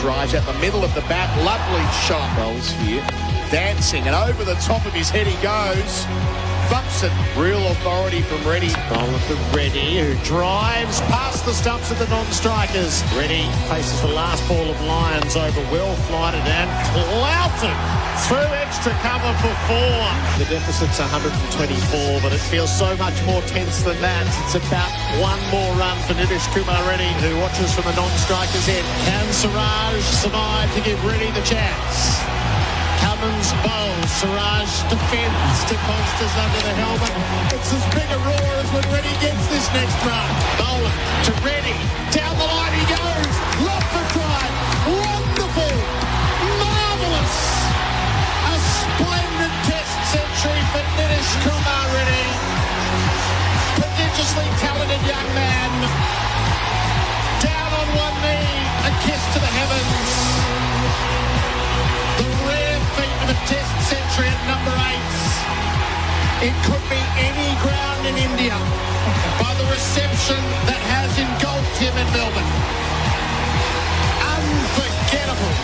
drives out the middle of the bat. Lovely shot. Rolls here. Dancing, and over the top of his head he goes. Thumps it. Real authority from Reddy. Bowler for Reddy, who drives past the stumps of the non-strikers. Reddy faces the last ball of Lions over, well flighted and clouted through extra cover for 4. The deficit's 124, but it feels so much more tense than that. It's about one more run for Nitish Kumar Reddy, who watches from the non-strikers' end. Can Siraj survive to give Reddy the chance? Cummins bowls, Siraj defends to Constance under the helmet. It's as big a roar as when Reddy gets this next run. Bowling to Reddy, down the line he goes, left for try, wonderful, marvellous, a splendid test century for Nitish Kumar Reddy, prodigiously talented young man, down on one knee, a kiss to the heavens. The rare feat of a test century at number 8. It could be any ground in India by the reception that has engulfed him in Melbourne. Unforgettable.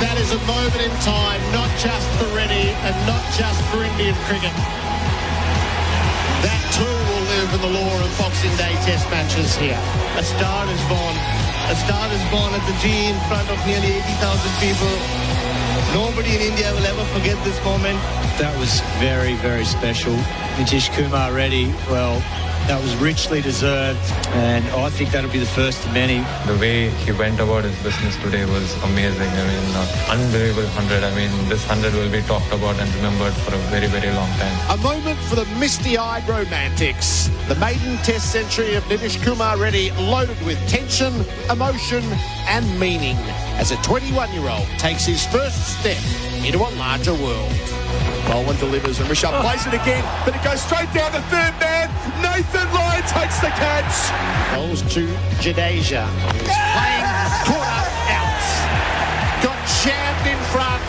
That is a moment in time, not just for Reddy and not just for Indian cricket. That too will live in the lore of Boxing Day test matches here. A star is born. A star is born at the G in front of nearly 80,000 people. Nobody in India will ever forget this moment. That was very, very special. Nitish Kumar Reddy, well, that was richly deserved, and I think that'll be the first of many. The way he went about his business today was amazing. I mean, unbelievable 100. I mean, this 100 will be talked about and remembered for a very, very long time. A moment for the misty-eyed romantics. The maiden test century of Nitish Kumar Reddy, loaded with tension, emotion and meaning, as a 21-year-old takes his first step into a larger world. Bowen delivers and Rishabh plays it again, but it goes straight down the third man. Nathan Lyon takes the catch. Goes to Jadeja, who's playing caught up out. Got jammed in front.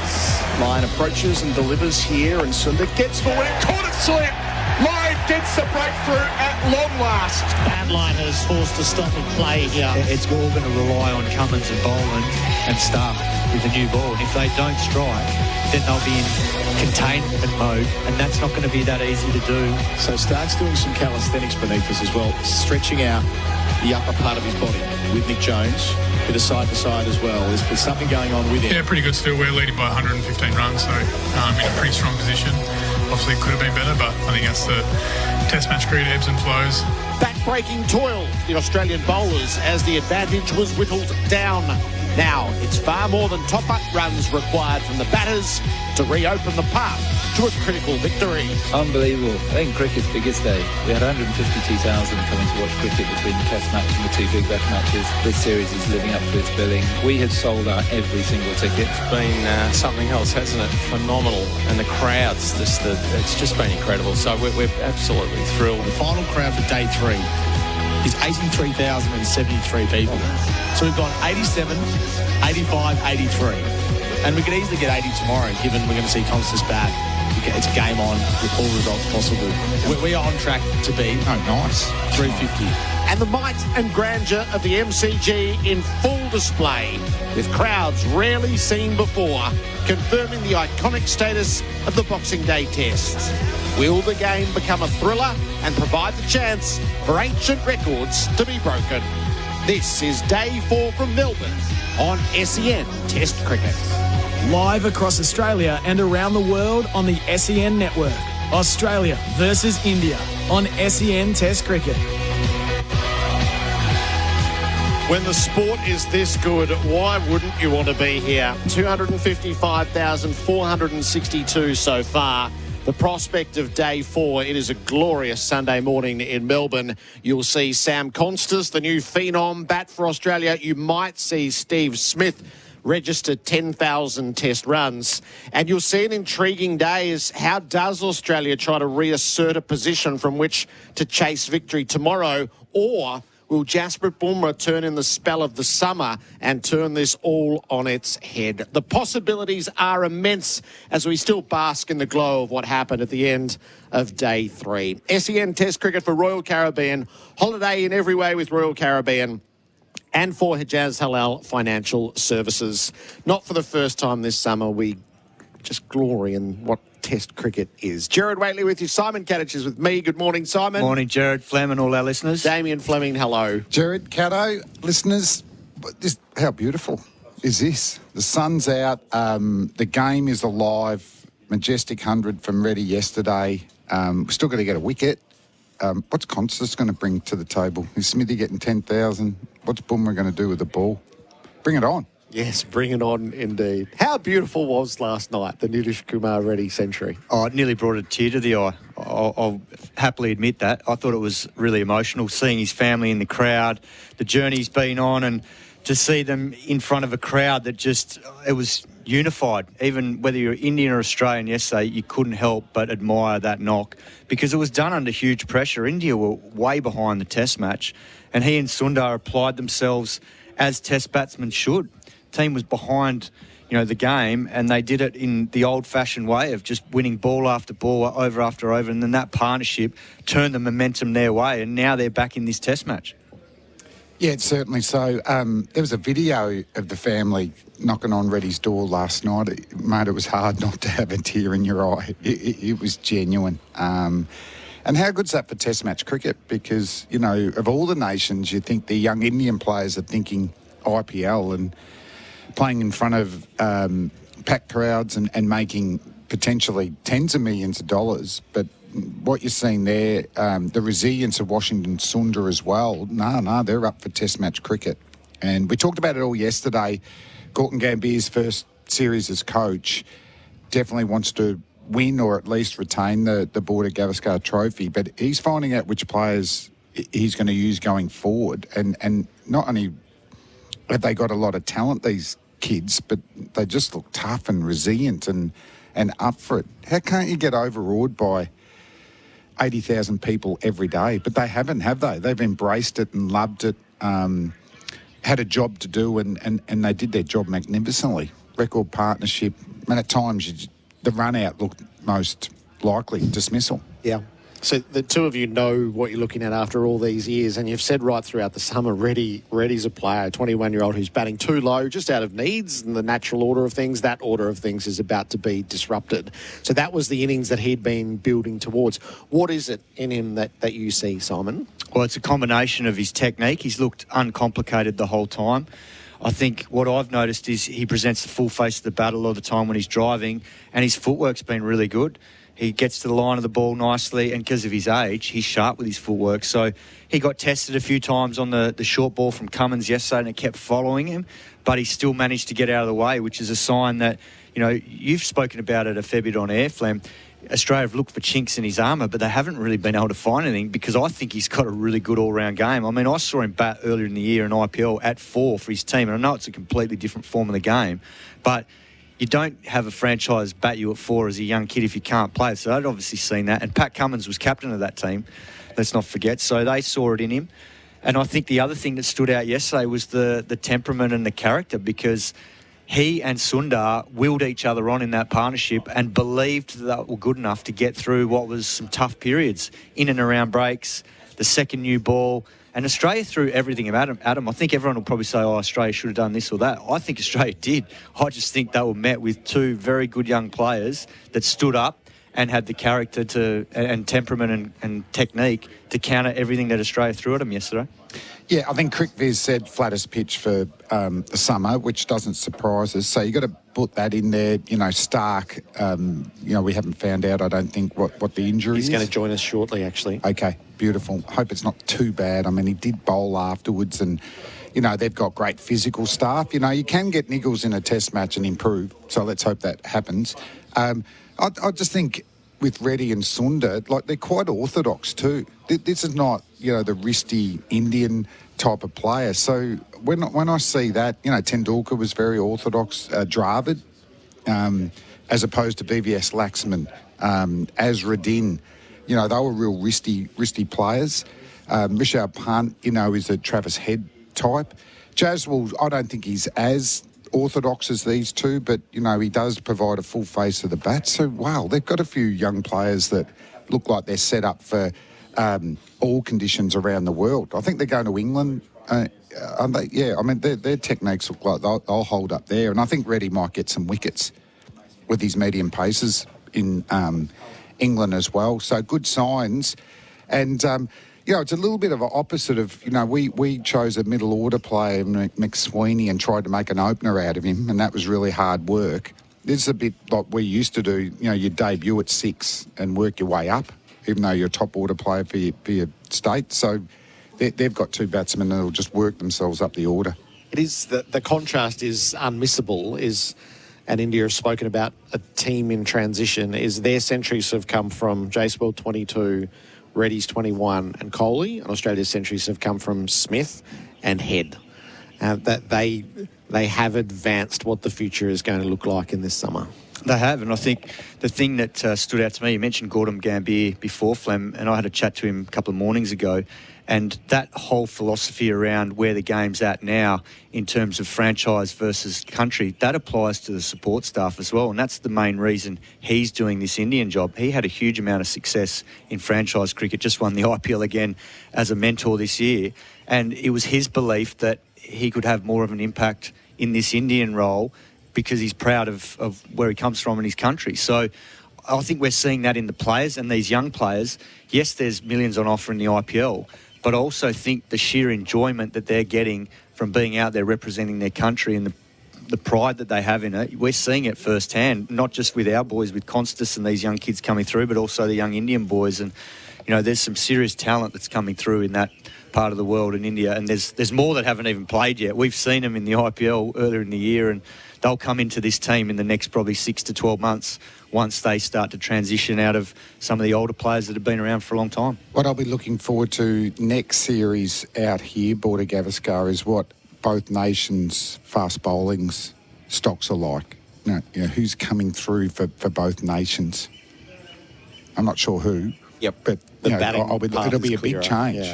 Lyon approaches and delivers here, and Sundar gets for it. Caught it slip. Lyon gets the breakthrough at long last. Badline is forced to stop and play here. It's all going to rely on Cummins and Boland and Stark with the new ball. And if they don't strike, then they'll be in containment mode, and that's not going to be that easy to do. So Stark's doing some calisthenics beneath us as well, stretching out the upper part of his body with Nick Jones, bit of side to side as well. There's something going on with him. Yeah, pretty good still. We're leading by 115 runs, so in a pretty strong position. Obviously it could have been better, but I think that's the test match cricket, ebbs and flows. Back-breaking toil for the Australian bowlers as the advantage was whittled down. Now it's far more than top-up runs required from the batters to reopen the path to a critical victory. Unbelievable. I think cricket's biggest day. We had 152,000 coming to watch cricket between the test match and the 2 big bash matches. This series is living up to its billing. We have sold out every single ticket. It's been something else, hasn't it? Phenomenal. And the crowds, it's just been incredible. So we're absolutely thrilled. The final crowd for day 3 is 83,073 people. So we've got 87, 85, 83. And we could easily get 80 tomorrow, given we're going to see Constance bat. It's a game on with all results possible. We are on track to be 350. And the might and grandeur of the MCG in full display, with crowds rarely seen before, confirming the iconic status of the Boxing Day Test. Will the game become a thriller and provide the chance for ancient records to be broken? This is Day 4 from Melbourne on SEN Test Cricket. Live across Australia and around the world on the SEN network. Australia versus India on SEN Test Cricket. When the sport is this good, why wouldn't you want to be here? 255,462 so far. The prospect of Day 4, it is a glorious Sunday morning in Melbourne. You'll see Sam Constance, the new phenom bat for Australia. You might see Steve Smith register 10,000 test runs. And you'll see an intriguing day is how does Australia try to reassert a position from which to chase victory tomorrow, or will Jasprit Bumrah turn in the spell of the summer and turn this all on its head? The possibilities are immense as we still bask in the glow of what happened at the end of Day 3. SEN Test Cricket for Royal Caribbean. Holiday in every way with Royal Caribbean. and for Hijaz Halal Financial Services. Not for the first time this summer, we just glory in what Test cricket is. Gerard Whateley with you. Simon Katich is with me. Good morning, Simon. Morning, Gerard, Fleming, and all our listeners. Damien, Fleming, hello. Gerard, Cato, listeners, how beautiful is this? The sun's out, the game is alive, majestic 100 from Reddy yesterday. We're still got to get a wicket. What's Constance going to bring to the table? Is Smithy getting 10,000? What's Bumrah going to do with the ball? Bring it on. Yes, bring it on indeed. How beautiful was last night, the Nitish Kumar Reddy century? Oh, it nearly brought a tear to the eye. I'll happily admit that. I thought it was really emotional, seeing his family in the crowd, the journey he's been on, and to see them in front of a crowd that it was unified. Even whether you're Indian or Australian yesterday, you couldn't help but admire that knock because it was done under huge pressure. India were way behind the Test match, and he and Sundar applied themselves as Test batsmen should. Team was behind, the game, and they did it in the old-fashioned way of just winning ball after ball, over after over, and then that partnership turned the momentum their way, and now they're back in this Test match. Yeah, it's certainly so. There was a video of the family knocking on Reddy's door last night. Mate, it was hard not to have a tear in your eye. It was genuine. And how good's that for Test match cricket? Because, of all the nations, you think the young Indian players are thinking IPL and playing in front of packed crowds and making potentially tens of millions of dollars. But what you're seeing there, the resilience of Washington Sundar as well, they're up for Test match cricket. And we talked about it all yesterday. Gautam Gambhir's first series as coach definitely wants to win or at least retain the Border Gavaskar Trophy, but he's finding out which players he's going to use going forward. And not only have they got a lot of talent, these kids, but they just look tough and resilient and up for it. How can't you get overawed by 80,000 people every day? But they haven't, have they? They've embraced it and loved it, had a job to do, and they did their job magnificently. Record partnership, and at times the run-out looked most likely dismissal. Yeah. So the two of you know what you're looking at after all these years, and you've said right throughout the summer, Reddy's a player, a 21-year-old who's batting too low, just out of needs and the natural order of things. That order of things is about to be disrupted. So that was the innings that he'd been building towards. What is it in him that you see, Simon? Well, it's a combination of his technique. He's looked uncomplicated the whole time. I think what I've noticed is he presents the full face of the bat a lot of the time when he's driving, and his footwork's been really good. He gets to the line of the ball nicely, and because of his age, he's sharp with his footwork. So he got tested a few times on the short ball from Cummins yesterday, and it kept following him, but he still managed to get out of the way, which is a sign that, you've spoken about it a fair bit on air, Flem. Australia have looked for chinks in his armour, but they haven't really been able to find anything because I think he's got a really good all-round game. I mean, I saw him bat earlier in the year in IPL at 4 for his team, and I know it's a completely different form of the game, but you don't have a franchise bat you at 4 as a young kid if you can't play. So they'd obviously seen that. And Pat Cummins was captain of that team, let's not forget. So they saw it in him. And I think the other thing that stood out yesterday was the temperament and the character, because he and Sundar willed each other on in that partnership and believed that they were good enough to get through what was some tough periods, in and around breaks, the second new ball. And Australia threw everything at him. I think everyone will probably say, Australia should have done this or that. I think Australia did. I just think they were met with two very good young players that stood up and had the character and temperament and technique to counter everything that Australia threw at them yesterday. Yeah, I think Cricinfo said flattest pitch for the summer, which doesn't surprise us. So you've got to put that in there. Stark, we haven't found out, I don't think, what the injury is. He's going to join us shortly, actually. Okay, beautiful. Hope it's not too bad. I mean, he did bowl afterwards and, they've got great physical staff. You can get niggles in a Test match and improve. So let's hope that happens. I just think with Reddy and Sundar, they're quite orthodox too. This is not, the wristy Indian type of player. So when I see that, Tendulkar was very orthodox, Dravid, as opposed to VVS Laxman, Azruddin, they were real wristy players. Rishabh Pant, is a Travis Head type. Jaswal, I don't think he's as orthodox as these two, but, he does provide a full face of the bat. So, wow, they've got a few young players that look like they're set up for all conditions around the world. I think they're going to England I mean, their techniques look like they'll hold up there. And I think Reddy might get some wickets with his medium paces in England as well. So good signs. And, it's a little bit of an opposite of, we chose a middle order player, McSweeney, and tried to make an opener out of him, and that was really hard work. This is a bit like we used to do, you debut at 6 and work your way up, even though you're a top order player for your state. So they've got 2 batsmen that'll just work themselves up the order. It is, the contrast is unmissable, and India have spoken about a team in transition, is their centuries have come from Jayaswal 22, Reddy's 21 and Kohli, and Australia's centuries have come from Smith and Head. That they have advanced what the future is going to look like in this summer. They have, and I think the thing that stood out to me, you mentioned Gautam Gambhir before, Flem, and I had a chat to him a couple of mornings ago, and that whole philosophy around where the game's at now in terms of franchise versus country, that applies to the support staff as well, and that's the main reason he's doing this Indian job. He had a huge amount of success in franchise cricket, just won the IPL again as a mentor this year, and it was his belief that he could have more of an impact in this Indian role because he's proud of where he comes from in his country. So I think we're seeing that in the players and these young players. Yes, there's millions on offer in the IPL, but I also think the sheer enjoyment that they're getting from being out there representing their country and the pride that they have in it, we're seeing it firsthand, not just with our boys, with Constas and these young kids coming through, but also the young Indian boys. And, there's some serious talent that's coming through in that part of the world in India, and there's more that haven't even played yet. We've seen them in the IPL earlier in the year, and they'll come into this team in the next probably 6 to 12 months once they start to transition out of some of the older players that have been around for a long time. What I'll be looking forward to next series out here, Border Gavaskar, is what both nations' fast bowling's stocks are like. Who's coming through for both nations. I'm not sure who. Yep. But it'll be a big change.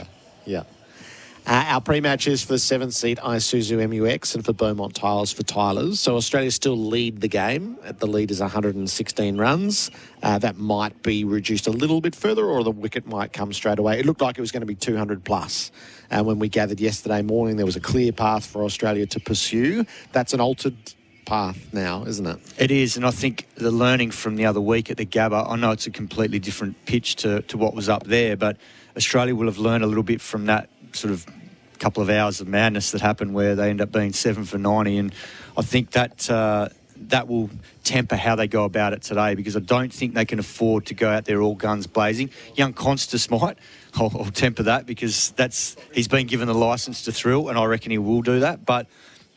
Yeah. Our pre-matches for the 7th seed Isuzu MUX and for Beaumont Tiles for Tylers. So Australia still lead the game. The lead is 116 runs. That might be reduced a little bit further, or the wicket might come straight away. It looked like it was going to be 200 plus. When we gathered yesterday morning, there was a clear path for Australia to pursue. That's an altered path now, isn't it? It is, and I think the learning from the other week at the Gabba, I know it's a completely different pitch to what was up there, but Australia will have learned a little bit from that sort of couple of hours of madness that happened where they end up being 7 for 90, and I think that will temper how they go about it today, because I don't think they can afford to go out there all guns blazing. Young Constas might. I'll temper that, because he's been given the licence to thrill, and I reckon he will do that, but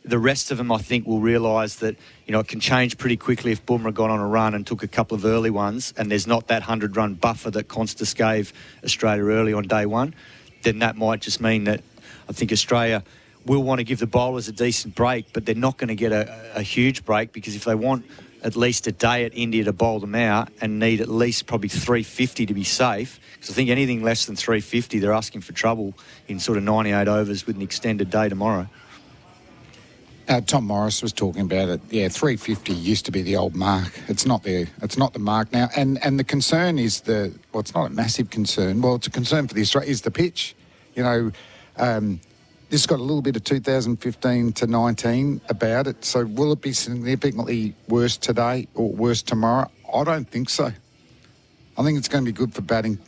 the rest of them, I think, will realise that, it can change pretty quickly if Bumrah got on a run and took a couple of early ones, and there's not that 100-run buffer that Constas gave Australia early on day one. Then that might just mean that I think Australia will want to give the bowlers a decent break, but they're not going to get a huge break, because if they want at least a day at India to bowl them out and need at least probably 350 to be safe, because I think anything less than 350, they're asking for trouble in sort of 98 overs with an extended day tomorrow. Tom Morris was talking about it. Yeah, 350 used to be the old mark. It's not the mark now. And the concern is it's not a massive concern. Well, it's a concern for the Australia is the pitch. This got a little bit of 2015 to 19 about it. So will it be significantly worse today or worse tomorrow? I don't think so. I think it's going to be good for batting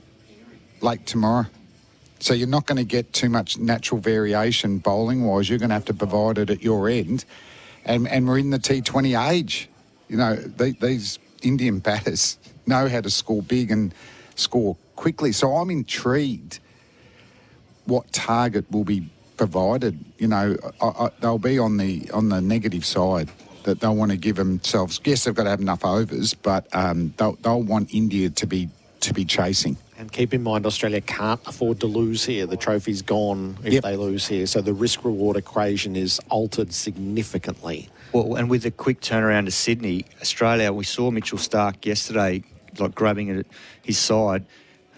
late tomorrow. So you're not going to get too much natural variation bowling-wise. You're going to have to provide it at your end. And we're in the T20 age. These Indian batters know how to score big and score quickly. So I'm intrigued what target will be provided. They'll be on the negative side, that they'll want to give themselves. Yes, they've got to have enough overs, but they'll want India to be chasing. And keep in mind, Australia can't afford to lose here. The trophy's gone if they lose here. So the risk-reward equation is altered significantly. Well, and with a quick turnaround to Sydney, Australia, we saw Mitchell Starc yesterday, grabbing it at his side.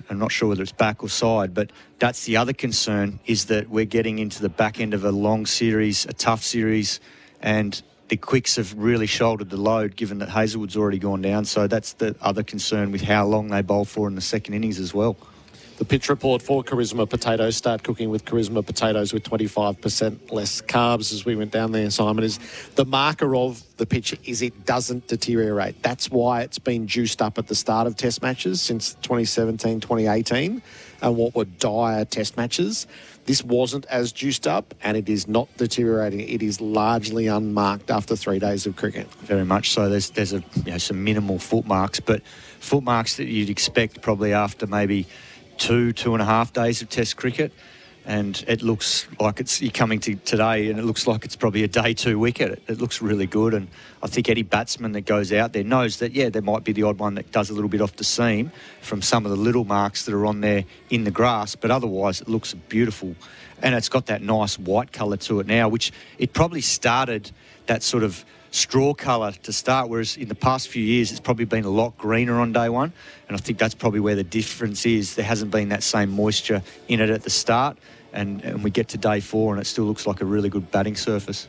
I'm not sure whether it's back or side, but that's the other concern, is that we're getting into the back end of a long series, a tough series, and the quicks have really shouldered the load, given that Hazelwood's already gone down. So that's the other concern with how long they bowl for in the second innings as well. The pitch report for Charisma potatoes. Start cooking with Charisma potatoes with 25% less carbs as we went down there, Simon, is the marker of the pitch is it doesn't deteriorate. That's why it's been juiced up at the start of test matches since 2017, 2018, and what were dire test matches. This wasn't as juiced up, and it is not deteriorating. It is largely unmarked after 3 days of cricket. Very much so. There's some minimal foot marks, but foot marks that you'd expect probably after maybe 2.5 days of test cricket, and it looks like you're coming to today and it looks like it's probably a day 2 wicket. It looks really good, and I think any batsman that goes out there knows that, there might be the odd one that does a little bit off the seam from some of the little marks that are on there in the grass, but otherwise it looks beautiful, and it's got that nice white colour to it now, which it probably started that sort of straw colour to start, whereas in the past few years it's probably been a lot greener on day one, and I think that's probably where the difference is. There hasn't been that same moisture in it at the start, and we get to day 4 and it still looks like a really good batting surface.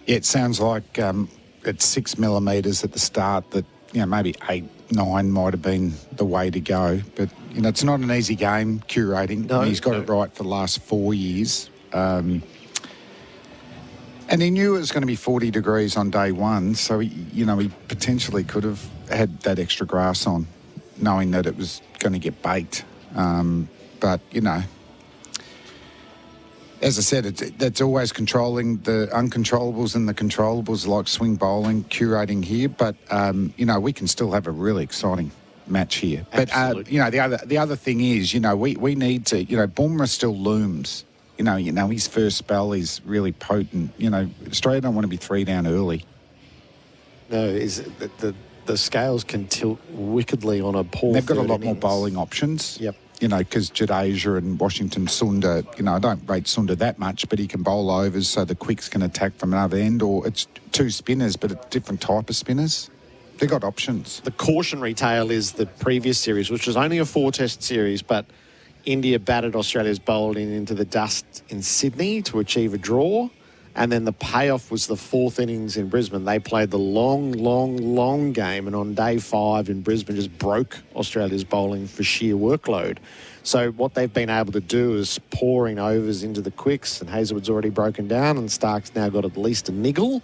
Yeah, it sounds like at 6 millimetres at the start that, maybe 8, 9 might have been the way to go, but, it's not an easy game curating. No, he's got it right for the last 4 years. And he knew it was going to be 40 degrees on day 1, so he potentially could have had that extra grass on, knowing that it was going to get baked. But as I said, that's always controlling the uncontrollables and the controllables, like swing bowling, curating here. But we can still have a really exciting match here. Absolutely. But the other thing is, we need to. Bumrah still looms. His first spell is really potent. Australia don't want to be 3 down early. No, the scales can tilt wickedly on a poor. They've got a lot innings. more bowling options. Yep. Because Jadeja and Washington Sundar, I don't rate Sundar that much, but he can bowl overs so the quicks can attack from another end, or it's 2 spinners, but a different type of spinners. They've got options. The cautionary tale is the previous series, which was only a 4-test series, but India battered Australia's bowling into the dust in Sydney to achieve a draw. And then the payoff was the 4th innings in Brisbane. They played the long game, and on day 5 in Brisbane just broke Australia's bowling for sheer workload. So what they've been able to do is pouring overs into the quicks, and Hazelwood's already broken down, and Stark's now got at least a niggle.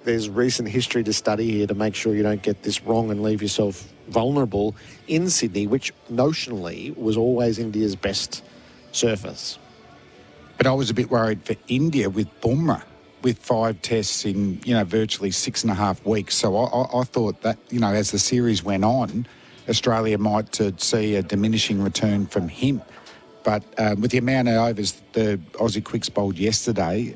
There's recent history to study here to make sure you don't get this wrong and leave yourself vulnerable in Sydney, which notionally was always India's best surface. But I was a bit worried for India with Bumrah, with 5 tests in, virtually 6.5 weeks. So I thought that, as the series went on, Australia might see a diminishing return from him. But with the amount of overs the Aussie quicks bowled yesterday,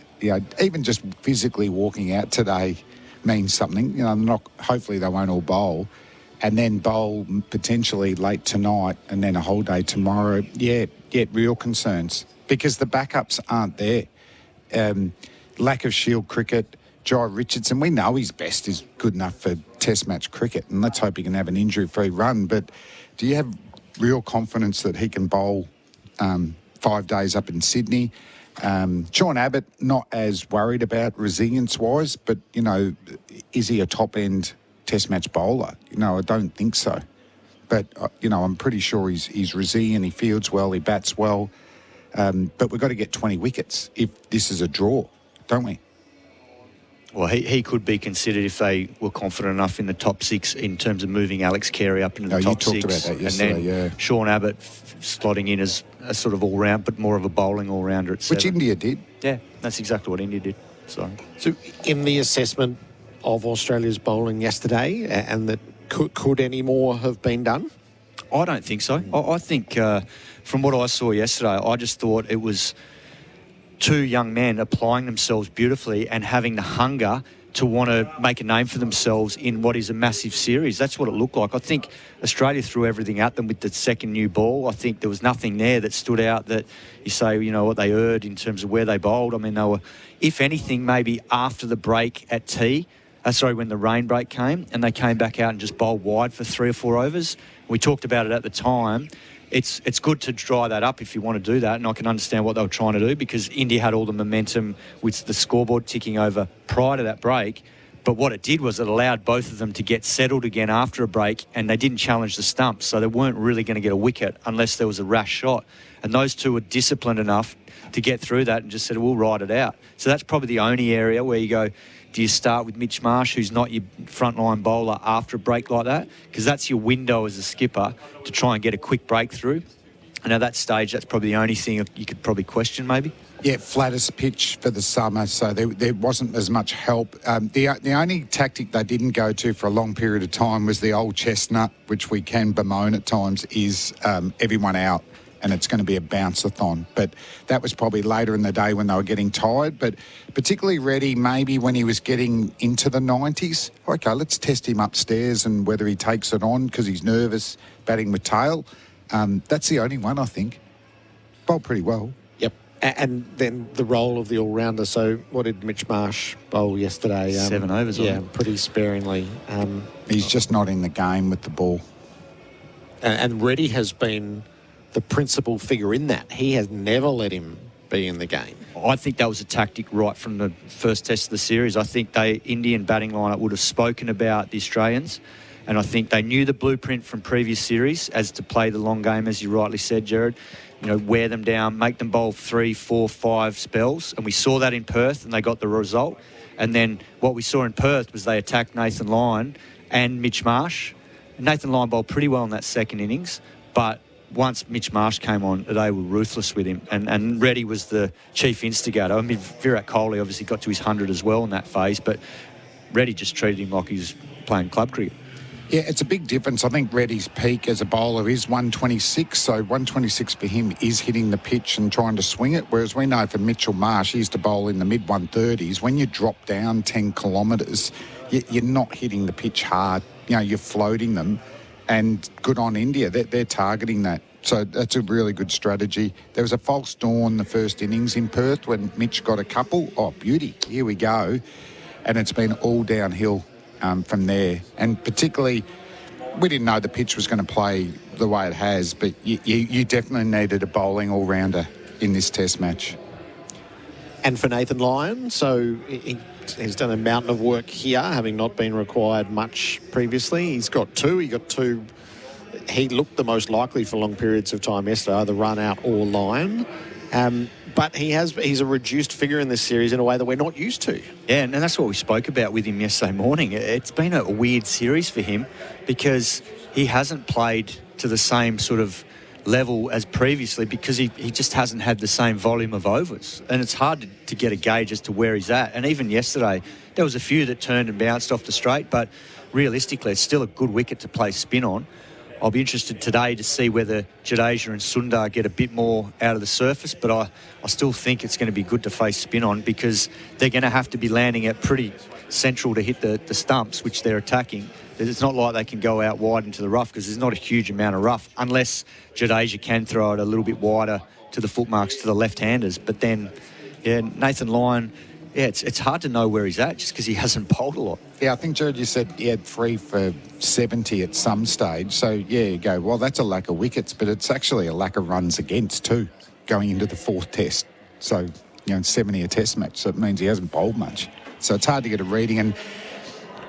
even just physically walking out today means something. Hopefully they won't all bowl. And then bowl potentially late tonight and then a whole day tomorrow. Yeah, real concerns. Because the backups aren't there. Lack of shield cricket. Jai Richardson, we know his best is good enough for test match cricket, and let's hope he can have an injury-free run. But do you have real confidence that he can bowl 5 days up in Sydney? Sean Abbott, not as worried about resilience-wise, but, is he a top-end test match bowler? I don't think so. But, I'm pretty sure he's resilient, he fields well, he bats well. But we've got to get 20 wickets if this is a draw, don't we? Well, he could be considered if they were confident enough in the top 6 in terms of moving Alex Carey up into the top 6. You talked about that yesterday, and then Sean Abbott slotting in as a sort of all-round, but more of a bowling all-rounder at 7. Which India did. Yeah, that's exactly what India did. So in the assessment of Australia's bowling yesterday, and that could any more have been done? I don't think so. I think from what I saw yesterday, I just thought it was 2 young men applying themselves beautifully and having the hunger to want to make a name for themselves in what is a massive series. That's what it looked like. I think Australia threw everything at them with the second new ball. I think there was nothing there that stood out that you say, what they erred in terms of where they bowled. I mean, they were, if anything, maybe after the break at tea, when the rain break came, and they came back out and just bowled wide for 3 or 4 overs. We talked about it at the time. It's good to dry that up if you want to do that, and I can understand what they were trying to do because India had all the momentum with the scoreboard ticking over prior to that break. But what it did was it allowed both of them to get settled again after a break, and they didn't challenge the stumps, so they weren't really going to get a wicket unless there was a rash shot. And those two were disciplined enough to get through that and just said, we'll ride it out. So that's probably the only area where you go, do you start with Mitch Marsh, who's not your frontline bowler, after a break like that? Because that's your window as a skipper to try and get a quick breakthrough. And at that stage, that's probably the only thing you could probably question maybe. Yeah, flattest pitch for the summer, so there wasn't as much help. The only tactic they didn't go to for a long period of time was the old chestnut, which we can bemoan at times, is everyone out, and it's going to be a bounce-a-thon. But that was probably later in the day when they were getting tired. But particularly Reddy, maybe when he was getting into the 90s, okay, let's test him upstairs and whether he takes it on because he's nervous batting with tail. That's the only one, I think. Bowled pretty well. Yep. And then the role of the all-rounder. So what did Mitch Marsh bowl yesterday? 7 overs. Yeah, pretty sparingly. He's just not in the game with the ball. And Reddy has been the principal figure in that. He has never let him be in the game. I think that was a tactic right from the first test of the series. I think Indian batting lineup would have spoken about the Australians, and I think they knew the blueprint from previous series as to play the long game, as you rightly said, Gerard. You know, wear them down, make them bowl 3, 4, 5 spells, and we saw that in Perth, and they got the result. And then what we saw in Perth was they attacked Nathan Lyon and Mitch Marsh. Nathan Lyon bowled pretty well in that second innings, but once Mitch Marsh came on, they were ruthless with him. And Reddy was the chief instigator. I mean, Virat Kohli obviously got to his 100 as well in that phase, but Reddy just treated him like he was playing club cricket. Yeah, it's a big difference. I think Reddy's peak as a bowler is 126, so 126 for him is hitting the pitch and trying to swing it, whereas we know for Mitchell Marsh, he used to bowl in the mid-130s. When you drop down 10 kilometres, you're not hitting the pitch hard. You know, you're floating them. And good on India, they're targeting that. So that's a really good strategy. There was a false dawn the first innings in Perth when Mitch got a couple. Oh, beauty. Here we go. And it's been all downhill from there. And particularly, we didn't know the pitch was going to play the way it has, but you definitely needed a bowling all-rounder in this test match. And for Nathan Lyon, so he's done a mountain of work here, having not been required much previously. He's got 2. He got 2. He looked the most likely for long periods of time yesterday, either run out or Lyon. But he's a reduced figure in this series in a way that we're not used to. Yeah, and that's what we spoke about with him yesterday morning. It's been a weird series for him because he hasn't played to the same sort of level as previously because he just hasn't had the same volume of overs, and it's hard to get a gauge as to where he's at. And even yesterday there was a few that turned and bounced off the straight, but realistically it's still a good wicket to play spin on. I'll be interested today to see whether Jadeja and Sundar get a bit more out of the surface, but I still think it's going to be good to face spin on because they're going to have to be landing it pretty central to hit the stumps, which they're attacking. It's not like they can go out wide into the rough because there's not a huge amount of rough unless Jadeja can throw it a little bit wider to the footmarks to the left-handers. But then, yeah, Nathan Lyon, yeah, it's hard to know where he's at just because he hasn't bowled a lot. Yeah, I think, Gerard, you said he had 3 for 70 at some stage. So, yeah, you go, well, that's a lack of wickets, but it's actually a lack of runs against too, going into the 4th test. So, 70 a test match, so it means he hasn't bowled much. So it's hard to get a reading. And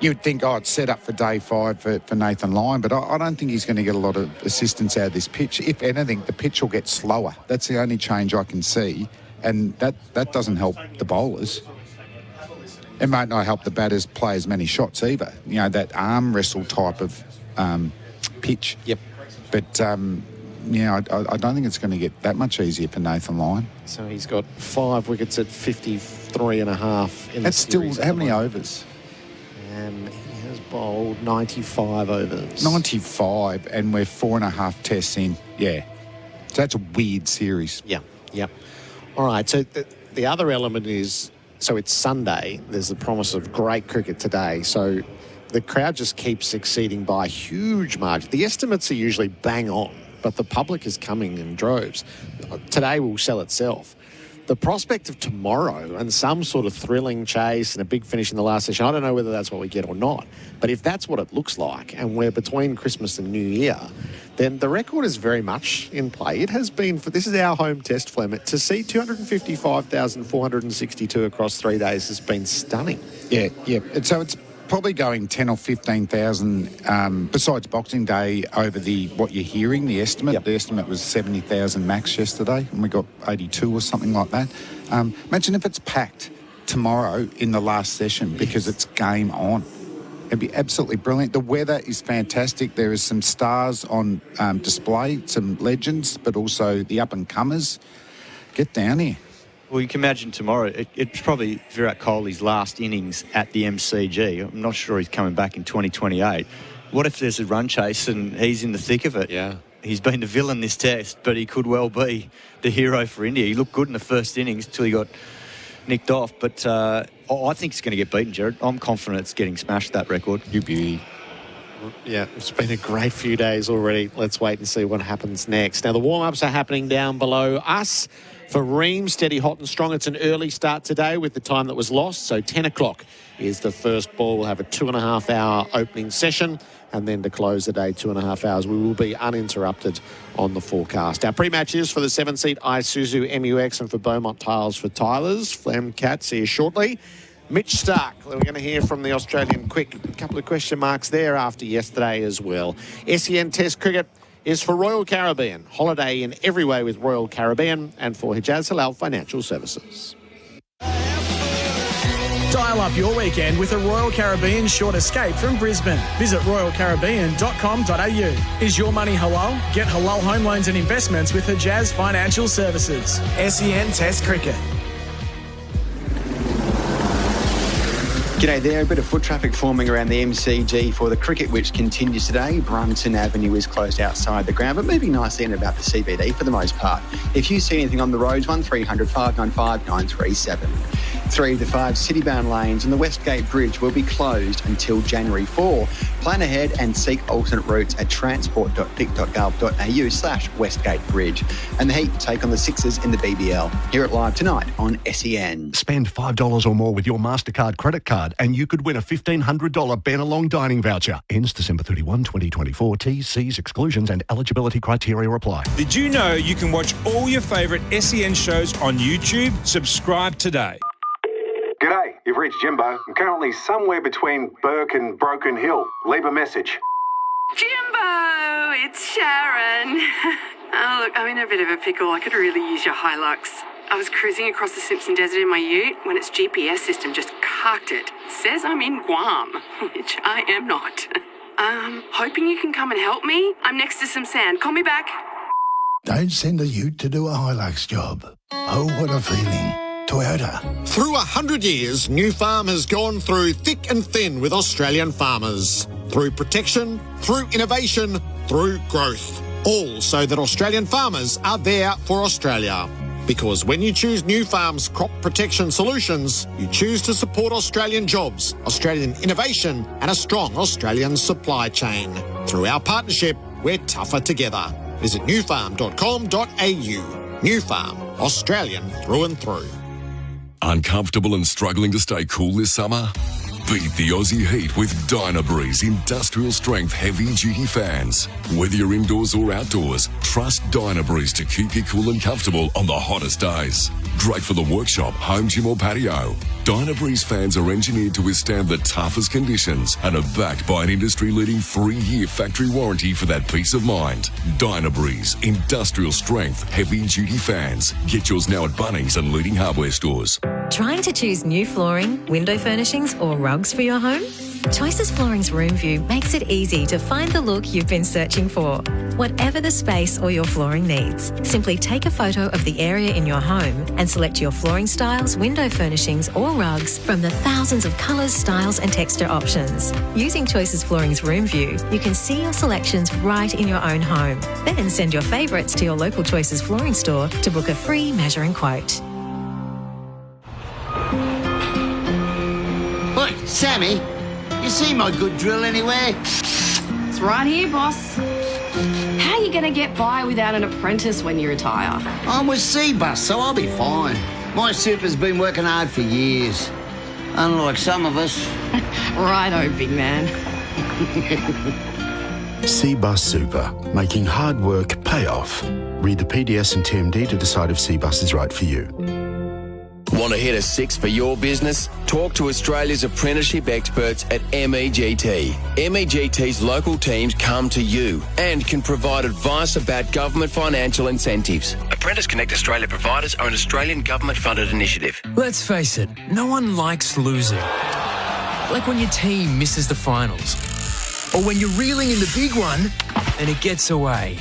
you'd think, it's set up for day 5 for Nathan Lyon, but I don't think he's going to get a lot of assistance out of this pitch. If anything, the pitch will get slower. That's the only change I can see, and that doesn't help the bowlers. It might not help the batters play as many shots either. That arm wrestle type of pitch. Yep. But, I don't think it's going to get that much easier for Nathan Lyon. So he's got 5 wickets at 53.5 in That's the series. still how many overs? He has bowled 95 overs. 95, and we're 4.5 tests in. Yeah. So that's a weird series. Yeah. All right, so the other element is, so it's Sunday. There's the promise of great cricket today. So the crowd just keeps exceeding by huge margin. The estimates are usually bang on, but the public is coming in droves. Today will sell itself. The prospect of tomorrow and some sort of thrilling chase and a big finish in the last session, I don't know whether that's what we get or not. But if that's what it looks like, and we're between Christmas and New Year, then the record is very much in play. It has been, this is our home test, Flem, to see 255,462 across 3 days has been stunning. Yeah. And so it's probably going 10 or 15,000 besides Boxing Day over what you're hearing, the estimate. Yep. The estimate was 70,000 max yesterday, and we got 82 or something like that. Imagine if it's packed tomorrow in the last session because it's game on. It'd be absolutely brilliant. The weather is fantastic. There is some stars on display, some legends, but also the up-and-comers. Get down here. Well, you can imagine tomorrow, it's probably Virat Kohli's last innings at the MCG. I'm not sure he's coming back in 2028. What if there's a run chase and he's in the thick of it? Yeah. He's been the villain this test, but he could well be the hero for India. He looked good in the first innings until he got nicked off, but I think it's going to get beaten, Gerard. I'm confident it's getting smashed, that record. You beauty. Yeah, it's been a great few days already. Let's wait and see what happens next. Now, the warm-ups are happening down below us. For Ream, steady, hot and strong. It's an early start today with the time that was lost. So 10 o'clock is the first ball. We'll have a 2.5-hour opening session. And then to close the day, 2.5 hours. We will be uninterrupted on the forecast. Our pre-match is for the 7-seat Isuzu MUX and for Beaumont Tiles for Tylers. Flem Cat, see you shortly. Mitch Stark, we're going to hear from the Australian quick. A couple of question marks there after yesterday as well. SEN Test Cricket is for Royal Caribbean. Holiday in every way with Royal Caribbean and for Hijaz Halal Financial Services. Dial up your weekend with a Royal Caribbean short escape from Brisbane. Visit royalcaribbean.com.au. Is your money halal? Get halal home loans and investments with Hijaz Financial Services. SEN Test Cricket. G'day there, a bit of foot traffic forming around the MCG for the cricket, which continues today. Brunton Avenue is closed outside the ground, but moving nicely in about the CBD for the most part. If you see anything on the roads, 1300 595 937. 3 of the 5 city-bound lanes on the Westgate Bridge will be closed until January 4. Plan ahead and seek alternate routes at transport.vic.gov.au/Westgate Bridge. And the Heat take on the Sixers in the BBL. Hear it live tonight on SEN. Spend $5 or more with your MasterCard credit card and you could win a $1,500 Benelong dining voucher. Ends December 31, 2024. T's, C's, exclusions and eligibility criteria apply. Did you know you can watch all your favourite SEN shows on YouTube? Subscribe today. G'day, you've reached Jimbo. I'm currently somewhere between Burke and Broken Hill. Leave a message. Jimbo, it's Sharon. Oh, look, I'm in a bit of a pickle. I could really use your Hilux. I was cruising across the Simpson Desert in my ute when its GPS system just cucked it. It says I'm in Guam, which I am not. Hoping you can come and help me. I'm next to some sand. Call me back. Don't send a ute to do a Hilux job. Oh, what a feeling. Toyota. Through 100 years, New Farm has gone through thick and thin with Australian farmers. Through protection, through innovation, through growth. All so that Australian farmers are there for Australia. Because when you choose New Farm's crop protection solutions, you choose to support Australian jobs, Australian innovation and a strong Australian supply chain. Through our partnership, we're tougher together. Visit newfarm.com.au. New Farm, Australian through and through. Uncomfortable and struggling to stay cool this summer? Beat the Aussie heat with Dynabreeze industrial strength heavy duty fans. Whether you're indoors or outdoors, trust Dynabreeze to keep you cool and comfortable on the hottest days. Great for the workshop, home gym or patio. Dynabreeze fans are engineered to withstand the toughest conditions and are backed by an industry-leading 3-year factory warranty for that peace of mind. Dynabreeze industrial strength heavy duty fans. Get yours now at Bunnings and leading hardware stores. Trying to choose new flooring, window furnishings or rugs for your home? Choices Flooring's Room View makes it easy to find the look you've been searching for. Whatever the space or your flooring needs, simply take a photo of the area in your home and select your flooring styles, window furnishings or rugs from the thousands of colours, styles and texture options. Using Choices Flooring's Room View, you can see your selections right in your own home. Then send your favourites to your local Choices Flooring store to book a free measure and quote. Oi, Sammy, you see my good drill anywhere? It's right here, boss. How are you going to get by without an apprentice when you retire? I'm with C-Bus, so I'll be fine. My super's been working hard for years. Unlike some of us. Righto, big man. Cbus Super, making hard work pay off. Read the PDS and TMD to decide if Cbus is right for you. Want to hit a six for your business? Talk to Australia's apprenticeship experts at MEGT. MEGT's local teams come to you and can provide advice about government financial incentives. Apprentice Connect Australia providers are an Australian government-funded initiative. Let's face it, no one likes losing. Like when your team misses the finals. Or when you're reeling in the big one and it gets away.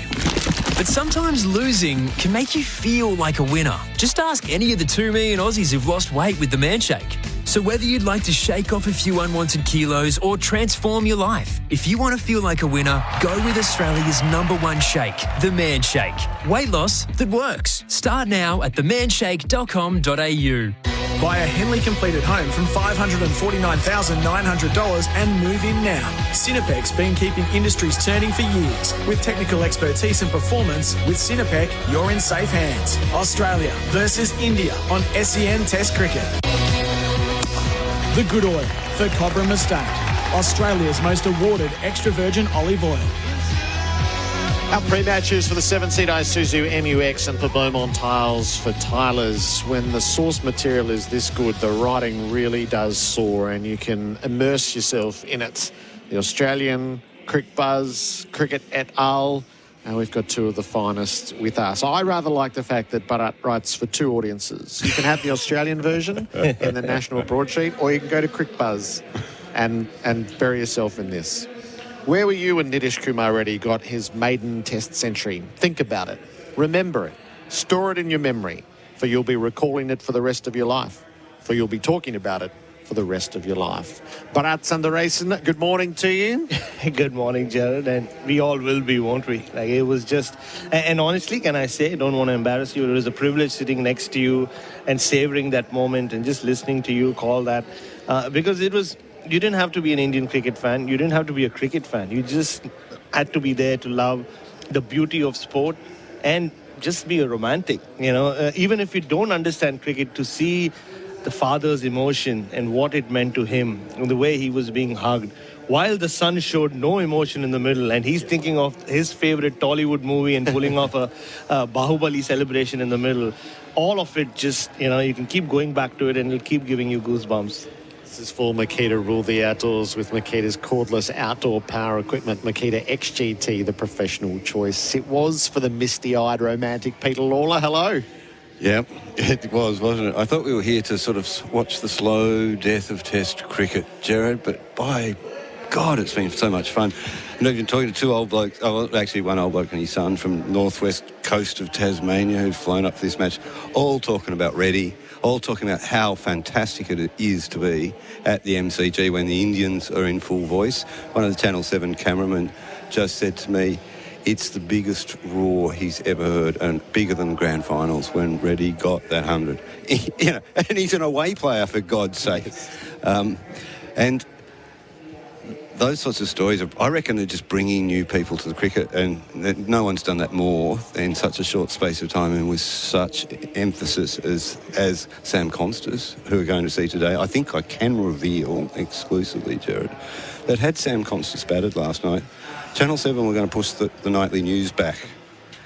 But sometimes losing can make you feel like a winner. Just ask any of the 2 million Aussies who've lost weight with the Manshake. So whether you'd like to shake off a few unwanted kilos or transform your life, if you want to feel like a winner, go with Australia's #1 shake, the Manshake. Weight loss that works. Start now at themanshake.com.au. Buy a Henley completed home from $549,900 and move in now. Cinepec's been keeping industries turning for years. With technical expertise and performance, with Cinepec, you're in safe hands. Australia versus India on SEN Test Cricket. The Good Oil for Cobram Estate, Australia's most awarded extra virgin olive oil. Our pre-matches for the 7-seat Isuzu MUX and for Beaumont Tiles for Tylers. When the source material is this good, the writing really does soar and you can immerse yourself in it. The Australian, Crick Buzz, Cricket et al. And we've got two of the finest with us. I rather like the fact that Bharat writes for two audiences. You can have the Australian version in the national broadsheet, or you can go to Crick Buzz and bury yourself in this. Where were you when Nitish Kumar Reddy got his maiden Test century? Think about it. Remember it. Store it in your memory, for you'll be recalling it for the rest of your life, for you'll be talking about it for the rest of your life. Bharat Sundaresan, good morning to you. Good morning, Gerard, and we all will be, won't we? Like, it was just, and honestly, can I say, I don't want to embarrass you, it was a privilege sitting next to you and savoring that moment and just listening to you call that, because it was, you didn't have to be an Indian cricket fan, you didn't have to be a cricket fan, you just had to be there to love the beauty of sport and just be a romantic, you know, even if you don't understand cricket, to see the father's emotion and what it meant to him and the way he was being hugged, while the son showed no emotion in the middle and he's thinking of his favorite Tollywood movie and pulling off a Bahubali celebration in the middle. All of it just, you know, you can keep going back to it and it'll keep giving you goosebumps. This is for Makita Rule the Outdoors with Makita's cordless outdoor power equipment. Makita XGT, the professional choice. It was for the misty-eyed romantic Peter Lalor. Hello. Yeah, it was, wasn't it? I thought we were here to sort of watch the slow death of Test cricket, Gerard, but by God, it's been so much fun. And I've been talking to two old blokes, actually one old bloke and his son from northwest coast of Tasmania who've flown up for this match, all talking about Reddy, all talking about how fantastic it is to be at the MCG when the Indians are in full voice. One of the Channel 7 cameramen just said to me, it's the biggest roar he's ever heard, and bigger than grand finals when Reddy got that 100. You know, and he's an away player, for God's sake. And those sorts of stories, I reckon they're just bringing new people to the cricket, and no one's done that more in such a short space of time and with such emphasis as Sam Constas, who we're going to see today. I think I can reveal exclusively, Gerard, that had Sam Constas batted last night, Channel 7 were going to push the nightly news back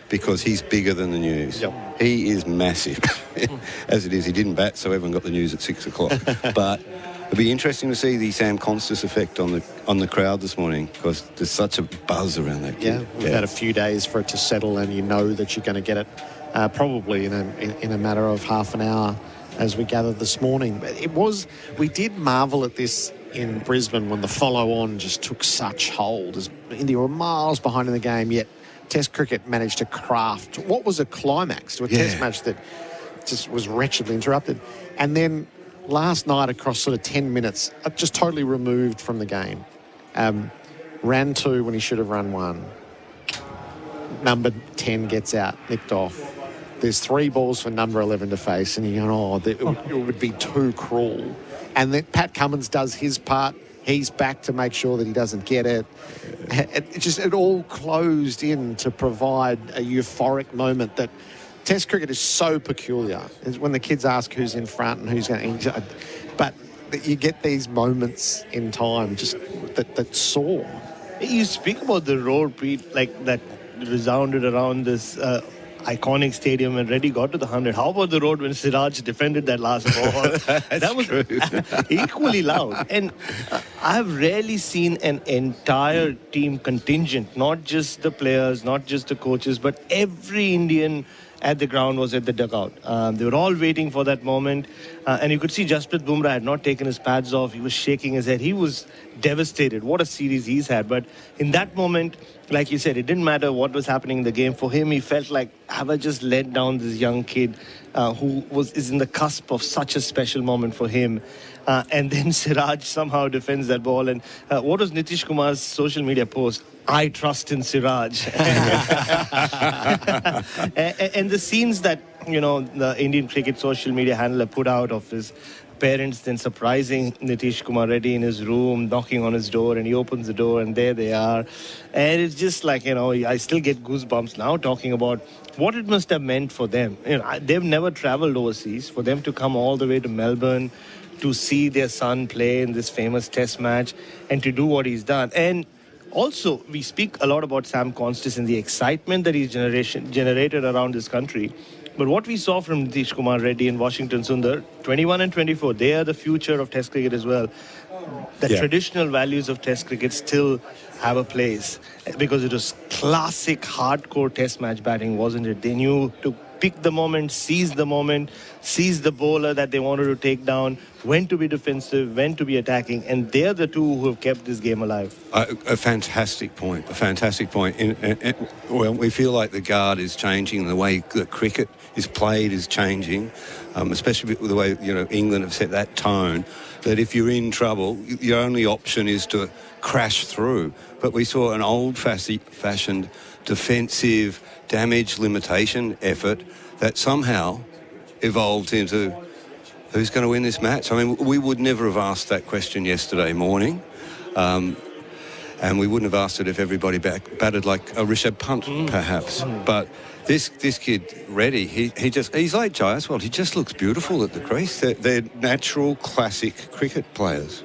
because he's bigger than the news. Yep. He is massive. As it is, he didn't bat, so everyone got the news at 6 o'clock. But it'll be interesting to see the Sam Constas effect on the crowd this morning, because there's such a buzz around that kid. Yeah, we've had a few days for it to settle, and you know that you're going to get it probably in a matter of half an hour as we gathered this morning. But we did marvel at this in Brisbane when the follow-on just took such hold. As India were miles behind in the game, yet Test cricket managed to craft what was a climax to a Test match that just was wretchedly interrupted. And then last night, across sort of 10 minutes, just totally removed from the game. Ran 2 when he should have run 1. Number 10 gets out, nicked off. There's 3 balls for number 11 to face, and you're going, it would be too cruel. And then Pat Cummins does his part. He's back to make sure that he doesn't get it. It all closed in to provide a euphoric moment that Test cricket is so peculiar. It's when the kids ask who's in front and who's going to... But you get these moments in time just that soar. You speak about the roar, Pete, like that resounded around this iconic stadium when Reddy got to the 100. How about the road when Siraj defended that last ball? That was equally loud. And I've rarely seen an entire team contingent, not just the players, not just the coaches, but every Indian at the ground was at the dugout. They were all waiting for that moment. And you could see Jasprit Bumrah had not taken his pads off. He was shaking his head. He was devastated. What a series he's had. But in that moment, like you said, it didn't matter what was happening in the game. For him, he felt like, have I just let down this young kid who is in the cusp of such a special moment for him? And then Siraj somehow defends that ball. And what was Nitish Kumar's social media post? I trust in Siraj. And the scenes that, the Indian cricket social media handler put out of his parents then surprising Nitish Kumar Reddy in his room, knocking on his door, and he opens the door and there they are. And it's just like, I still get goosebumps now talking about what it must have meant for them. They've never traveled overseas. For them to come all the way to Melbourne to see their son play in this famous test match and to do what he's done. And also, we speak a lot about Sam Constis and the excitement that he's generated around this country. But what we saw from Nitish Kumar Reddy and Washington Sundar, 21 and 24, they are the future of Test cricket as well. The traditional values of Test cricket still have a place because it was classic hardcore Test match batting, wasn't it? They knew to pick the moment, seize the bowler that they wanted to take down, when to be defensive, when to be attacking, and they're the two who have kept this game alive. A fantastic point. Well, we feel like the guard is changing, the way that cricket is played is changing, especially with the way England have set that tone, that if you're in trouble, your only option is to crash through. But we saw an old-fashioned defensive damage limitation effort that somehow evolved into who's going to win this match. I mean, we would never have asked that question yesterday morning, and we wouldn't have asked it if everybody batted like a Rishabh Pant, perhaps. But this kid, Reddy, he's like Jaiswal. He just looks beautiful at the crease. They're natural, classic cricket players.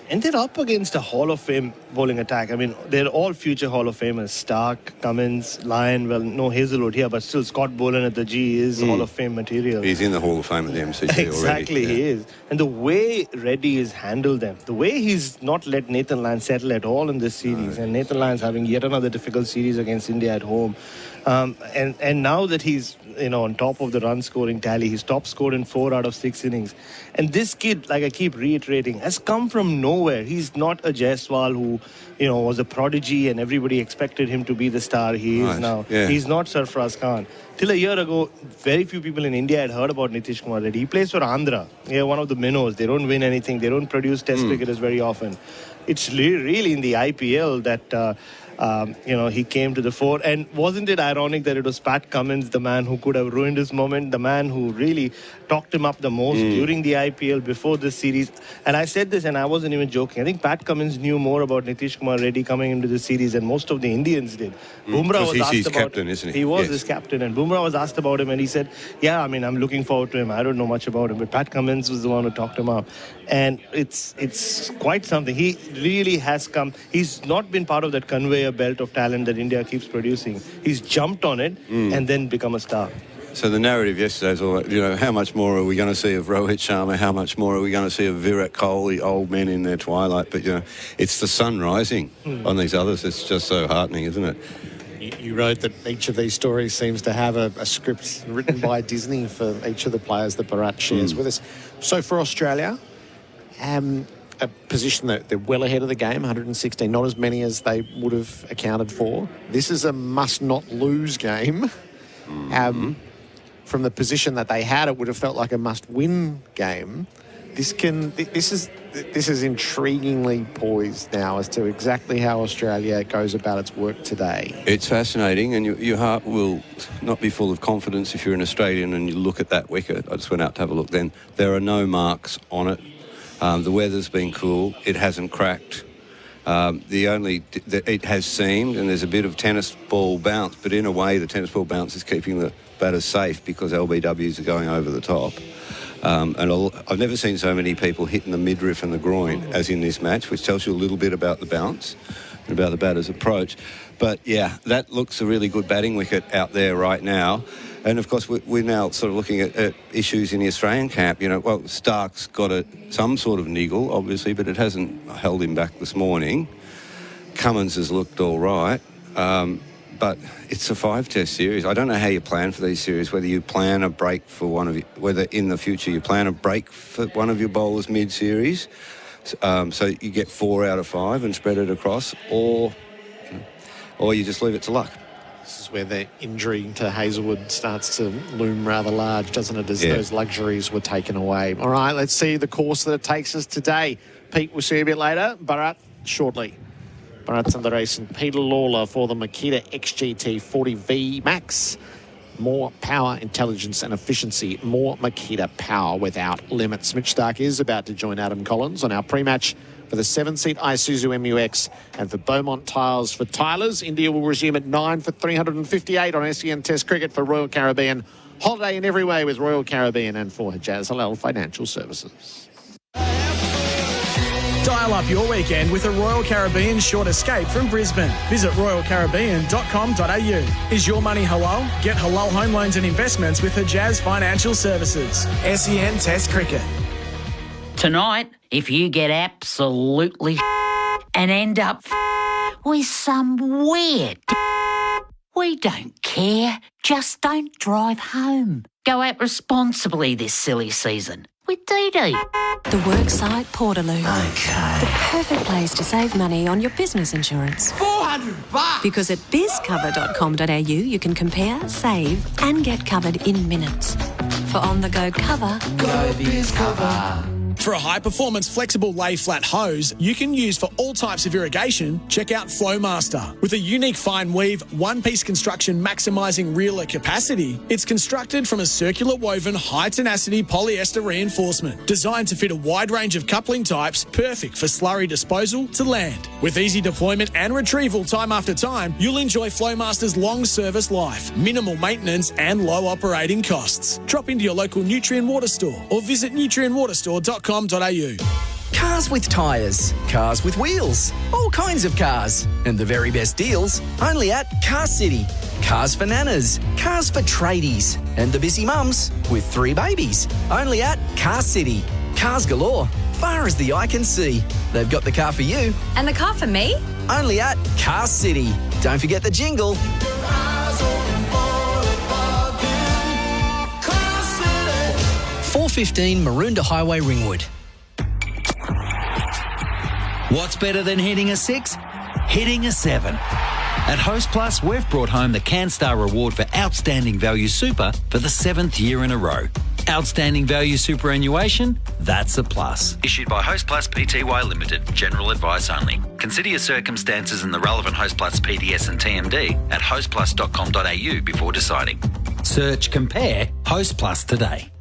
And they're up against a Hall of Fame bowling attack. I mean, they're all future Hall of Famers. Stark, Cummins, Lyon, well, no Hazelwood here, but still Scott Boland at the G is Hall of Fame material. He's in the Hall of Fame at the MCG already. Exactly, he is. And the way Reddy has handled them, the way he's not let Nathan Lyon settle at all in this series, and Nathan Lyon's having yet another difficult series against India at home. And now that he's on top of the run scoring tally, he's top scored in 4 out of 6 innings. And this kid, like I keep reiterating, has come from nowhere. He's not a Jaiswal who was a prodigy and everybody expected him to be the star he is now. Yeah. He's not Sarfraz Khan. Till a year ago, very few people in India had heard about Nitish Kumar Reddy. He plays for Andhra. Yeah, one of the minnows. They don't win anything. They don't produce Test cricketers very often. It's really in the IPL that he came to the fore. And wasn't it ironic that it was Pat Cummins, the man who could have ruined his moment, the man who really talked him up the most during the IPL before this series. And I said this and I wasn't even joking. I think Pat Cummins knew more about Nitish Kumar Reddy coming into the series than most of the Indians did. Bumrah was asked his about captain, isn't he? He was his captain. And Bumrah was asked about him and he said, I'm looking forward to him. I don't know much about him. But Pat Cummins was the one who talked him up. And it's quite something. He really has come. He's not been part of that conveyor belt of talent that India keeps producing. He's jumped on it and then become a star. So the narrative yesterday is all, how much more are we going to see of Rohit Sharma? How much more are we going to see of Virat Kohli, old men in their twilight? But, it's the sun rising on these others. It's just so heartening, isn't it? You wrote that each of these stories seems to have a script written by Disney for each of the players that Bharat shares with us. So for Australia, a position that they're well ahead of the game, 116, not as many as they would have accounted for. This is a must-not-lose game. From the position that they had, it would have felt like a must-win game. This is intriguingly poised now as to exactly how Australia goes about its work today. It's fascinating, and your heart will not be full of confidence if you're an Australian and you look at that wicket. I just went out to have a look then. There are no marks on it. The weather's been cool. It hasn't cracked. It has seemed, and there's a bit of tennis ball bounce, but in a way the tennis ball bounce is keeping the batters safe because LBWs are going over the top. And I've never seen so many people hitting the midriff and the groin as in this match, which tells you a little bit about the bounce. about the batter's approach. But, yeah, that looks a really good batting wicket out there right now. And, of course, we're now sort of looking at issues in the Australian camp. You know, well, Stark's got some sort of niggle, obviously, but it hasn't held him back this morning. Cummins has looked all right. But it's a 5-test series. I don't know how you plan for these series, whether you plan a break for whether in the future you plan a break for one of your bowlers mid-series, so you get 4 out of 5 and spread it across, or you just leave it to luck. This is where the injury to Hazelwood starts to loom rather large, doesn't it, as those luxuries were taken away. All right, let's see the course that it takes us today. Pete, we'll see you a bit later. Bharat, shortly. Bharat Sundaresan, Peter Lalor for the Makita XGT 40V Max. More power, intelligence and efficiency. More Makita power without limits. Mitch Stark is about to join Adam Collins on our pre-match for the 7-seat Isuzu MUX and for Beaumont Tiles for Tylers. India will resume at 9 for 358 on SEN Test Cricket for Royal Caribbean. Holiday in every way with Royal Caribbean and for Hajaz Halal Financial Services. Dial up your weekend with a Royal Caribbean short escape from Brisbane. Visit royalcaribbean.com.au. Is your money halal? Get halal home loans and investments with Hajaz Financial Services. SEN Test Cricket. Tonight, if you get absolutely and end up with some weird, we don't care. Just don't drive home. Go out responsibly this silly season with DD. The Worksite Portaloo. Okay. The perfect place to save money on your business insurance. $400! Because at bizcover.com.au you can compare, save and get covered in minutes. For on-the-go cover, go BizCover. For a high-performance, flexible lay-flat hose you can use for all types of irrigation, check out Flowmaster. With a unique fine weave, one-piece construction maximising reeler capacity, it's constructed from a circular woven, high-tenacity polyester reinforcement, designed to fit a wide range of coupling types, perfect for slurry disposal to land. With easy deployment and retrieval time after time, you'll enjoy Flowmaster's long service life, minimal maintenance and low operating costs. Drop into your local Nutrien Water store or visit nutrienwaterstore.com.au. Cars with tyres, cars with wheels, all kinds of cars. And the very best deals only at Car City. Cars for nanas, cars for tradies, and the busy mums with 3 babies. Only at Car City. Cars galore, far as the eye can see. They've got the car for you. And the car for me? Only at Car City. Don't forget the jingle. 415 Maroondah Highway, Ringwood. What's better than hitting a 6? Hitting a 7. At Host Plus, we've brought home the CanStar Award for Outstanding Value Super for the 7th year in a row. Outstanding Value Superannuation? That's a plus. Issued by Host Plus Pty Limited. General advice only. Consider your circumstances and the relevant Host Plus PDS and TMD at hostplus.com.au before deciding. Search Compare Host Plus today.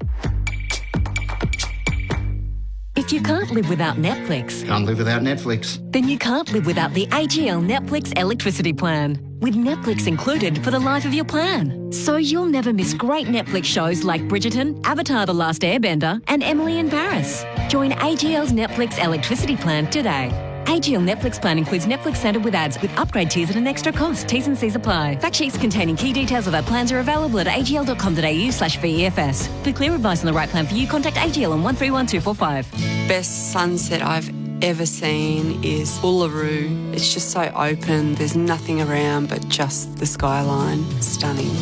If you can't live without Netflix, Can't live without Netflix. then you can't live without the AGL Netflix electricity plan. With Netflix included for the life of your plan. So you'll never miss great Netflix shows like Bridgerton, Avatar: The Last Airbender, and Emily in Paris. Join AGL's Netflix electricity plan today. AGL Netflix plan includes Netflix Centre with ads with upgrade tiers at an extra cost. T's and C's apply. Fact sheets containing key details of our plans are available at agl.com.au/VEFS. For clear advice on the right plan for you, contact AGL on 131245. Best sunset I've ever seen is Uluru. It's just so open. There's nothing around but just the skyline. Stunning.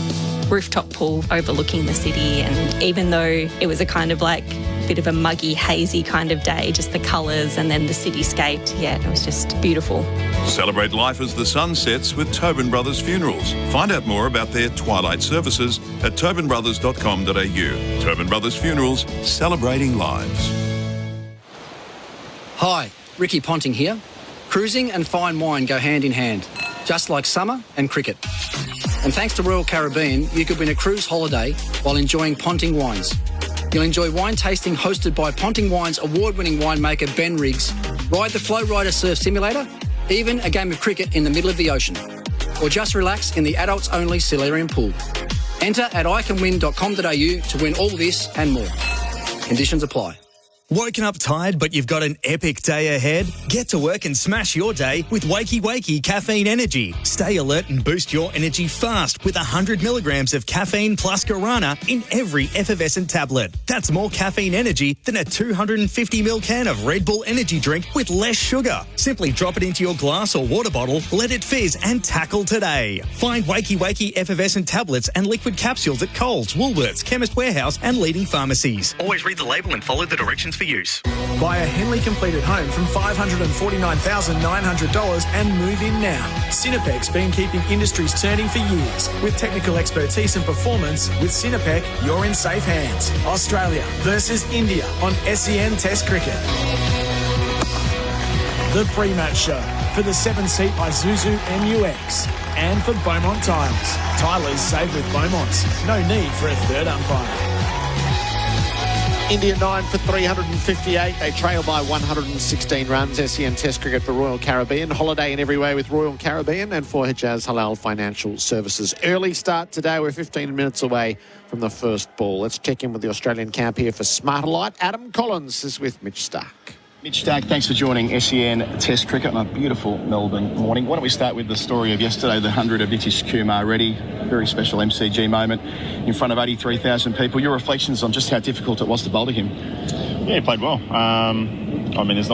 Rooftop pool overlooking the city, and even though it was a kind of like bit of a muggy, hazy kind of day, just the colours and then the cityscape, yeah, it was just beautiful. Celebrate life as the sun sets with Tobin Brothers Funerals. Find out more about their twilight services at tobinbrothers.com.au. Tobin Brothers Funerals, celebrating lives. Hi, Ricky Ponting here. Cruising and fine wine go hand in hand, just like summer and cricket. And thanks to Royal Caribbean, you could win a cruise holiday while enjoying Ponting wines. You'll enjoy wine tasting hosted by Ponting Wine's award-winning winemaker Ben Riggs, ride the Flow Rider Surf Simulator, even a game of cricket in the middle of the ocean. Or just relax in the adults-only Solarium pool. Enter at iCanWin.com.au to win all this and more. Conditions apply. Woken up tired but you've got an epic day ahead? Get to work and smash your day with Wakey Wakey Caffeine Energy. Stay alert and boost your energy fast with 100 milligrams of caffeine plus guarana in every effervescent tablet. That's more caffeine energy than a 250ml can of Red Bull energy drink with less sugar. Simply drop it into your glass or water bottle, let it fizz and tackle today. Find Wakey Wakey effervescent tablets and liquid capsules at Coles, Woolworths, Chemist Warehouse and leading pharmacies. Always read the label and follow the directions for use. Buy a Henley completed home from $549,900 and move in now. Cinepec's been keeping industries turning for years. With technical expertise and performance, with Cinepec, you're in safe hands. Australia versus India on SEN Test Cricket. The pre-match show for the 7-seat Isuzu MUX and for Beaumont Tiles. Tyler's save with Beaumont's. No need for a third umpire. India 9 for 358. They trail by 116 runs. SEN Test Cricket for Royal Caribbean. Holiday in every way with Royal Caribbean and for Hijaz Halal Financial Services. Early start today. We're 15 minutes away from the first ball. Let's check in with the Australian camp here for Smarter Light. Adam Collins is with Mitch Stark. Mitch Stark, thanks for joining SEN Test Cricket on a beautiful Melbourne morning. Why don't we start with the story of yesterday, the 100 of Nitish Kumar Reddy. Very special MCG moment in front of 83,000 people. Your reflections on just how difficult it was to bowl to him? Yeah, he played well. I mean, it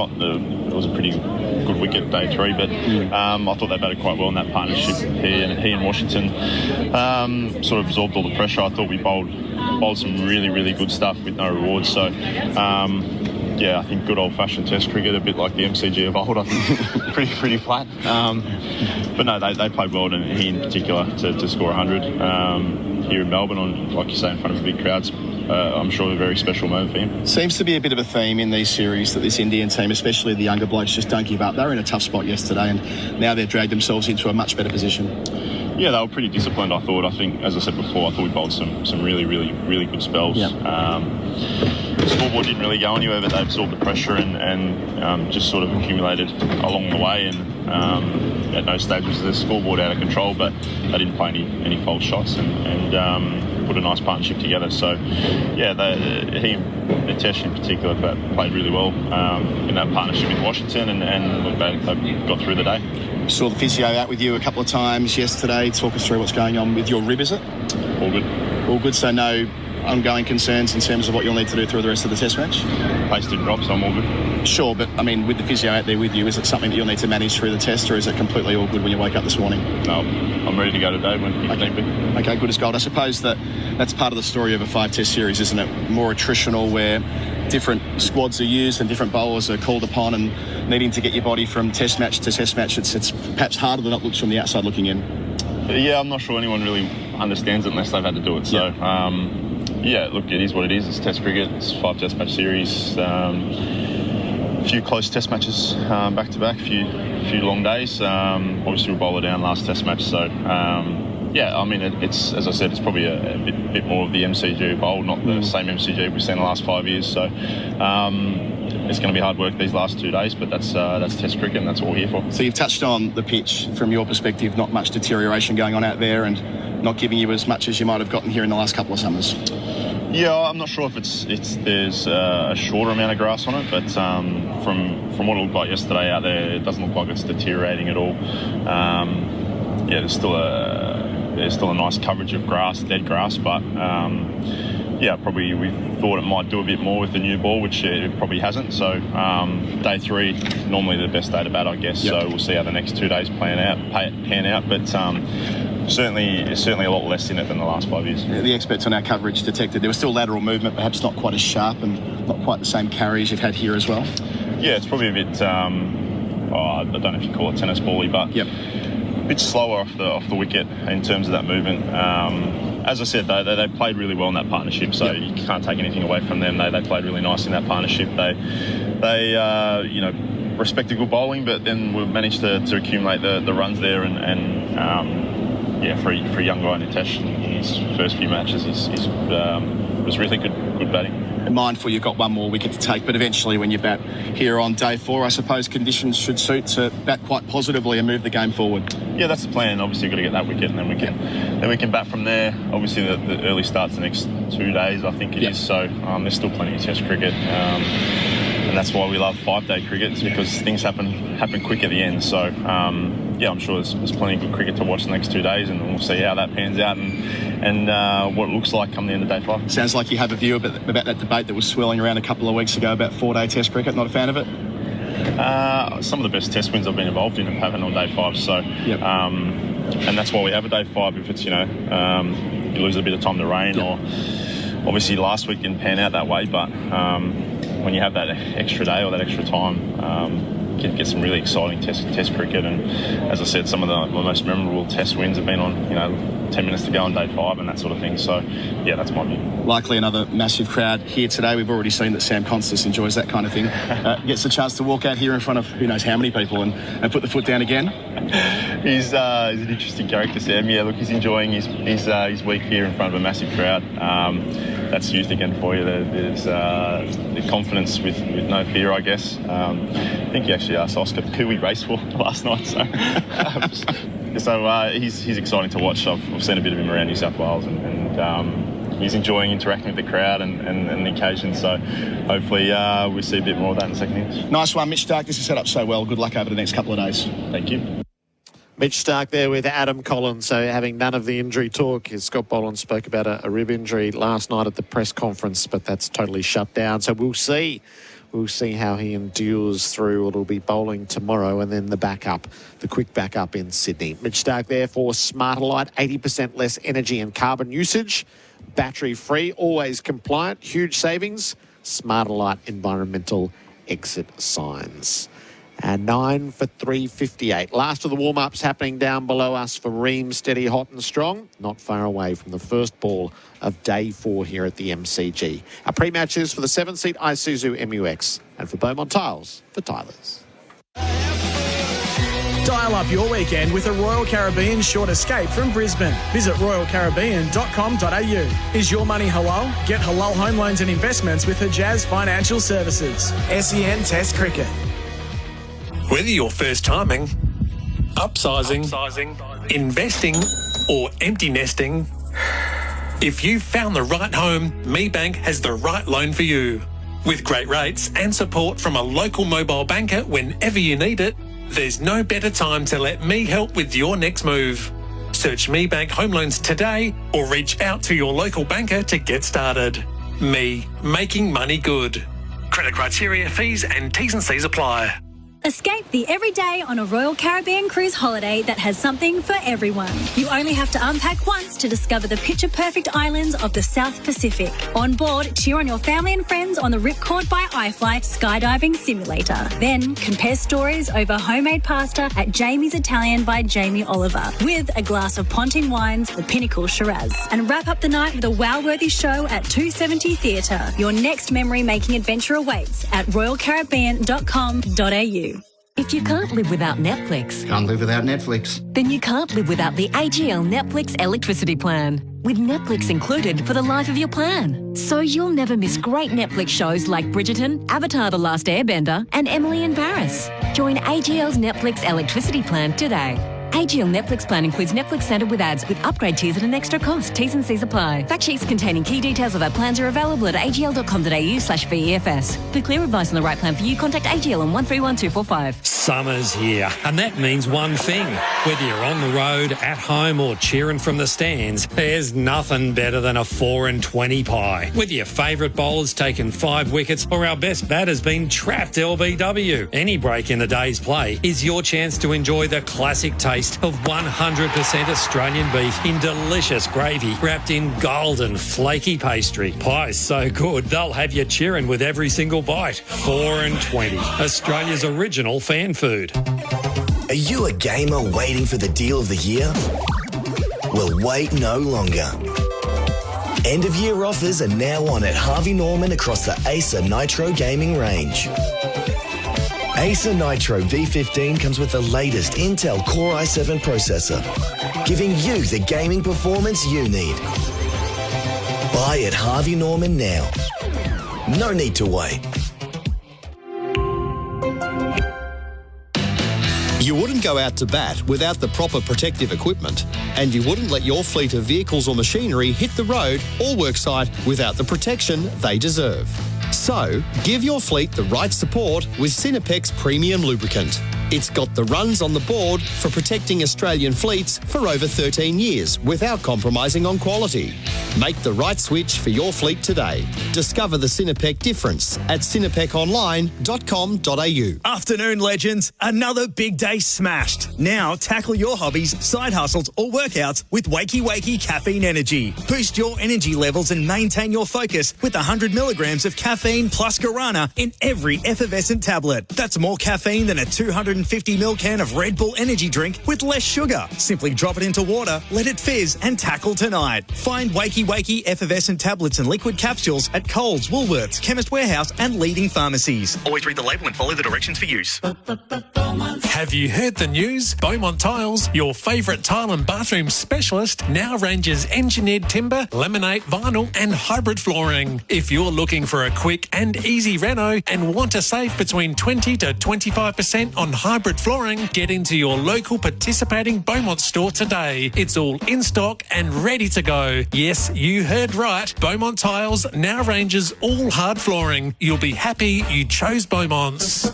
was a pretty good wicket day 3, but I thought they batted quite well in that partnership. He and Washington sort of absorbed all the pressure. I thought we bowled some really, really good stuff with no rewards. So, yeah, I think good old-fashioned Test cricket, a bit like the MCG of old. I think pretty flat. But no, they played well, and he in particular to score 100 here in Melbourne, on, like you say, in front of big crowds. I'm sure a very special moment for him. Seems to be a bit of a theme in these series that this Indian team, especially the younger blokes, just don't give up. They were in a tough spot yesterday, and now they've dragged themselves into a much better position. Yeah, they were pretty disciplined, I thought. I think, as I said before, I thought we bowled some really, really, really good spells. Yep. The scoreboard didn't really go anywhere, but they absorbed the pressure and just sort of accumulated along the way. And at no stage was the scoreboard out of control, but they didn't play any false shots and put a nice partnership together. So, yeah, he and Nitesh in particular played really well in that partnership with Washington, and look, they got through the day. Saw the physio out with you a couple of times yesterday. Talk us through what's going on with your rib, is it? All good. All good, so no ongoing concerns in terms of what you'll need to do through the rest of the Test match? Pace didn't drop, so I'm all good. Sure, but I mean, with the physio out there with you, is it something that you'll need to manage through the Test, or is it completely all good when you wake up this morning? No, I'm ready to go today when you need me. Okay, good as gold. I suppose that's part of the story of a 5-Test series, isn't it? More attritional, where different squads are used and different bowlers are called upon, and needing to get your body from Test match to Test match, it's perhaps harder than it looks from the outside looking in. Yeah, I'm not sure anyone really understands it unless they've had to do it. So, yeah, look, it is what it is. It's Test cricket. It's 5 Test match series. A few close Test matches back to back. A few long days. Obviously, we'll bowl it down last Test match. So, yeah, I mean, it's as I said, it's probably a bit more of the MCG bowl, not the same MCG we've seen the last 5 years. So, it's going to be hard work these last 2 days, but that's Test cricket, and that's what we're here for. So you've touched on the pitch from your perspective. Not much deterioration going on out there, and not giving you as much as you might have gotten here in the last couple of summers. Yeah, I'm not sure if there's a shorter amount of grass on it, but from what it looked like yesterday out there, it doesn't look like it's deteriorating at all. Yeah, there's still a nice coverage of grass, dead grass, but yeah, probably we thought it might do a bit more with the new ball, which it probably hasn't. So day 3, normally the best day to bat, I guess. Yep. So we'll see how the next 2 days pan out. But certainly a lot less in it than the last 5 years. Yeah, the experts on our coverage detected there was still lateral movement, perhaps not quite as sharp and not quite the same carry as you've had here as well. Yeah, it's probably a bit, I don't know if you call it tennis ball-y, but a bit slower off the wicket in terms of that movement. As I said, they played really well in that partnership, so you can't take anything away from them. They played really nice in that partnership. They respected good bowling, but then we've managed to accumulate the runs there, and for a young guy, Nitesh, in his first few matches, was really good batting. mindful you've got one more wicket to take, but eventually when you bat here on day 4, I suppose conditions should suit to bat quite positively and move the game forward. Yeah, that's the plan. Obviously, you've got to get that wicket, and then we can bat from there. Obviously, the early start's the next 2 days, I think it is. So there's still plenty of Test cricket, and that's why we love 5-day cricket. It's because things happen quick at the end. So I'm sure there's plenty of good cricket to watch the next 2 days, and we'll see how that pans out and what it looks like come the end of day 5. Sounds like you have a view about that debate that was swirling around a couple of weeks ago about 4-day Test cricket. Not a fan of it? Some of the best Test wins I've been involved in have happened on day 5. So, and that's why we have a day 5. If it's you lose a bit of time to rain, or obviously last week didn't pan out that way, but when you have that extra day or that extra time. Get some really exciting test cricket, and as I said, some of the most memorable Test wins have been on 10 minutes to go on day 5 and that sort of thing. So yeah, that's my view. Likely another massive crowd here today. We've already seen that Sam Constas enjoys that kind of thing. Gets the chance to walk out here in front of who knows how many people and put the foot down again. He's an interesting character, Sam. Yeah, look, he's enjoying his week here in front of a massive crowd. That's youth again for you. There's the confidence with no fear, I guess. I think he actually asked Oscar who we raced for last night. So he's exciting to watch. I've seen a bit of him around New South Wales, and he's enjoying interacting with the crowd and the occasion. So hopefully we see a bit more of that in the second innings. Nice one, Mitch Stark. This is set up so well. Good luck over the next couple of days. Thank you. Mitch Stark there with Adam Collins. So having none of the injury talk, Scott Boland spoke about a rib injury last night at the press conference, but that's totally shut down. So we'll see how he endures through. It'll be bowling tomorrow, and then the quick backup in Sydney. Mitch Stark there for Smarter Light, 80% less energy and carbon usage, battery free, always compliant, huge savings. Smarter Light environmental exit signs. And 9 for 358. Last of the warm-ups happening down below us for Ream, steady, hot and strong. Not far away from the first ball of day 4 here at the MCG. Our pre-matches for the 7-seat Isuzu MUX and for Beaumont Tiles for Tylers. Dial up your weekend with a Royal Caribbean short escape from Brisbane. Visit royalcaribbean.com.au. Is your money halal? Get halal home loans and investments with Hijaz Financial Services. SEN Test Cricket. Whether you're first timing, upsizing, investing, or empty nesting, if you've found the right home, MeBank has the right loan for you. With great rates and support from a local mobile banker whenever you need it, there's no better time to let me help with your next move. Search MeBank Home Loans today or reach out to your local banker to get started. Me, making money good. Credit criteria, fees and T's and C's apply. Escape the everyday on a Royal Caribbean cruise holiday that has something for everyone. You only have to unpack once to discover the picture-perfect islands of the South Pacific. On board, cheer on your family and friends on the Ripcord by iFlight skydiving simulator. Then compare stories over homemade pasta at Jamie's Italian by Jamie Oliver with a glass of Ponting Wines, the Pinnacle Shiraz. And wrap up the night with a wow-worthy show at 270 Theatre. Your next memory-making adventure awaits at royalcaribbean.com.au. If you can't live without Netflix... Can't live without Netflix. Then you can't live without the AGL Netflix electricity plan. With Netflix included for the life of your plan. So you'll never miss great Netflix shows like Bridgerton, Avatar: The Last Airbender and Emily in Paris. Join AGL's Netflix electricity plan today. AGL Netflix plan includes Netflix standard with ads with upgrade tiers at an extra cost. T's and C's apply. Fact sheets containing key details of our plans are available at agl.com.au/VEFS. For clear advice on the right plan for you, contact AGL on 131245. Summer's here, and that means one thing. Whether you're on the road, at home or cheering from the stands, there's nothing better than a 4 and 20 pie. Whether your favourite bowler's taken 5 wickets or our best batter's been trapped LBW, any break in the day's play is your chance to enjoy the classic taste of 100% Australian beef in delicious gravy wrapped in golden flaky pastry. Pie's so good they'll have you cheering with every single bite. 4 and 20, Australia's original fan food. Are you a gamer waiting for the deal of the year? Well, wait no longer. End of year offers are now on at Harvey Norman across the Acer Nitro gaming range. Acer Nitro V15 comes with the latest Intel Core i7 processor, giving you the gaming performance you need. Buy at Harvey Norman now. No need to wait. You wouldn't go out to bat without the proper protective equipment, and you wouldn't let your fleet of vehicles or machinery hit the road or worksite without the protection they deserve. So, give your fleet the right support with Sinopec's premium lubricant. It's got the runs on the board for protecting Australian fleets for over 13 years without compromising on quality. Make the right switch for your fleet today. Discover the Sinopec difference at sinopeconline.com.au. Afternoon, legends. Another big day smashed. Now tackle your hobbies, side hustles or workouts with Wakey Wakey Caffeine Energy. Boost your energy levels and maintain your focus with 100 milligrams of caffeine plus guarana in every effervescent tablet. That's more caffeine than a 250ml can of Red Bull energy drink with less sugar. Simply drop it into water, let it fizz and tackle tonight. Find Wakey Wakey effervescent tablets and liquid capsules at Coles, Woolworths, Chemist Warehouse and leading pharmacies. Always read the label and follow the directions for use. Have you heard the news? Beaumont Tiles, your favourite tile and bathroom specialist, now ranges engineered timber, laminate, vinyl and hybrid flooring. If you're looking for a quick and easy reno and want to save between 20 to 25% on hybrid flooring, get into your local participating Beaumont store today. It's all in stock and ready to go. Yes, you heard right. Beaumont Tiles now ranges all hard flooring. You'll be happy you chose Beaumont's.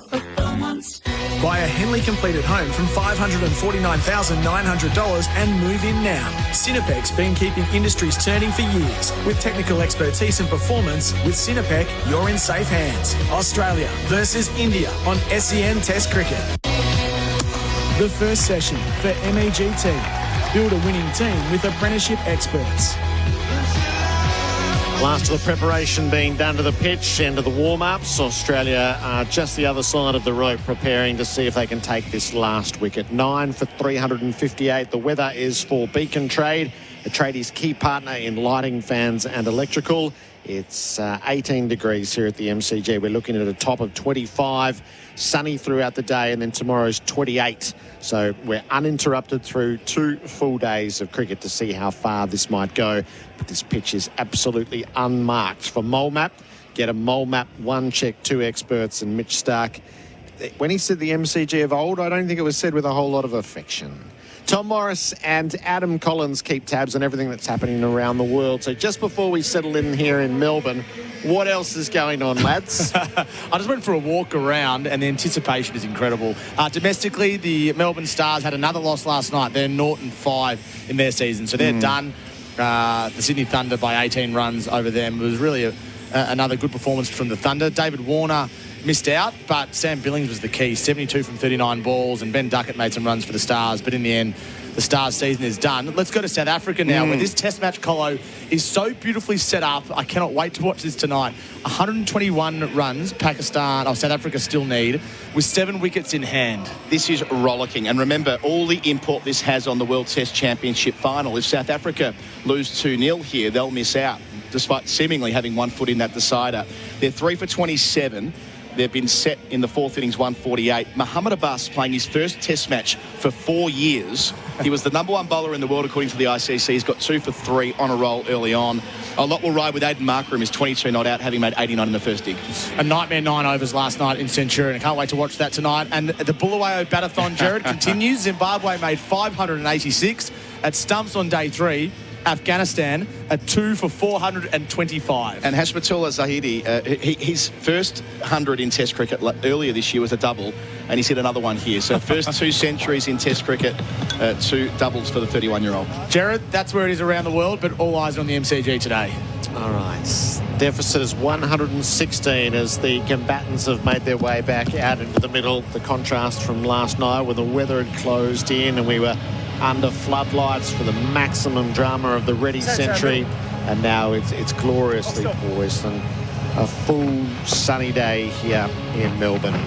Buy a Henley completed home from $549,900 and move in now. Sinopec's been keeping industries turning for years. With technical expertise and performance, with Sinopec, you're in safe hands. Australia versus India on SEN Test Cricket. The first session for MEGT. Build a winning team with apprenticeship experts. Last of the preparation being done to the pitch, end of the warm-ups. Australia are just the other side of the rope, preparing to see if they can take this last wicket. 9 for 358. The weather is for Beacon Trade, a tradie's key partner in lighting, fans and electrical. It's 18 degrees here at the MCG. We're looking at a top of 25, sunny throughout the day, and then tomorrow's 28. So we're uninterrupted through 2 full days of cricket to see how far this might go. But this pitch is absolutely unmarked. For Mole Map, get a Mole Map 1 check, 2 experts, and Mitch Stark. When he said the MCG of old, I don't think it was said with a whole lot of affection. Tom Morris and Adam Collins keep tabs on everything that's happening around the world. So just before we settle in here in Melbourne, what else is going on, lads? I just went for a walk around and the anticipation is incredible. Domestically, the Melbourne Stars had another loss last night. They're 0-5 in their season, so they're done. The Sydney Thunder by 18 runs over them. It was really another good performance from the Thunder. David Warner missed out, but Sam Billings was the key. 72 from 39 balls, and Ben Duckett made some runs for the Stars, but in the end, the Stars season is done. Let's go to South Africa now, where this Test match, Colo, is so beautifully set up. I cannot wait to watch this tonight. 121 runs South Africa still need, with 7 wickets in hand. This is rollicking, and remember all the import this has on the World Test Championship final. If South Africa lose 2-0 here, they'll miss out, despite seemingly having 1 foot in that decider. They're 3 for 27. They've been set in the 4th innings, 148. Mohamed Abbas playing his first Test match for 4 years. He was the #1 bowler in the world according to the ICC. He's got 2 for 3 on a roll early on. A lot will ride with Aiden Markram, is 22 not out, having made 89 in the first dig. A nightmare 9 overs last night in Centurion. I can't wait to watch that tonight. And the Bulawayo Batathon, Gerard, continues. Zimbabwe made 586 at stumps on day 3. Afghanistan at 2 for 425. And Hashmatullah Zahidi, his first 100 in Test cricket earlier this year was a double, and he's hit another one here. So first 2 centuries in Test cricket, 2 doubles for the 31-year-old. Gerard, that's where it is around the world, but all eyes on the MCG today. All right. Deficit is 116 as the combatants have made their way back out into the middle. The contrast from last night when the weather had closed in and we were under floodlights for the maximum drama of the ready century, and now it's gloriously poised and a full sunny day here in Melbourne.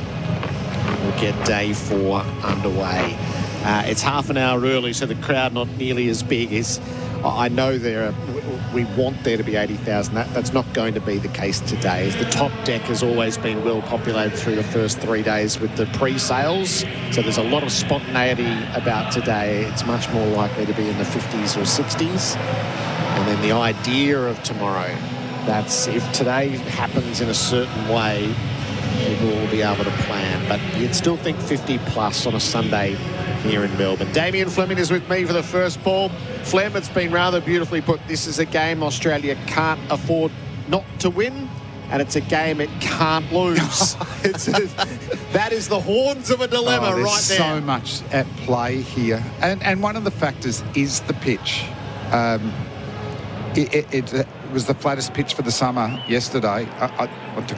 We'll get day 4 underway. It's half an hour early, so the crowd not nearly as big as I know we want there to be 80,000. That's not going to be the case today, as the top deck has always been well populated through the first 3 days with the pre-sales. So there's a lot of spontaneity about today. It's much more likely to be in the 50s or 60s. And then the idea of tomorrow That's if today happens in a certain way, people will be able to plan. But you'd still think 50 plus on a Sunday here in Melbourne. Damien Fleming is with me for the first ball. Flem, it's been rather beautifully put. This is a game Australia can't afford not to win, and it's a game it can't lose. That is the horns of a dilemma there's right there. So much at play here. And one of the factors is the pitch. It was the flattest pitch for the summer yesterday. I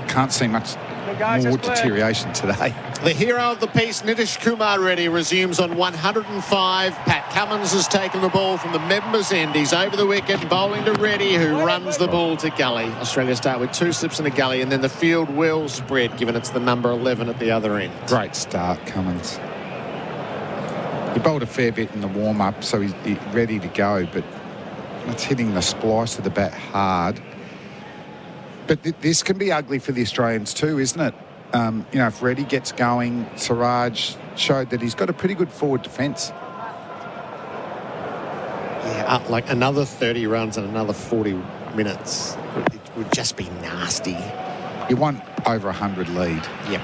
can't see much more deterioration today. The hero of the piece, Nitish Kumar Reddy, resumes on 105. Pat Cummins has taken the ball from the members' end. He's over the wicket, bowling to Reddy, who runs the ball to gully. Australia start with 2 slips and a gully, and then the field will spread, given it's the number 11 at the other end. Great start, Cummins. He bowled a fair bit in the warm-up, so he's ready to go, but it's hitting the splice of the bat hard. But this can be ugly for the Australians too, isn't it? If Reddy gets going, Siraj showed that he's got a pretty good forward defence. Yeah, like another 30 runs and another 40 minutes. It would just be nasty. You want over 100 lead. Yep.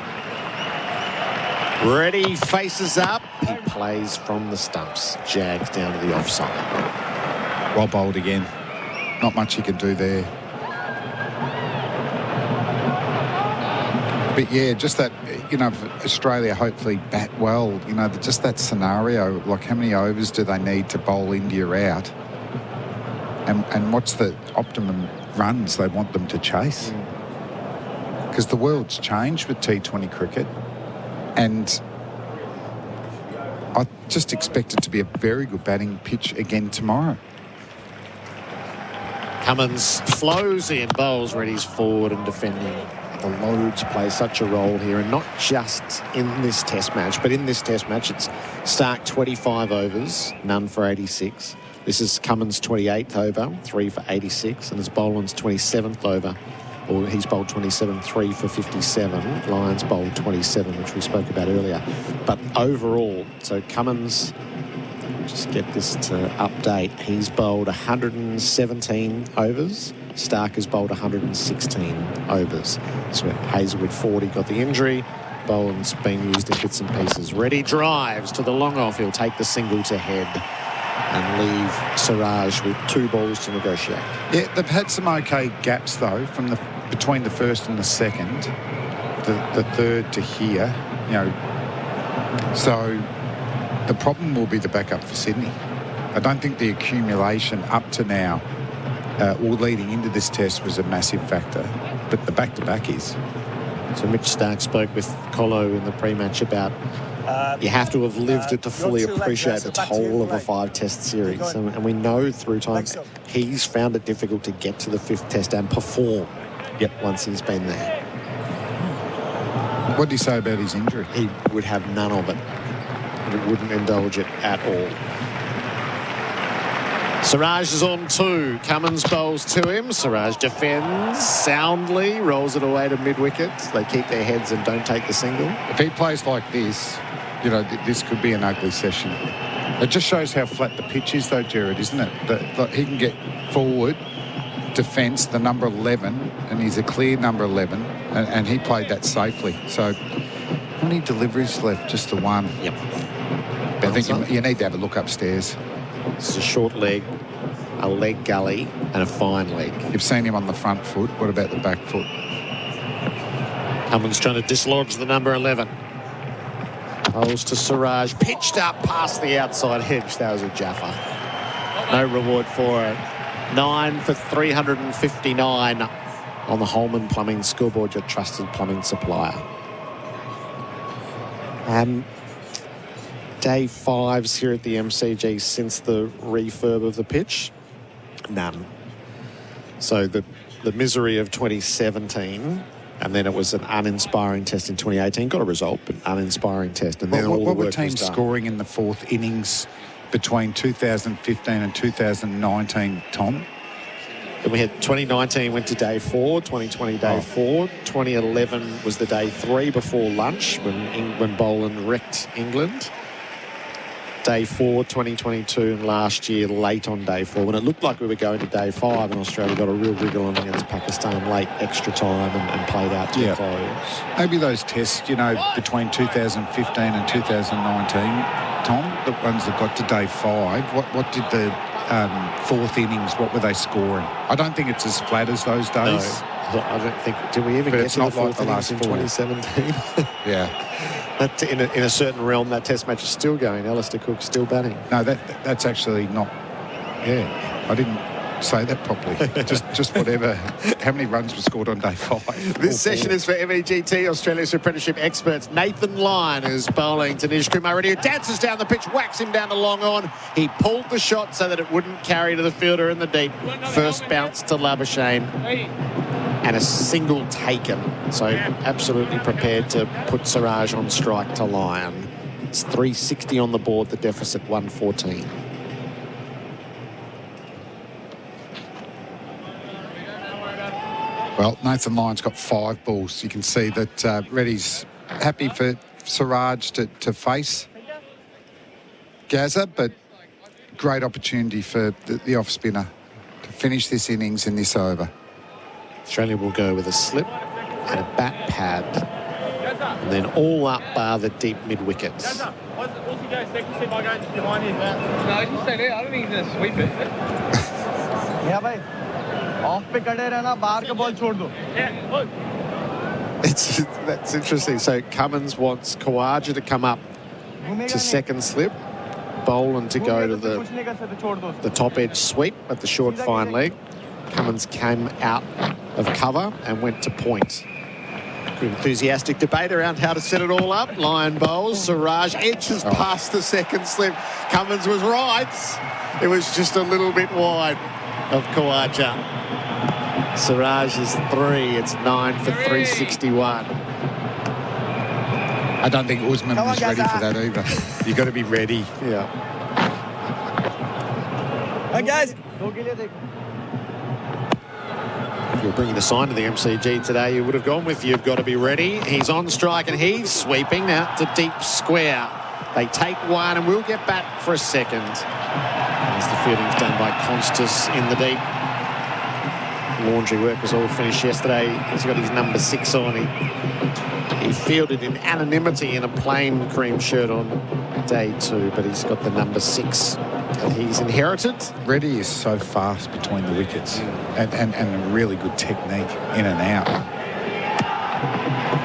Reddy faces up. He plays from the stumps. Jags down to the offside. Well bowled again. Not much he can do there. But yeah, just that, Australia hopefully bat well, just that scenario, like how many overs do they need to bowl India out? And what's the optimum runs they want them to chase? Because the world's changed with T20 cricket, and I just expect it to be a very good batting pitch again tomorrow. Cummins flows in, bowls, Reddy's forward and defending. The loads play such a role here, and not just in this test match, but in this test match it's Stark 25 overs, none for 86. This is Cummins' 28th over, 3 for 86, and it's Boland's 27th over, or he's bowled 27, 3 for 57. Lyons bowled 27, which we spoke about earlier. But overall, so Cummins, just get this to update, he's bowled 117 overs. Stark has bowled 116 overs. So Hazelwood 40 got the injury. Boland's been used in bits and pieces. Reddy drives to the long off. He'll take the single to head and leave Siraj with 2 balls to negotiate. Yeah, they've had some okay gaps though from between the first and the second, the third to here. So the problem will be the backup for Sydney. I don't think the accumulation up to now or leading into this test was a massive factor, but the back-to-back is. So Mitch Stark spoke with Colo in the pre-match about you have to have lived it to fully appreciate the toll of a 5-test series. And we know through time he's found it difficult to get to the 5th test and perform once he's been there. What did he say about his injury? He would have none of it. He wouldn't indulge it at all. Siraj is on 2. Cummins bowls to him. Siraj defends soundly, rolls it away to mid-wicket. They keep their heads and don't take the single. If he plays like this, this could be an ugly session. It just shows how flat the pitch is though, Gerard, isn't it? He can get forward, defence, the number 11, and he's a clear number 11, and he played that safely. So how many deliveries left? Just the one. Yep. I think you need to have a look upstairs. It's a short leg, a leg gully, and a fine leg. You've seen him on the front foot. What about the back foot? Cummins trying to dislodge the number 11. Bowls to Siraj, pitched up past the outside hedge. That was a jaffa. No reward for it. 9 for 359 on the Holman Plumbing scoreboard, your trusted plumbing supplier. Day 5s here at the MCG since the refurb of the pitch. None. So the misery of 2017, and then it was an uninspiring test in 2018. Got a result, but uninspiring test. And then what were teams scoring in the 4th innings between 2015 and 2019, Tom? Then we had 2019 went to day 4, 2020 day 4, 2011 was the day 3 before lunch when Boland wrecked England. Day 4, 2022, and last year late on Day 4, when it looked like we were going to Day 5, and Australia got a real wriggle on against Pakistan late extra time and played out too close. Maybe those tests, between 2015 and 2019, Tom, the ones that got to Day 5, what did the fourth innings, what were they scoring? I don't think it's as flat as those days. No, I don't think. Did we even get to the fourth innings in 2017? Yeah. That, in a certain realm, that test match is still going. Alistair Cook's still batting. No, that's actually not. Yeah, I didn't say that properly. just whatever. How many runs were scored on Day 5? This session is for MEGT, Australia's apprenticeship experts. Nathan Lyon is bowling to Nish Kumar, who dances down the pitch, whacks him down the long on. He pulled the shot so that it wouldn't carry to the fielder in the deep. First bounce to Labuschagne. And a single taken. So absolutely prepared to put Siraj on strike to Lyon. It's 360 on the board, the deficit 114. Well, Nathan Lyon's got 5 balls. You can see that Reddy's happy for Siraj to face Gazza, but great opportunity for the off-spinner to finish this innings in this over. Australia will go with a slip and a bat pad, and then all up bar the deep mid-wickets. No, just stay there. I don't think he's going to sweep it. Yeah, bhai. Off pe kade rehna, bahar ka ball chhod do. That's interesting. So Cummins wants Khawaja to come up to second slip, Boland to go to the top edge sweep at the short fine leg. Cummins came out of cover and went to point. Good enthusiastic debate around how to set it all up. Lyon bowls, Siraj edges past the second slip. Cummins was right. It was just a little bit wide of Khawaja. Siraj is 3. It's 9 for 361. I don't think Usman was ready for that either. You've got to be ready. Yeah. Hey, guys. If you're bringing a sign to the MCG today, you would have gone with "You've got to be ready." He's on strike and he's sweeping out to deep square. They take one and we'll get back for a second. As the fielding's done by Constas in the deep. Laundry work was all finished yesterday. He's got his number 6 on. He fielded in anonymity in a plain cream shirt on Day 2, but he's got the number 6 that he's inherited. Reddy is so fast between the wickets and a really good technique in and out.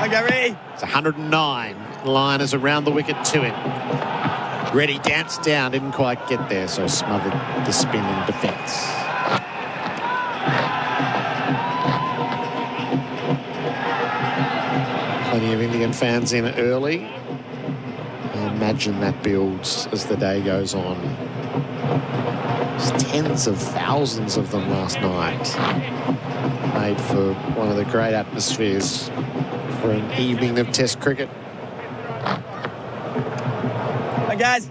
Okay, ready? It's 109. Lyon is around the wicket to him. Reddy danced down, didn't quite get there, so smothered the spin in defence. Plenty of Indian fans in early. I imagine that builds as the day goes on. There's tens of thousands of them last night. Made for one of the great atmospheres for an evening of Test cricket. Hey, guys.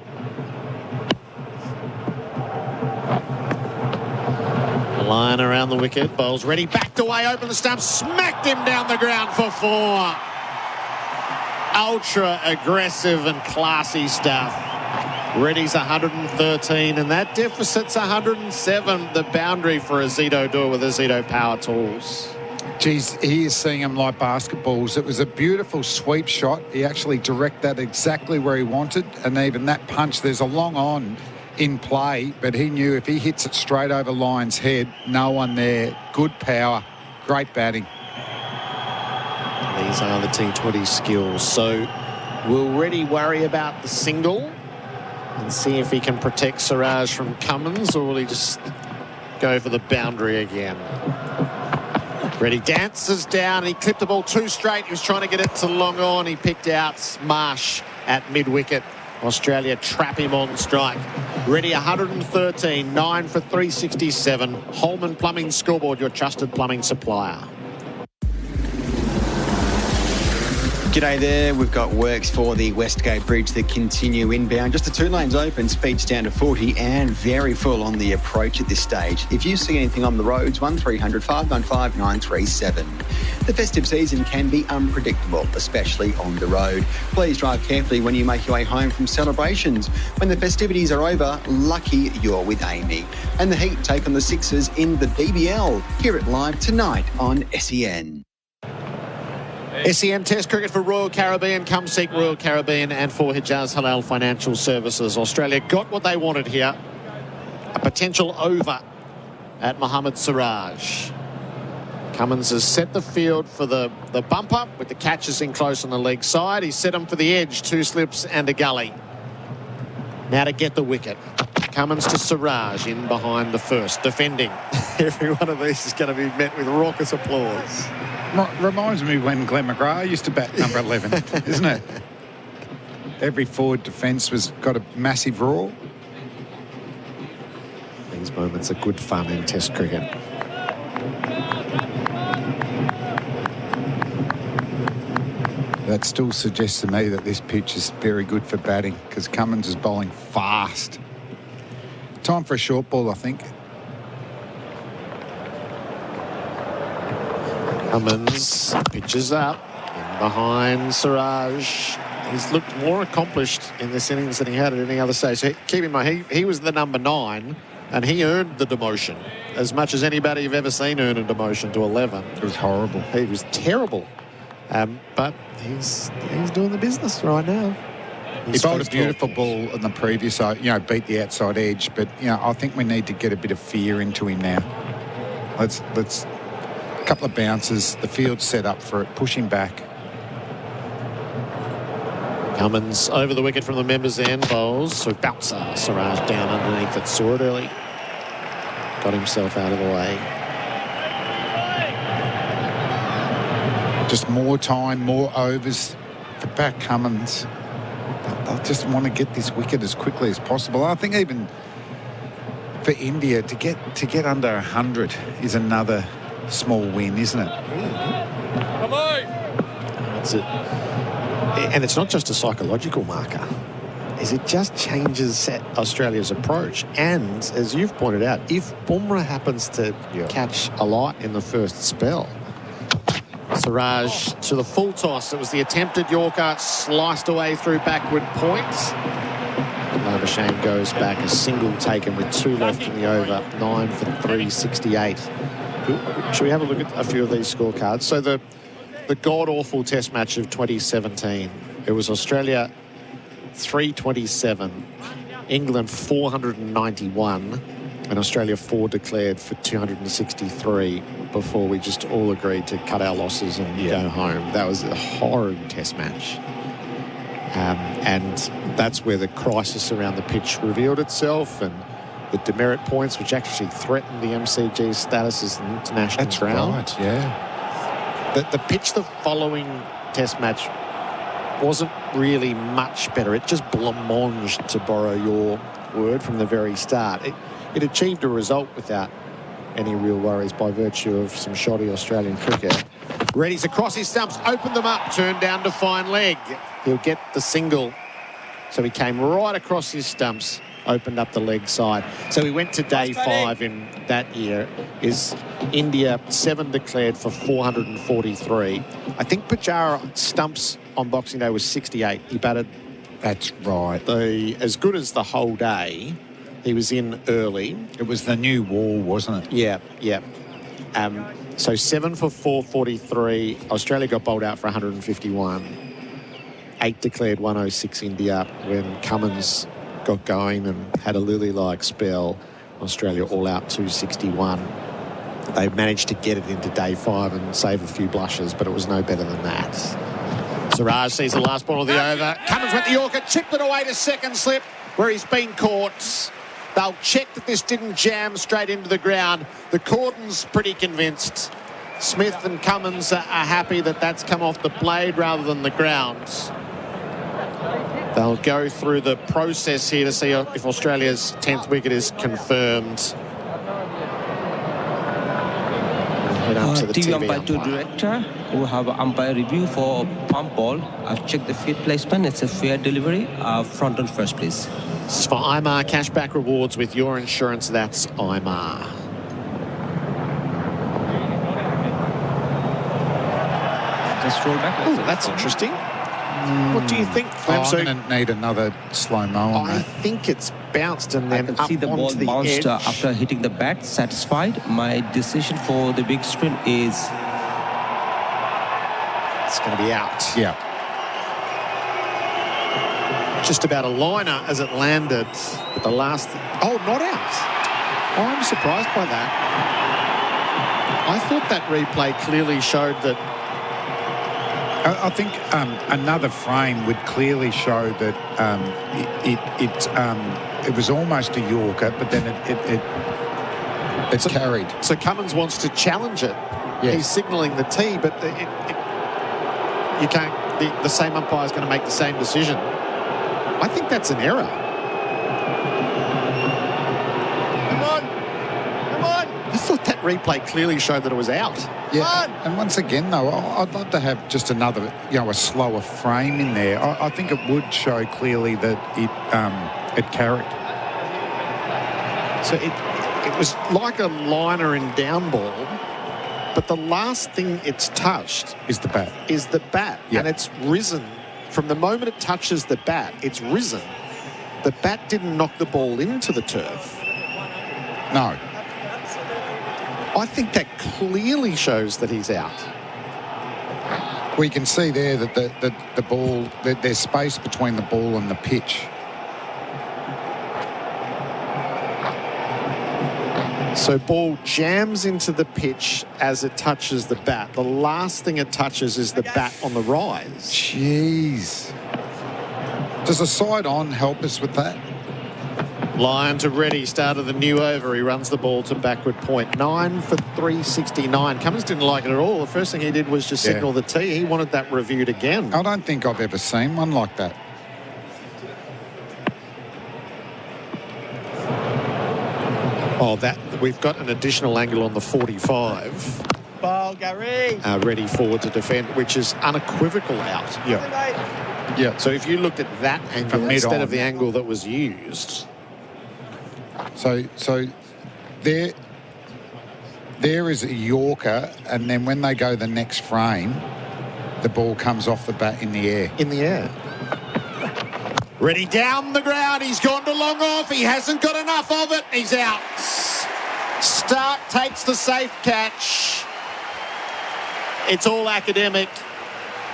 Lyon around the wicket. Bowles ready. Backed away. Open the stump. Smacked him down the ground for 4. Ultra aggressive and classy stuff. Reddy's 113 and that deficit's 107. The boundary for Azito Dur with Azito Power Tools. Geez, he is seeing them like basketballs. It was a beautiful sweep shot. He actually directed that exactly where he wanted, and even that punch, there's a long on in play, but he knew if he hits it straight over Lyon's head, no one there. Good power, great batting. These are the T20 skills. So will Reddy worry about the single and see if he can protect Siraj from Cummins, or will he just go for the boundary again? Reddy dances down. He clipped the ball too straight. He was trying to get it to long on. He picked out Marsh at mid-wicket. Australia trap him on strike. Reddy 113, 9 for 367. Holman Plumbing Scoreboard, your trusted plumbing supplier. G'day there. We've got works for the Westgate Bridge that continue inbound. Just the 2 lanes open, speeds down to 40 and very full on the approach at this stage. If you see anything on the roads, 1300 595 937. The festive season can be unpredictable, especially on the road. Please drive carefully when you make your way home from celebrations. When the festivities are over, lucky you're with Amy. And the Heat take on the Sixers in the BBL. Hear it live tonight on SEN. SEN Test Cricket for Royal Caribbean. Come seek Royal Caribbean and for Hijaz Halal Financial Services. Australia got what they wanted here. A potential over at Mohammad Siraj. Cummins has set the field for the bumper with the catches in close on the leg side. He's set them for the edge, 2 slips and a gully. Now to get the wicket. Cummins to Siraj in behind the first, defending. Every one of these is going to be met with raucous applause. Reminds me when Glenn McGrath used to bat number 11, isn't it? Every forward defence was got a massive roar. These moments are good fun in Test cricket. That still suggests to me that this pitch is very good for batting because Cummins is bowling fast. Time for a short ball, I think. Cummins pitches up in behind Siraj. He's looked more accomplished in this innings than he had at any other stage. So keep in mind, he was the number 9 and he earned the demotion as much as anybody you've ever seen earn a demotion to 11. It was horrible. He was terrible. But he's doing the business right now. He bowled a beautiful ball in the previous, beat the outside edge. But, I think we need to get a bit of fear into him now. Let's a couple of bounces. The field's set up for it. Push him back. Cummins over the wicket from the members' end, bowls. So bouncer, Siraj down underneath it. Saw it early. Got himself out of the way. Just more time, more overs for back Cummins. I just want to get this wicket as quickly as possible. I think even for India to get under 100 is another small win, isn't it? Come on. That's it. And it's not just a psychological marker. It just changes Australia's approach. And as you've pointed out, if Bumrah happens to catch a lot in the first spell, Siraj to the full toss. It was the attempted Yorker, sliced away through backward points. Labuschagne goes back, a single taken with 2 left in the over, 9 for 368. Should we have a look at a few of these scorecards? So the god-awful test match of 2017, it was Australia 327, England 491, and Australia 4 declared for 263 before we just all agreed to cut our losses and go home. That was a horrid test match. And that's where the crisis around the pitch revealed itself, and the demerit points, which actually threatened the MCG status as an international ground. That's right, yeah. The pitch the following test match wasn't really much better. It just blancmanged, to borrow your word, from the very start. It achieved a result without any real worries by virtue of some shoddy Australian cricket. Reddy's across his stumps, opened them up, turned down to fine leg. He'll get the single. So he came right across his stumps, opened up the leg side. So we went to day 5 in that year. Is India 7 declared for 443. I think Pujara stumps on Boxing Day was 68. He batted. That's right. As good as the whole day. He was in early. It was the new wall, wasn't it? Yeah. So 7 for 443. Australia got bowled out for 151. 8 declared 106 India when Cummins got going and had a lily-like spell. Australia all out 261. They managed to get it into day 5 and save a few blushes, but it was no better than that. Siraj sees the last ball of the over. Cummins went the Yorker, chipped it away to second slip, where he's been caught. They'll check that this didn't jam straight into the ground. The cordon's pretty convinced. Smith and Cummins are happy that that's come off the blade rather than the ground. They'll go through the process here to see if Australia's 10th wicket is confirmed. Head up to the TV TV umpire to director. We have umpire review for pump ball. I've checked the feet placement. It's a fair delivery. Front on first, please. This is for IMAR cashback rewards with your insurance. That's IMAR. Just roll back. Oh, that's interesting. What do you think, Flem? I'm going to need another slow-mo on I that. think it's bounced and then I can up see the ball onto the bounced edge. after hitting the bat. Satisfied. My decision for the big screen is... It's going to be out. Yeah. Just about a liner as it landed. But the last... Oh, not out. Oh, I'm surprised by that. I thought that replay clearly showed that... I think another frame would clearly show that it was almost a Yorker, but then it carried. So Cummins wants to challenge it. Yeah. He's signalling the tee, but you can't. The same umpire is going to make the same decision. I think that's an error. Come on. I thought that replay clearly showed that it was out. Yeah, and once again, though, I'd love to have just another, a slower frame in there. I think it would show clearly that it carried. So it was like a liner in down ball, but the last thing it's touched is the bat. Yeah. And it's risen. From the moment it touches the bat, it's risen. The bat didn't knock the ball into the turf. No. I think that clearly shows that he's out. We can see there that the ball, that there's space between the ball and the pitch. So ball jams into the pitch as it touches the bat. The last thing it touches is the bat on the rise. Jeez. Does a side on help us with that? Lyon to ready, start of the new over. He runs the ball to backward point. 9 for 369. Cummins didn't like it at all. The first thing he did was just signal the tee. He wanted that reviewed again. I don't think I've ever seen one like that. Oh, we've got an additional angle on the 45. Ball, Gary. Ready forward to defend, which is unequivocal out. Yeah. So if you looked at that angle instead of the angle that was used. So there is a Yorker, and then when they go the next frame, the ball comes off the bat in the air. In the air. Ready down the ground. He's gone to long off. He hasn't got enough of it. He's out. Stark takes the safe catch. It's all academic.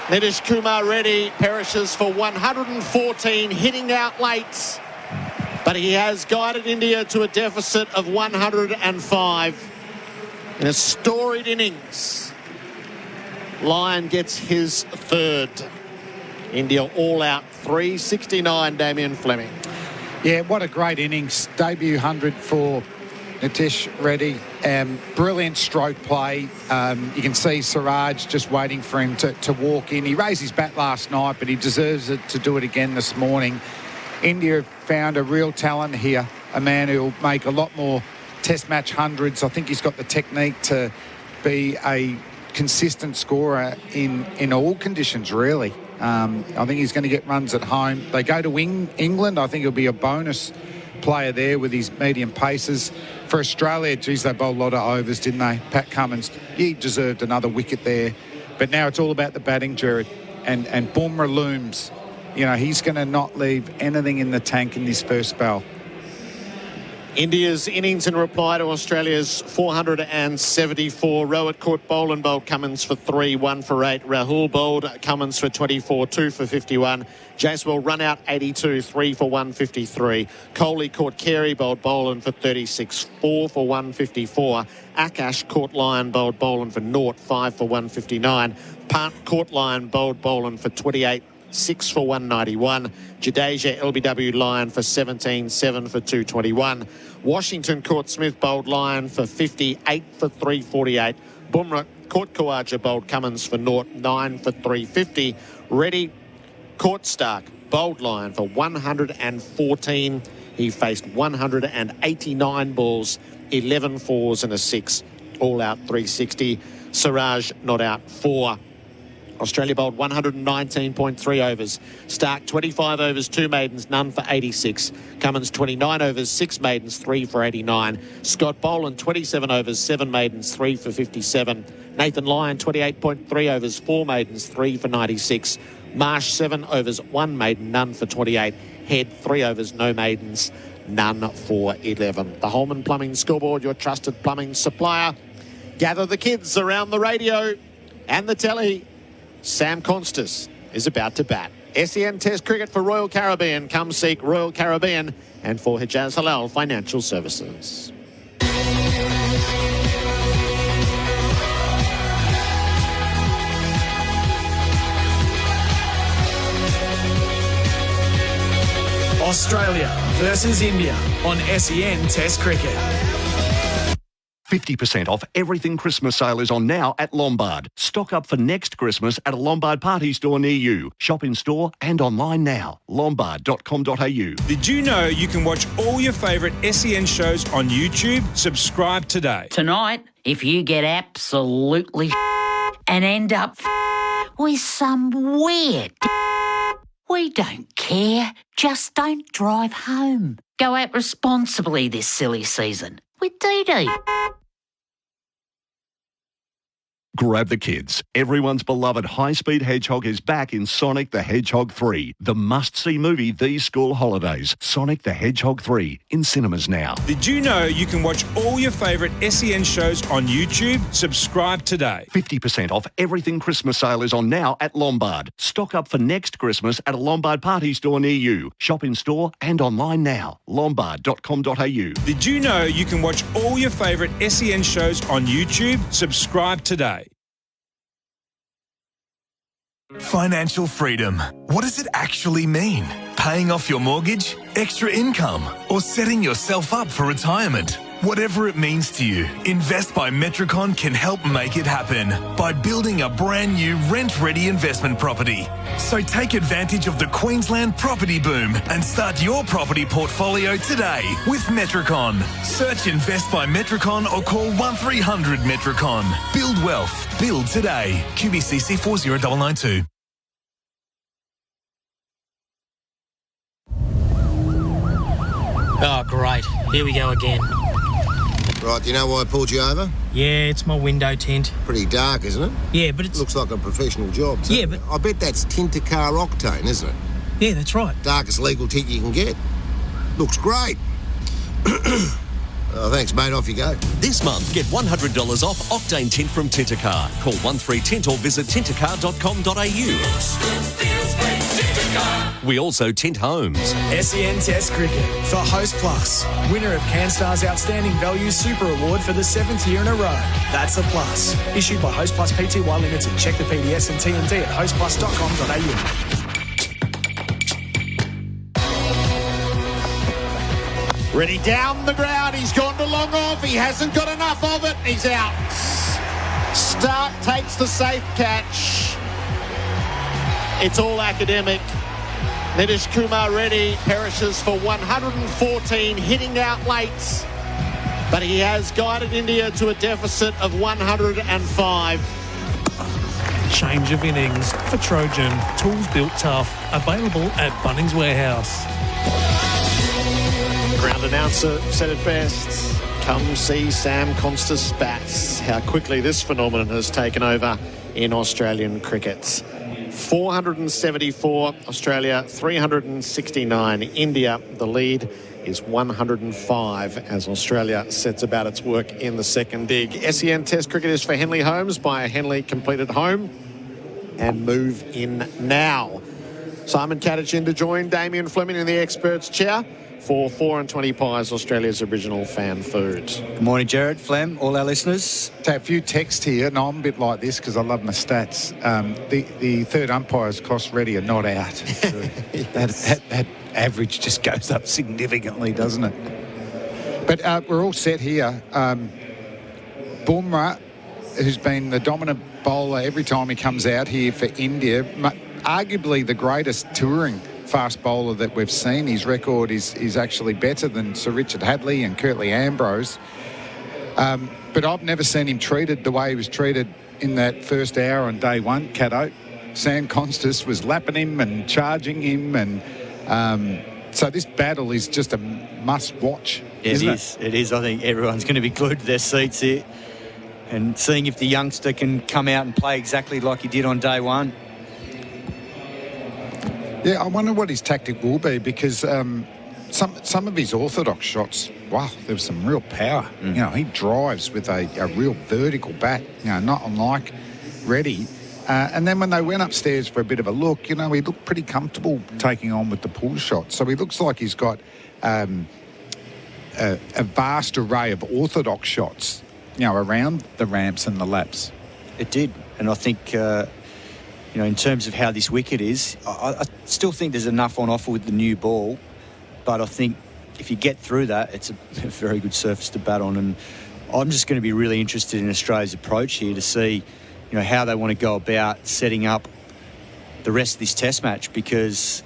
Nitish Kumar Reddy perishes for 114, hitting out late. But he has guided India to a deficit of 105 in a storied innings. Lyon gets his third. India all out, 369, Damien Fleming. Yeah, what a great innings. Debut 100 for Nitish Reddy. Brilliant stroke play. You can see Siraj just waiting for him to walk in. He raised his bat last night, but he deserves it to do it again this morning. India found a real talent here, a man who'll make a lot more test match hundreds. I think he's got the technique to be a consistent scorer in all conditions, really. I think he's going to get runs at home. They go to England. I think he'll be a bonus player there with his medium paces. For Australia, geez, they bowled a lot of overs, didn't they? Pat Cummins, he deserved another wicket there. But now it's all about the batting, Gerard. And Bumrah looms. He's going to not leave anything in the tank in this first spell. India's innings in reply to Australia's 474. Rowett caught Boland bowled Cummins for 3, 1 for 8. Rahul bowled Cummins for 24, 2 for 51. Jaswell run out 82, 3 for 153. Kohli caught Carey bowled Boland for 36, 4 for 154. Akash caught Lyon bowled Boland for 0, 5 for 159. Pant caught Lyon bowled Boland for 28, 6 for 191. Jadeja LBW Lyon for 17, 7 for 221. Washington caught Smith bowled Lyon for 58 for 348. Bumrah caught Khawaja bowled Cummins for 0, 9 for 350. Reddy caught Stark bowled Lyon for 114. He faced 189 balls, 11 fours and a 6, all out 360. Siraj not out 4. Australia bowled 119.3 overs. Stark 25 overs, 2 maidens, none for 86. Cummins 29 overs, 6 maidens, 3 for 89. Scott Boland 27 overs, 7 maidens, 3 for 57. Nathan Lyon 28.3 overs, 4 maidens, 3 for 96. Marsh 7 overs, 1 maiden, none for 28. Head 3 overs, no maidens, none for 11. The Holman Plumbing Scoreboard, your trusted plumbing supplier. Gather the kids around the radio and the telly. Sam Constas is about to bat. SEN Test Cricket for Royal Caribbean. Come seek Royal Caribbean, and for Hijaz Halal Financial Services. Australia versus India on SEN Test Cricket. 50% off everything Christmas sale is on now at Lombard. Stock up for next Christmas at a Lombard party store near you. Shop in store and online now. Lombard.com.au. Did you know you can watch all your favourite SEN shows on YouTube? Subscribe today. Tonight, if you get absolutely and end up with some weird, we don't care. Just don't drive home. Go out responsibly this silly season with Dee. Grab the kids. Everyone's beloved high-speed hedgehog is back in Sonic the Hedgehog 3, the must-see movie these school holidays. Sonic the Hedgehog 3 in cinemas now. Did you know you can watch all your favourite SEN shows on YouTube? Subscribe today. 50% off everything Christmas sale is on now at Lombard. Stock up for next Christmas at a Lombard party store near you. Shop in store and online now. Lombard.com.au. Did you know you can watch all your favourite SEN shows on YouTube? Subscribe today. Financial freedom. What does it actually mean? Paying off your mortgage, extra income, or setting yourself up for retirement? Whatever it means to you, Invest by Metricon can help make it happen by building a brand new rent-ready investment property. So take advantage of the Queensland property boom and start your property portfolio today with Metricon. Search Invest by Metricon or call 1300 Metricon. Build wealth. Build today. QBCC 40992. Oh, great. Here we go again. Right, do you know why I pulled you over? Yeah, it's my window tint. Pretty dark, isn't it? Yeah, but it's... Looks like a professional job. Yeah, but... I bet that's tint to car octane, isn't it? Yeah, that's right. Darkest legal tint you can get. Looks great. Oh, thanks, mate. Off you go. This month, get $100 off Octane Tint from Tintercar. Call 13Tint or visit tintercar.com.au. We also tint homes. SEN Test Cricket for Host Plus. Winner of CanStar's Outstanding Value Super Award for the 7th year in a row. That's a plus. Issued by Host Plus Pty Limited. Check the PDS and TND at hostplus.com.au. Ready down the ground. He's gone to long off. He hasn't got enough of it. He's out. Stark takes the safe catch. It's all academic. Nitish Kumar Reddy perishes for 114, hitting out late. But he has guided India to a deficit of 105. Change of innings for Trojan. Tools built tough. Available at Bunnings Warehouse. Ground announcer said it best. Come see Sam Constas bats. How quickly this phenomenon has taken over in Australian cricket. 474 Australia, 369 India. The lead is 105 as Australia sets about its work in the second dig. SEN Test Cricket is for Henley Homes. Buy a Henley completed home and move in now. Simon Katich in to join Damien Fleming in the experts chair for 4 and 20 Pies, Australia's original fan food. Good morning, Gerard, Flem, all our listeners. Take a few texts here, and I'm a bit like this because I love my stats. The third umpires cost Reddy a not out. So that average just goes up significantly, doesn't it? But we're all set here. Bumrah, who's been the dominant bowler every time he comes out here for India, arguably the greatest touring fast bowler that we've seen. His record is actually better than Sir Richard Hadley and Curtly Ambrose. But I've never seen him treated the way he was treated in that first hour on day one, Cato. Sam Constas was lapping him and charging him, and so this battle is just a must-watch, isn't it? It is. I think everyone's going to be glued to their seats here and seeing if the youngster can come out and play exactly like he did on day one. Yeah, I wonder what his tactic will be, because some of his orthodox shots, wow, there was some real power. You know, he drives with a real vertical bat, you know, not unlike Reddy. And then when they went upstairs for a bit of a look, you know, he looked pretty comfortable taking on with the pull shot. So he looks like he's got a vast array of orthodox shots, you know, around the ramps and the laps. It did. And I think, you know, in terms of how this wicket is, I still think there's enough on offer with the new ball. But I think if you get through that, it's a very good surface to bat on. And I'm just going to be really interested in Australia's approach here to see, you know, how they want to go about setting up the rest of this test match, because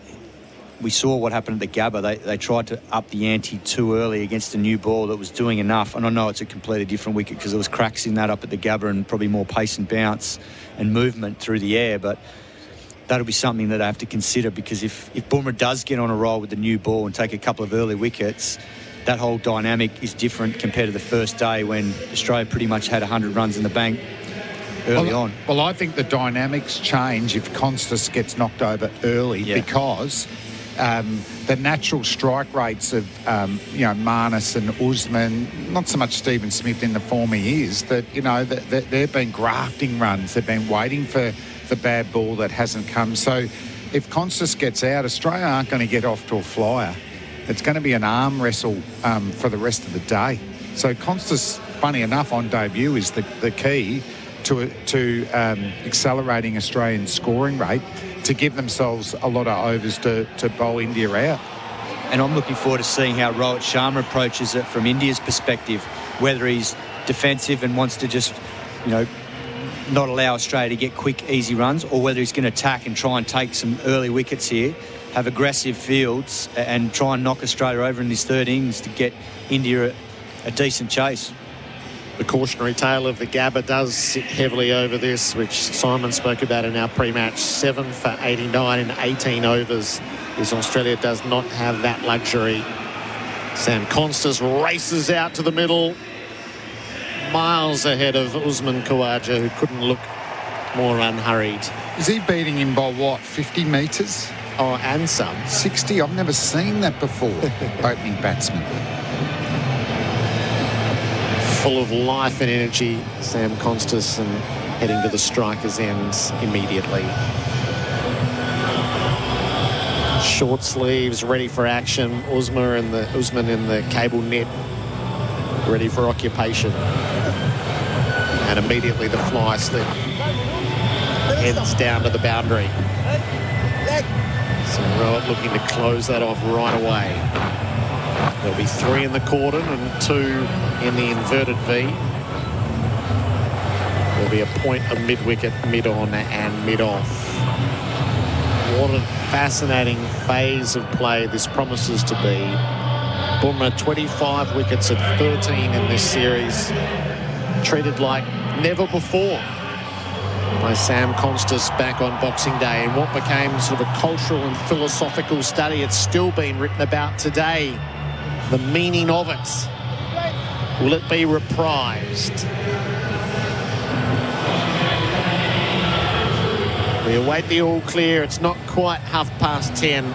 we saw what happened at the Gabba. They tried to up the ante too early against a new ball that was doing enough. And I know it's a completely different wicket because there was cracks in that up at the Gabba and probably more pace and bounce and movement through the air. But that'll be something that I have to consider, because if Bumrah does get on a roll with the new ball and take a couple of early wickets, that whole dynamic is different compared to the first day when Australia pretty much had 100 runs in the bank early on. Well, I think the dynamics change if Constas gets knocked over early, because the natural strike rates of, you know, Marnus and Usman, not so much Stephen Smith in the form he is, that, you know, that they've been grafting runs. They've been waiting for the bad ball that hasn't come. So if Constas gets out, Australia aren't going to get off to a flyer. It's going to be an arm wrestle for the rest of the day. So Constas, funny enough, on debut is the key to accelerating Australian scoring rate to give themselves a lot of overs to bowl India out. And I'm looking forward to seeing how Rohit Sharma approaches it from India's perspective, whether he's defensive and wants to just, you know, not allow Australia to get quick, easy runs, or whether he's going to attack and try and take some early wickets here, have aggressive fields and try and knock Australia over in this third innings to get India a decent chase. The cautionary tale of the Gabba does sit heavily over this, which Simon spoke about in our pre-match. 7 for 89 in 18 overs. This Australia does not have that luxury. Sam Constas races out to the middle, miles ahead of Usman Khawaja, who couldn't look more unhurried. Is he beating him by what, 50 metres? Oh, and some. 60? I've never seen that before. Opening batsman. Full of life and energy, Sam Constas, and heading to the striker's ends immediately. Short sleeves, ready for action. Usman in the cable net, ready for occupation. And immediately the fly slip heads down to the boundary. So Rohit looking to close that off right away. There'll be 3 in the cordon and 2 in the inverted V. There'll be a point of mid-wicket, mid-on and mid-off. What a fascinating phase of play this promises to be. Bumrah 25 wickets at 13 in this series. Treated like never before by Sam Constas back on Boxing Day in what became sort of a cultural and philosophical study. It's still been written about today. The meaning of it. Will it be reprised? We await the all clear. It's not quite 10:30.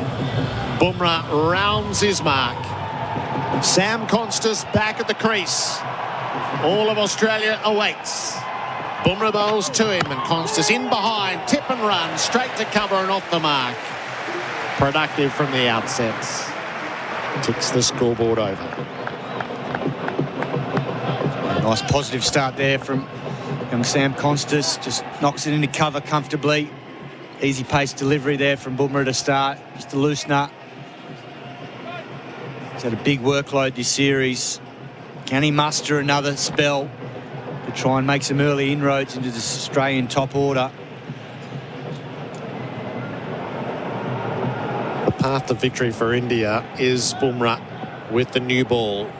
Bumrah rounds his mark. Sam Constas back at the crease. All of Australia awaits. Bumrah bowls to him and Constas in behind. Tip and run straight to cover and off the mark. Productive from the outset. Ticks the scoreboard over. Nice positive start there from young Sam Constas. Just knocks it into cover comfortably. Easy pace delivery there from Bumrah to start. Just a loosener. He's had a big workload this series. Can he muster another spell to try and make some early inroads into this Australian top order? The path to victory for India is Bumrah with the new ball.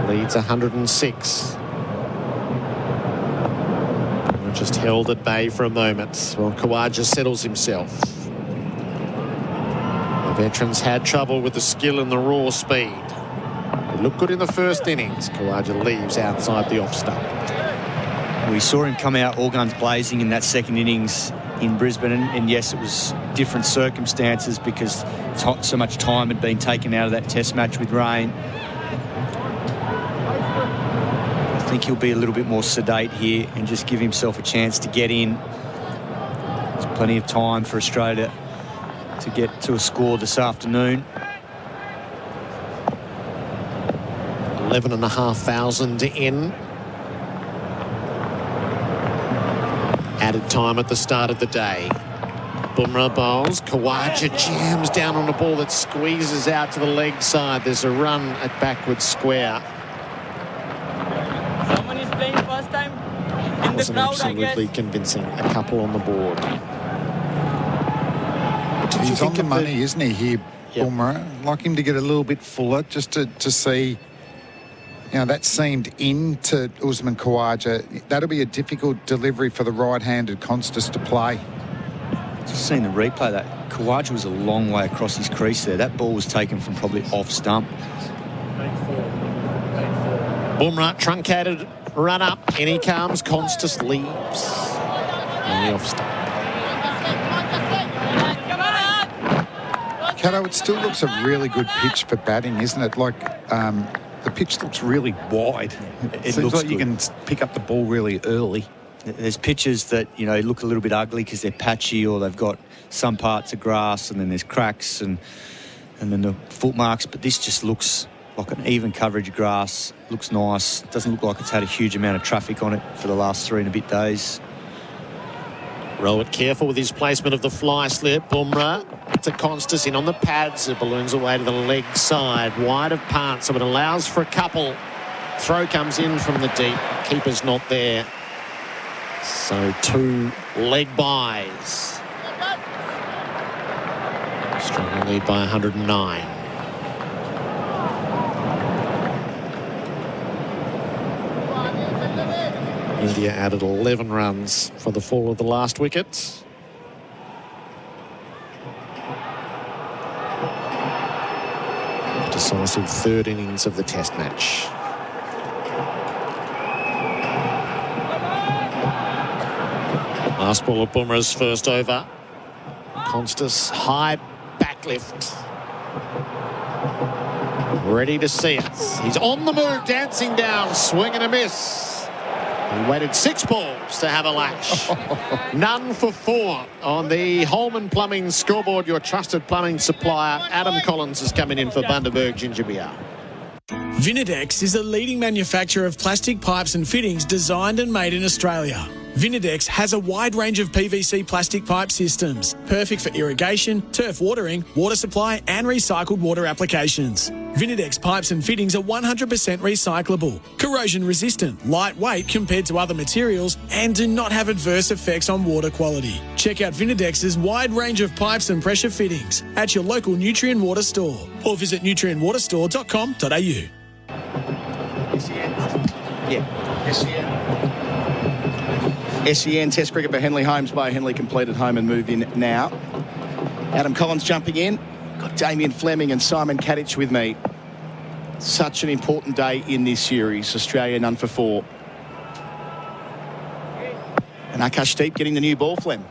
Leads 106. Just held at bay for a moment while Khawaja settles himself. The veterans had trouble with the skill and the raw speed. They looked good in the first innings. Khawaja leaves outside the off stump. We saw him come out all guns blazing in that second innings in Brisbane, and yes, it was different circumstances because so much time had been taken out of that test match with rain. I think he'll be a little bit more sedate here and just give himself a chance to get in. There's plenty of time for Australia to get to a score this afternoon. 11,500 in. Added time at the start of the day. Bumrah bowls. Khawaja jams down on a ball that squeezes out to the leg side. There's a run at backward square. Someone is playing first time in the Wasn't crowd, I guess. absolutely convincing. A couple on the board. He's on the money, isn't he, here, Bumrah? I'd like him to get a little bit fuller just to see... You know, that seemed into Usman Khawaja. That'll be a difficult delivery for the right-handed Constas to play. Just seen the replay of that. Khawaja was a long way across his crease there. That ball was taken from probably off stump. Bumrah truncated run up. In he comes. Constas leaves on the off stump. Cato, it still looks a really good pitch for batting, isn't it? Like, the pitch looks really wide. It seems like you can pick up the ball really early. There's pitches that, you know, look a little bit ugly because they're patchy or they've got some parts of grass and then there's cracks and then the footmarks. But this just looks like an even coverage grass. Looks nice. Doesn't look like it's had a huge amount of traffic on it for the last 3 and a bit days. Rowett careful with his placement of the fly slip. Bumrah to Constas in on the pads. It balloons away to the leg side. Wide of part, so it allows for a couple. Throw comes in from the deep. Keeper's not there. So 2 leg buys. Strong lead by 109. India added 11 runs for the fall of the last wicket. Decisive 3rd innings of the test match. Last ball of Bumrah's first over. Constas high back lift. Ready to see it. He's on the move, dancing down, swing and a miss. He waited 6 balls to have a lash. None for 4 on the Holman Plumbing scoreboard. Your trusted plumbing supplier, Adam Collins, is coming in for Bundaberg Ginger Beer. Vinidex is a leading manufacturer of plastic pipes and fittings designed and made in Australia. Vinidex has a wide range of PVC plastic pipe systems, perfect for irrigation, turf watering, water supply and recycled water applications. Vinidex pipes and fittings are 100% recyclable, corrosion resistant, lightweight compared to other materials and do not have adverse effects on water quality. Check out Vinidex's wide range of pipes and pressure fittings at your local Nutrien Water store or visit nutrienwaterstore.com.au. SEN Test Cricket for Henley Homes by Henley completed home and move in now. Adam Collins jumping in. Got Damien Fleming and Simon Katich with me. Such an important day in this series. Australia none for 4. And Akashdeep getting the new ball, Flem.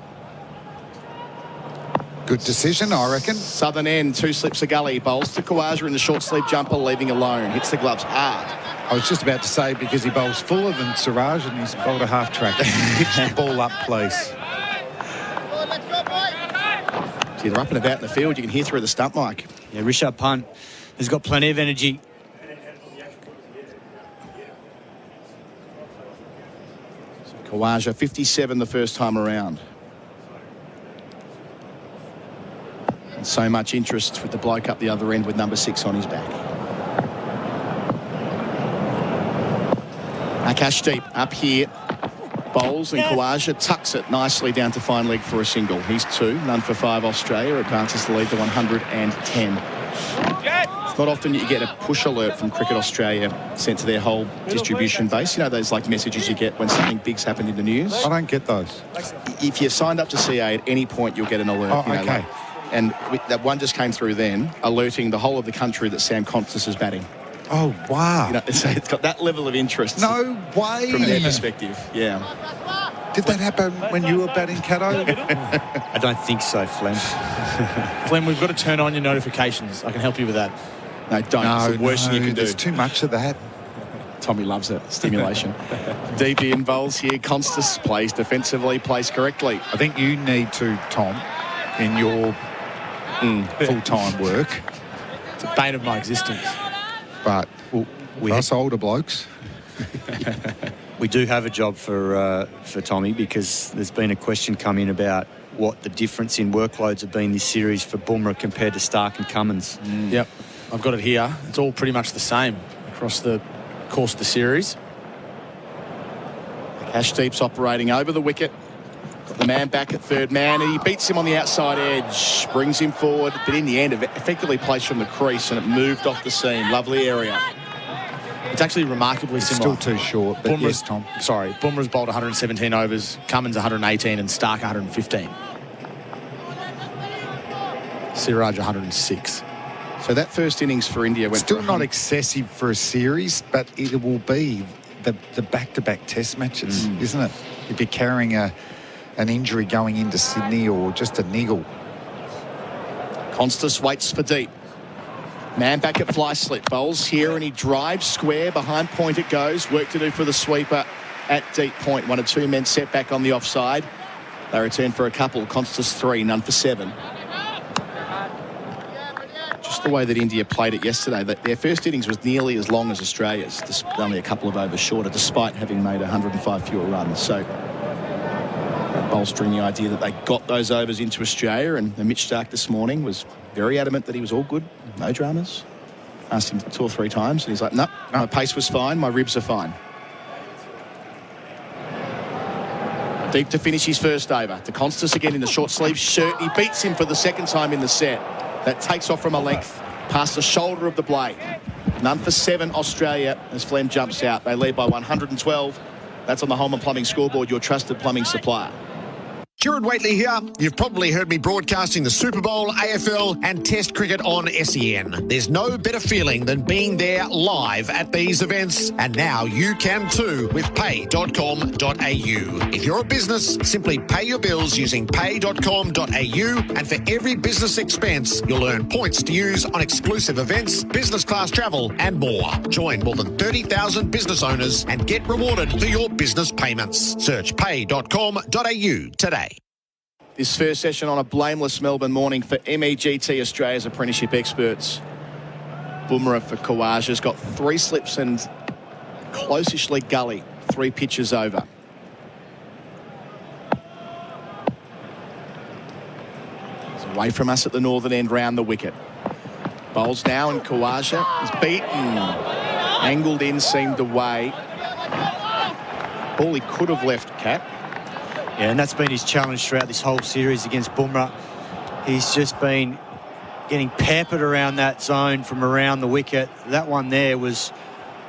Good decision, I reckon. Southern end, 2 slips a gully. Bowls to Khawaja in the short sleeve jumper, leaving alone. Hits the gloves hard. I was just about to say, because he bowls fuller than Siraj and he's bowled a half track. Pitch the ball up, please. So they're up and about in the field. You can hear through the stump mic. Yeah, Rishabh Pant has got plenty of energy. Khawaja, 57 the first time around. And so much interest with the bloke up the other end with number 6 on his back. Akashdeep up here. Bowls and Khawaja tucks it nicely down to fine leg for a single. He's 2, none for 5 Australia. Advances the lead to 110. It's not often you get a push alert from Cricket Australia sent to their whole distribution base. You know those like messages you get when something big's happened in the news? I don't get those. If you're signed up to CA at any point, you'll get an alert. Oh, okay. And that one just came through then, alerting the whole of the country that Sam Constas is batting. Oh, wow. You know, so it's got that level of interest. No way. From their perspective, yeah. Did that happen when you were batting, Cato? I don't think so, Flem. Flem, we've got to turn on your notifications. I can help you with that. No, don't. It's the worst thing you can do. There's too much of that. Tommy loves it. Stimulation. Deep in bowls here. Constas plays defensively, plays correctly. I think you need to, Tom, in your full-time work. It's a bane of my existence. But we us older blokes. We do have a job for Tommy, because there's been a question come in about what the difference in workloads have been this series for Bumrah compared to Stark and Cummins. Yep, I've got it here. It's all pretty much the same across the course of the series. Ashdeep's operating over the wicket. Got the man back at third man, and he beats him on the outside edge, brings him forward, but in the end, effectively placed from the crease, and it moved off the seam. Lovely area. It's actually remarkably similar. Still too short, but yes, Tom. Sorry, Bumrah's bowled 117 overs, Cummins 118, and Stark 115. Siraj 106. So that first innings for India went still not excessive for a series, but it will be the back-to-back test matches, isn't it? If you're carrying an injury going into Sydney or just a niggle. Constas waits for deep. Man back at fly slip. Bowls here and he drives square. Behind point it goes. Work to do for the sweeper at deep point. 1 or 2 men set back on the offside. They return for a couple. Constas 3, none for 7. Just the way that India played it yesterday. Their first innings was nearly as long as Australia's, only a couple of overs shorter, despite having made 105 fewer runs. So bolstering the idea that they got those overs into Australia, and Mitch Stark this morning was very adamant that he was all good, no dramas. Asked him 2 or 3 times, and he's like, no, my pace was fine, my ribs are fine. Deep to finish his first over. To Constas again in the short sleeve shirt. He beats him for the second time in the set. That takes off from a length past the shoulder of the blade. None for 7 Australia as Flem jumps out. They lead by 112. That's on the Holman Plumbing scoreboard, your trusted plumbing supplier. Gerard Whateley here. You've probably heard me broadcasting the Super Bowl, AFL and Test cricket on SEN. There's no better feeling than being there live at these events, and now you can too with pay.com.au. If you're a business, simply pay your bills using pay.com.au, and for every business expense, you'll earn points to use on exclusive events, business class travel and more. Join more than 30,000 business owners and get rewarded for your business payments. Search pay.com.au today. This first session on a blameless Melbourne morning for MEGT, Australia's apprenticeship experts. Bumrah for Khawaja's got 3 slips and close-ish leg gully. 3 pitches over. It's away from us at the northern end, round the wicket. Bowls now, and Khawaja is beaten. Angled in, seemed away. Ball he could have left, Cat. Yeah, and that's been his challenge throughout this whole series against Bumrah. He's just been getting peppered around that zone from around the wicket. That one there was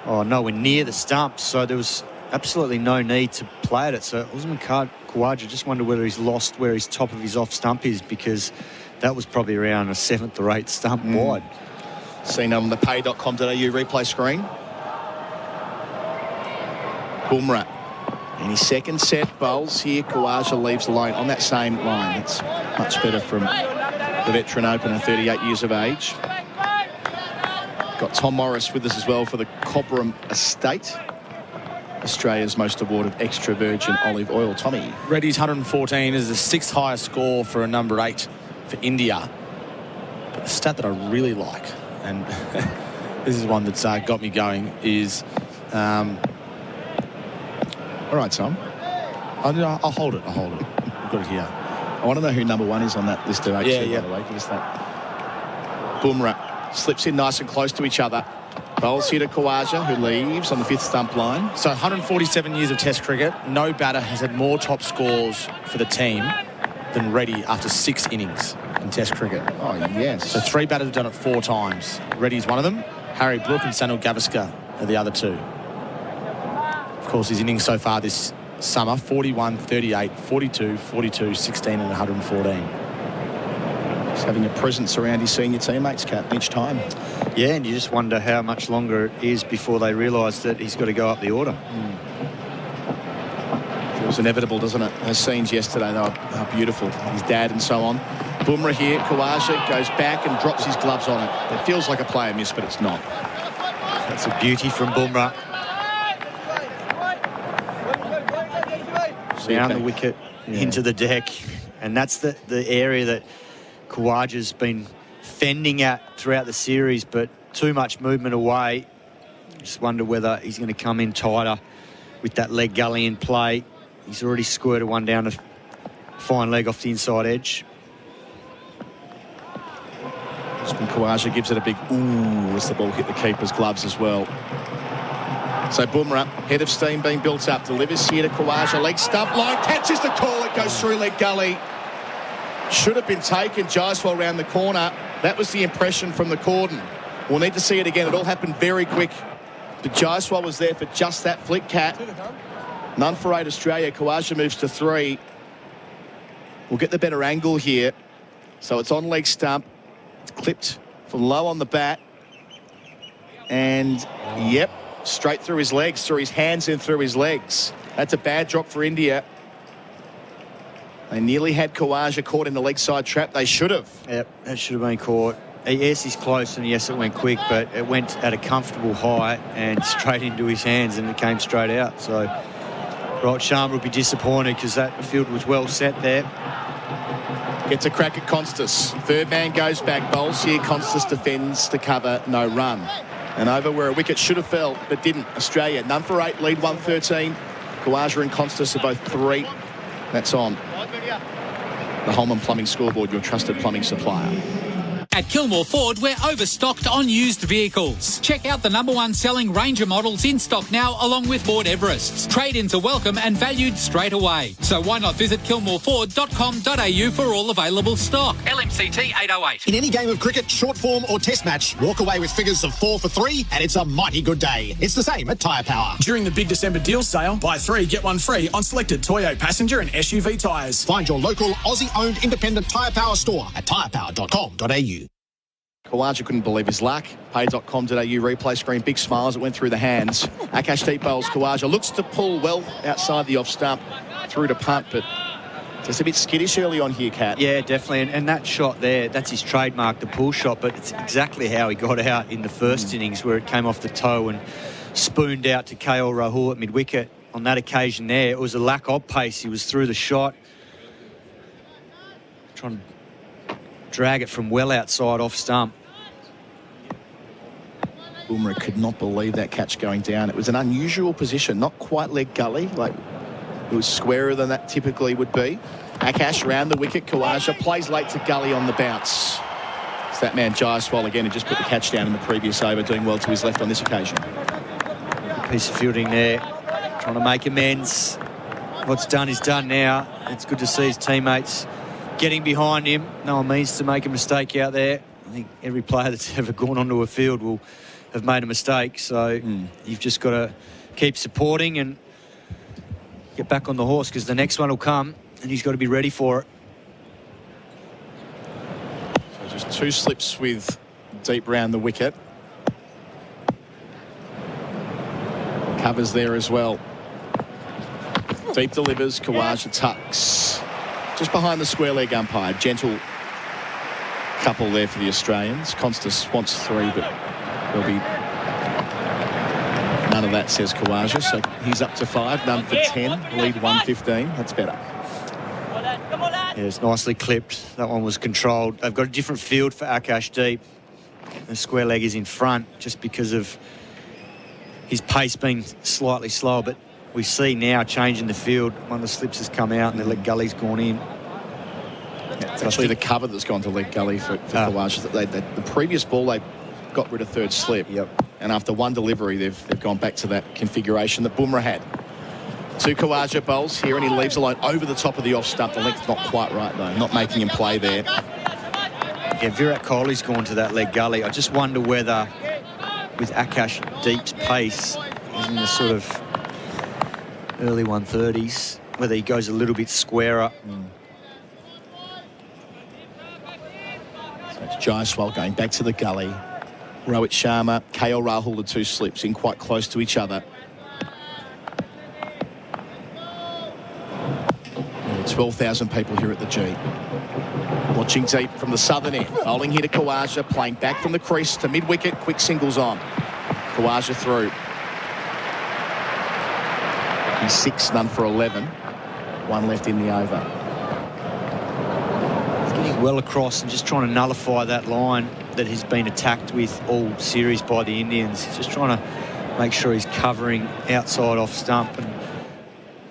nowhere near the stumps, so there was absolutely no need to play at it. So Usman Khawaja just wondered whether he's lost where his top of his off stump is, because that was probably around a 7th or 8th stump wide. Seen on the pay.com.au replay screen. Bumrah. In his second set, bowls here. Khawaja leaves the line on that same line. It's much better from the veteran opener, 38 years of age. Got Tom Morris with us as well for the Cobram Estate, Australia's most awarded extra virgin olive oil. Tommy. Reddy's 114 is the 6th highest score for a number 8 for India. But the stat that I really like, and this is one that's got me going, is... all right, Tom. I'll hold it. I've got it here. I want to know who number 1 is on that list of 8. Yeah. By the way, give us that. Bumrah slips in nice and close to each other. Bowls here to Khawaja, who leaves on the 5th stump line. So 147 years of Test cricket. No batter has had more top scores for the team than Reddy after 6 innings in Test cricket. Oh, yes. So 3 batters have done it 4 times. Reddy's one of them. Harry Brook and Sanil Gavaskar are the other 2. Of course, his innings so far this summer, 41, 38, 42, 42, 16 and 114. He's having a presence around his senior teammates, Cap, each time. Yeah, and you just wonder how much longer it is before they realise that he's got to go up the order. Feels inevitable, doesn't it? Those scenes yesterday, they were beautiful. His dad and so on. Bumrah here, Khawaja goes back and drops his gloves on it. It feels like a player miss, but it's not. That's a beauty from Bumrah. Down the wicket, into the deck. And that's the area that Khawaja's been fending at throughout the series, but too much movement away. Just wonder whether he's going to come in tighter with that leg gully in play. He's already squirted one down a fine leg off the inside edge. Khawaja gives it a big ooh as the ball hit the keeper's gloves as well. So Bumrah, head of steam being built up, delivers here to Khawaja, leg stump line, catches the call, it goes through leg gully. Should have been taken, Jaiswal round the corner. That was the impression from the cordon. We'll need to see it again. It all happened very quick. But Jaiswal was there for just that flick, Cat. None for 8 Australia. Khawaja moves to 3. We'll get the better angle here. So it's on leg stump. It's clipped from low on the bat. And, yep, straight through his legs, through his hands and through his legs. That's a bad drop for India. They nearly had Khawaja caught in the leg side trap. They should have. Yep, that should have been caught. Yes, he's close, and yes, it went quick, but it went at a comfortable height and straight into his hands, and it came straight out. So, Rod Sharma will be disappointed because that field was well set there. Gets a crack at Constas. Third man goes back. Bowls here. Constas defends to cover. No run. And over where a wicket should have fell, but didn't. Australia, none for 8. Lead 113. Khawaja and Constas are both 3. That's on. The Holman Plumbing Scoreboard, your trusted plumbing supplier. At Kilmore Ford, we're overstocked on used vehicles. Check out the #1 selling Ranger models in stock now, along with Ford Everests. Trade-ins are welcome and valued straight away. So why not visit kilmoreford.com.au for all available stock. LMCT 808. In any game of cricket, short form or test match, walk away with figures of 4 for 3 and it's a mighty good day. It's the same at Tyre Power. During the big December deal sale, buy 3, get 1 free on selected Toyo passenger and SUV tyres. Find your local Aussie-owned independent Tyre Power store at tyrepower.com.au. Khawaja couldn't believe his luck. Pay.com.au replay screen. Big smiles. It went through the hands. Akash deep bowls. Khawaja looks to pull well outside the off stump through to punt, but just a bit skittish early on here, Kat. Yeah, definitely. And that shot there, that's his trademark, the pull shot, but it's exactly how he got out in the first innings where it came off the toe and spooned out to KL Rahul at mid-wicket. On that occasion there, it was a lack of pace. He was through the shot, trying to drag it from well outside off stump. Bumrah could not believe that catch going down. It was an unusual position, not quite leg gully, like it was squarer than that typically would be. Akash around the wicket. Khawaja plays late to gully on the bounce. It's that man Jaiswal again who just put the catch down in the previous over, doing well to his left on this occasion. Piece of fielding there, trying to make amends. What's done is done now. It's good to see his teammates getting behind him. No one means to make a mistake out there. I think every player that's ever gone onto a field will have made a mistake. So you've just got to keep supporting and get back on the horse, because the next one will come and he's got to be ready for it. So just 2 slips with deep round the wicket. Covers there as well. Deep delivers. Khawaja tucks. Just behind the square leg umpire. Gentle couple there for the Australians. Constas wants 3, but there'll be none of that, says Khawaja. So he's up to 5, none for 10. Lead 115. That's better. Yeah, it's nicely clipped. That one was controlled. They've got a different field for Akash deep. The square leg is in front just because of his pace being slightly slower, but we see now changing the field. One of the slips has come out and the leg gully's gone in. Yeah, it's actually the cover that's gone to leg gully for Khawaja. The previous ball, they got rid of third slip. Yep. And after one delivery, they've gone back to that configuration that Bumrah had. 2 Khawaja bowls here, and he leaves alone over the top of the off stump. The length's not quite right, though. Not making him play there. Yeah, Virat Kohli's gone to that leg gully. I just wonder whether, with Akash Deep's pace, he's in the sort of early 130s, whether he goes a little bit squarer. So it's Jaiswal going back to the gully. Rohit Sharma, KL Rahul, the 2 slips in quite close to each other. 12,000 people here at the G. Watching deep from the southern end. Bowling here to Khawaja, playing back from the crease to mid-wicket. Quick singles on. Khawaja through. He's 6, none for 11. 1 left in the over. He's getting well across and just trying to nullify that line that he's been attacked with all series by the Indians. He's just trying to make sure he's covering outside off stump, and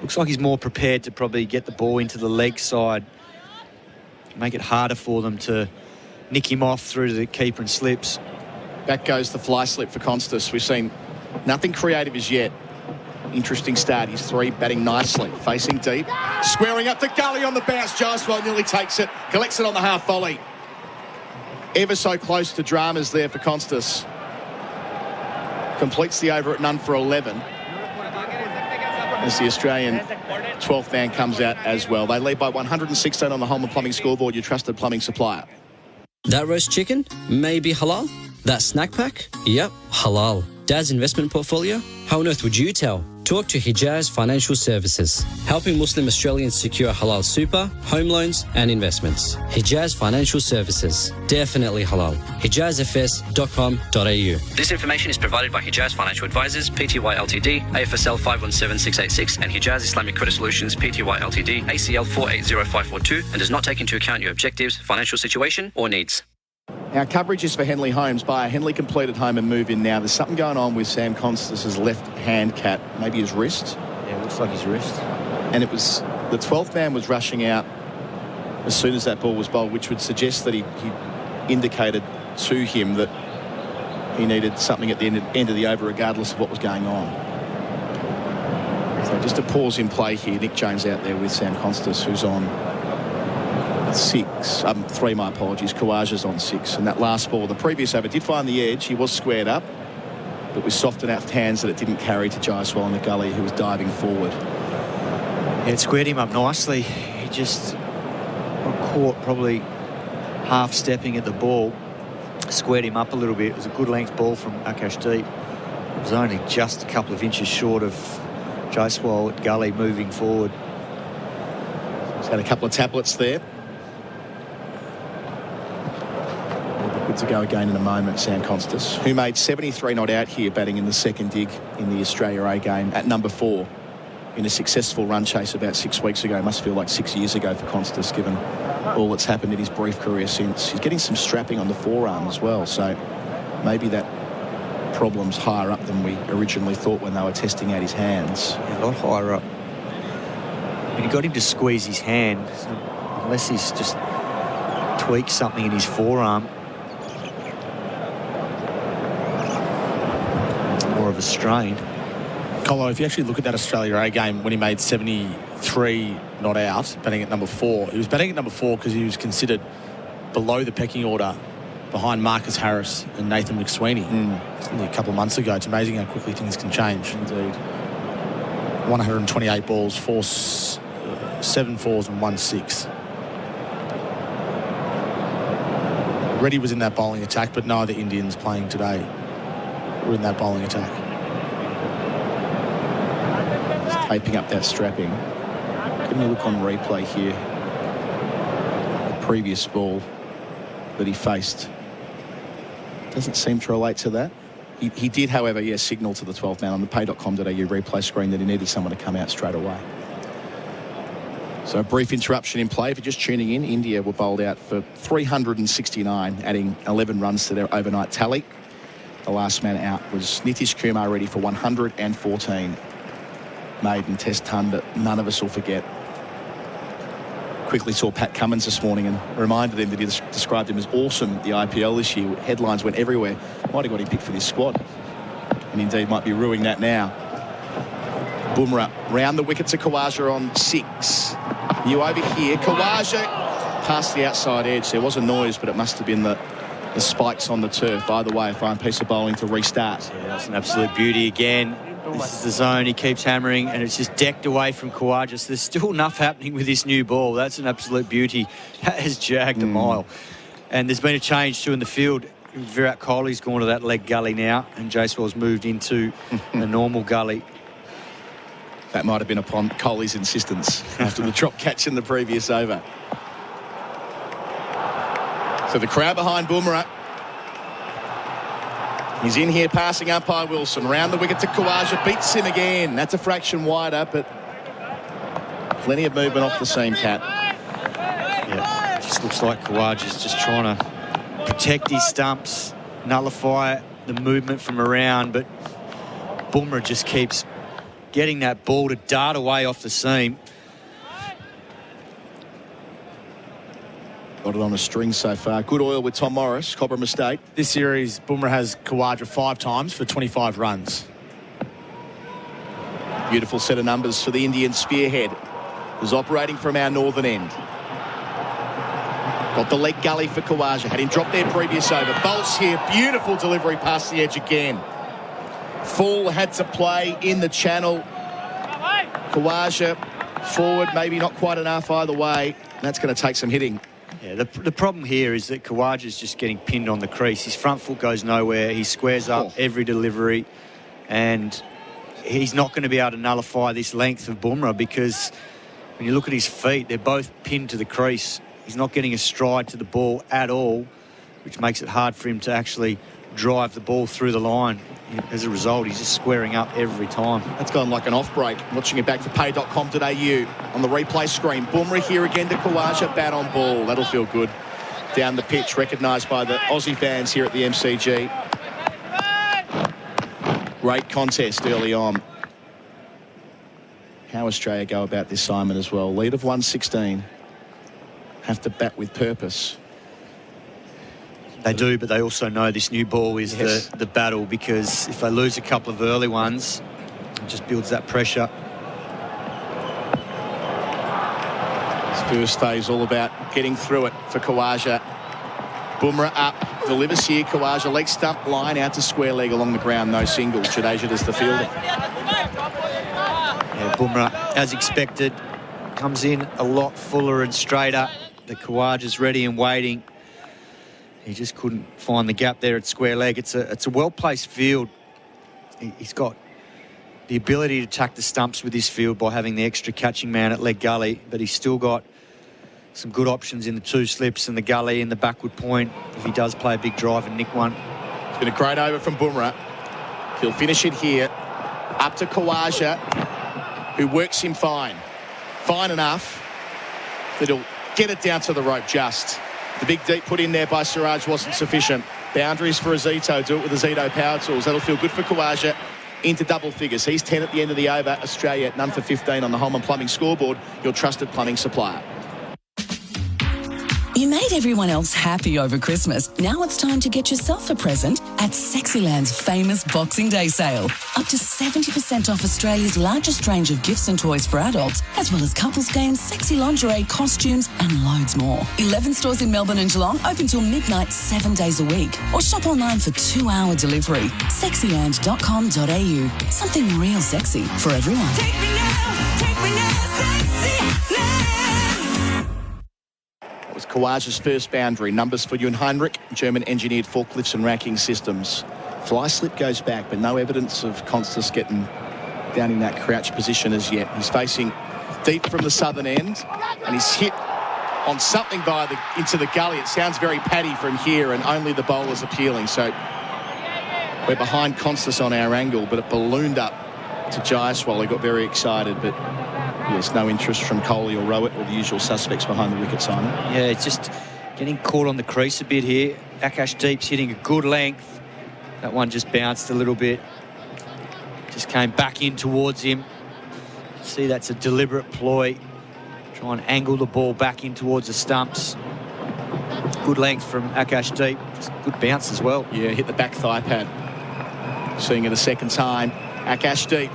looks like he's more prepared to probably get the ball into the leg side, make it harder for them to nick him off through to the keeper and slips. Back goes the fly slip for Constas. We've seen nothing creative as yet. Interesting start. He's 3, batting nicely, facing deep, squaring up the gully on the bounce. Jaiswal nearly takes it, collects it on the half volley. Ever so close to dramas there for Constas. Completes the over at none for 11. As the Australian 12th man comes out as well. They lead by 116 on the Holman Plumbing scoreboard, your trusted plumbing supplier. That roast chicken? Maybe halal? That snack pack? Yep, halal. Dad's investment portfolio? How on earth would you tell? Talk to Hijaz Financial Services, helping Muslim Australians secure halal super, home loans and investments. Hijaz Financial Services. Definitely halal. hijazfs.com.au. This information is provided by Hijaz Financial Advisors, Pty Ltd, AFSL 517686 and Hijaz Islamic Credit Solutions, Pty Ltd, ACL 480542, and does not take into account your objectives, financial situation or needs. Our coverage is for Henley Holmes by a Henley completed home and move in now. There's something going on with Sam Constas' left hand cap, maybe his wrist. Yeah, it looks like his wrist. And it was the 12th man was rushing out as soon as that ball was bowled, which would suggest that he indicated to him that he needed something at the end of the over regardless of what was going on. So just a pause in play here. Nick Jones out there with Sam Constas, who's on 3, my apologies. Khawaja's on 6. And that last ball, the previous over, did find the edge. He was squared up, but with soft enough hands that it didn't carry to Jaiswal in the gully, who was diving forward. Yeah, it squared him up nicely. He just got caught probably half-stepping at the ball. Squared him up a little bit. It was a good length ball from Akash Deep. It was only just a couple of inches short of Jaiswal at gully moving forward. He's had a couple of tablets there. Good to go again in a moment, Sam Constas, who made 73 not out here batting in the second dig in the Australia A game at number 4 in a successful run chase about 6 weeks ago. Must feel like 6 years ago for Constas, given all that's happened in his brief career since. He's getting some strapping on the forearm as well, so maybe that problem's higher up than we originally thought when they were testing out his hands. Yeah, a lot higher up. But he got him to squeeze his hand, so unless he's just tweaked something in his forearm. More of a strain. Colo, if you actually look at that Australia A game when he made 73 not out, batting at number 4, he was batting at number 4 because he was considered below the pecking order behind Marcus Harris and Nathan McSweeney. It's only a couple of months ago. It's amazing how quickly things can change. Indeed. 128 balls, 7 fours and 1 6. Reddy was in that bowling attack, but no other Indians playing today were in that bowling attack. Just taping up that strapping. Getting a look on replay here. The previous ball that he faced doesn't seem to relate to that. He did, however, signal to the 12th man on the pay.com.au replay screen that he needed someone to come out straight away. So a brief interruption in play. If you're just tuning in, India were bowled out for 369, adding 11 runs to their overnight tally. The last man out was Nitish Kumar, ready for 114. Maiden test ton that none of us will forget. Quickly saw Pat Cummins this morning and reminded him that he described him as awesome at the IPL this year. Headlines went everywhere. Might have got him picked for this squad. and indeed might be ruining that now. Bumrah round the wicket to Khawaja on 6. You over here, Khawaja past the outside edge. There was a noise, but it must have been the spikes on the turf. Either way, a fine piece of bowling to restart. Yeah, that's an absolute beauty again. This is the zone. He keeps hammering, and it's just decked away from Khawaja. So there's still enough happening with this new ball. That's an absolute beauty. That has jagged a mile. And there's been a change too in the field. Virat Kohli's gone to that leg gully now, and Jaiswal's moved into the normal gully. That might have been upon Kohli's insistence after the drop catch in the previous over. So the crowd behind Bumrah. He's in here passing umpire Wilson. Round the wicket to Khawaja. Beats him again. That's a fraction wider, but plenty of movement off the seam, Cat. Yeah, it just looks like Khawaja's just trying to protect his stumps, nullify the movement from around, but Bumrah just keeps getting that ball to dart away off the seam. Got it on a string so far. Good oil with Tom Morris. Cobram Estate. This series, Bumrah has Khawaja 5 times for 25 runs. Beautiful set of numbers for the Indian spearhead, who's operating from our northern end. Got the leg gully for Khawaja. Had him drop there previous over. Bolts here. Beautiful delivery past the edge again. Full had to play in the channel. Khawaja forward, maybe not quite enough either way. That's going to take some hitting. Yeah, the problem here is that Khawaja's just getting pinned on the crease. His front foot goes nowhere. He squares up every delivery, and he's not going to be able to nullify this length of Bumrah, because when you look at his feet, they're both pinned to the crease. He's not getting a stride to the ball at all, which makes it hard for him to actually drive the ball through the line. As a result, he's just squaring up every time. That's gone like an off break. Watching it back for pay.com.au on the replay screen. Bumrah here again to Khawaja, bat on ball. That'll feel good. Down the pitch, recognised by the Aussie fans here at the MCG. Great contest early on. How Australia go about this, Simon, as well. Lead of 116. Have to bat with purpose. They do, but they also know this new ball is the battle, because if they lose a couple of early ones, it just builds that pressure. This first phase all about getting through it for Khawaja. Bumrah up, delivers here. Khawaja leg stump line out to square leg along the ground. No single. Jadeja does the fielding. Yeah, Bumrah, as expected, comes in a lot fuller and straighter. The Khawaja's ready and waiting. He just couldn't find the gap there at square leg. It's a well-placed field. He's got the ability to attack the stumps with his field by having the extra catching man at leg gully, but he's still got some good options in the 2 slips and the gully and the backward point if he does play a big drive and nick one. It's been a great over from Bumrah. He'll finish it here. Up to Khawaja, who works him fine. Fine enough that he'll get it down to the rope just. The big deep put in there by Siraj wasn't sufficient. Boundaries for Azito. Do it with Azito power tools. That'll feel good for Khawaja. Into double figures. He's 10 at the end of the over. Australia none for 15 on the Holman Plumbing scoreboard. Your trusted plumbing supplier. You made everyone else happy over Christmas. Now it's time to get yourself a present at Sexyland's famous Boxing Day sale. Up to 70% off Australia's largest range of gifts and toys for adults, as well as couples games, sexy lingerie, costumes, and loads more. 11 stores in Melbourne and Geelong, open till midnight 7 days a week. Or shop online for 2-hour delivery. Sexyland.com.au. Something real sexy for everyone. Take me now, Sexyland. Khawaja's first boundary. Numbers for Jun Heinrich, German-engineered forklifts and racking systems. Fly slip goes back, but no evidence of Constance getting down in that crouch position as yet. He's facing deep from the southern end, and he's hit on something into the gully. It sounds very paddy from here, and only the bowler's appealing. So we're behind Constance on our angle, but it ballooned up to Jaiswal. He got very excited, but yes, no interest from Kohli or Rowett or the usual suspects behind the wicket, Simon. Yeah, it's just getting caught on the crease a bit here. Akash Deep's hitting a good length. That one just bounced a little bit. Just came back in towards him. See, that's a deliberate ploy. Try and angle the ball back in towards the stumps. Good length from Akash Deep. Just good bounce as well. Yeah, hit the back thigh pad. Seeing it a second time. Akash deep.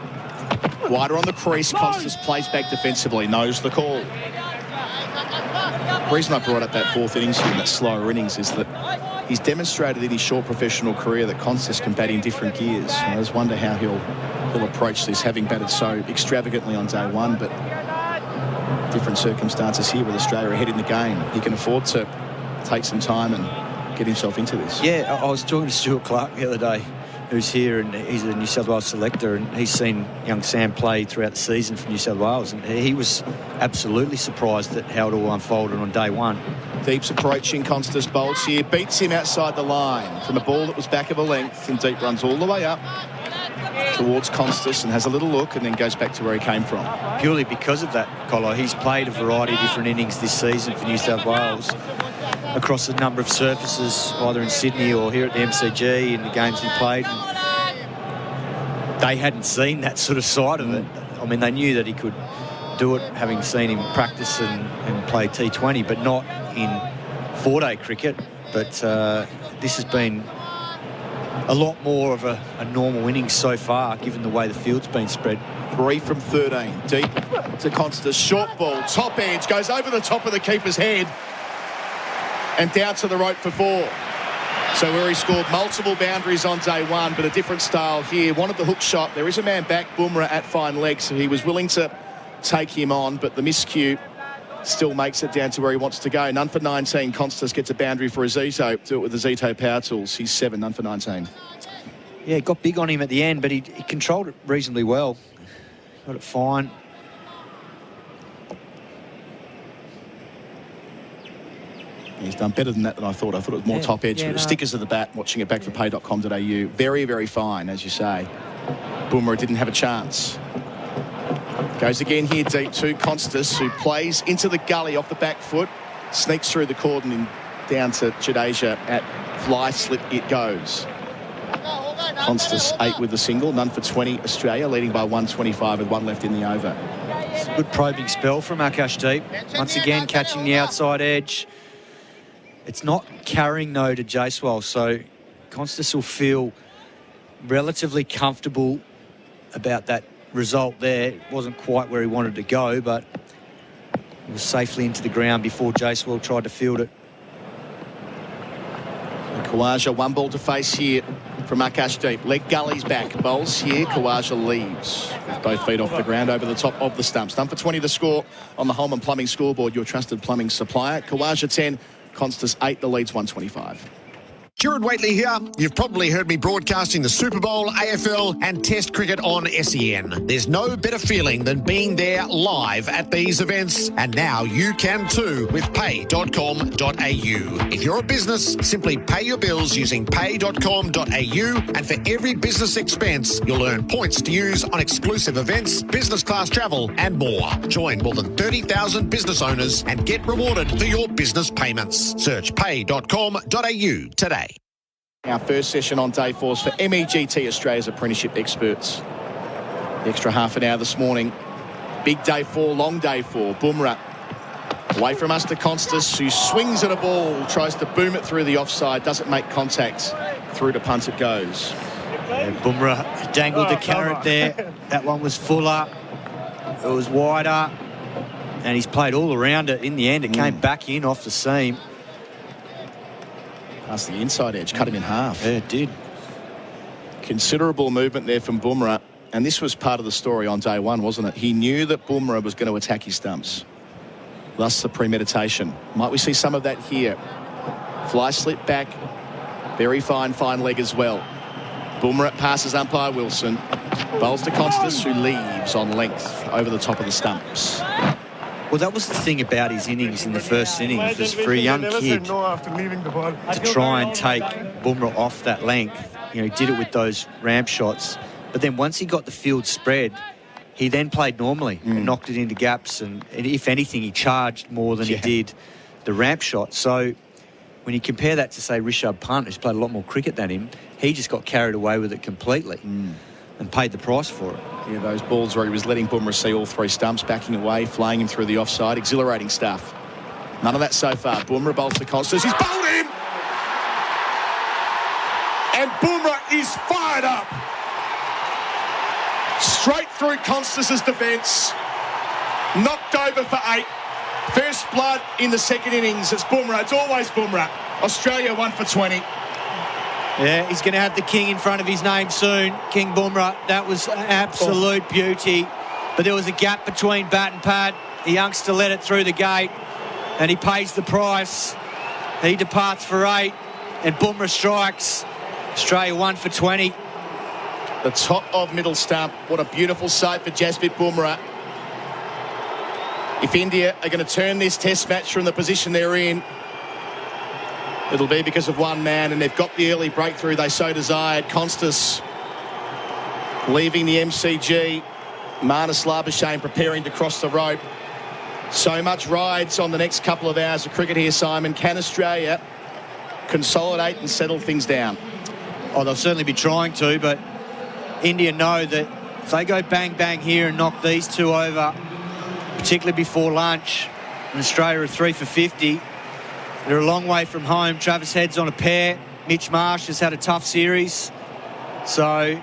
Wider on the crease. Constas plays back defensively. Knows the call. The reason I brought up that fourth innings here, that slower innings, is that he's demonstrated in his short professional career that Constas can bat in different gears. I just wonder how he'll approach this, having batted so extravagantly on day one, but different circumstances here with Australia ahead in the game. He can afford to take some time and get himself into this. Yeah, I was talking to Stuart Clark the other day, who's here, and he's a New South Wales selector, and he's seen young Sam play throughout the season for New South Wales, and he was absolutely surprised at how it all unfolded on day one. Deep's approaching. Constas bowls here, beats him outside the line from a ball that was back of a length, and Deep runs all the way up towards Constas and has a little look and then goes back to where he came from. Purely because of that, Colo, he's played a variety of different innings this season for New South Wales across a number of surfaces, either in Sydney or here at the MCG in the games he played. And they hadn't seen that sort of side of it. I mean, they knew that he could do it, having seen him practice and play T20, but not in four-day cricket. But this has been a lot more of a normal innings so far, given the way the field's been spread. 3 from 13. Deep to Constas. Short ball, top edge, goes over the top of the keeper's head and down to the rope for 4. So where he scored multiple boundaries on day one, but a different style here. Wanted the hook shot. There is a man back, Bumrah, at fine leg, so he was willing to take him on, but the miscue still makes it down to where he wants to go. None for 19. Constas gets a boundary for Azito. Do it with the Azito power tools. He's 7, none for 19. Yeah, got big on him at the end, but he controlled it reasonably well. Got it fine. He's done better than that than I thought. I thought it was more top edge, but it was stickers of the bat, watching it back for pay.com.au. Very, very fine, as you say. Bumrah didn't have a chance. Goes again here deep to Constas, who plays into the gully off the back foot, sneaks through the cordon and down to Jadeja at fly slip it goes. Constas 8 with the single, none for 20 Australia, leading by 125 with 1 left in the over. It's a good probing spell from Akash Deep. Once again, catching the outside edge. It's not carrying, though, to Jaiswal, so Constas will feel relatively comfortable about that result there. It wasn't quite where he wanted to go, but it was safely into the ground before Jaiswal tried to field it. Khawaja, 1 ball to face here from Akash Deep. Leg gullies back. Bowls here. Khawaja leaves with both feet off the ground over the top of the stumps. None for 20 to score on the Holman Plumbing scoreboard, your trusted plumbing supplier. Khawaja 10, Constas 8, the lead's 125. Gerard Whateley here. You've probably heard me broadcasting the Super Bowl, AFL and Test cricket on SEN. There's no better feeling than being there live at these events, and now you can too with pay.com.au. If you're a business, simply pay your bills using pay.com.au, and for every business expense, you'll earn points to use on exclusive events, business class travel and more. Join more than 30,000 business owners and get rewarded for your business payments. Search pay.com.au today. Our first session on day 4 is for MEGT, Australia's apprenticeship experts. The extra half an hour this morning. Big day 4, long day 4. Bumrah away from us to Constas, who swings at a ball, tries to boom it through the offside, doesn't make contact. Through to punt it goes. Bumrah dangled the carrot there. That one was fuller. It was wider. And he's played all around it. In the end, it came back in off the seam. Past the inside edge, cut him in half. Yeah, it did. Considerable movement there from Bumrah. And this was part of the story on day 1, wasn't it? He knew that Bumrah was going to attack his stumps. Thus the premeditation. Might we see some of that here? Fly slip back. Very fine leg as well. Bumrah passes umpire Wilson. Bowls to Constas, who leaves on length over the top of the stumps. Well, that was the thing about his innings in the first innings, was for a young kid to try and take Bumrah off that length. You know, he did it with those ramp shots. But then once he got the field spread, he then played normally and knocked it into gaps. And if anything, he charged more than he did the ramp shot. So when you compare that to, say, Rishabh Pant, who's played a lot more cricket than him, he just got carried away with it completely and paid the price for it. Yeah, those balls where he was letting Bumrah see all 3 stumps, backing away, flying him through the offside. Exhilarating stuff. None of that so far. Bumrah bowls to Constas. He's bowled him! And Bumrah is fired up. Straight through Constance's defence. Knocked over for 8. First blood in the second innings. It's Bumrah. It's always Bumrah. Australia 1 for 20. Yeah, he's going to have the king in front of his name soon. King Bumrah. That was an absolute beauty. But there was a gap between bat and pad. The youngster let it through the gate, and he pays the price. He departs for 8, and Bumrah strikes. Australia 1 for 20. The top of middle stump. What a beautiful sight for Jasprit Bumrah. If India are going to turn this test match from the position they're in, it'll be because of one man, and they've got the early breakthrough they so desired. Constance leaving the MCG. Marnus Labuschagne preparing to cross the rope. So much rides on the next couple of hours of cricket here, Simon. Can Australia consolidate and settle things down? Oh, they'll certainly be trying to, but India know that if they go bang here and knock these two over, particularly before lunch, and Australia are 3 for 50, they're a long way from home. Travis Head's on a pair. Mitch Marsh has had a tough series, so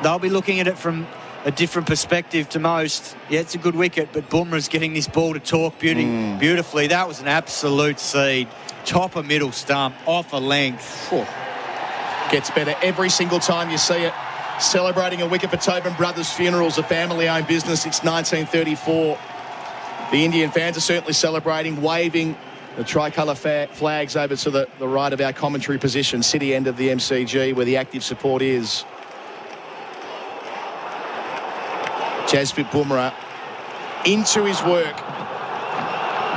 they'll be looking at it from a different perspective to most. Yeah, it's a good wicket, but Bumrah's getting this ball to talk beautifully. That was an absolute seed. Top of middle stump, off a length. Gets better every single time you see it. Celebrating a wicket for Tobin Brothers Funerals, a family-owned business since 1934. The Indian fans are certainly celebrating, waving the tricolour flags over to the right of our commentary position, city end of the MCG, where the active support is. Jasprit Bumrah into his work.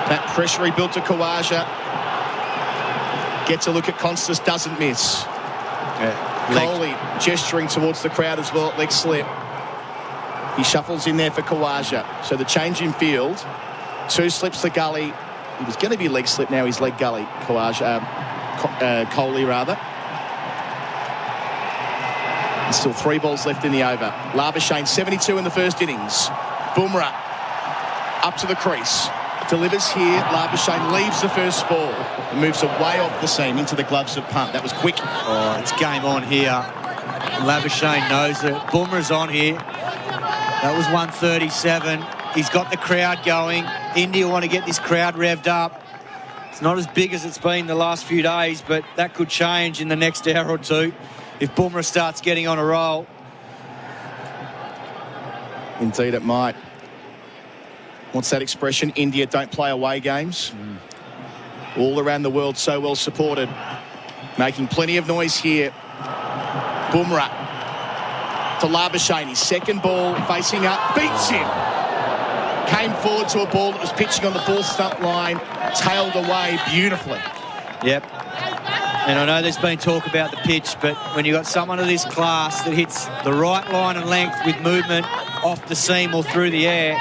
That pressure he built to Khawaja. Gets a look at Constance, doesn't miss. Kohli gesturing towards the crowd as well at leg slip. He shuffles in there for Khawaja. So the change in field. 2 slips to gully. He was going to be leg slip, now he's leg gully. Kohli rather. And still 3 balls left in the over. Labuschagne 72 in the first innings. Bumrah up to the crease. Delivers here. Labuschagne leaves the first ball and moves away off the seam into the gloves of Punt. That was quick. Oh, it's game on here. Labuschagne knows it. Bumrah's on here. That was 137. He's got the crowd going. India want to get this crowd revved up. It's not as big as it's been the last few days, but that could change in the next hour or two if Bumrah starts getting on a roll. Indeed it might. What's that expression? India don't play away games. All around the world so well supported. Making plenty of noise here. Bumrah to Labuschagne. His second ball facing up. Beats him. Came forward to a ball that was pitching on the 4th stump line. Tailed away beautifully. Yep. And I know there's been talk about the pitch, but when you've got someone of this class that hits the right line and length with movement off the seam or through the air,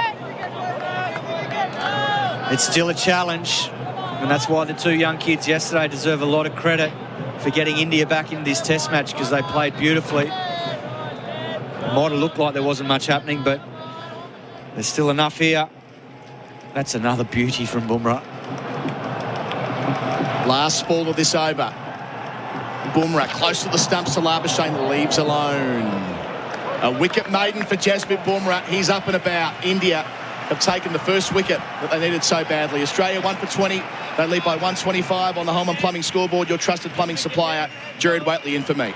it's still a challenge. And that's why the 2 young kids yesterday deserve a lot of credit for getting India back into this test match, because they played beautifully. It might have looked like there wasn't much happening, but there's still enough here. That's another beauty from Bumrah. Last ball of this over. Bumrah close to the stumps to Labuschagne, leaves alone. A wicket maiden for Jasprit Bumrah. He's up and about. India have taken the first wicket that they needed so badly. Australia 1 for 20. They lead by 125 on the Holman Plumbing scoreboard. Your trusted plumbing supplier, Gerard Whateley, in for me.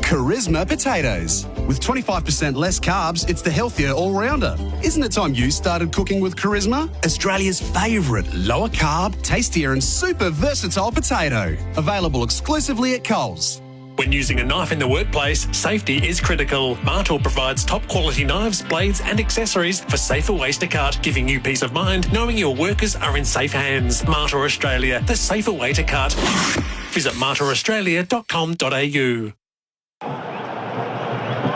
Charisma potatoes. With 25% less carbs, it's the healthier all-rounder. Isn't it time you started cooking with Charisma? Australia's favourite lower carb, tastier and super versatile potato. Available exclusively at Coles. When using a knife in the workplace, safety is critical. Martel provides top quality knives, blades and accessories for safer ways to cut, giving you peace of mind knowing your workers are in safe hands. Martel Australia, the safer way to cut. Visit martelaustralia.com.au.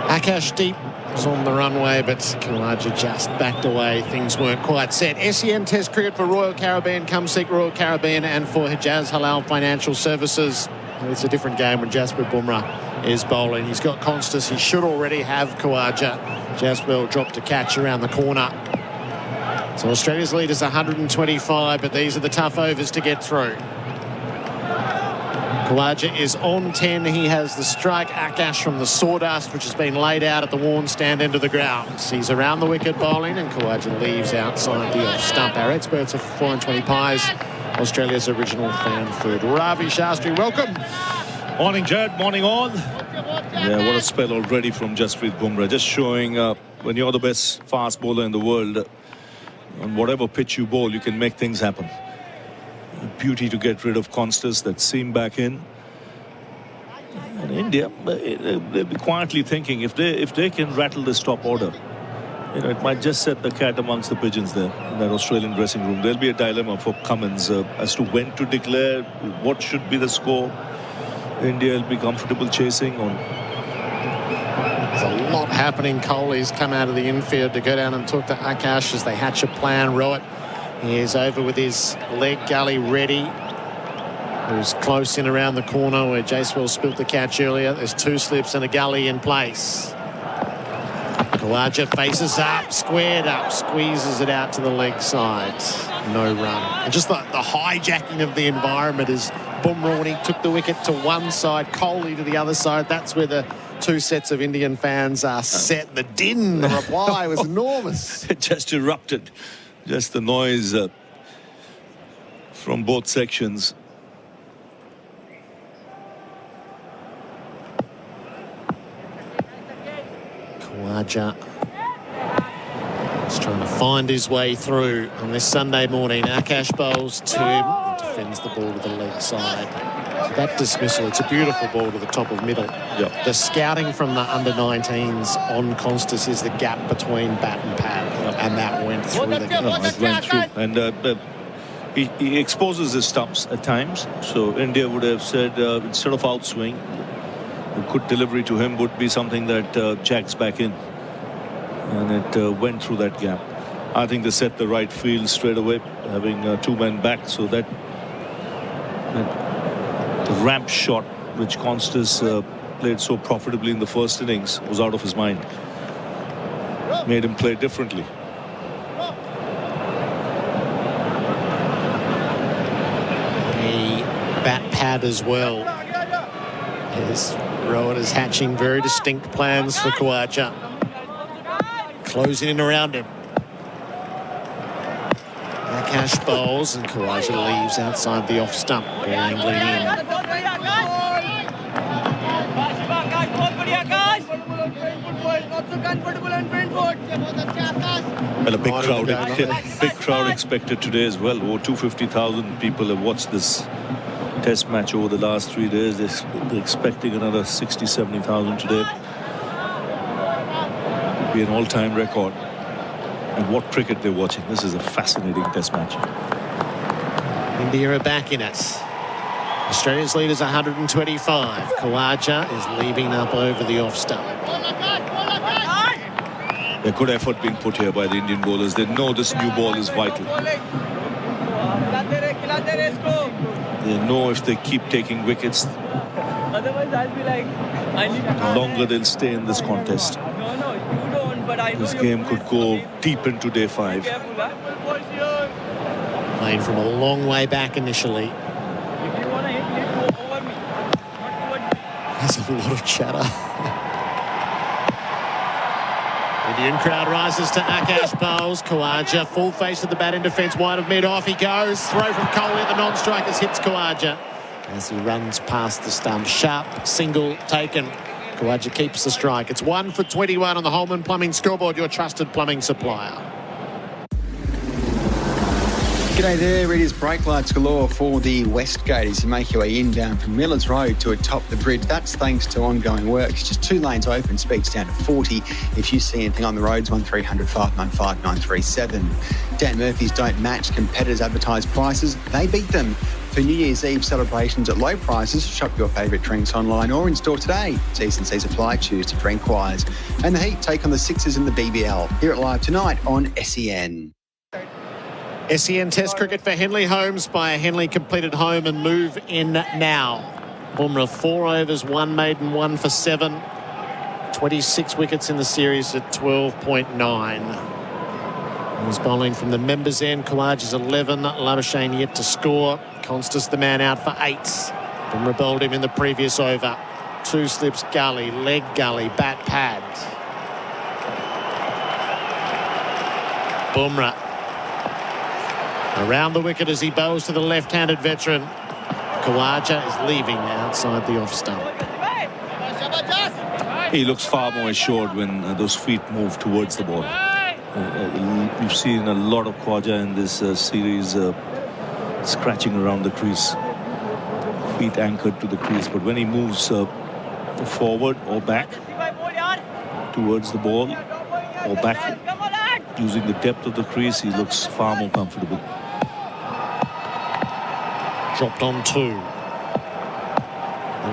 Akashdeep was on the runway, but Khawaja just backed away. Things weren't quite set. SEN Test cricket for Royal Caribbean, Come Seek Royal Caribbean, and for Hijaz Halal Financial Services. It's a different game when Jasprit Bumrah is bowling. He's got Constance. He should already have Khawaja. Jasprit dropped to catch around the corner. So Australia's lead is 125, but these are the tough overs to get through. Khawaja is on 10. He has the strike. Akash from the sawdust, which has been laid out at the worn stand end of the ground. He's around the wicket bowling, and Khawaja leaves outside the off stump. Our experts are 420 pies. Australia's original fan food. Ravi, Shastri, welcome. Morning, Jed. Morning, all. Yeah, what a spell already from Jasprit Bumrah. Just showing when you're the best fast bowler in the world, on whatever pitch you bowl, you can make things happen. Beauty to get rid of Constas, that seam back in. And India, they'll be quietly thinking if they can rattle this top order, it might just set the cat amongst the pigeons there in that Australian dressing room. There'll be a dilemma for Cummins as to when to declare what should be the score. India will be comfortable chasing on. There's a lot happening. Kohli's come out of the infield to go down and talk to Akash as they hatch a plan. Rohit, he is over with his leg gully ready. Who's close in around the corner where Jaiswal spilt the catch earlier. There's two slips and a gully in place. Khawaja faces up, squared up, squeezes it out to the leg side. No run. And just the hijacking of the environment is Bumrah when he took the wicket to one side, Kohli to the other side. That's where the two sets of Indian fans are set. The din, the reply was enormous. It just erupted. Just the noise from both sections. Khawaja is trying to find his way through on this Sunday morning. Akash bowls to him and defends the ball to the leg side. That dismissal, it's a beautiful ball to the top of middle. Yep. The scouting from the under-19s on Constas is the gap between bat and pad, and that went through the gap. It went through, and he exposes his stumps at times. So India would have said instead of outswing, a good delivery to him would be something that jacks back in, and it went through that gap. I think they set the right field straight away, having two men back, so that the ramp shot which Constas played so profitably in the first innings was out of his mind. Made him play differently. The bat pad as well. Yes, Rohit is hatching very distinct plans for Khawaja. Closing in around him. Akash bowls and Khawaja leaves outside the off stump. Ball angling in. Well, a big crowd expected today as well. Over 250,000 people have watched this Test match over the last 3 days. They're expecting another 60, 70,000 today. It'll be an all-time record. And what cricket they're watching. This is a fascinating Test match. India are back in it. Australia's lead is 125. Khawaja is leaving up over the off stump. A good effort being put here by the Indian bowlers. They know this new ball is vital. They know if they keep taking wickets, the longer they'll stay in this contest. This game could go deep into day 5. Playing from a long way back initially. There's a lot of chatter. Indian crowd rises to Akash bowls. Khawaja full face of the bat in defence, wide of mid, off he goes. Throw from Kohli at the non-strikers hits Khawaja as he runs past the stump. Sharp single taken. Khawaja keeps the strike. It's 1 for 21 on the Holman Plumbing scoreboard, your trusted plumbing supplier. G'day there, it is brake lights galore for the West Gate as you make your way inbound from Millers Road to atop the bridge. That's thanks to ongoing works. Just 2 lanes open, speeds down to 40. If you see anything on the roads, 1300 595 937. Dan Murphy's don't match competitors' advertised prices, they beat them. For New Year's Eve celebrations at low prices, shop your favourite drinks online or in store today. T's and C's apply, choose to drink wise. And the Heat take on the Sixers in the BBL. Hear it live tonight on SEN. SEN Test cricket for Henley Holmes by a Henley completed home and move in now. Bumrah 4 overs, 1 maiden, 1 for 7. 26 wickets in the series at 12.9. He's bowling from the members' end. Khawaja's 11. Labuschagne yet to score. Constas the man out for 8. Bumrah bowled him in the previous over. 2 slips gully, leg gully, bat pad. Bumrah around the wicket as he bows to the left-handed veteran. Khawaja is leaving outside the off stump. He looks far more assured when those feet move towards the ball. We've seen a lot of Khawaja in this series scratching around the crease, feet anchored to the crease, but when he moves forward or back towards the ball or back using the depth of the crease, he looks far more comfortable. Dropped on 2.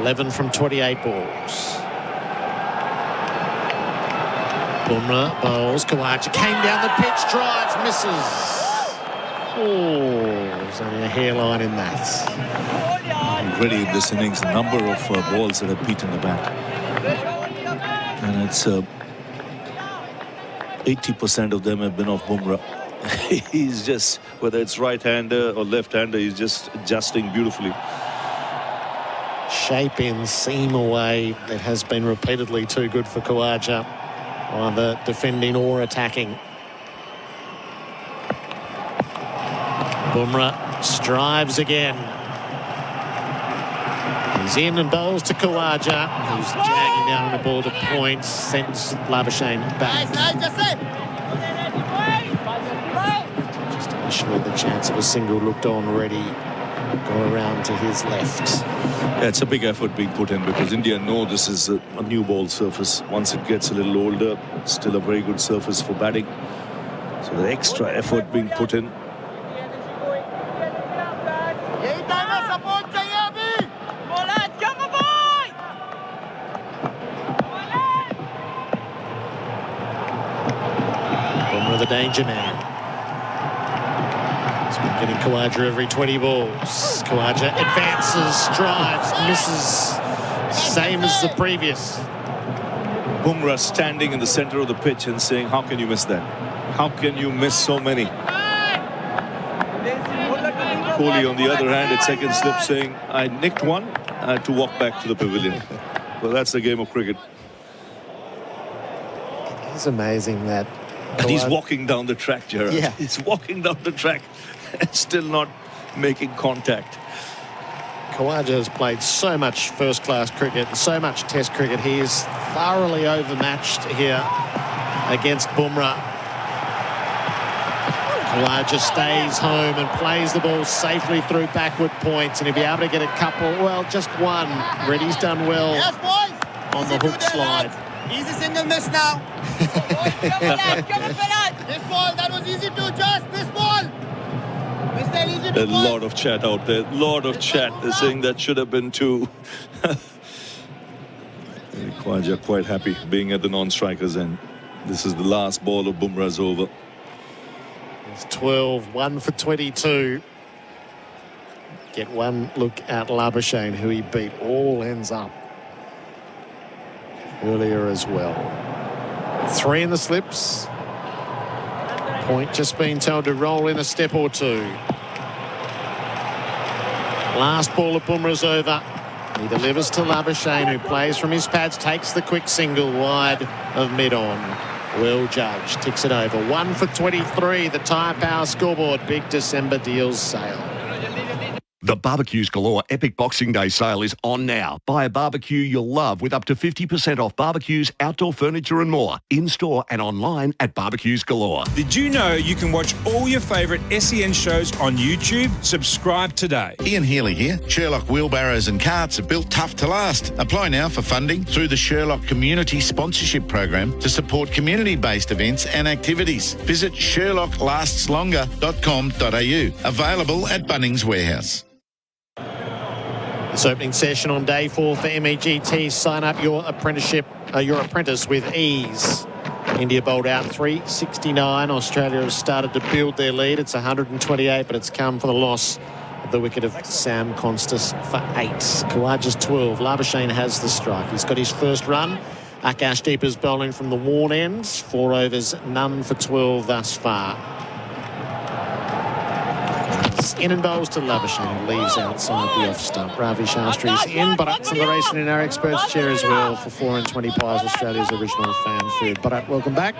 11 from 28 balls. Bumrah bowls. Khawaja came down the pitch, drives, misses. Oh, there's only a hairline in that. Already in this innings, a number of balls that have beaten the bat. And it's 80% of them have been off Bumrah. He's just, whether it's right-hander or left-hander, he's just adjusting beautifully. Shape in, seam away. It has been repeatedly too good for Khawaja, either defending or attacking. Bumrah strives again. He's in and bowls to Khawaja, who's jagging down on the ball to point, sends Labuschagne back. Just initially the chance of a single looked on already. Go around to his left. Yeah, it's a big effort being put in because India know this is a new ball surface. Once it gets a little older, it's still a very good surface for batting. So the extra effort being put in. Bumrah the danger man. He's been getting Khawaja every 20 balls. Khawaja advances, drives, misses. Same as the previous. Bumrah standing in the center of the pitch and saying, how can you miss that? How can you miss so many? Kohli, on the other hand, at second slip saying, I nicked one, I had to walk back to the pavilion. Well, that's the game of cricket. It's amazing that... And he's walking down the track, Gerard. Yeah. He's walking down the track and still not making contact. Khawaja has played so much first-class cricket and so much test cricket. He is thoroughly overmatched here against Bumrah. Khawaja stays home and plays the ball safely through backward points, and he'll be able to get a couple, well, just one. Reddy's done well on the hook slide. Easy single miss now. This ball, that was easy to adjust. This ball. A lot of chat out there. Lot of chat. They're saying that should have been 2. Khawaja quite happy being at the non-strikers end. This is the last ball of Bumrah's over. It's 12, 1 for 22. Get one look at Labuschagne, who he beat all ends up earlier as well. 3 in the slips. Point just been told to roll in a step or 2. Last ball of Bumrah's over. He delivers to Labuschagne, who plays from his pads, takes the quick single wide of mid-on. Well judged, ticks it over. 1 for 23, the Tyre Power scoreboard. Big December deals sale. The Barbecues Galore Epic Boxing Day sale is on now. Buy a barbecue you'll love with up to 50% off barbecues, outdoor furniture and more. In-store and online at Barbecues Galore. Did you know you can watch all your favourite SEN shows on YouTube? Subscribe today. Ian Healy here. Sherlock wheelbarrows and carts are built tough to last. Apply now for funding through the Sherlock Community Sponsorship Program to support community-based events and activities. Visit sherlocklastslonger.com.au. Available at Bunnings Warehouse. This opening session on day 4 for MEGT. Sign up your apprentice with ease. India bowled out 369. Australia has started to build their lead. It's 128, but it's come for the loss of the wicket of Sam Constas for 8. Khawaja's 12. Labuschagne has the strike. He's got his first run. Akashdeep is bowling from the worn ends. 4 overs, none for 12 thus far. is in and bowls to Labuschagne, who leaves outside the off stump. Ravi Shastri's in. Bharat Sundaresan in our experts chair as well for 4 and 20 Pies, Australia's original fan food. Bharat, welcome back.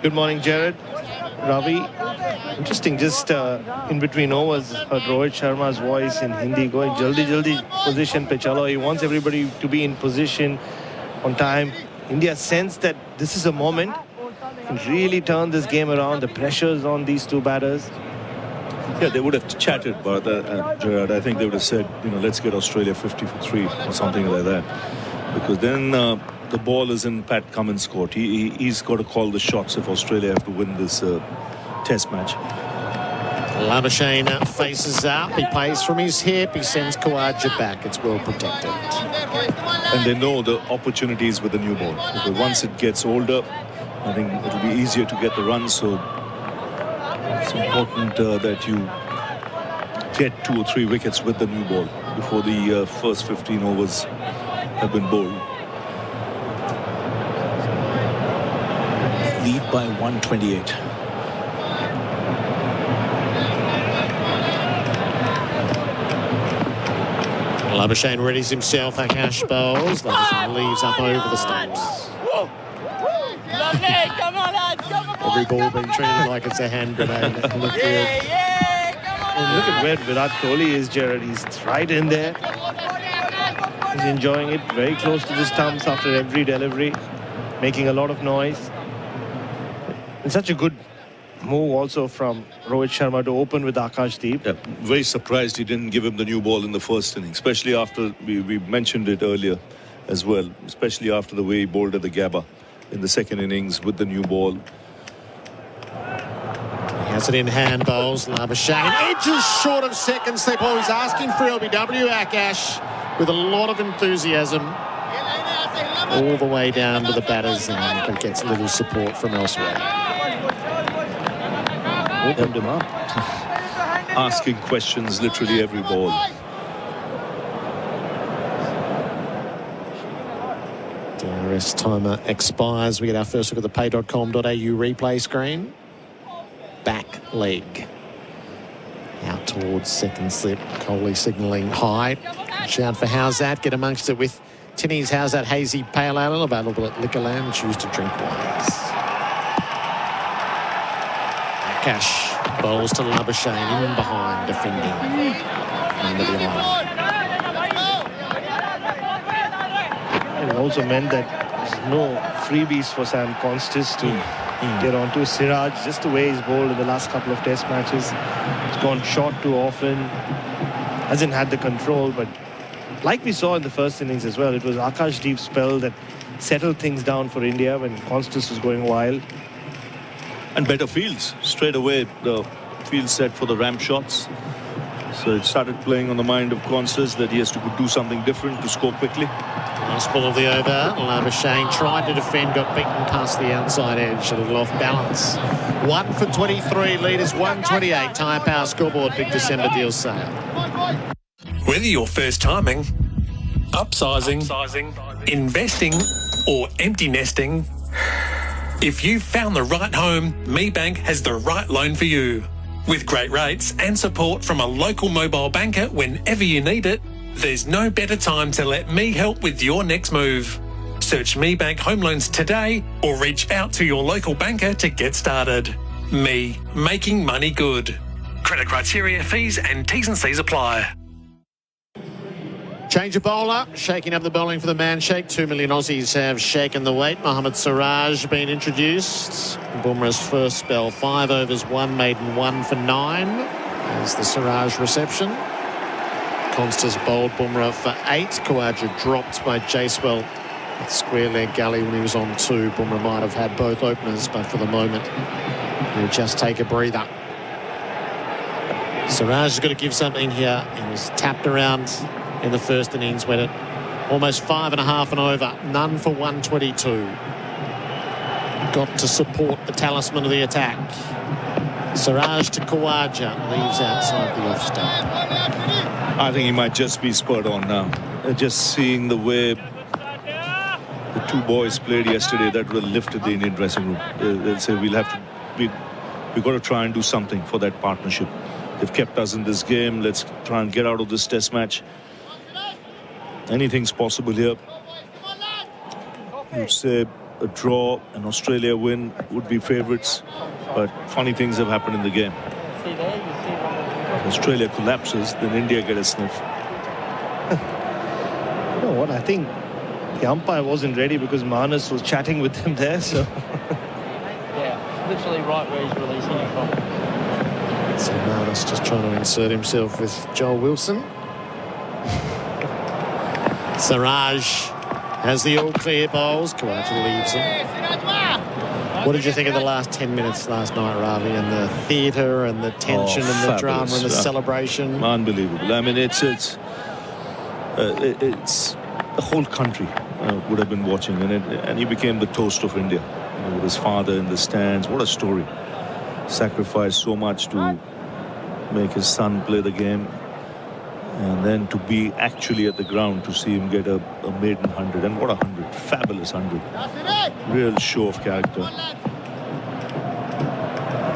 Good morning, Gerard. Ravi. Interesting, just in between overs, heard Rohit Sharma's voice in Hindi going, jaldi jaldi position pe chalo. He wants everybody to be in position on time. India sensed that this is a moment and really turn this game around. The pressure's on these two batters. Yeah, they would have chatted, but Gerard, I think they would have said, let's get Australia 50 for 3 or something like that. Because then the ball is in Pat Cummins' court. He's got to call the shots if Australia have to win this test match. Labuschagne faces up. He plays from his hip. He sends Khawaja back. It's well protected. And they know the opportunities with the new ball. Because once it gets older, I think it'll be easier to get the runs. So it's important that you get 2 or 3 wickets with the new ball before the first 15 overs have been bowled. Lead by 128. Labuschagne readies himself. Akash bowls. Labuschagne leaves up over the stumps. Every ball being treated like it's a hand grenade in the field. And look at where Virat Kohli is, Gerard. He's right in there. He's enjoying it, very close to the stumps after every delivery, making a lot of noise. And such a good move also from Rohit Sharma to open with Akashdeep. Yeah, very surprised he didn't give him the new ball in the first inning, especially after, we mentioned it earlier as well, especially after the way he bowled at the Gabba in the second innings with the new ball. He has it in hand, bowls. Labuschagne edges short of second slip. Oh, he's asking for LBW, Akash, with a lot of enthusiasm. All the way down to the batters, but gets little support from elsewhere. Opened him up. Asking questions literally every ball. DRS timer expires. We get our first look at the pay.com.au replay screen. Back leg. Out towards second slip. Kohli signalling high. Shout for how's that? Get amongst it with Tinny's How's That Hazy Pale Ale, available at Liquorland. Choose to drink wise. Cash bowls to Labuschagne in behind, defending under the line. And it also meant that there's no freebies for Sam Constis to get onto. Siraj, just the way he's bowled in the last couple of test matches, he's gone short too often, hasn't had the control, but like we saw in the first innings as well, it was Akashdeep's spell that settled things down for India when Constis was going wild. And better fields. Straight away, the field set for the ramp shots. So it started playing on the mind of Constis that he has to do something different to score quickly. Last ball of the over. Labuschagne tried to defend, got beaten past the outside edge, a little off balance. 1 for 23, lead is 128. Tyre Power scoreboard, big December deal sale. Whether you're first timing, upsizing, investing, or empty nesting, if you've found the right home, MeBank has the right loan for you. With great rates and support from a local mobile banker whenever you need it, there's no better time to let me help with your next move. Search MeBank Home Loans today or reach out to your local banker to get started. Me, making money good. Credit criteria, fees and T's and C's apply. Change of bowler, shaking up the bowling for the man shake. 2 million Aussies have shaken the weight. Mohammad Siraj been introduced. Bumrah's first spell, 5 overs, 1 maiden, 1 for 9. There's the Siraj reception. Constas bowled Bumrah for 8. Khawaja dropped by Jacewell at square leg gully when he was on 2. Bumrah might have had both openers, but for the moment, he'll just take a breather. Siraj has got to give something here. He was tapped around in the first innings, went it almost 5.5 and over. None for 122. Got to support the talisman of the attack. Siraj to Khawaja, leaves outside the off stump. I think he might just be spurred on now. Just seeing the way the two boys played yesterday, that will lifted the Indian dressing room. They'll say we've got to try and do something for that partnership. They've kept us in this game. Let's try and get out of this test match. Anything's possible here. You'd say a draw and Australia win would be favourites, but funny things have happened in the game. If Australia collapses, then India get a sniff. You know what? I think the umpire wasn't ready because Manas was chatting with him there. So yeah, literally right where he's releasing it from. So Manas just trying to insert himself with Joel Wilson. Siraj has the all clear bowls. Khawaja leaves him. What did you think of the last 10 minutes last night, Ravi, and the theatre and the tension and the drama and the celebration? Unbelievable. I mean, it's the whole country would have been watching, and he became the toast of India. You know, with his father in the stands. What a story. Sacrificed so much to make his son play the game. And then to be actually at the ground to see him get a maiden 100. And what a 100. Fabulous 100. Real show of character.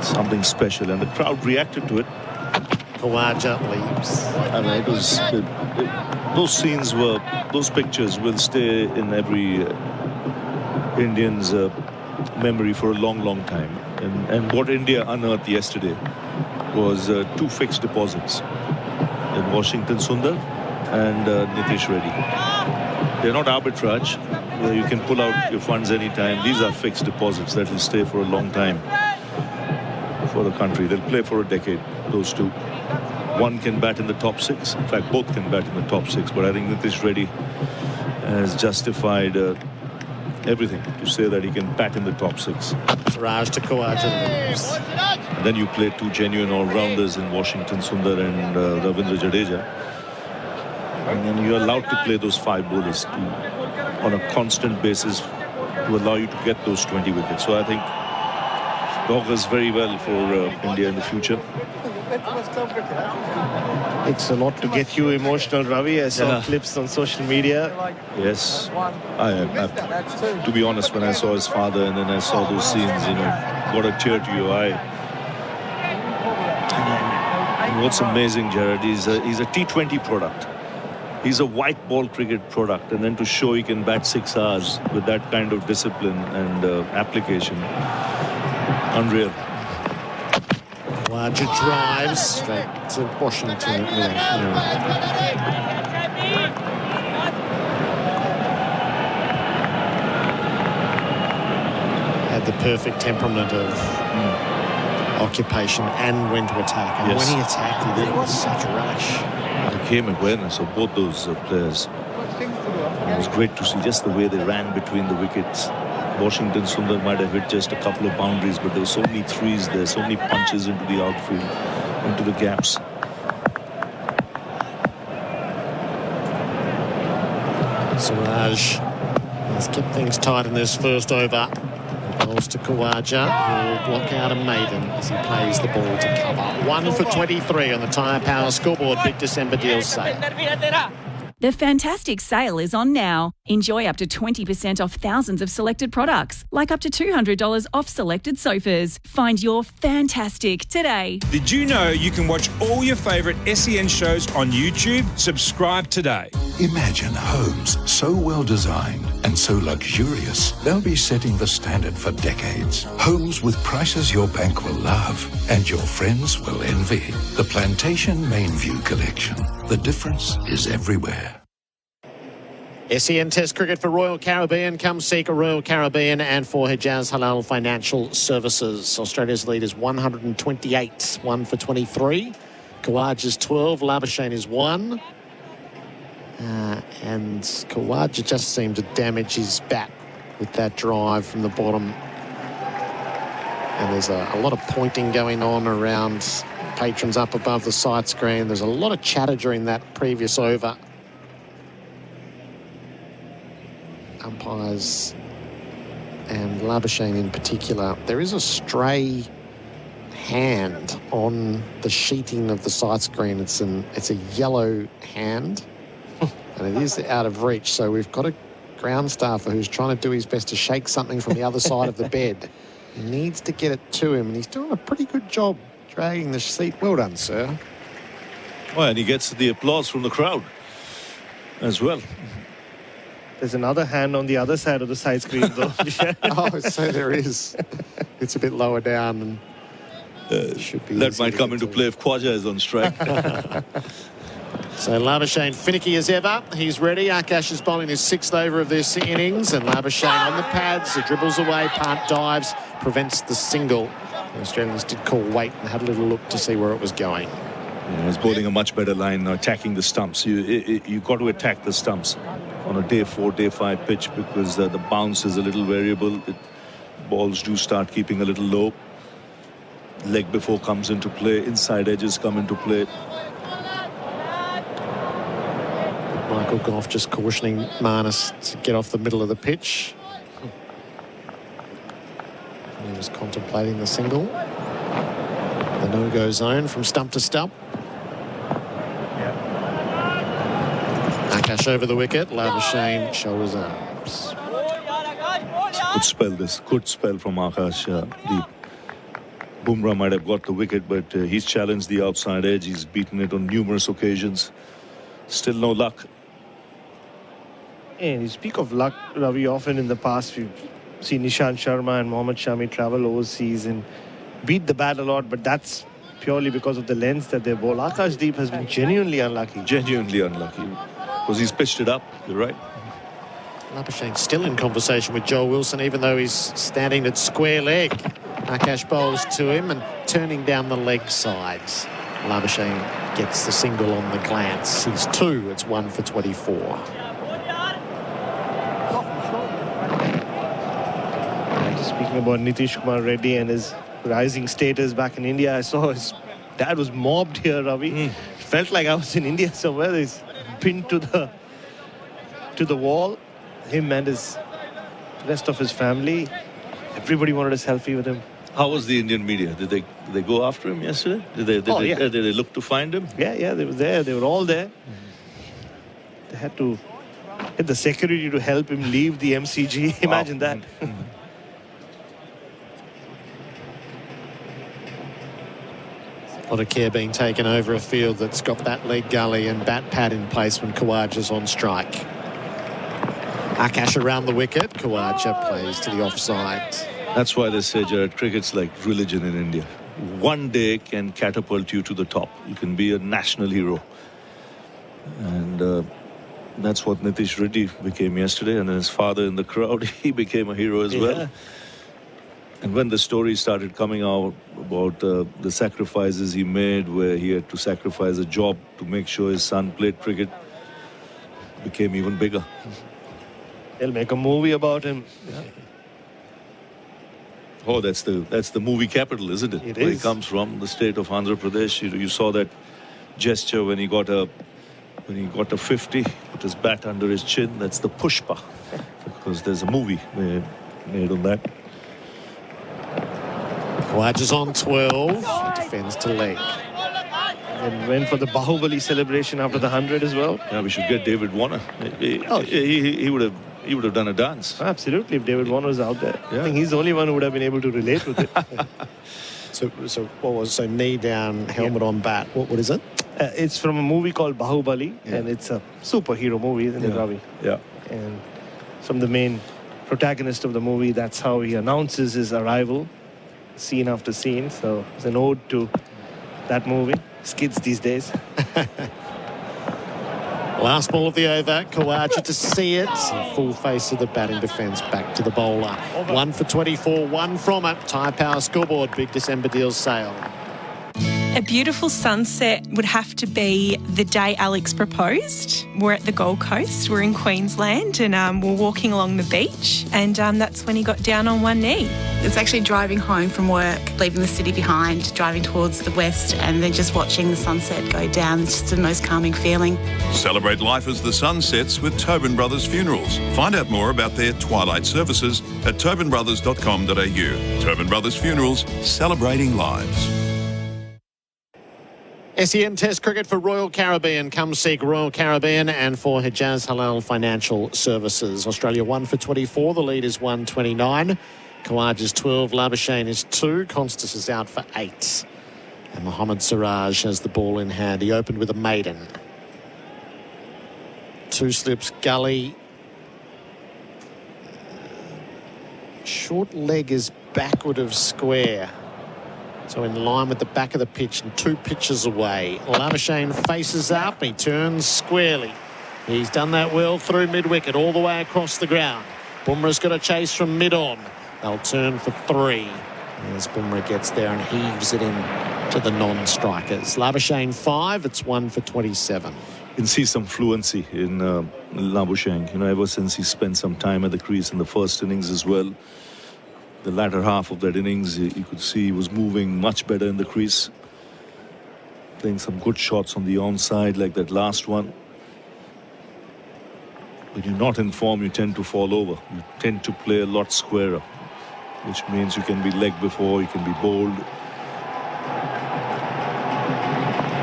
Something special. And the crowd reacted to it. Khawaja leaves. I mean, it was... those scenes were... Those pictures will stay in every Indian's memory for a long, long time. And what India unearthed yesterday was 2 fixed deposits. In Washington Sundar and Nitish Reddy. They're not arbitrage where you can pull out your funds anytime. These are fixed deposits that will stay for a long time for the country. They'll play for a decade, those two. One can bat in the top 6. In fact, both can bat in the top 6. But I think Nitish Reddy has justified everything to say that he can bat in the top 6. Raj to Khawaja leaves. And then you play 2 genuine all-rounders in Washington Sundar and Ravindra Jadeja. And then you're allowed to play those 5 bowlers on a constant basis to allow you to get those 20 wickets. So I think it augurs very well for India in the future. it's a lot to get you emotional, Ravi. I saw clips on social media. Yes. To be honest, when I saw his father and then I saw those scenes, you know, got a tear to your eye. And what's amazing, Gerard, he's a T20 product. He's a white ball cricket product, and then to show he can bat 6 hours with that kind of discipline and application, unreal. Khawaja drives straight to Washington. Had the perfect temperament of occupation and when to attack. And when he attacked, he did it with such relish. The game awareness of both those players. It was great to see just the way they ran between the wickets. Washington Sundar might have hit just a couple of boundaries, but there were so many threes there, so many punches into the outfield, into the gaps. Siraj has kept things tight in this first over. Balls to Khawaja, who will block out a maiden as he plays the ball to cover. 1 for 23 on the Tyre Power scoreboard. Big December deal sale. The fantastic sale is on now. Enjoy up to 20% off thousands of selected products, like up to $200 off selected sofas. Find your fantastic today. Did you know you can watch all your favourite SEN shows on YouTube? Subscribe today. Imagine homes so well designed and so luxurious, they'll be setting the standard for decades. Homes with prices your bank will love and your friends will envy. The Plantation Main View Collection. The difference is everywhere. SEN Test Cricket for Royal Caribbean. Come seek a Royal Caribbean and for Hijaz Halal Financial Services. Australia's lead is 128, 1 for 23. Khawaja's 12, Labuschagne is 1. And Khawaja just seemed to damage his bat with that drive from the bottom. And there's a lot of pointing going on around patrons up above the sight screen. There's a lot of chatter during that previous over. Umpires and Labuschagne in particular. There is a stray hand on the sheeting of the sight screen. It's a yellow hand. And it is out of reach, so we've got a ground staffer who's trying to do his best to shake something from the other side of the bed. He needs to get it to him, and he's doing a pretty good job Dragging the seat. Well done, sir. Oh, and he gets the applause from the crowd as well. There's another hand on the other side of the side screen, though. Oh, so there is. It's a bit lower down. And should be that might come into play if Khwaja is on strike. So Labuschagne finicky as ever. He's ready. Akash is bowling his 6th over of this innings, and Labuschagne on the pads. He dribbles away, Pant dives, prevents the single. The Australians did call wait and had a little look to see where it was going. Yeah, he's bowling a much better line now, attacking the stumps. You've got to attack the stumps on a day 4, day 5 pitch, because the bounce is a little variable. Balls do start keeping a little low. Leg before comes into play. Inside edges come into play. Michael Goff just cautioning Marnus to get off the middle of the pitch. He was contemplating the single. The no-go zone from stump to stump. Akash over the wicket. Labuschagne shoulders arms. Good spell this. Good spell from Akash. Deep. Bumrah might have got the wicket, but he's challenged the outside edge. He's beaten it on numerous occasions. Still no luck. And you speak of luck, Ravi. Often in the past, we've seen Nishant Sharma and Mohammad Shami travel overseas and beat the bat a lot, but that's purely because of the length that they bowl. Akashdeep has been genuinely unlucky. Genuinely unlucky. Because he's pitched it up. You're right. Labuschagne still in conversation with Joel Wilson, even though he's standing at square leg. Akash bowls to him and turning down the leg sides. Labuschagne gets the single on the glance. He's 2. It's 1 for 24. Speaking about Nitish Kumar Reddy and his rising status back in India, I saw his dad was mobbed here, Ravi. Felt like I was in India somewhere. He's pinned to the wall. Him and his rest of his family. Everybody wanted a selfie with him. How was the Indian media? Did they go after him yesterday? Did they look to find him? Yeah, they were there. They were all there. They had to get the security to help him leave the MCG. Imagine that. A lot of care being taken over a field that's got that leg gully and bat pad in place when Khawaja's on strike. Akash around the wicket. Khawaja plays to the offside. That's why they say, Gerard, cricket's like religion in India. One day can catapult you to the top. You can be a national hero. And that's what Nitish Reddy became yesterday. And his father in the crowd, he became a hero as well. And when the story started coming out about the sacrifices he made, where he had to sacrifice a job to make sure his son played cricket, it became even bigger. They'll make a movie about him. Oh, that's the movie capital, isn't it? It Where is. he comes from, the state of Andhra Pradesh. You saw that gesture when he got a 50, put his bat under his chin. That's the Pushpa, because there's a movie made on that. Khawaja's on 12, defends to leg. And went for the Bahubali celebration after the 100 as well. Yeah, we should get David Warner. He would have done a dance. Absolutely, if David Warner was out there. Yeah. I think he's the only one who would have been able to relate with it. So what was knee down, helmet on bat? What is it? It's from a movie called Bahubali, and it's a superhero movie, isn't it, Ravi? Yeah. And from the main protagonist of the movie, that's how he announces his arrival, scene after scene. So it's an ode to that movie. Kids these days. Last ball of the over. Khawaja to see it. Full face of the batting defence back to the bowler. 1 for 24, 1 from it. Tyre Power scoreboard. Big December deals sale. A beautiful sunset would have to be the day Alex proposed. We're at the Gold Coast, we're in Queensland, and we're walking along the beach, and that's when he got down on one knee. It's actually driving home from work, leaving the city behind, driving towards the west, and then just watching the sunset go down. It's just the most calming feeling. Celebrate life as the sun sets with Tobin Brothers Funerals. Find out more about their twilight services at tobinbrothers.com.au. Tobin Brothers Funerals, celebrating lives. SEN Test Cricket for Royal Caribbean. Come seek Royal Caribbean, and for Hijaz Halal Financial Services. Australia 1 for 24. The lead is 129. Khawaja's 12. Labuschagne is 2. Constas is out for 8. And Mohamed Siraj has the ball in hand. He opened with a maiden. 2 slips gully. Short leg is backward of square. So in line with the back of the pitch and 2 pitches away. Labuschagne faces up. He turns squarely. He's done that well through mid-wicket, all the way across the ground. Bumrah's got a chase from mid-on. They'll turn for 3. As Bumrah gets there and heaves it in to the non-strikers. Labuschagne 5, it's 1 for 27. You can see some fluency in Labuschagne, ever since he spent some time at the crease in the first innings as well. The latter half of that innings, you could see he was moving much better in the crease. Playing some good shots on the onside like that last one. When you're not in form, you tend to fall over. You tend to play a lot squarer, which means you can be leg before, you can be bowled.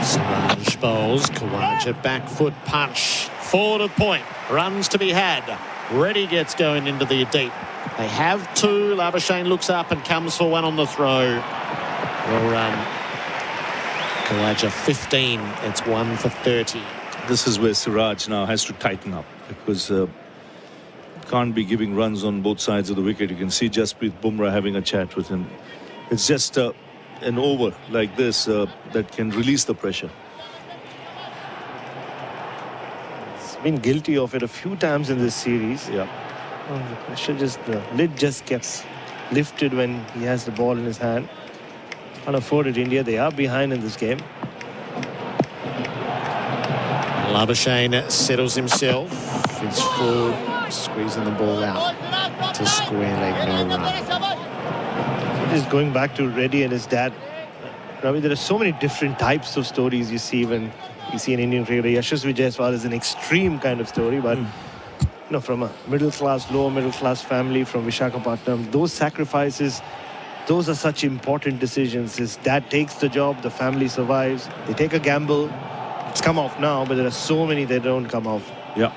Siraj bowls. Khawaja back foot punch. Forward of point. Runs to be had. Reddy gets going into the deep. They have 2. Labuschagne looks up and comes for 1 on the throw. Well run. Khawaja 15. It's 1 for 30. This is where Siraj now has to tighten up, because can't be giving runs on both sides of the wicket. You can see Jasprit Bumrah having a chat with him. It's just an over like this that can release the pressure. He's been guilty of it a few times in this series. Yeah. The pressure the lid just gets lifted when he has the ball in his hand. Can't afford it, India. They are behind in this game. Labuschagne settles himself. He's full, squeezing the ball out to square leg, no run. Just going back to Reddy and his dad, Ravi, there are so many different types of stories you see when you see an Indian cricketer. Yashasvi Jaiswal is an extreme kind of story, but from a middle-class, lower middle-class family from Visakhapatnam, those sacrifices, those are such important decisions. His dad takes the job, the family survives. They take a gamble. It's come off now, but there are so many that don't come off. Yeah.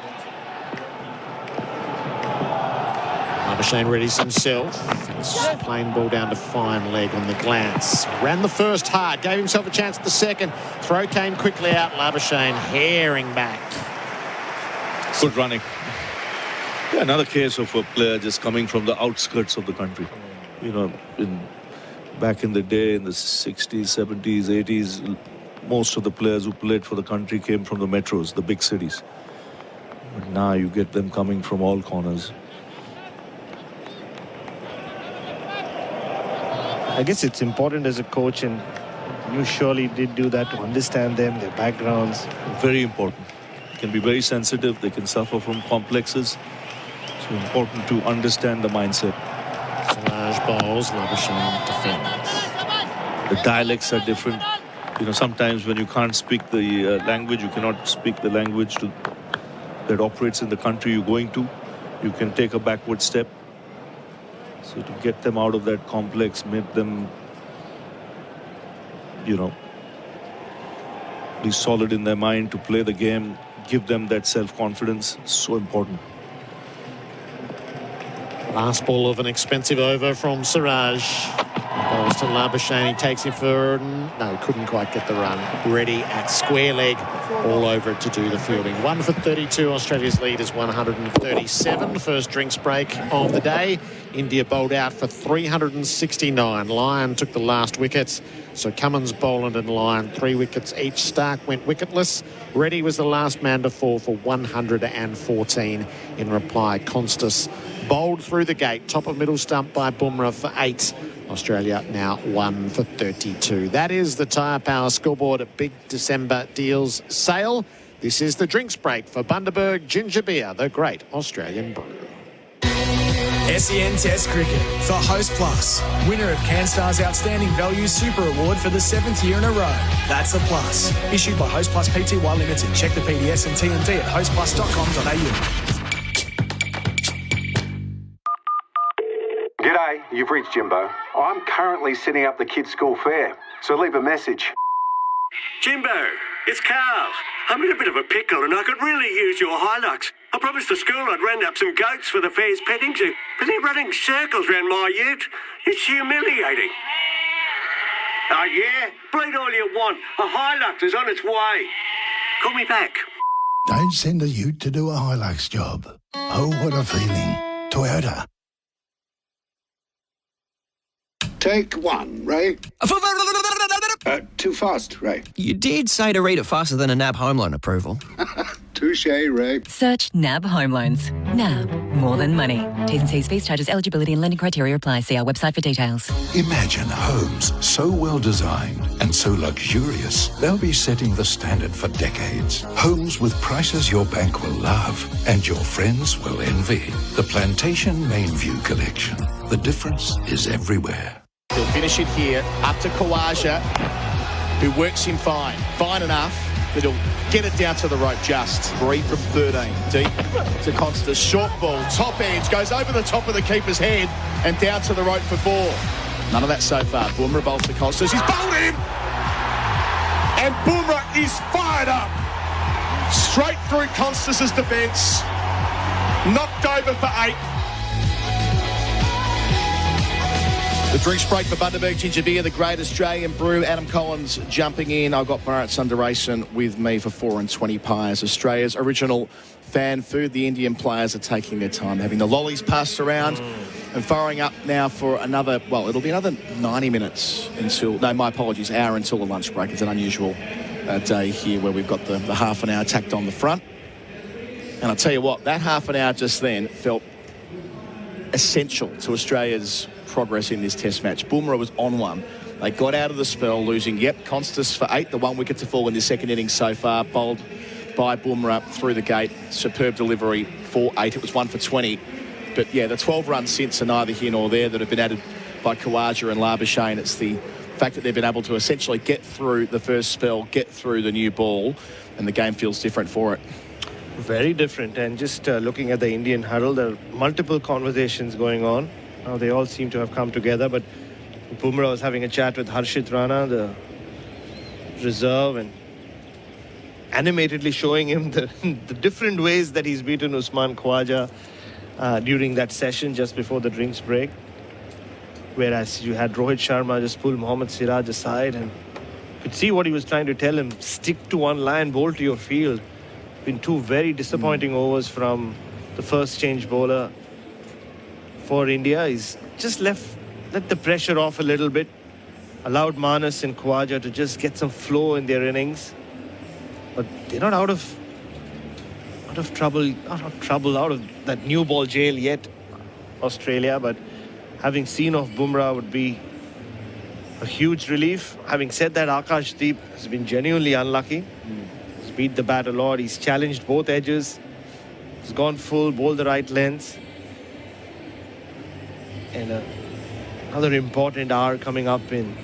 Labuschagne readies himself. He's playing ball down to fine leg on the glance. Ran the first hard, gave himself a chance at the second. Throw came quickly out. Labuschagne herring back. Good running. Yeah, another case of a player just coming from the outskirts of the country. Back in the day, in the 60s, 70s, 80s, most of the players who played for the country came from the metros, the big cities. But now you get them coming from all corners. I guess it's important as a coach, and you surely did do that, to understand them, their backgrounds. Very important. They can be very sensitive. They can suffer from complexes. So important to understand the mindset. Siraj bowls, Labuschagne defends. The dialects are different. Sometimes when you can't speak the language, you cannot speak the language that operates in the country you're going to, you can take a backward step. So to get them out of that complex, make them, be solid in their mind to play the game, give them that self-confidence. It's so important. Last ball of an expensive over from Siraj. Bowls to Labuschagne. He takes him for... No, couldn't quite get the run. Ready at square leg. All over it to do the fielding. 1 for 32. Australia's lead is 137. First drinks break of the day. India bowled out for 369. Lyon took the last wickets. So Cummins, Boland and Lyon, 3 wickets each. Stark went wicketless. Reddy was the last man to fall for 114. In reply, Constas bowled through the gate. Top of middle stump by Bumrah for 8. Australia now 1 for 32. That is the Tyre Power scoreboard at Big December Deals Sale. This is the drinks break for Bundaberg Ginger Beer, the great Australian brew. SEN Test Cricket for Host Plus. Winner of CanStar's Outstanding Value Super Award for the 7th year in a row. That's a plus. Issued by Host Plus Pty Limited. Check the PDS and TNT at hostplus.com.au. G'day, you've reached Jimbo. I'm currently setting up the kids' school fair, so leave a message. Jimbo, it's Carl. I'm in a bit of a pickle and I could really use your Hilux. I promised the school I'd round up some goats for the fair's petting zoo, but they're running circles round my ute. It's humiliating. Oh, yeah? Bleed all you want. A Hilux is on its way. Call me back. Don't send a ute to do a Hilux job. Oh, what a feeling. Toyota. Take one, Ray. Too fast, Ray. You did say to read it faster than a NAB home loan approval. Touche, Ray. Search NAB Home Loans. NAB, more than money. T's and C's, fees, charges, eligibility and lending criteria apply. See our website for details. Imagine homes so well designed and so luxurious, they'll be setting the standard for decades. Homes with prices your bank will love and your friends will envy. The Plantation Mainview Collection. The difference is everywhere. He'll finish it here, up to Khawaja, who works him fine enough, but he'll get it down to the rope just. 3 from 13, deep to Constance, short ball, top edge, goes over the top of the keeper's head and down to the rope for 4. None of that so far. Bumrah bowls to Constance, he's bowled him! And Bumrah is fired up! Straight through Constance's defence, knocked over for 8. The drinks break for Bundaberg Ginger Beer, the great Australian brew. Adam Collins jumping in. I've got Bharat Sundaresan with me for 4 and 20 pies. Australia's original fan food. The Indian players are taking their time, having the lollies passed around and firing up now for another, well, it'll be another 90 minutes until, no, my apologies, hour until the lunch break. It's an unusual day here where we've got the half an hour tacked on the front. And I'll tell you what, that half an hour just then felt essential to Australia's progress in this test match. Bumrah was on one. They got out of the spell, losing, Constance for 8, the 1 wicket to fall in the second innings so far, bowled by Bumrah through the gate. Superb delivery for 8. It was 1 for 20. But yeah, the 12 runs since are neither here nor there that have been added by Khawaja and Labuschagne. It's the fact that they've been able to essentially get through the first spell, get through the new ball, and the game feels different for it. Very different. And just looking at the Indian huddle, there are multiple conversations going on. Now they all seem to have come together, but Bumrah was having a chat with Harshit Rana, the reserve, and animatedly showing him the different ways that he's beaten Usman Khawaja during that session just before the drinks break. Whereas you had Rohit Sharma just pull Mohammad Siraj aside and could see what he was trying to tell him. Stick to one line, bowl to your field. Been 2 very disappointing overs from the first change bowler for India. He's just let the pressure off a little bit, allowed Manas and Khawaja to just get some flow in their innings, but they're not out of trouble, out of that new ball jail yet, Australia. But having seen off Bumrah would be a huge relief. Having said that, Akashdeep has been genuinely unlucky. He's beat the bat a lot. He's challenged both edges. He's gone full, bowled the right length. And another important hour coming up in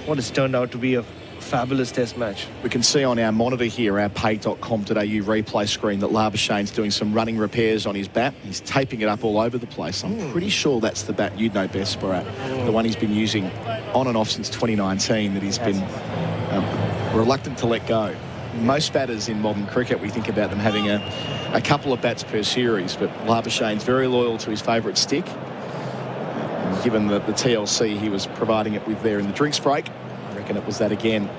what has turned out to be a fabulous test match. We can see on our monitor here, our pay.com.au replay screen, that Labuschagne's doing some running repairs on his bat. He's taping it up all over the place. I'm pretty sure that's the bat you'd know best, Bharat. The one he's been using on and off since 2019 that he's been reluctant to let go. Most batters in modern cricket, we think about them having a couple of bats per series, but Labuschagne's very loyal to his favourite stick. And given the TLC he was providing it with there in the drinks break, I reckon it was that again.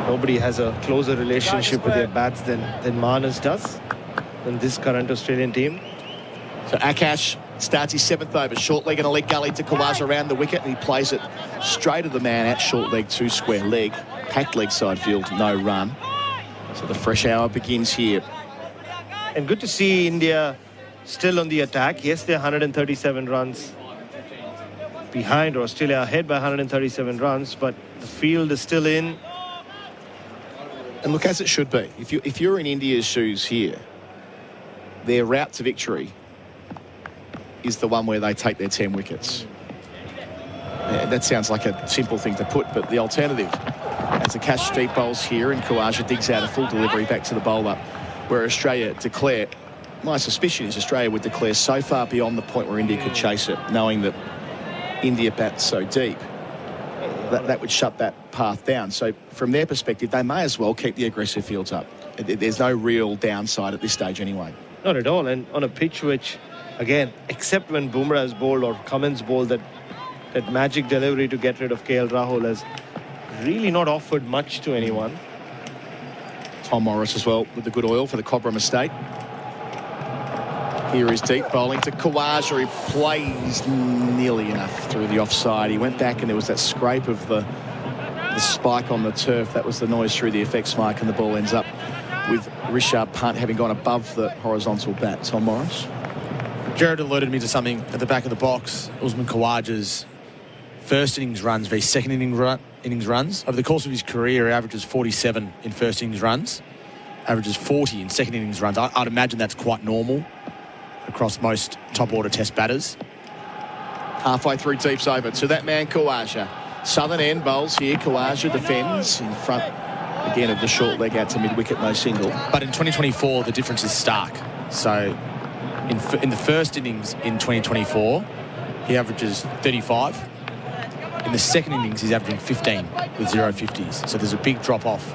Nobody has a closer relationship with their bats than Manas does, than this current Australian team. So Akash starts his 7th over, short leg and a leg gully to Khawaja around the wicket, and he plays it straight at the man at short leg, 2 square leg. Packed leg side field, no run. So the fresh hour begins here. And good to see India still on the attack. Yes, they're 137 runs behind, or Australia ahead by 137 runs, but the field is still in. And look, as it should be. If you're in India's shoes here, their route to victory is the one where they take their 10 wickets. Yeah, that sounds like a simple thing to put, but the alternative, as Akash deep bowls here and Khawaja digs out a full delivery back to the bowler, where Australia declare, my suspicion is Australia would declare so far beyond the point where India could chase it, knowing that India bats so deep, that would shut that path down. So from their perspective, they may as well keep the aggressive fields up. There's no real downside at this stage anyway. Not at all. And on a pitch which, again, except when Bumrah is bowled or Cummins bowled, that that magic delivery to get rid of KL Rahul has really not offered much to anyone. Tom Morris as well with the good oil for the Cobram estate. Here is deep bowling to Khawaja. He plays nearly enough through the offside. He went back and there was that scrape of the spike on the turf. That was the noise through the effects mic, and the ball ends up with Rishabh Pant having gone above the horizontal bat. Tom Morris. Gerard alerted me to something at the back of the box. Usman Khawaja's first innings runs versus second innings runs. Over the course of his career, he averages 47 in first innings runs, averages 40 in second innings runs. I'd imagine that's quite normal across most top-order test batters. Halfway through deep's over to that man Khawaja. Southern end bowls here. Khawaja defends in front again of the short leg out to mid-wicket, no single. But in 2024, the difference is stark. So in the first innings in 2024, he averages 35. In the second innings, he's averaging 15 with 0 50s. So there's a big drop-off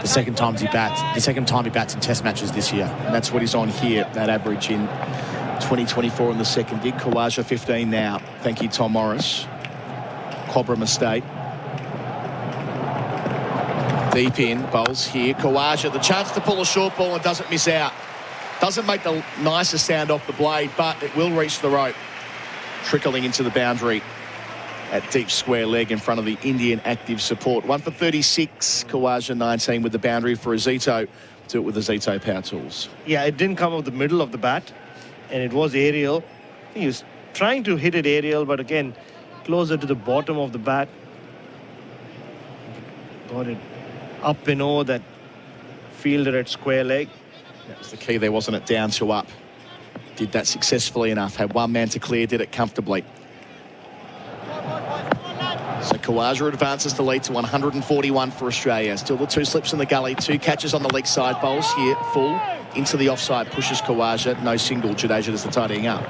the second time he bats in test matches this year. And that's what he's on here, that average in 2024 in the second gig. Khawaja 15 now. Thank you, Tom Morris. Cobram estate. Deep in, bowls here. Khawaja, the chance to pull a short ball and doesn't miss out. Doesn't make the nicest sound off the blade, but it will reach the rope. Trickling into the boundary at deep square leg in front of the Indian active support. 1 for 36. Khawaja 19 with the boundary for Azito. Do it with the Azito power tools. Yeah, it didn't come off the middle of the bat, and it was aerial. He was trying to hit it aerial, but again, closer to the bottom of the bat. Got it up and over that fielder at square leg. That was the key there, wasn't it? Down to up. Did that successfully enough. Had one man to clear, did it comfortably. So Khawaja advances to lead to 141 for Australia. Still the two slips in the gully. Two catches on the leg side. Bowls here, full. Into the offside, pushes Khawaja. No single. Jadeja does the tidying up.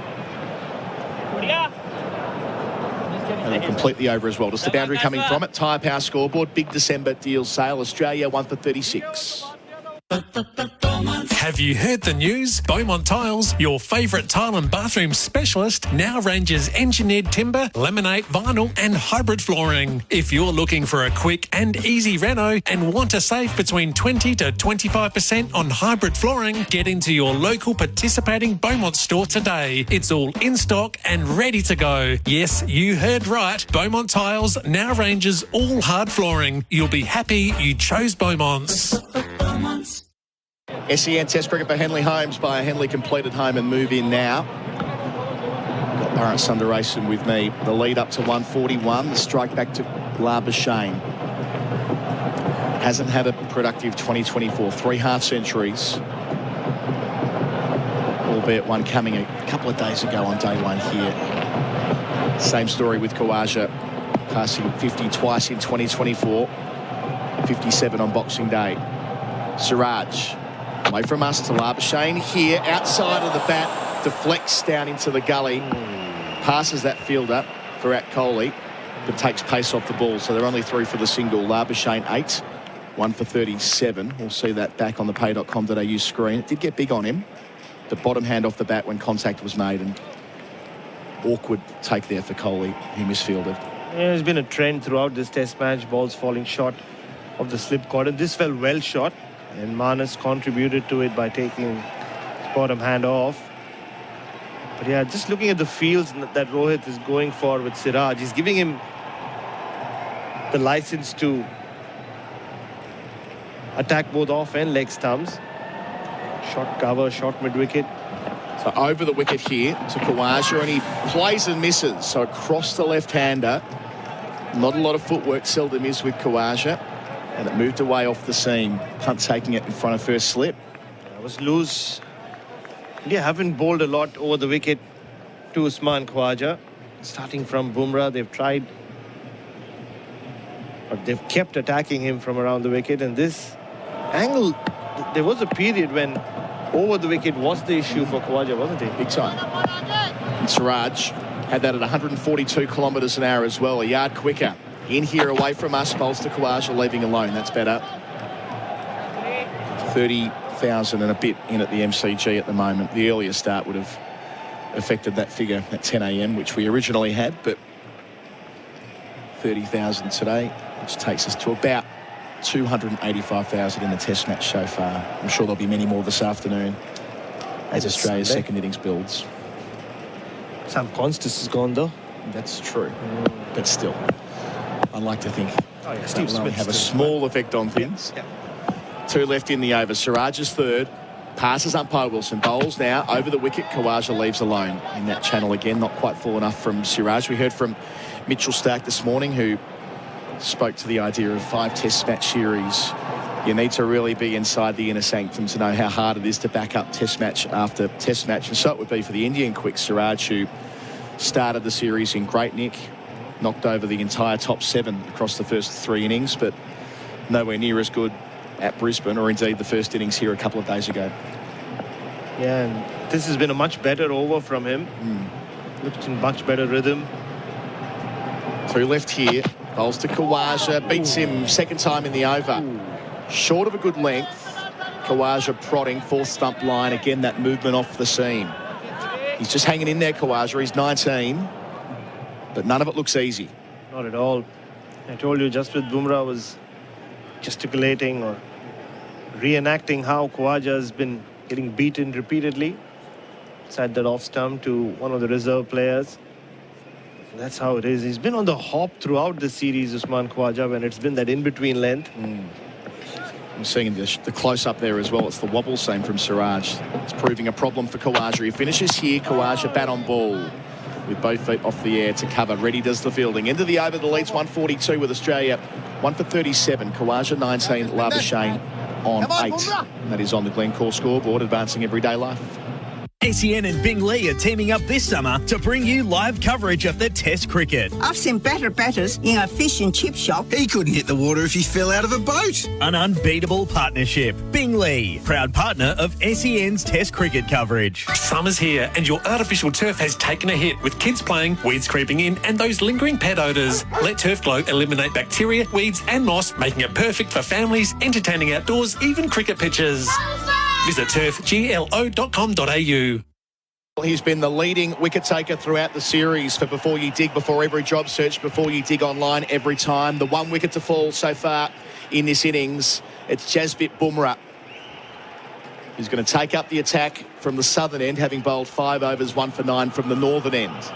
And then completely over as well. Just the boundary coming from it. Tyre Power scoreboard. Big December deal sale. Australia 1 for 36. Have you heard the news? Beaumont Tiles, your favourite tile and bathroom specialist, now ranges engineered timber, laminate, vinyl and hybrid flooring. If you're looking for a quick and easy reno and want to save between 20 to 25% on hybrid flooring, get into your local participating Beaumont store today. It's all in stock and ready to go. Yes, you heard right. Beaumont Tiles now ranges all hard flooring. You'll be happy you chose Beaumont's. SEN Test cricket for Henley Holmes by a Henley completed home and move in now. Got Bharat Sundaresan with me. The lead up to 141. The strike back to Labuschagne. Hasn't had a productive 2024. 3 half centuries. Albeit one coming a couple of days ago on day one here. Same story with Khawaja. Passing 50 twice in 2024. 57 on Boxing Day. Siraj. Away from us to Labuschagne here, outside of the bat, deflects down into the gully, passes that fielder for Kohli, but takes pace off the ball. So they're only 3 for the single. Labuschagne 8, 1 for 37. We'll see that back on the pay.com.au screen. It did get big on him. The bottom hand off the bat when contact was made, and awkward take there for Kohli. He misfielded. Yeah, there's been a trend throughout this test match, balls falling short of the slip cordon. This fell well short, and Manas contributed to it by taking his bottom hand off. But yeah, just looking at the fields that Rohit is going for with Siraj, he's giving him the license to attack both off and leg stumps. Short cover, short mid-wicket. So over the wicket here to Khawaja, and he plays and misses. So across the left-hander. Not a lot of footwork, seldom is with Khawaja. And it moved away off the seam. Punt taking it in front of first slip. It was loose. India haven't bowled a lot over the wicket to Usman Khawaja. Starting from Bumrah, they've tried, but they've kept attacking him from around the wicket. And this angle, there was a period when over the wicket was the issue for Khawaja, wasn't it? Big time. And Siraj had that at 142 kilometres an hour as well, a yard quicker. In here, away from us, bowls to Khawaja, leaving alone. That's better. 30,000 and a bit in at the MCG at the moment. The earlier start would have affected that figure at 10 a.m, which we originally had, but 30,000 today, which takes us to about 285,000 in the Test match so far. I'm sure there'll be many more this afternoon as Australia's second innings builds. Sam Constas is gone though. That's true, but still, I'd like to think Steve that will only Smith's have a still small effect on things. Yeah. 2 left in the over. Siraj is third. Passes umpire Wilson. Bowls now over the wicket. Khawaja leaves alone in that channel again. Not quite full enough from Siraj. We heard from Mitchell Starc this morning, who spoke to the idea of 5 Test match series. You need to really be inside the inner sanctum to know how hard it is to back up Test match after Test match. And so it would be for the Indian quick Siraj, who started the series in great nick, knocked over the entire top 7 across the first 3 innings, but nowhere near as good at Brisbane, or indeed the first innings here a couple of days ago. Yeah, and this has been a much better over from him. Looked in much better rhythm. 2 left here. Bowls to Khawaja, beats him second time in the over. Short of a good length. Khawaja prodding, 4th stump line. Again, that movement off the seam. He's just hanging in there, Khawaja. He's 19, but none of it looks easy. Not at all. I told you, Jasprit Bumrah was gesticulating or reenacting how Khawaja has been getting beaten repeatedly. Side that off stump to one of the reserve players. That's how it is. He's been on the hop throughout the series, Usman Khawaja, when it's been that in-between length. I'm seeing the close-up there as well. It's the wobble seam from Siraj. It's proving a problem for Khawaja. He finishes here. Khawaja bat on ball with both feet off the air to cover. Reddy does the fielding. Into the over, the lead's 142 with Australia. 1 for 37. Khawaja 19, Labuschagne on 8. And that is on the Glencore scoreboard, advancing everyday life. SEN and Bing are teaming up this summer to bring you live coverage of the Test cricket. I've seen better batters in a fish and chip shop. He couldn't hit the water if he fell out of a boat. An unbeatable partnership. Bing, proud partner of SEN's Test cricket coverage. Summer's here and your artificial turf has taken a hit with kids playing, weeds creeping in and those lingering pet odours. Let Turf Glow eliminate bacteria, weeds and moss, making it perfect for families, entertaining outdoors, even cricket pitches. Visit turfglo.com.au. He's been the leading wicket taker throughout the series for Before You Dig, before every job search, Before You Dig online every time. The 1 wicket to fall so far in this innings, it's Jasprit Bumrah. He's going to take up the attack from the southern end, having bowled 5 overs, 1 for 9 from the northern end.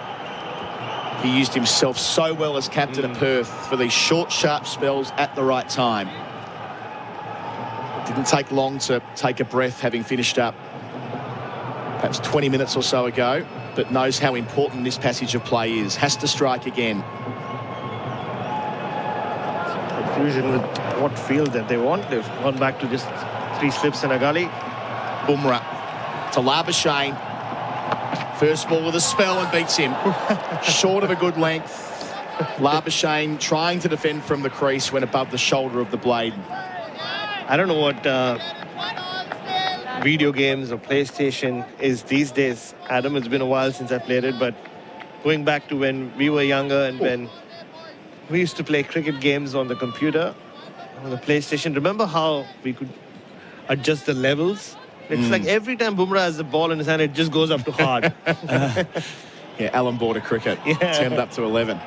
He used himself so well as captain at Perth for these short, sharp spells at the right time. Didn't take long to take a breath, having finished up perhaps 20 minutes or so ago, but knows how important this passage of play is. Has to strike again. Confusion with what field that they want. They've gone back to just 3 slips and a gully. Bumrah to Labuschagne. First ball with a spell and beats him. Short of a good length. Labuschagne trying to defend from the crease when above the shoulder of the blade. I don't know what video games or PlayStation is these days, Adam. It's been a while since I played it, but going back to when we were younger and when we used to play cricket games on the computer, on the PlayStation, remember how we could adjust the levels? It's like every time Bumrah has the ball in his hand, it just goes up to hard. Yeah, Alan Border cricket. Turned it up to 11.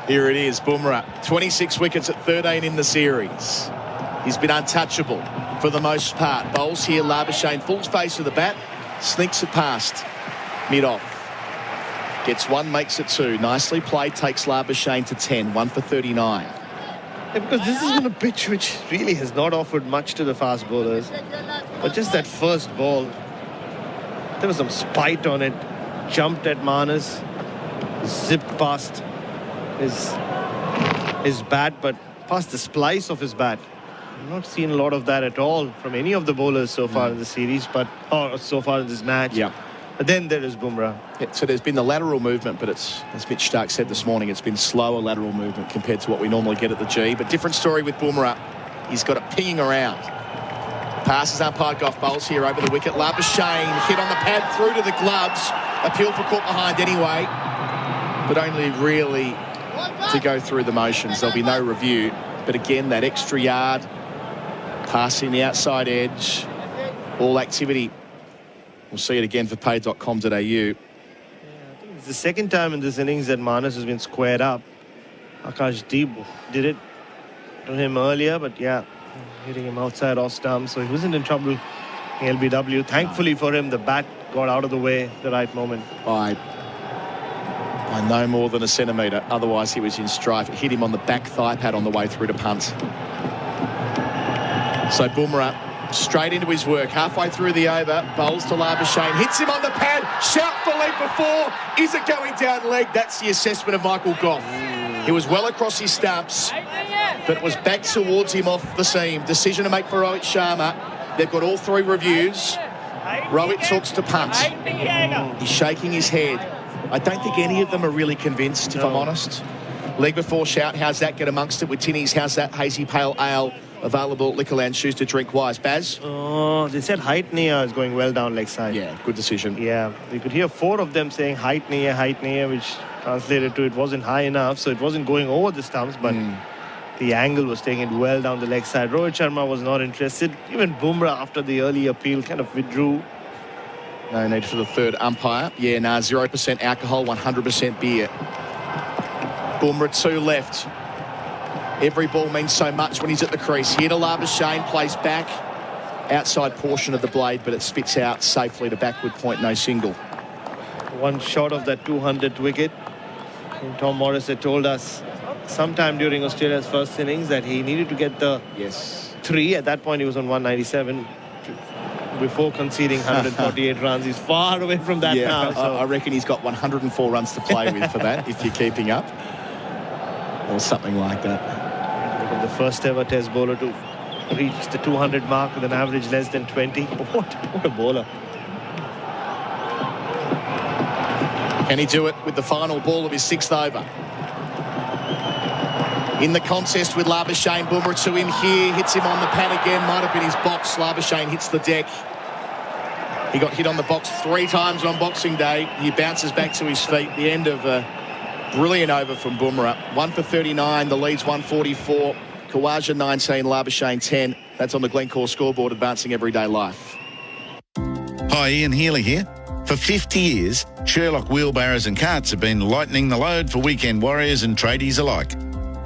Here it is, Bumrah. 26 wickets at 13 in the series. He's been untouchable for the most part. Bowls here, Labuschagne, full face of the bat, sneaks it past mid-off. Gets 1, makes it 2. Nicely played, takes Labuschagne to 10, 1 for 39. Yeah, because this has been a pitch which really has not offered much to the fast bowlers. But just that first ball, there was some spite on it. Jumped at Manas, zipped past his bat, but past the splice of his bat. I've not seen a lot of that at all from any of the bowlers so far in the series, or so far in this match. Yeah. But then there is Bumrah. Yeah, so there's been the lateral movement, but it's, as Mitch Starc said this morning, it's been slower lateral movement compared to what we normally get at the G. But different story with Bumrah. He's got it pinging around. Passes umpire Goff, bowls here over the wicket. Labuschagne hit on the pad through to the gloves. Appeal for caught behind anyway, but only really to go through the motions. There'll be no review. But again, that extra yard, passing the outside edge, all activity. We'll see it again for pay.com.au. It's the second time in this innings that Manas has been squared up. Akashdeep did it to him earlier, but yeah, hitting him outside off stump, so he wasn't in trouble in LBW. Thankfully for him, the bat got out of the way at the right moment. By no more than a centimetre, otherwise he was in strife. It hit him on the back thigh pad on the way through to punt. So Bumrah straight into his work, halfway through the over, bowls to Labuschagne, hits him on the pad, shout for leg before, is it going down leg? That's the assessment of Michael Goff. He was well across his stumps, but was back towards him off the seam. Decision to make for Rohit Sharma. They've got all 3 reviews. Rohit talks to punt. He's shaking his head. I don't think any of them are really convinced, if I'm honest. Leg before shout, how's that get amongst it with tinnies? How's that hazy pale ale available at Liquorland? Choose to drink wise. Baz? Oh, they said height near is going well down leg side. Yeah, good decision. Yeah, you could hear 4 of them saying height near, which translated to it wasn't high enough, so it wasn't going over the stumps, but the angle was taking it well down the leg side. Rohit Sharma was not interested. Even Bumrah, after the early appeal, kind of withdrew. No need for the third umpire. Yeah, 0% alcohol, 100% beer. Bumrah 2 left. Every ball means so much when he's at the crease. Here to Labuschagne, plays back. Outside portion of the blade, but it spits out safely to backward point, no single. One shot of that 200th wicket. And Tom Morris had told us sometime during Australia's first innings that he needed to get the 3. At that point, he was on 197 before conceding 148 runs. He's far away from that now. So. I reckon he's got 104 runs to play with for that, if you're keeping up. Or something like that. The first ever Test bowler to reach the 200 mark with an average less than 20. What a bowler. Can he do it with the final ball of his 6th over? In the contest with Labuschagne, Bumrah to him here, hits him on the pad again, might have been his box. Labuschagne hits the deck. He got hit on the box 3 times on Boxing Day. He bounces back to his feet. The end of a brilliant over from Bumrah. 1 for 39, the lead's 144. Khawaja 19, Labuschagne 10. That's on the Glencore scoreboard, advancing everyday life. Hi, Ian Healy here. For 50 years, Sherlock wheelbarrows and carts have been lightening the load for weekend warriors and tradies alike.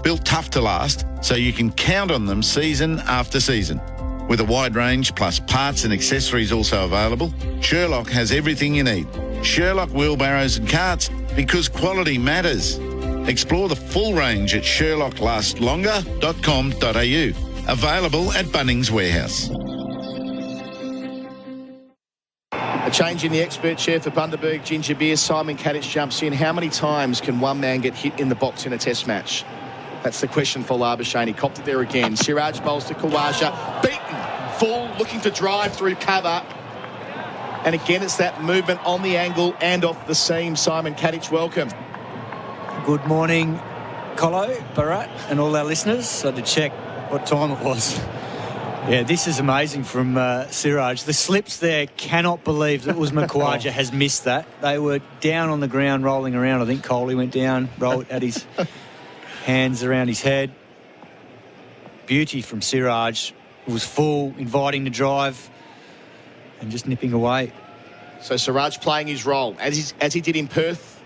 Built tough to last, so you can count on them season after season. With a wide range plus parts and accessories also available, Sherlock has everything you need. Sherlock wheelbarrows and carts, because quality matters. Explore the full range at sherlocklastlonga.com.au. Available at Bunnings Warehouse. A change in the expert chair for Bundaberg Ginger Beer. Simon Katich jumps in. How many times can one man get hit in the box in a test match? That's the question for Labuschagne. He copped it there again. Siraj bowls to Khawaja. Beaten. Full, looking to drive through cover. And again, it's that movement on the angle and off the seam. Simon Katich, welcome. Good morning, Colo, Bharat, and all our listeners. So to check what time it was. Yeah, this is amazing from Siraj. The slips there, cannot believe that Usman Khawaja has missed that. They were down on the ground, rolling around. I think Kohli went down, rolled at his hands around his head. Beauty from Siraj. It was full, inviting the drive and just nipping away. So Siraj playing his role, as he did in Perth,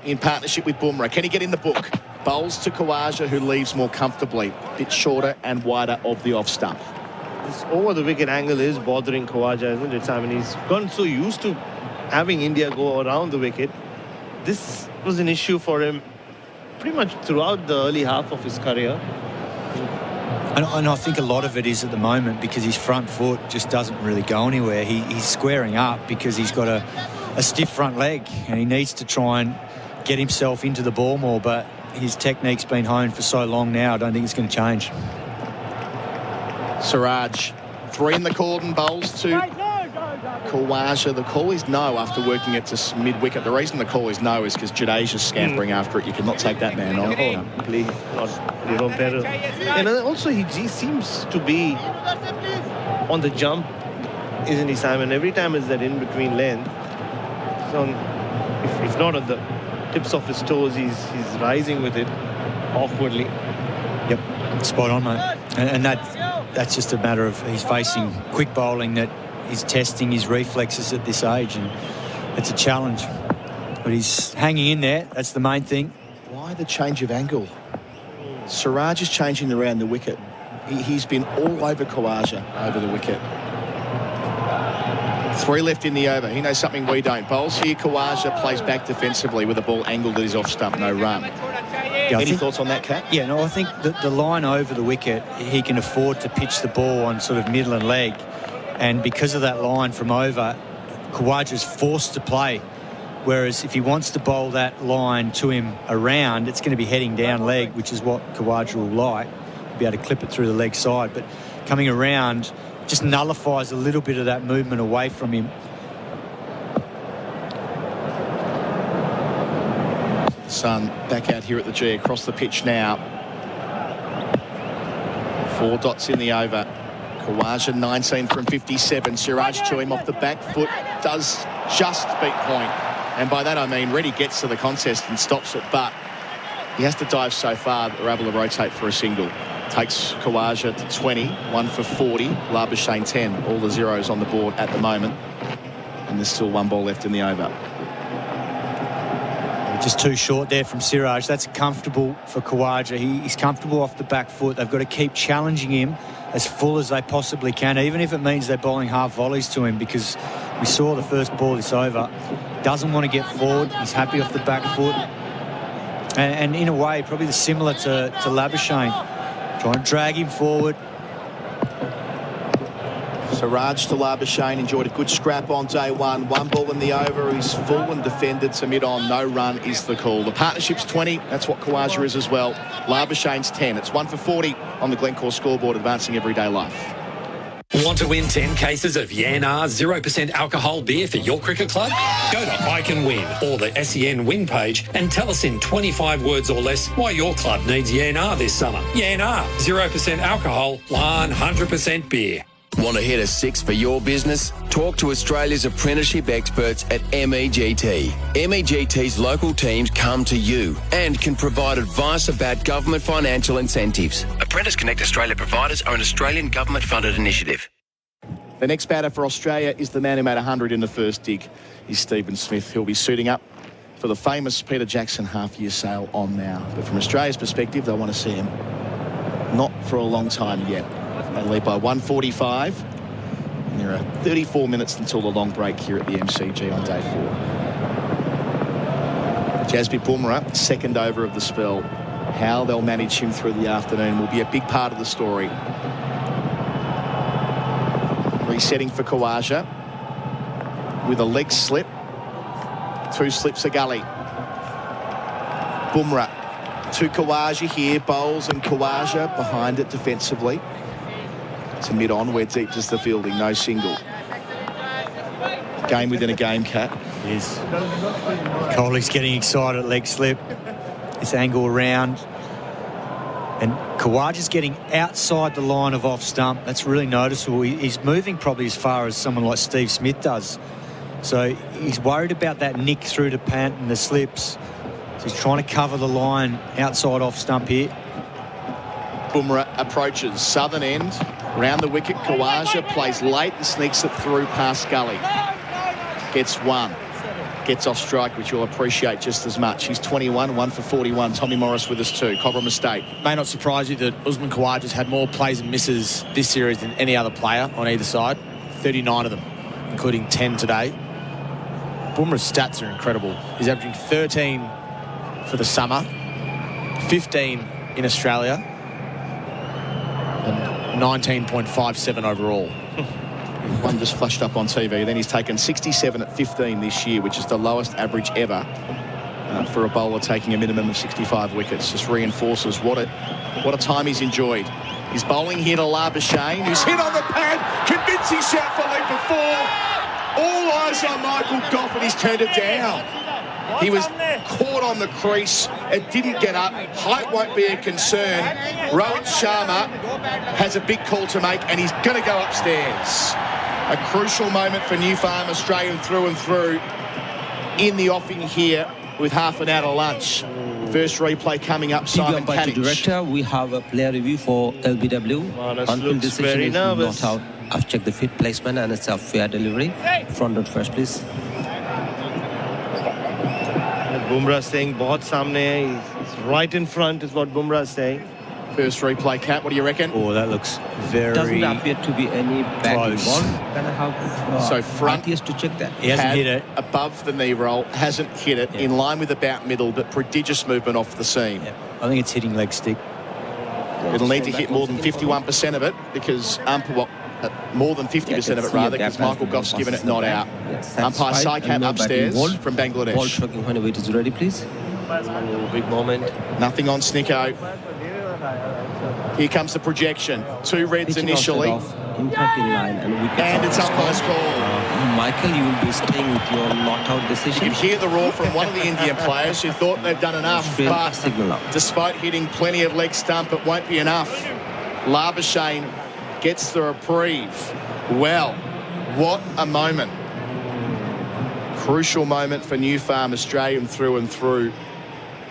in partnership with Bumrah. Can he get in the book? Bowls to Khawaja, who leaves more comfortably. A bit shorter and wider of the off stump. This over-the-wicket angle is bothering Khawaja, isn't it, Simon? He's gotten so used to having India go around the wicket. This was an issue for him pretty much throughout the early half of his career. And I think a lot of it is at the moment because his front foot just doesn't really go anywhere. He's squaring up because he's got a stiff front leg and he needs to try and get himself into the ball more, but his technique's been honed for so long now, I don't think it's going to change. Siraj, 3 in the cordon, bowls to Khawaja. The call is no after working it to mid-wicket. The reason the call is no is because Jadeja's scampering after it. You cannot take that man on. And also he seems to be on the jump, isn't he, Simon? Every time it's that in-between length. If not on the tips of his toes, he's rising with it awkwardly. Yep, spot on, mate. And that's just a matter of he's facing quick bowling that is testing his reflexes at this age, and it's a challenge. But he's hanging in there. That's the main thing. Why the change of angle? Siraj is changing around the wicket. He's been all over Khawaja over the wicket. 3 left in the over. He knows something we don't. Bowls here. Khawaja plays back defensively with a ball angled at his off stump. No run. Any thoughts on that, Kat? Yeah, no, I think the line over the wicket, he can afford to pitch the ball on sort of middle and leg. And because of that line from over, Khawaja's forced to play. Whereas if he wants to bowl that line to him around, it's going to be heading down leg, which is what Khawaja will like. Be able to clip it through the leg side. But coming around just nullifies a little bit of that movement away from him. Sun back out here at the G, across the pitch now. 4 dots in the over. Khawaja 19 from 57. Siraj to him off the back foot. Does just beat point. And by that I mean Reddy gets to the contest and stops it, but he has to dive so far that they're able to rotate for a single. Takes Khawaja to 20, 1 for 40. Labuschagne 10. All the zeros on the board at the moment. And there's still 1 ball left in the over. Just too short there from Siraj. That's comfortable for Khawaja. He's comfortable off the back foot. They've got to keep challenging him as full as they possibly can, even if it means they're bowling half volleys to him, because we saw the first ball this over. Doesn't want to get forward. He's happy off the back foot. And in a way, probably similar to Labuschagne. Trying to drag him forward. Siraj to Labuschagne enjoyed a good scrap on day 1. 1 ball in the over. He's full and defended to mid-on. No run is the call. The partnership's 20. That's what Khawaja is as well. Labuschagne's 10. It's 1 for 40 on the Glencore scoreboard, advancing everyday life. Want to win 10 cases of Yanar 0% alcohol beer for your cricket club? Go to I Can Win or the SEN Win page and tell us in 25 words or less why your club needs Yanar this summer. Yanar 0% alcohol, 100% beer. Want to hit a 6 for your business? Talk to Australia's apprenticeship experts at MEGT. MEGT's local teams come to you and can provide advice about government financial incentives. Apprentice Connect Australia providers are an Australian government-funded initiative. The next batter for Australia is the man who made 100 in the first dig. Is Stephen Smith. He'll be suiting up for the famous Peter Jackson half-year sale on now. But from Australia's perspective, they want to see him. Not for a long time yet. They lead by 145. And there are 34 minutes until the long break here at the MCG on day 4. Jaspreet Bumrah, second over of the spell. How they'll manage him through the afternoon will be a big part of the story. Resetting for Khawaja with a leg slip. 2 slips a gully. Bumrah to Khawaja here. Bowls and Khawaja behind it defensively. To mid-on, where deep does the fielding? No single. Game within a game, Kat. Yes. Kohli's getting excited at leg slip. This angle around. And Khawaja's getting outside the line of off stump. That's really noticeable. He's moving probably as far as someone like Steve Smith does. So he's worried about that nick through to Pant and the slips. So he's trying to cover the line outside off stump here. Bumrah approaches southern end. Round the wicket, Khawaja plays late and sneaks it through past Gully. Gets 1. Gets off strike, which you'll appreciate just as much. He's 21, 1 for 41. Tommy Morris with us too. Cobram Estate. May not surprise you that Usman Khawaja's had more plays and misses this series than any other player on either side. 39 of them, including 10 today. Bumrah's stats are incredible. He's averaging 13 for the summer, 15 in Australia, and 19.57 overall. One just flashed up on TV. Then he's taken 67 at 15 this year, which is the lowest average ever for a bowler taking a minimum of 65 wickets. Just reinforces what a time he's enjoyed. He's bowling here to Labuschagne, who's hit on the pad. Convincing shot for lead for 4. All eyes on Michael Goff, and he's turned it down. He was caught on the crease. It didn't get up. Height won't be a concern. Rohit Sharma has a big call to make, and he's going to go upstairs. A crucial moment for New Farm Australian through and through in the offing here with half an hour lunch. First replay coming up, Simon Katich. Director, we have a player review for LBW. Until decision is not out. I've checked the fit placement and it's a fair delivery. Front dot first, please. Bumrah saying, "Bahut samne hai." He's right in front is what Bumrah is saying. First replay, Kat, what do you reckon? Oh, that looks very Doesn't appear to be any bad close. ball. Can I have So front RTS to check that? He hasn't hit it. Above the knee roll, hasn't hit it, in line with about middle, but prodigious movement off the seam. Yeah. I think it's hitting leg stick. It'll need to hit more than 51% of it because more than 50% of it rather, because Michael Goff's given it not out. Umpire Saikat upstairs from Bangladesh. Ball tracking whenever it is ready, please. Big moment. Nothing on Snicko. Here comes the projection. 2 reds initially. Impact in line and it's umpire's call. Michael, you will be staying with your not-out decision. You can hear the roar from one of the Indian players who thought they've done enough, but despite hitting plenty of leg stump, it won't be enough. Labuschagne gets the reprieve. Well, what a moment. Crucial moment for New Farm Australian through and through.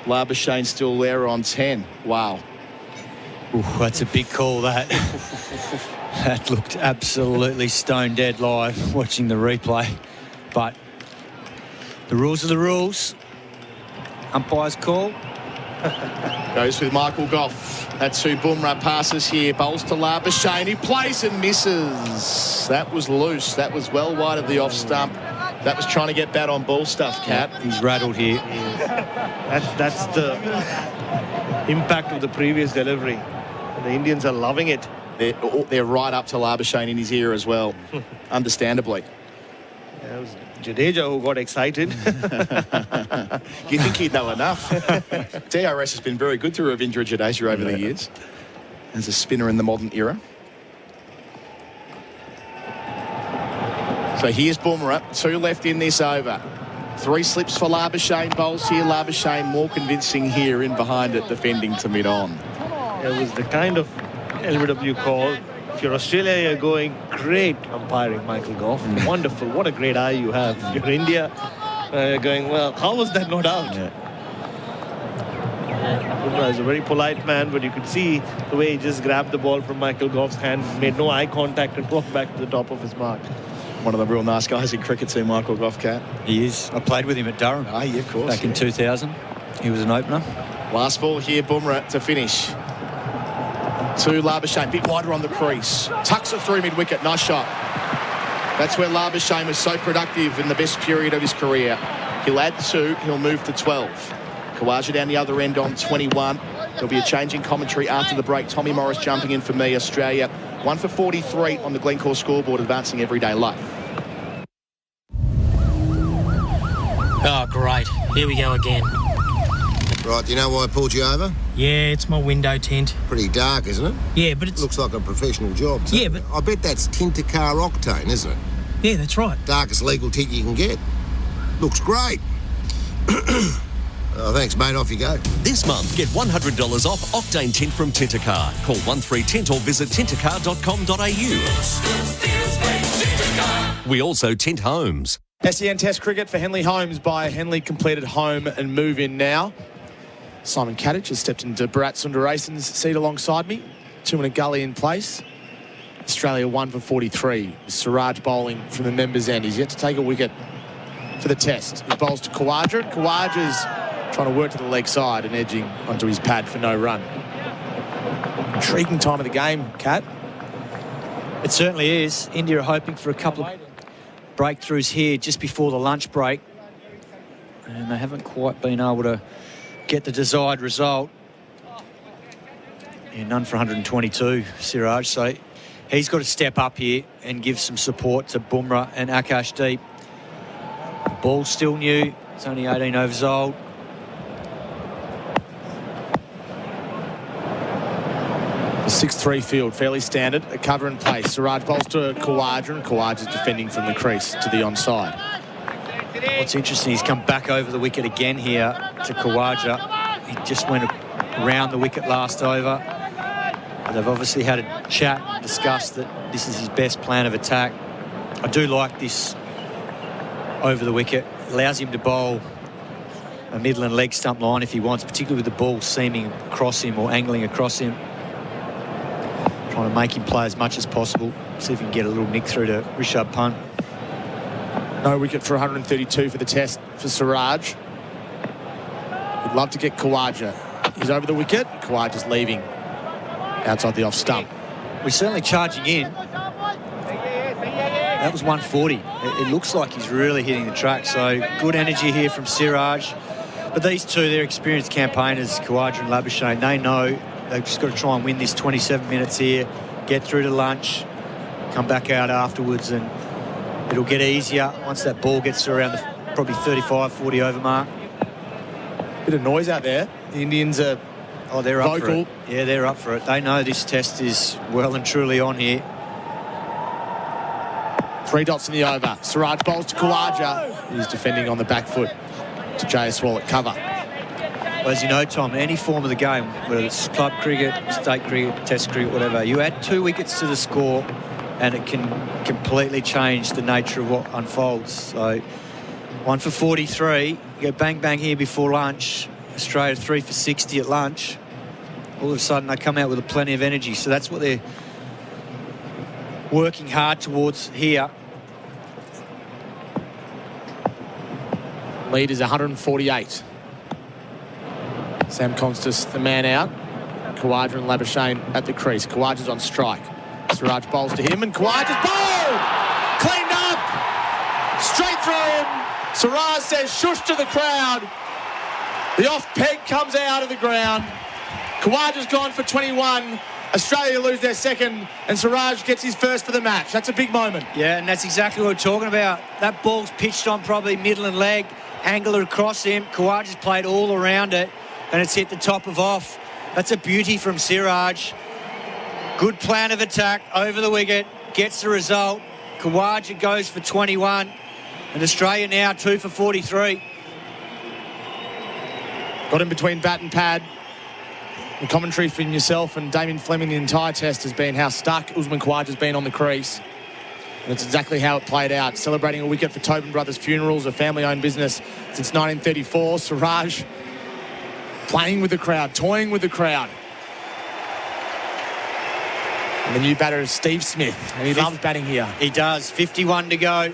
Labuschagne still there on 10. Wow. Ooh, that's a big call, that. That looked absolutely stone dead live watching the replay. But the rules are the rules. Umpire's call. Goes with Michael Goff. That's who Bumrah passes here. Bowls to Labuschagne. He plays and misses. That was loose. That was well wide of the off stump. That was trying to get bat on ball stuff, Cat. He's rattled here. That's the impact of the previous delivery. The Indians are loving it. They're right up to Labuschagne in his ear as well, understandably. Yeah, it was Jadeja who got excited. You think he'd know enough. DRS has been very good to Ravindra Jadeja over the years as a spinner in the modern era. So here's Bumrah, 2 left in this over. 3 slips for Labuschagne, bowls here. Labuschagne more convincing here in behind it, defending to mid-on. It was the kind of LBW call. If you're Australia, you're going, great umpiring, Michael Goff. Wonderful. What a great eye you have. If you're India, you're going, well, how was that not out? Bumrah is a very polite man, but you could see the way he just grabbed the ball from Michael Goff's hand, made no eye contact and walked back to the top of his mark. One of the real nice guys in cricket too, Michael Goff, Cat. He is. I played with him at Durham. Ah, yeah, of course. Back in 2000. He was an opener. Last ball here, Bumrah to finish. To Labuschagne, bit wider on the crease. Tucks it through mid-wicket, nice shot. That's where Labuschagne was so productive in the best period of his career. He'll add 2, he'll move to 12. Khawaja down the other end on 21. There'll be a change in commentary after the break. Tommy Morris jumping in for me, Australia. 1 for 43 on the Glencore scoreboard, advancing everyday life. Oh, great. Here we go again. Right, do you know why I pulled you over? Yeah, it's my window tint. Pretty dark, isn't it? Yeah, but it's... Looks like a professional job, too. Yeah, but... I bet that's tint to car octane, isn't it? Yeah, that's right. Darkest legal tint you can get. Looks great. Oh, thanks, mate. Off you go. This month, get $100 off Octane Tint from Tintercar. Call 13Tint or visit tintercar.com.au. We also tint homes. SEN Test Cricket for Henley Homes by Henley completed home and move in now. Simon Katich has stepped into Bharat Sundaresan's seat alongside me. 2 in a gully in place. Australia 1 for 43. Siraj bowling from the members' end. He's yet to take a wicket for the test. He bowls to Khawaja. Khawaja's trying to work to the leg side and edging onto his pad for no run. Intriguing time of the game, Kat. It certainly is. India are hoping for a couple of breakthroughs here just before the lunch break. And they haven't quite been able to get the desired result. Yeah, none for 122, Siraj. So he's got to step up here and give some support to Bumrah and Akashdeep. The ball's still new. It's only 18 overs old. The 6-3 field, fairly standard. A cover in place. Siraj bowls to Khawaja, and Khawaja's defending from the crease to the onside. What's interesting, he's come back over the wicket again here to Khawaja. He just went around the wicket last over. But they've obviously had a chat, discussed that this is his best plan of attack. I do like this over the wicket. Allows him to bowl a middle and leg stump line if he wants, particularly with the ball seaming across him or angling across him. Trying to make him play as much as possible. See if he can get a little nick through to Rishabh Pant. No wicket for 132 for the test for Siraj. He'd love to get Khawaja. He's over the wicket. Khawaja's leaving. outside the off stump. We're certainly charging in. That was 140. It looks like he's really hitting the track. So good energy here from Siraj. But these two, they're experienced campaigners, Khawaja and Labuschagne. They know they've just got to try and win this 27 minutes here, get through to lunch, come back out afterwards, and it'll get easier once that ball gets to around the probably 35, 40 over mark. Bit of noise out there. The Indians are they're vocal. Up for it. Yeah, they're up for it. They know this test is well and truly on here. 3 dots in the over. Siraj bowls to Khawaja. He's defending on the back foot to Jaiswal at cover. Well, as you know, Tom, any form of the game, whether it's club cricket, state cricket, test cricket, whatever, you add 2 wickets to the score and it can completely change the nature of what unfolds. So 1 for 43. You go bang, bang here before lunch. Australia 3 for 60 at lunch. All of a sudden, they come out with plenty of energy. So that's what they're working hard towards here. Lead is 148. Sam Constas, the man out. Khawaja and Labuschagne at the crease. Khawaja's on strike. Siraj bowls to him, and Khawaja's bowled! Cleaned up! Straight through him. Siraj says shush to the crowd. The off peg comes out of the ground. Khawaja's gone for 21. Australia lose their second, and Siraj gets his first for the match. That's a big moment. Yeah, and that's exactly what we're talking about. That ball's pitched on probably middle and leg, angle it across him. Khawaja's played all around it, and it's hit the top of off. That's a beauty from Siraj. Good plan of attack over the wicket, gets the result. Khawaja goes for 21, and Australia now 2 for 43. Got in between bat and pad. The commentary from yourself and Damien Fleming the entire test has been how stuck Usman Khawaja's been on the crease. And it's exactly how it played out. Celebrating a wicket for Tobin Brothers Funerals, a family-owned business since 1934. Siraj playing with the crowd, toying with the crowd. And the new batter is Steve Smith, and he loves batting here. He does. 51 to go.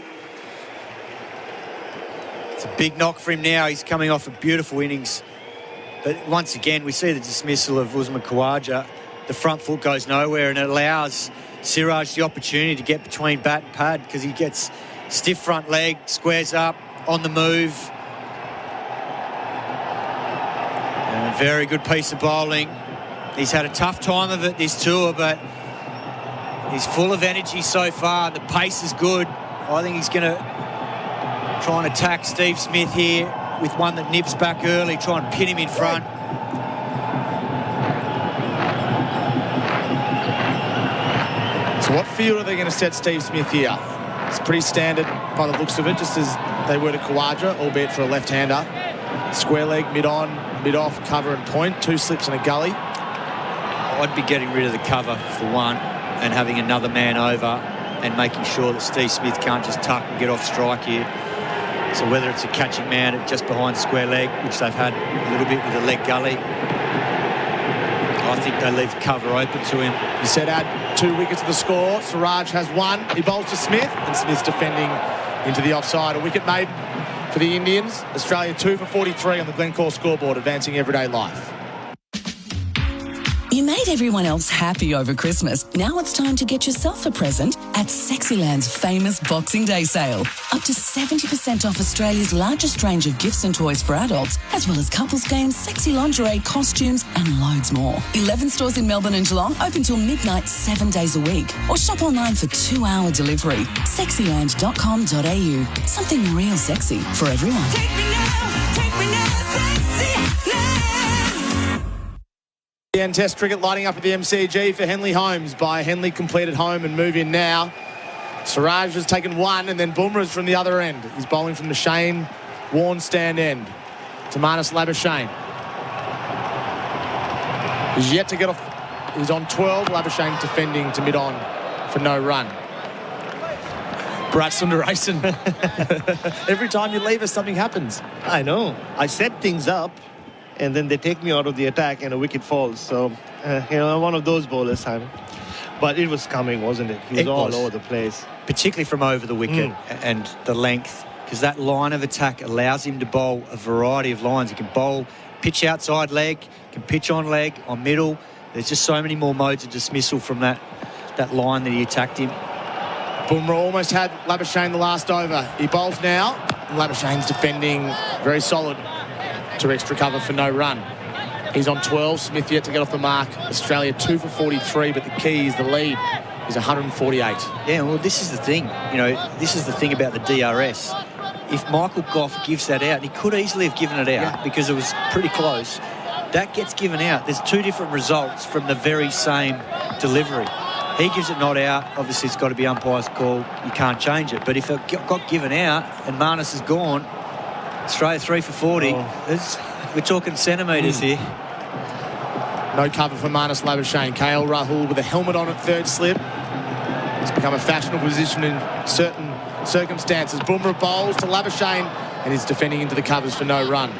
It's a big knock for him now. He's coming off a beautiful innings. But once again, we see the dismissal of Usman Khawaja. The front foot goes nowhere, and it allows Siraj the opportunity to get between bat and pad because he gets stiff front leg, squares up, on the move. And a very good piece of bowling. He's had a tough time of it this tour, but he's full of energy so far. The pace is good. I think he's going to try and attack Steve Smith here with one that nips back early, try and pin him in front. So what field are they going to set Steve Smith here? It's pretty standard by the looks of it, just as they were to Khawaja, albeit for a left-hander. Square leg, mid-on, mid-off, cover and point. 2 slips and a gully. I'd be getting rid of the cover for one and having another man over and making sure that Steve Smith can't just tuck and get off strike here. So whether it's a catching man at just behind square leg, which they've had a little bit with a leg gully, I think they leave cover open to him. You said add 2 wickets to the score. Siraj has 1. He bowls to Smith, and Smith's defending into the offside. A wicket made for the Indians. Australia 2 for 43 on the Glencore scoreboard, advancing everyday life. You made everyone else happy over Christmas. Now it's time to get yourself a present at Sexyland's famous Boxing Day sale. Up to 70% off Australia's largest range of gifts and toys for adults, as well as couples games, sexy lingerie, costumes, and loads more. 11 stores in Melbourne and Geelong, open till midnight 7 days a week. Or shop online for 2-hour delivery. Sexyland.com.au. Something real sexy for everyone. Take me now, And Test cricket lighting up at the MCG for Henley Holmes by Henley completed home and move in now. Siraj has taken 1, and then Bumrah's from the other end. He's bowling from the Shane Warne stand end to Marnus Labuschagne. He's yet to get off. He's on 12. Labuschagne defending to mid-on for no run. Bharat Sundaresan. Every time you leave us, something happens. I know. I set things up, and then they take me out of the attack and a wicket falls. So, I'm one of those bowlers, Simon. But it was coming, wasn't it? He was all over the place. Particularly from over the wicket and the length, because that line of attack allows him to bowl a variety of lines. He can bowl pitch outside leg, can pitch on leg, on middle, There's just so many more modes of dismissal from that line that he attacked him. Bumrah almost had Labuschagne the last over. He bowls now. Labuschagne's defending very solid to extra cover for no run. He's on 12. Smith yet to get off the mark. Australia 2 for 43, but the key is the lead is 148. Yeah, well, this is the thing. This is the thing about the DRS. If Michael Goff gives that out, and he could easily have given it out because it was pretty close, that gets given out. There's 2 different results from the very same delivery. He gives it not out. Obviously, it's got to be umpire's call. You can't change it. But if it got given out and Marnus is gone, Australia 3 for 40. We're talking centimetres here. No cover for Marnus Labuschagne. KL Rahul with a helmet on at third slip. It's become a fashionable position in certain circumstances. Bumrah bowls to Labuschagne and he's defending into the covers for no run.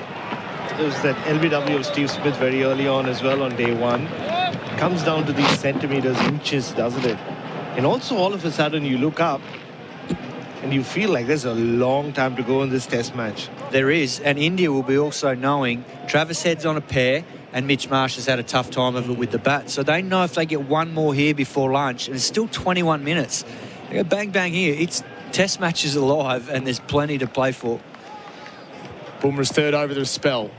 There was that LBW of Steve Smith very early on as well on day one. It comes down to these centimetres, inches, doesn't it? And also all of a sudden you look up and you feel like there's a long time to go in this test match. There is, and India will be also knowing Travis Head's on a pair and Mitch Marsh has had a tough time of it with the bat. So they know if they get one more here before lunch, and it's still 21 minutes. They go bang, bang here. It's test matches alive, and there's plenty to play for. Bumrah's third over the spell.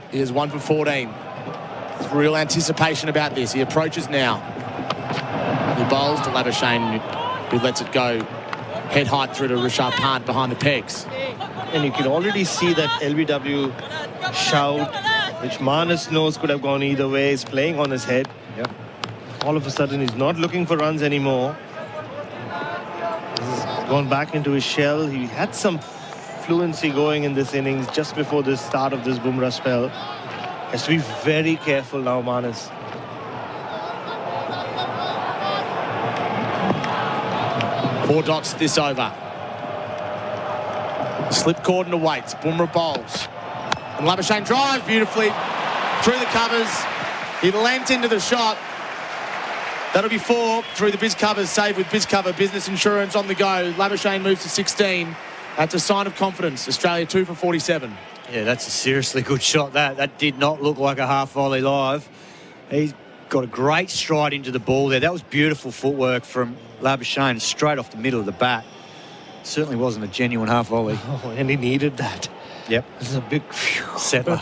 He is 1 for 14. There's real anticipation about this. He approaches now. He bowls to Labuschagne, who lets it go head height through to Rishabh Pant behind the pegs. And you can already see that LBW shout, which Marnus knows could have gone either way. He's playing on his head. Yep. All of a sudden, he's not looking for runs anymore. He's gone back into his shell. He had some fluency going in this innings just before the start of this Bumrah spell. Has to be very careful now, Marnus. Four dots this over. Slip Corden awaits. Bumrah bowls. And Labuschagne drives beautifully through the covers. He lent into the shot. That'll be 4 through the Biz Covers, save with Biz Cover Business Insurance on the go. Labuschagne moves to 16. That's a sign of confidence. Australia 2 for 47. Yeah, that's a seriously good shot. That did not look like a half volley live. He's got a great stride into the ball there. That was beautiful footwork from Labuschagne, straight off the middle of the bat. Certainly wasn't a genuine half volley. Oh, and he needed that. Yep. This is a big settler.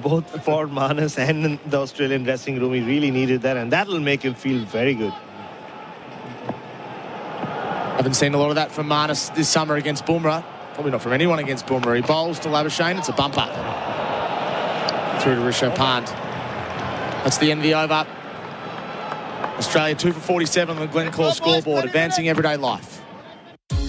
Both for Marnus and in the Australian dressing room, he really needed that, and that'll make him feel very good. Haven't seen a lot of that from Marnus this summer against Bumrah. Probably not from anyone against Bumrah. He bowls to Labuschagne. It's a bumper. Through to Rishabh Pant. That's the end of the over. Australia 2 for 47 on the Glencore scoreboard, advancing everyday life.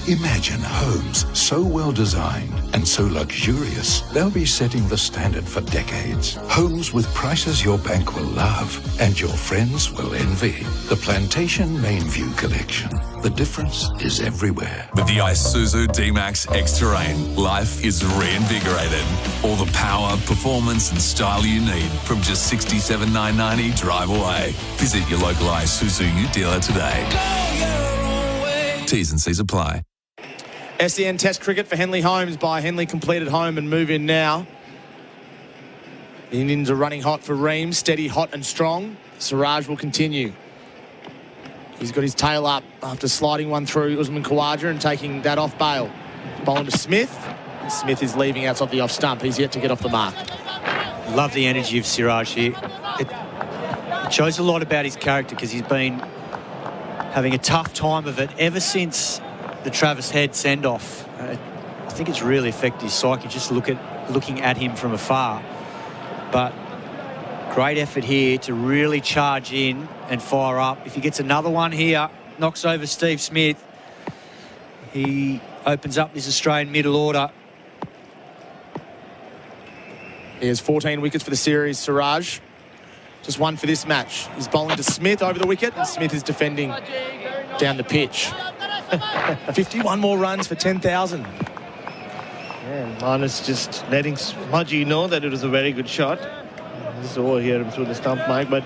Imagine homes so well designed and so luxurious, they'll be setting the standard for decades. Homes with prices your bank will love and your friends will envy. The Plantation Mainview Collection. The difference is everywhere. With the Isuzu D-Max X-Terrain, life is reinvigorated. All the power, performance and style you need from just $67,990 drive away. Visit your local Isuzu dealer today. T's and C's apply. SEN Test Cricket for Henley Holmes by Henley completed home and move in now. The Indians are running hot for Ream, steady, hot and strong. Siraj will continue. He's got his tail up after sliding one through Usman Khawaja and taking that off bail. Bowling to Smith. Smith is leaving outside the off stump. He's yet to get off the mark. Love the energy of Siraj here. It shows a lot about his character because he's been having a tough time of it ever since the Travis Head send-off. I think it's really affected his psyche just looking at him from afar. But great effort here to really charge in and fire up. If he gets another one here, knocks over Steve Smith, he opens up this Australian middle order. He has 14 wickets for the series, Siraj. Just one for this match. He's bowling to Smith over the wicket, and Smith is defending down the pitch. 51 more runs for 10,000. And Marnus just letting Smudgy know that it was a very good shot. Just overhear him through the stump mic, but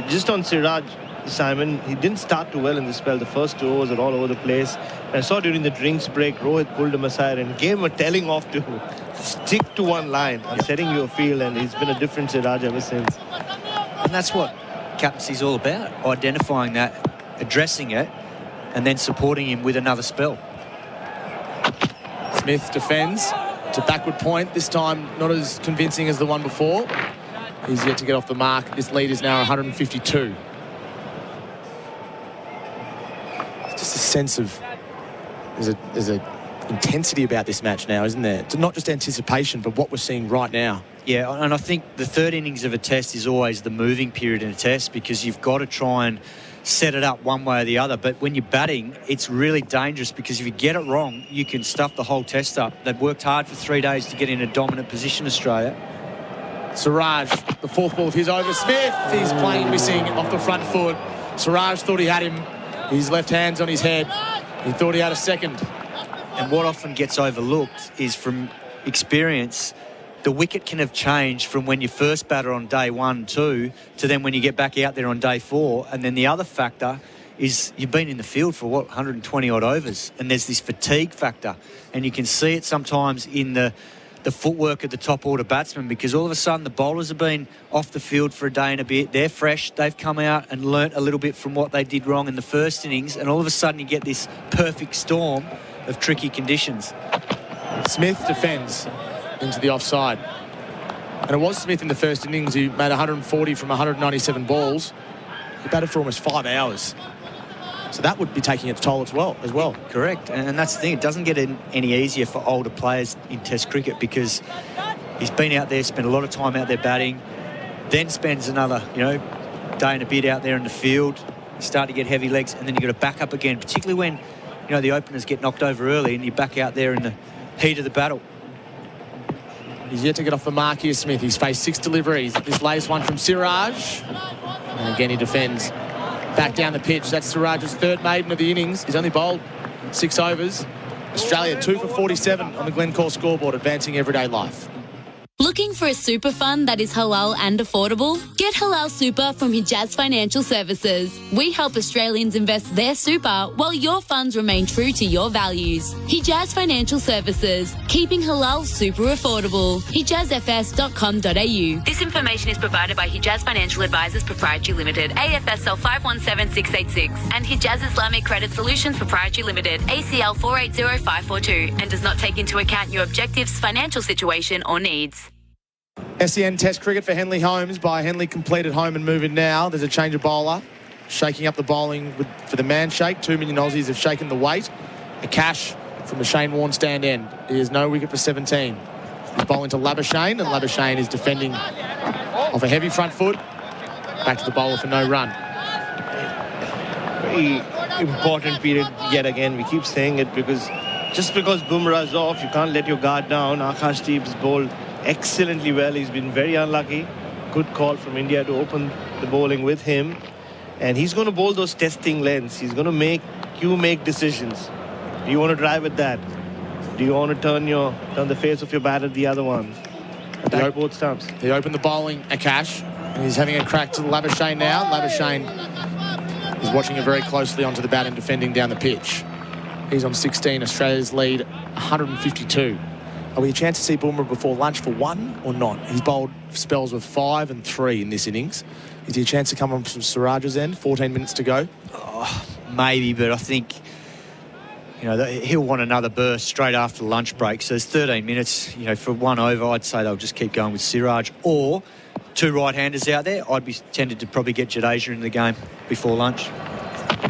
just on Siraj, Simon, he didn't start too well in the spell. The first 2 overs are all over the place. And I saw during the drinks break, Rohit pulled him aside and gave him a telling off to stick to one line. I'm setting you a field, and he's been a different Siraj ever since. that's what captaincy's all about, identifying that, addressing it, and then supporting him with another spell. Smith defends to backward point, this time not as convincing as the one before. He's yet to get off the mark. This lead is now 152. It's just a sense of there's a intensity about this match now, isn't there? It's not just anticipation, but what we're seeing right now. Yeah, and I think the third innings of a test is always the moving period in a test, because you've got to try and set it up one way or the other. But when you're batting, it's really dangerous, because if you get it wrong, you can stuff the whole test up. They've worked hard for 3 days to get in a dominant position, Australia. Siraj, the fourth ball of his over. Smith, he's playing missing off the front foot. Siraj thought he had him. His left hand's on his head. He thought he had a second. And what often gets overlooked is, from experience, the wicket can have changed from when you first batter on day 1, 2 to then when you get back out there on day 4. And then the other factor is you've been in the field for, 120 odd overs. And there's this fatigue factor. And you can see it sometimes in the footwork of the top order batsmen, because all of a sudden the bowlers have been off the field for a day and a bit. They're fresh. They've come out and learnt a little bit from what they did wrong in the first innings. And all of a sudden you get this perfect storm of tricky conditions. Smith defends into the offside. And it was Smith in the first innings who made 140 from 197 balls. He batted for almost 5 hours. So that would be taking its toll as well. Correct. And that's the thing. It doesn't get any easier for older players in Test cricket, because he's been out there, spent a lot of time out there batting, then spends another, day and a bit out there in the field, start to get heavy legs, and then you've got to back up again, particularly when, the openers get knocked over early and you're back out there in the heat of the battle. He's yet to get off the mark here, Smith. He's faced 6 deliveries. This latest one from Siraj. And again, he defends back down the pitch. That's Siraj's third maiden of the innings. He's only bowled 6 overs. Australia 2 for 47 on the Glencore scoreboard, advancing everyday life. Looking for a super fund that is halal and affordable? Get Halal Super from Hijaz Financial Services. We help Australians invest their super while your funds remain true to your values. Hijaz Financial Services, keeping halal super affordable. HijazFS.com.au. This information is provided by Hijaz Financial Advisors Proprietary Limited, AFSL 517686, and Hijaz Islamic Credit Solutions Proprietary Limited, ACL 480542, and does not take into account your objectives, financial situation, or needs. SEN Test cricket for Henley Holmes by Henley completed home and moving now. There's a change of bowler, shaking up the bowling for the man shake. 2 million Aussies have shaken the weight. A cash from the Shane Warne stand end. He has no wicket for 17. He's bowling to Labuschagne, and Labuschagne is defending off a heavy front foot. Back to the bowler for no run. Very important period yet again. We keep saying it, because just because Bumrah is off, you can't let your guard down. Akashdeep's bowled excellently well. He's been very unlucky. Good call from India to open the bowling with him. And he's going to bowl those testing lengths. He's going to make you make decisions. Do you want to drive at that? Do you want to turn the face of your bat at the other one? Attack both stumps. He opened the bowling, Akash. He's having a crack to Labuschagne now. Labuschagne is watching it very closely onto the bat and defending down the pitch. He's on 16. Australia's lead 152. Are we a chance to see Bumrah before lunch for 1 or not? He's bowled spells of 5 and 3 in this innings. Is there a chance to come on from Siraj's end? 14 minutes to go. Maybe, but I think he'll want another burst straight after the lunch break. So there's 13 minutes. For 1 over, I'd say they'll just keep going with Siraj, or 2 right-handers out there. I'd be tempted to probably get Jadeja in the game before lunch.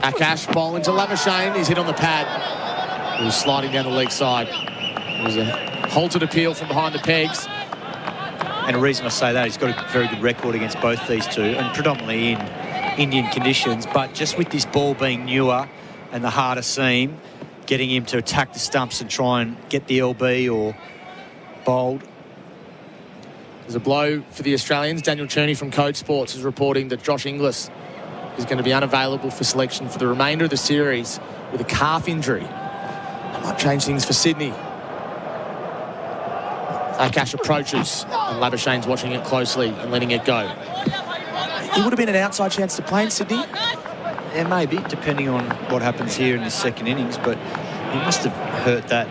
Akash bowling to Labuschagne. He's hit on the pad. He was sliding down the leg side. It was a halted appeal from behind the pegs. And the reason I say that, he's got a very good record against both these two, and predominantly in Indian conditions. But just with this ball being newer and the harder seam, getting him to attack the stumps and try and get the LB or bowled. There's a blow for the Australians. Daniel Cherney from Code Sports is reporting that Josh Inglis is going to be unavailable for selection for the remainder of the series with a calf injury. That might change things for Sydney. Akash approaches, and Labuschagne's watching it closely and letting it go. It would have been an outside chance to play in Sydney. Yeah, maybe, depending on what happens here in the second innings, but he must have hurt that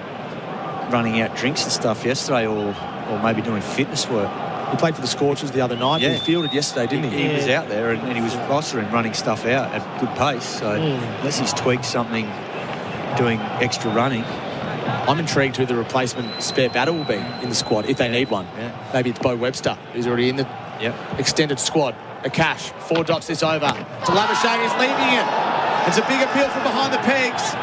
running out drinks and stuff yesterday, or maybe doing fitness work. He played for the Scorchers the other night. Yeah. He fielded yesterday, didn't he? He was out there and he was rostering, running stuff out at good pace. So unless he's tweaked something, doing extra running. I'm intrigued who the replacement spare batter will be in the squad if they need one. Yeah. Maybe it's Bo Webster, who's already in the extended squad. A cash, 4 dots this over to Labuschagne, who's leaving it. It's a big appeal from behind the pegs.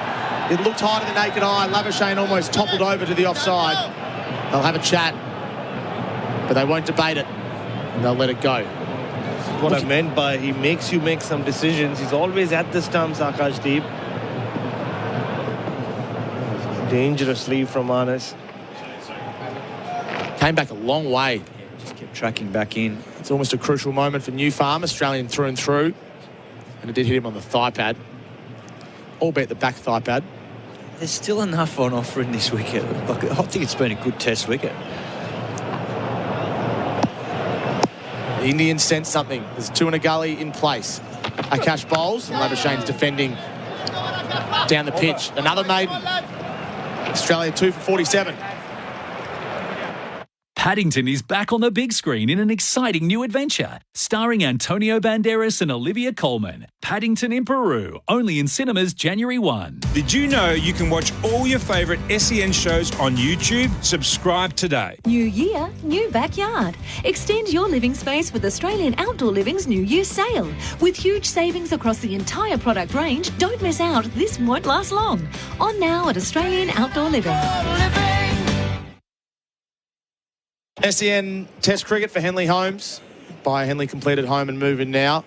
It looked high to the naked eye. Labuschagne almost toppled over to the offside. They'll have a chat, but they won't debate it, and they'll let it go. What I meant by he makes you make some decisions. He's always at the stumps, Akashdeep. Dangerous leave from Anas. Came back a long way. Just kept tracking back in. It's almost a crucial moment for New Farm, Australian through and through. And it did hit him on the thigh pad, albeit the back thigh pad. There's still enough on offer in this wicket. Look, I think it's been a good test wicket. The Indians sense something. There's 2 in a gully in place. Akash bowls, and Labuschagne's defending down the pitch. Another maiden. Australia 2 for 47. Paddington is back on the big screen in an exciting new adventure, starring Antonio Banderas and Olivia Colman. Paddington in Peru, only in cinemas January 1. Did you know you can watch all your favourite SEN shows on YouTube? Subscribe today. New year, new backyard. Extend your living space with Australian Outdoor Living's New Year sale. With huge savings across the entire product range, don't miss out. This won't last long. On now at Australian Outdoor Living. SEN Test cricket for Henley Holmes. By Henley completed home and moving now.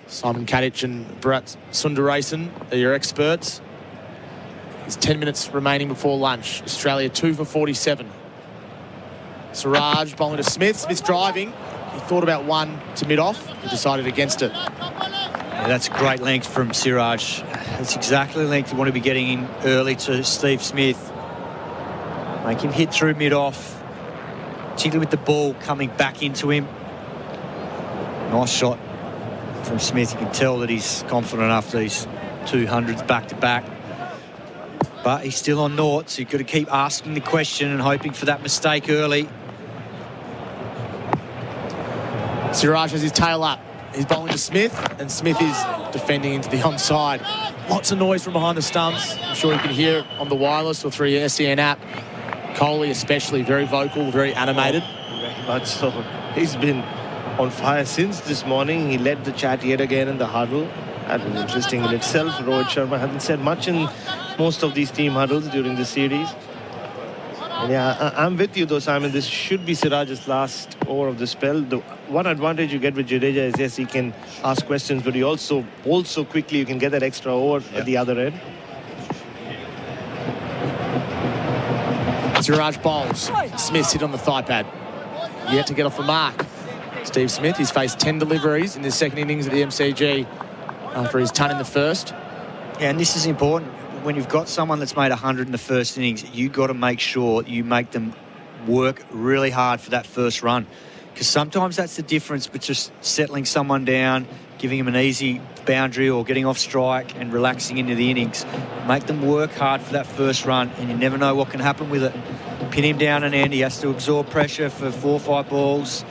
Simon Katich and Bharat Sundaresan are your experts. There's 10 minutes remaining before lunch. Australia 2 for 47. Siraj bowling to Smith. Smith's driving. He thought about one to mid-off. He decided against it. Yeah, that's a great length from Siraj. That's exactly the length you want to be getting in early to Steve Smith. Make him hit through mid-off, particularly with the ball coming back into him. Nice shot from Smith. You can tell that he's confident after these 200s back-to-back. But he's still on naught, so you've got to keep asking the question and hoping for that mistake early. Siraj has his tail up. He's bowling to Smith, and Smith is defending into the onside. Lots of noise from behind the stumps. I'm sure you can hear it on the wireless or through your SEN app. Coley especially, very vocal, very animated. Very much so. He's been on fire since this morning. He led the chat yet again in the huddle. That was interesting in itself. Rohit Sharma hasn't said much in most of these team huddles during the series. And yeah, I'm with you though, Simon. This should be Siraj's last over of the spell. The one advantage you get with Jadeja is, yes, he can ask questions, but he also quickly you can get that extra over at the other end. Siraj bowls. Smith's hit on the thigh pad. Yet to get off the mark. Steve Smith, he's faced 10 deliveries in his second innings at the MCG after his ton in the first. Yeah, and this is important. When you've got someone that's made 100 in the first innings, you've got to make sure you make them work really hard for that first run. Because sometimes that's the difference with just settling someone down, giving them an easy boundary or getting off strike and relaxing into the innings. Make them work hard for that first run, and you never know what can happen with it. Pin him down an end. He has to absorb pressure for 4 or 5 balls.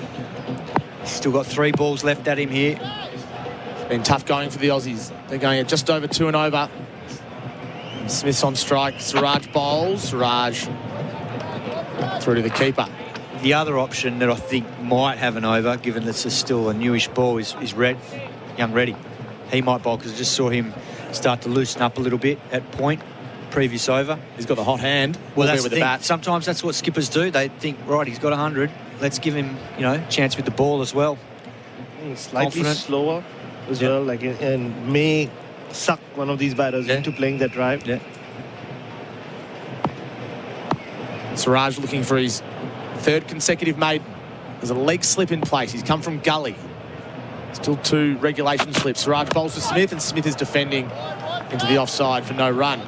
He's still got 3 balls left at him here. It's been tough going for the Aussies. They're going at just over 2 and over. Smith's on strike. Siraj bowls. Siraj through to the keeper. The other option that I think might have an over, given that it's still a newish ball, is young Reddy. He might bowl because I just saw him start to loosen up a little bit at point, previous over. He's got the hot hand. Well, that's with the the thing. bat. Sometimes that's what skippers do. They think, right, he's got 100. Let's give him, chance with the ball as well. Slightly Confident. slower as well, and may suck one of these batters into playing that drive. Yeah. Siraj looking for his 3rd consecutive maiden. There's a leg slip in place. He's come from gully. Still 2 regulation slips. Siraj bowls to Smith, and Smith is defending into the offside for no run.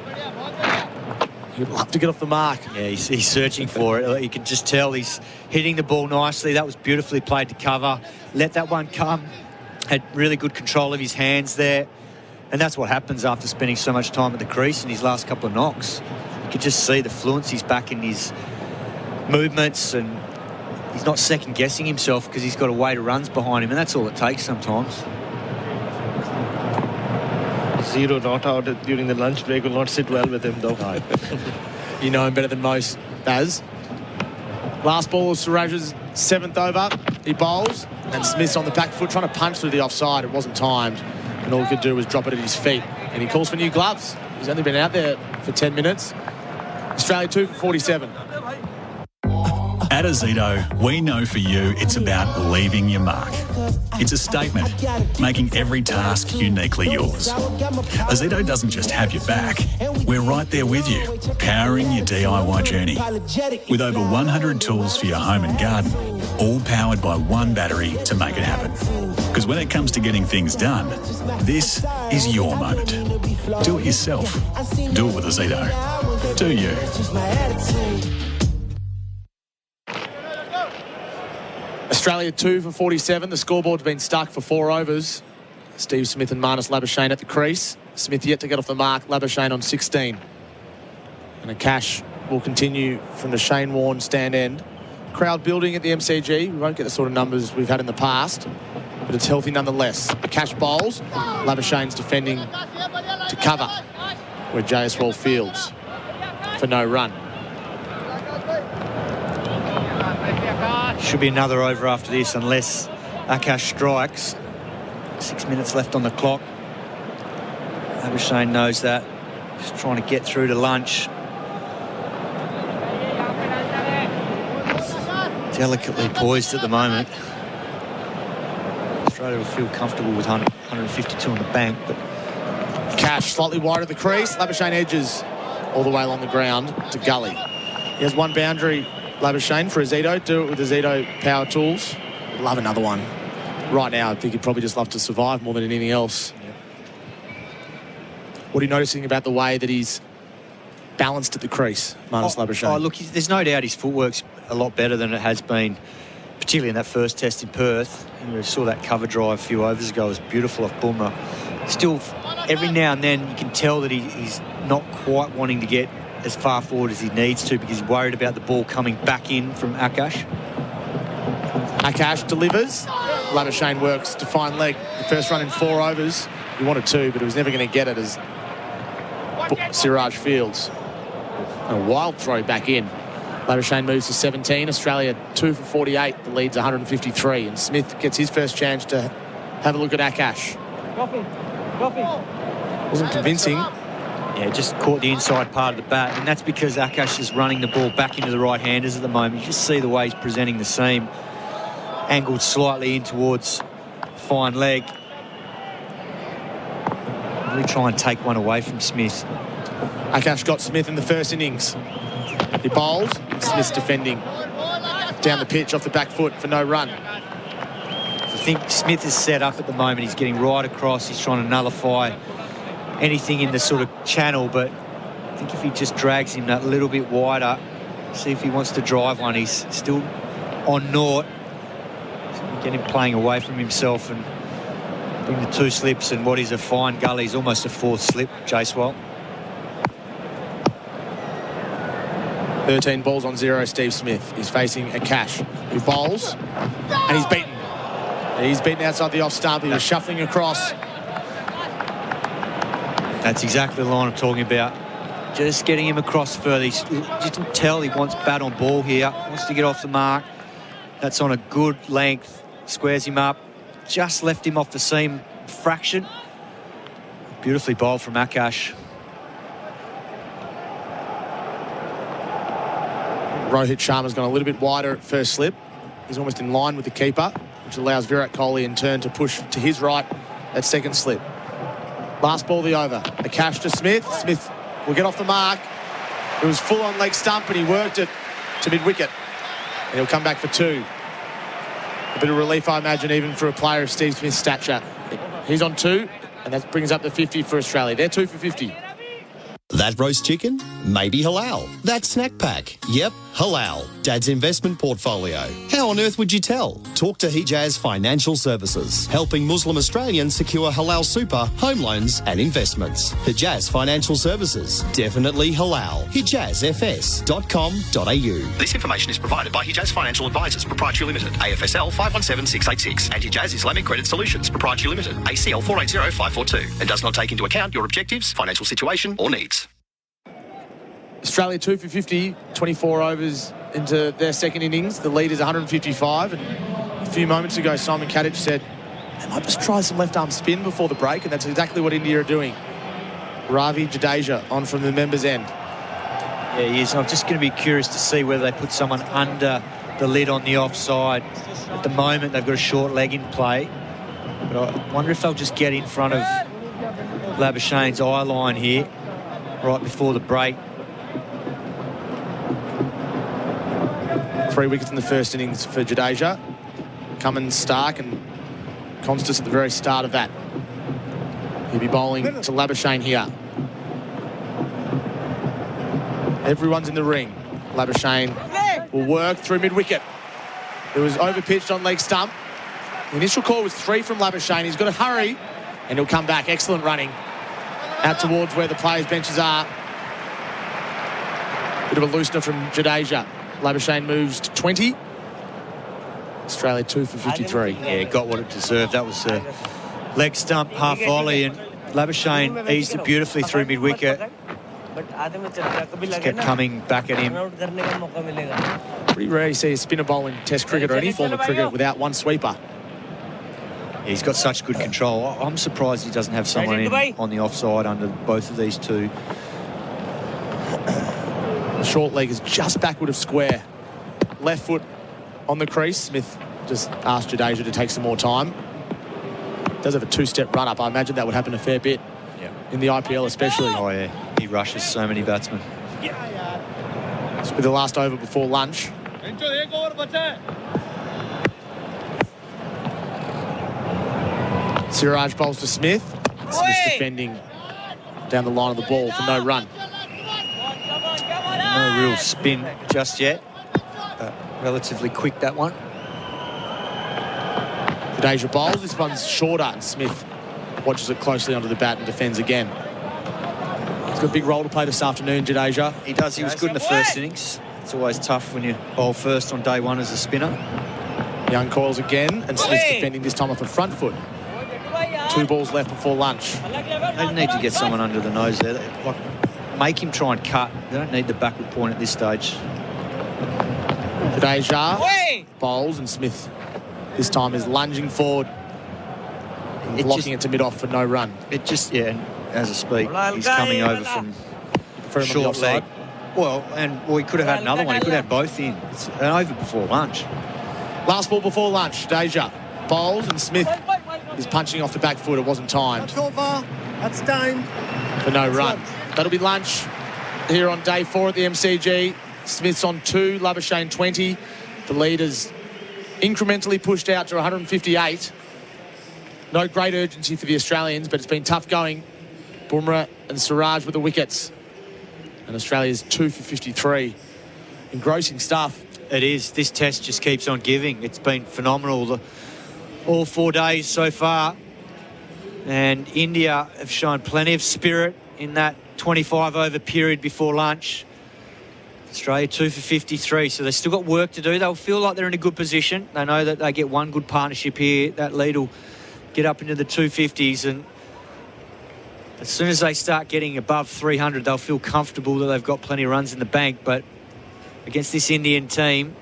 He'd love to get off the mark. Yeah, he's searching for it. You can just tell he's hitting the ball nicely. That was beautifully played to cover. Let that one come. Had really good control of his hands there. And that's what happens after spending so much time at the crease in his last couple of knocks. You could just see the fluency's back in his movements, and he's not second-guessing himself because he's got a weight of runs behind him, and that's all it takes sometimes. 0 not out during the lunch break will not sit well with him, though. No. You know him better than most, Baz. Last ball of Siraj's 7th over. He bowls, and Smith's on the back foot trying to punch through the offside. It wasn't timed, and all he could do was drop it at his feet. And he calls for new gloves. He's only been out there for 10 minutes. Australia 2 for 47. At Azito, we know for you it's about leaving your mark. It's a statement, making every task uniquely yours. Azito doesn't just have your back, we're right there with you, powering your DIY journey. With over 100 tools for your home and garden, all powered by one battery to make it happen. Because when it comes to getting things done, this is your moment. Do it yourself. Do it with Azito. Do you? Australia 2 for 47. The scoreboard's been stuck for 4 overs. Steve Smith and Marnus Labuschagne at the crease. Smith yet to get off the mark. Labuschagne on 16. And a cash will continue from the Shane Warne stand end. Crowd building at the MCG. We won't get the sort of numbers we've had in the past, but it's healthy nonetheless. The cash bowls. Labuschagne's defending to cover where JSWall fields for no run. Should be another over after this unless Akash strikes. 6 minutes left on the clock. Labuschagne knows that. Just trying to get through to lunch. Delicately poised at the moment. Australia will feel comfortable with 152 on the bank, but Cash slightly wide of the crease. Labuschagne edges all the way along the ground to gully. He has one boundary, Labuschagne, for Azito. Do it with Azito power tools. Love another one. Right now, I think he'd probably just love to survive more than anything else. Yep. What are you noticing about the way that he's balanced at the crease, Marnus Labuschagne? Oh, look, there's no doubt his footwork's a lot better than it has been, particularly in that first test in Perth. And we saw that cover drive a few overs ago. It was beautiful off Bumrah. Still, every now and then, you can tell that he's not quite wanting to get as far forward as he needs to because he's worried about the ball coming back in from Akash. Akash delivers. Labuschagne works to fine leg. The first run in 4 overs. He wanted 2, but he was never going to get it as Siraj fields. A wild throw back in. Labuschagne moves to 17. Australia 2 for 48. The lead's 153. And Smith gets his first chance to have a look at Akash. Wasn't convincing. Yeah, just caught the inside part of the bat, and that's because Akash is running the ball back into the right-handers at the moment. You just see the way he's presenting the seam, angled slightly in towards fine leg. Really try and take one away from Smith. Akash got Smith in the first innings. He bowls, Smith's defending. Down the pitch off the back foot for no run. I think Smith is set up at the moment. He's getting right across. He's trying to nullify anything in the sort of channel, but I think if he just drags him that little bit wider, see if he wants to drive one. He's still on naught. So get him playing away from himself and bring the 2 slips and what is a fine gully. He's almost a 4th slip, JSWall. 13 balls on 0, Steve Smith. He's facing Akash, who bowls, and he's beaten. He's beaten outside the off stump. He was shuffling across. That's exactly the line I'm talking about. Just getting him across further. You can tell he wants bat on ball here. Wants to get off the mark. That's on a good length. Squares him up. Just left him off the seam fraction. Beautifully bowled from Akash. Rohit Sharma's gone a little bit wider at first slip. He's almost in line with the keeper, which allows Virat Kohli in turn to push to his right at second slip. Last ball of the over. Akash to Smith. Smith will get off the mark. It was full on leg stump and he worked it to mid-wicket. And he'll come back for 2. A bit of relief, I imagine, even for a player of Steve Smith's stature. He's on 2, and that brings up the 50 for Australia. They're 2 for 50. That roast chicken? Maybe halal. That snack pack? Yep, Halal, Dad's investment portfolio. How on earth would you tell? Talk to Hijaz Financial Services, helping Muslim Australians secure halal super, home loans and investments. Hijaz Financial Services, definitely halal. HijazFS.com.au. This information is provided by Hijaz Financial Advisors, Proprietary Limited, AFSL 517686, and Hijaz Islamic Credit Solutions, Proprietary Limited, ACL 480542, and does not take into account your objectives, financial situation or needs. Australia 2 for 50, 24 overs into their second innings. The lead is 155. And a few moments ago, Simon Katich said they might just try some left-arm spin before the break, and that's exactly what India are doing. Ravi Jadeja on from the members' end. Yeah, he is. I'm just going to be curious to see whether they put someone under the lid on the offside. At the moment, they've got a short leg in play. But I wonder if they'll just get in front of Labuschagne's eye line here right before the break. 3 wickets in the first innings for Jadeja. Cummins, Stark and Constas at the very start of that. He'll be bowling to Labuschagne here. Everyone's in the ring. Labuschagne will work through mid-wicket. It was over-pitched on leg stump. The initial call was 3 from Labuschagne. He's got to hurry and he'll come back. Excellent running out towards where the players' benches are. Bit of a loosener from Jadeja. Labuschagne moves to 20. Australia 2 for 53. Yeah, got what it deserved. That was a leg stump, half volley, and Labuschagne eased it beautifully through mid-wicket. Just kept coming back at him. Pretty rare you see a spinner bowl in Test cricket or any form of cricket without one sweeper. Yeah, he's got such good control. I'm surprised he doesn't have someone in on the offside under both of these two. The short leg is just backward of square. Left foot on the crease. Smith just asked Jadeja to take some more time. Does have a two-step run-up. I imagine that would happen a fair bit in the IPL especially. Oh, yeah. He rushes so many batsmen. This will be the last over before lunch. Siraj bowls to Smith. Smith's defending down the line of the ball for no run. No real spin just yet, but relatively quick, that one. Jadeja bowls. This one's shorter, and Smith watches it closely onto the bat and defends again. He's got a big role to play this afternoon, Jadeja. He does. He was good in the first innings. It's always tough when you bowl first on day one as a spinner. Young coils again, and Smith's defending this time off the front foot. 2 balls left before lunch. They need to get someone under the nose there. Make him try and cut. They don't need the backward point at this stage. Jadeja bowls, and Smith this time is lunging forward, blocking it to mid-off for no run. It just, yeah, as I speak, he's coming over from short leg. Well, he could have had another one. He could have had both in. It's an over before lunch. Last ball before lunch. Jadeja bowls, and Smith is punching off the back foot. It wasn't timed. That's over. That's time. For no run. That'll be lunch here on day 4 at the MCG. Smith's on 2, Labuschagne 20. The leaders incrementally pushed out to 158. No great urgency for the Australians, but it's been tough going. Bumrah and Siraj with the wickets. And Australia's 2 for 53. Engrossing stuff. It is. This test just keeps on giving. It's been phenomenal all 4 days so far. And India have shown plenty of spirit in that 25-over period before lunch. Australia 2 for 53, so they've still got work to do. They'll feel like they're in a good position. They know that they get one good partnership here. That lead will get up into the 250s, and as soon as they start getting above 300, they'll feel comfortable that they've got plenty of runs in the bank. But against this Indian team,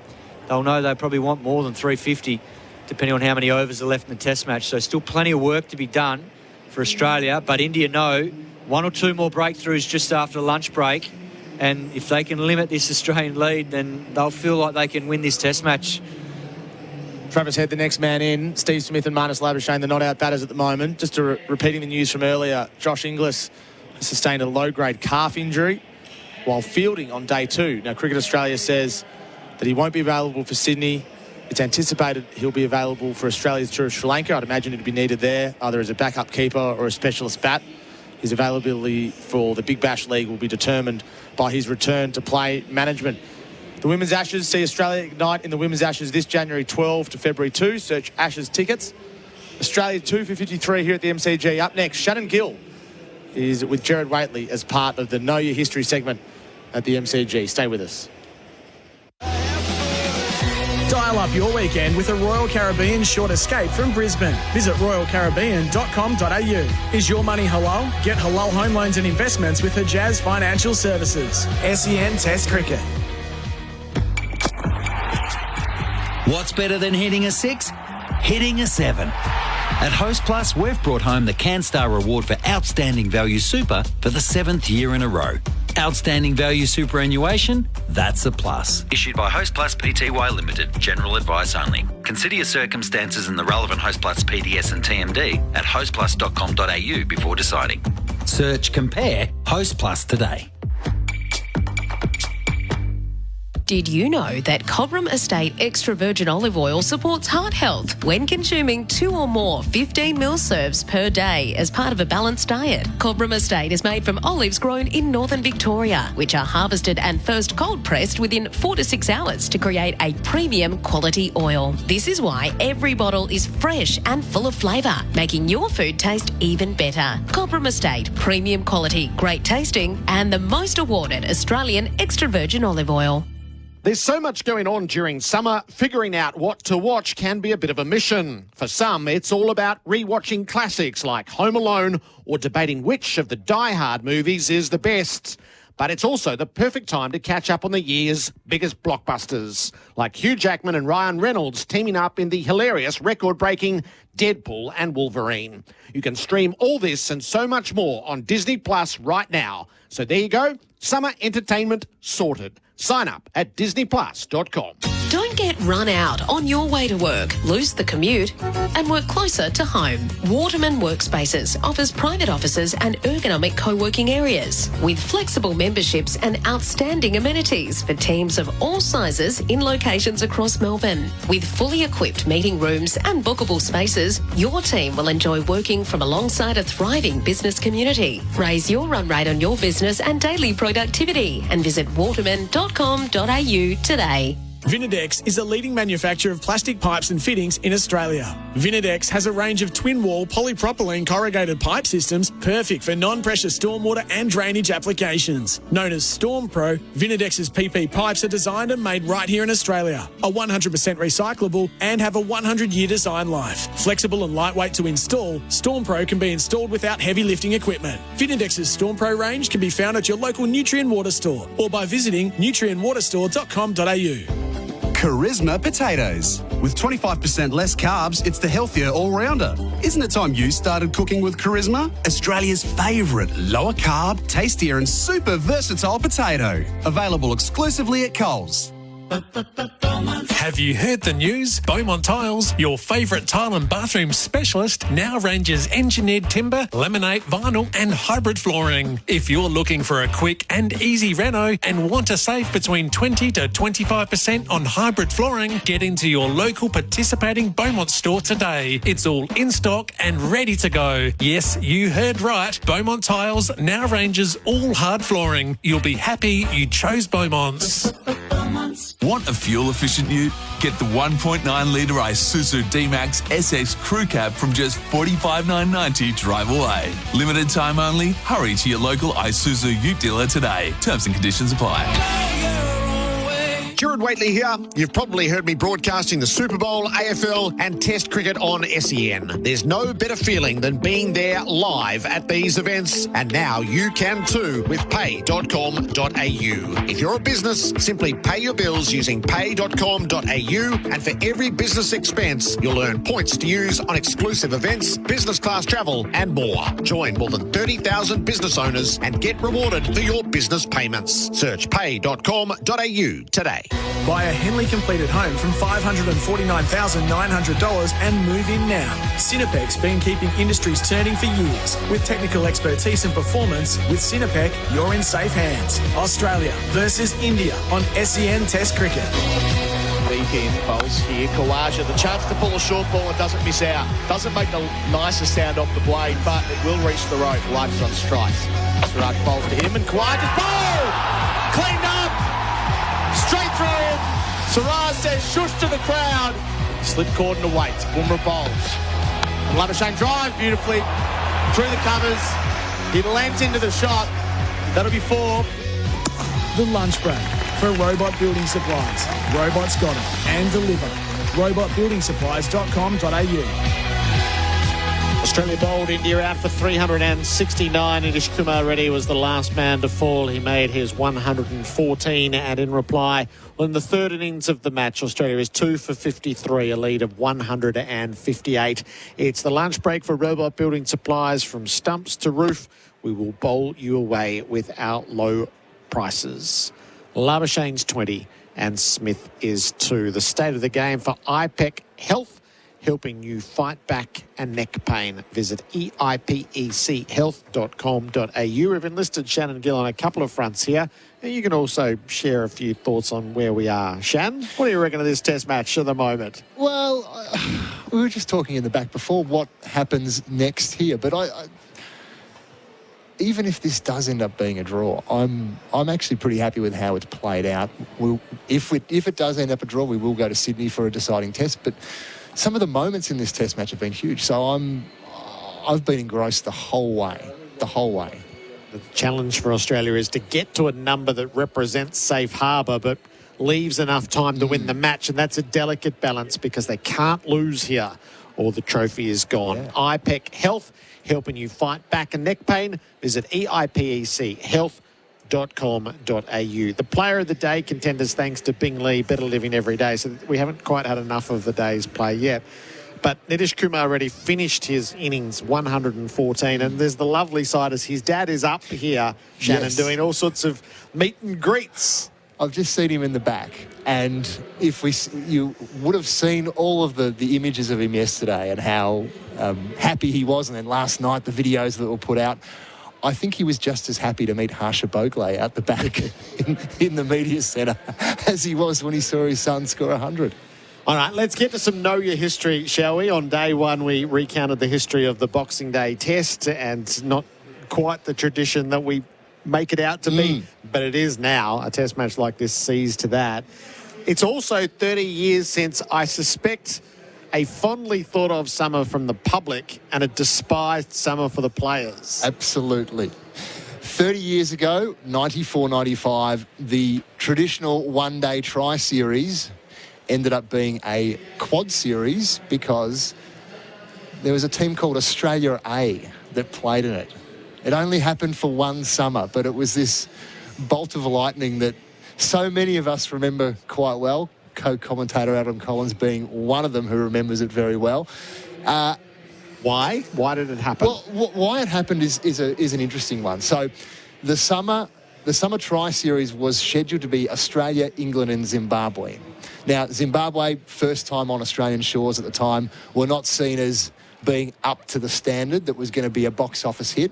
they'll know they probably want more than 350, depending on how many overs are left in the test match. So still plenty of work to be done for Australia, but India know 1 or 2 more breakthroughs just after the lunch break, and if they can limit this Australian lead, then they'll feel like they can win this test match. Travis Head, the next man in. Steve Smith and Marnus Labuschagne, the not-out batters at the moment. Just repeating the news from earlier, Josh Inglis sustained a low-grade calf injury while fielding on day 2. Now, Cricket Australia says that he won't be available for Sydney. It's anticipated he'll be available for Australia's tour of Sri Lanka. I'd imagine it'd be needed there, either as a backup keeper or a specialist bat. His availability for the Big Bash League will be determined by his return to play management. The Women's Ashes see Australia ignite in the Women's Ashes this January 12 to February 2. Search Ashes tickets. Australia 2 for 53 here at the MCG. Up next, Shannon Gill is with Gerard Whateley as part of the Know Your History segment at the MCG. Stay with us. Dial up your weekend with a Royal Caribbean short escape from Brisbane. Visit royalcaribbean.com.au. Is your money halal? Get halal home loans and investments with Hijaz Financial Services. SEN Test Cricket. What's better than hitting a 6? Hitting a 7. At Host Plus, we've brought home the CanStar Reward for Outstanding Value Super for the 7th year in a row. Outstanding Value Superannuation? That's a plus. Issued by Host Plus Pty Limited. General advice only. Consider your circumstances and the relevant Host Plus PDS and TMD at hostplus.com.au before deciding. Search Compare Host Plus today. Did you know that Cobram Estate Extra Virgin Olive Oil supports heart health when consuming 2 or more 15ml serves per day as part of a balanced diet? Cobram Estate is made from olives grown in northern Victoria, which are harvested and first cold pressed within 4 to 6 hours to create a premium quality oil. This is why every bottle is fresh and full of flavour, making your food taste even better. Cobram Estate, premium quality, great tasting, and the most awarded Australian extra virgin olive oil. There's so much going on during summer, figuring out what to watch can be a bit of a mission. For some, it's all about rewatching classics like Home Alone or debating which of the Die Hard movies is the best. But it's also the perfect time to catch up on the year's biggest blockbusters, like Hugh Jackman and Ryan Reynolds teaming up in the hilarious, record-breaking Deadpool and Wolverine. You can stream all this and so much more on Disney Plus right now. So there you go, summer entertainment sorted. Sign up at disneyplus.com. Don't get run out on your way to work, lose the commute, and work closer to home. Waterman Workspaces offers private offices and ergonomic co-working areas with flexible memberships and outstanding amenities for teams of all sizes in locations across Melbourne. With fully equipped meeting rooms and bookable spaces, your team will enjoy working from alongside a thriving business community. Raise your run rate on your business and daily productivity and visit waterman.com.au today. Vinidex is a leading manufacturer of plastic pipes and fittings in Australia. Vinidex has a range of twin-wall polypropylene corrugated pipe systems perfect for non-pressure stormwater and drainage applications. Known as Storm Pro, Vinidex's PP pipes are designed and made right here in Australia, are 100% recyclable and have a 100-year design life. Flexible and lightweight to install, Storm Pro can be installed without heavy lifting equipment. Vinidex's Storm Pro range can be found at your local Nutrien Water store or by visiting nutrienwaterstore.com.au. Charisma potatoes. With 25% less carbs, it's the healthier all-rounder. Isn't it time you started cooking with Charisma? Australia's favourite lower carb, tastier and super versatile potato. Available exclusively at Coles. Have you heard the news? Beaumont Tiles, your favourite tile and bathroom specialist, now ranges engineered timber, laminate, vinyl and hybrid flooring. If you're looking for a quick and easy reno and want to save between 20 to 25% on hybrid flooring, get into your local participating Beaumont store today. It's all in stock and ready to go. Yes, you heard right. Beaumont Tiles now ranges all hard flooring. You'll be happy you chose Beaumont's. Want a fuel-efficient ute? Get the 1.9-litre Isuzu D-Max SX Crew Cab from just $45,990 drive away. Limited time only. Hurry to your local Isuzu ute dealer today. Terms and conditions apply. Gerard Whateley here. You've probably heard me broadcasting the Super Bowl, AFL and Test cricket on SEN. There's no better feeling than being there live at these events, and now you can too with pay.com.au. If you're a business, simply pay your bills using pay.com.au, and for every business expense, you'll earn points to use on exclusive events, business class travel and more. Join more than 30,000 business owners and get rewarded for your business payments. Search pay.com.au today. Buy a Henley completed home from $549,900 and move in now. Cinepec's been keeping industries turning for years. With technical expertise and performance, with Cinepec, you're in safe hands. Australia versus India on SEN Test Cricket. Weekend bowls here. Kawaja, the chance to pull a short ball and doesn't miss out. Doesn't make the nicest sound off the blade, but it will reach the rope. Kawaja's on strike. Siraj bowls to him and Kawaja's bowl! Cleaned up! Straight through Sarah says shush to the crowd. Slip cord and awaits. Bumrah bowls. And Labuschagne drives beautifully through the covers. He lands into the shot. That'll be 4. The lunch break for Robot Building Supplies. Robots got it and deliver. robotbuildingsupplies.com.au. Australia bowled India out for 369. Nitish Kumar Reddy was the last man to fall. He made his 114, and in reply, well, in the third innings of the match, Australia is 2 for 53, a lead of 158. It's the lunch break for Robot Building Supplies. From stumps to roof, we will bowl you away with our low prices. Labuschagne's 20 and Smith is 2. The state of the game for IPEC Health, helping you fight back and neck pain. Visit eipecehealth.com.au. We've enlisted Shannon Gill on a couple of fronts here, and you can also share a few thoughts on where we are. Shan, what do you reckon of this test match at the moment? Well, we were just talking in the back before what happens next here, but I even if this does end up being a draw, I'm actually pretty happy with how it's played out. If it does end up a draw, we will go to Sydney for a deciding test, but some of the moments in this test match have been huge. So I've been engrossed the whole way. The challenge for Australia is to get to a number that represents safe harbour, but leaves enough time to win the match, and that's a delicate balance because they can't lose here or the trophy is gone. Yeah. IPEC Health, helping you fight back and neck pain. Visit eipecehealth.com.au. The player of the day contenders, thanks to Bing Lee, better living every day. So we haven't quite had enough of the day's play yet. But Nitish Kumar already finished his innings 114, and there's the lovely side as his dad is up here, Shannon, doing all sorts of meet and greets. I've just seen him in the back, and you would have seen all of the images of him yesterday and how happy he was, and then last night the videos that were put out. I think he was just as happy to meet Harsha Bogle out the back in the media centre as he was when he saw his son score 100. All right, let's get to some Know Your History, shall we? On day one, we recounted the history of the Boxing Day test, and not quite the tradition that we make it out to be, but it is now. A test match like this sees to that. It's also 30 years since, I suspect, a fondly thought of summer from the public and a despised summer for the players. Absolutely. 30 years ago, 94-95, the traditional one-day tri-series ended up being a quad series because there was a team called Australia A that played in it. It only happened for one summer, but it was this bolt of lightning that so many of us remember quite well, co-commentator Adam Collins being one of them who remembers it very well. Why? Why did it happen? Well, why it happened is an interesting one. So the summer tri-series was scheduled to be Australia, England and Zimbabwe. Now, Zimbabwe, first time on Australian shores at the time, were not seen as being up to the standard that was going to be a box office hit.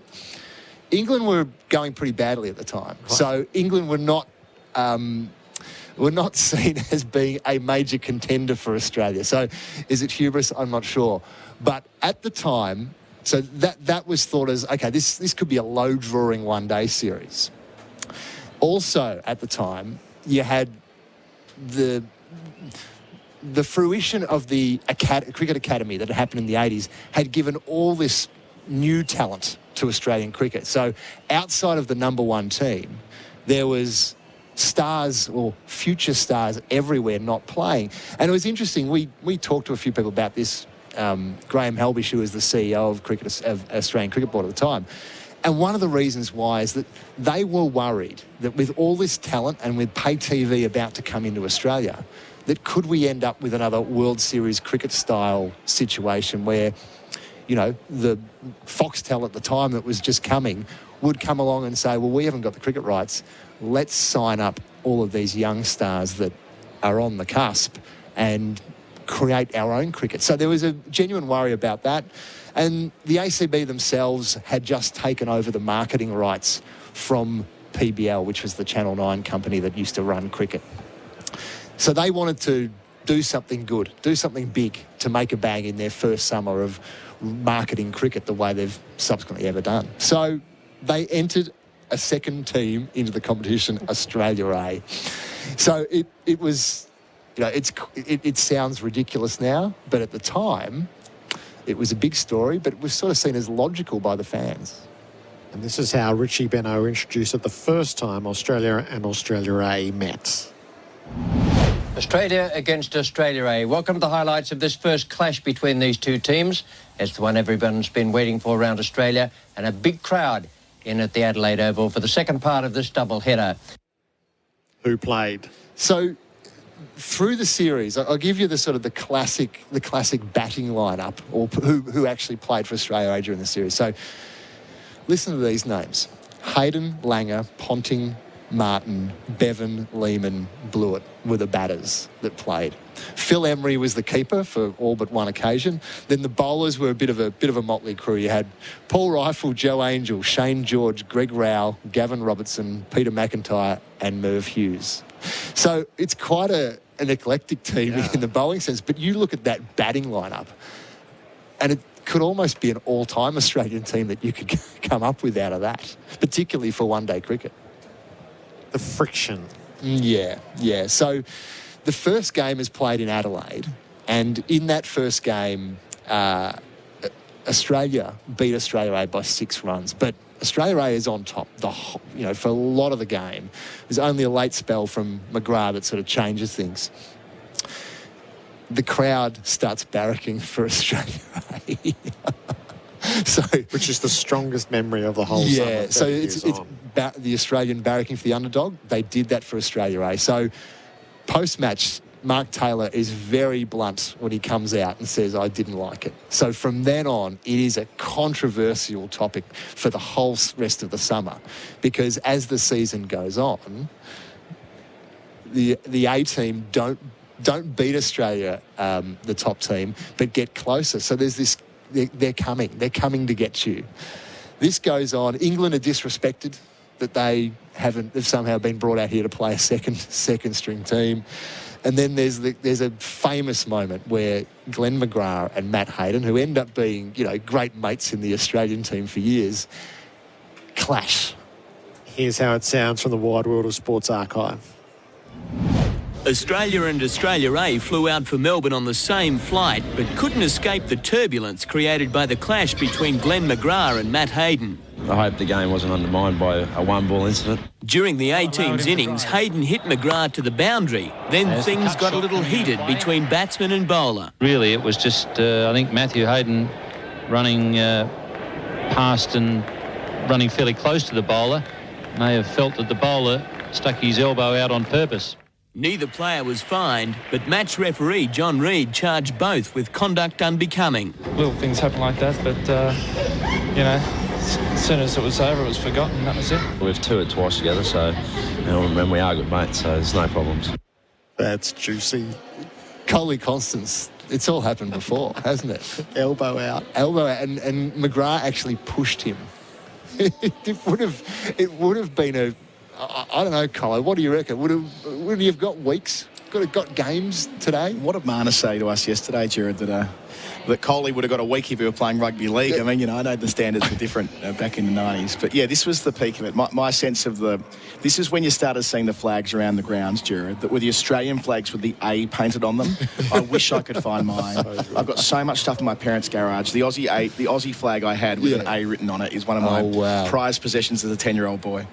England were going pretty badly at the time. Right. So England were not seen as being a major contender for Australia. So is it hubris? I'm not sure. But at the time, so that was thought as, okay, this could be a low-drawing one-day series. Also, at the time, you had the fruition of the Cricket Academy that had happened in the 80s had given all this new talent to Australian cricket. So outside of the number one team, there was stars or future stars everywhere not playing. And it was interesting, we talked to a few people about this, Graham Helbish, who was the CEO of Australian Cricket Board at the time. And one of the reasons why is that they were worried that with all this talent and with pay TV about to come into Australia, that could we end up with another World Series cricket style situation where, you know, the Foxtel at the time that was just coming would come along and say, well, we haven't got the cricket rights. Let's sign up all of these young stars that are on the cusp and create our own cricket. So there was a genuine worry about that. And the ACB themselves had just taken over the marketing rights from PBL, which was the Channel 9 company that used to run cricket. So they wanted to do something good, do something big to make a bang in their first summer of marketing cricket the way they've subsequently ever done. So they entered a second team into the competition, Australia A. So it was it sounds ridiculous now, but at the time, it was a big story, but it was sort of seen as logical by the fans. And this is how Richie Benaud introduced it the first time Australia and Australia A met. Australia against Australia A. Welcome to the highlights of this first clash between these two teams. It's the one everyone's been waiting for around Australia, and a big crowd in at the Adelaide Oval for the second part of this double-header. Who played? So, through the series, I'll give you the classic batting lineup, or who actually played for Australia A during the series. So, listen to these names: Hayden, Langer, Ponting, Martin, Bevan, Lehman, Blewett were the batters that played. Phil Emery was the keeper for all but one occasion. Then the bowlers were a bit of a motley crew. You had Paul Rifle, Joe Angel, Shane George, Greg Rowell, Gavin Robertson, Peter McIntyre and Merv Hughes. So it's quite an eclectic team in the bowling sense. But you look at that batting lineup and it could almost be an all-time Australian team that you could come up with out of that, particularly for one-day cricket. The friction. Yeah. So the first game is played in Adelaide, and in that first game, Australia beat Australia A by 6 runs. But Australia A is on top, for a lot of the game. There's only a late spell from McGrath that sort of changes things. The crowd starts barracking for Australia A. Which is the strongest memory of the whole summer. Yeah, so it's the Australian barracking for the underdog. They did that for Australia A. So post-match, Mark Taylor is very blunt when he comes out and says, I didn't like it. So from then on, it is a controversial topic for the whole rest of the summer, because as the season goes on, the A team don't beat Australia, the top team, but get closer. So there's this, they're coming to get you. This goes on. England are disrespected that they've somehow been brought out here to play a second string team. And then there's a famous moment where Glenn McGrath and Matt Hayden, who end up being, great mates in the Australian team for years, clash. Here's how it sounds from the Wide World of Sports archive. Australia and Australia A flew out for Melbourne on the same flight, but couldn't escape the turbulence created by the clash between Glenn McGrath and Matt Hayden. I hope the game wasn't undermined by a one-ball incident. During the A-team's innings, Hayden hit McGrath to the boundary. Then things got a little heated between batsman and bowler. Really, it was just, I think, Matthew Hayden running past and running fairly close to the bowler. May have felt that the bowler stuck his elbow out on purpose. Neither player was fined, but match referee John Reid charged both with conduct unbecoming. Little things happen like that, but, as soon as it was over, it was forgotten. That was it. We've toured twice together, and we are good mates, so there's no problems. That's juicy. Coley Constance, it's all happened before, hasn't it? Elbow out. And McGrath actually pushed him. It would have been I don't know, Colin, what do you reckon? Would he have got weeks? Got games today? What did Marner say to us yesterday, Gerard, that Coley would have got a week if he were playing rugby league? I mean, I know the standards were different back in the 90s. But, yeah, this was the peak of it. My sense of this is when you started seeing the flags around the grounds, Gerard, that were the Australian flags with the A painted on them. I wish I could find mine. I've got so much stuff in my parents' garage. The Aussie flag I had with an A written on it is one of my prized possessions as a 10-year-old boy.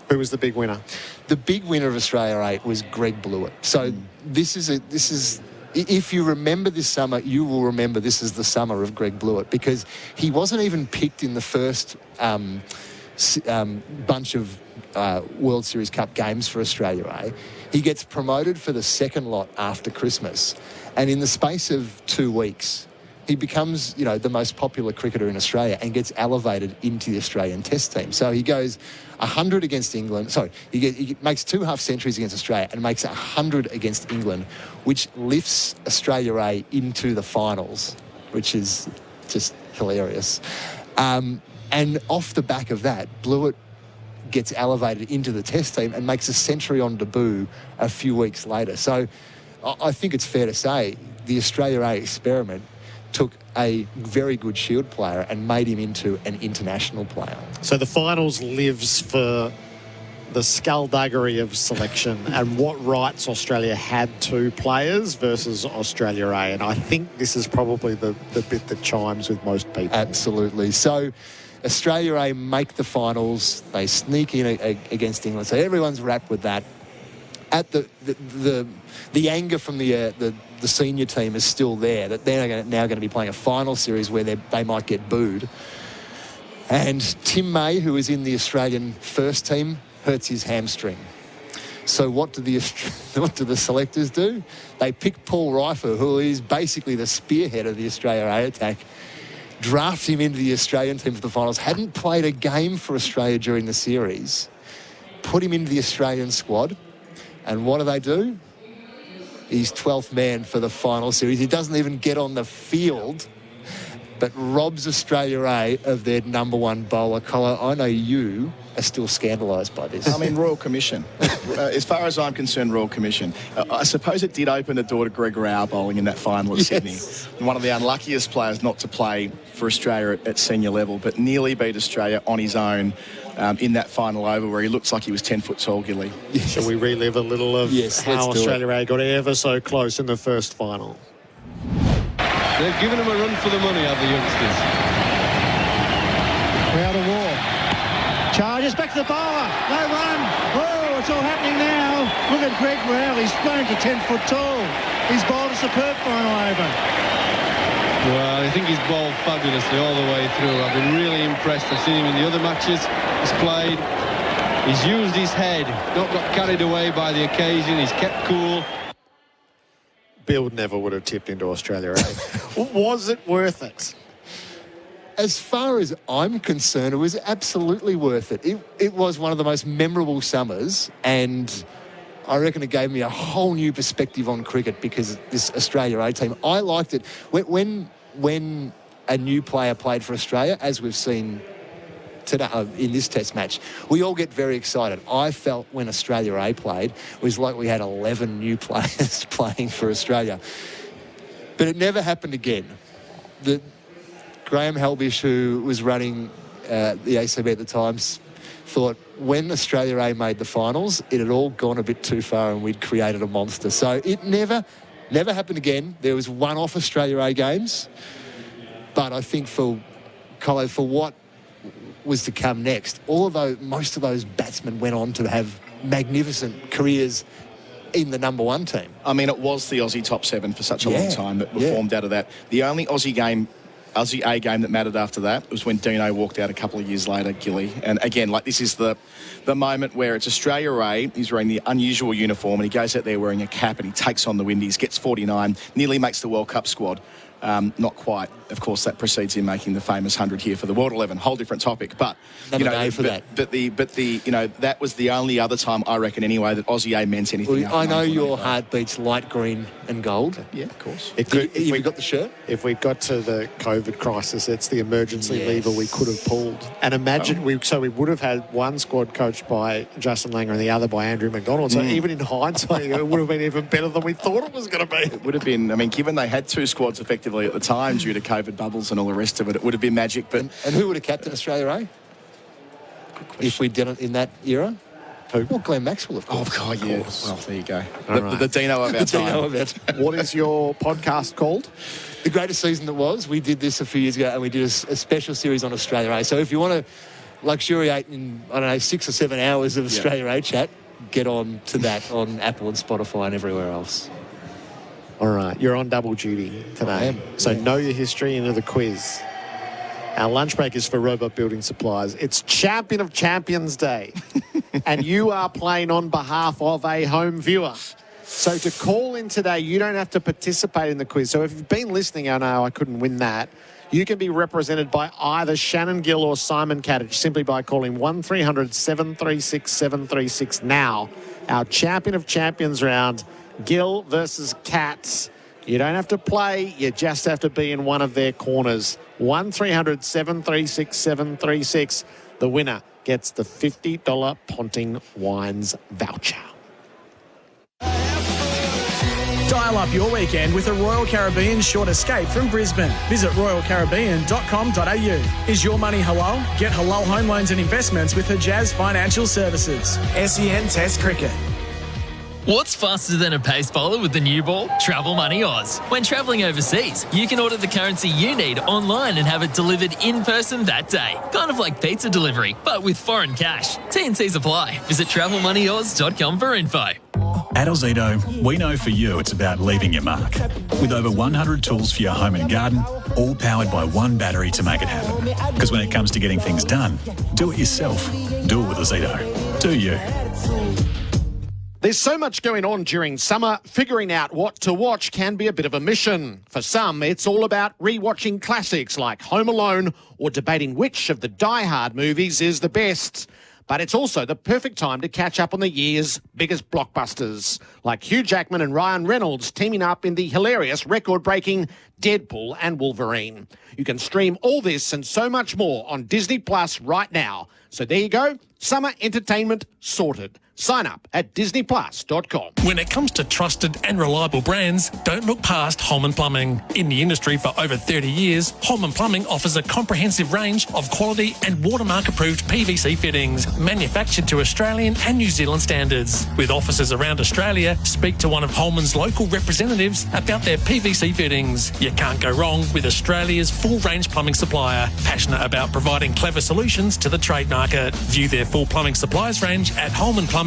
Who was the big winner? The big winner of Australia 8 was Greg Blewett. So this is if you remember this summer, you will remember this is the summer of Greg Blewett, because he wasn't even picked in the first bunch of World Series Cup games for Australia A. He gets promoted for the second lot after Christmas, and in the space of 2 weeks, he becomes, the most popular cricketer in Australia and gets elevated into the Australian Test team. So he goes 100 against England. Sorry, he makes 2 half-centuries against Australia and makes 100 against England, which lifts Australia A into the finals, which is just hilarious. And off the back of that, Blewett gets elevated into the Test team and makes a century on debut a few weeks later. So I think it's fair to say the Australia A experiment took a very good Shield player and made him into an international player. So the finals lives for the skullduggery of selection and what rights Australia had to players versus Australia A. And I think this is probably the bit that chimes with most people. Absolutely. So Australia A make the finals. They sneak in against England. So everyone's wrapped with that. At the anger from the senior team is still there, that they're now going to be playing a final series where they might get booed. And Tim May, who is in the Australian first team, hurts his hamstring. So what do the selectors do? They pick Paul Reifer, who is basically the spearhead of the Australia A attack, draft him into the Australian team for the finals, hadn't played a game for Australia during the series, put him into the Australian squad, and what do? He's 12th man for the final series. He doesn't even get on the field, but robs Australia A of their number one bowler. Colo, I know you are still scandalised by this. I mean, Royal Commission. As far as I'm concerned, Royal Commission. I suppose it did open the door to Greg Rao bowling in that final at Sydney. One of the unluckiest players not to play for Australia at senior level, but nearly beat Australia on his own in that final over where he looks like he was 10 foot tall, Gilly. Shall we relive a little of how Australia A got ever so close in the first final? They've given him a run for the money, have the youngsters. Out of war. Charges back to the bowler. No run. Oh, it's all happening now. Look at Greg Rao. He's grown to 10 foot tall. He's bowled a superb final over. Well, I think he's bowled fabulously all the way through. I've been really impressed. I've seen him in the other matches he's played. He's used his head, not got carried away by the occasion. He's kept cool. Bill never would have tipped into Australia A. Was it worth it? As far as I'm concerned, it was absolutely worth it. It was one of the most memorable summers, and I reckon it gave me a whole new perspective on cricket because this Australia A team, I liked it. When a new player played for Australia, as we've seen today in this test match, we all get very excited. I felt when Australia A played, it was like we had 11 new players playing for Australia. But it never happened again. Graham Helbish, who was running the ACB at the time, thought when Australia A made the finals, it had all gone a bit too far and we'd created a monster. So it never happened again. There was one-off Australia A games. But I think for what was to come next, most of those batsmen went on to have magnificent careers in the number one team. I mean, it was the Aussie top seven for such a long time that were formed out of that. The only Aussie A game that mattered after that was when Dino walked out a couple of years later, Gilly. And again, this is the moment where it's Australia A, he's wearing the unusual uniform and he goes out there wearing a cap and he takes on the Windies, gets 49, nearly makes the World Cup squad. Not quite. Of course, that precedes him making the famous 100 here for the World 11. Whole different topic, but that was the only other time I reckon anyway that Aussie A meant anything. I know your heart beats light green and gold. Yeah, of course. If we got the shirt, if we got to the COVID crisis, it's the emergency lever we could have pulled. And imagine we would have had one squad coached by Justin Langer and the other by Andrew McDonald. So even in hindsight, it would have been even better than we thought it was going to be. It would have been. I mean, given they had two squads effectively at the time due to COVID bubbles and all the rest of it, it would have been magic. But and who would have captained Australia A? If we did it in that era? Who? Well, Glenn Maxwell, of course. Oh, God, yeah. Well, there you go. The Dino of our time. What is your podcast called? The Greatest Season That Was. We did this a few years ago and we did a special series on Australia A. So if you want to luxuriate in, 6 or 7 hours of Australia A chat, get on to that on Apple and Spotify and everywhere else. All right, you're on double duty today. So know your history into the quiz. Our lunch break is for Robot Building Supplies. It's Champion of Champions Day. And you are playing on behalf of a home viewer. So to call in today, you don't have to participate in the quiz. So if you've been listening, I know I couldn't win that. You can be represented by either Shannon Gill or Simon Katich simply by calling 1300 736 736 now. Our Champion of Champions round, Gill versus Cats. You don't have to play, you just have to be in one of their corners. 1300 736 736. The winner gets the $50 Ponting Wines voucher. Dial up your weekend with a Royal Caribbean short escape from Brisbane. Visit royalcaribbean.com.au. Is your money halal? Get halal home loans and investments with Hijaz Financial Services. SEN Test Cricket. What's faster than a pace bowler with the new ball? Travel Money Oz. When travelling overseas, you can order the currency you need online and have it delivered in person that day. Kind of like pizza delivery, but with foreign cash. T&Cs apply. Visit travelmoneyoz.com for info. At Ozito, we know for you it's about leaving your mark. With over 100 tools for your home and garden, all powered by one battery to make it happen. Because when it comes to getting things done, do it yourself. Do it with Ozito. Do you. There's so much going on during summer, figuring out what to watch can be a bit of a mission. For some, it's all about rewatching classics like Home Alone or debating which of the Die Hard movies is the best. But it's also the perfect time to catch up on the year's biggest blockbusters, like Hugh Jackman and Ryan Reynolds teaming up in the hilarious, record-breaking Deadpool and Wolverine. You can stream all this and so much more on Disney Plus right now. So there you go, summer entertainment sorted. Sign up at disneyplus.com. When it comes to trusted and reliable brands, don't look past Holman Plumbing. In the industry for over 30 years, Holman Plumbing offers a comprehensive range of quality and watermark-approved PVC fittings, manufactured to Australian and New Zealand standards. With offices around Australia, speak to one of Holman's local representatives about their PVC fittings. You can't go wrong with Australia's full-range plumbing supplier, passionate about providing clever solutions to the trade market. View their full plumbing supplies range at holmanplumbing.com.au.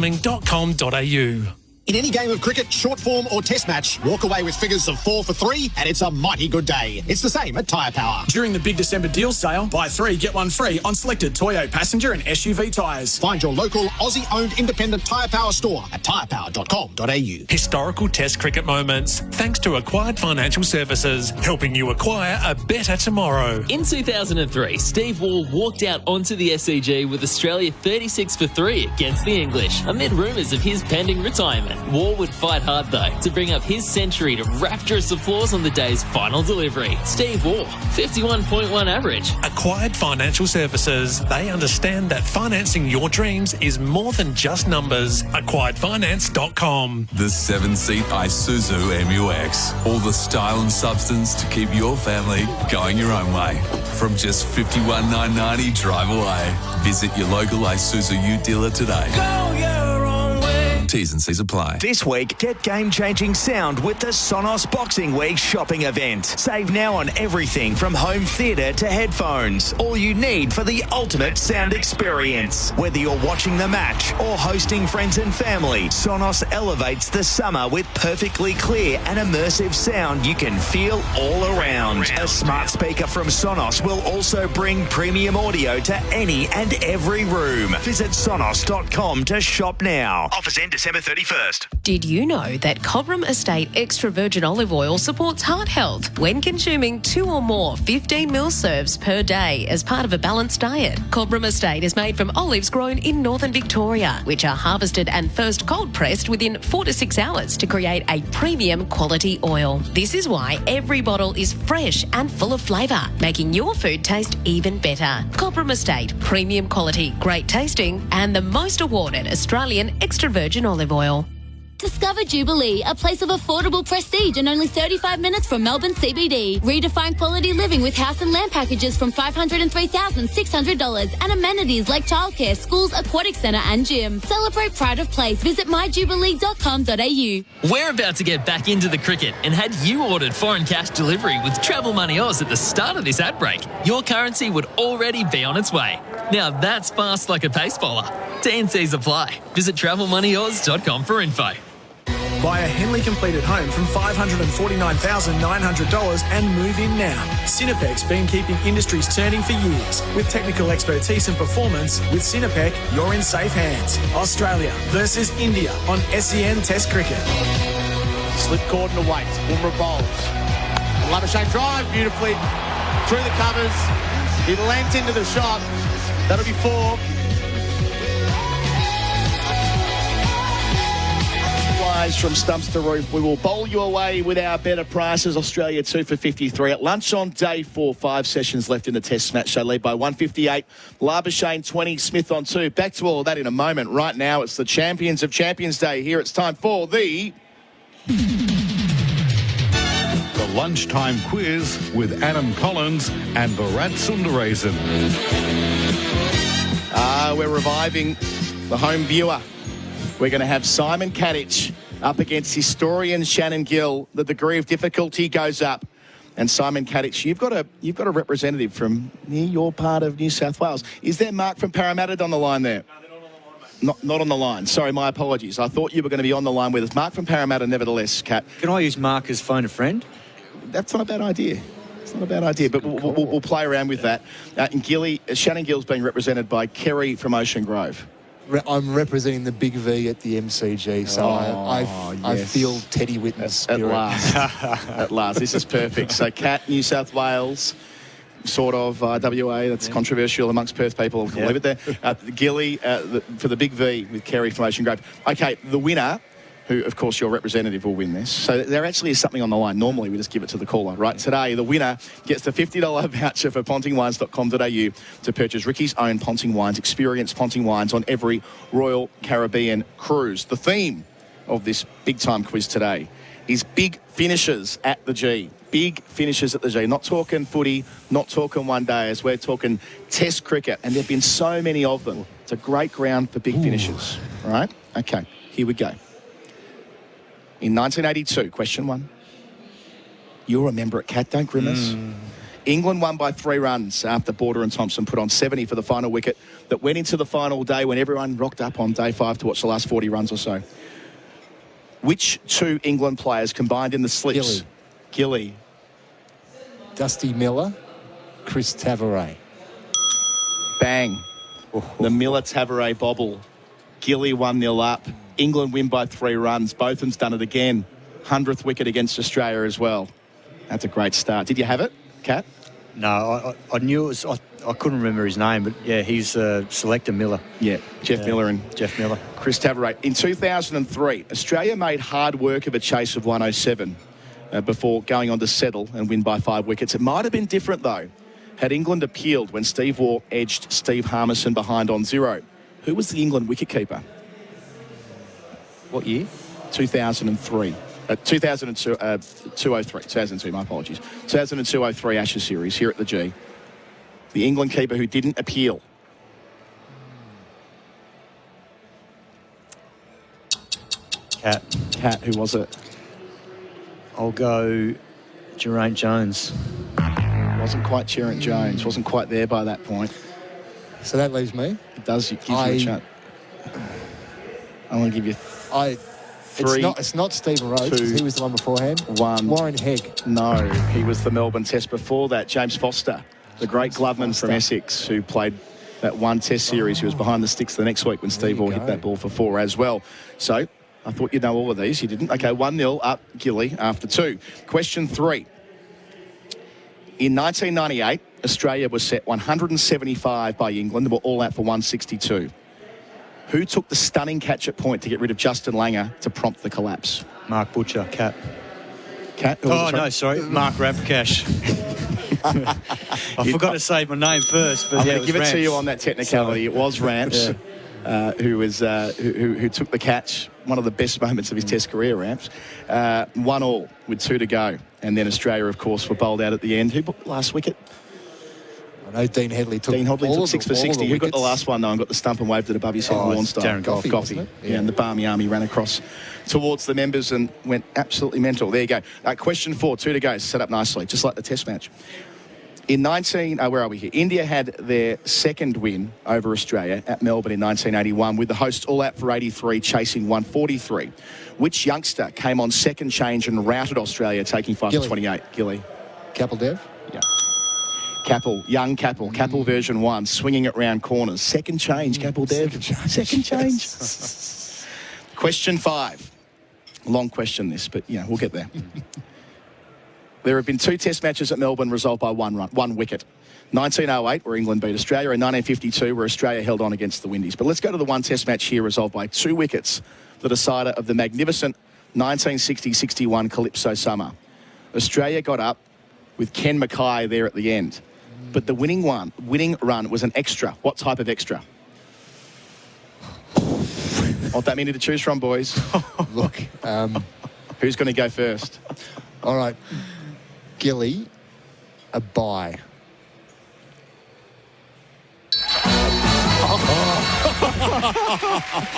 In any game of cricket, short form or test match, walk away with figures of 4 for 3 and it's a mighty good day. It's the same at Tyre Power. During the big December deal sale, buy 3, get 1 free on selected Toyo passenger and SUV tyres. Find your local Aussie-owned independent Tyre Power store at tyrepower.com.au. Historical Test cricket moments, thanks to Acquired Financial Services, helping you acquire a better tomorrow. In 2003, Steve Waugh walked out onto the SEG with Australia 36 for 3 against the English, amid rumours of his pending retirement. Waugh would fight hard, though, to bring up his century to rapturous applause on the day's final delivery. Steve Waugh, 51.1 average. Acquired Financial Services. They understand that financing your dreams is more than just numbers. AcquiredFinance.com. The 7-seat Isuzu MUX. All the style and substance to keep your family going your own way. From just $51,990 drive away. Visit your local Isuzu U dealer today. Go your own way. T's and C's apply. This week, get game-changing sound with the Sonos Boxing Week shopping event. Save now on everything from home theatre to headphones. All you need for the ultimate sound experience. Whether you're watching the match or hosting friends and family, Sonos elevates the summer with perfectly clear and immersive sound you can feel all around. A smart speaker from Sonos will also bring premium audio to any and every room. Visit sonos.com to shop now. Offers end December 31st. Did you know that Cobram Estate extra virgin olive oil supports heart health when consuming 2 or more 15ml serves per day as part of a balanced diet? Cobram Estate is made from olives grown in northern Victoria, which are harvested and first cold pressed within 4 to 6 hours to create a premium quality oil. This is why every bottle is fresh and full of flavour, making your food taste even better. Cobram Estate, premium quality, great tasting, and the most awarded Australian extra virgin olive oil. Discover Jubilee, a place of affordable prestige in only 35 minutes from Melbourne CBD. Redefine quality living with house and land packages from $503,600 and amenities like childcare, schools, aquatic centre and gym. Celebrate pride of place. Visit myjubilee.com.au. We're about to get back into the cricket, and had you ordered foreign cash delivery with Travel Money Oz at the start of this ad break, your currency would already be on its way. Now that's fast like a pace bowler. T&Cs apply. Visit travelmoneyoz.com for info. Buy a Henley completed home from $549,900 and move in now. Cinepec's been keeping industries turning for years. With technical expertise and performance, with Cinepec, you're in safe hands. Australia versus India on SEN Test Cricket. Slip cord and await. Bumrah bowls. Labuschagne drive beautifully through the covers. He leant into the shot. That'll be 4. From stumps to roof, we will bowl you away with our better prices. Australia 2 for 53 at lunch on day 4. 5 sessions left in the Test match. They lead by 158. Labuschagne 20, Smith on 2. Back to all of that in a moment. Right now, it's the Champions of Champions Day. Here it's time for the lunchtime quiz with Adam Collins and Bharat Sundaresan. We're reviving the home viewer. We're going to have Simon Katich up against historian Shannon Gill. The degree of difficulty goes up. And Simon Katich, you've got a representative from near your part of New South Wales. Is there Mark from Parramatta on the line there? No, not on the line. Sorry, my apologies. I thought you were going to be on the line with us. Mark from Parramatta, nevertheless, Kat. Can I use Mark as phone a friend? That's not a bad idea. It's not a bad idea, but we'll play around with that. And Shannon Gill's being represented by Kerry from Ocean Grove. I'm representing the big V at the MCG, so I feel Teddy Whitten's spirit. At last. At last. This is perfect. So, Kat, New South Wales, sort of WA, that's controversial amongst Perth people. We'll leave it there. Gilly for the big V with Kerry from Ocean Grove. Okay, the winner, who, of course, your representative will win this. So there actually is something on the line. Normally, we just give it to the caller, right? Today, the winner gets the $50 voucher for pontingwines.com.au to purchase Ricky's own Ponting Wines. Experience Ponting Wines on every Royal Caribbean cruise. The theme of this big-time quiz today is big finishes at the G. Big finishes at the G. Not talking footy, not talking one-dayers. We're talking Test cricket, and there have been so many of them. It's a great ground for big finishes, all right? Okay, here we go. In 1982, question 1. You'll remember it, Kat, don't grimace. England won by 3 runs after Border and Thompson put on 70 for the final wicket that went into the final day when everyone rocked up on day 5 to watch the last 40 runs or so. Which 2 England players combined in the slips? Gilly. Dusty Miller, Chris Tavares. Bang. The Miller-Tavares bobble. Gilly 1-0 up. England win by 3 runs. Botham's done it again. 100th wicket against Australia as well. That's a great start. Did you have it, Kat? No, I knew it was... I couldn't remember his name, but yeah, he's Selector Miller. Yeah, Jeff Miller and Jeff Miller. Chris Tavares. In 2003, Australia made hard work of a chase of 107 before going on to settle and win by 5 wickets. It might have been different, though, had England appealed when Steve Waugh edged Steve Harmison behind on 0. Who was the England wicketkeeper? What year? 2003. 2002, my apologies. 2002-03 Ashes series here at the G. The England keeper who didn't appeal. Kat, who was it? I'll go Geraint Jones. Wasn't quite Geraint Jones. Wasn't quite there by that point. So that leaves me. It does. It gives you a chance. I want to give you 3. It's not Stephen Rhodes. He was the one beforehand. 1. Warren Hegg. No, he was the Melbourne Test before that. James Foster, the great gloveman from Essex, who played that 1 Test series. He was behind the sticks the next week when Steve Waugh hit that ball for 4 as well. So I thought you'd know all of these. You didn't. Okay, 1-0 up Gilly after 2. Question 3. In 1998, Australia was set 175 by England and were all out for 162. Who took the stunning catch at point to get rid of Justin Langer to prompt the collapse? Mark Butcher, Kat. Kat? Oh, no, sorry. Mark Rapcash. I forgot to say my name first, but I'm yeah, going to give it Ramps. to you on that technicality. It was Ramps who took the catch. One of the best moments of his Test career, Ramps. 1-1 with 2 to go. And then Australia, of course, were bowled out at the end. Who booked the last wicket? I know Dean Headley took 6 for 60. Who got the last one, though, and got the stump and waved it above his head? Darren Goffey. Yeah, and the Barmy Army ran across towards the members and went absolutely mental. There you go. Question 4, 2 to go. Set up nicely, just like the Test match. In where are we here? India had their second win over Australia at Melbourne in 1981, with the hosts all out for 83, chasing 143. Which youngster came on second change and routed Australia, taking 5 for 28? Gilly. Kapil Dev? Yeah. Young Kapil version 1, swinging it round corners. Second change, Kapil Dev. Second change. Question 5. Long question this, but yeah, we'll get there. There have been 2 Test matches at Melbourne resolved by 1 wicket. 1908, where England beat Australia, and 1952, where Australia held on against the Windies. But let's go to the 1 Test match here resolved by 2 wickets, the decider of the magnificent 1960-61 Calypso summer. Australia got up with Ken Mackay there at the end. But the winning run was an extra. What type of extra? Not that many to choose from, boys. Look. Who's going to go first? All right. Gilly, a bye.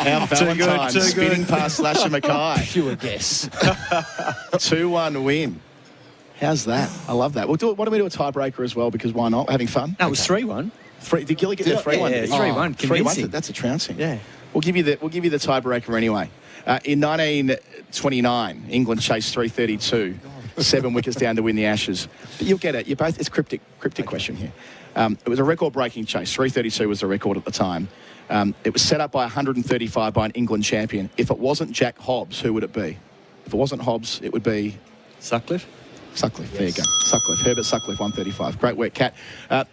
Our Valentine spinning past Slasher Mackay. Pure guess. 2-1 win. How's that? I love that. Why don't we do a tiebreaker as well? Because why not? We're having fun. No, it was 3-1. Did Gilly get the 3-1? Yeah, 3-1. Convincing. 3-1. That's a trouncing. Yeah. We'll give you the tiebreaker anyway. In 1929, England chased 332, 7 wickets down to win the Ashes. But you'll get it. It's cryptic question here. It was a record-breaking chase. 332 was the record at the time. It was set up by 135 by an England champion. If it wasn't Jack Hobbs, who would it be? If it wasn't Hobbs, it would be Sutcliffe. Sutcliffe, yes. There you go. Sutcliffe, Herbert Sutcliffe, 135. Great work, Kat.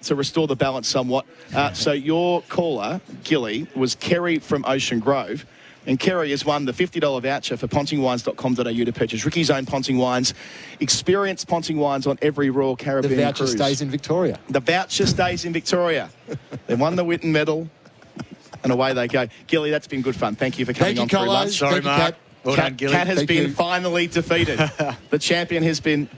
To restore the balance somewhat. So your caller, Gilly, was Kerry from Ocean Grove. And Kerry has won the $50 voucher for pontingwines.com.au to purchase Ricky's Own Ponting Wines. Experience Ponting Wines on every Royal Caribbean The voucher cruise. stays in Victoria. The voucher stays in Victoria. They won the Whitten Medal, and away they go. Gilly, that's been good fun. Thank you for coming on through lunch. Sorry, Mark. Well done, Gilly. Kat has Thank been you. finally defeated. The champion has been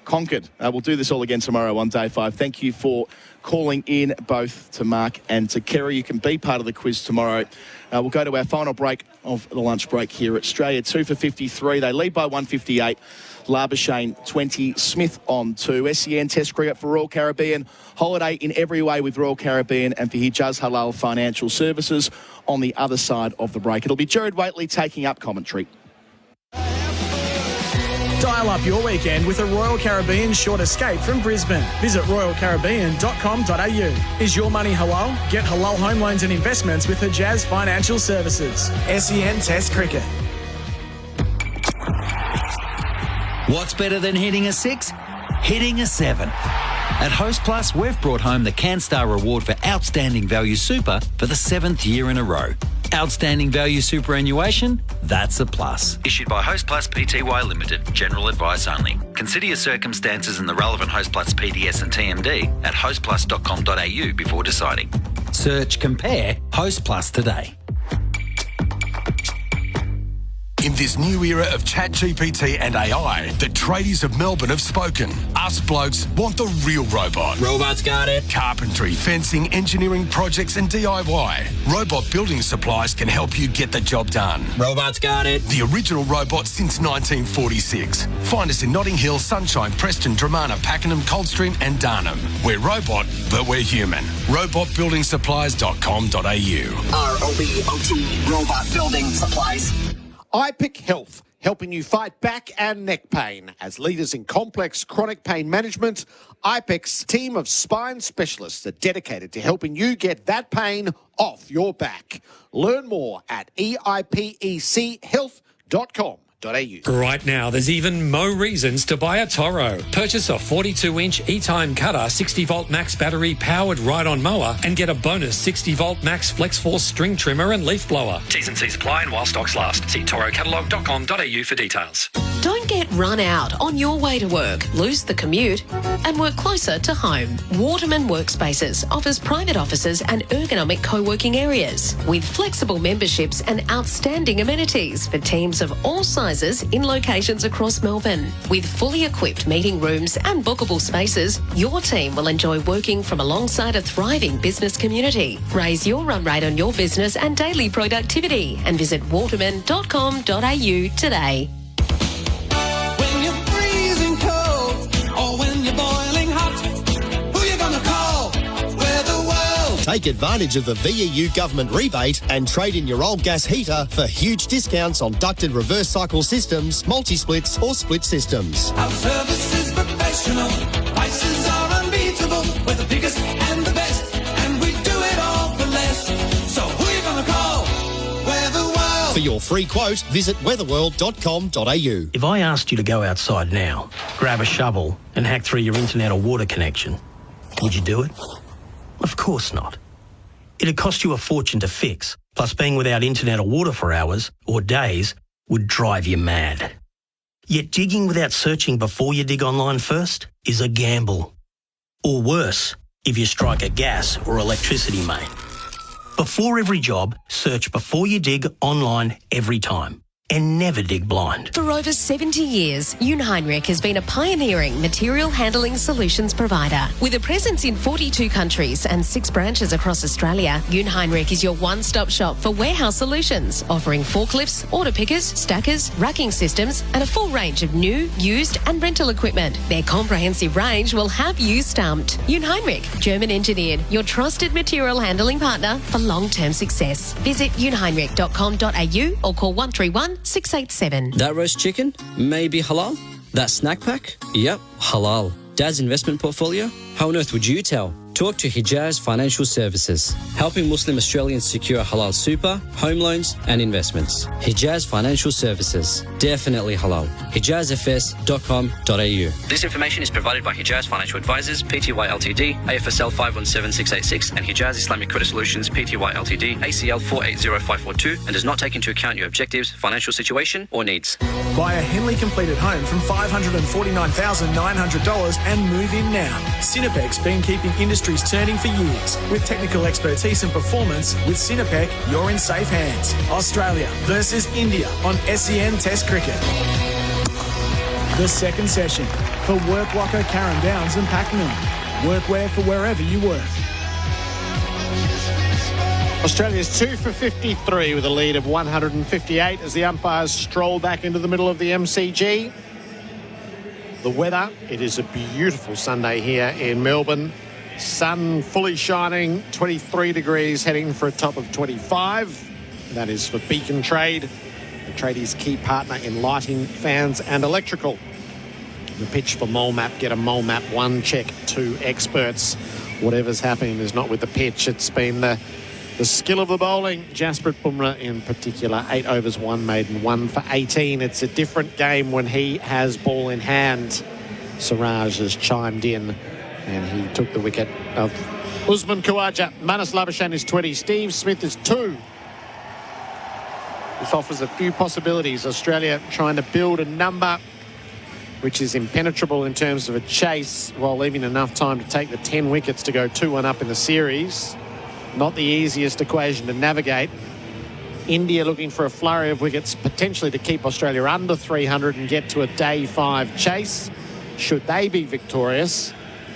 conquered. We'll do this all again tomorrow on Day 5. Thank you for calling in, both to Mark and to Kerry. You can be part of the quiz tomorrow. We'll go to our final break of the lunch break here at Australia. 2 for 53. They lead by 158. Labuschagne 20. Smith on 2. SEN Test Cricket for Royal Caribbean. Holiday in every way with Royal Caribbean and for Hijaz Halal Financial Services on the other side of the break. It'll be Gerard Whateley taking up commentary. Dial up your weekend with a Royal Caribbean short escape from Brisbane. Visit royalcaribbean.com.au. Is your money halal? Get halal home loans and investments with Hijaz Financial Services. SEN Test Cricket. What's better than hitting a 6? Hitting a 7. At Host Plus, we've brought home the CanStar Award for Outstanding Value Super for the 7th year in a row. Outstanding Value Superannuation? That's a plus. Issued by Host Plus Pty Limited. General advice only. Consider your circumstances and the relevant Host Plus PDS and TMD at hostplus.com.au before deciding. Search, compare Host Plus today. In this new era of ChatGPT and AI, the tradies of Melbourne have spoken. Us blokes want the real robot. Robots got it. Carpentry, fencing, engineering projects and DIY. Robot Building Supplies can help you get the job done. Robots got it. The original robot since 1946. Find us in Notting Hill, Sunshine, Preston, Dramana, Pakenham, Coldstream and Darnham. We're robot, but we're human. robotbuildingSupplies.com.au. ROBOT, Robot Building Supplies. iPick Health, helping you fight back and neck pain. As leaders in complex chronic pain management, iPick's team of spine specialists are dedicated to helping you get that pain off your back. Learn more at eipechealth.com.au. Right now, there's even more reasons to buy a Toro. Purchase a 42-inch E-Time Cutter 60-volt max battery powered ride-on mower and get a bonus 60-volt max Flex Force string trimmer and leaf blower. T's and C's apply and while stocks last. See torocatalog.com.au for details. Don't get run out on your way to work, lose the commute, and work closer to home. Waterman Workspaces offers private offices and ergonomic co-working areas with flexible memberships and outstanding amenities for teams of all sizes in locations across Melbourne. With fully equipped meeting rooms and bookable spaces, your team will enjoy working from alongside a thriving business community. Raise your run rate on your business and daily productivity and visit waterman.com.au today. When you're freezing cold or when you're boiling hot, who you gonna call? We're the world. Take advantage of the VEU government rebate and trade in your old gas heater for huge discounts on ducted reverse cycle systems, multi-splits or split systems. Our service is professional, prices are unbeatable. We're the biggest and the best, and we do it all for less. So who you gonna call? We're the world. For your free quote, visit weatherworld.com.au. If I asked you to go outside now, grab a shovel and hack through your internet or water connection, would you do it? Of course not. It'd cost you a fortune to fix, plus being without internet or water for hours or days would drive you mad. Yet digging without searching before you dig online first is a gamble. Or worse, if you strike a gas or electricity main. Before every job, search before you dig online every time. and never dig blind. For over 70 years, Junheinrich has been a pioneering material handling solutions provider. With a presence in 42 countries and 6 branches across Australia, Junheinrich is your one-stop shop for warehouse solutions, offering forklifts, order pickers, stackers, racking systems, and a full range of new, used and rental equipment. Their comprehensive range will have you stumped. Junheinrich, German engineered, your trusted material handling partner for long-term success. Visit junheinrich.com.au or call 131 687. That roast chicken? Maybe halal? That snack pack? Yep, halal. Dad's investment portfolio? How on earth would you tell? Talk to Hijaz Financial Services, helping Muslim Australians secure halal super, home loans and investments. Hijaz Financial Services. Definitely halal. hijazfs.com.au. This information is provided by Hijaz Financial Advisors, Pty Ltd, AFSL 517686 and Hijaz Islamic Credit Solutions, Pty Ltd, ACL 480542 and does not take into account your objectives, financial situation or needs. Buy a Henley completed home from $549,900 and move in now. Cinepec's been keeping industries turning for years. With technical expertise and performance, with Cinepec, you're in safe hands. Australia versus India on SEN Test Cricket. The second session for Work Locker, Carrum Downs and Pakenham. Workwear for wherever you work. Australia's 2 for 53 with a lead of 158 as the umpires stroll back into the middle of the MCG. The weather, it is a beautiful Sunday here in Melbourne. Sun fully shining, 23 degrees, heading for a top of 25. That is for Beacon Trade, the tradies' key partner in lighting, fans and electrical. The pitch for Molmap, get a Molmap 1 check to experts. Whatever's happening is not with the pitch, it's been the skill of the bowling. Jasprit Bumrah in particular, 8 overs, 1 maiden, 1 for 18. It's a different game when he has ball in hand. Siraj has chimed in and he took the wicket of Usman Khawaja. Manas Labuschagne is 20. Steve Smith is 2. This offers a few possibilities. Australia trying to build a number which is impenetrable in terms of a chase while leaving enough time to take the 10 wickets to go 2-1 up in the series. Not the easiest equation to navigate. India looking for a flurry of wickets, potentially to keep Australia under 300 and get to a day 5 chase. Should they be victorious,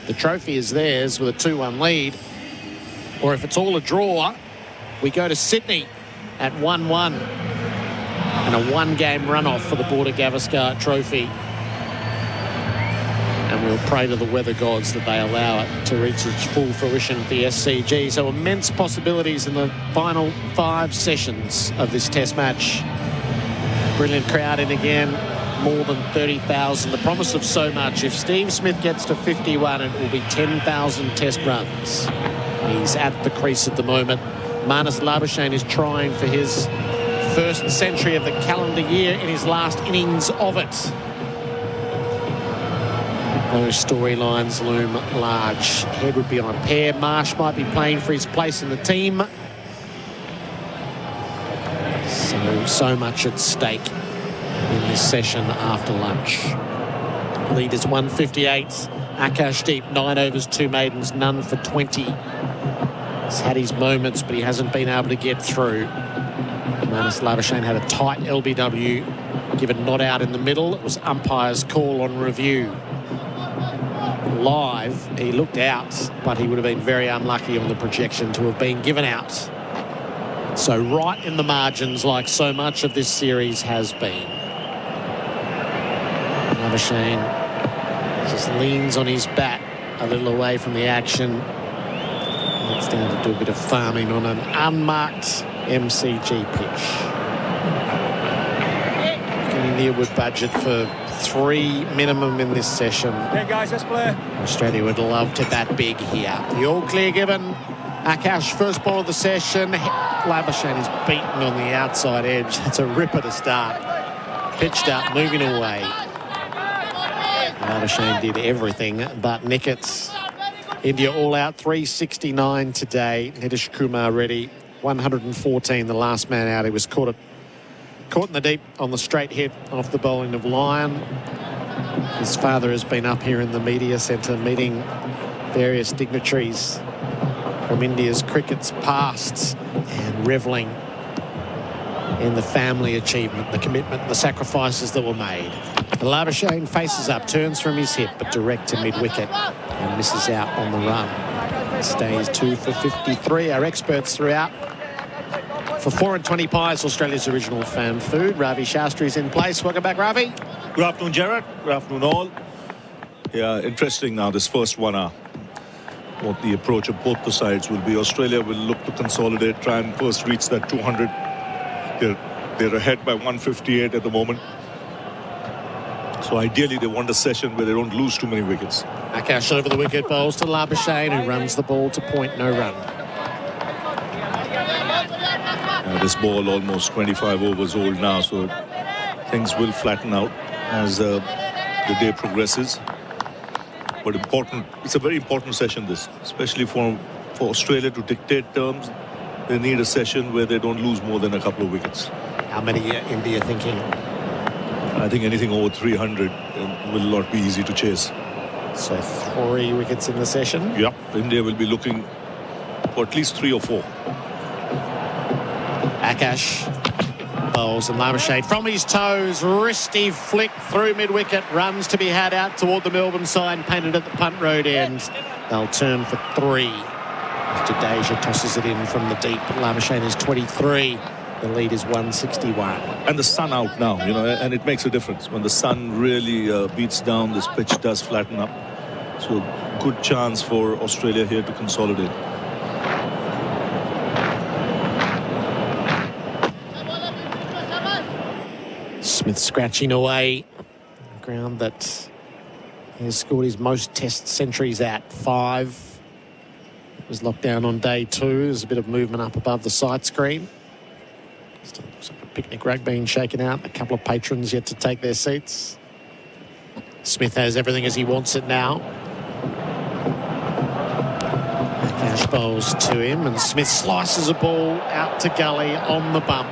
the trophy is theirs with a 2-1 lead. Or if it's all a draw, we go to Sydney at 1-1 and a 1-game runoff for the Border Gavaskar Trophy. And we'll pray to the weather gods that they allow it to reach its full fruition at the SCG. So immense possibilities in the final 5 sessions of this Test match. Brilliant crowd in again. More than 30,000. The promise of so much. If Steve Smith gets to 51, it will be 10,000 Test runs. He's at the crease at the moment. Manas Labuschagne is trying for his first century of the calendar year in his last innings of it. Those storylines loom large. Head would be on a pair. Marsh might be playing for his place in the team. So much at stake in this session after lunch. Lead is 158. Akashdeep, 9 overs, 2 maidens, none for 20. He's had his moments, but he hasn't been able to get through. Manas Labuschagne had a tight LBW, given not out in the middle. It was umpire's call on review. Live, he looked out, but he would have been very unlucky on the projection to have been given out. So right in the margins, like so much of this series has been. Labuschagne just leans on his bat a little away from the action. It's down to do a bit of farming on an unmarked MCG pitch. India would budget for 3 minimum in this session. Yeah, guys, let's play. Australia would love to bat big here. The all clear given. Akash, first ball of the session. Labuschagne is beaten on the outside edge. It's a ripper to start. Pitched up, moving away. Labuschagne did everything but nick it. India all out, 369 today. Nitish Kumar Reddy, 114, the last man out. He was caught in the deep on the straight hit off the bowling of Lyon. His father has been up here in the media centre meeting various dignitaries from India's cricket's past and revelling in the family achievement, the commitment, the sacrifices that were made. Labuschagne faces up, turns from his hip, but direct to mid-wicket and misses out on the run. Stays 2 for 53. Our experts throughout for 4 and 20 pies, Australia's original fan food. Ravi Shastri's in place. Welcome back, Ravi. Good afternoon, Gerard. Good afternoon, all. Yeah, interesting now, this first 1 hour. What the approach of both the sides will be. Australia will look to consolidate, try and first reach that 200. They're ahead by 158 at the moment. So ideally, they want a session where they don't lose too many wickets. Akash over the wicket, bowls to Labuschagne, who runs the ball to point, no run. This ball almost 25 overs old now, so things will flatten out as the day progresses. But important, it's a very important session, this, especially for Australia to dictate terms. They need a session where they don't lose more than a couple of wickets. How many India thinking? I think anything over 300 will not be easy to chase. So 3 wickets in the session? Yep, India will be looking for at least 3 or 4. Akash bowls and Labuschagne from his toes, wristy flick through mid-wicket, runs to be had out toward the Melbourne side, painted at the punt road end. They'll turn for 3. Jadeja tosses it in from the deep. Labuschagne is 23. The lead is 161. And the sun out now, you know, and it makes a difference. When the sun really beats down, this pitch does flatten up. So good chance for Australia here to consolidate. Smith scratching away. Ground that he has scored his most test centuries at, 5. It was locked down on day 2. There's a bit of movement up above the sight screen. Still looks like a picnic rug being shaken out. A couple of patrons yet to take their seats. Smith has everything as he wants it now. Cash bowls to him, and Smith slices a ball out to gully on the bump.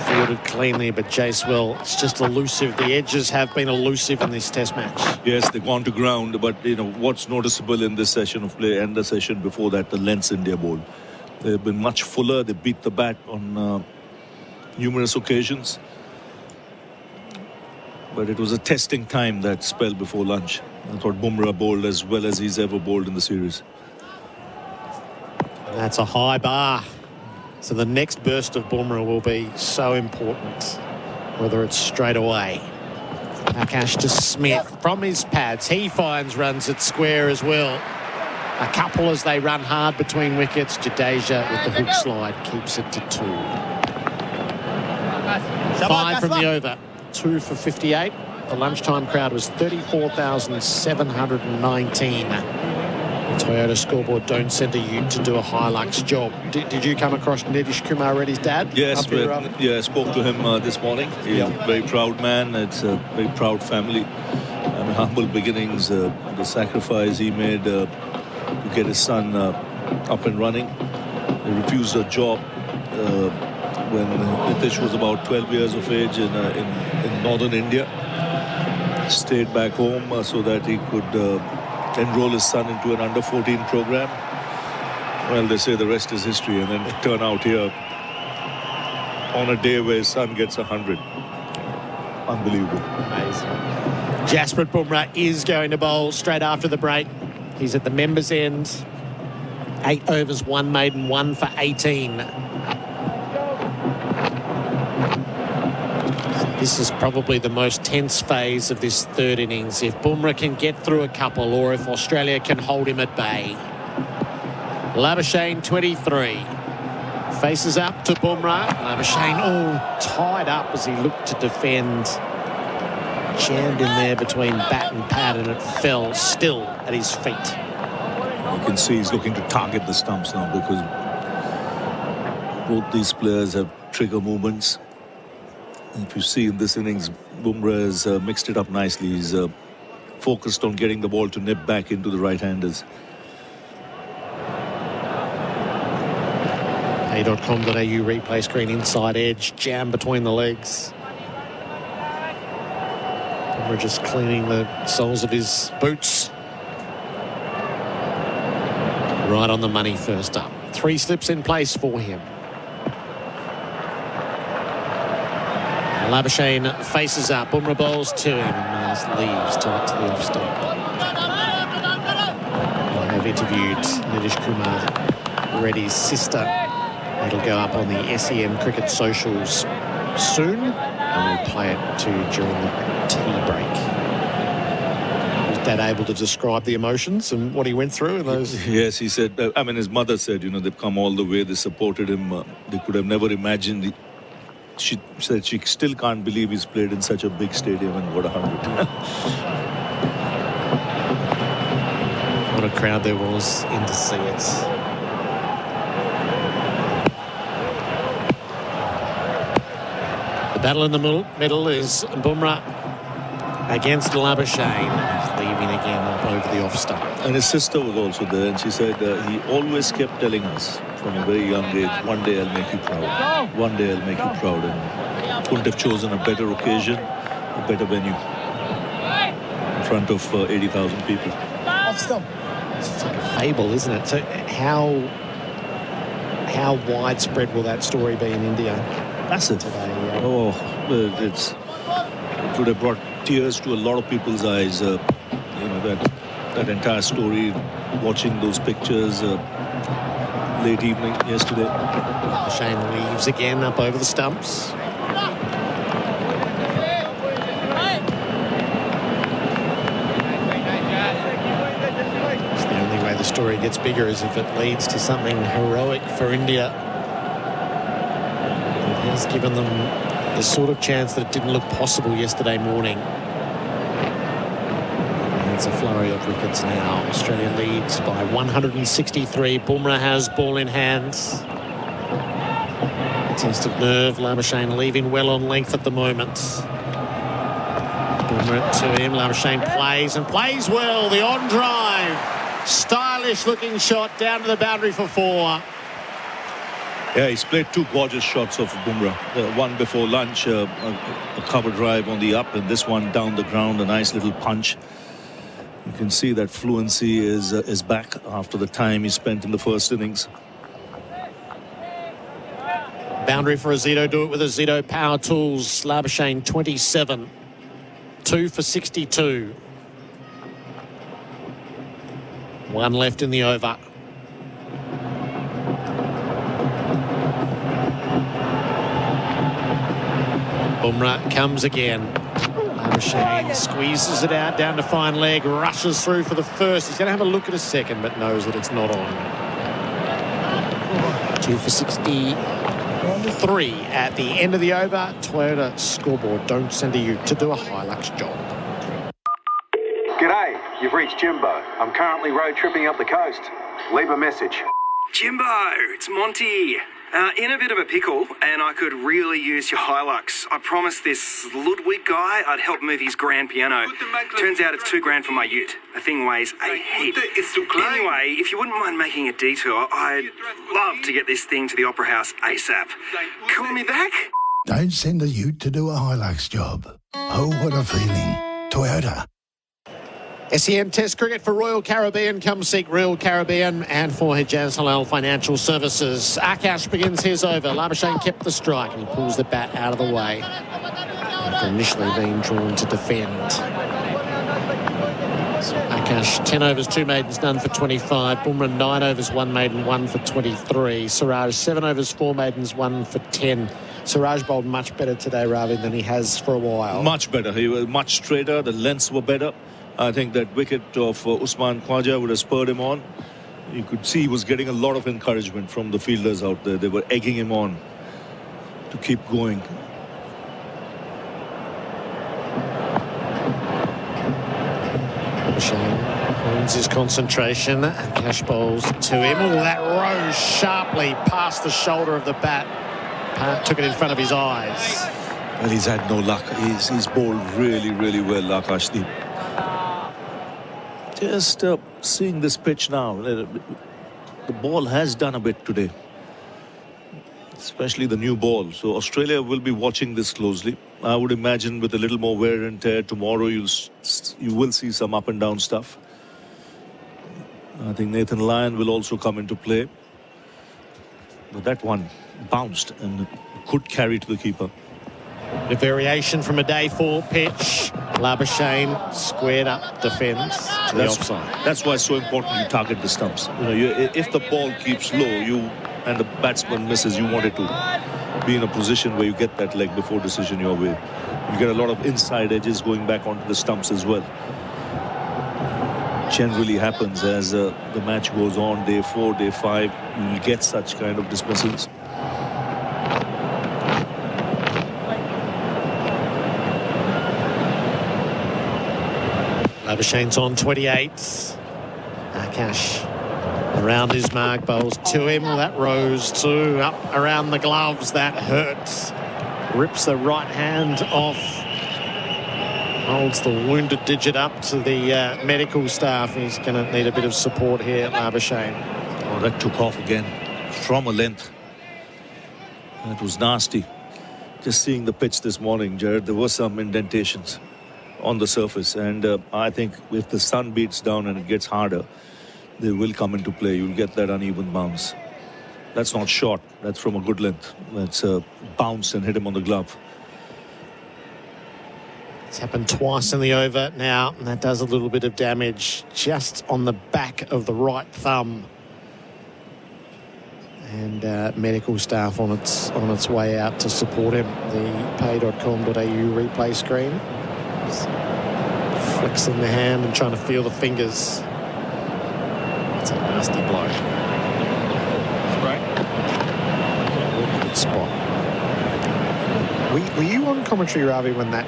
Fielded cleanly, but Jacewell, it's just elusive. The edges have been elusive in this test match. Yes, they've gone to ground, but you know what's noticeable in this session of play and the session before that, the lengths in their ball. They've been much fuller. They beat the bat on numerous occasions. But it was a testing time, that spell before lunch. I thought Bumrah bowled as well as he's ever bowled in the series. And that's a high bar. So the next burst of Bumrah will be so important, whether it's straight away. Akash to Smith from his pads. He finds runs at square as well. A couple as they run hard between wickets. Jadeja with the hook slide keeps it to 2. 5 from the over. 2 for 58. The lunchtime crowd was 34,719. The Toyota scoreboard don't send a ute to do a Hilux job. Did you come across Nitish Kumar Reddy's dad? Yes, I spoke to him this morning. He's a very proud man. It's a very proud family. I mean, humble beginnings, the sacrifice he made to get his son up and running. He refused a job when Katich was about 12 years of age in northern India. Stayed back home so that he could enroll his son into an under-14 program. Well, they say the rest is history, and then turn out here on a day where his son gets 100. Unbelievable. Amazing. Jasprit Bumrah is going to bowl straight after the break. He's at the members' end. 8 overs, 1 maiden, 1 for 18. This is probably the most tense phase of this third innings. If Bumrah can get through a couple, or if Australia can hold him at bay. Labuschagne, 23. Faces up to Bumrah. Labuschagne all tied up as he looked to defend. Jammed in there between bat and pad, and it fell still at his feet. You can see he's looking to target the stumps now, because both these players have trigger movements. If you see in this innings, Bumrah has mixed it up nicely. He's focused on getting the ball to nip back into the right-handers. A.com.au replay screen, inside edge, jam between the legs. Bumrah just cleaning the soles of his boots. Right on the money first up. 3 slips in place for him. Labuschagne faces up. Bumrah bowls to him and Marnus leaves tight to the off stump. I have interviewed Nitish Kumar Reddy's sister. It'll go up on the SEN cricket socials soon, and we'll play it during the tea break. Was Dad able to describe the emotions and what he went through in those? Yes, he said, his mother said, they've come all the way, they supported him. They could have never imagined. She said she still can't believe he's played in such a big stadium and got 100. What a crowd there was in to see it. The battle in the middle is Bumrah against Labuschagne, leaving again up over the off stump. And his sister was also there, and she said he always kept telling us from a very young age, one day I'll make you proud. One day I'll make you proud. And couldn't have chosen a better occasion, a better venue in front of 80,000 people. It's like a fable, isn't it? So how widespread will that story be in India? Massive. Today, it would have brought tears to a lot of people's eyes. That entire story, watching those pictures late evening yesterday. Shane leaves again up over the stumps. It's the only way the story gets bigger is if it leads to something heroic for India. It has given them the sort of chance that it didn't look possible yesterday morning. It's a flurry of wickets now. Australia leads by 163. Bumrah has ball in hands. Test of nerve. Labuschagne leaving well on length at the moment. Bumrah to him. Labuschagne plays and plays well. The on drive. Stylish looking shot down to the boundary for 4. Yeah, he's played 2 gorgeous shots of Bumrah. One before lunch, a cover drive on the up, and this one down the ground, a nice little punch. You can see that fluency is back after the time he spent in the first innings. Boundary for Azito. Do it with Azito Power Tools. Labuschagne 27. 2 for 62. 1 left in the over. Bumrah comes again. Labuschagne squeezes it out down to fine leg, rushes through for the first. He's going to have a look at a second, but knows that it's not on. 2 for 63 at the end of the over. Toyota scoreboard. Don't send a ute to do a Hilux job. G'day, you've reached Jimbo. I'm currently road tripping up the coast. Leave a message. Jimbo, it's Monty. In a bit of a pickle, and I could really use your Hilux. I promised this Ludwig guy I'd help move his grand piano. Turns out it's $2,000 for my ute. The thing weighs a heap. Anyway, if you wouldn't mind making a detour, I'd love to get this thing to the Opera House ASAP. Call me back? Don't send a ute to do a Hilux job. Oh, what a feeling. Toyota. SEN Test Cricket for Royal Caribbean. Come seek Royal Caribbean and for Hijaz Halal Financial Services. Akash begins his over. Labuschagne kept the strike and he pulls the bat out of the way after initially being drawn to defend. So Akash 10 overs, 2 maidens, none for 25. Bumrah 9 overs, 1 maiden, 1 for 23. Siraj 7 overs, 4 maidens, 1 for 10. Siraj bowled much better today, Ravi, than he has for a while. Much better. He was much straighter. The lengths were better. I think that wicket of Usman Khwaja would have spurred him on. You could see he was getting a lot of encouragement from the fielders out there. They were egging him on to keep going. Shane owns his concentration. Cash bowls to him. Oh, that rose sharply past the shoulder of the bat. Took it in front of his eyes. Well, he's had no luck. He's bowled really, really well, Akashdeep. Just seeing this pitch now, the ball has done a bit today, especially the new ball. So Australia will be watching this closely. I would imagine with a little more wear and tear tomorrow, you will see some up and down stuff. I think Nathan Lyon will also come into play. But that one bounced and could carry to the keeper. A variation from a day 4 pitch. Labuschagne squared up defence to the offside. That's why it's so important you target the stumps. If the ball keeps low, and the batsman misses, you want it to be in a position where you get that leg before decision your way. You get a lot of inside edges going back onto the stumps as well. Generally happens as the match goes on, day 4, day 5, you will get such kind of dismissals. Labuschagne's on 28. Akash around his mark, bowls to him. That rose too. Up around the gloves. That hurts. Rips the right hand off. Holds the wounded digit up to the medical staff. He's going to need a bit of support here, Labuschagne. Oh, that took off again from a length. That was nasty. Just seeing the pitch this morning, Gerard, there were some indentations on the surface, and I think if the sun beats down and it gets harder, they will come into play. You'll get that uneven bounce. That's not short. That's from a good length. That's a bounce and hit him on the glove. It's happened twice in the over now, and that does a little bit of damage just on the back of the right thumb. And medical staff on its way out to support him. The pay.com.au replay screen. Flexing the hand and trying to feel the fingers. It's a nasty blow. Right. Good spot. Were you on commentary, Ravi, when that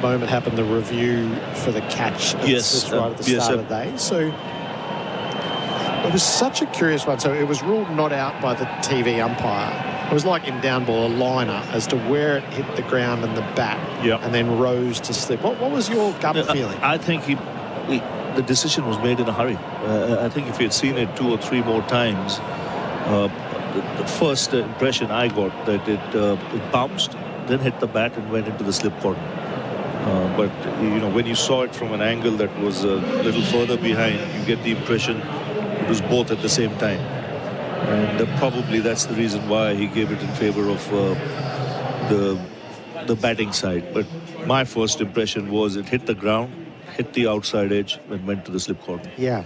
moment happened, the review for the catch? Yes. Right at the start of the day. So it was such a curious one. So it was ruled not out by the TV umpire. It was like in down ball, a liner as to where it hit the ground and the bat, and then rose to slip. What was your gut feeling? I think the decision was made in a hurry. I think if he had seen it 2 or 3 more times, the first impression I got that it bounced, then hit the bat and went into the slip corner. But when you saw it from an angle that was a little further behind, you get the impression it was both at the same time. And probably that's the reason why he gave it in favor of the batting side. But my first impression was it hit the ground, hit the outside edge, and went to the slip corner. Yeah.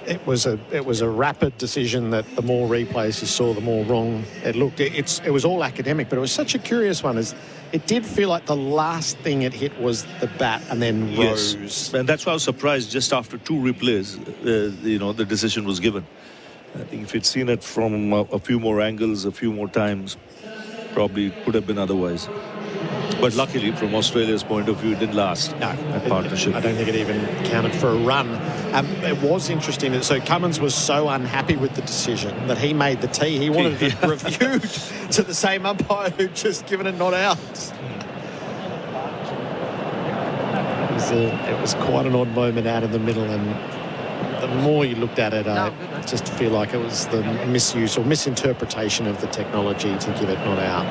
It was a rapid decision that the more replays you saw, the more wrong it looked. It was all academic, but it was such a curious one. As it did feel like the last thing it hit was the bat and then rose. Yes, and that's why I was surprised just after 2 replays, the decision was given. I think if you'd seen it from a few more angles, a few more times, probably could have been otherwise. But luckily, from Australia's point of view, it didn't last. No, that partnership. I don't think it even counted for a run. It was interesting. So Cummins was so unhappy with the decision that he made the tee. He wanted it reviewed to the same umpire who'd just given it not out. It was quite an odd moment out in the middle, and the more you looked at it, I just feel like it was the misuse or misinterpretation of the technology to give it not out.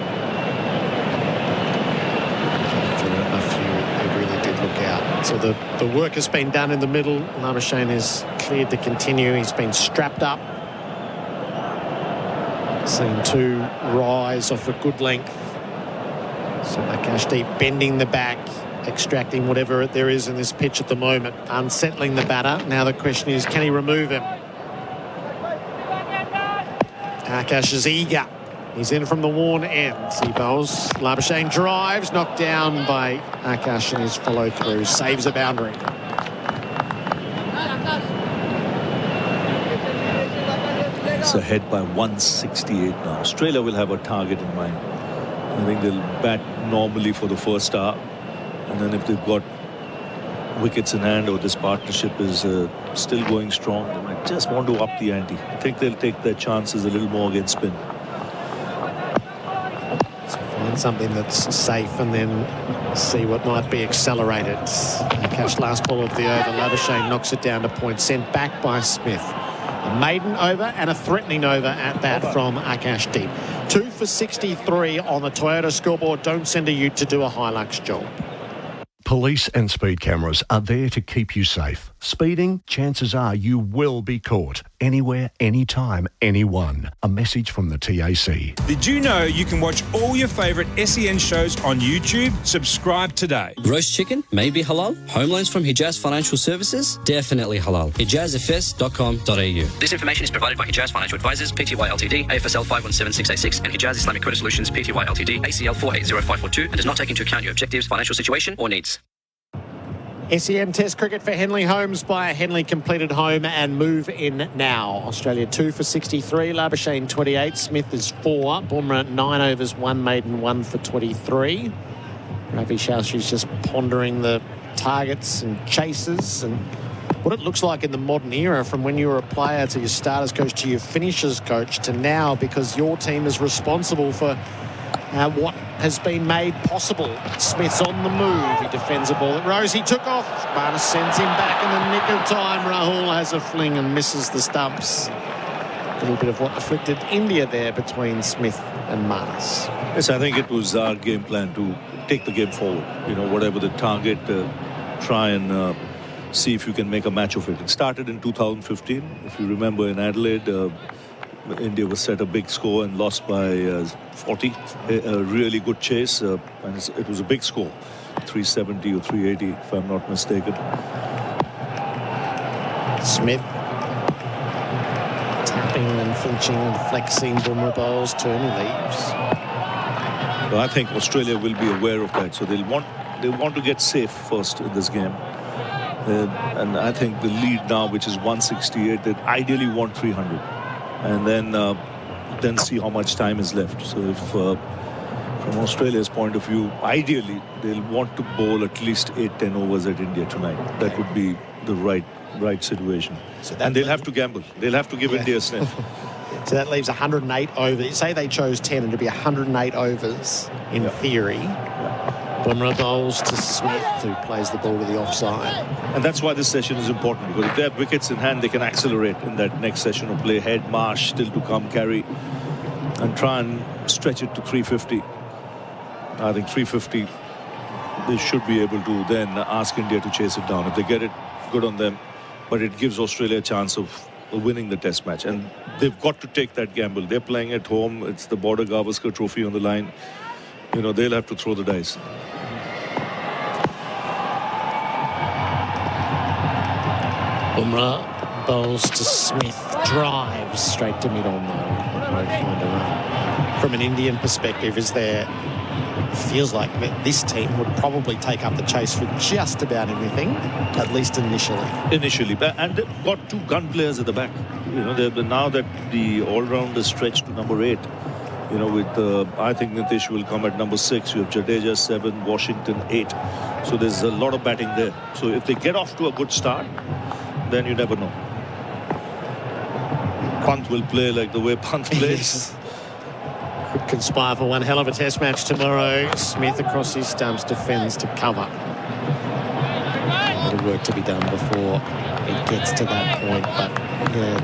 After a few, it really did look out. So the work has been done in the middle. Labuschagne is cleared to continue. He's been strapped up. Seen 2 rise off a good length. So Akashdeep bending the back, extracting whatever there is in this pitch at the moment, unsettling the batter. Now the question is, can he remove him? Akash is eager. He's in from the worn end. He bowls. Labuschagne drives, knocked down by Akash in his follow through. Saves a boundary. It's ahead by 168 now. Australia will have a target in mind. I think they'll bat normally for the first hour. And then if they've got wickets in hand or this partnership is still going strong, they might just want to up the ante. I think they'll take their chances a little more against spin. So find something that's safe and then see what might be accelerated. Akash last ball of the over. Labuschagne knocks it down to point. Sent back by Smith. A maiden over and a threatening over at that from Akashdeep. 2 for 63 on the Toyota scoreboard. Don't send a ute to do a Hilux job. Police and speed cameras are there to keep you safe. Speeding, chances are you will be caught. Anywhere, anytime, anyone. A message from the TAC. Did you know you can watch all your favourite SEN shows on YouTube? Subscribe today. Roast chicken? Maybe halal? Home loans from Hijaz Financial Services? Definitely halal. HijazFS.com.au. This information is provided by Hijaz Financial Advisors, Pty Ltd, AFSL 517686, and Hijaz Islamic Credit Solutions, Pty Ltd, ACL 480542, and does not take into account your objectives, financial situation, or needs. SEN Test cricket for Henley Holmes by a Henley completed home and move in now. Australia 2 for 63, Labuschagne 28, Smith is 4, Bumrah 9 overs, 1 maiden, 1 for 23. Ravi Shastri's just pondering the targets and chases and what it looks like in the modern era from when you were a player to your starters coach to your finishers coach to now, because your team is responsible for what has been made possible. Smith's on the move. He defends a ball that Rosie took off. Bharat sends him back in the nick of time. Rahul has a fling and misses the stumps. A little bit of what afflicted India there between Smith and Manas. Yes, I think it was our game plan to take the game forward. You know, whatever the target, try and see if you can make a match of it. It started in 2015. If you remember in Adelaide, India was set a big score and lost by 40. A really good chase, and it was a big score, 370 or 380, if I'm not mistaken. Smith tapping and flinching and flexing. Bumrah bowls, turn leaves. Well, I think Australia will be aware of that, so they want to get safe first in this game. And I think the lead now, which is 168, they ideally want 300. And then see how much time is left. So if from Australia's point of view, ideally they'll want to bowl at least 8-10 overs at India tonight. That would be the right situation. So and they'll have to gamble. They'll have to give India a sniff. So that leaves 108 overs. Say they chose 10, and it'd be 108 overs in theory. Bumrah bowls to Smith, who plays the ball to the offside. And that's why this session is important, because if they have wickets in hand, they can accelerate in that next session of play. Head, Marsh still to come, carry, and try and stretch it to 350. I think 350, they should be able to then ask India to chase it down. If they get it, good on them. But it gives Australia a chance of winning the test match. And they've got to take that gamble. They're playing at home. It's the Border Gavaskar Trophy on the line. You know, they'll have to throw the dice. Bumrah bowls to Smith, drives straight to mid-on though. Won't find a run. From an Indian perspective, it feels like this team would probably take up the chase for just about anything, at least initially. And they've got 2 gun players at the back. You know, now that the all-round is stretched to number 8, you know, with I think Nitish will come at number 6. You have Jadeja 7, Washington 8. So there's a lot of batting there. So if they get off to a good start, then you never know. Pant will play like the way Pant plays. Could conspire for one hell of a test match tomorrow. Smith across his stumps, defends to cover. A lot of work to be done before it gets to that point, but yeah,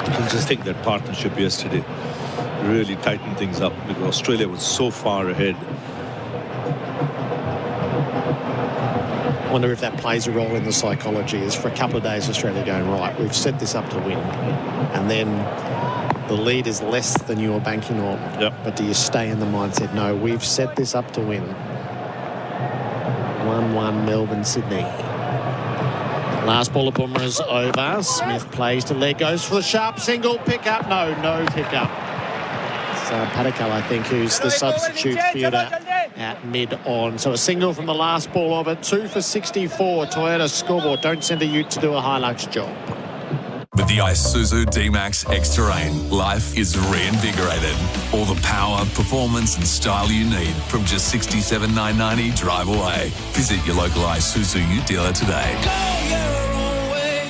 you can just think that partnership yesterday really tightened things up, because Australia was so far ahead. I wonder if that plays a role in the psychology. Is for a couple of days Australia going, right, we've set this up to win, and then the lead is less than you were banking on. Yep. But do you stay in the mindset, no, we've set this up to win? 1-1 Melbourne, Sydney. Last ball of Bumrah's over. Smith plays to leg, goes for the sharp single, pick up, no pick up. It's Patakal, I think, who's the substitute fielder at mid-on. So a single from the last ball of it. 2 for 64. Toyota scoreboard. Don't send a ute to do a Hilux job. With the Isuzu D-Max X-Terrain, life is reinvigorated. All the power, performance and style you need from just $67,990 drive away. Visit your local Isuzu ute dealer today.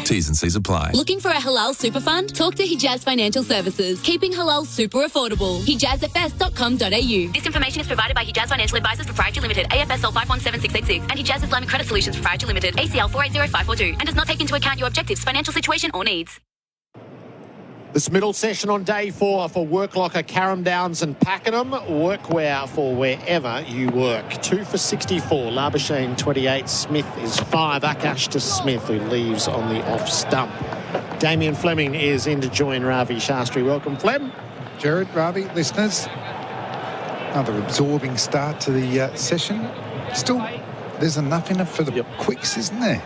T's and C's apply. Looking for a halal super fund? Talk to Hijaz Financial Services. Keeping halal super affordable. HijazFS.com.au. This information is provided by Hijaz Financial Advisors Proprietary Limited, AFSL 517686, and Hijaz Islamic Credit Solutions Proprietary Limited, ACL 480542, and does not take into account your objectives, financial situation or needs. This middle session on day 4 for Worklocker, Carrum Downs and Pakenham. Workwear for wherever you work. 2 for 64. Labuschagne 28. Smith is 5. Akash to Smith, who leaves on the off stump. Damien Fleming is in to join Ravi. Shastri, welcome, Flem. Gerard, Ravi, listeners. Another absorbing start to the session. Still, there's enough in it for the quicks, isn't there?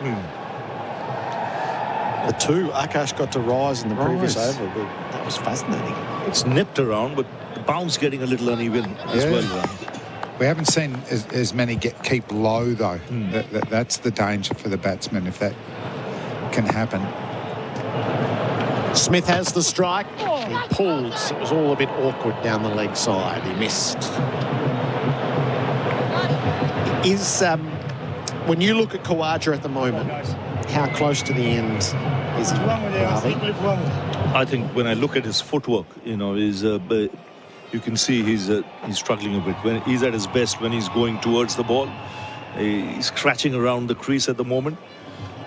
The 2, Akash got to rise in the previous over, but that was fascinating. It's nipped around, but the bounce getting a little uneven as well. We haven't seen as many keep low, though. That's the danger for the batsman, if that can happen. Smith has the strike. He pulls. It was all a bit awkward down the leg side. He missed. When you look at Khawaja at the moment, how close to the end is he, Ravi? I think when I look at his footwork, you can see he's struggling a bit. When he's at his best, when he's going towards the ball, he's scratching around the crease at the moment.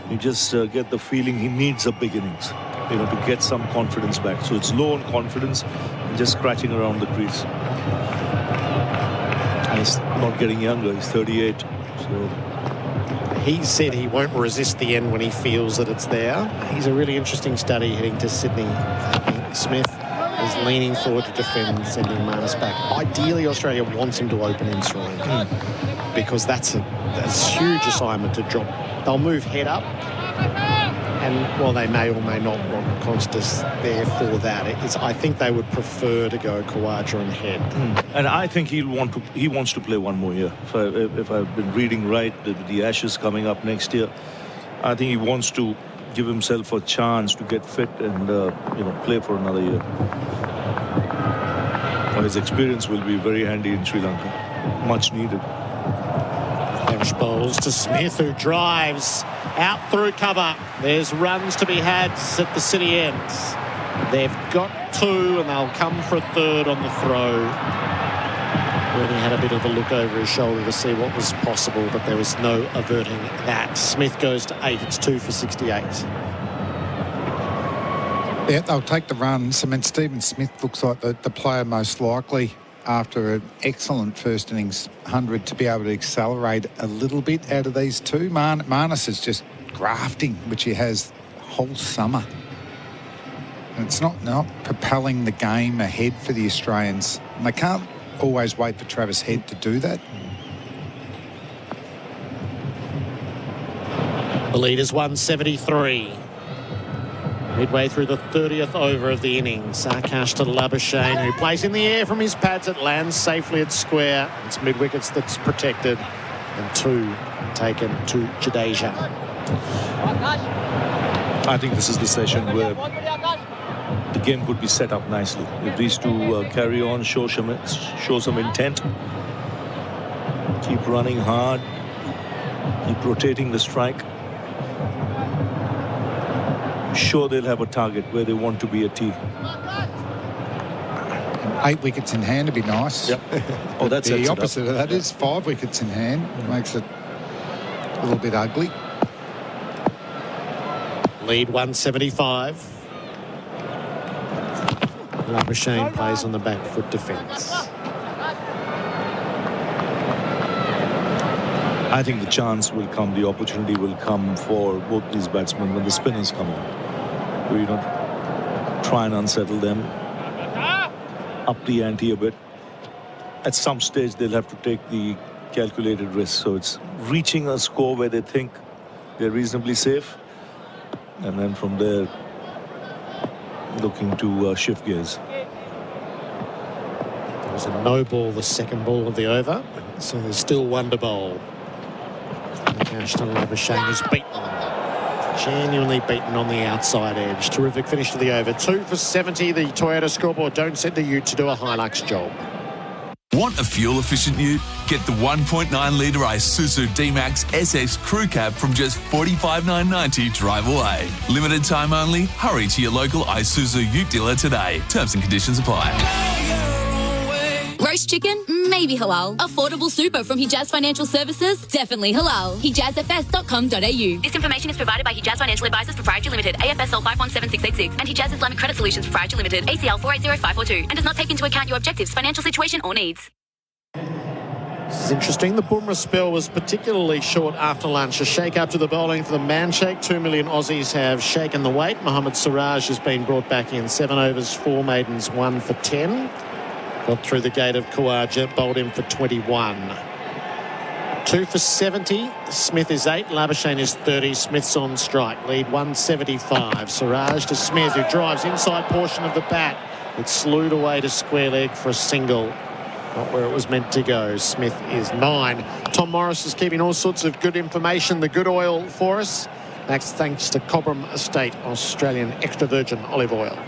You just get the feeling he needs a big innings, to get some confidence back. So it's low on confidence and just scratching around the crease. And he's not getting younger. He's 38. So he said he won't resist the end when he feels that it's there. He's a really interesting study heading to Sydney. I think Smith is leaning forward to defend, sending Marnus back. Ideally, Australia wants him to open in Sri Lanka because that's a huge assignment to drop. They'll move head up, and they may or may not want Constas there for that. I think they would prefer to go Khawaja and head. And I think he wants to play one more year. If I've been reading right, the Ashes coming up next year, I think he wants to give himself a chance to get fit and play for another year. His experience will be very handy in Sri Lanka, much needed. Bench bowls to Smith, who drives out through cover. There's runs to be had at the city ends. They've got 2 and they'll come for a 3rd on the throw. Really had a bit of a look over his shoulder to see what was possible, but there was no averting that. Smith goes to 8. It's 2 for 68. Yeah, they'll take the runs. I mean, Stephen Smith looks like the player most likely after an excellent first innings 100 to be able to accelerate a little bit out of these 2. Marnus is just grafting, which he has whole summer. And it's not propelling the game ahead for the Australians. And they can't always wait for Travis Head to do that. The lead is 173. Midway through the 30th over of the innings, Akash to Labuschagne, who plays in the air from his pads. It lands safely at square. It's mid-wickets that's protected, and 2 taken to Jadeja. I think this is the session where the game could be set up nicely. If these 2 carry on, show some intent, keep running hard, keep rotating the strike. Sure, they'll have a target where they want to be a T. 8 wickets in hand would be nice. Yep. That's the opposite of that is 5 wickets in hand. It makes it a little bit ugly. Lead 175. Labuschagne plays on the back foot defence. I think the chance will come, the opportunity will come for both these batsmen when the spinners come on. We don't try and unsettle them, up the ante a bit. At some stage, they'll have to take the calculated risk. So it's reaching a score where they think they're reasonably safe, and then from there, looking to shift gears. There was a no ball, the second ball of the over, so there's still 1 to bowl. Akash to Labuschagne is beaten. Genuinely beaten on the outside edge. Terrific finish to the over. 2 for 70. The Toyota scoreboard don't send a ute to do a Hilux job. Want a fuel-efficient ute? Get the 1.9-litre Isuzu D-Max SX Crew Cab from just $45,990 drive away. Limited time only. Hurry to your local Isuzu ute dealer today. Terms and conditions apply. Roast chicken? Maybe halal. Affordable super from Hijaz Financial Services? Definitely halal. HijazFS.com.au. This information is provided by Hijaz Financial Advisors Proprietary Limited, AFSL 517686, and Hijaz Islamic Credit Solutions Proprietary Limited, ACL 480542, and does not take into account your objectives, financial situation, or needs. This is interesting. The Bumrah spell was particularly short after lunch. A shake-up to the bowling for the man shake. 2 million Aussies have shaken the weight. Mohammad Siraj has been brought back in. 7 overs, 4 maidens, 1 for 10. Got through the gate of Khawaja, bowled him for 21. 2 for 70. Smith is 8. Labuschagne is 30. Smith's on strike. Lead 175. Siraj to Smith, who drives inside portion of the bat. It's slewed away to square leg for a single. Not where it was meant to go. Smith is 9. Tom Morris is keeping all sorts of good information, the good oil for us. That's thanks to Cobram Estate Australian extra virgin olive oil.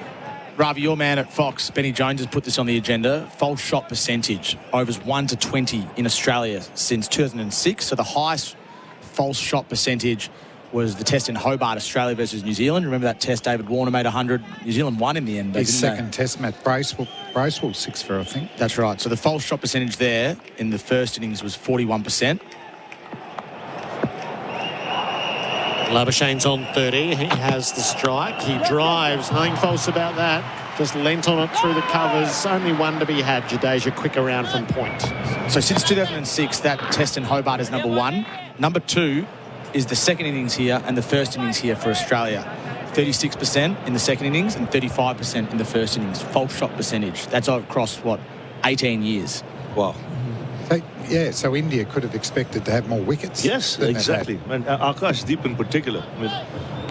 Ravi, your man at Fox, Benny Jones, has put this on the agenda. False shot percentage, overs 1 to 20 in Australia since 2006. So the highest false shot percentage was the test in Hobart, Australia versus New Zealand. Remember that test? David Warner made 100. New Zealand won in the end. His second test match, Bracewell 6 for, I think. That's right. So the false shot percentage there in the first innings was 41%. Labuschagne's on 30. He has the strike. He drives. Nothing false about that. Just lent on it through the covers. Only one to be had. Jadeja quick around from point. So since 2006, that test in Hobart is number 1. Number 2 is the second innings here and the first innings here for Australia. 36% in the second innings and 35% in the first innings. False shot percentage. That's across, 18 years. Wow. So India could have expected to have more wickets. Yes, exactly. And Akash Deep in particular.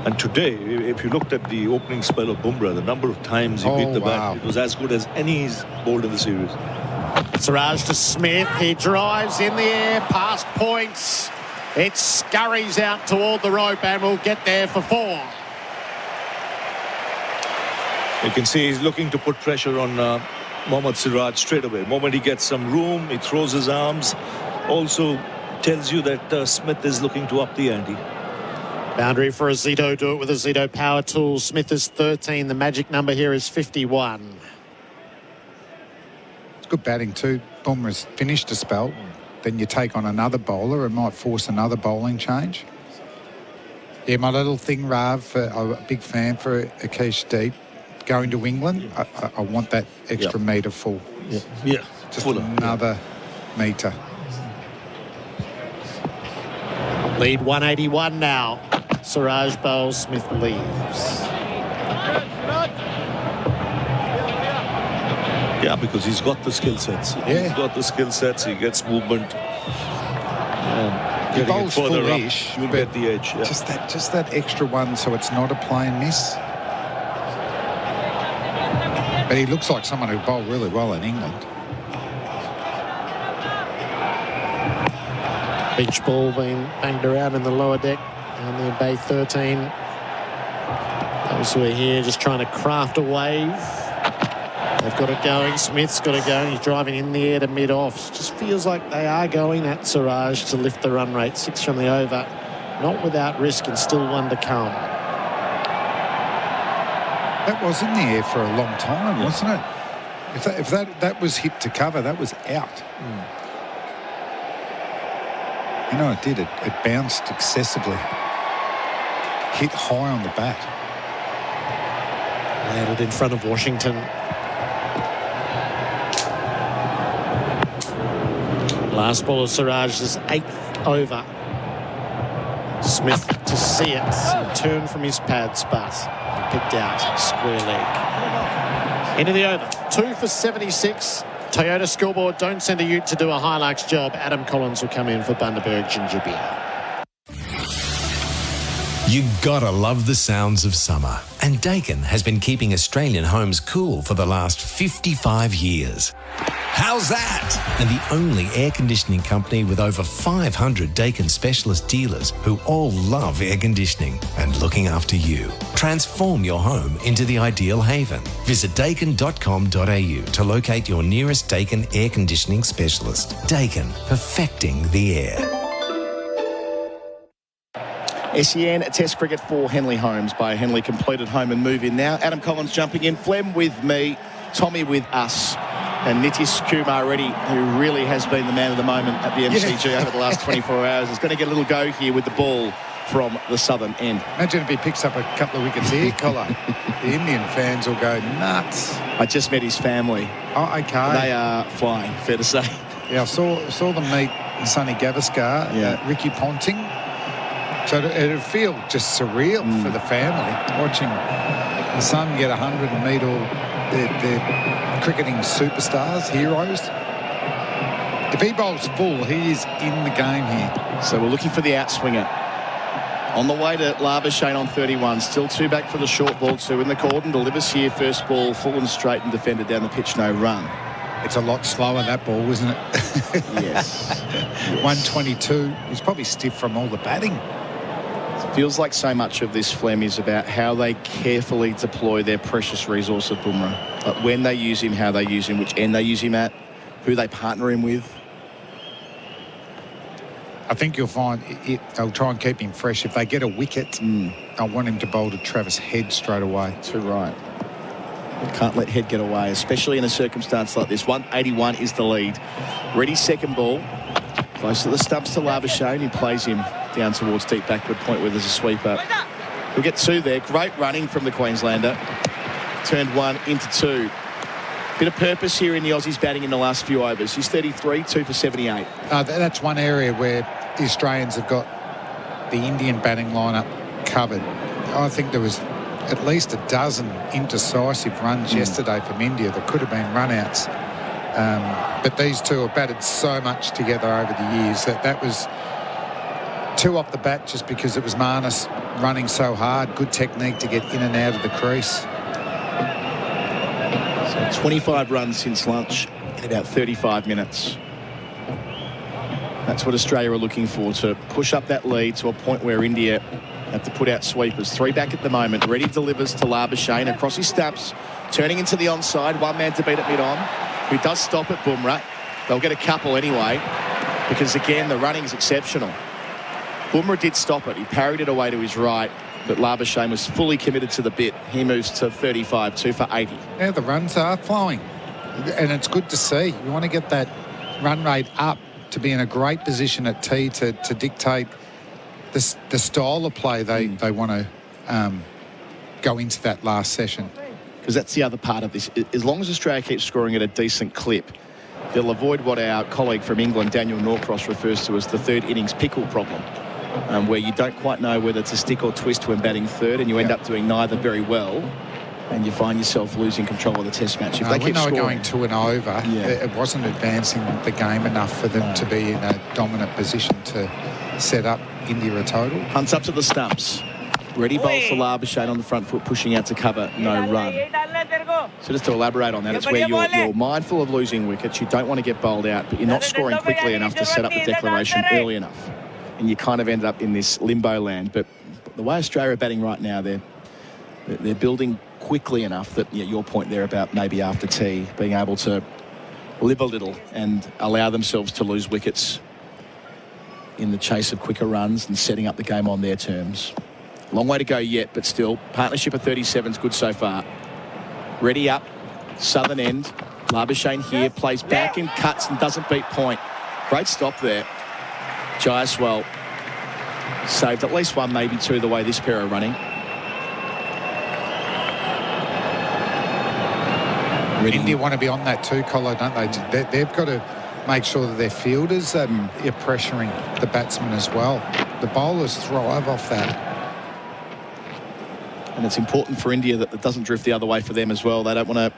And today, if you looked at the opening spell of Bumrah, the number of times he beat the bat, it was as good as any he's bowled in the series. Siraj to Smith. He drives in the air past points. It scurries out toward the rope and will get there for 4. You can see he's looking to put pressure on Mohammad Siraj straight away. The moment he gets some room, he throws his arms. Also tells you that Smith is looking to up the ante. Boundary for a Zito. Do it with a Zito power tool. Smith is 13. The magic number here is 51. It's good batting too. Bumrah's finished a spell. Then you take on another bowler and might force another bowling change. Yeah, my little thing, Rav, I'm a big fan for Akish Deep. Going to England, I want that extra metre full. Yeah. Just another metre. Lead 181 now. Siraj bowls, Smith leaves. Yeah, because he's got the skill sets. He's got the skill sets. He gets movement. He bowls full-ish, you'll get the edge. Yeah. Just that extra one, so it's not a plain miss. But he looks like someone who bowled really well in England. Beach ball being banged around in the lower deck down there, Bay 13. Those who are here just trying to craft a wave. They've got it going. Smith's got it going. He's driving in the air to mid-off. Just feels like they are going at Siraj to lift the run rate. 6 from the over. Not without risk and still 1 to come. That was in the air for a long time, wasn't it? If that was hit to cover, that was out. You know, it did. It bounced excessively. Hit high on the bat. Landed in front of Washington. Last ball of Siraj's 8th over. Smith to see it. Turn from his pads, but picked out square leg. Into the over. 2 for 76. Toyota scoreboard. Don't send a ute to do a Hilux job. Adam Collins will come in for Bundaberg Ginger Beer. You gotta love the sounds of summer. And Dakin has been keeping Australian homes cool for the last 55 years. How's that? And the only air conditioning company with over 500 Dakin specialist dealers who all love air conditioning and looking after you. Transform your home into the ideal haven. Visit dakin.com.au to locate your nearest Dakin air conditioning specialist. Dakin, perfecting the air. SEN Test Cricket for Henley Homes by Henley completed home and move in now. Adam Collins jumping in, Flem with me, Tommy with us. And Nitish Kumar Reddy, who really has been the man of the moment at the MCG over the last 24 hours, is going to get a little go here with the ball from the southern end. Imagine if he picks up a couple of wickets here, Collar. The Indian fans will go nuts. I just met his family. Oh, okay. They are flying, fair to say. Yeah, I saw them meet Sonny Gavaskar, Ricky Ponting. So it'd feel just surreal for the family watching the son get 100 and meet all their cricketing superstars, heroes. If he bowls full, he is in the game here. So we're looking for the outswinger. On the way to Labuschagne on 31. Still 2 back for the short ball, 2 in the cordon. Delivers here, first ball, full and straight and defended down the pitch, no run. It's a lot slower, that ball, isn't it? Yes. 122. He's probably stiff from all the batting. It feels like so much of this, Flem, is about how they carefully deploy their precious resource of Bumrah. Like when they use him, how they use him, which end they use him at, who they partner him with. I think you'll find they'll try and keep him fresh. If they get a wicket, I want him to bowl to Travis Head straight away. Too right. Can't let Head get away, especially in a circumstance like this. 181 is the lead. Ready, second ball. Close to the stumps to Labuschagne. He plays him down towards deep backward point where there's a sweeper. We'll get 2 there. Great running from the Queenslander. Turned 1 into 2. Bit of purpose here in the Aussies batting in the last few overs. He's 33, 2 for 78. That's one area where the Australians have got the Indian batting lineup covered. I think there was at least a dozen indecisive runs yesterday from India that could have been run-outs. But these two have batted so much together over the years that was 2 off the bat just because it was Marnus running so hard. Good technique to get in and out of the crease. So 25 runs since lunch in about 35 minutes. That's what Australia are looking for, to push up that lead to a point where India have to put out sweepers. 3 back at the moment. Ready delivers to Labuschagne across his stumps, turning into the onside. 1 man to beat at mid-on, who does stop at Bumrah. They'll get a couple anyway, because again the running is exceptional. Bumrah did stop it. He parried it away to his right, but Labuschagne was fully committed to the bit. He moves to 35, 2 for 80. Yeah, the runs are flowing, and it's good to see. You want to get that run rate up to be in a great position at tee to dictate the style of play they want to go into that last session. Because that's the other part of this. As long as Australia keeps scoring at a decent clip, they'll avoid what our colleague from England, Daniel Norcross, refers to as the third innings pickle problem, where you don't quite know whether to stick or twist when batting third, and you end up doing neither very well, and you find yourself losing control of the test match. If they keep when they scoring, were going 2 and over, it wasn't advancing the game enough for them to be in a dominant position to set up India a total. Hunts up to the stumps. Ready bowls to Labuschagne on the front foot, pushing out to cover, no run. So just to elaborate on that, it's where you're mindful of losing wickets. You don't want to get bowled out, but you're not scoring quickly enough to set up the declaration early enough. And you kind of ended up in this limbo land. But the way Australia are batting right now, they're building quickly enough that, your point there about maybe after tea, being able to live a little and allow themselves to lose wickets in the chase of quicker runs and setting up the game on their terms. Long way to go yet, but still, partnership of 37 is good so far. Ready up, southern end. Labuschagne here, plays back and cuts and doesn't beat point. Great stop there. Jaiswal saved at least 1, maybe 2, the way this pair are running. India want to be on that too, Colo, don't they? They've got to make sure that their fielders are pressuring the batsmen as well. The bowlers thrive off that. And it's important for India that it doesn't drift the other way for them as well. They don't want to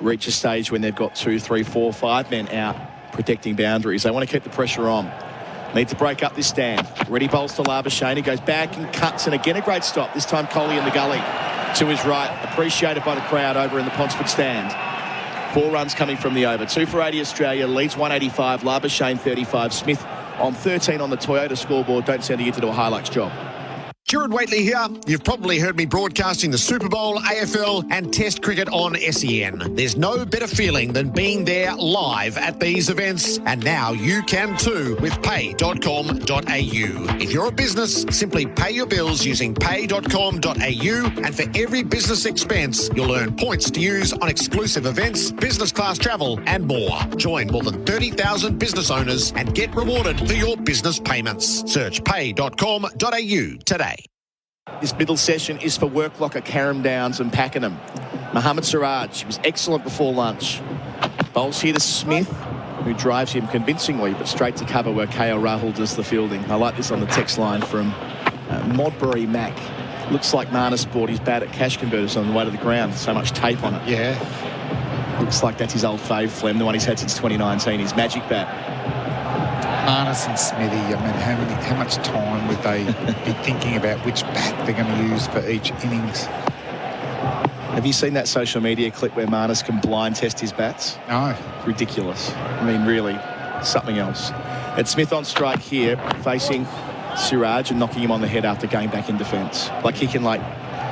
reach a stage when they've got 2, 3, 4, 5 men out protecting boundaries. They want to keep the pressure on. Need to break up this stand. Ready bowls to Labuschagne. He goes back and cuts, and again a great stop. This time Kohli in the gully to his right. Appreciated by the crowd over in the Ponsford stand. 4 runs coming from the over. 2 for 80 Australia. Leads 185. Labuschagne 35. Smith on 13 on the Toyota scoreboard. Don't send you to do a Hilux job. Gerard Whateley here. You've probably heard me broadcasting the Super Bowl, AFL and Test cricket on SEN. There's no better feeling than being there live at these events, and now you can too with pay.com.au. If you're a business, simply pay your bills using pay.com.au, and for every business expense, you'll earn points to use on exclusive events, business class travel and more. Join more than 30,000 business owners and get rewarded for your business payments. Search pay.com.au today. This middle session is for Work Locker, Carrum Downs and Pakenham. Mohamed Siraj was excellent before lunch. Bowls here to Smith, who drives him convincingly, but straight to cover where KL Rahul does the fielding. I like this on the text line from Modbury Mac. Looks like Marnus bought his bat at Cash Converters on the way to the ground. So much tape on it. Yeah. Looks like that's his old fave, Flem, the one he's had since 2019, his magic bat. Marnus and Smithy, I mean, how much time would they be thinking about which bat they're going to use for each innings? Have you seen that social media clip where Marnus can blind test his bats? No. Ridiculous. I mean, really, something else. And Smith on strike here, facing Siraj and knocking him on the head after going back in defence. Like he can,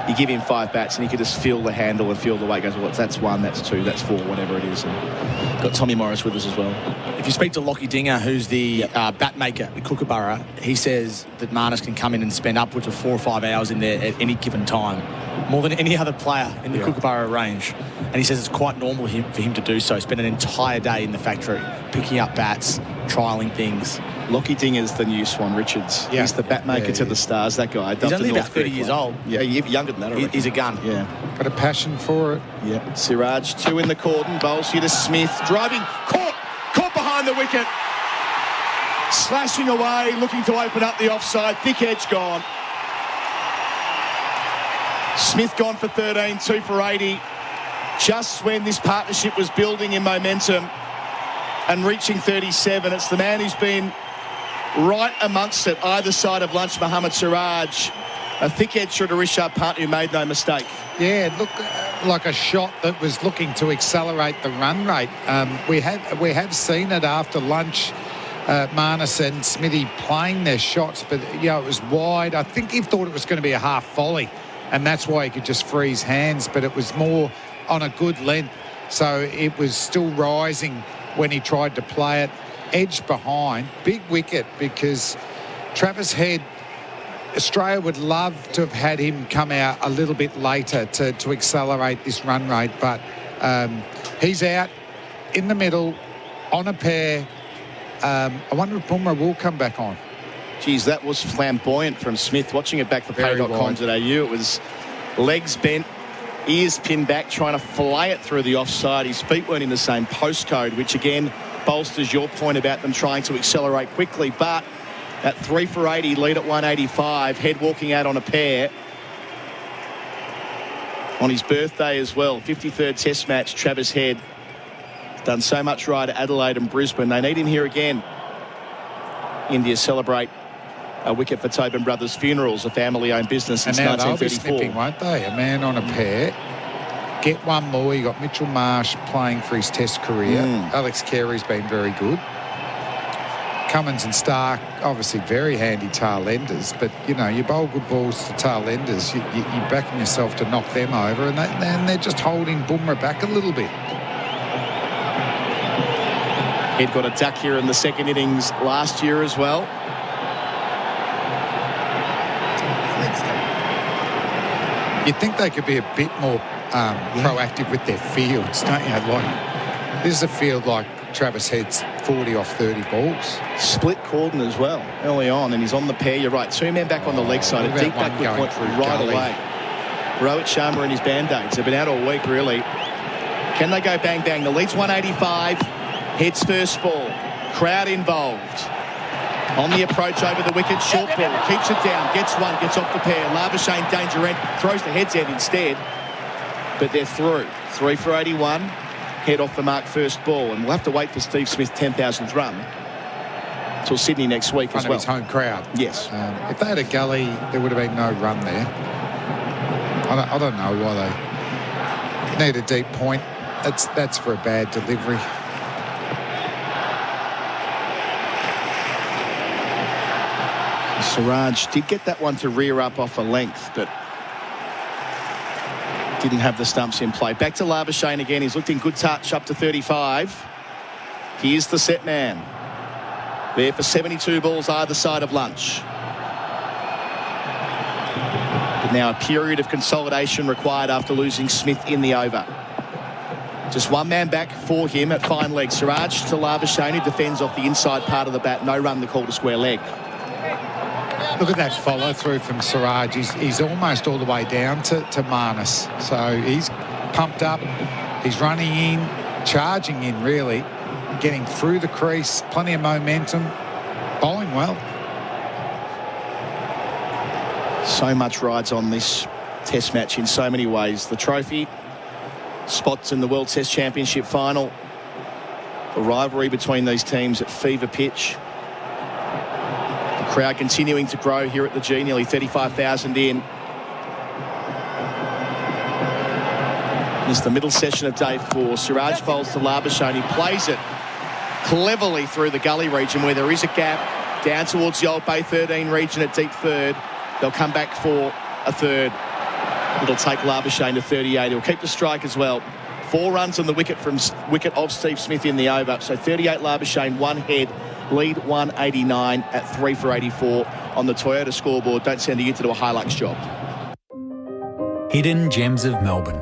you give him 5 bats and he can just feel the handle and feel the way it goes. Well, that's 1, that's 2, that's 4, whatever it is. And got Tommy Morris with us as well. If you speak to Lockie Dinger, who's the bat maker at Kookaburra, he says that Marnus can come in and spend upwards of 4 or 5 hours in there at any given time, more than any other player in the Kookaburra range. And he says it's quite normal for him to do so, spend an entire day in the factory, picking up bats, trialling things. Lockie Dinger's the new Swan Richards. Yeah. He's the bat maker to the stars, that guy. He's only about 30 years old. Yeah, younger than that, I reckon. He's a gun. Yeah. Got a passion for it. Yeah. Siraj, 2 in the cordon. Bowls here to Smith. Driving. Caught behind the wicket. Slashing away, looking to open up the offside. Thick edge gone. Smith gone for 13, 2 for 80. Just when this partnership was building in momentum and reaching 37, it's the man who's been right amongst it, either side of lunch, Mohamed Siraj. A thick edge to Rishabh Pant, who made no mistake. Yeah, it looked like a shot that was looking to accelerate the run rate. We have seen it after lunch, Marnus and Smithy playing their shots, but it was wide. I think he thought it was going to be a half volley, and that's why he could just free his hands, but it was more on a good length, so it was still rising when he tried to play it. Edge behind, big wicket, because Travis Head, Australia would love to have had him come out a little bit later to accelerate this run rate, but he's out in the middle on a pair. I wonder if Bumrah will come back on. Geez, that was flamboyant from Smith. Watching it back for pay.com.au, it was legs bent, ears pinned back, trying to fillet it through the offside. His feet weren't in the same postcode, which again bolsters your point about them trying to accelerate quickly. But at 3 for 80, lead at 185, Head walking out on a pair. On his birthday as well, 53rd Test match, Travis Head. Done so much right at Adelaide and Brisbane. They need him here again. India celebrate a wicket for Tobin Brothers Funerals, a family-owned business since 1934. They'll be snipping, won't they? A man on a pair. Get one more. You got Mitchell Marsh playing for his Test career. Alex Carey's been very good. Cummins and Stark, obviously very handy tail enders, but you bowl good balls to tail enders. You're backing yourself to knock them over, and they're just holding Bumrah back a little bit. He'd got a duck here in the second innings last year as well. You'd think they could be a bit more proactive with their fields, don't you? This is a field like Travis Head's 40 off 30 balls. Split cordon as well early on, and he's on the pair. You're right. 2 men back on the leg side. A deep backward point right away. Rohit Sharma and his Band-Aids have been out all week, really. Can they go bang, bang? The lead's 185. Head's first ball. Crowd involved. On the approach over the wicket, short ball. Keeps it down. Gets one. Gets off the pair. Labuschagne danger end. Throws the Head's end instead. But they're through. 3 for 81. Head off the mark first ball. And we'll have to wait for Steve Smith's 10,000th run till Sydney next week as well. His home crowd. Yes. If they had a gully, there would have been no run there. I don't know why they need a deep point. That's for a bad delivery. Siraj did get that one to rear up off a length, but didn't have the stumps in play. Back to Labuschagne again. He's looked in good touch up to 35. Here's the set man. There for 72 balls either side of lunch. But now a period of consolidation required after losing Smith in the over. Just one man back for him at fine leg. Siraj to Labuschagne, who defends off the inside part of the bat. No run, the call to square leg. Look at that follow-through from Siraj. He's almost all the way down to Marnus. So he's pumped up. He's running in, charging in, really. Getting through the crease. Plenty of momentum. Bowling well. So much rides on this Test match in so many ways. The trophy, spots in the World Test Championship final. The rivalry between these teams at fever pitch. Crowd continuing to grow here at the G, nearly 35,000 in. It's the middle session of day 4. Siraj bowls to Labuschagne. He plays it cleverly through the gully region where there is a gap down towards the old Bay 13 region at deep third. They'll come back for a third. It'll take Labuschagne to 38. He'll keep the strike as well. 4 runs on the wicket of Steve Smith in the over. So 38 Labuschagne, 1 head. Lead 189 at 3 for 84 on the Toyota scoreboard. Don't send you to do a Hilux job. Hidden Gems of Melbourne.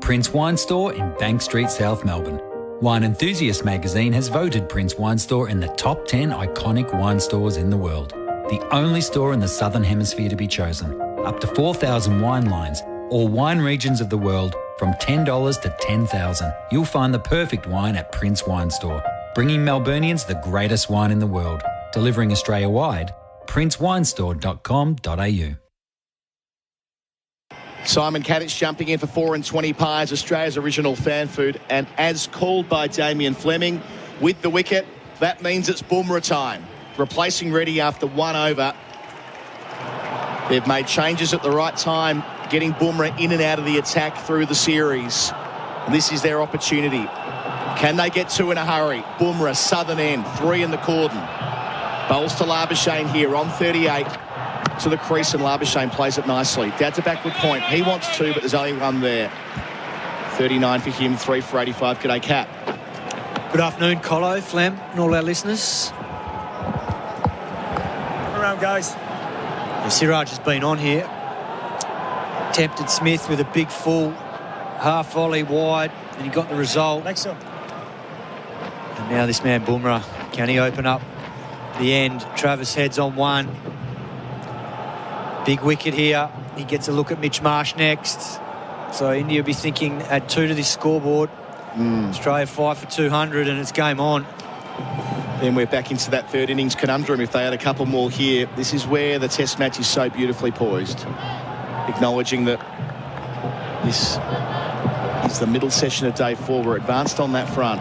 Prince Wine Store in Bank Street, South Melbourne. Wine Enthusiast magazine has voted Prince Wine Store in the top 10 iconic wine stores in the world. The only store in the Southern Hemisphere to be chosen. Up to 4,000 wine lines, all wine regions of the world, from $10 to $10,000. You'll find the perfect wine at Prince Wine Store. Bringing Melburnians the greatest wine in the world. Delivering Australia-wide, princewinestore.com.au. Simon Katich jumping in for 4 and 20 pies, Australia's original fan food. And as called by Damien Fleming, with the wicket, that means it's Bumrah time. Replacing Reddy after 1 over. They've made changes at the right time, getting Bumrah in and out of the attack through the series. And this is their opportunity. Can they get 2 in a hurry? Bumrah, southern end, 3 in the cordon. Bowls to Labuschagne here on 38 to the crease, and Labuschagne plays it nicely. Down to backward point. He wants 2, but there's only 1 there. 39 for him, 3 for 85. G'day, Cat. Good afternoon, Colo, Flem, and all our listeners. Around, guys. Siraj has been on here. Tempted Smith with a big full half volley wide, and he got the result. Thanks, sir. And now this man Bumrah, can he open up the end? Travis Head's on 1. Big wicket here. He gets a look at Mitch Marsh next. So India will be thinking add 2 to this scoreboard. Australia 5 for 200, and it's game on. Then we're back into that third innings conundrum. If they had a couple more here, this is where the Test match is so beautifully poised. Acknowledging that this is the middle session of day 4. We're advanced on that front.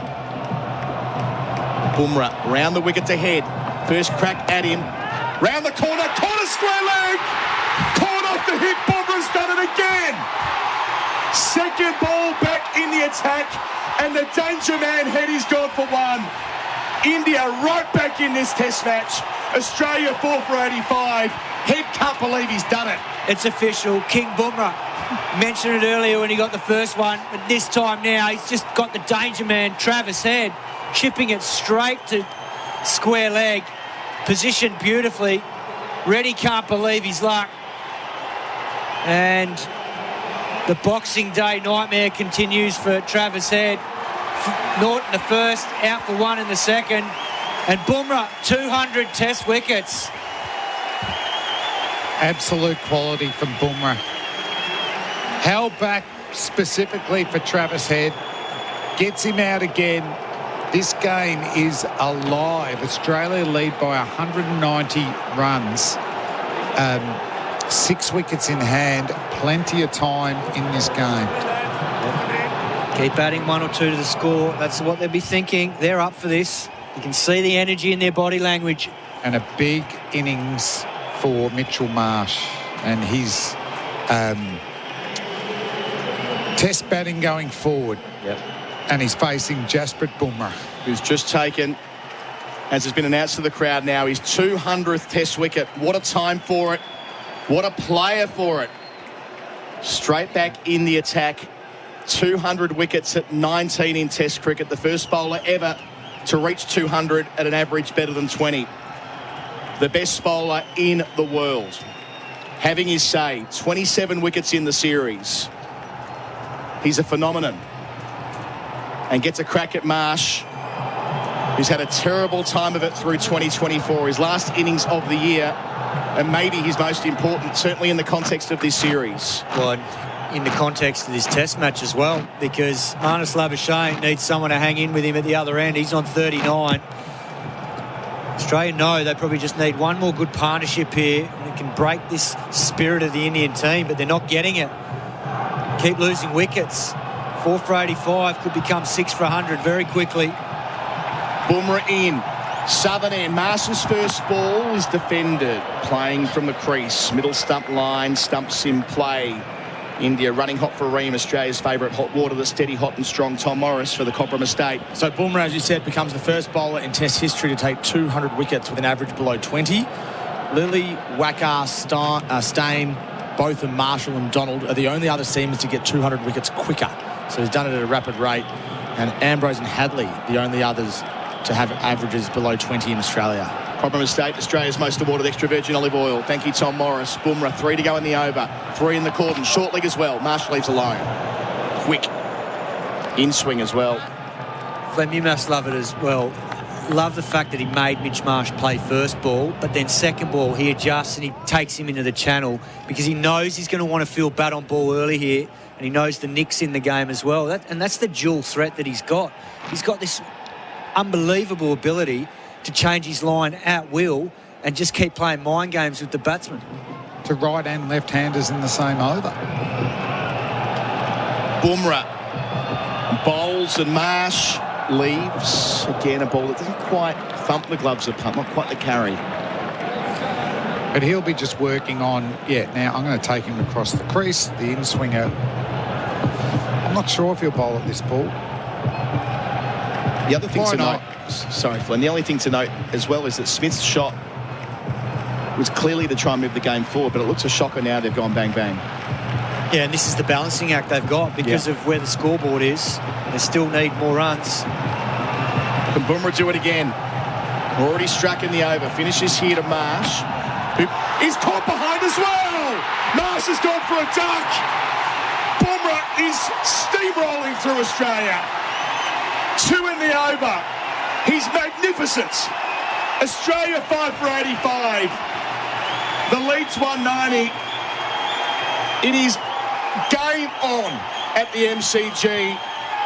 Bumrah round the wicket to Head. First crack at him. Round the corner, square leg. Caught off the hip. Bumrah's done it again. Second ball back in the attack, and the danger man Head is gone for 1. India right back in this Test match. Australia 4 for 85. Head can't believe he's done it. It's official. King Bumrah. Mentioned it earlier when he got the first one, but this time now he's just got the danger man, Travis Head, chipping it straight to square leg. Positioned beautifully. Reddy can't believe his luck. And the Boxing Day nightmare continues for Travis Head. Naught in the first, out for 1 in the second. And Bumrah, 200 Test wickets. Absolute quality from Bumrah. Held back specifically for Travis Head. Gets him out again. This game is alive. Australia lead by 190 runs. 6 wickets in hand. Plenty of time in this game. Keep adding 1 or 2 to the score. That's what they'll be thinking. They're up for this. You can see the energy in their body language. And a big innings for Mitchell Marsh. And his Test batting going forward. Yep. And he's facing Jasprit Bumrah, who's just taken as has been announced to the crowd now, his 200th Test wicket. What a time for it. What a player for it. Straight back in the attack. 200 wickets at 19 in Test cricket. The first bowler ever to reach 200 at an average better than 20. The best bowler in the world. Having his say. 27 wickets in the series. He's a phenomenon. And gets a crack at Marsh, who's had a terrible time of it through 2024. His last innings of the year, and maybe his most important, certainly in the context of this series. Well, in the context of this Test match as well, because Marnus Labuschagne needs someone to hang in with him at the other end. He's on 39. Australia know they probably just need one more good partnership here, and it can break this spirit of the Indian team, but they're not getting it. Keep losing wickets. 4 for 85 could become 6 for 100 very quickly. Bumrah in. Southern end. Marsh's first ball is defended. Playing from the crease. Middle stump line. Stumps in play. India running hot for Ream, Australia's favourite hot water, the steady, hot and strong Tom Morris for the Cobram estate. So Bumrah, as you said, becomes the first bowler in Test history to take 200 wickets with an average below 20. Lilly, Wacker, Stain, both and Marshall and Donald are the only other seamers to get 200 wickets quicker. So he's done it at a rapid rate. And Ambrose and Hadley, the only others to have averages below 20 in Australia. Cobram estate, Australia's most awarded extra virgin olive oil. Thank you, Tom Morris. Bumrah, 3 to go in the over. 3 in the cordon. Short leg as well. Marshall leaves alone. Quick. In swing as well. Flem, you must love it as well. Love the fact that he made Mitch Marsh play first ball, but then second ball he adjusts and he takes him into the channel because he knows he's going to want to field bat on ball early here, and he knows the nick's in the game as well. And that's the dual threat that he's got. He's got this unbelievable ability to change his line at will and just keep playing mind games with the batsman. To right and left-handers in the same over. Bumrah bowls and Marsh leaves. Again, a ball that doesn't quite thump the gloves of punt, not quite the carry. But he'll be just working on, now I'm going to take him across the crease, the in-swinger. I'm not sure if he'll bowl at this ball. The other thing to note, sorry, Flynn, the only thing to note as well is that Smith's shot was clearly to try and move the game forward, but it looks a shocker now they've gone bang, bang. Yeah, and this is the balancing act they've got because of where the scoreboard is. They still need more runs. Can Bumrah do it again? Already struck in the over. Finishes here to Marsh, who is caught behind as well. Marsh has gone for a duck. Bumrah is steamrolling through Australia. 2 in the over. He's magnificent. Australia 5 for 85. The lead's 190. It is game on at the MCG.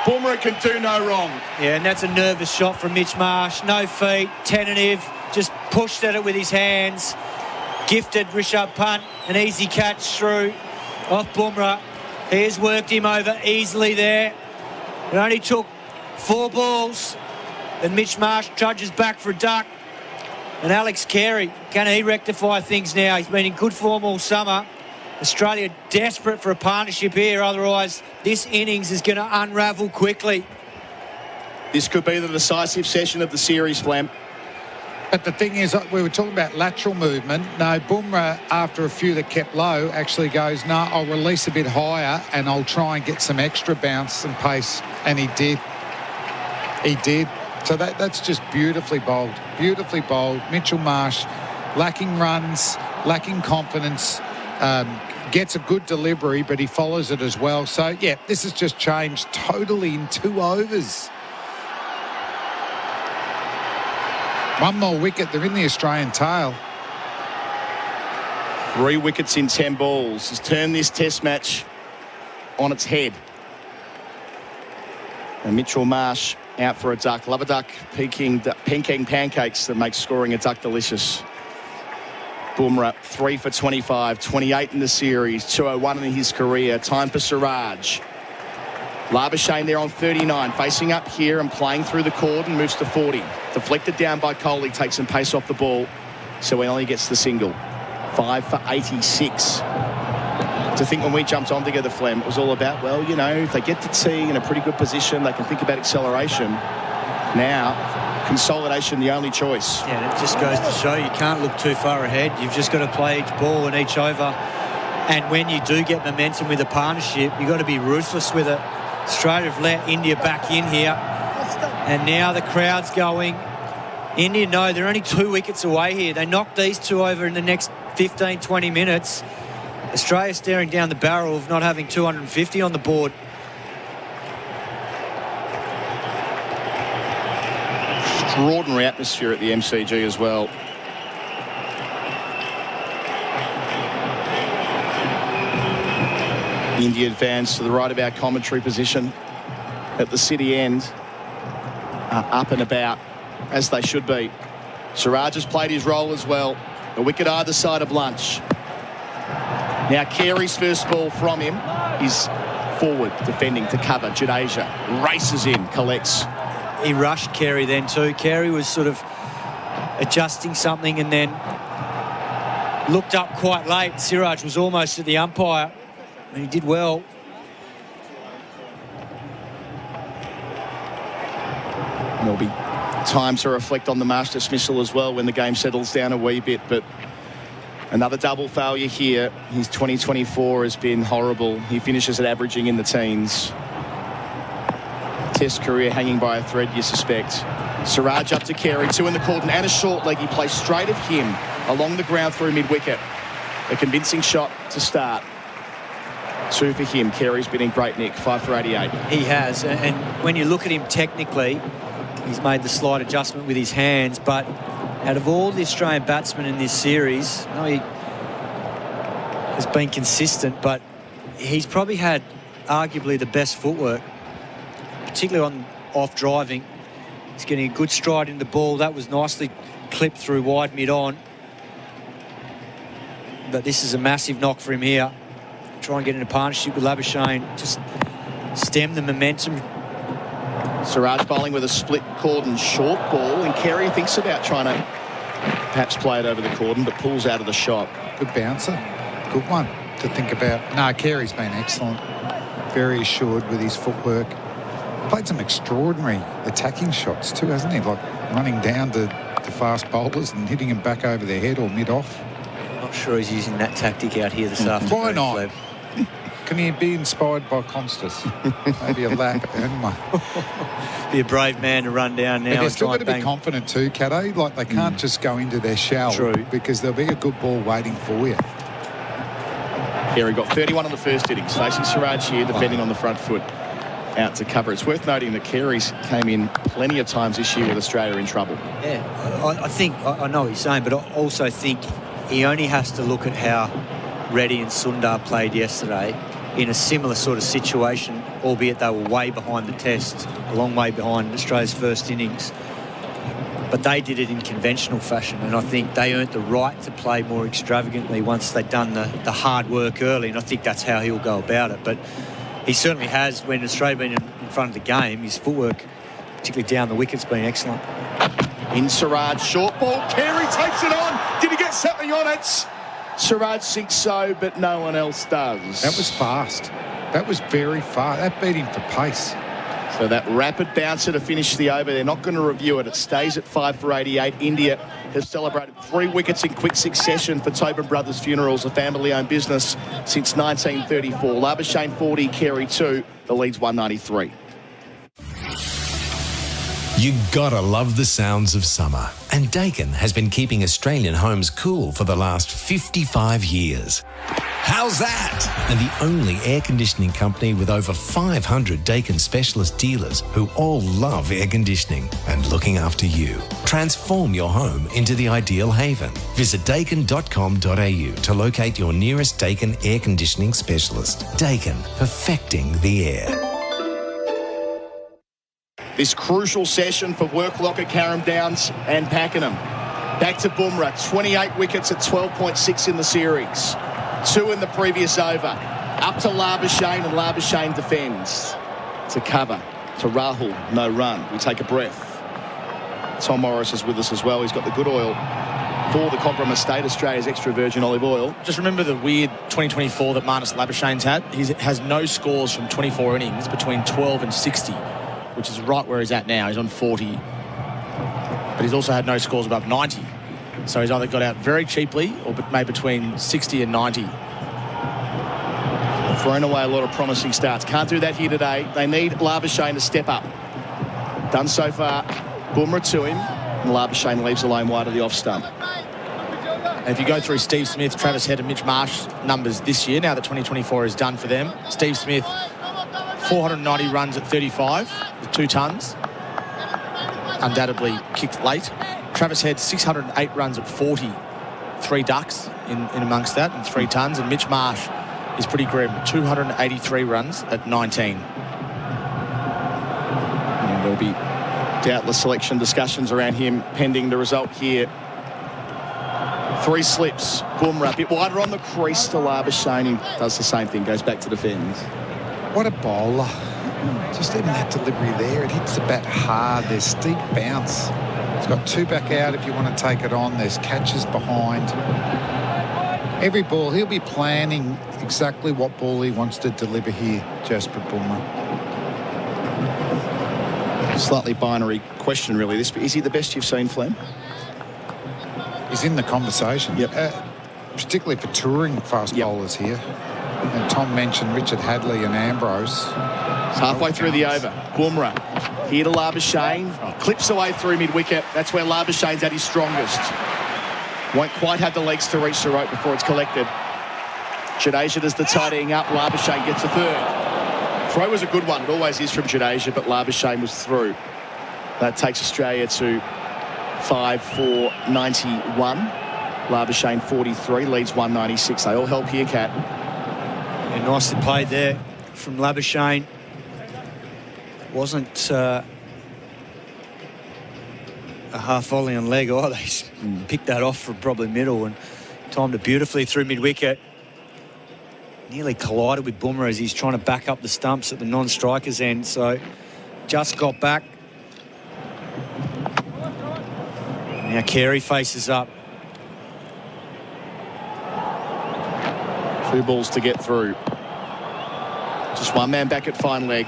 Bumrah can do no wrong. Yeah, and that's a nervous shot from Mitch Marsh. No feet, tentative, just pushed at it with his hands. Gifted Rishabh Pant, an easy catch through off Bumrah. He has worked him over easily there. It only took 4 balls. Then Mitch Marsh trudges back for a duck. And Alex Carey, can he rectify things now? He's been in good form all summer. Australia desperate for a partnership here, otherwise this innings is going to unravel quickly. This could be the decisive session of the series, Flam. But the thing is, we were talking about lateral movement. No, Bumrah, after a few that kept low, actually goes, no, I'll release a bit higher and I'll try and get some extra bounce and pace. And he did. He did. So that's just beautifully bowled. Beautifully bowled. Mitchell Marsh, lacking runs, lacking confidence, gets a good delivery, but he follows it as well. So, yeah, this has just changed totally in 2 overs. 1 more wicket. They're in the Australian tail. 3 wickets in 10 balls. Has turned this Test match on its head. And Mitchell Marsh out for a duck. Love a duck. Peking pancakes that make scoring a duck delicious. Bumrah, 3 for 25, 28 in the series, 201 in his career. Time for Siraj. Labuschagne there on 39, facing up here and playing through the cordon, moves to 40. Deflected down by Kohli, takes some pace off the ball, so he only gets the single. 5 for 86. To think when we jumped on together, Flem, it was all about, well, you know, if they get to tee in a pretty good position, they can think about acceleration. Now, consolidation the only choice. Yeah, and it just goes to show you can't look too far ahead. You've just got to play each ball and each over. And when you do get momentum with a partnership, you've got to be ruthless with it. Australia have let India back in here. And now the crowd's going. India know they're only 2 wickets away here. They knock these two over in the next 15, 20 minutes. Australia staring down the barrel of not having 250 on the board. Extraordinary atmosphere at the MCG as well. India fans to the right of our commentary position at the city end are up and about as they should be. Siraj has played his role as well. A wicket either side of lunch. Now Carey's first ball from him is forward, defending to cover. Jadeja races in, collects. He rushed Carey then too. Carey was sort of adjusting something and then looked up quite late. Siraj was almost at the umpire and he did well. There'll be time to reflect on the Marsh dismissal as well when the game settles down a wee bit, but another double failure here. His 2024 has been horrible. He finishes at averaging in the teens. Test career hanging by a thread, you suspect. Siraj up to Carey, two in the cordon and a short leg. He plays straight at him along the ground through mid-wicket. A convincing shot to start. Two for him. Carey's been in great nick, 5 for 88. He has, and when you look at him technically, he's made the slight adjustment with his hands, but out of all the Australian batsmen in this series, he has been consistent, but he's probably had arguably the best footwork, particularly on off driving. He's getting a good stride in the ball. That was nicely clipped through wide mid-on. But this is a massive knock for him here. Try and get in a partnership with Labuschagne. Just stem the momentum. Siraj bowling with a split cordon short ball, and Carey thinks about trying to perhaps play it over the cordon, but pulls out of the shot. Good bouncer. Good one to think about. No, Carey's been excellent. Very assured with his footwork. Played some extraordinary attacking shots too, hasn't he? Like running down to fast bowlers and hitting them back over their head or mid-off. I'm not sure he's using that tactic out here this afternoon. Why not? Can he be inspired by Constas? Maybe a lap and one. Be a brave man to run down now. But they're still got to be confident too, Caddo. Like they can't just go into their shell. True. Because there'll be a good ball waiting for you. Carey got 31 on the first innings, facing Siraj here, defending on the front foot. Out to cover. It's worth noting that Carey's came in plenty of times this year with Australia in trouble. Yeah, I think, I know what you're saying, but I also think he only has to look at how Reddy and Sundar played yesterday in a similar sort of situation, albeit they were way behind the test, a long way behind Australia's first innings. But they did it in conventional fashion, and I think they earned the right to play more extravagantly once they'd done the hard work early, and I think that's how he'll go about it. But he certainly has, when Australia been in front of the game, his footwork, particularly down the wicket's been excellent. In Siraj, short ball, Carey takes it on. Did he get something on it? Siraj thinks so, but no one else does. That was fast. That was very fast. That beat him for pace. So that rapid bouncer to finish the over. They're not going to review it. It stays at 5 for 88. India has celebrated 3 wickets in quick succession for Tobin Brothers Funerals, a family-owned business since 1934. Labuschagne 40, Carey 2. The lead's 193. You gotta love the sounds of summer. And Dakin has been keeping Australian homes cool for the last 55 years. How's that? And the only air conditioning company with over 500 Dakin specialist dealers who all love air conditioning and looking after you. Transform your home into the ideal haven. Visit dakin.com.au to locate your nearest Dakin air conditioning specialist. Dakin, perfecting the air. This crucial session for work locker, Karam Downs and Pakenham. Back to Bumrah, 28 wickets at 12.6 in the series. 2 in the previous over. Up to Labuschagne, and Labuschagne defends. To cover, to Rahul, no run. We take a breath. Tom Morris is with us as well. He's got the good oil for the Cobram Estate, Australia's extra virgin olive oil. Just remember the weird 2024 that Marnus Labuschagne's had. He has no scores from 24 innings between 12 and 60. Which is right where he's at now. He's on 40. but he's also had no scores above 90. So he's either got out very cheaply or made between 60 and 90. Thrown away a lot of promising starts. Can't do that here today. They need Labuschagne to step up. Done so far. Bumrah to him. And Labuschagne leaves the lane wide of the off stump. And if you go through Steve Smith, Travis Head and Mitch Marsh numbers this year, now that 2024 is done for them, Steve Smith, 490 runs at 35 with 2 tons. Undoubtedly kicked late. Travis Head, 608 runs at 40, 3 ducks in amongst that and 3 tons. And Mitch Marsh is pretty grim, 283 runs at 19. Yeah, there'll be doubtless selection discussions around him pending the result here. 3 slips. Bumrah a bit wider on the crease to Labuschagne, who does the same thing, goes back to defend. What a bowler. Just even that delivery there, it hits the bat hard. There's steep bounce. He's got 2 back out if you want to take it on. There's catches behind. Every ball, he'll be planning exactly what ball he wants to deliver here, Jasper Bumrah. Slightly binary question, really, this, but is he the best you've seen, Flem? He's in the conversation. Yep. Particularly for touring fast bowlers here. And Tom mentioned Richard Hadley and Ambrose. It's halfway through the over. Bumrah here to Labuschagne. Clips away through mid-wicket. That's where Labuschagne's at his strongest. Won't quite have the legs to reach the rope before it's collected. Jadeja does the tidying up. Labuschagne gets a third. Throw was a good one. It always is from Jadeja, but Labuschagne was through. That takes Australia to 5-4-91. Labuschagne 43, leads 196. They all help here, Kat. Yeah, nicely played there from Labuschagne. Wasn't a half volley on leg either. He's picked that off from probably middle and timed it beautifully through mid-wicket. Nearly collided with Bumrah as he's trying to back up the stumps at the non-striker's end. So just got back. Now Carey faces up. 2 balls to get through. Just 1 man back at fine leg.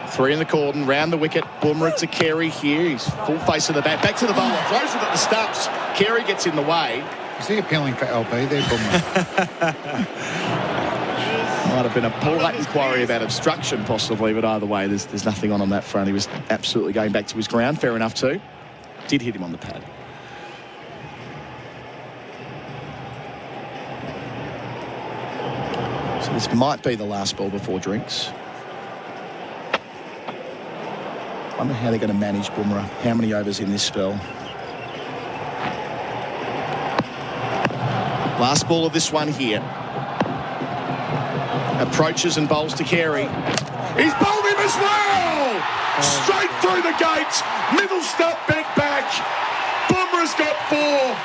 3 in the cordon, round the wicket. Bumrah to Carey here. He's full face of the bat. Back to the bowler. Throws it at the stumps. Carey gets in the way. Is he appealing for LB there, Bumrah? Might have been a polite inquiry about obstruction, possibly, but either way, there's nothing on that front. He was absolutely going back to his ground. Fair enough, too. Did hit him on the pad. So this might be the last ball before drinks. Wonder how they're going to manage Bumrah. How many overs in this spell? Last ball of this one here. Approaches and bowls to Carey. He's bowled him as well! Straight through the gate. Middle stump bent back. Bumrah's got 4.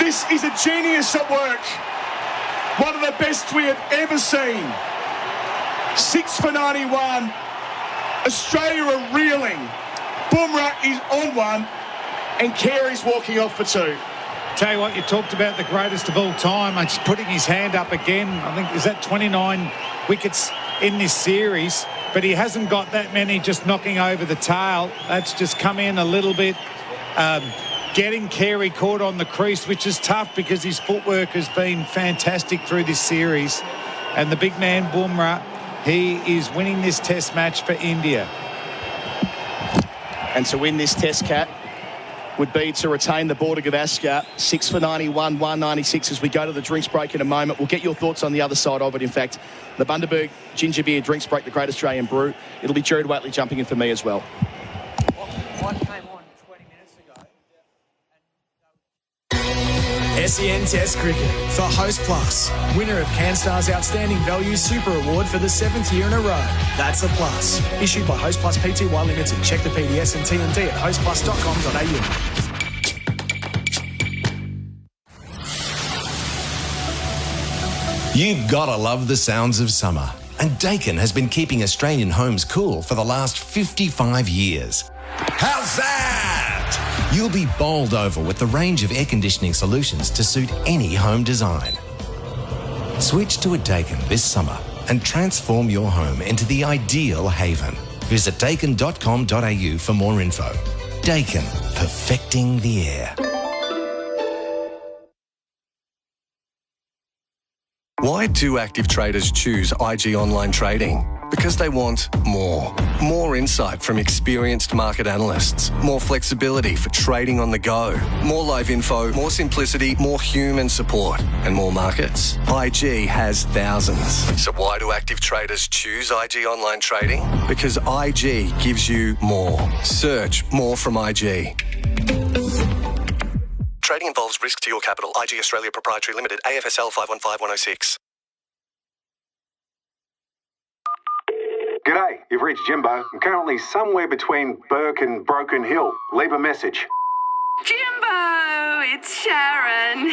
This is a genius at work. One of the best we have ever seen. 6 for 91. Australia are reeling. Bumrah is on 1 and Carey's walking off for 2. Tell you what, you talked about the greatest of all time. It's putting his hand up again. I think, is that 29 wickets in this series? But he hasn't got that many just knocking over the tail. That's just come in a little bit. Getting Carey caught on the crease, which is tough because his footwork has been fantastic through this series. And the big man, Bumrah, he is winning this test match for India. And to win this test, Cat, would be to retain the Border Gavaskar. 6 for 91, 196 as we go to the drinks break in a moment. We'll get your thoughts on the other side of it. In fact, the Bundaberg Ginger Beer Drinks Break, the Great Australian Brew. It'll be Gerard Whateley jumping in for me as well. One came on 20 minutes ago. SEN Test Cricket for Host Plus. Winner of CanStar's Outstanding Value Super Award for the 7th year in a row. That's a plus. Issued by Host Plus Pty Limited. Check the PDS and TND at hostplus.com.au. You've gotta love the sounds of summer. And Dakin has been keeping Australian homes cool for the last 55 years. How's that? You'll be bowled over with the range of air conditioning solutions to suit any home design. Switch to a Dakin this summer and transform your home into the ideal haven. Visit dakin.com.au for more info. Dakin, perfecting the air. Why do active traders choose IG Online Trading? Because they want more. More insight from experienced market analysts. More flexibility for trading on the go. More live info, more simplicity, more human support, and more markets. IG has thousands. So why do active traders choose IG Online Trading? Because IG gives you more. Search more from IG. Trading involves risk to your capital. IG Australia Proprietary Limited, AFSL 515106. G'day, you've reached Jimbo. I'm currently somewhere between Burke and Broken Hill. Leave a message. Jimbo, it's Sharon.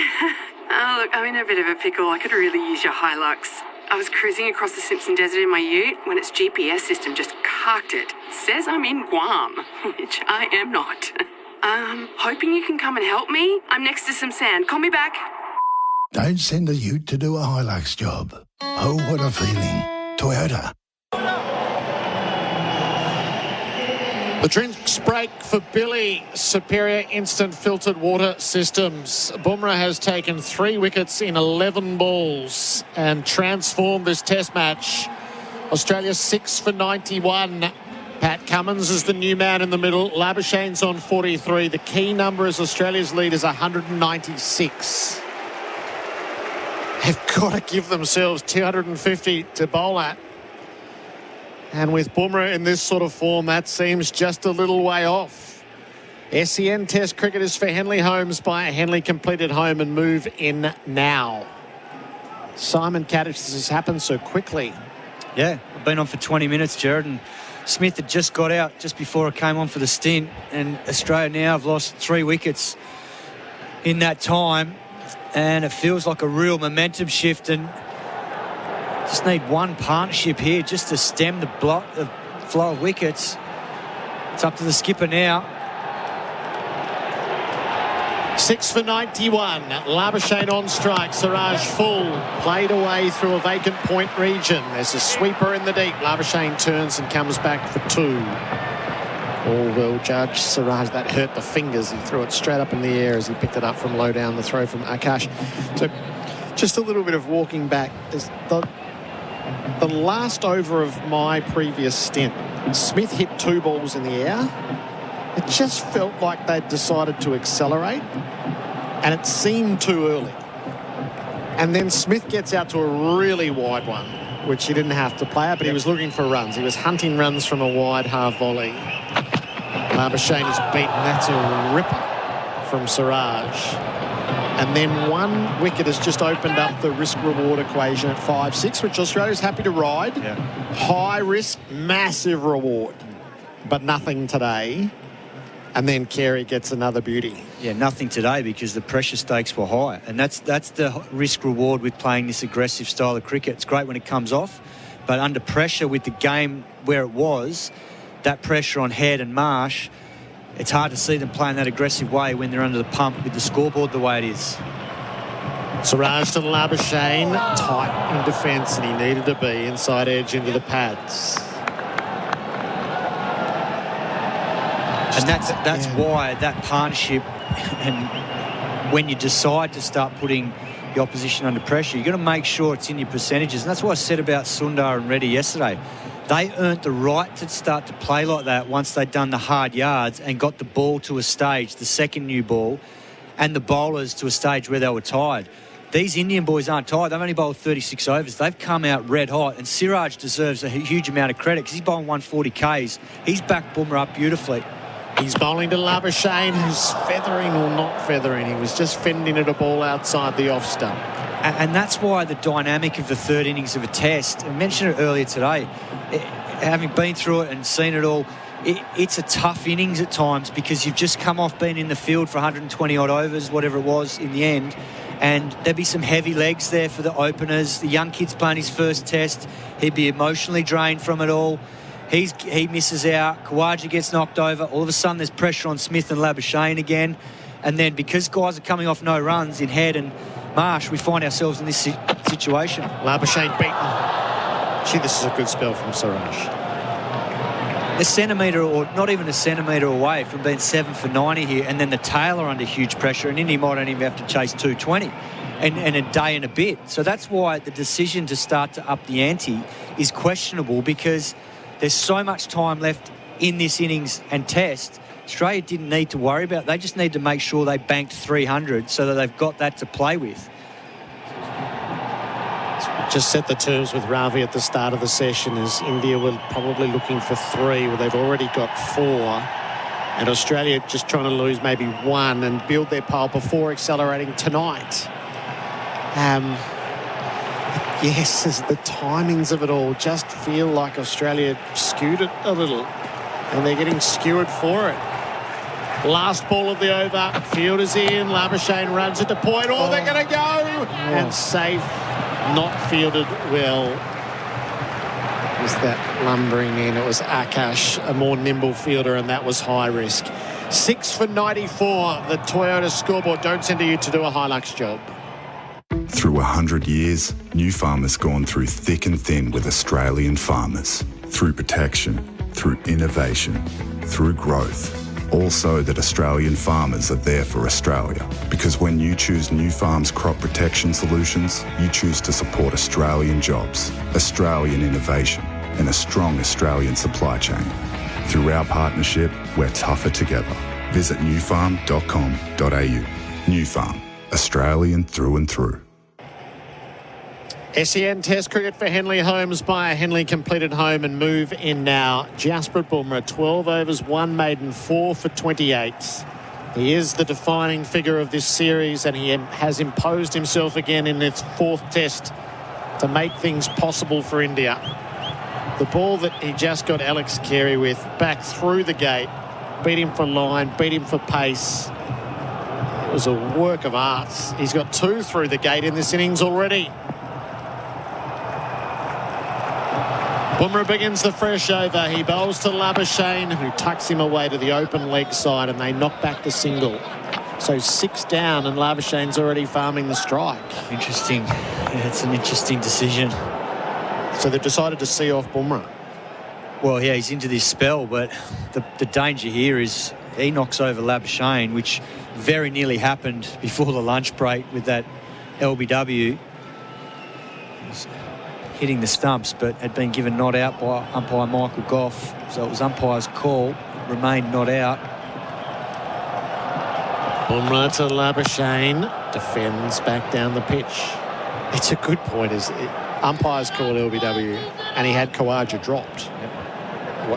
Oh, look, I'm in a bit of a pickle. I could really use your Hilux. I was cruising across the Simpson Desert in my ute when its GPS system just carked it. It says I'm in Guam, which I am not. Hoping you can come and help me. I'm next to some sand. Call me back. Don't send a ute to do a Hilux job. Oh, what a feeling. Toyota. The drinks break for Billy. Superior Instant Filtered Water Systems. Bumrah has taken 3 wickets in 11 balls and transformed this test match. Australia 6 for 91. Pat Cummins is the new man in the middle. Labuschagne's on 43. The key number is Australia's lead is 196. They've got to give themselves 250 to bowl at. And with Bumrah in this sort of form, that seems just a little way off. SEN Test cricket is for Henley Homes by Henley Completed Home and Move in now. Simon Katich, this has happened so quickly. Yeah, I've been on for 20 minutes, Gerard, and Smith had just got out just before I came on for the stint, and Australia now have lost 3 wickets in that time, and it feels like a real momentum shift, and just need one partnership here just to stem the flow of wickets. It's up to the skipper now. 6 for 91. Labuschagne on strike. Siraj full. Played away through a vacant point region. There's a sweeper in the deep. Labuschagne turns and comes back for 2. All well judged. Siraj, that hurt the fingers. He threw it straight up in the air as he picked it up from low down the throw from Akash. So just a little bit of walking back. The last over of my previous stint, Smith hit 2 balls in the air. It just felt like they'd decided to accelerate, and it seemed too early. And then Smith gets out to a really wide one, which he didn't have to play out, but he was looking for runs. He was hunting runs from a wide half volley. Labuschagne is beaten. That's a ripper from Siraj. And then 1 wicket has just opened up the risk-reward equation at 5-6, which Australia's happy to ride. Yeah. High risk, massive reward, but nothing today. And then Carey gets another beauty. Yeah, nothing today because the pressure stakes were high. And that's the risk-reward with playing this aggressive style of cricket. It's great when it comes off, but under pressure with the game where it was, that pressure on Head and Marsh, it's hard to see them playing that aggressive way when they're under the pump with the scoreboard the way it is. Siraj to Labuschagne, tight in defence, and he needed to be inside edge into the pads. And that's why that partnership, and when you decide to start putting the opposition under pressure, you've got to make sure it's in your percentages. And that's what I said about Sundar and Reddy yesterday. They earned the right to start to play like that once they'd done the hard yards and got the ball to a stage, the second new ball, and the bowlers to a stage where they were tired. These Indian boys aren't tired. They've only bowled 36 overs. They've come out red hot, and Siraj deserves a huge amount of credit because he's bowling 140 Ks. He's backed Bumrah up beautifully. He's bowling to Labuschagne, who's feathering or not feathering. He was just fending at a ball outside the off stump. And that's why the dynamic of the third innings of a test, I mentioned it earlier today, having been through it and seen it all, it's a tough innings at times because you've just come off being in the field for 120 odd overs, whatever it was in the end, and there'd be some heavy legs there for the openers. The young kid's playing his first test. He'd be emotionally drained from it all. He misses out. Khawaja gets knocked over. All of a sudden there's pressure on Smith and Labuschagne again, and then because guys are coming off no runs in Head and Marsh, we find ourselves in this situation. Labuschagne beaten. Gee, this is a good spell from Siraj. a centimetre or not even a centimetre away from being 7 for 90 here, and then the tail are under huge pressure, and Indy might only have to chase 220 and a day and a bit. So that's why the decision to start to up the ante is questionable, because there's so much time left in this innings and test. Australia didn't need to worry about it. They just need to make sure they banked 300 so that they've got that to play with. Just set the terms with Ravi at the start of the session as India were probably looking for 3. Well, they've already got 4. And Australia just trying to lose maybe 1 and build their pile before accelerating tonight. Yes, as the timings of it all just feel like Australia skewed it a little. And they're getting skewered for it. Last ball of the over. Fielder's in. Labuschagne runs it to point. Oh, they're going to go. And safe. Not fielded well. Was that lumbering in? It was Akash, a more nimble fielder, and that was high risk. 6 for 94. The Toyota scoreboard. Don't send you to do a Hilux job. Through 100 years, New Farm has gone through thick and thin with Australian farmers. Through protection, through innovation, through growth. All so that Australian farmers are there for Australia. Because when you choose New Farm's crop protection solutions, you choose to support Australian jobs, Australian innovation, and a strong Australian supply chain. Through our partnership, we're tougher together. Visit newfarm.com.au. New Farm, Australian through and through. SEN Test cricket for Henley Holmes by Henley completed home and move in now. Jasprit Bumrah, 12 overs, 1 maiden, 4 for 28. He is the defining figure of this series, and he has imposed himself again in its 4th test to make things possible for India. The ball that he just got Alex Carey with back through the gate, beat him for line, beat him for pace. It was a work of art. He's got 2 through the gate in this innings already. Bumrah begins the fresh over. He bowls to Labuschagne, who tucks him away to the open leg side, and they knock back the single. So 6 down, and Labuschagne's already farming the strike. Interesting. Yeah, it's an interesting decision. So they've decided to see off Bumrah. Well, yeah, he's into this spell, but the danger here is he knocks over Labuschagne, which very nearly happened before the lunch break with that LBW. Hitting the stumps, but had been given not out by umpire Michael Goff. So it was umpire's call, remained not out. Bumrah to Labuschagne, defends back down the pitch. It's a good point. Umpire's called LBW, and he had Khawaja dropped.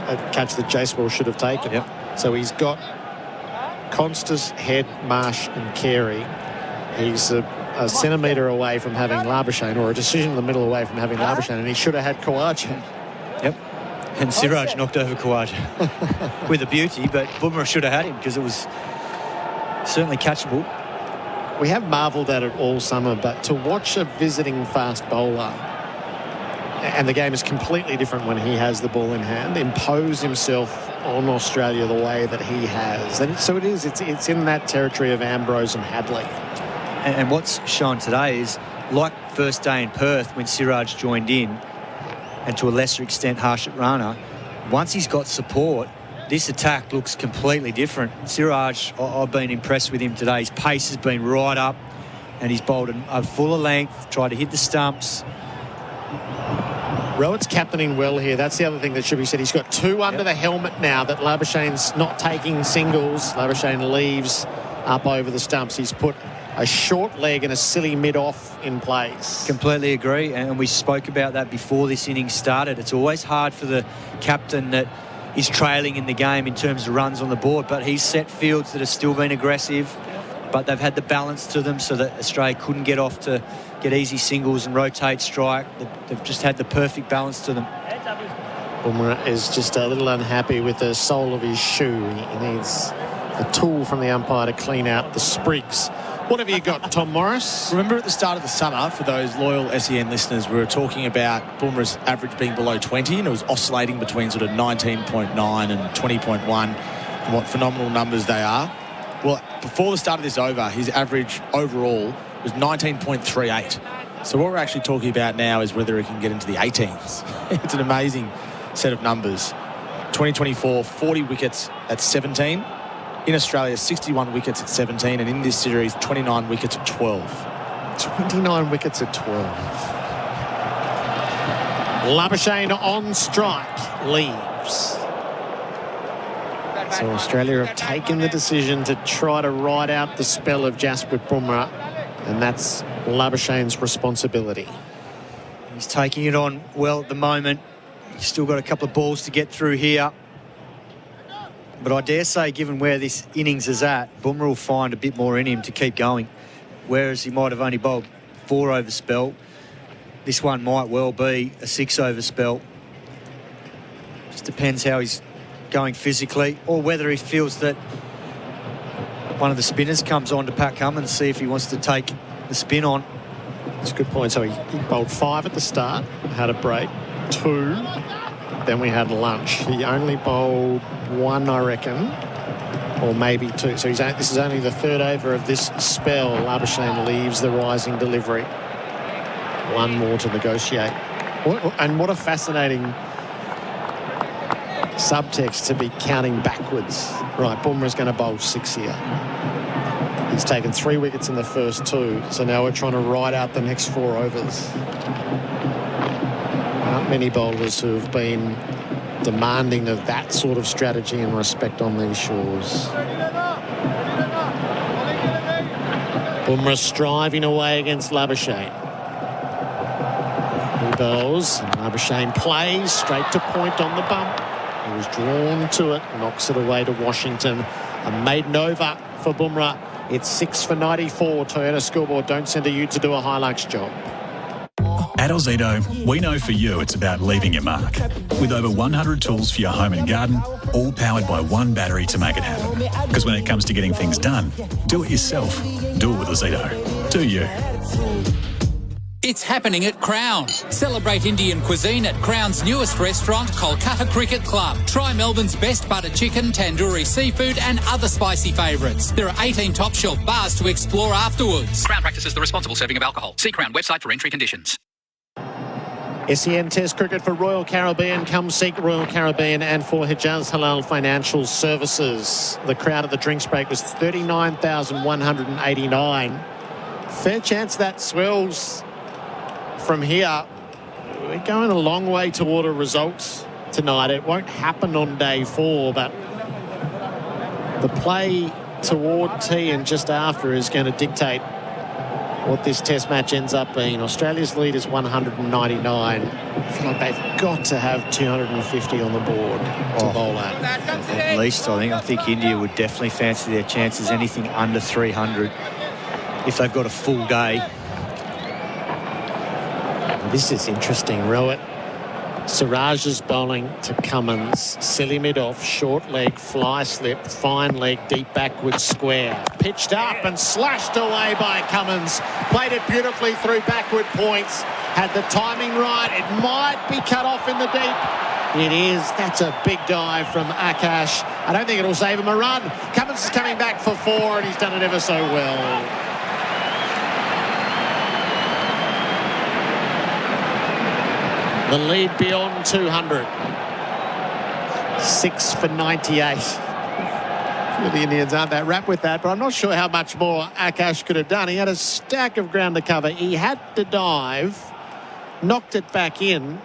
A catch that Jasprit should have taken. Yep. So he's got Constas, Head, Marsh and Carey. He's a centimetre away from having Labuschagne, or a decision in the middle away from having Labuschagne, and he should have had Khawaja. Yep. And Siraj knocked over Khawaja with a beauty, but Bumrah should have had him because it was certainly catchable. We have marvelled at it all summer, but to watch a visiting fast bowler, and the game is completely different when he has the ball in hand, impose himself on Australia the way that he has. And so it's in that territory of Ambrose and Hadley. And what's shown today is, like first day in Perth when Siraj joined in, and to a lesser extent Harshit Rana, once he's got support, this attack looks completely different. Siraj, I've been impressed with him today. His pace has been right up, and he's bowled a fuller length, tried to hit the stumps. Rowett's captaining well here. That's the other thing that should be said. He's got 2 under the helmet now that Labuschagne's not taking singles. Labuschagne leaves up over the stumps. He's put a short leg and a silly mid-off in place. Completely agree, and we spoke about that before this innings started. It's always hard for the captain that is trailing in the game in terms of runs on the board, but he's set fields that have still been aggressive, but they've had the balance to them so that Australia couldn't get off to get easy singles and rotate strike. They've just had the perfect balance to them. Bumrah is just a little unhappy with the sole of his shoe. He needs a tool from the umpire to clean out the sprigs. What have you got, Tom Morris? Remember at the start of the summer, for those loyal SEN listeners, we were talking about Bumrah's average being below 20, and it was oscillating between sort of 19.9 and 20.1, and what phenomenal numbers they are. Well, before the start of this over, his average overall was 19.38. So what we're actually talking about now is whether he can get into the 18s. It's an amazing set of numbers. 2024, 40 wickets at 17. In Australia, 61 wickets at 17. And in this series, 29 wickets at 12. 29 wickets at 12. Labuschagne on strike, leaves. So Australia have taken the decision to try to ride out the spell of Jasprit Bumrah, and that's Labuschagne's responsibility. He's taking it on well at the moment. He's still got a couple of balls to get through here. But I dare say, given where this innings is at, Bumrah will find a bit more in him to keep going. Whereas he might have only bowled 4-over spell, this one might well be a 6-over spell. Just depends how he's going physically, or whether he feels that one of the spinners comes on to Pat Cummins, see if he wants to take the spin on. That's a good point. So he bowled 5 at the start, had a break, 2, then we had lunch. He only bowled 1, I reckon, or maybe 2. So this is only the 3rd over of this spell. Labuschagne leaves the rising delivery. 1 more to negotiate. And what a fascinating subtext to be counting backwards. Right, Bumrah's going to bowl 6 here. He's taken 3 wickets in the first 2, so now we're trying to ride out the next 4 overs. Aren't many bowlers who have been demanding of that sort of strategy and respect on these shores. Bumrah striving away against Labuschagne. He bowls, and Labuschagne plays straight to point on the bump. He was drawn to it, knocks it away to Washington. A maiden over for Bumrah. It's 6 for 94. Toyota Scoreboard don't send a ute to do a Hilux job. At Ozito, we know for you it's about leaving your mark. With over 100 tools for your home and garden, all powered by one battery to make it happen. Because when it comes to getting things done, do it yourself. Do it with Ozito. Do you? It's happening at Crown. Celebrate Indian cuisine at Crown's newest restaurant, Kolkata Cricket Club. Try Melbourne's best butter chicken, tandoori seafood and other spicy favourites. There are 18 top shelf bars to explore afterwards. Crown practices the responsible serving of alcohol. See Crown website for entry conditions. SEN Test Cricket for Royal Caribbean. Come seek Royal Caribbean and for Hijaz Halal Financial Services. The crowd at the drinks break was 39,189. Fair chance that swells from here. We're going a long way toward a result tonight. It won't happen on day 4, but the play toward tea and just after is going to dictate what this test match ends up being. Australia's lead is 199. I feel like they've got to have 250 on the board to bowl at. At least, I think India would definitely fancy their chances anything under 300 if they've got a full day. This is interesting, Rowett. Siraj is bowling to Cummins. Silly mid-off, short leg, fly slip, fine leg, deep backward square. Pitched up and slashed away by Cummins. Played it beautifully through backward points. Had the timing right. It might be cut off in the deep. It is. That's a big dive from Akash. I don't think it'll save him a run. Cummins is coming back for 4 and he's done it ever so well. The lead beyond 200. 6 for 98. The Indians aren't that wrapped with that, but I'm not sure how much more Akash could have done. He had a stack of ground to cover. He had to dive, knocked it back in.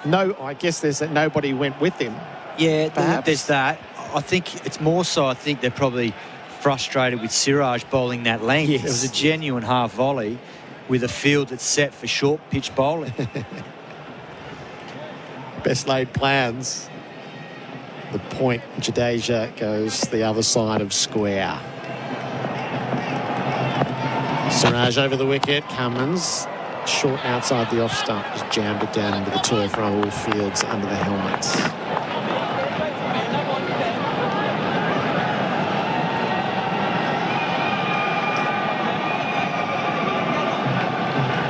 No, I guess there's that nobody went with him. Yeah, perhaps. There's that. I think it's more so, I think they're probably frustrated with Siraj bowling that length. Yes. It was a genuine half volley with a field that's set for short pitch bowling. Best laid plans. The point, Jadeja goes the other side of square. Siraj over the wicket. Cummins short outside the off stump. Just jammed it down into the turf. Rahul Fields under the helmets.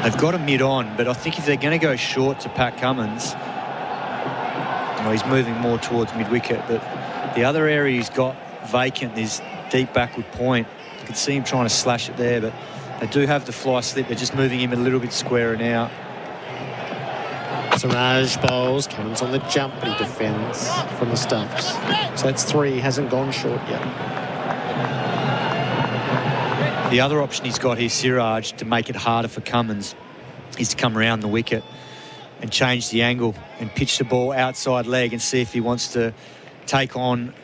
They've got a mid on, but I think if they're going to go short to Pat Cummins, well, he's moving more towards mid-wicket, but the other area he's got vacant is deep backward point. You can see him trying to slash it there, but they do have the fly slip. They're just moving him a little bit squarer now. Siraj bowls. Cummins on the jump, but he defends from the stumps. So that's 3. Hasn't gone short yet. The other option he's got here, Siraj, to make it harder for Cummins, is to come around the wicket and change the angle and pitch the ball outside leg and see if he wants to take on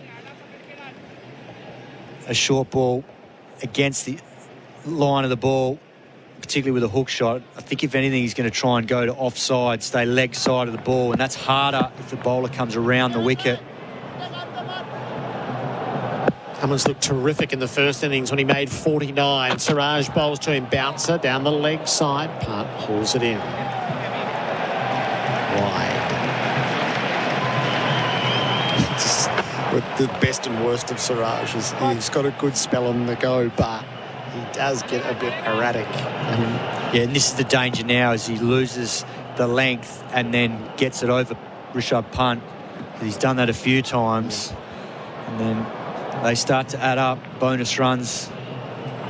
a short ball against the line of the ball, particularly with a hook shot. I think if anything, he's going to try and go to offside, stay leg side of the ball, and that's harder if the bowler comes around the wicket. Cummins looked terrific in the first innings when he made 49. Siraj bowls to him, bouncer down the leg side. Punt hauls it in. Wide. With the best and worst of Siraj is he's got a good spell on the go, but he does get a bit erratic. Yeah, and this is the danger now as he loses the length and then gets it over Rishabh Pant. He's done that a few times, and then they start to add up. Bonus runs.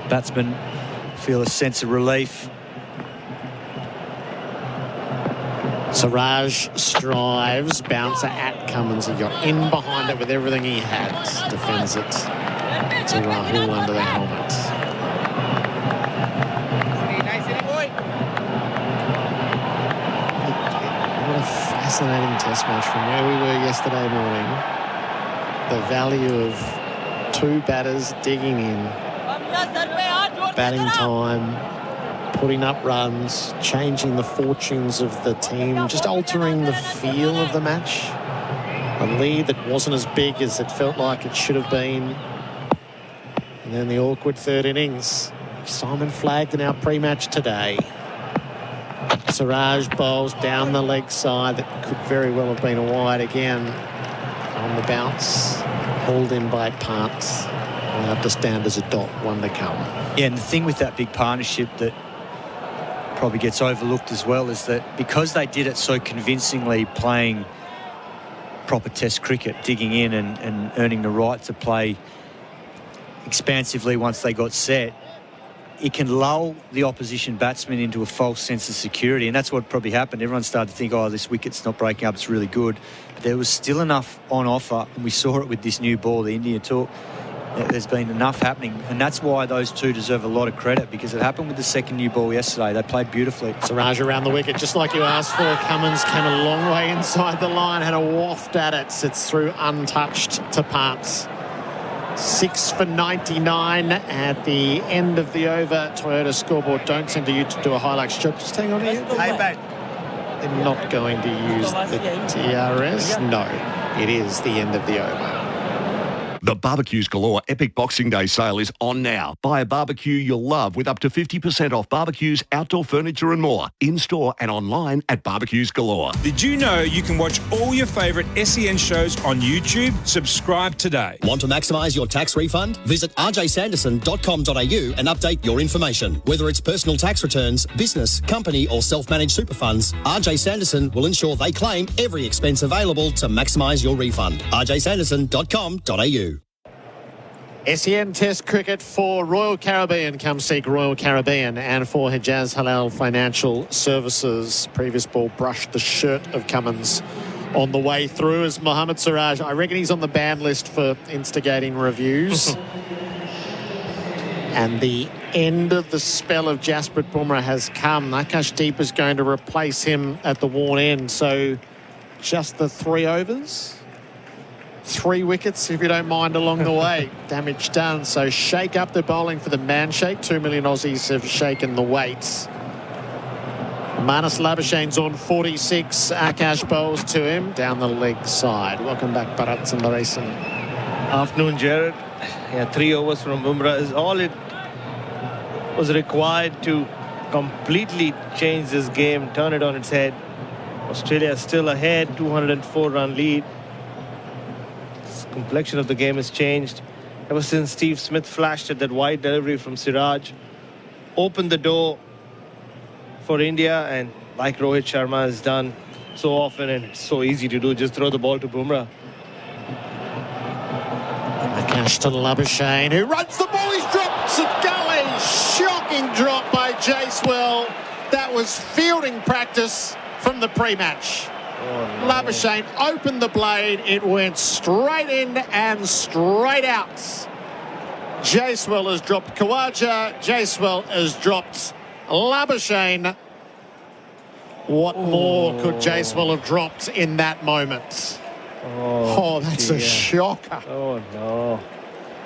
Batsmen feel a sense of relief. Siraj strives, bouncer at Cummins. He got in behind it with everything he had. Defends it to Rahul under the helmet. What a fascinating test match from where we were yesterday morning. The value of 2 batters digging in, batting time, putting up runs, changing the fortunes of the team, just altering the feel of the match. A lead that wasn't as big as it felt like it should have been. And then the awkward third innings. Simon flagged in our pre-match today. Siraj bowls down the leg side. That could very well have been a wide again. On the bounce, hauled in by Pant. Allowed to stand as a dot, 1 to come. Yeah, and the thing with that big partnership that probably gets overlooked as well is that because they did it so convincingly, playing proper test cricket, digging in and earning the right to play expansively once they got set, it can lull the opposition batsmen into a false sense of security, and that's what probably happened. Everyone started to think, oh, this wicket's not breaking up, it's really good. But there was still enough on offer, and we saw it with this new ball, the India took. There's been enough happening, and that's why those 2 deserve a lot of credit, because it happened with the second new ball yesterday. They played beautifully. Siraj around the wicket, just like you asked for. Cummins came a long way inside the line, had a waft at it, sits through untouched to Pant. 6 for 99 at the end of the over. Toyota scoreboard don't send to you to do a Hilux job. Just hang on here. They're not going to use the TRS. No, it is the end of the over. The Barbecues Galore Epic Boxing Day sale is on now. Buy a barbecue you'll love with up to 50% off barbecues, outdoor furniture and more. In-store and online at Barbecues Galore. Did you know you can watch all your favourite SEN shows on YouTube? Subscribe today. Want to maximise your tax refund? Visit rjsanderson.com.au and update your information. Whether it's personal tax returns, business, company or self-managed super funds, RJ Sanderson will ensure they claim every expense available to maximise your refund. rjsanderson.com.au. SEN Test Cricket for Royal Caribbean. Come seek Royal Caribbean. And for Hijaz Halal Financial Services. Previous ball brushed the shirt of Cummins on the way through as Mohammad Siraj. I reckon he's on the ban list for instigating reviews. And the end of the spell of Jasprit Bumrah has come. Akashdeep is going to replace him at the worn end. So just the 3 overs. 3 wickets, if you don't mind, along the way. Damage done. So shake up the bowling for the man shake. 2 million Aussies have shaken the weights. Marnus Labuschagne's on 46. Akash bowls to him down the leg side. Welcome back, Bharat Sundaresan. Afternoon, Gerard. Yeah, 3 overs from Bumrah is all it was required to completely change this game, turn it on its head. Australia still ahead, 204-run lead. Complexion of the game has changed ever since Steve Smith flashed at that wide delivery from Siraj, opened the door for India, and like Rohit Sharma has done so often and it's so easy to do, just throw the ball to Bumrah. Akash to Labuschagne, who runs the ball. He's dropped to gully. Shocking drop by Jacewell. That was fielding practice from the pre-match. Labuschagne opened the blade. It went straight in and straight out. Jacewell has dropped Khawaja. Jacewell has dropped Labuschagne. What more could Jacewell have dropped in that moment? Oh, that's dear. a shocker. Oh, no.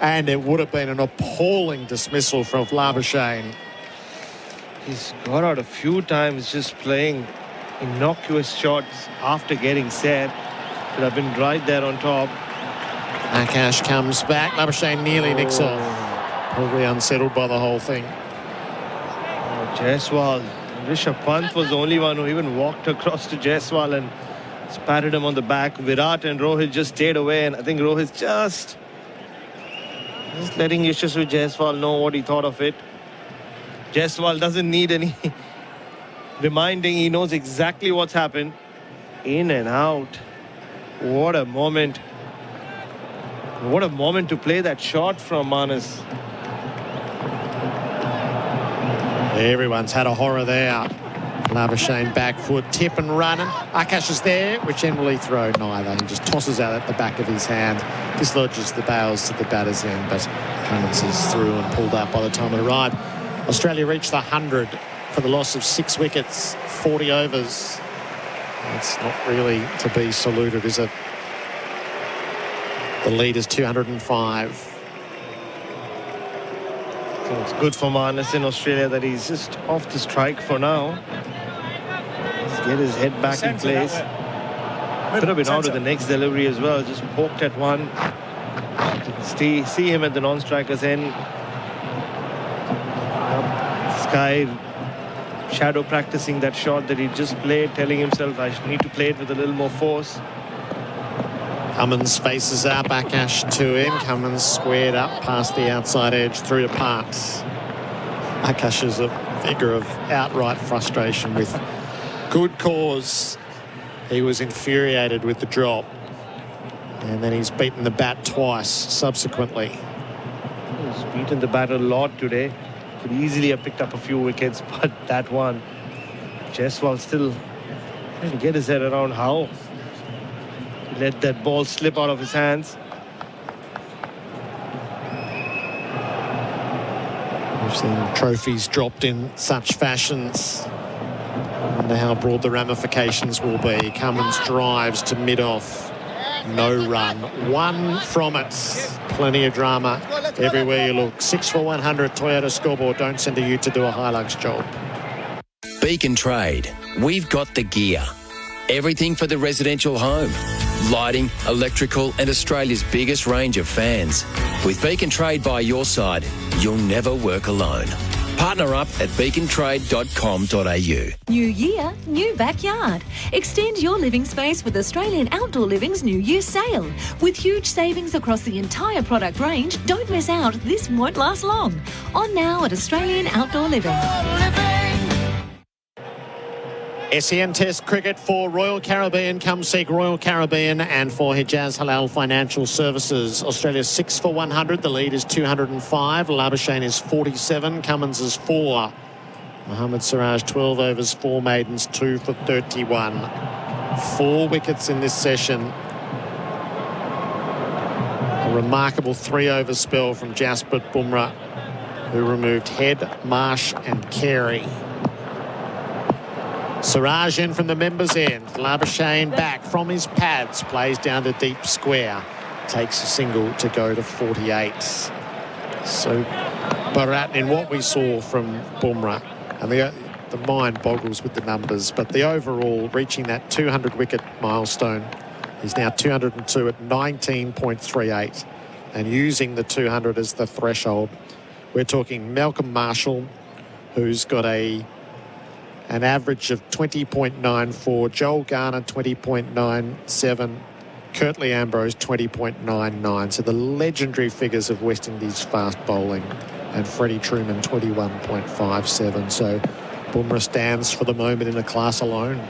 And it would have been an appalling dismissal from Labuschagne. He's got out a few times just playing innocuous shots after getting set. Could have been right there on top. Akash comes back. Labuschagne nearly nicks off. Probably unsettled by the whole thing. Jaiswal. Rishabh Pant was the only one who even walked across to Jaiswal and patted him on the back. Virat and Rohit just stayed away, and I think Rohit's just letting Yashasvi Jaiswal know what he thought of it. Jaiswal doesn't need any reminding. He knows exactly what's happened. In and out. What a moment. What a moment to play that shot from Manas. Everyone's had a horror there. Labuschagne back foot, tip and running. Akash is there. Which end will he throw? Neither. He just tosses out at the back of his hand. Dislodges the bails to the batter's end, but Cummins is through and pulled up by the time of the ride. Australia reached the 100 for the loss of 6 wickets, 40 overs. It's not really to be saluted, is it? The lead is 205. I think it's good for Manas in Australia that he's just off the strike for now. Let's get his head back in place. Could have been out of the next delivery as well. Just poked at one. You can see him at the non-striker's end. This guy shadow practicing that shot that he just played, telling himself, I need to play it with a little more force. Cummins faces up, Akash to him. Cummins squared up past the outside edge through to Parks. Akash is a figure of outright frustration with good cause. He was infuriated with the drop. And then he's beaten the bat twice subsequently. He's beaten the bat a lot today. Could easily have picked up a few wickets, but that one, Jaiswal still trying to get his head around how he let that ball slip out of his hands. We've seen trophies dropped in such fashions. I wonder how broad the ramifications will be. Cummins drives to mid-off. No run. One from it. Plenty of drama everywhere you look. 6 for 100 Toyota scoreboard. Don't send a ute to do a Hilux job. Beacon Trade. We've got the gear. Everything for the residential home. Lighting, electrical and Australia's biggest range of fans. With Beacon Trade by your side, you'll never work alone. Partner up at beacontrade.com.au. New year, new backyard. Extend your living space with Australian Outdoor Living's New Year sale. With huge savings across the entire product range, don't miss out. This won't last long. On now at Australian Outdoor Living. SEN Test Cricket for Royal Caribbean. Come seek Royal Caribbean. And for Hijaz Halal Financial Services. Australia 6 for 100. The lead is 205. Labuschagne is 47. Cummins is 4. Mohammad Siraj 12 overs, 4 maidens, 2 for 31. 4 wickets in this session. A remarkable 3-over spell from Jasprit Bumrah, who removed Head, Marsh and Carey. Siraj in from the members' end. Labuschagne back from his pads. Plays down to deep square. Takes a single to go to 48. So Bharat, in what we saw from Bumrah, and the mind boggles with the numbers, but the overall reaching that 200 wicket milestone, he's now 202 at 19.38 and using the 200 as the threshold. We're talking Malcolm Marshall, who's got an average of 20.94, Joel Garner 20.97, Curtly Ambrose 20.99. So the legendary figures of West Indies fast bowling, and Freddie Truman 21.57. So Bumrah stands for the moment in a class alone.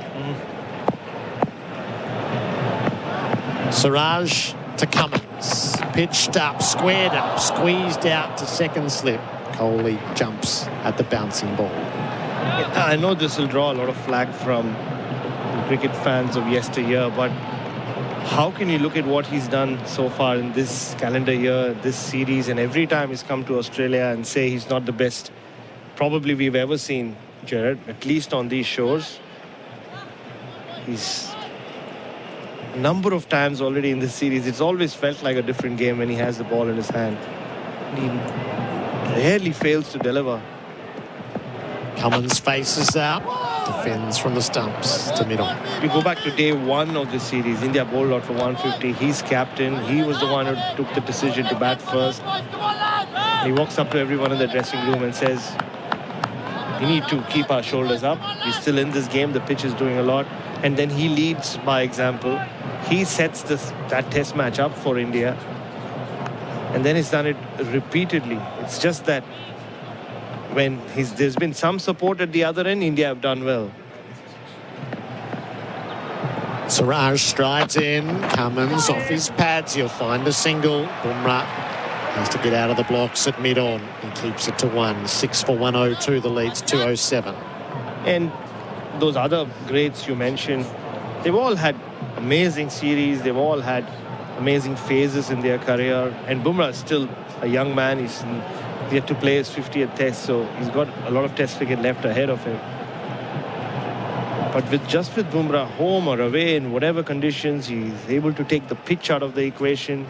Siraj to Cummins, pitched up, squared up, squeezed out to second slip. Kohli jumps at the bouncing ball. I know this will draw a lot of flack from cricket fans of yesteryear, but how can you look at what he's done so far in this calendar year, this series, and every time he's come to Australia and say he's not the best probably we've ever seen, Gerard, at least on these shores. He's a number of times already in this series, it's always felt like a different game when he has the ball in his hand. He rarely fails to deliver. Cummins faces out, defends from the stumps to middle. We go back to day one of the series. India bowled out for 150. He's captain. He was the one who took the decision to bat first. He walks up to everyone in the dressing room and says, we need to keep our shoulders up. We're still in this game. The pitch is doing a lot. And then he leads by example. He sets that test match up for India. And then he's done it repeatedly. It's just that when there's been some support at the other end, India have done well. Siraj strides in, Cummins off his pads, he'll find a single. Bumrah has to get out of the blocks at mid-on. He keeps it to 1, 6 for 102, the lead's 207. And those other greats you mentioned, they've all had amazing series, they've all had amazing phases in their career, and Bumrah is still a young man. He's yet to play his 50th test, so he's got a lot of test cricket left ahead of him. But with Bumrah, home or away, in whatever conditions, he's able to take the pitch out of the equation.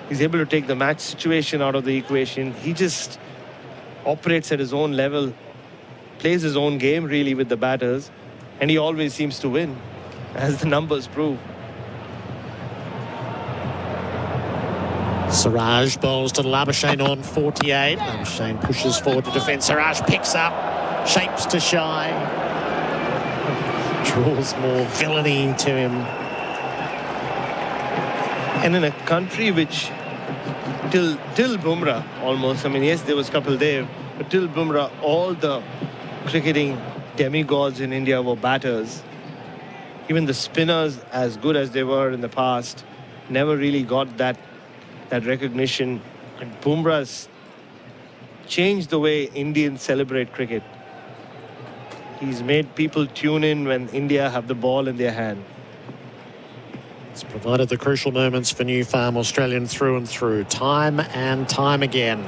He's able to take the match situation out of the equation. He just operates at his own level, plays his own game really with the batters, and he always seems to win, as the numbers prove. Siraj bowls to Labuschagne on 48. Labuschagne pushes forward to defend. Siraj picks up, shapes to shy, draws more villainy to him. And in a country which, till Bumrah almost, I mean, yes, there was Kapil Dev, but till Bumrah, all the cricketing demigods in India were batters. Even the spinners, as good as they were in the past, never really got that recognition. And Bumrah's changed the way Indians celebrate cricket. He's made people tune in when India have the ball in their hand. It's provided the crucial moments for New Farm Australian through and through, time and time again.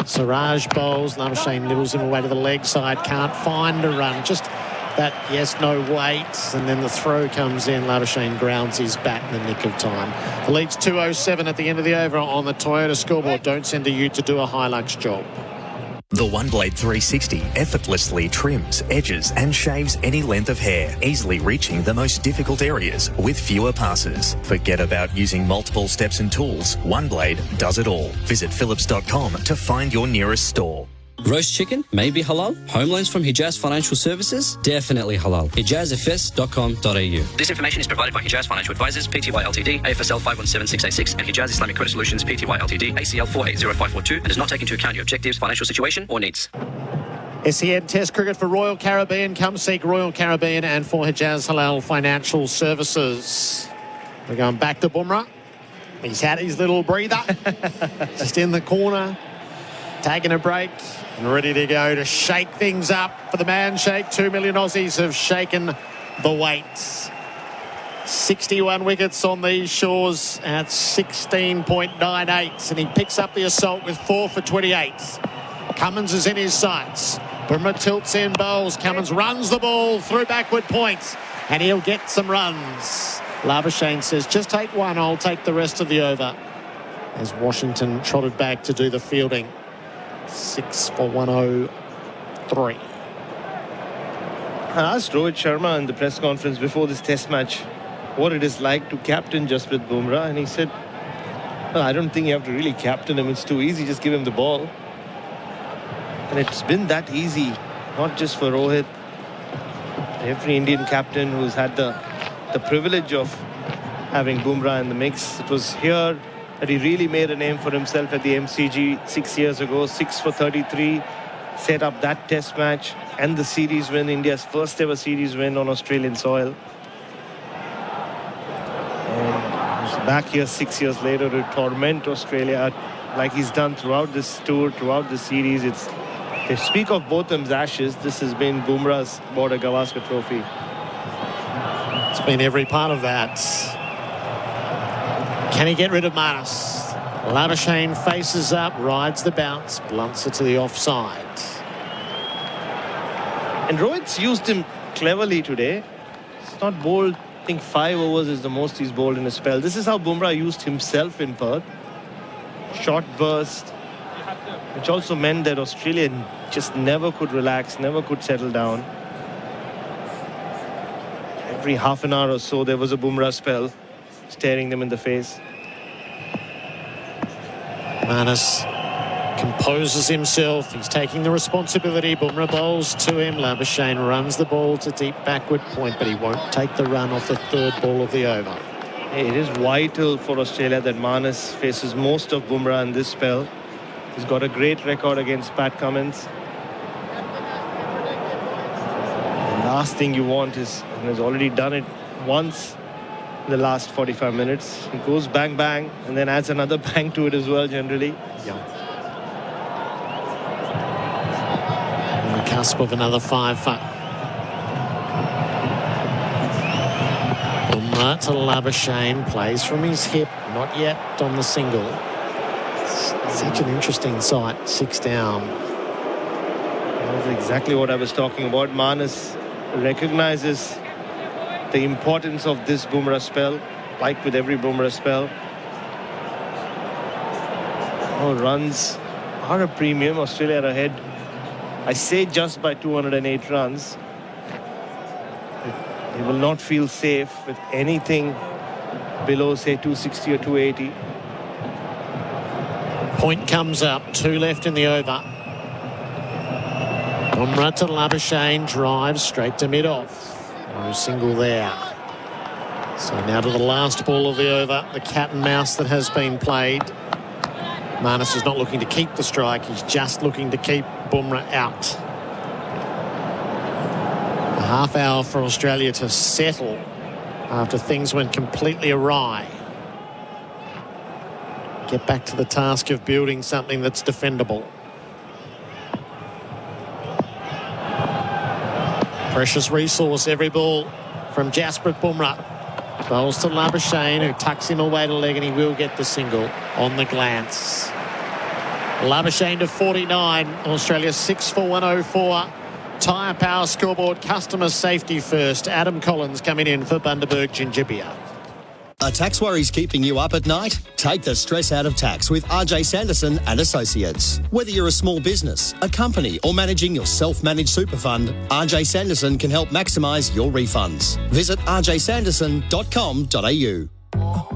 Siraj bowls, Labuschagne nibbles him away to the leg side, can't find a run, just that yes, no wait, and then the throw comes in. Labuschagne grounds his bat in the nick of time. The lead's 207 at the end of the over on the Toyota scoreboard. Don't send a ute to do a Hilux job. The One Blade 360 effortlessly trims, edges and shaves any length of hair, easily reaching the most difficult areas with fewer passes. Forget about using multiple steps and tools. One Blade does it all. Visit phillips.com to find your nearest store. Roast chicken, maybe halal. Home loans from Hijaz Financial Services, definitely halal. HijazFS.com.au. This information is provided by Hijaz Financial Advisors, Pty Ltd, AFSL 517686, and Hijaz Islamic Credit Solutions, Pty Ltd, ACL 480542, and does not take into account your objectives, financial situation, or needs. SEN Test Cricket for Royal Caribbean. Come seek Royal Caribbean and for Hijaz Halal Financial Services. We're going back to Bumrah. He's had his little breather. Just in the corner, taking a break and ready to go to shake things up for the man shake. 2 million Aussies have shaken the weights. 61 wickets on these shores at 16.98, and he picks up the assault with 4 for 28. Cummins is in his sights. Bumrah tilts in, bowls. Cummins runs the ball through backward points, and he'll get some runs. Labuschagne says, just take one, I'll take the rest of the over. As Washington trotted back to do the fielding. 6 for 103. I asked Rohit Sharma in the press conference before this test match what it is like to captain Jasprit Bumrah, and he said, well, I don't think you have to really captain him. It's too easy. Just give him the ball. And it's been that easy, not just for Rohit. Every Indian captain who's had the privilege of having Bumrah in the mix. It was here that he really made a name for himself at the MCG 6 years ago. 6 for 33, set up that test match and the series win, India's first ever series win on Australian soil. And he's back here 6 years later to torment Australia like he's done throughout this tour, throughout the series. They speak of Botham's ashes. This has been Bumrah's Border Gavaskar Trophy. been every part of that. Can he get rid of Marnus? Labuschagne faces up, rides the bounce, blunts it to the offside. And Rohit's used him cleverly today. It's not bowled. I think 5 overs is the most he's bowled in a spell. This is how Bumrah used himself in Perth. Short burst, which also meant that Australia just never could relax, never could settle down. Every half an hour or so, there was a Bumrah spell staring them in the face. Marnus composes himself. He's taking the responsibility. Bumrah bowls to him. Labuschagne runs the ball to deep backward point, but he won't take the run off the third ball of the over. It is vital for Australia that Marnus faces most of Bumrah in this spell. He's got a great record against Pat Cummins. The last thing you want is, and has already done it once in the last 45 minutes. He goes bang bang and then adds another bang to it as well generally. Yeah. On the cusp of another 5. Bumrah to Labuschagne, plays from his hip, not yet on the single. Such an interesting sight, 6 down. That's exactly what I was talking about. Marnus recognizes the importance of this Bumrah spell, like with every Bumrah spell. Oh, runs are a premium. Australia are ahead, I say, just by 208 runs. They will not feel safe with anything below, say, 260 or 280. Point comes up, 2 left in the over. Bumrah to Labuschagne, drives straight to mid-off. No single there. So now to the last ball of the over, the cat and mouse that has been played. Marnus is not looking to keep the strike, he's just looking to keep Bumrah out. A half hour for Australia to settle after things went completely awry. Get back to the task of building something that's defendable. Precious resource, every ball from Jasprit Bumrah. Bowls to Labuschagne, who tucks him away to leg, and he will get the single on the glance. Labuschagne to 49, Australia 6 for 104. Tyre Power scoreboard, customer safety first. Adam Collins coming in for Bundaberg Ginger Beer. Are tax worries keeping you up at night? Take the stress out of tax with RJ Sanderson and Associates. Whether you're a small business, a company, or managing your self-managed super fund, RJ Sanderson can help maximise your refunds. Visit rjsanderson.com.au.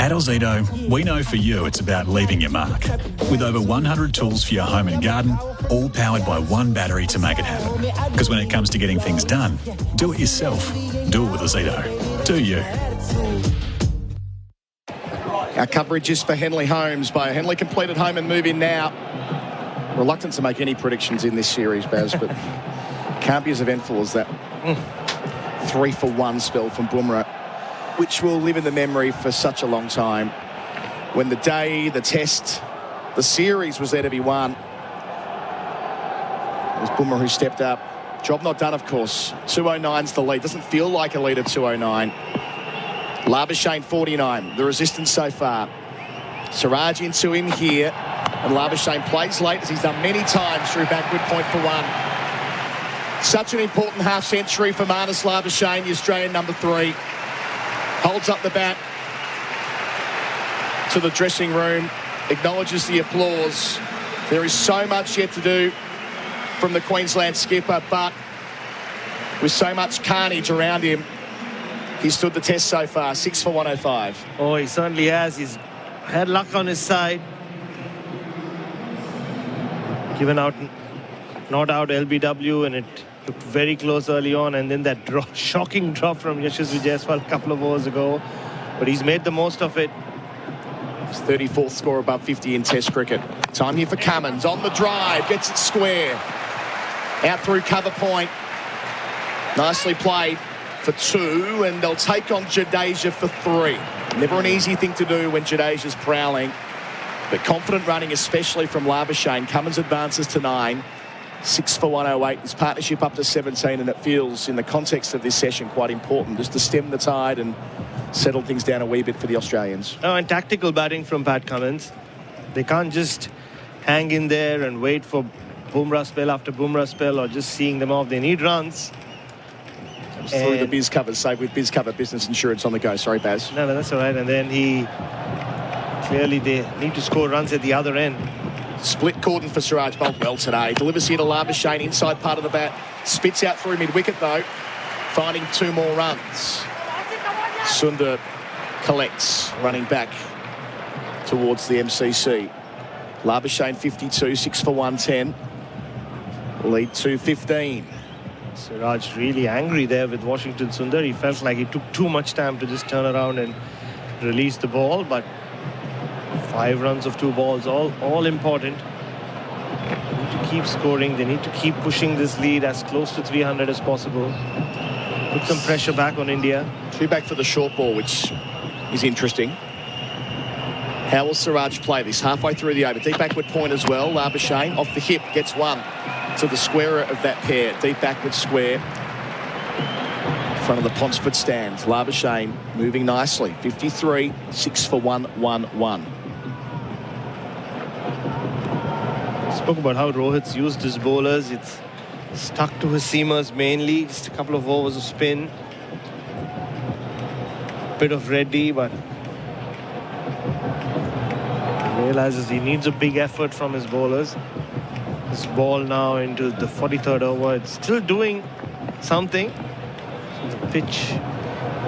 At Ozito, we know for you it's about leaving your mark. With over 100 tools for your home and garden, all powered by one battery to make it happen. Because when it comes to getting things done, do it yourself. Do it with Ozito. Do you. Our coverage is for Henley Homes by Henley Completed Home and Move In Now. Reluctant to make any predictions in this series, Baz, but can't be as eventful as that 3-for-1 spell from Bumrah, which will live in the memory for such a long time. When the day, the test, the series was there to be won. It was Bumrah who stepped up. Job not done, of course. 209's the lead. Doesn't feel like a lead at 209. Labuschagne 49, the resistance so far. Siraj into him here, and Labuschagne plays late as he's done many times through backward point for 1. Such an important half century for Marnus Labuschagne, the Australian number 3. Holds up the bat to the dressing room, acknowledges the applause. There is so much yet to do from the Queensland skipper, but with so much carnage around him, he's stood the test so far, 6 for 105. Oh, he certainly has. He's had luck on his side. Given out, not out LBW, and it looked very close early on, and then that shocking drop from Yashasvi Jaiswal a couple of overs ago. But he's made the most of it. His 34th score above 50 in Test cricket. Time here for Cummins. On the drive, gets it square. Out through cover point. Nicely played for 2, and they'll take on Jadeja for 3. Never an easy thing to do when Jadeja's prowling, but confident running, especially from Labuschagne. Cummins advances to 9. 6 for 108. This partnership up to 17, and it feels, in the context of this session, quite important just to stem the tide and settle things down a wee bit for the Australians. Oh, and tactical batting from Pat Cummins. They can't just hang in there and wait for Bumrah spell after Bumrah spell, or just seeing them off. They need runs. Through the Biz Cover save with Biz Cover Business Insurance on the go. Sorry, Baz. No, that's all right. And then clearly they need to score runs at the other end. Split cordon for Siraj bowled well today. Delivers here to Labuschagne, inside part of the bat. Spits out through mid-wicket, though, finding 2 more runs. Sundar collects, running back towards the MCC. Labuschagne 52, 6 for 110. Lead 215. Siraj really angry there with Washington Sundar. He felt like it took too much time to just turn around and release the ball, but 5 runs of 2 balls, all important. They need to keep scoring. They need to keep pushing this lead as close to 300 as possible. Put some pressure back on India. 2 back for the short ball, which is interesting. How will Siraj play this? Halfway through the over. Deep backward point as well. Labuschagne off the hip gets 1 to the squarer of that pair. Deep backward square. In front of the Ponsford stand. Labuschagne moving nicely. 53, 6 for 111. Spoke about how Rohit's used his bowlers. It's stuck to his seamers mainly. Just a couple of overs of spin. Bit of Reddy, but realizes he needs a big effort from his bowlers. This ball now into the 43rd over. It's still doing something. So the pitch,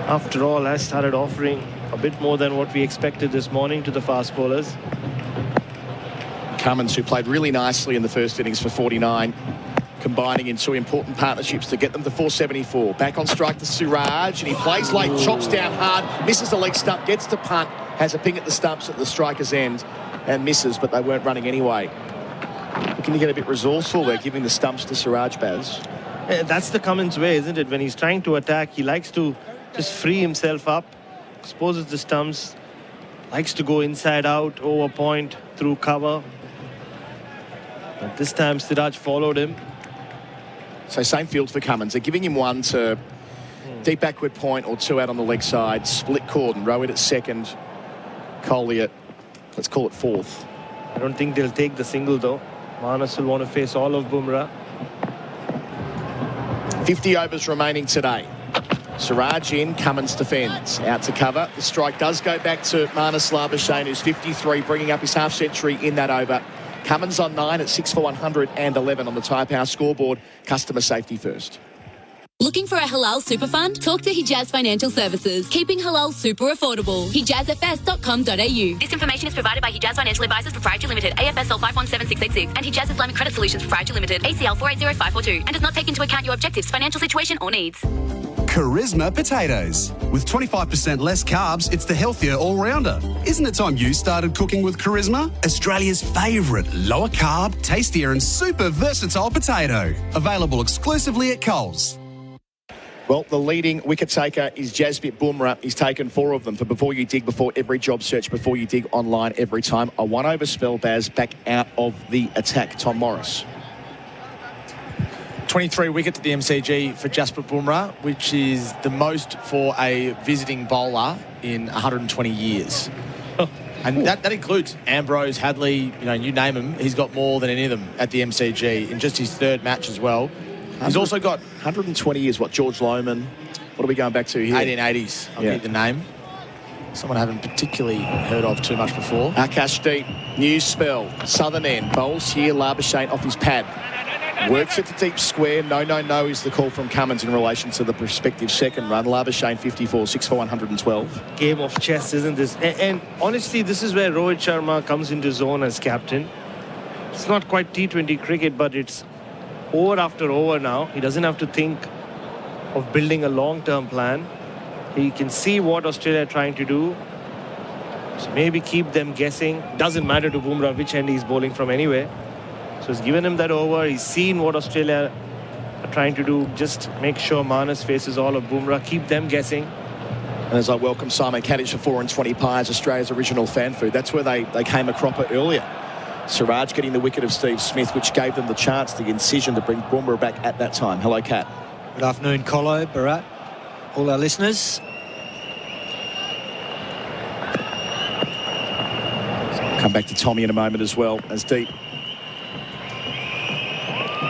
after all, has started offering a bit more than what we expected this morning to the fast bowlers. Cummins, who played really nicely in the first innings for 49, combining in 2 important partnerships to get them to 474. Back on strike to Siraj, and he plays late, chops down hard, misses the leg stump, gets to punt, has a ping at the stumps at the striker's end, and misses, but they weren't running anyway. Looking to get a bit resourceful there, giving the stumps to Siraj, Baz. That's the Cummins way, isn't it? When he's trying to attack, he likes to just free himself up, exposes the stumps, likes to go inside out, over point, through cover. But this time Siraj followed him. So same field for Cummins. They're giving him 1 to deep backward point or 2 out on the leg side. Split cordon. Rowett at second. Kohli at, let's call it 4th. I don't think they'll take the single though. Manas will want to face all of Bumrah. 50 overs remaining today. Siraj in, Cummins defends. Out to cover. The strike does go back to Manas Labuschagne, who's 53, bringing up his half century in that over. Cummins on 9 at 6 for 111 on the Tyre Power scoreboard. Customer safety first. Looking for a halal super fund? Talk to Hijaz Financial Services. Keeping halal super affordable. HijazFS.com.au. This information is provided by Hijaz Financial Advisors Proprietary Limited, AFSL 517686, and Hijaz Islamic Credit Solutions Proprietary Limited, ACL 480542, and does not take into account your objectives, financial situation, or needs. Charisma potatoes. With 25% less carbs, it's the healthier all-rounder. Isn't it time you started cooking with Charisma? Australia's favourite lower carb, tastier and super versatile potato. Available exclusively at Coles. Well, the leading wicket taker is Jasprit Bumrah. He's taken 4 of them for Before You Dig, before every job search, before you dig online every time. A 1 over spell, Baz, back out of the attack. Tom Morris. 23 wicket to the MCG for Jasprit Bumrah, which is the most for a visiting bowler in 120 years. And that includes Ambrose, Hadley, you name him. He's got more than any of them at the MCG in just his 3rd match as well. He's also got 120 years. What, George Lohmann? What are we going back to here? 1880s. I'll get the name. Someone I haven't particularly heard of too much before. Akashdeep, new spell. Southern end. Bowls here. Labuschagne off his pad. Works at the deep square. No is the call from Cummins in relation to the prospective second run. Labuschagne 54, 6 for 112. Game of chess, isn't this? And honestly, this is where Rohit Sharma comes into zone as captain. It's not quite T20 cricket, but it's over after over now. He doesn't have to think of building a long-term plan. He can see what Australia are trying to do. So maybe keep them guessing. Doesn't matter to Bumrah which end he's bowling from anyway. So he's given him that over. He's seen what Australia are trying to do. Just make sure Manas faces all of Bumrah. Keep them guessing. And as I welcome Simon Katich for 4 and 20 pies, Australia's original fan food. That's where they came a cropper earlier Siraj getting the wicket of Steve Smith, which gave them the chance, the incision to bring Bumrah back at that time. Hello, Kat. Good afternoon, Colo, Bharat, all our listeners. Come back to Tommy in a moment as well, as Deep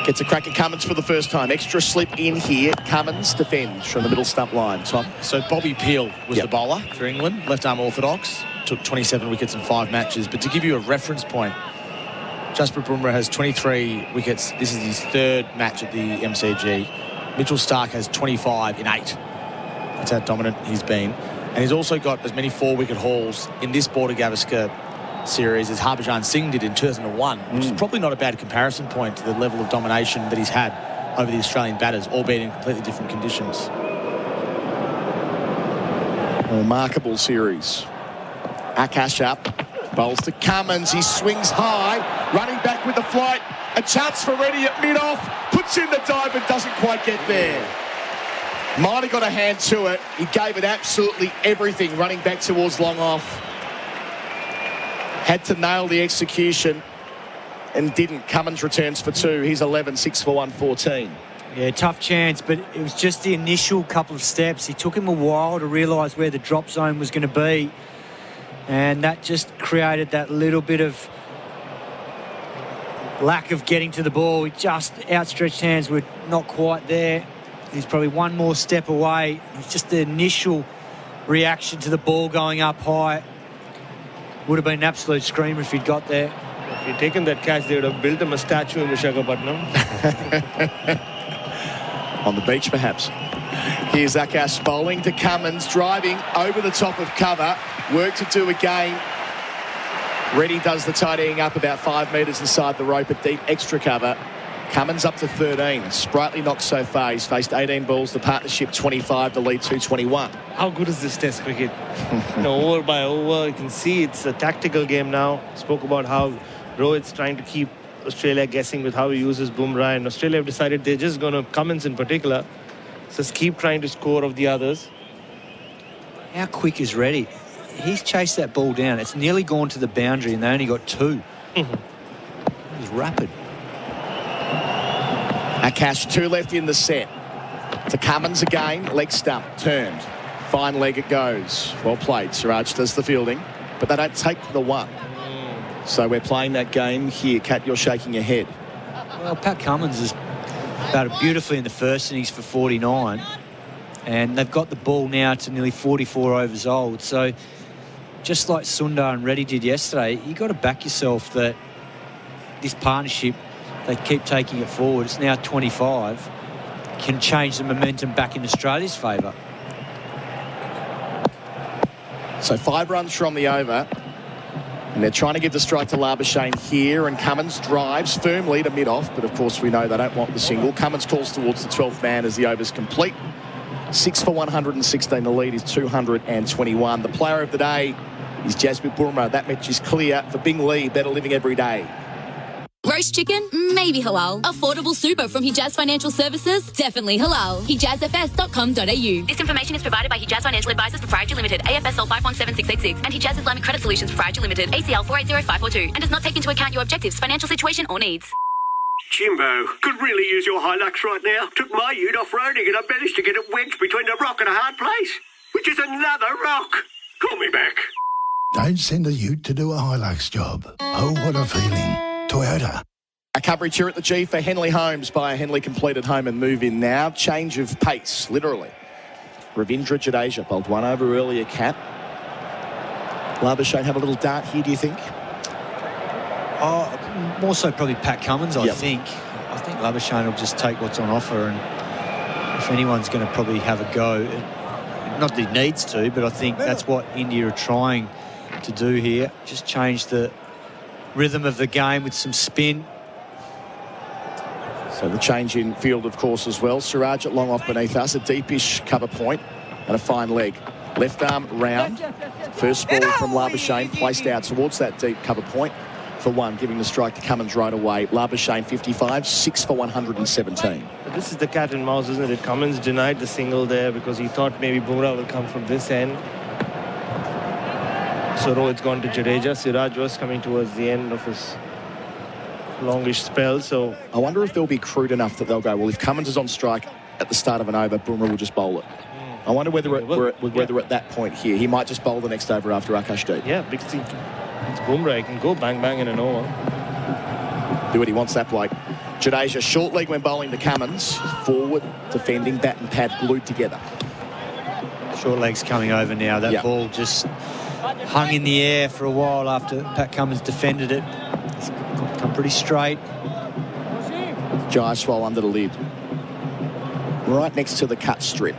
gets a crack at Cummins for the first time. Extra slip in here. Cummins defends from the middle stump line. Tom? So Bobby Peel was the bowler for England, left-arm orthodox, took 27 wickets in 5 matches. But to give you a reference point, Jasprit Bumrah has 23 wickets. This is his 3rd match at the MCG. Mitchell Starc has 25 in 8. That's how dominant he's been. And he's also got as many 4-wicket hauls in this Border Gavaskar series as Harbhajan Singh did in 2001, which is probably not a bad comparison point to the level of domination that he's had over the Australian batters, albeit in completely different conditions. A remarkable series. Akash up, bowls to Cummins. He swings high, running back with the flight. A chance for Reddy at mid-off, puts in the dive but doesn't quite get there. Might have got a hand to it. He gave it absolutely everything running back towards long off. Had to nail the execution and didn't. Cummins returns for 2. He's 11, 6 for 114. Yeah, tough chance, but it was just the initial couple of steps. It took him a while to realise where the drop zone was going to be, and that just created that little bit of lack of getting to the ball. He just outstretched hands were not quite there. He's probably one more step away. It's just the initial reaction to the ball going up high. Would have been an absolute screamer if he'd got there. If he'd taken that catch, they would have built him a statue in Visakhapatnam. On the beach, perhaps. Here's Akash bowling to Cummins, driving over the top of cover. Work to do again. Reddy does the tidying up about 5 metres inside the rope at deep extra cover. Cummins up to 13. Sprightly not so far. He's faced 18 balls. The partnership 25. The lead 221. How good is this Test cricket? Over by over, you can see it's a tactical game now. Spoke about how Rohit's trying to keep Australia guessing with how he uses Bumrah, and Australia have decided they're just going to, Cummins in particular, just keep trying to score of the others. How quick is Reddy? He's chased that ball down. It's nearly gone to the boundary, and they only got 2. It was rapid. Akash, 2 left in the set. To Cummins again, leg stump, turned. Fine leg it goes. Well played. Siraj does the fielding, but they don't take the 1. So we're playing that game here. Kat, you're shaking your head. Well, Pat Cummins has batted beautifully in the first innings for 49, and they've got the ball now to nearly 44 overs old. So just like Sundar and Reddy did yesterday, you've got to back yourself that this partnership, they keep taking it forward. It's now 25. Can change the momentum back in Australia's favour. So 5 runs from the over. And they're trying to give the strike to Labuschagne here. And Cummins drives firmly to mid-off. But, of course, we know they don't want the single. Cummins calls towards the 12th man as the over's complete. 6 for 116. The lead is 221. The player of the day is Jasprit Bumrah. That match is clear for Bing Lee. Better living every day. Roast chicken? Maybe halal. Affordable super from Hijaz Financial Services? Definitely halal. HijazFS.com.au. This information is provided by Hijaz Financial Advisors Proprietary Limited, AFSL 517686, and Hijaz Islamic Credit Solutions Proprietary Limited, ACL 480542, and does not take into account your objectives, financial situation, or needs. Jimbo, could really use your Hilux right now. Took my ute off-roading and I managed to get it wedged between a rock and a hard place, which is another rock. Call me back. Don't send a ute to do a Hilux job. Oh, what a feeling. Toyota. A coverage here at the G for Henley Homes. Buy a Henley completed home and move in now. Change of pace, literally. Ravindra Jadeja bowled 1 over earlier, Kat. Labuschagne have a little dart here, do you think? Oh, more so probably Pat Cummins, I think. I think Labuschagne will just take what's on offer, and if anyone's going to probably have a go, not that he needs to, but I think that's what India are trying to do here. Just change the rhythm of the game with some spin. So the change in field, of course, as well. Siraj at long off beneath us, a deepish cover point and a fine leg. Left arm round. First ball from Labuschagne placed out towards that deep cover point for 1, giving the strike to Cummins right away. Labuschagne 55, 6 for 117. This is the cat and mouse, isn't it? Cummins denied the single there because he thought maybe Bumrah will come from this end. So Rohit's gone to Jadeja. Siraj was coming towards the end of his longish spell. So I wonder if they'll be crude enough that they'll go, well, if Cummins is on strike at the start of an over, Bumrah will just bowl it. I wonder whether we're at that point here. He might just bowl the next over after Akashdeep. Yeah, because it's Bumrah. He can go bang bang in an over. Do what he wants, that bloke. Jadeja, short leg when bowling to Cummins. Forward, defending, bat and pad glued together. Short leg's coming over now. That ball just hung in the air for a while after Pat Cummins defended it. It's come pretty straight. Jaiswal under the lid. Right next to the cut strip.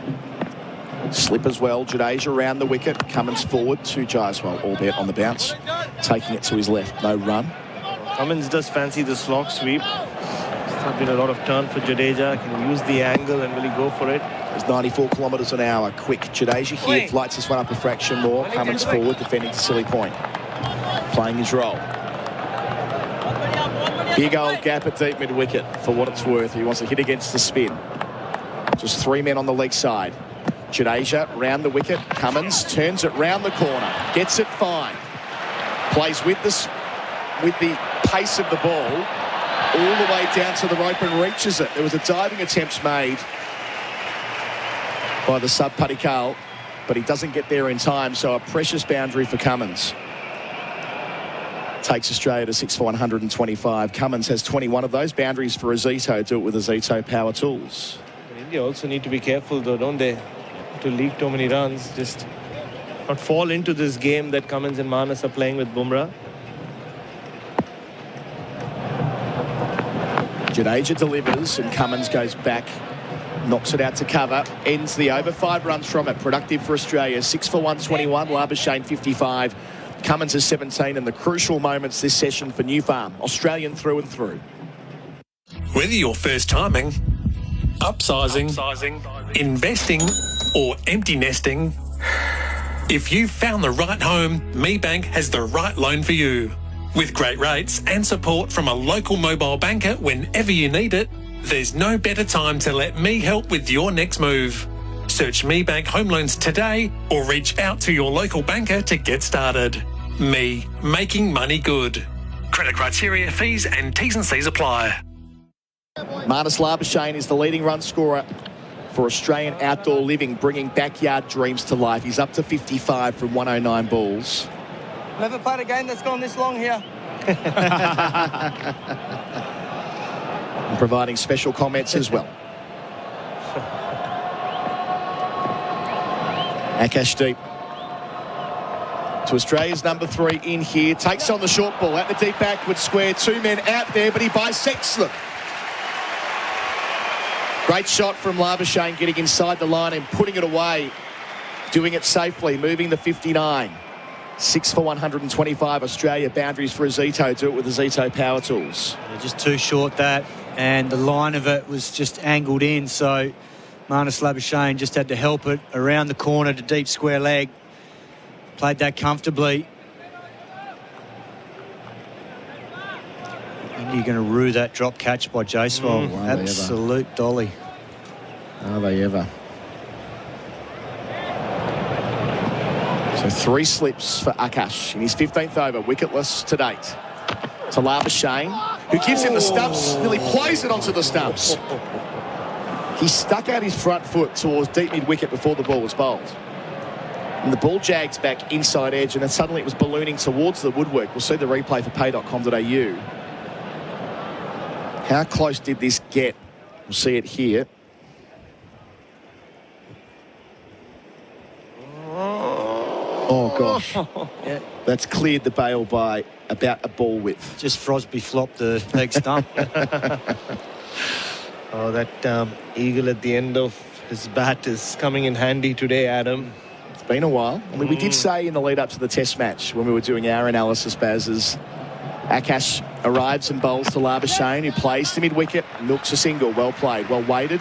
Slip as well. Jadeja around the wicket. Cummins forward to Jaiswal, albeit on the bounce. Taking it to his left. No run. Cummins does fancy the slog sweep. It's not been a lot of turn for Jadeja. Can use the angle and really go for it. It's 94 kilometres an hour. Quick. Jadeja here flights this one up a fraction more. Cummins forward, defending to Silly Point. Playing his role. Big old gap at deep mid-wicket for what it's worth. He wants to hit against the spin. Just 3 men on the leg side. Jadeja round the wicket. Cummins turns it round the corner. Gets it fine. Plays with the pace of the ball all the way down to the rope and reaches it. There was a diving attempt made by the sub Padikal, but he doesn't get there in time, so a precious boundary for Cummins. Takes Australia to 6 for 125. Cummins has 21 of those. Boundaries for Azito. Do it with Azito Power Tools. India also need to be careful, though, don't they? To leak too many runs. Just not fall into this game that Cummins and Manas are playing with Bumrah. Jadeja delivers and Cummins goes back, knocks it out to cover, ends the over. 5 runs from it. Productive for Australia. 6 for 121. Labuschagne 55. Cummins is 17 in the crucial moments this session for New Farm. Australian through and through. Whether you're first timing, upsizing, investing, or empty nesting, if you've found the right home, MeBank has the right loan for you. With great rates and support from a local mobile banker whenever you need it, there's no better time to let me help with your next move. Search MeBank Home Loans today or reach out to your local banker to get started. Me, making money good. Credit criteria, fees and T's and C's apply. Marnus Labuschagne is the leading run scorer for Australian outdoor living, bringing backyard dreams to life. He's up to 55 from 109 balls. Never played a game that's gone this long here. And providing special comments as well. Akashdeep to Australia's number 3 in here. Takes on the short ball at the deep backward square. 2 men out there, but he bisects them. Great shot from Labuschagne, getting inside the line and putting it away. Doing it safely, moving the 59. 6 for 125 Australia. Boundaries for Azito. Do it with Azito Power Tools. Yeah, just too short that, and the line of it was just angled in, so Marnus Labuschagne just had to help it around the corner to deep square leg. Played that comfortably. India going to rue that drop catch by Jaiswal. Absolute dolly. Are they ever? So 3 slips for Akash in his 15th over, wicketless to date. To Labuschagne, who gives him the stumps, nearly plays it onto the stumps. He stuck out his front foot towards deep mid-wicket before the ball was bowled. And the ball jags back inside edge, and then suddenly it was ballooning towards the woodwork. We'll see the replay for pay.com.au. How close did this get? We'll see it here. Oh, gosh. Yeah. That's cleared the bail by about a ball width. Just Frosby flopped the leg stump. Oh, that eagle at the end of his bat is coming in handy today, Adam. It's been a while. I mean, we did say in the lead up to the test match when we were doing our analysis, Baz, as Akash arrives and bowls to Labuschagne, who plays to mid-wicket, milks a single. Well played, well weighted.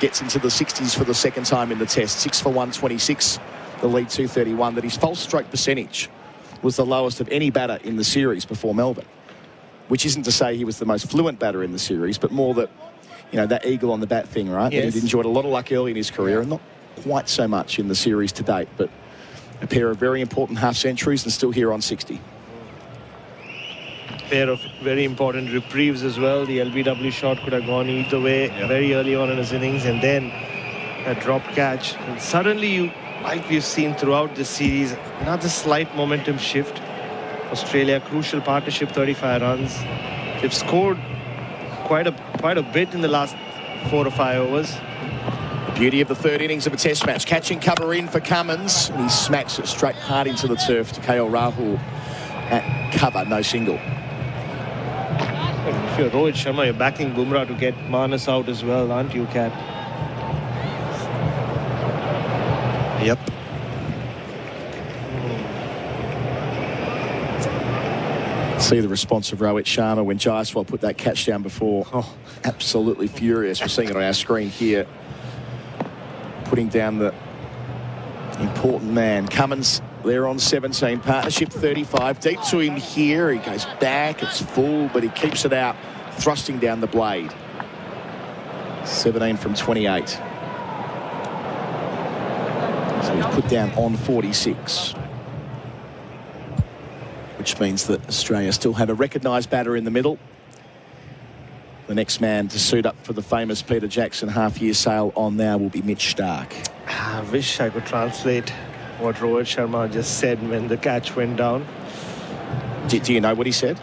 Gets into the 60s for the second time in the test. 6 for 126. The lead 231, that his false stroke percentage was the lowest of any batter in the series before Melbourne, which isn't to say he was the most fluent batter in the series, but more that, you know, that eagle on the bat thing, right? Yes. That he'd enjoyed a lot of luck early in his career and not quite so much in the series to date, but a pair of very important half centuries and still here on 60. pair of very important reprieves as well. The LBW shot could have gone either way very early on in his innings, and then a drop catch. And suddenly, like we've seen throughout this series, another slight momentum shift. Australia, crucial partnership, 35 runs. They've scored quite a bit in the last 4 or 5 overs. Beauty of the third innings of a test match. Catching cover in for Cummins, and he smacks it straight hard into the turf to KL Rahul at cover, no single. If you're Rohit Sharma, you're backing Bumrah to get Manas out as well, aren't you, Kat? Yep. See the response of Rohit Sharma when Jaiswal put that catch down before. Oh, absolutely furious. We're seeing it on our screen here. Putting down the important man. Cummins there on 17. Partnership 35. Deep to him here. He goes back. It's full, but he keeps it out, thrusting down the blade. 17 from 28. So he's put down on 46. Which means that Australia still have a recognised batter in the middle. The next man to suit up for the famous Peter Jackson half-year sale on now will be Mitch Starc. I wish I could translate what Rohit Sharma just said when the catch went down. Do you know what he said?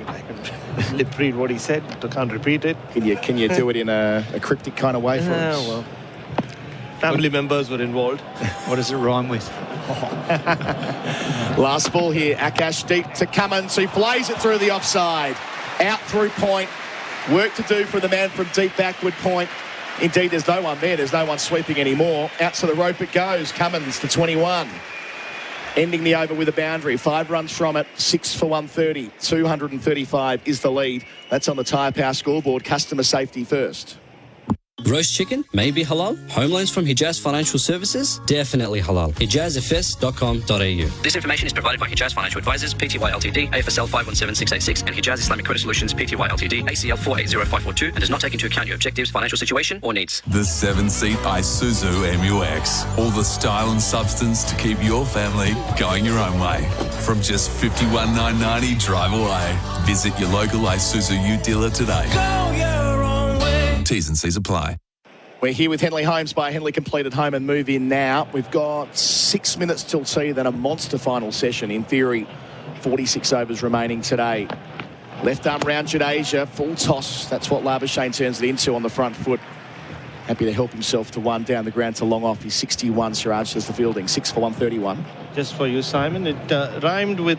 I can lip read what he said, but can't repeat it. Can you do it in a cryptic kind of way for us? Well, family members were involved. What does it rhyme with? Last ball here. Akash deep to Cummins, who flays it through the offside. Out through point. Work to do for the man from deep backward point. Indeed, there's no one there. There's no one sweeping anymore. Out to the rope it goes. Cummins to 21. Ending the over with a boundary. 5 runs from it. 6 for 130. 235 is the lead. That's on the Tyre Power scoreboard. Customer safety first. Roast chicken? Maybe halal. Home loans from Hijaz Financial Services? Definitely halal. HijazFS.com.au. This information is provided by Hijaz Financial Advisors, Pty Ltd, AFSL 517686, and Hijaz Islamic Credit Solutions, Pty Ltd, ACL 480542, and does not take into account your objectives, financial situation, or needs. The 7-seat Isuzu MUX. All the style and substance to keep your family going your own way. From just $51,990 drive away. Visit your local Isuzu U dealer today. Go your own way. T's and C's apply. We're here with Henley Homes by Henley Completed Home and Move In now. We've got 6 minutes till tea, then a monster final session. In theory, 46 overs remaining today. Left arm round Jadeja, full toss. That's what Labuschagne turns it into on the front foot. Happy to help himself to one down the ground to long off. He's 61. Siraj does the fielding, 6 for 131. Just for you, Simon, it rhymed with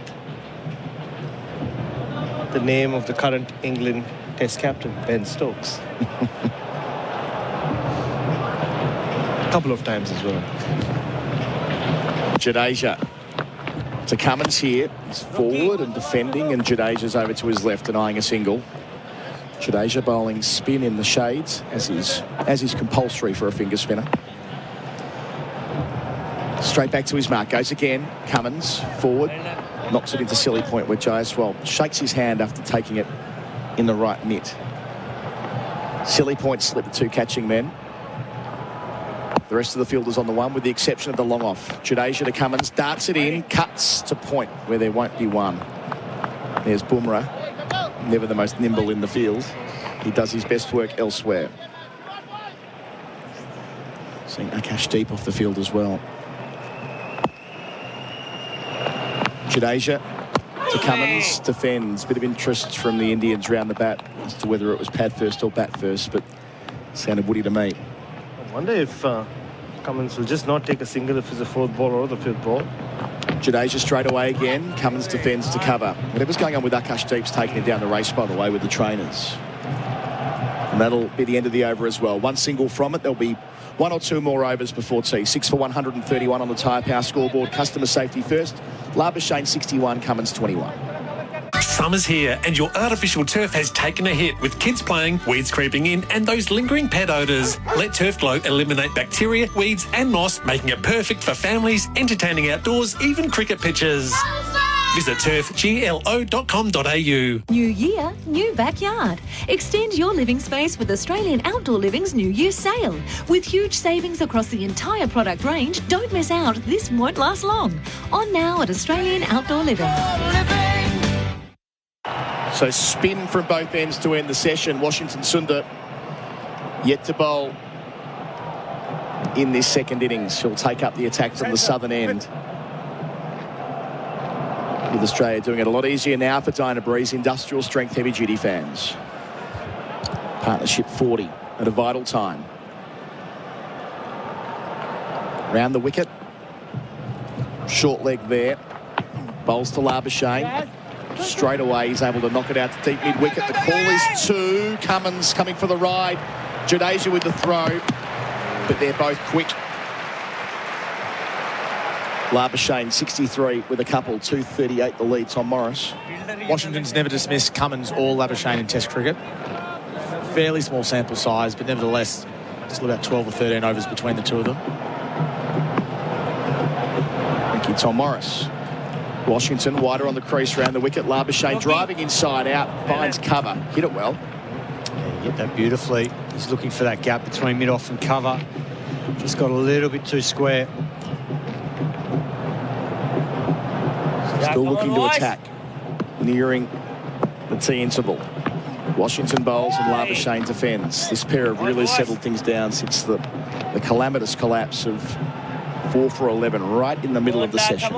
the name of the current England Test captain, Ben Stokes. A couple of times as well. Jadeja to Cummins here. He's forward and defending, and Jadeja's over to his left and eyeing a single. Jadeja bowling spin in the shades, as is compulsory for a finger spinner. Straight back to his mark. Goes again. Cummins forward. Knocks it into silly point where Jaiswal shakes his hand after taking it in the right mitt. Silly point slip the 2 catching men. The rest of the fielders on the one, with the exception of the long off. Jadeja to Cummins, darts it in, cuts to point where there won't be one. There's Bumrah, never the most nimble in the field. He does his best work elsewhere. Seeing Akash deep off the field as well. Jadeja to Cummins, defends. Bit of interest from the Indians round the bat as to whether it was pad first or bat first, but sounded woody to me. I wonder if Cummins will just not take a single if it's the 4th ball or the 5th ball. Jadeja straight away again. Cummins defends to cover. Whatever's going on with Akash Deep's taking it down the race, by the way, with the trainers. And that'll be the end of the over as well. 1 single from it. There'll be 1 or 2 more overs before tea. 6 for 131 on the Tyre Power scoreboard. Customer safety first. Labuschagne 61, Cummins 21. Summer's here and your artificial turf has taken a hit with kids playing, weeds creeping in and those lingering pet odours. Let Turf Glow eliminate bacteria, weeds and moss, making it perfect for families, entertaining outdoors, even cricket pitches. Visit turfglo.com.au. New year, new backyard. Extend your living space with Australian Outdoor Living's New Year sale. With huge savings across the entire product range, don't miss out. This won't last long. On now at Australian Outdoor Living. So spin from both ends to end the session. Washington Sundar yet to bowl in this second innings. He'll take up the attack from the southern end. With Australia doing it a lot easier now for Dinah Breeze, industrial strength heavy duty fans. Partnership 40 at a vital time. Round the wicket. Short leg there. Bowls to Labuschagne. Straight away he's able to knock it out to deep mid-wicket. The call is 2. Cummins coming for the ride. Jadeja with the throw. But they're both quick. Labuschagne 63 with a couple. 238 the lead. Tom Morris. Washington's never dismissed Cummins or Labuschagne in Test cricket. Fairly small sample size, but nevertheless, still about 12 or 13 overs between the two of them. Thank you, Tom Morris. Washington wider on the crease round the wicket. Labuschagne driving inside out, finds cover. Hit it well. Yeah, hit that beautifully. He's looking for that gap between mid-off and cover. Just got a little bit too square. Still looking to attack. Nearing the T interval. Washington bowls and Labuschagne defends. This pair have really settled things down since the calamitous collapse of 4 for 11 right in the middle of the session.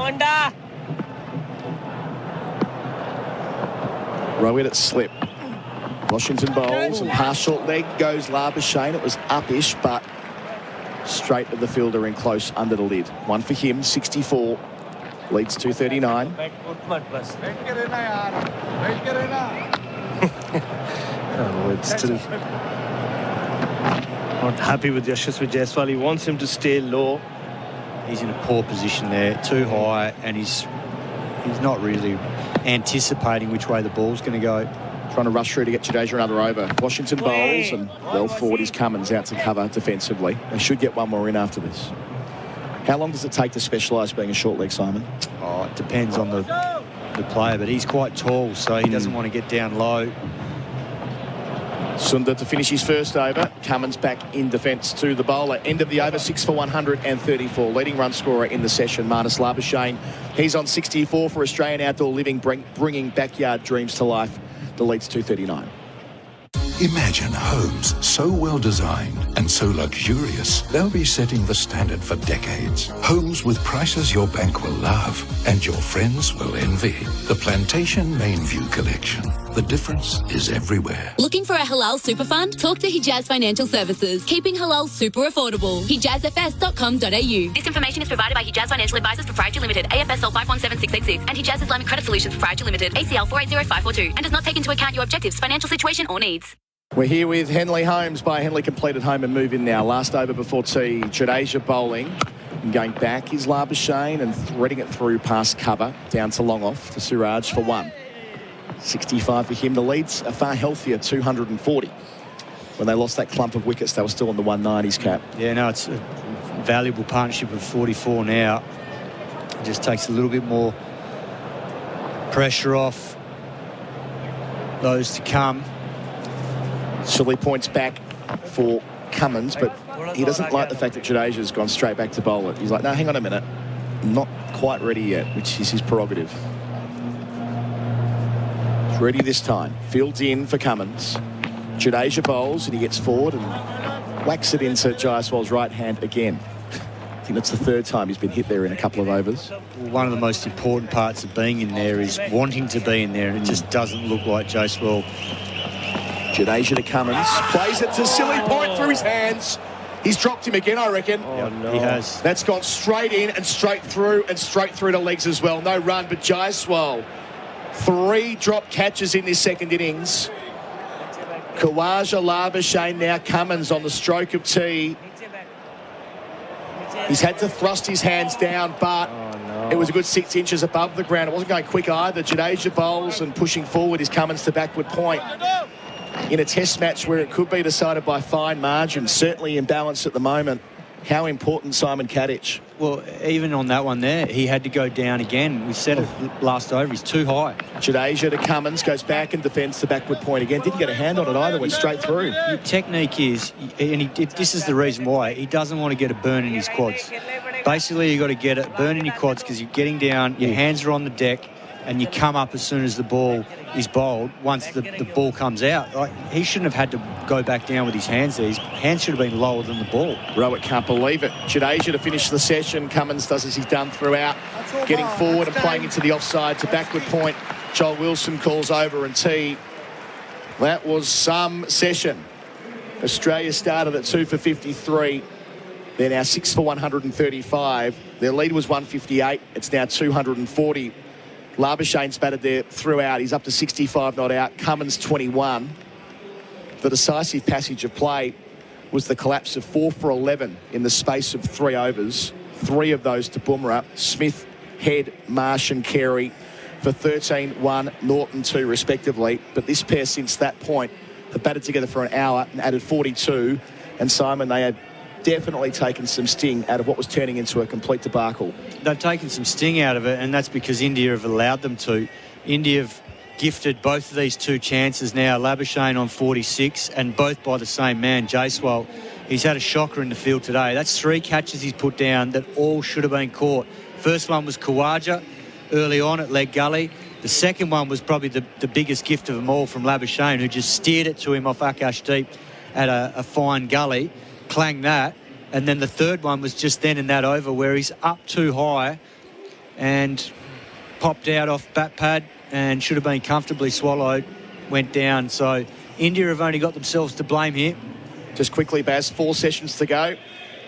Row it slip. Washington bowls and past short leg goes Labuschagne. It was up-ish, but straight of the fielder in close under the lid. One for him, 64. Leads 239. Not happy with Yashasvi Jaiswal. He wants him to stay low. He's in a poor position there, too high, and he's not really anticipating which way the ball's going to go. Trying to rush through to get Jadeja another over. Washington bowls and well forward is Cummins out to cover defensively. They should get one more in after this. How long does it take to specialise being a short leg, Simon? Oh, it depends on the player, but he's quite tall, so he doesn't want to get down low. Sundar to finish his first over. Cummins back in defence to the bowler. End of the over, 6 for 134. Leading run scorer in the session, Marnus Labuschagne. He's on 64 for Australian outdoor living, bringing backyard dreams to life. The lead's 239. Imagine homes so well designed and so luxurious, they'll be setting the standard for decades. Homes with prices your bank will love and your friends will envy. The Plantation Main View Collection. The difference is everywhere. Looking for a halal super fund? Talk to Hijaz Financial Services. Keeping halal super affordable. HijazFS.com.au. This information is provided by Hijaz Financial Advisors Proprietary Limited, AFSL 517686, and Hijaz Islamic Credit Solutions Proprietary Limited, ACL 480542, and does not take into account your objectives, financial situation, or needs. We're here with Henley Holmes by Henley Completed Home and Move In now. Last over before tea, Jadeja bowling. And going back is Labuschagne and threading it through past cover down to long off to Siraj for 1. 65 for him. The leads are far healthier, 240. When they lost that clump of wickets, they were still in the 190s cap. Yeah, no, it's a valuable partnership of 44 now. It just takes a little bit more pressure off those to come. Silly points back for Cummins, but he doesn't like the fact that Jadeja's gone straight back to bowl it. He's like, no, hang on a minute. I'm not quite ready yet, which is his prerogative. He's ready this time. Fields in for Cummins. Jadeja bowls and he gets forward and whacks it into Jaiswal's right hand again. I think that's the third time he's been hit there in a couple of overs. One of the most important parts of being in there is wanting to be in there, and it just doesn't look like Jaiswal. Jadeja to Cummins, plays it to silly point through his hands. He's dropped him again, I reckon. Oh, no. He has. That's gone straight in and straight through to legs as well. No run, but Jaiswal. 3 drop catches in this second innings. Khawaja, Labuschagne, now Cummins on the stroke of tea. He's had to thrust his hands down, but it was a good 6 inches above the ground. It wasn't going quick either. Jadeja bowls and pushing forward is Cummins to backward point. In a test match where it could be decided by fine margin, certainly imbalanced at the moment. How important, Simon Katich? Well, even on that one there, he had to go down again. We said it last over, he's too high. Jadeja to Cummins, goes back and defends the backward point again. Didn't get a hand on it either, went straight through. Your technique is, and this is the reason why, he doesn't want to get a burn in his quads. Basically, you've got to get a burn in your quads because you're getting down, your hands are on the deck, and you come up as soon as the ball is bowled, once the ball comes out. Like, he shouldn't have had to go back down with his hands there. His hands should have been lower than the ball. Rowett can't believe it. Jadeja to finish the session. Cummins does as he's done throughout, getting forward and playing into the offside to backward point. Joel Wilson calls over and tee. That was some session. Australia started at 2 for 53. They're now 6 for 135. Their lead was 158. It's now 240. Labuschagne's batted there throughout. He's up to 65 not out. Cummins 21. The decisive passage of play was the collapse of 4 for 11 in the space of 3 overs. 3 of those to Bumrah. Smith, Head, Marsh and Carey for 13, 1, Norton 2 respectively. But this pair since that point have batted together for an hour and added 42. And Simon, they have definitely taken some sting out of what was turning into a complete debacle. They've taken some sting out of it, and that's because India have allowed them to. India have gifted both of these 2 chances now. Labuschagne on 46, and both by the same man, Jaiswal. He's had a shocker in the field today. That's 3 catches he's put down that all should have been caught. First one was Khawaja early on at leg gully. The second one was probably the biggest gift of them all from Labuschagne, who just steered it to him off Akash Deep at a fine gully. Clang that, and then the third one was just then in that over where he's up too high and popped out off bat pad and should have been comfortably swallowed, went down. So India have only got themselves to blame here. Just quickly, Baz, 4 sessions to go.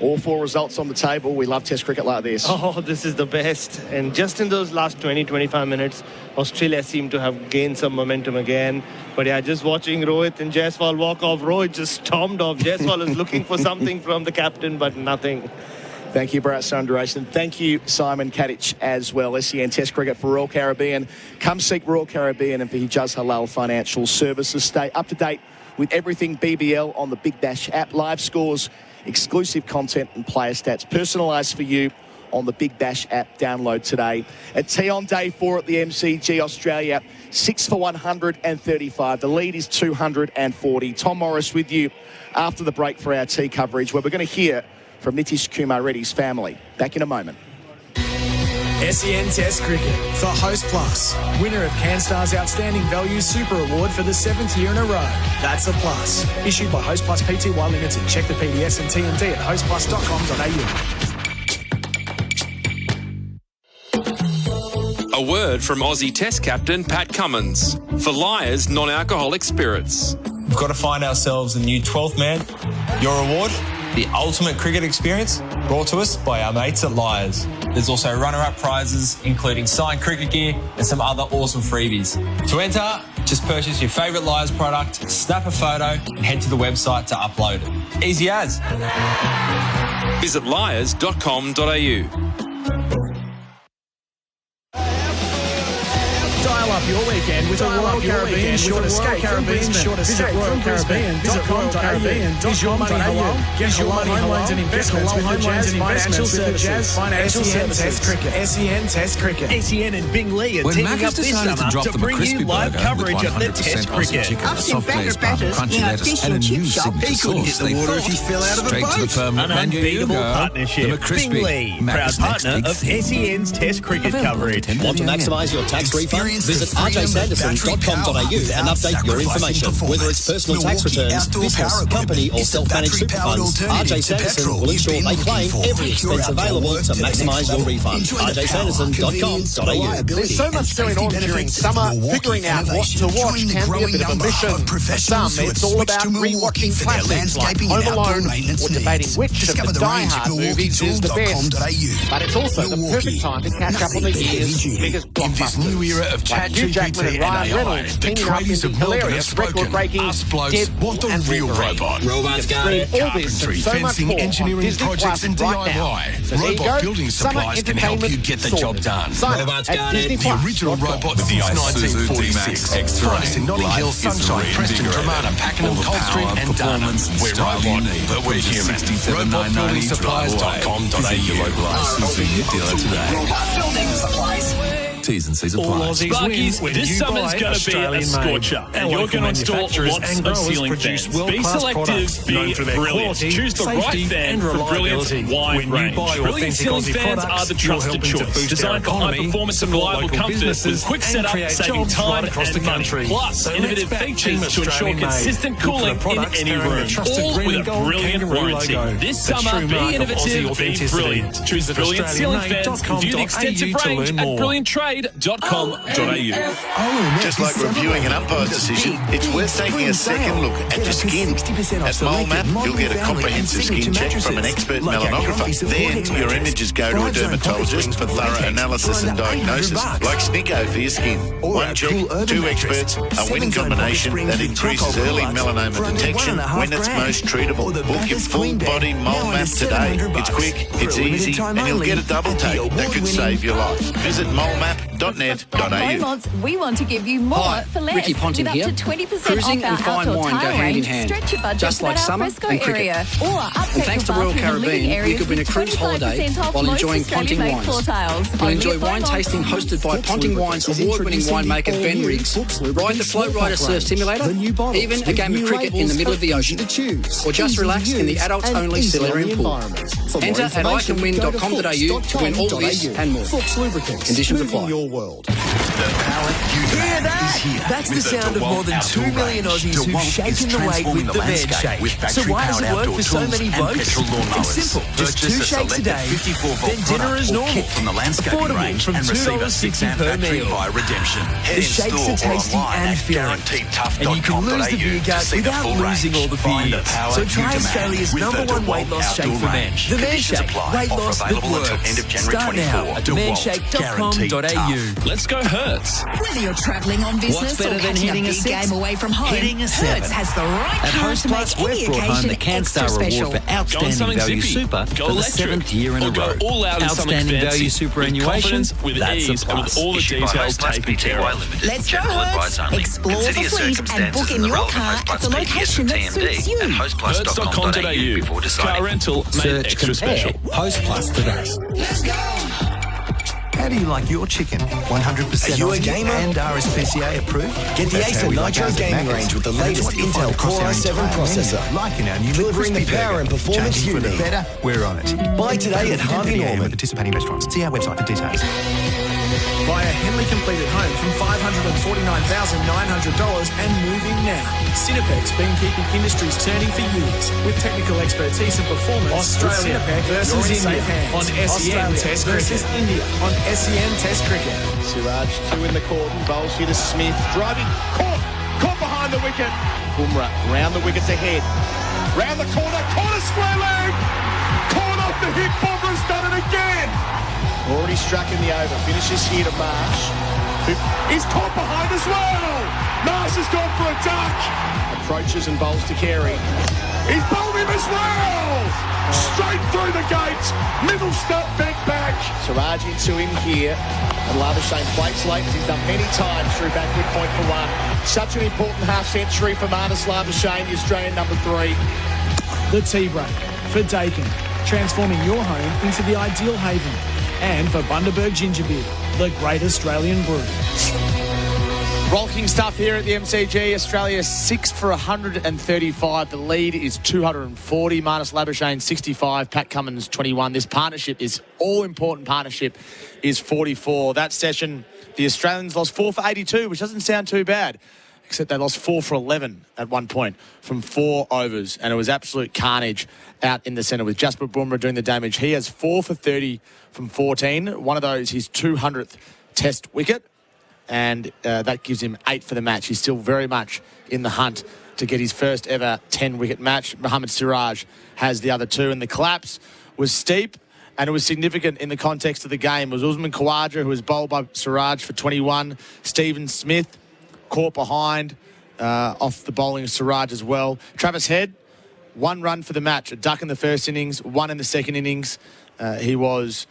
All 4 results on the table. We love Test cricket like this. Oh, this is the best. And just in those last 20-25 minutes, Australia seemed to have gained some momentum again. But yeah, just watching Rohit and Jaiswal walk off, Rohit just stormed off. Jaiswal is looking for something from the captain, but nothing. Thank you, Bharat Sundaresan. Thank you, Simon Katich, as well. SEN Test Cricket for Royal Caribbean. Come seek Royal Caribbean and for Hijaz Halal Financial Services. Stay up to date with everything BBL on the Big Bash app. Live scores, exclusive content and player stats personalised for you on the Big Bash app. Download today. At tea on day 4 at the MCG, Australia 6 for 135. The lead is 240. Tom Morris with you after the break for our tea coverage, where we're going to hear from Nitish Kumar Reddy's family. Back in a moment. SEN Test Cricket for Host Plus, winner of CanStar's Outstanding Value Super Award for the 7th year in a row. That's a plus. Issued by Host Plus Pty Limited. Check the PDS and TND at hostplus.com.au. A word from Aussie Test captain Pat Cummins for Liars non-alcoholic spirits. We've got to find ourselves a new 12th man. Your award? The ultimate cricket experience, brought to us by our mates at Liars. There's also runner-up prizes, including signed cricket gear and some other awesome freebies. To enter, just purchase your favourite Liars product, snap a photo, and head to the website to upload it. Easy as. Visit liars.com.au. Dial up your weekend with a Royal Caribbean short escape from Brisbane. Visit royalcaribbean.com.au. Is your money halal? Get your money home loans and investments with Hijaz Financial Services. SEN Test Cricket. SEN Test Cricket. SEN and Bing Lee are teaming up this summer to bring you live coverage of the Test Cricket. I've seen better batters in a fish and chip shop. He couldn't hit the water if he fell out of a boat. An unbeatable partnership. Bing Lee, proud partner of SEN's Test Cricket coverage. Want to maximise your tax refund? Visit rjsanderson.com.au and update your information. Whether it's personal tax returns, business, company or self-managed super funds, RJ Sanderson will ensure they claim every expense available to maximise your refund. rjsanderson.com.au. There's so much going on during summer, figuring out what to watch can be a bit of a mission. For some, it's all about rewatching classics like Home Alone or debating which of the Die Hard movies is the best. But it's also the perfect time to catch up on the year's biggest blockbusters. New era of Hugh Jackman and Ryan Reynolds teaming up in the hilarious record-breaking want the real robot. Robots got it. All this and so much more on Disney Plus right now. So there you go. Building supplies can help you get the job done. Sign up at Disney Plus. The original robot since 1946. Finest in Notting Hill, Sunshine, Preston, Tremana, Pakenham, Cold Street and Darwin. We're robot, but we're human. RobotBuildingSupplies.com.au. Visit your local Isuzu dealer today. Robot Building Supplies. T's and C's All apply. Aussies Sparkies, win this summer's going to be a scorcher. And you're going to install lots of ceiling fans. Be selective, be brilliant. Choose the right fan for brilliant wide range. Brilliant ceiling fans are the trusted choice. Designed for high performance and reliable comfort with quick setup, saving time and money. Plus, innovative features to ensure consistent cooling in any room. All with a brilliant warranty. This summer, be innovative, be brilliant. Choose the brilliant ceiling fans. View the extensive range at brillianttrade.com.au. Just like reviewing an umpire's decision, it's worth taking a second look at your skin. At Mole Map, you'll get a comprehensive skin check from an expert melanographer. Then your images go to a dermatologist for thorough analysis and diagnosis, like Snicko for your skin. One check, two experts, a winning combination that increases early melanoma detection when it's most treatable. Book your full body Mole Map today. It's quick, it's easy, and you'll get a double take that could save your life. Visit molemap.net.au. We want to give you more Hi, for less. Ricky Ponting with here. Up to 20% Cruising off and our fine outdoor wine go tile hand in range. hand. Stretch your budget Just like with our summer fresco and cricket. area. Or update And thanks to your Royal bathroom and living Caribbean, you areas could win a with cruise 25% holiday off while most enjoying Ponting Australian-made floor wines. tiles. You'll Only enjoy at wine Beaumont. tasting hosted by Ponting Wines award-winning winemaker Ben Riggs, ride the Flow Rider Surf Simulator, even a game of cricket in the middle of the ocean, or just relax in the adults-only Silurian pool. Enter at iCanWin.com.au to win all this and more. Conditions apply. Hear that? That's the sound of more than 2 million Aussies who've shaken the weight with the Man Shake. So why does it work for so many blokes? It's simple. Just 2 shakes a day, then dinner is normal. Affordable from $2.60 per meal. The shakes are tasty and filling. And you can lose the beer gut without losing all the beers. So try Australia's #1 weight loss shake for men. The Man Shake. Weight loss that works. Start now at manshake.com.au. Let's go Hertz. Whether you're travelling on business What's better or than catching hitting a a big 6? game away from home, Hitting a 7. Hertz has the right At car Host to Plus, make any we've brought home occasion the CanStar extra Award special. for Outstanding Value Super for the 7th year in a row. Outstanding Value Superannuation, that's a plus. All the details taken care of. Let's go Hertz. Explore the fleet and book in your car at the location that suits you. Hertz.com.au. Car rental made Search extra special. Host Plus today. How do you like your chicken? 100% Are you a Aussie gamer? and RSPCA approved? Get the That's Ace how we and like Nitro ours at gaming Macca's. range with the And it's latest what you'll Intel find across Core our i7 entire processor. menu. Like in our new Delivering the crispy power burger. and performance Changing you for the need. better, we're on it. Buy today at Harvey With Norman. participating restaurants. See our website for details. Buy a Henley completed home from $549,900 and moving now. Cinepec's been keeping industries turning for years with technical expertise and performance. Australia versus India on SEN Test Cricket. India on SEN Test Cricket. Siraj, 2 in the cordon, bowls here to Smith, driving, caught behind the wicket. Bumrah round the wickets ahead, round the corner square leg, caught off the hip. Bumrah's done it again. Already struck in the over, finishes here to Marsh, who is caught behind as well. Marsh has gone for a duck. Approaches and bowls to Carey. He's bowled him as well. Straight through the gate. Middle stump bent back. Siraj into him here. And Labuschagne plays late as he's done many times through backward point for 1. Such an important half century for Marnus Labuschagne, the Australian #3. The tea break for Dakin, transforming your home into the ideal haven. And for Bundaberg Ginger Beer, the great Australian brew. Rollicking stuff here at the MCG. Australia 6 for 135. The lead is 240. Marnus Labuschagne 65. Pat Cummins 21. This partnership, is all-important partnership, is 44. That session, the Australians lost 4 for 82, which doesn't sound too bad, except they lost 4 for 11 at one point from 4 overs, and it was absolute carnage out in the centre with Jasprit Bumrah doing the damage. He has 4 for 30 from 14. One of those, his 200th Test wicket, and that gives him 8 for the match. He's still very much in the hunt to get his first ever 10-wicket match. Mohammad Siraj has the other 2, and the collapse was steep, and it was significant in the context of the game. It was Usman Khawaja, who was bowled by Siraj for 21. Stephen Smith caught behind off the bowling of Siraj as well. Travis Head, 1 run for the match. A duck in the first innings, 1 in the second innings. He was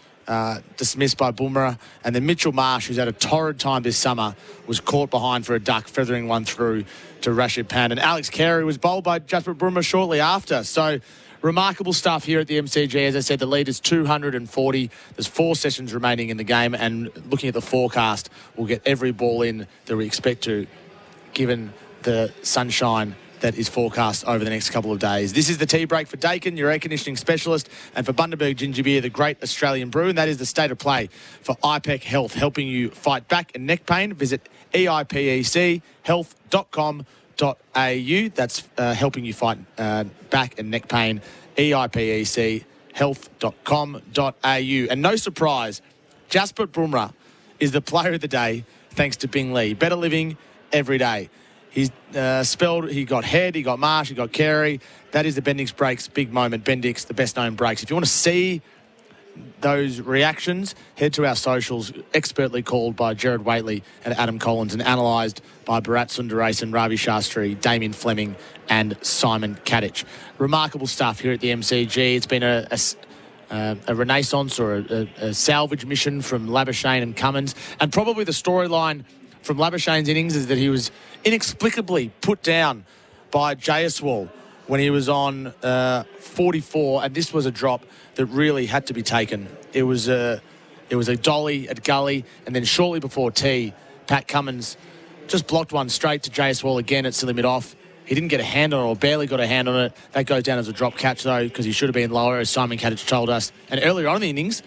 dismissed by Bumrah. And then Mitchell Marsh, who's had a torrid time this summer, was caught behind for a duck, feathering 1 through to Rashid Pand. And Alex Carey was bowled by Jasprit Bumrah shortly after. So remarkable stuff here at the MCG. As I said, the lead is 240. There's 4 sessions remaining in the game, and looking at the forecast, we'll get every ball in that we expect to, given the sunshine that is forecast over the next couple of days. This is the tea break for Dakin, your air conditioning specialist, and for Bundaberg Ginger Beer, the great Australian brew, and that is the state of play for IPEC Health, helping you fight back and neck pain. Visit eipecehealth.com.au. That's helping you fight back and neck pain, eipecehealth.com.au. And no surprise, Jasprit Bumrah is the player of the day, thanks to Bing Lee. Better living every day. He's he got Head, he got Marsh, he got Carey. That is the Bendix Breaks big moment. Bendix, the best known breaks. If you want to see those reactions, head to our socials, expertly called by Gerard Whateley and Adam Collins and analysed by Bharat, Sundaresan, Ravi, Shastri, Damien, Fleming and Simon Katich. Remarkable stuff here at the MCG. It's been a renaissance or a salvage mission from Labuschagne and Cummins, and probably the storyline from Labuschagne's innings is that he was inexplicably put down by Jaiswal when he was on 44, and this was a drop that really had to be taken. It was a dolly at gully, and then shortly before tea, Pat Cummins just blocked one straight to Jaiswal again at silly mid-off. He didn't get a hand on it, or barely got a hand on it. That goes down as a drop catch, though, because he should have been lower, as Simon Katich told us. And earlier on in the innings,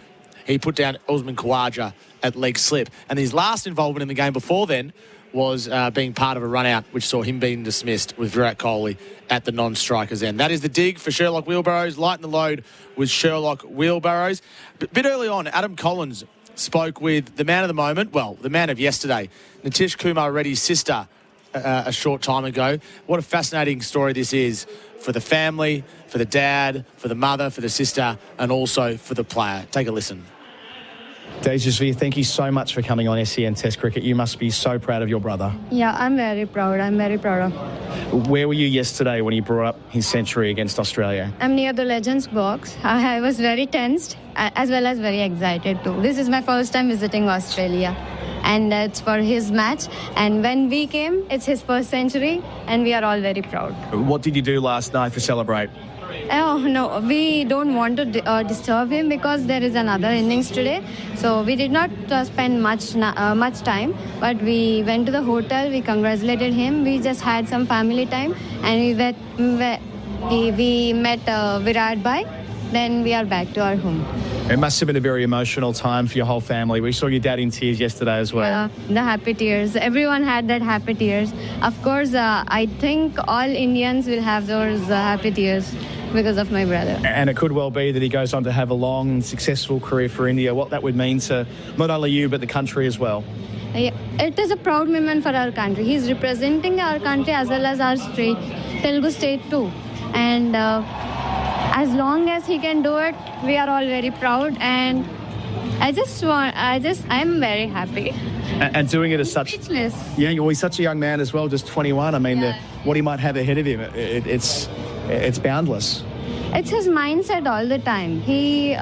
he put down Usman Khawaja at leg slip. And his last involvement in the game before then was being part of a run-out, which saw him being dismissed with Virat Kohli at the non-striker's end. That is the dig for Sherlock Wheelbarrows. Lighten the load with Sherlock Wheelbarrows. A bit early on, Adam Collins spoke with the man of the moment, well, the man of yesterday, Nitish Kumar Reddy's sister, a short time ago. What a fascinating story this is for the family, for the dad, for the mother, for the sister, and also for the player. Take a listen. Tejasvi, thank you so much for coming on SEN Test Cricket. You must be so proud of your brother. Yeah, I'm very proud. I'm very proud of. Where were you yesterday when he brought up his century against Australia? I'm near the Legends box. I was very tensed as well as very excited too. This is my first time visiting Australia, and it's for his match. And when we came, it's his first century, and we are all very proud. What did you do last night to celebrate? Oh, no, we don't want to disturb him because there is another innings today. So we did not spend much time, but we went to the hotel, we congratulated him, we just had some family time, and we met Virat Bhai, then we are back to our home. It must have been a very emotional time for your whole family. We saw your dad in tears yesterday as well. Yeah, the happy tears. Everyone had that happy tears. Of course, I think all Indians will have those happy tears because of my brother. And it could well be that he goes on to have a long, successful career for India, what that would mean to not only you, but the country as well. Yeah, it is a proud moment for our country. He's representing our country as well as our state, Telugu state too. And as long as he can do it, we are all very proud. And I'm very happy. And doing it as such... Speechless. Yeah, he's such a young man as well, just 21. I mean, what he might have ahead of him, it's boundless. It's his mindset all the time. He,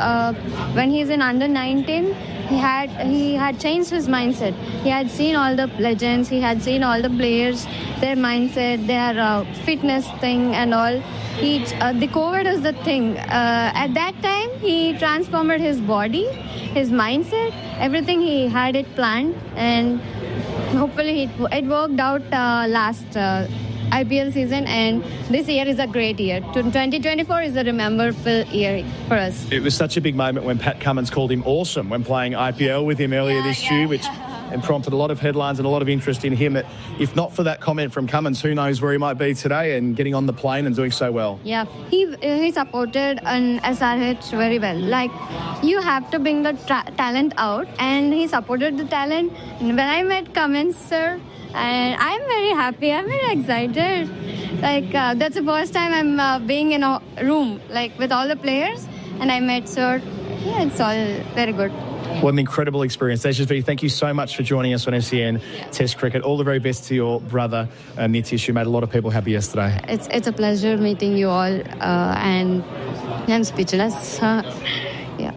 when he's in under 19, he had changed his mindset. He had seen all the legends. He had seen all the players, their mindset, their fitness thing, and all. The COVID is the thing. At that time, he transformed his body, his mindset, everything. He had it planned, and hopefully it worked out last IPL season, and this year is a great year. 2024 is a memorable year for us. It was such a big moment when Pat Cummins called him awesome when playing IPL with him earlier this year, which prompted a lot of headlines and a lot of interest in him. If not for that comment from Cummins, who knows where he might be today and getting on the plane and doing so well. Yeah, he supported an SRH very well. Like, you have to bring the talent out, and he supported the talent. And when I met Cummins, sir, and I'm very happy, I'm very excited. Like, that's the first time I'm being in a room, like, with all the players, and I met sir. Yeah, it's all very good. What an incredible experience. Tejasvi, thank you so much for joining us on SEN Test Cricket. All the very best to your brother, Nitish, who made a lot of people happy yesterday. It's a pleasure meeting you all, and I'm speechless. Yeah.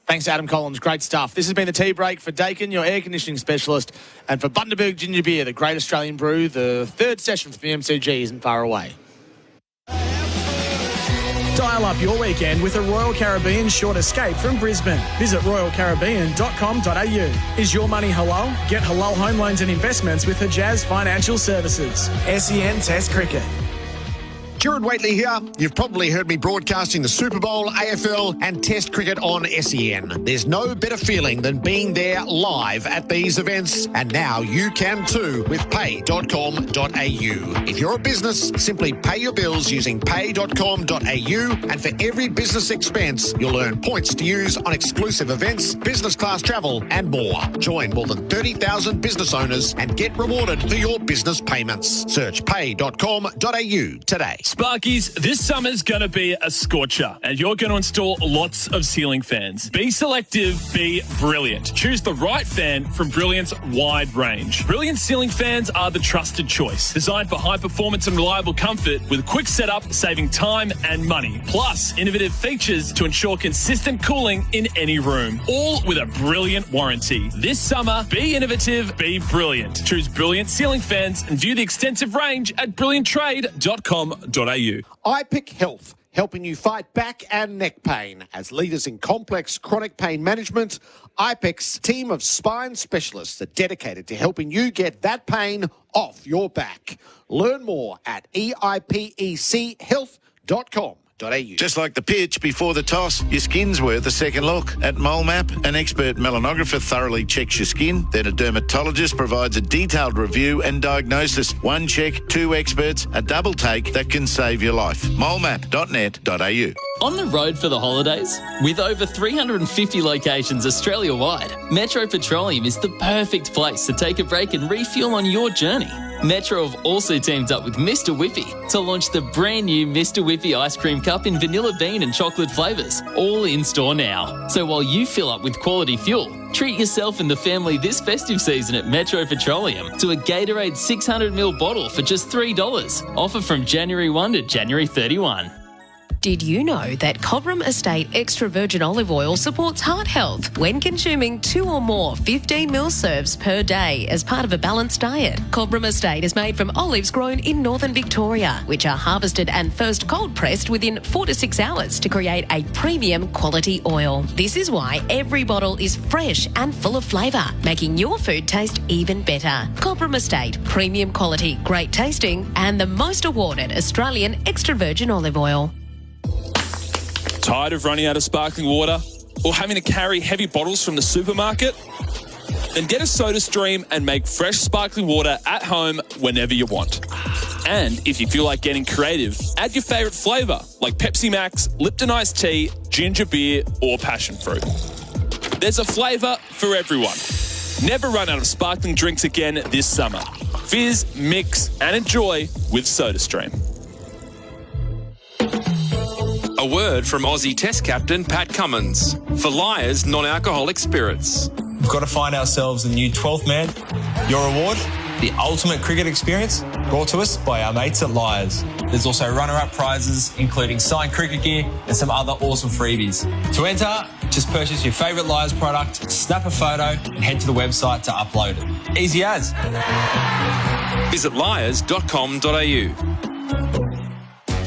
Thanks, Adam Collins. Great stuff. This has been the tea break for Dakin, your air conditioning specialist, and for Bundaberg Ginger Beer, the great Australian brew. The third session for the MCG isn't far away. Dial up your weekend with a Royal Caribbean short escape from Brisbane. Visit royalcaribbean.com.au. Is your money halal? Get halal home loans and investments with Hijaz Financial Services. SEN Test Cricket. Gerard Whateley here. You've probably heard me broadcasting the Super Bowl, AFL and Test cricket on SEN. There's no better feeling than being there live at these events, and now you can too with pay.com.au. If you're a business, simply pay your bills using pay.com.au, and for every business expense, you'll earn points to use on exclusive events, business class travel and more. Join more than 30,000 business owners and get rewarded for your business payments. Search pay.com.au today. Sparkies, this summer's going to be a scorcher, and you're going to install lots of ceiling fans. Be selective, be brilliant. Choose the right fan from Brilliant's wide range. Brilliant ceiling fans are the trusted choice. Designed for high performance and reliable comfort with quick setup, saving time and money. Plus, innovative features to ensure consistent cooling in any room. All with a brilliant warranty. This summer, be innovative, be brilliant. Choose Brilliant ceiling fans and view the extensive range at brillianttrade.com.au. iPick Health, helping you fight back and neck pain. As leaders in complex chronic pain management, iPick's team of spine specialists are dedicated to helping you get that pain off your back. Learn more at eipechealth.com.au. Just like the pitch before the toss, your skin's worth a second look. At Mole Map, an expert melanographer thoroughly checks your skin, then a dermatologist provides a detailed review and diagnosis. One check, two experts, a double take that can save your life. molemap.net.au. On the road for the holidays? With over 350 locations Australia-wide, Metro Petroleum is the perfect place to take a break and refuel on your journey. Metro have also teamed up with Mr. Whippy to launch the brand new Mr. Whippy Ice Cream Cup in vanilla bean and chocolate flavours, all in store now. So while you fill up with quality fuel, treat yourself and the family this festive season at Metro Petroleum to a Gatorade 600ml bottle for just $3. Offer from January 1 to January 31. Did you know that Cobram Estate Extra Virgin Olive Oil supports heart health when consuming 2 or more 15ml serves per day as part of a balanced diet? Cobram Estate is made from olives grown in northern Victoria, which are harvested and first cold pressed within 4 to 6 hours to create a premium quality oil. This is why every bottle is fresh and full of flavour, making your food taste even better. Cobram Estate, premium quality, great tasting, and the most awarded Australian extra virgin olive oil. Tired of running out of sparkling water or having to carry heavy bottles from the supermarket? Then get a SodaStream and make fresh sparkling water at home whenever you want. And if you feel like getting creative, add your favourite flavour like Pepsi Max, Lipton Iced Tea, ginger beer or passion fruit. There's a flavour for everyone. Never run out of sparkling drinks again this summer. Fizz, mix and enjoy with SodaStream. A word from Aussie Test captain Pat Cummins for Liars non-alcoholic spirits. We've got to find ourselves a new 12th man. Your reward, the ultimate cricket experience, brought to us by our mates at Liars. There's also runner-up prizes, including signed cricket gear and some other awesome freebies. To enter, just purchase your favourite Liars product, snap a photo and head to the website to upload it. Easy as. Visit liars.com.au.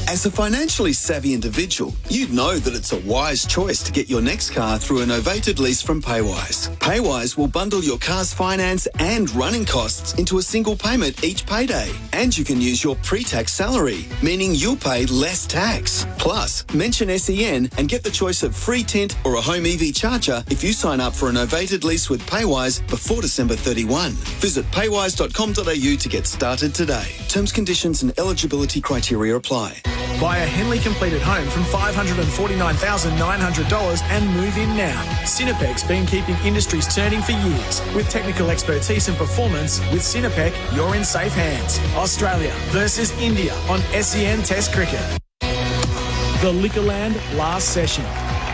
As a financially savvy individual, you'd know that it's a wise choice to get your next car through a novated lease from Paywise. Paywise will bundle your car's finance and running costs into a single payment each payday. And you can use your pre-tax salary, meaning you'll pay less tax. Plus, mention SEN and get the choice of free tint or a home EV charger if you sign up for a novated lease with Paywise before December 31. Visit paywise.com.au to get started today. Terms, conditions and eligibility criteria apply. Buy a Henley completed home from $549,900 and move in now. Cinepec's been keeping industries turning for years. With technical expertise and performance, with Cinepec, you're in safe hands. Australia versus India on SEN Test Cricket. The Liquorland last session.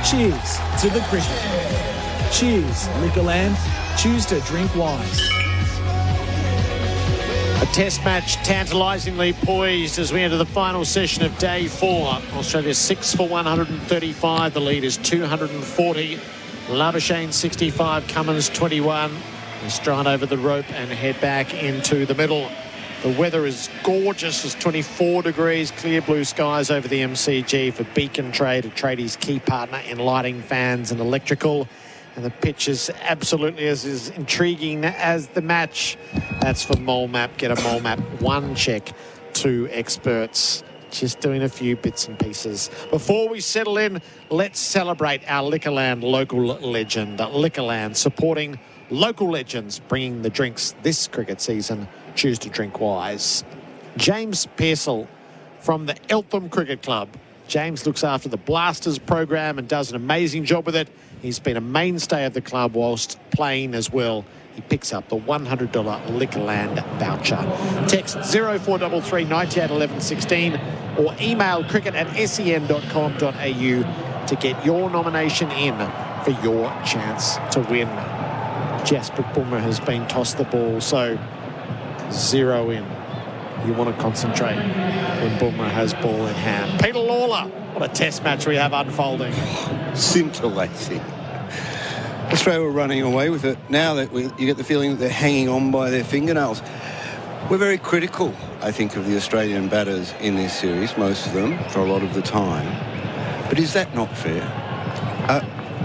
Cheers to the cricket. Cheers, Liquorland. Choose to drink wise. A test match tantalisingly poised as we enter the final session of day 4. Australia 6 for 135. The lead is 240. Labuschagne 65, Cummins 21. They stride over the rope and head back into the middle. The weather is gorgeous. It's 24 degrees, clear blue skies over the MCG for Beacon Trade, a tradie's key partner in lighting, fans and electrical. And the pitch is absolutely as intriguing as the match. That's for Mole Map. Get a Mole Map 1 check. 2 experts. Just doing a few bits and pieces. Before we settle in, let's celebrate our Liquorland local legend. Liquorland supporting local legends, bringing the drinks this cricket season. Choose to drink wise. James Pearsall from the Eltham Cricket Club. James looks after the Blasters program and does an amazing job with it. He's been a mainstay of the club whilst playing as well. He picks up the $100 Liquorland voucher. Text 0433 98 11 16 or email cricket@sen.com.au to get your nomination in for your chance to win. Jasprit Bumrah has been tossed the ball, so 0 in. You want to concentrate when Bumrah has ball in hand. Peter Lalor, what a test match we have unfolding. Scintillating. Australia were running away with it. Now that you get the feeling that they're hanging on by their fingernails. We're very critical, I think, of the Australian batters in this series, most of them, for a lot of the time. But is that not fair?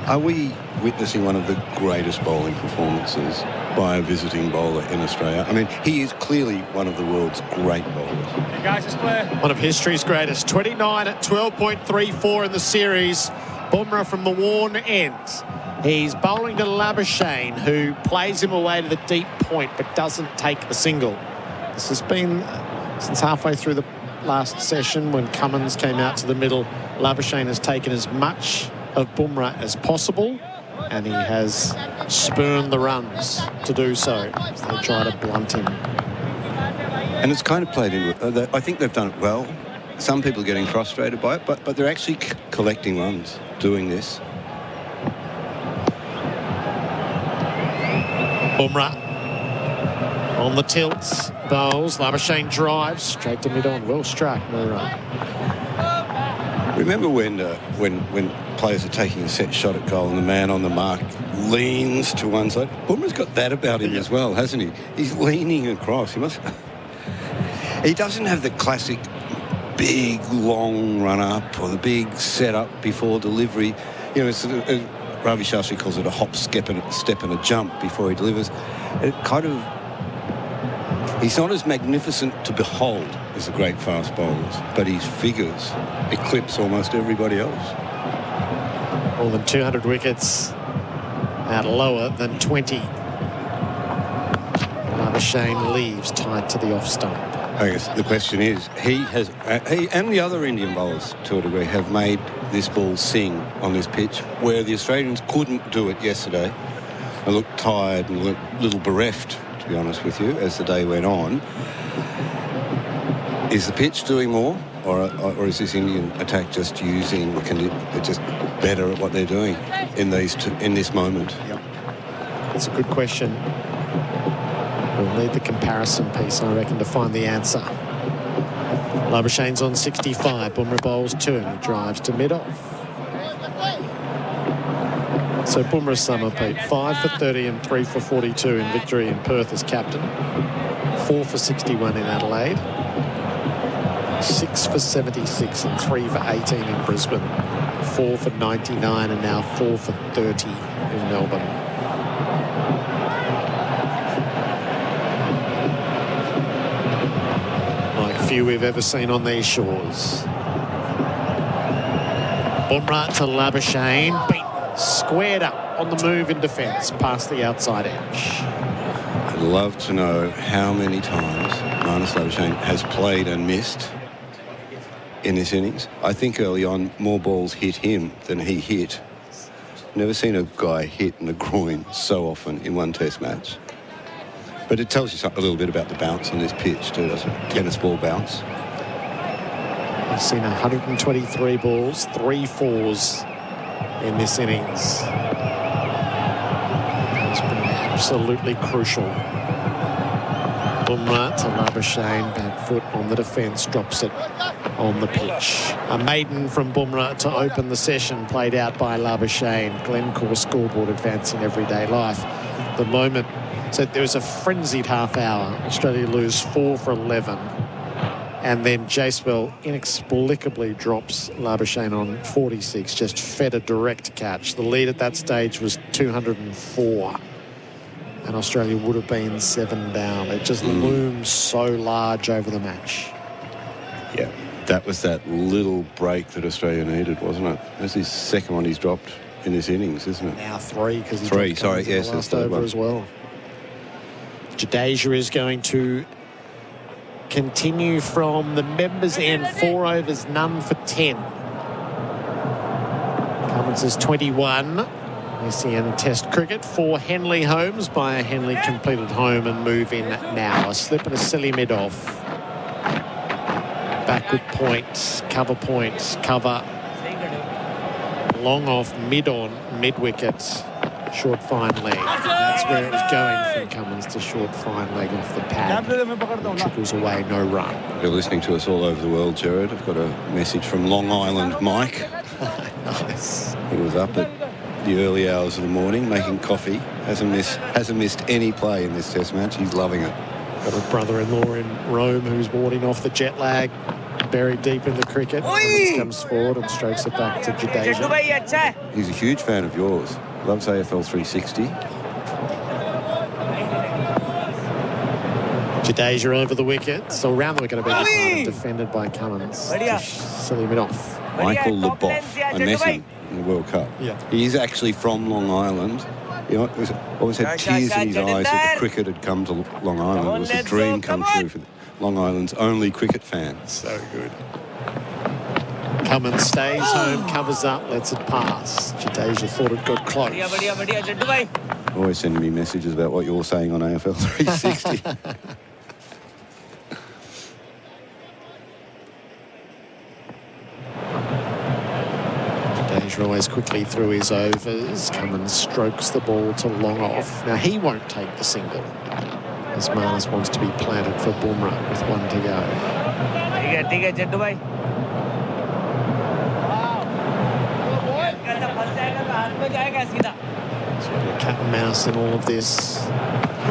Are we witnessing one of the greatest bowling performances by a visiting bowler in Australia? I mean, he is clearly one of the world's great bowlers. Hey guys, it's Blair. One of history's greatest. 29 at 12.34 in the series. Bumrah from the worn end. He's bowling to Labuschagne, who plays him away to the deep point but doesn't take a single. This has been since halfway through the last session when Cummins came out to the middle. Labuschagne has taken as much of Bumrah as possible, and he has spurned the runs to do so. So they try to blunt him. And it's kind of played in. I think they've done it well. Some people are getting frustrated by it, but they're actually collecting runs doing this. Bumrah on the tilts, bowls. Labuschagne drives straight to mid-on. Well struck, no run. Remember when players are taking a set shot at goal and the man on the mark leans to one side? Bumrah's got that about him as well, hasn't he? He's leaning across. He doesn't have the classic big long run up or the big set up before delivery. You know, it's Ravi Shastri calls it a hop, step and a jump before he delivers. It kind of, he's not as magnificent to behold as the great fast bowlers, but his figures eclipse almost everybody else. More than 200 wickets out lower than 20. Labuschagne leaves tied to the off stump. I guess the question is, he and the other Indian bowlers to a degree have made this ball sing on this pitch, where the Australians couldn't do it yesterday. They looked tired and a little bereft, to be honest with you, as the day went on. Is the pitch doing more, or is this Indian attack just they're just better at what they're doing in this moment? Yep. That's a good question. We'll need the comparison piece, I reckon, to find the answer. Labuschagne's on 65. Bumrah bowls 2 and he drives to mid-off. So Bumrah's summer, Pete. 5 for 30 and 3 for 42 in victory in Perth as captain. 4 for 61 in Adelaide. 6 for 76 and 3 for 18 in Brisbane. 4 for 99 and now 4 for 30 in Melbourne. Few we've ever seen on these shores. Bumrah to Labuschagne, beaten, squared up on the move in defence, past the outside edge. I'd love to know how many times Marnus Labuschagne has played and missed in this innings. I think early on more balls hit him than he hit. Never seen a guy hit in the groin so often in one test match. But it tells you a little bit about the bounce on this pitch too, doesn't it? Tennis ball bounce. I've seen 123 balls, 3 fours in this innings. It's been absolutely crucial. Bumrah to Labuschagne, back foot on the defence, drops it on the pitch. A maiden from Bumrah to open the session, played out by Labuschagne. Glencore scoreboard advancing everyday life. The moment So there was a frenzied half hour. Australia lose 4 for 11. And then Jacewell inexplicably drops Labuschagne on 46, just fed a direct catch. The lead at that stage was 204. And Australia would have been 7 down. It just looms so large over the match. Yeah, that was that little break that Australia needed, wasn't it? That's his second one he's dropped in this innings, isn't it? Now 3, because he dropped Cummins in the last over as well. Jadeja is going to continue from the members' end. 4 overs, none for 10. Cummins is 21. SEN Test cricket for Henley Holmes by a Henley completed home and move in now. A slip and a silly mid-off. Backward points, cover points, cover. Long off, mid-on, mid-wicket. Short fine leg. That's where it was going from Cummins to short fine leg off the pad. Trickles away, no run. You're listening to us all over the world, Gerard. I've got a message from Long Island Mike. Nice. He was up at the early hours of the morning making coffee. Hasn't missed any play in this Test match. He's loving it. Got a brother-in-law in Rome who's warding off the jet lag. Buried deep in the cricket. Cummins comes forward and strokes it back to Jadeja. He's a huge fan of yours. Loves AFL 360. Jadeja over the wicket. So around the wicket, a bit defended by Cummins. Silly mid off. Michael Leboff. I met him in the World Cup. Yeah. He's actually from Long Island. He always had tears in his eyes that the cricket had come to Long Island. It was a dream come true for Long Island's only cricket fans. So good. Cummins stays home, covers up, lets it pass. Jadeja thought it got close. Always sending me messages about what you're saying on AFL 360. Jadeja always quickly through his overs. Cummins strokes the ball to long off. Now he won't take the single, as Marnus wants to be planted for Bumrah with 1 to go. So a cat and mouse in all of this.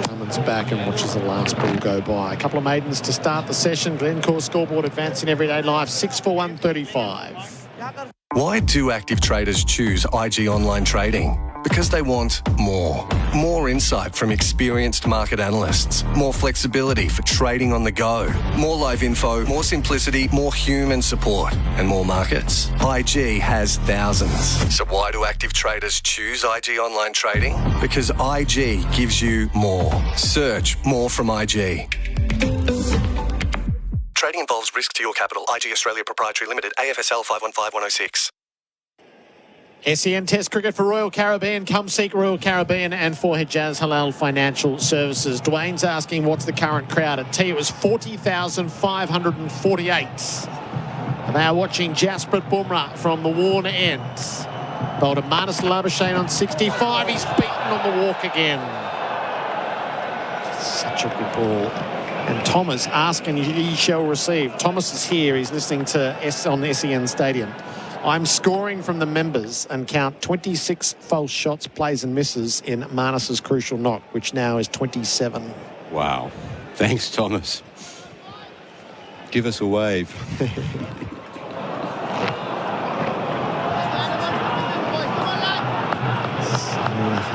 Cummins back and watches the last ball go by. A couple of maidens to start the session. Glencore scoreboard advancing everyday life 6 for 135. Why do active traders choose IG Online Trading? Because they want more. More insight from experienced market analysts. More flexibility for trading on the go. More live info, more simplicity, more human support, and more markets. IG has thousands. So why do active traders choose IG Online Trading? Because IG gives you more. Search more from IG. Trading involves risk to your capital. IG Australia Proprietary Limited, AFSL 515106. SEN Test cricket for Royal Caribbean. Come seek Royal Caribbean and for Hijaz Halal Financial Services. Dwayne's asking what's the current crowd at T. It was 40,548. And they are watching Jasprit Bumrah from the Warner end. Bowled to Marnus Labuschagne on 65. He's beaten on the walk again. Such a good ball. And Thomas asking he shall receive. Thomas is here. He's listening to on SEN Stadium. I'm scoring from the members and count 26 false shots, plays and misses in Marnus's crucial knock, which now is 27. Wow. Thanks, Thomas. Give us a wave.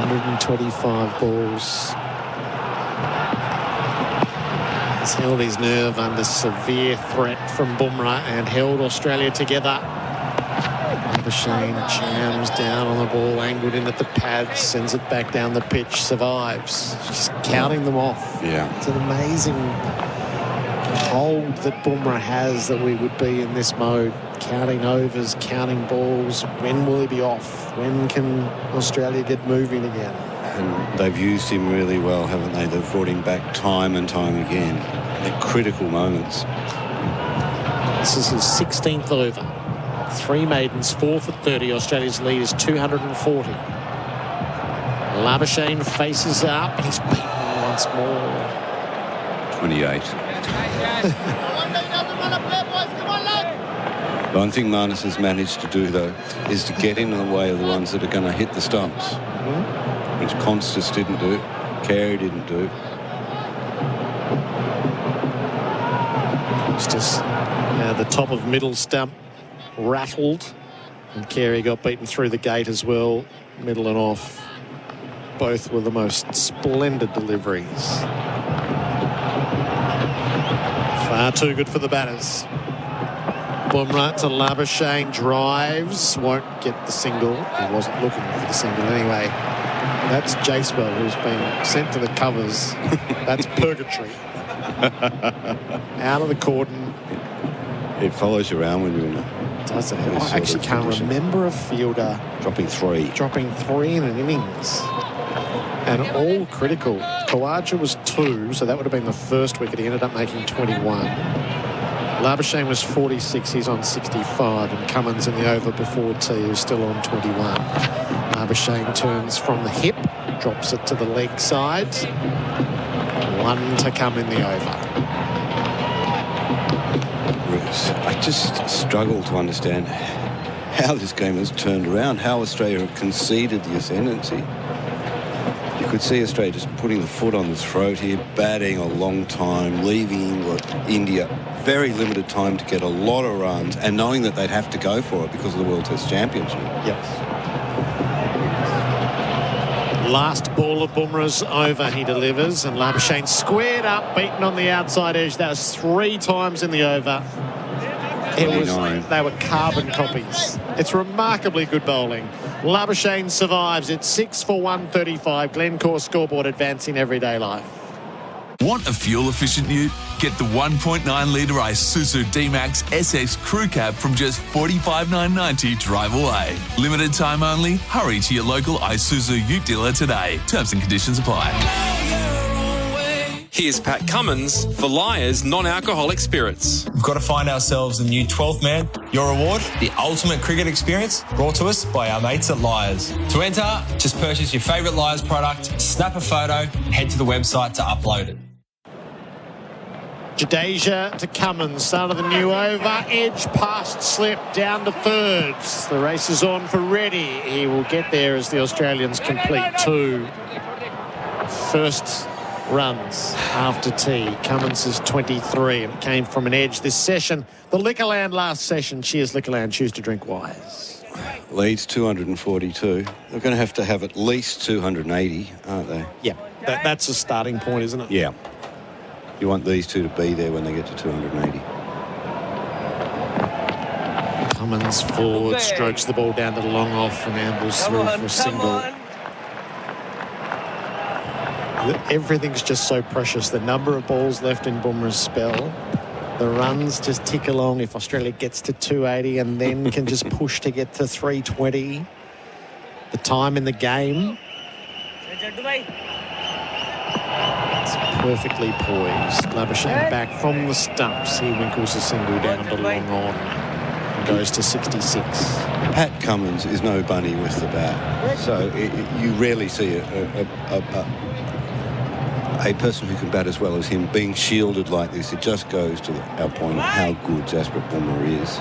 125 balls. He's held his nerve under severe threat from Bumrah and held Australia together. Labuschagne jams down on the ball, angled in at the pad, sends it back down the pitch, survives. Just counting them off. Yeah. It's an amazing hold that Bumrah has that we would be in this mode. Counting overs, counting balls. When will he be off? When can Australia get moving again? And they've used him really well, haven't they? They've brought him back time and time again at critical moments. This is his 16th over. 3 maidens, 4 for 30. Australia's lead is 240. Labuschagne faces up and he's beaten once more. 28. One thing Marnus has managed to do, though, is to get in the way of the ones that are going to hit the stumps, which Constas didn't do. Carey didn't do. It's just the top of middle stump rattled, and Carey got beaten through the gate as well. Middle and off, both were the most splendid deliveries. Far too good for the batters. Bumrah to Labuschagne, drives, won't get the single. He wasn't looking for the single anyway. That's Jacewell, who's been sent to the covers. That's purgatory. Out of the cordon. It follows you around when you're in Does it? I actually can't remember a fielder dropping three in an innings. And all critical. Kawaja was 2, so that would have been the first wicket. He ended up making 21. Labuschagne was 46, he's on 65, and Cummins in the over before tea is still on 21. Labuschagne turns from the hip, drops it to the leg side. 1 to come in the over. I just struggle to understand how this game has turned around, how Australia have conceded the ascendancy. You could see Australia just putting the foot on the throat here, batting a long time, leaving India very limited time to get a lot of runs, and knowing that they'd have to go for it because of the World Test Championship. Yes. Last ball of Bumrah's over, he delivers, and Labuschagne squared up, beaten on the outside edge. That was 3 times in the over. They were carbon copies. It's remarkably good bowling. Labuschagne survives. It's 6 for 135. Glencore scoreboard advancing everyday life. Want a fuel-efficient ute? Get the 1.9-litre Isuzu D-Max SX Crew Cab from just $45,990 drive away. Limited time only. Hurry to your local Isuzu ute dealer today. Terms and conditions apply. Here's Pat Cummins for Liars Non-Alcoholic Spirits. We've got to find ourselves a new 12th man. Your reward, the ultimate cricket experience, brought to us by our mates at Liars. To enter, just purchase your favourite Liars product, snap a photo, head to the website to upload it. Jadeja to Cummins, start of the new over, edge past slip down to thirds. The race is on for Reddy. He will get there as the Australians complete 2 first runs after tea. Cummins is 23 and it came from an edge this session. The Liquorland last session. Cheers, Liquorland. Choose to drink wise. Leeds 242. They're going to have at least 280, aren't they? Yeah, that's a starting point, isn't it? Yeah. You want these two to be there when they get to 280. Cummins forward, strokes the ball down to the long off and ambles through for a single. Everything's just so precious. The number of balls left in Bumrah's spell. The runs just tick along. If Australia gets to 280 and then can just push to get to 320. The time in the game. It's perfectly poised. Labuschagne back from the stumps. He winkles a single down to long on. And goes to 66. Pat Cummins is no bunny with the bat. So you rarely see a person who can bat as well as him being shielded like this. It just goes to our point of how good Jasprit Bumrah is.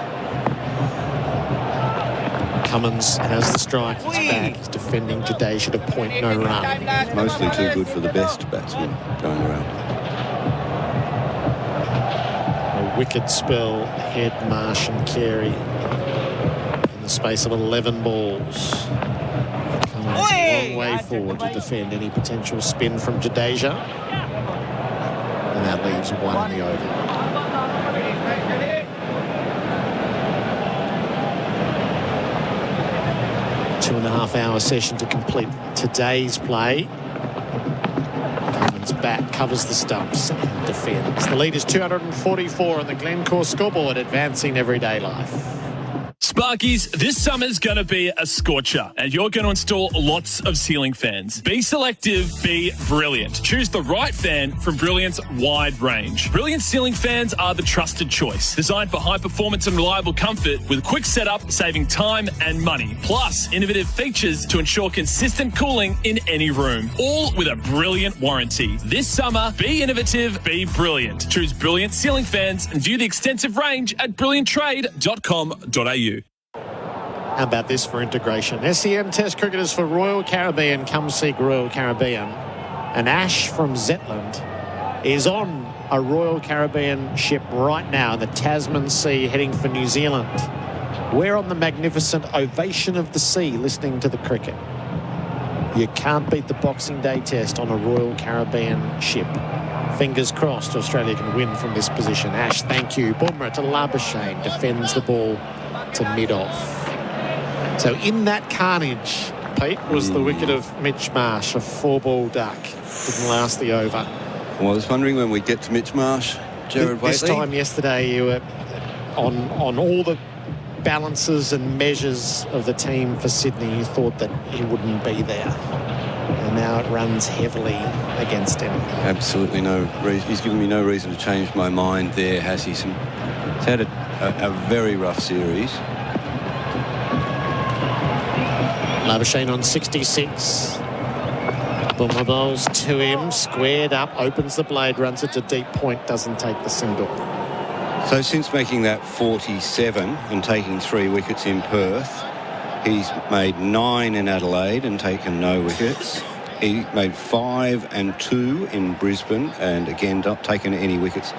Cummins has the strike. He's back. He's defending Jadeja to point no run. It's mostly too good for the best batsman going around. A wicked spell ahead, Marsh and Carey in the space of 11 balls. Cummins a long way forward to defend any potential spin from Jadeja. And that leaves 1 in the over. 2.5-hour session to complete today's play. Cummins back, covers the stumps and defends. The lead is 244 on the Glencore scoreboard, advancing everyday life. Sparkies, this summer's going to be a scorcher, and you're going to install lots of ceiling fans. Be selective, be brilliant. Choose the right fan from Brilliant's wide range. Brilliant ceiling fans are the trusted choice, designed for high performance and reliable comfort with quick setup, saving time and money. Plus, innovative features to ensure consistent cooling in any room, all with a brilliant warranty. This summer, be innovative, be brilliant. Choose Brilliant ceiling fans and view the extensive range at brillianttrade.com.au. How about this for integration? SEN Test cricketers for Royal Caribbean. Come seek Royal Caribbean. And Ash from Zetland is on a Royal Caribbean ship right now in the Tasman Sea heading for New Zealand. We're on the magnificent Ovation of the Sea listening to the cricket. You can't beat the Boxing Day test on a Royal Caribbean ship. Fingers crossed Australia can win from this position. Ash, thank you. Bumrah to Labuschagne, defends the ball to mid-off. So in that carnage, Pete, was the wicket of Mitch Marsh, a 4-ball duck. Didn't last the over. Well, I was wondering when we'd get to Mitch Marsh, Gerard Whateley. This time yesterday you were on all the balances and measures of the team for Sydney. You thought that he wouldn't be there. And now it runs heavily against him. Absolutely no reason. He's given me no reason to change my mind there, has he? He's had a very rough series. Labuschagne on 66. Bumrah bowls to him, squared up, opens the blade, runs it to deep point, doesn't take the single. So since making that 47 and taking 3 wickets in Perth, he's made 9 in Adelaide and taken no wickets. He made 5 and 2 in Brisbane and again not taken any wickets.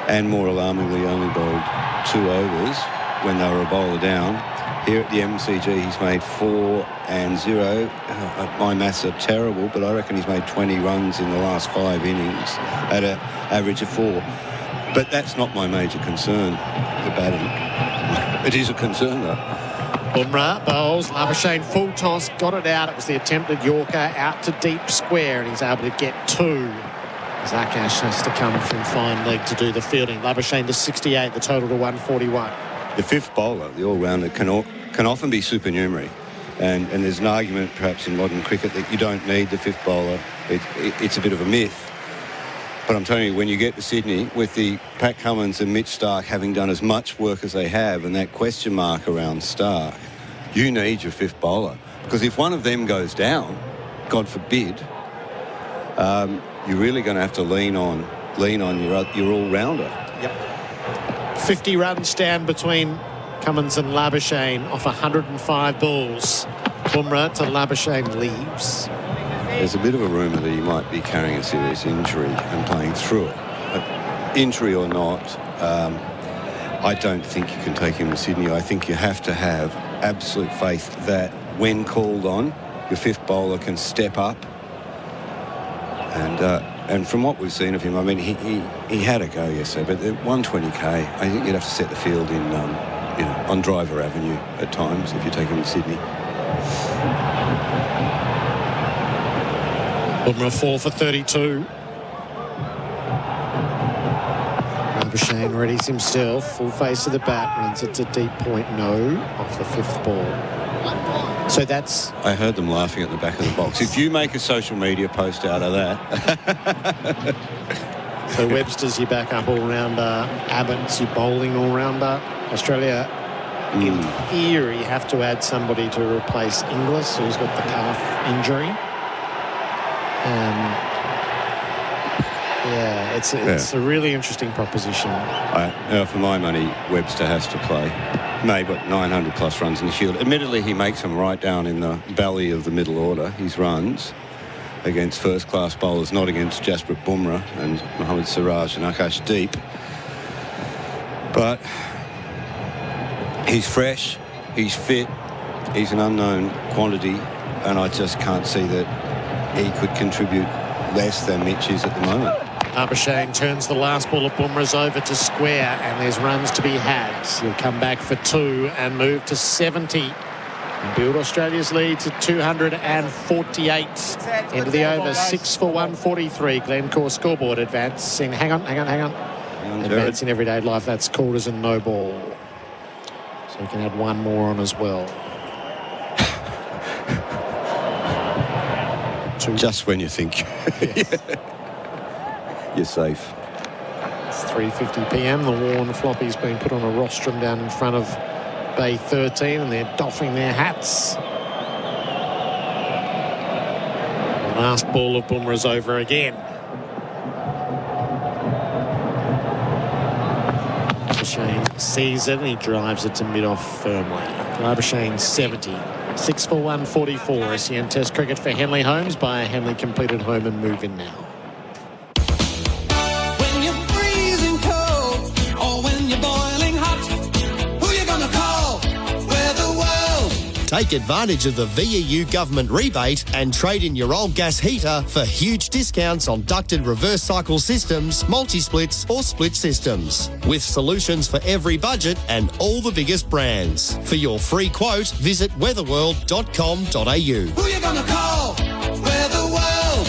And more alarmingly only bowled 2 overs when they were a bowler down. Here at the MCG, he's made 4 and 0. My maths are terrible, but I reckon he's made 20 runs in the last 5 innings at an average of 4. But that's not my major concern, the batting. It is a concern, though. Bumrah bowls, Labuschagne full toss, got it out. It was the attempted Yorker out to deep square, and he's able to get 2. Zakash has to come from fine leg to do the fielding. Labuschagne to 68, the total to 141. The fifth bowler, the all-rounder, can often be supernumerary. And there's an argument, perhaps, in modern cricket that you don't need the fifth bowler. It's a bit of a myth. But I'm telling you, when you get to Sydney, with the Pat Cummins and Mitch Starc having done as much work as they have, and that question mark around Starc, you need your fifth bowler. Because if one of them goes down, God forbid, you're really going to have to lean on your all-rounder. Yep. 50 runs stand between Cummins and Labuschagne off 105 balls. Bumrah to Labuschagne leaves. There's a bit of a rumour that he might be carrying a serious injury and playing through it. Injury or not, I don't think you can take him to Sydney. I think you have to have absolute faith that when called on, your fifth bowler can step up. And from what we've seen of him, I mean, he had a go yesterday, but at 120k, I think you'd have to set the field in, on Driver Avenue at times if you take him to Sydney. Bumrah 4 for 32. Labuschagne readies himself, full face of the bat, runs it to deep point, no, off the fifth ball. So that's... I heard them laughing at the back of the box. If you make a social media post out of that... So Webster's your backup all-rounder, Abbott's your bowling all-rounder. Australia, in theory, have to add somebody to replace Inglis, who's got the calf injury. It's a really interesting proposition. For my money, Webster has to play. Made, 900 plus runs in the Shield. Admittedly, he makes them right down in the belly of the middle order, his runs, against first-class bowlers, not against Jasprit Bumrah and Mohammad Siraj and Akash Deep. But he's fresh, he's fit, he's an unknown quantity, and I just can't see that he could contribute less than Mitch is at the moment. Labuschagne turns the last ball of Bumrah's over to square, and there's runs to be had. He'll come back for 2 and move to 70 and build Australia's lead to 248. Into the over, 6 for 143. Glencore scoreboard advancing. Hang on. Advancing everyday life. That's called as a no ball. So you can add one more on as well. Just when you think you're safe. It's 3:50 p.m. The Warren Floppy's been put on a rostrum down in front of Bay 13, and they're doffing their hats. The last ball of Bumrah's over again. Labuschagne sees it and he drives it to mid-off firmly. Labuschagne 70. 6 for 144. SEN Test cricket for Henley Holmes by a Henley completed home and move in now. When you're freezing cold or when you're boiling hot, who you gonna call? We're the world. Take advantage of the VEU government rebate and trade in your old gas heater for huge discounts on ducted reverse cycle systems, multi-splits or split systems. With solutions for every budget and all the biggest brands. For your free quote, visit weatherworld.com.au. Who you gonna call? We're the world.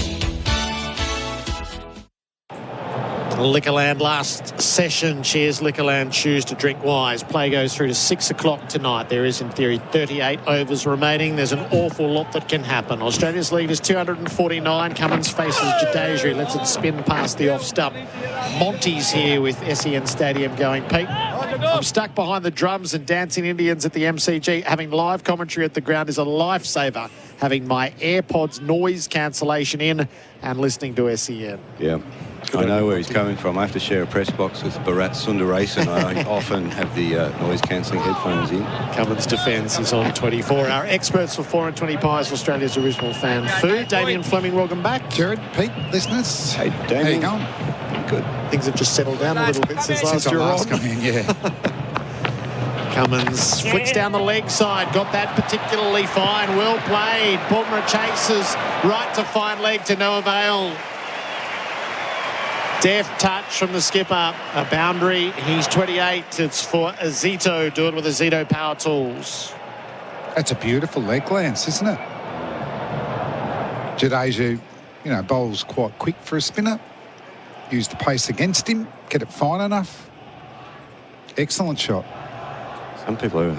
Liquorland last session. Cheers, Liquorland. Choose to drink wise. Play goes through to 6 o'clock tonight. There is, in theory, 38 overs remaining. There's an awful lot that can happen. Australia's lead is 249. Cummins faces Jadeja. He lets it spin past the off stump. Monty's here with SEN Stadium going. Pete, I'm stuck behind the drums and dancing Indians at the MCG. Having live commentary at the ground is a lifesaver. Having my AirPods noise cancellation in and listening to SEN. Yeah. I know where he's coming from. I have to share a press box with Bharat Sundaresan. I often have the noise-cancelling headphones in. Cummins defence is on 24. Our experts for 420 Pies, Australia's original fan food. Damien, Fleming, welcome back. Gerard, Pete, listeners. Hey, Damien. How you going? Good. Things have just settled down a little bit since last year on. Come in, yeah. Cummins flicks down the leg side. Got that particularly fine. Well played. Bumrah chases right to fine leg to no avail. Deft touch from the skipper. A boundary. He's 28. It's for Azito. Do it with Azito Power Tools. That's a beautiful leg glance, isn't it? Jadeja, bowls quite quick for a spinner. Use the pace against him. Get it fine enough. Excellent shot. Some people are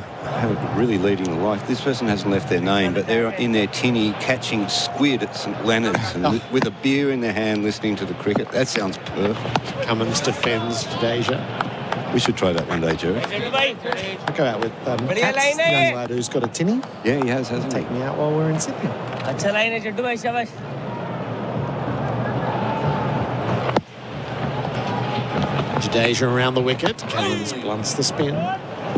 really leading the life. This person hasn't left their name, but they're in their tinny catching squid at St Leonard's and with a beer in their hand listening to the cricket. That sounds perfect. Cummins defends Jadeja. We should try that one day, Jerry. I'll go out with Kat's young lad who's got a tinny. Yeah, he has, hasn't he? Take me out while we're in Sydney. Jadeja around the wicket. Cummins blunts the spin.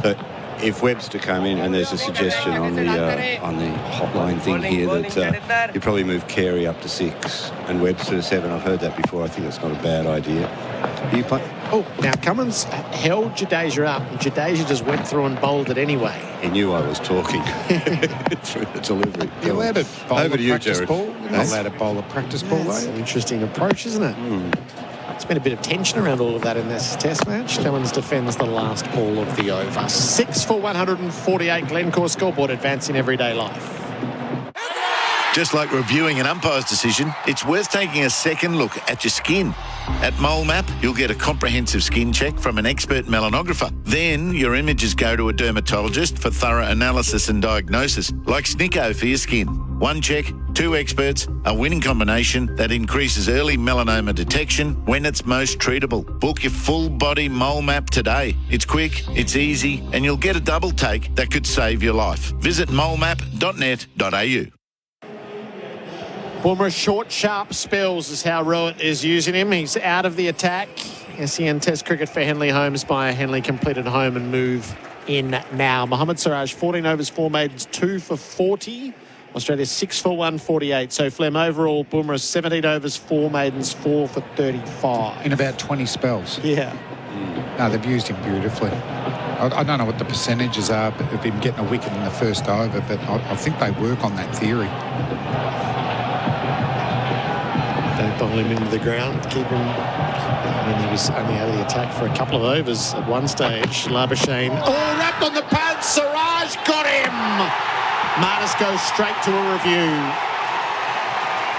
So if Webster come in, and there's a suggestion on the hotline thing here that you probably move Carey up to 6 and Webster to 7. I've heard that before. I think that's not a bad idea. Do you play? Oh, now Cummins held Jadeja up, and Jadeja just went through and bowled it anyway. He knew I was talking through the delivery. You're allowed to bowl Over a to you, practice Gerard. ball. You're not allowed to bowl a practice ball, That's though. an interesting approach, isn't it? There's been a bit of tension around all of that in this test match. Cummins defends the last ball of the over. 6 for 148. Glencore scoreboard advancing everyday life. Just like reviewing an umpire's decision, it's worth taking a second look at your skin. At Mole Map, you'll get a comprehensive skin check from an expert melanographer. Then your images go to a dermatologist for thorough analysis and diagnosis, like Snicko for your skin. One check, 2 experts, a winning combination that increases early melanoma detection when it's most treatable. Book your full body Mole Map today. It's quick, it's easy, and you'll get a double take that could save your life. Visit molemap.net.au. Bumrah short, sharp spells is how Rowett is using him. He's out of the attack. SEN Test cricket for Henley Holmes by a Henley completed home and move in now. Mohammad Siraj, 14 overs, 4 maidens, 2 for 40. Australia 6 for 148. So Flem overall, Bumrah 17 overs, 4 maidens, 4 for 35. In about 20 spells. Yeah. No, they've used him beautifully. I don't know what the percentages are of him getting a wicket in the first over, but I think they work on that theory. Don't bowl him into the ground. Keep him. I mean, he was only out of the attack for a couple of overs at one stage. Labuschagne. Oh, wrapped on the pad. Siraj got him. Martis goes straight to a review.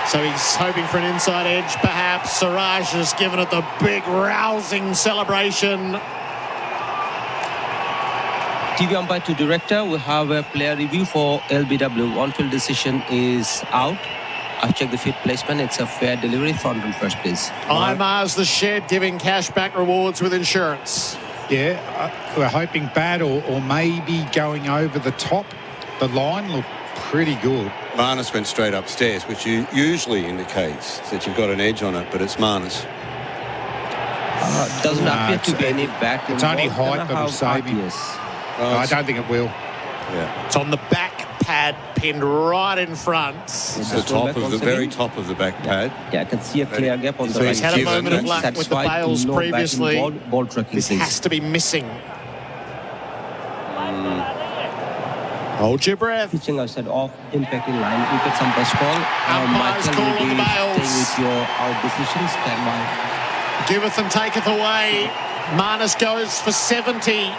So he's hoping for an inside edge, perhaps. Siraj has given it the big, rousing celebration. TV umpire to director, we have a player review for LBW. On-field decision is out. I've checked the field placement. It's a fair delivery. Front and first, please. IMAR's the shed, giving cash back rewards with insurance. Yeah, we're hoping bad or maybe going over the top. The line looked pretty good. Marnus went straight upstairs, which usually indicates that you've got an edge on it, but it's Marnus. Doesn't appear to be any back. It's only height that will save him. I don't think it will. Yeah. It's on the back pad pinned right in front. It's the top of the very top of the back pad. Yeah, I can see a clear gap on the So right. he's had a moment of luck with the bails no previously. Ball tracking, This please. has to be missing. Hold your breath. Pitching outside off, impacting line. You get some best call. Umpire's call on the bails. Stay with your out decisions. Stand by. Giveth and taketh away. Marnus goes for 70.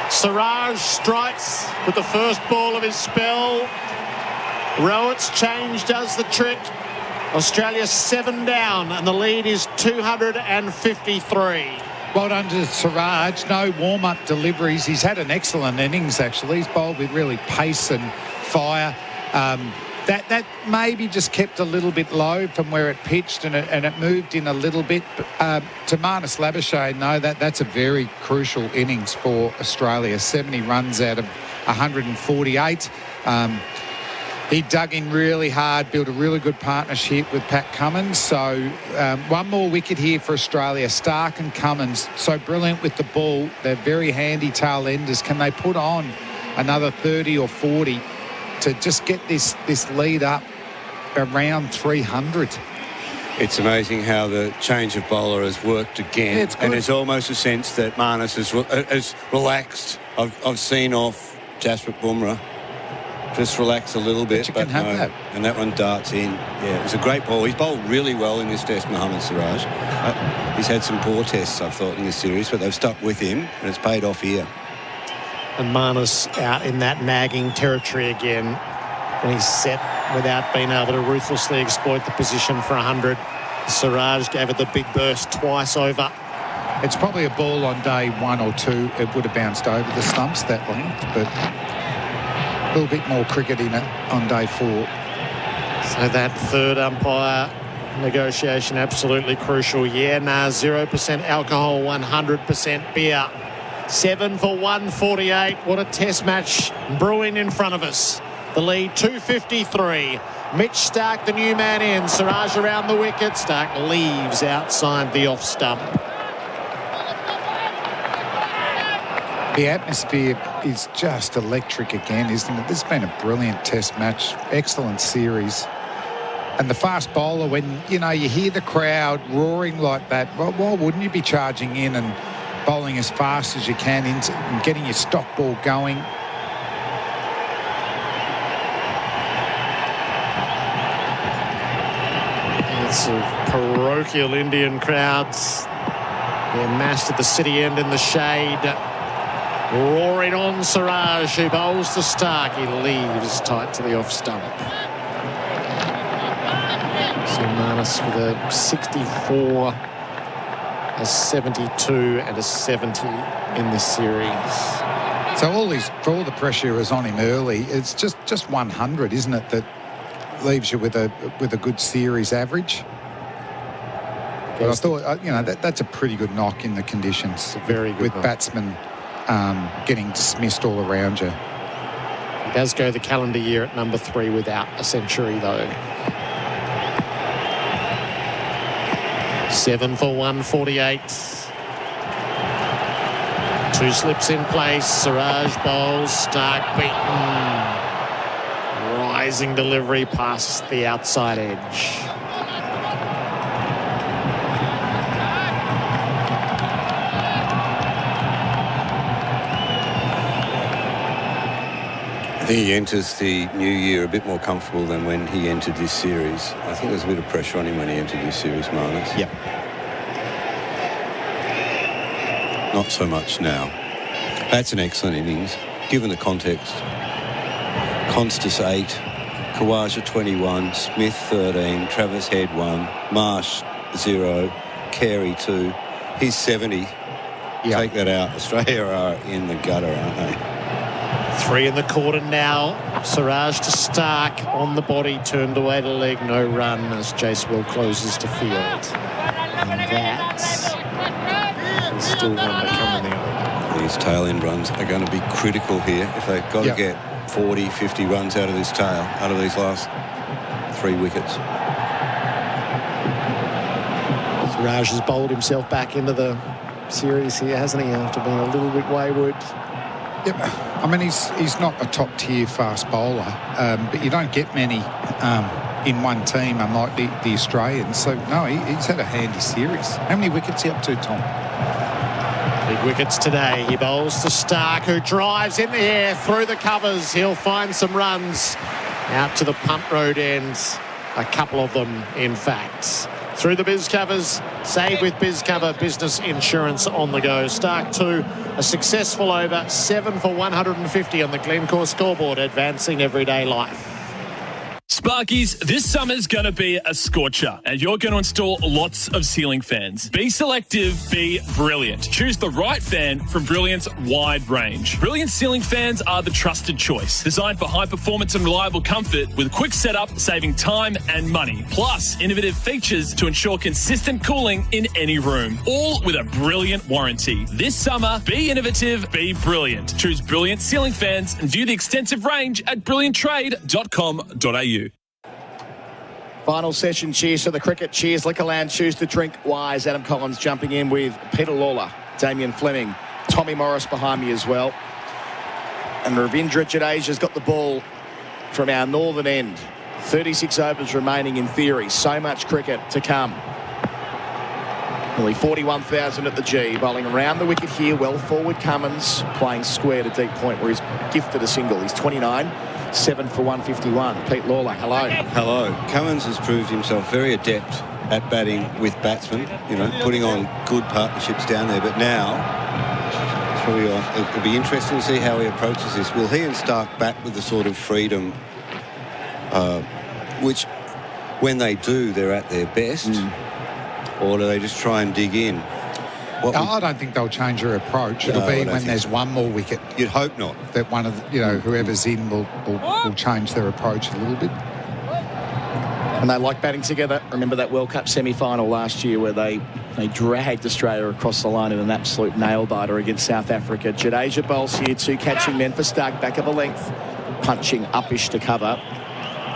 Siraj strikes with the first ball of his spell. Rowett's change does the trick. Australia 7 down and the lead is 253. Well done to Siraj. No warm-up deliveries. He's had an excellent innings, actually. He's bowled with really pace and fire. That maybe just kept a little bit low from where it pitched, and it moved in a little bit. To Marnus Labuschagne, no, that's a very crucial innings for Australia. 70 runs out of 148. He dug in really hard, built a really good partnership with Pat Cummins. So one more wicket here for Australia. Stark and Cummins, so brilliant with the ball. They're very handy tail enders. Can they put on another 30 or 40 to just get this lead up around 300? It's amazing how the change of bowler has worked again. Yeah, it's good. And there's almost a sense that Marnus has relaxed. I've seen off Jasprit Bumrah. Just relax a little bit. But you can have that. And that one darts in. Yeah, it was a great ball. He's bowled really well in this test, Mohammad Siraj. He's had some poor tests, I thought, in this series, but they've stuck with him, and it's paid off here. And Marnus out in that nagging territory again when he's set without being able to ruthlessly exploit the position for 100. Siraj gave it the big burst twice over. It's probably a ball on day 1 or 2. It would have bounced over the stumps that length, but a little bit more cricket in it on day 4. So that third umpire negotiation absolutely crucial. Yeah, nah, 0% alcohol, 100% beer. 7 for 148. What a test match brewing in front of us. The lead 253. Mitch Stark, the new man in. Siraj around the wicket. Stark leaves outside the off stump. The atmosphere is just electric again, isn't it? This has been a brilliant test match. Excellent series. And the fast bowler, when, you hear the crowd roaring like that, well, why wouldn't you be charging in and bowling as fast as you can and getting your stock ball going? It's parochial Indian crowds. They're massed at the city end in the shade. Roaring on Siraj, who bowls to Stark. He leaves tight to the off stump. So Marnus with a 64, a 72 and a 70 in this series. So all the pressure is on him early. It's just 100, isn't it, that leaves you with a good series average? But I thought, that's a pretty good knock in the conditions. Very good with knock. batsmen getting dismissed all around you. He does go the calendar year at number 3 without a century, though. 7 for 148. 2 slips in place. Siraj bowls. Stark beaten. Rising delivery past the outside edge. I think he enters the new year a bit more comfortable than when he entered this series. I think there's a bit of pressure on him when he entered this series, Marnus. Yep. Not so much now. That's an excellent innings, given the context. Constas 8, Khawaja 21, Smith 13, Travis Head 1, Marsh 0, Carey 2. He's 70. Yep. Take that out. Australia are in the gutter, aren't they? 3 in the quarter now. Siraj to Stark on the body, turned away to leg, no run as Jacewell closes to field. And that is still one to come in the over. These tail end runs are going to be critical here if they've got to get 40, 50 runs out of this tail, out of these last 3 wickets. Siraj has bowled himself back into the series here, hasn't he, after being a little bit wayward. Yep. I mean, he's not a top-tier fast bowler, but you don't get many in one team, unlike the Australians. So, no, he's had a handy series. How many wickets he up to, Tom? Big wickets today. He bowls to Stark, who drives in the air through the covers. He'll find some runs out to the punt road ends. A couple of them, in fact. Through the biz covers, save with biz cover, business insurance on the go. Stark 2, a successful over, 7 for 150 on the Glencore scoreboard, advancing everyday life. Sparkies, this summer's going to be a scorcher, and you're going to install lots of ceiling fans. Be selective, be brilliant. Choose the right fan from Brilliant's wide range. Brilliant ceiling fans are the trusted choice, designed for high performance and reliable comfort with quick setup, saving time and money. Plus, innovative features to ensure consistent cooling in any room, all with a brilliant warranty. This summer, be innovative, be brilliant. Choose Brilliant ceiling fans and view the extensive range at brillianttrade.com.au. Final session, cheers to the cricket. Cheers, Liquorland. Choose to drink wise. Adam Collins jumping in with Peter Lalor, Damien Fleming, Tommy Morris behind me as well. And Ravindra Jadeja's got the ball from our northern end. 36 overs remaining in theory. So much cricket to come. Nearly 41,000 at the G. Bowling around the wicket here. Well forward Cummins, playing square to deep point where he's gifted a single. He's 29. 7 for 151. Pete Lalor, hello. Hello. Cummins has proved himself very adept at batting with batsmen, putting on good partnerships down there. But now, it'll be interesting to see how he approaches this. Will he and Stark bat with the sort of freedom which, when they do, they're at their best? Or do they just try and dig in? I don't think they'll change their approach. It'll be when there's one more wicket. You'd hope not. That one of whoever's in will change their approach a little bit. And they like batting together. Remember that World Cup semi-final last year where they dragged Australia across the line in an absolute nail-biter against South Africa. Jadeja bowls here, 2 catching men for Stark, back of a length, punching uppish to cover.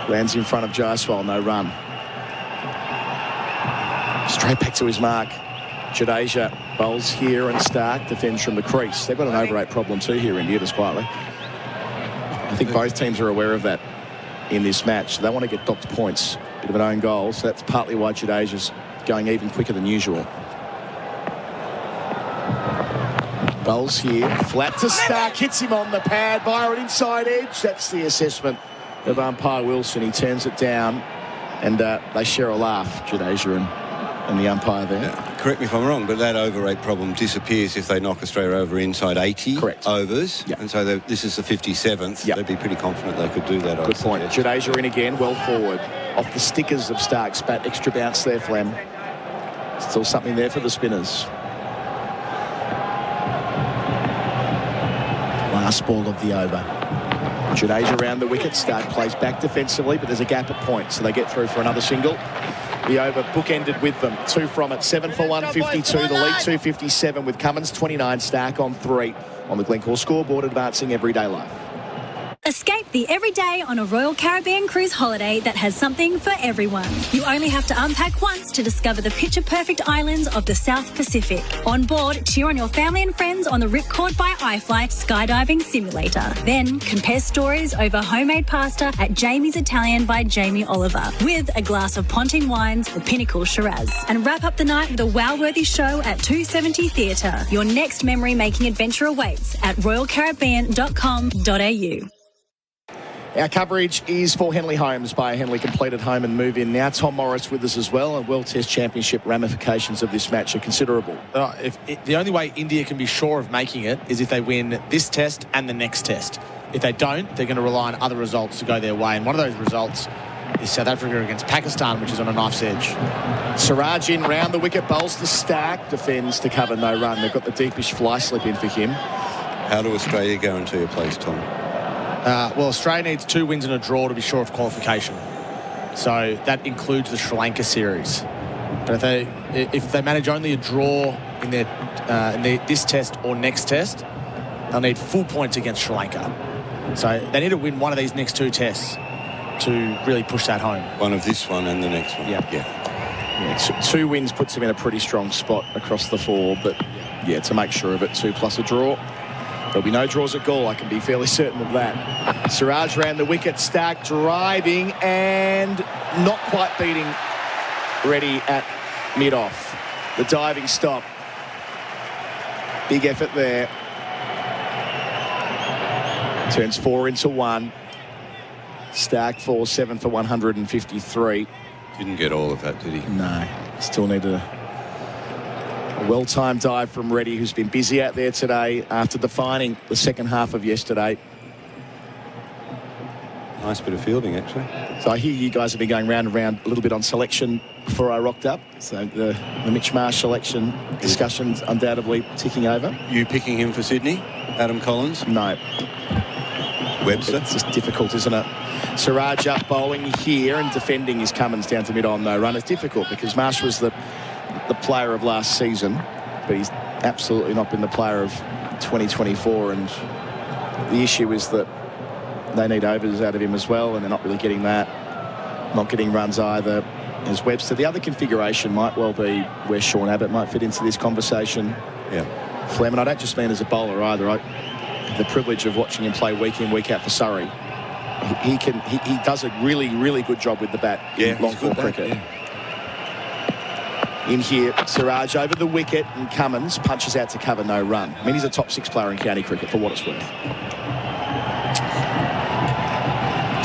Lands in front of Jaiswal, no run. Straight back to his mark. Jadeja bowls here and Stark defends from the crease. They've got an over 8 problem too here, India, just quietly. I think both teams are aware of that in this match. They want to get docked points. Bit of an own goal, so that's partly why Jadeja's going even quicker than usual. Bowls here, flat to Stark, hits him on the pad via an inside edge. That's the assessment of umpire Wilson. He turns it down and they share a laugh, Jadeja and the umpire there. Yeah, correct me if I'm wrong, but that over 8 problem disappears if they knock Australia over inside 80 overs. Yep. And so this is the 57th. Yep. They'd be pretty confident they could do that. Good point. Jadeja in again, well forward. Off the stickers of Stark's bat. Extra bounce there, Flem. Still something there for the spinners. Last ball of the over. Jadeja around the wicket. Stark plays back defensively, but there's a gap at point, so they get through for another single. The over bookended with them. 2 from it. 7 for 152. The lead 257 with Cummins 29. Stark on 3 on the Glencore scoreboard, advancing everyday life. Escape the everyday on a Royal Caribbean cruise holiday that has something for everyone. You only have to unpack once to discover the picture-perfect islands of the South Pacific. On board, cheer on your family and friends on the Ripcord by iFly skydiving simulator. Then compare stories over homemade pasta at Jamie's Italian by Jamie Oliver with a glass of Ponting Wines, the Pinnacle Shiraz. And wrap up the night with a wow-worthy show at 270 Theatre. Your next memory-making adventure awaits at royalcaribbean.com.au. Our coverage is for Henley Homes by a Henley completed home and move in. Now Tom Morris with us as well, and World Test Championship ramifications of this match are considerable. The only way India can be sure of making it is if they win this test and the next test. If they don't, they're going to rely on other results to go their way, and one of those results is South Africa against Pakistan, which is on a knife's edge. Siraj in round the wicket, bowls to Stark, defends to cover, no run. They've got the deepish fly slip in for him. How do Australia guarantee a place, Tom? Well, Australia needs 2 wins and a draw to be sure of qualification. So that includes the Sri Lanka series. But if they manage only a draw in this test or next test, they'll need full points against Sri Lanka. So they need to win one of these next 2 tests to really push that home. One of this one and the next one. Yeah. 2 wins puts them in a pretty strong spot across the 4, but to make sure of it, 2 plus a draw. There'll be no draws at goal, I can be fairly certain of that. Siraj ran the wicket, Stark driving and not quite beating Reddy at mid-off. The diving stop. Big effort there. Turns 4 into 1. Stark 4-7 for 153. Didn't get all of that, did he? No. Still need a well-timed dive from Reddy, who's been busy out there today after defining the second half of yesterday. Nice bit of fielding, actually. So I hear you guys have been going round and round a little bit on selection before I rocked up. So the Mitch Marsh selection discussion's undoubtedly ticking over. You picking him for Sydney? Adam Collins? No. Webster? It's just difficult, isn't it? Siraj up bowling here and defending his Cummins down to mid-on, no run. It's difficult because Marsh was the player of last season, but he's absolutely not been the player of 2024, and the issue is that they need overs out of him as well, and they're not really getting that. Not getting runs either as Webster. The other configuration might well be where Sean Abbott might fit into this conversation. Yeah. Fleming, I don't just mean as a bowler either. I have the privilege of watching him play week in, week out for Surrey. He does a really, really good job with the bat in long ball cricket. Yeah. In here, Siraj over the wicket and Cummins punches out to cover, no run. I mean, he's a top 6 player in county cricket for what it's worth.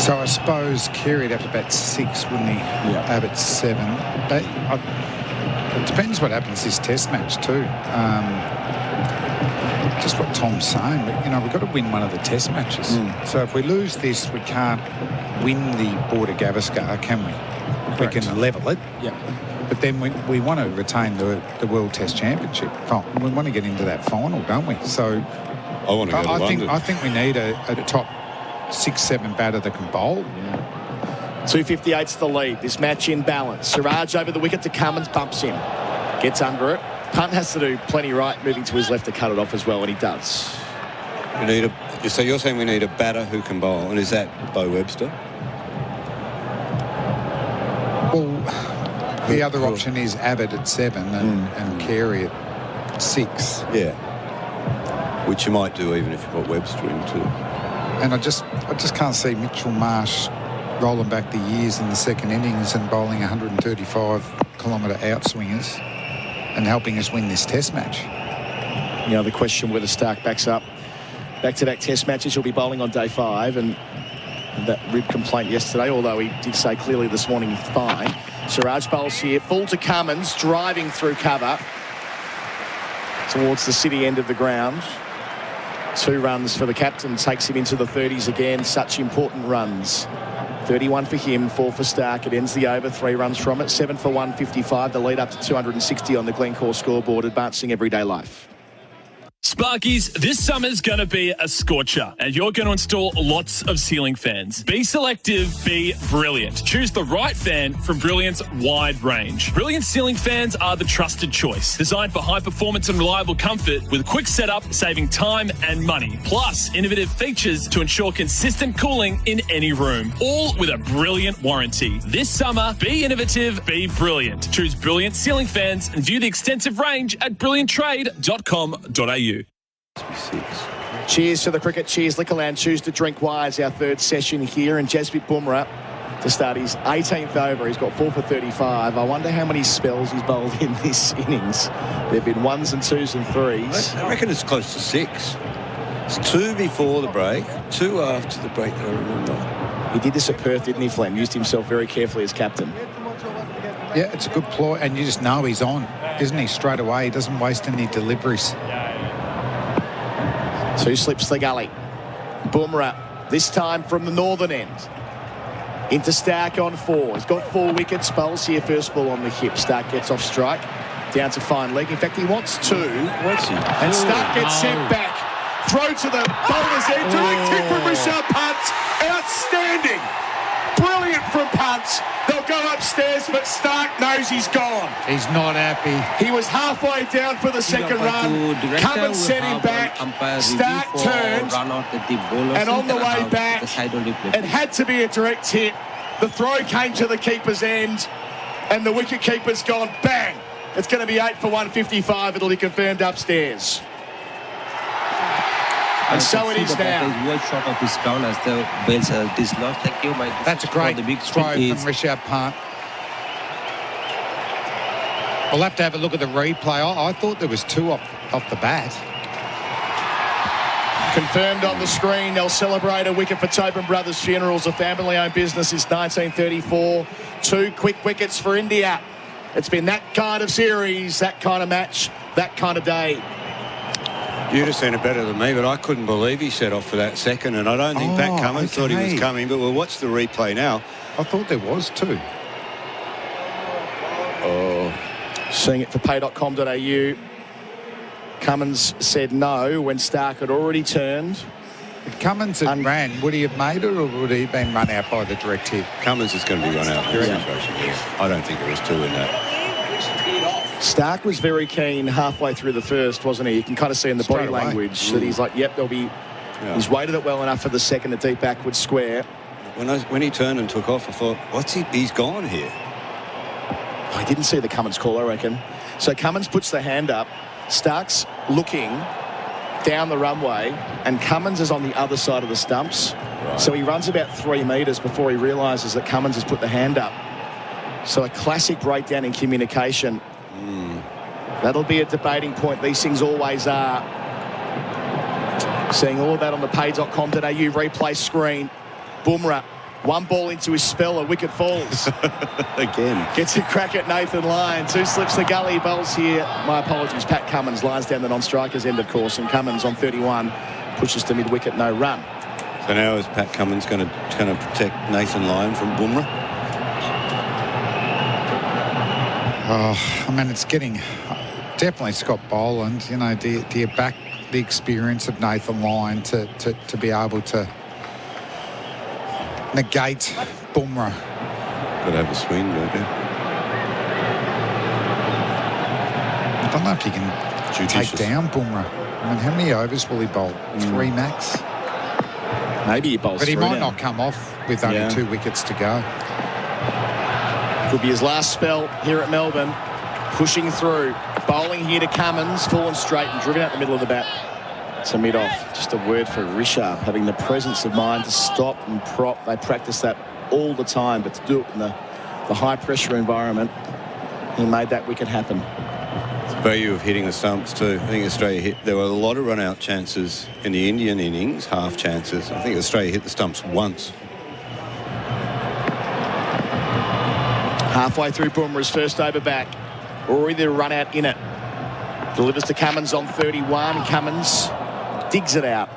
So I suppose Carey'd have to bat 6, wouldn't he? Yeah. Abbott 7. It depends what happens this test match too. Just what Tom's saying, but, we've got to win one of the test matches. So if we lose this, we can't win the Border Gavaskar, can we? Correct. We can level it. Yeah. But then we want to retain the World Test Championship. We want to get into that final, don't we? So I want to go to London. I think we need a top 6-7 batter that can bowl. 258's the lead. This match in balance. Siraj over the wicket to Cummins, bumps him. Gets under it. Punt has to do plenty right, moving to his left to cut it off as well, and he does. We need so you're saying we need a batter who can bowl, and is that Bo Webster? Well, the other option is Abbott at 7 and Carey at 6. Yeah. Which you might do even if you put Webster in too. And I just can't see Mitchell Marsh rolling back the years in the second innings and bowling 135-kilometre outswingers and helping us win this test match. The question whether Stark backs up back-to-back test matches. He'll be bowling on day 5, and that rib complaint yesterday, although he did say clearly this morning he's fine. Siraj bowls here, full to Cummins, driving through cover towards the city end of the ground. 2 runs for the captain, takes him into the 30s again. Such important runs. 31 for him, 4 for Stark. It ends the over, 3 runs from it. 7 for 155, the lead up to 260 on the Glencore scoreboard, advancing everyday life. Sparkies, this summer's going to be a scorcher, and you're going to install lots of ceiling fans. Be selective, be brilliant. Choose the right fan from Brilliant's wide range. Brilliant ceiling fans are the trusted choice, designed for high performance and reliable comfort with quick setup, saving time and money. Plus, innovative features to ensure consistent cooling in any room, all with a brilliant warranty. This summer, be innovative, be brilliant. Choose Brilliant ceiling fans and view the extensive range at brillianttrade.com.au. Cheers to the cricket. Cheers, Liquorland. Choose to drink wise. Our third session here, and Jasprit Bumrah to start his 18th over. He's got 4 for 35. I wonder how many spells he's bowled in this innings. There have been 1s and 2s and 3s. I reckon it's close to 6. It's 2 before the break, 2 after the break that I remember. He did this at Perth, didn't he, Flem? Used himself very carefully as captain. Yeah, it's a good ploy, and you just know he's on, isn't he, straight away? He doesn't waste any deliveries. 2 slips the gully. Bumrah, this time from the northern end. Into Stark on 4. He's got 4 wickets. Bowls here, first ball on the hip. Stark gets off strike. Down to fine leg. In fact, he wants 2. And Stark gets sent back. Throw to the bowler's end. Direct hit from Rishabh Pant. Outstanding. Brilliant from Pant. They'll go upstairs, but Stark knows he's gone. He's not happy. He was halfway down for the second run. Cummins sent him back. Stark turned. And on the way back, it had to be a direct hit. The throw came to the keeper's end, and the wicket keeper's gone bang. It's going to be 8 for 155. It'll be confirmed upstairs. And so it is now. Is well short of his ground as the Wales dislodged. Thank you. That's a great the big throw sprint from Rishabh Pant. We'll have to have a look at the replay. I thought there was 2 off the bat. Confirmed on the screen, they'll celebrate a wicket for Tobin Brothers Funerals, a family-owned business since 1934. 2 quick wickets for India. It's been that kind of series, that kind of match, that kind of day. You'd have seen it better than me, but I couldn't believe he set off for that second, and I don't think Pat Cummins thought he was coming, but we'll watch the replay now. I thought there was 2. Seeing it for pay.com.au. Cummins said no when Stark had already turned. If Cummins had ran, would he have made it, or would he have been run out by the direct hit? Cummins is going to be run out. I don't think there was 2 in that. Stark was very keen halfway through the first, wasn't he? You can kind of see in the body language that he's like, yep, there'll be... Yeah. He's weighted it well enough for the second, a deep backward square. When he turned and took off, I thought, he's gone here. I didn't see the Cummins call, I reckon. So Cummins puts the hand up. Stark's looking down the runway, and Cummins is on the other side of the stumps. Right. So he runs about 3 metres before he realises that Cummins has put the hand up. So a classic breakdown in communication. That'll be a debating point. These things always are. Seeing all of that on the pay.com.au replay screen. Bumrah, 1 ball into his spell, a wicket falls. Again. Gets a crack at Nathan Lyon. 2 slips the gully, bowls here. My apologies, Pat Cummins lines down the non-striker's end, of course, and Cummins on 31 pushes to mid-wicket, no run. So now is Pat Cummins going to protect Nathan Lyon from Bumrah? I mean, it's getting... Definitely Scott Boland, you know, do you back the experience of Nathan Lyon to be able to negate Bumrah? Got to have a swing, don't you? I don't know if you can take down Bumrah. I mean, how many overs will he bowl? 3 max? Maybe he bowls 3 But he 3 might now. not come off with only 2 wickets to go. Could be his last spell here at Melbourne. Pushing through. Bowling here to Cummins, full and straight and driven out the middle of the bat to mid-off. Just a word for Rishabh, having the presence of mind to stop and prop. They practice that all the time, but to do it in the high-pressure environment, he made that wicket happen. The value of hitting the stumps too. I think Australia hit... There were a lot of run-out chances in the Indian innings, half chances. I think Australia hit the stumps once. Halfway through Bumrah's first over back. Already the run out in it. Delivers to Cummins on 31. Cummins digs it out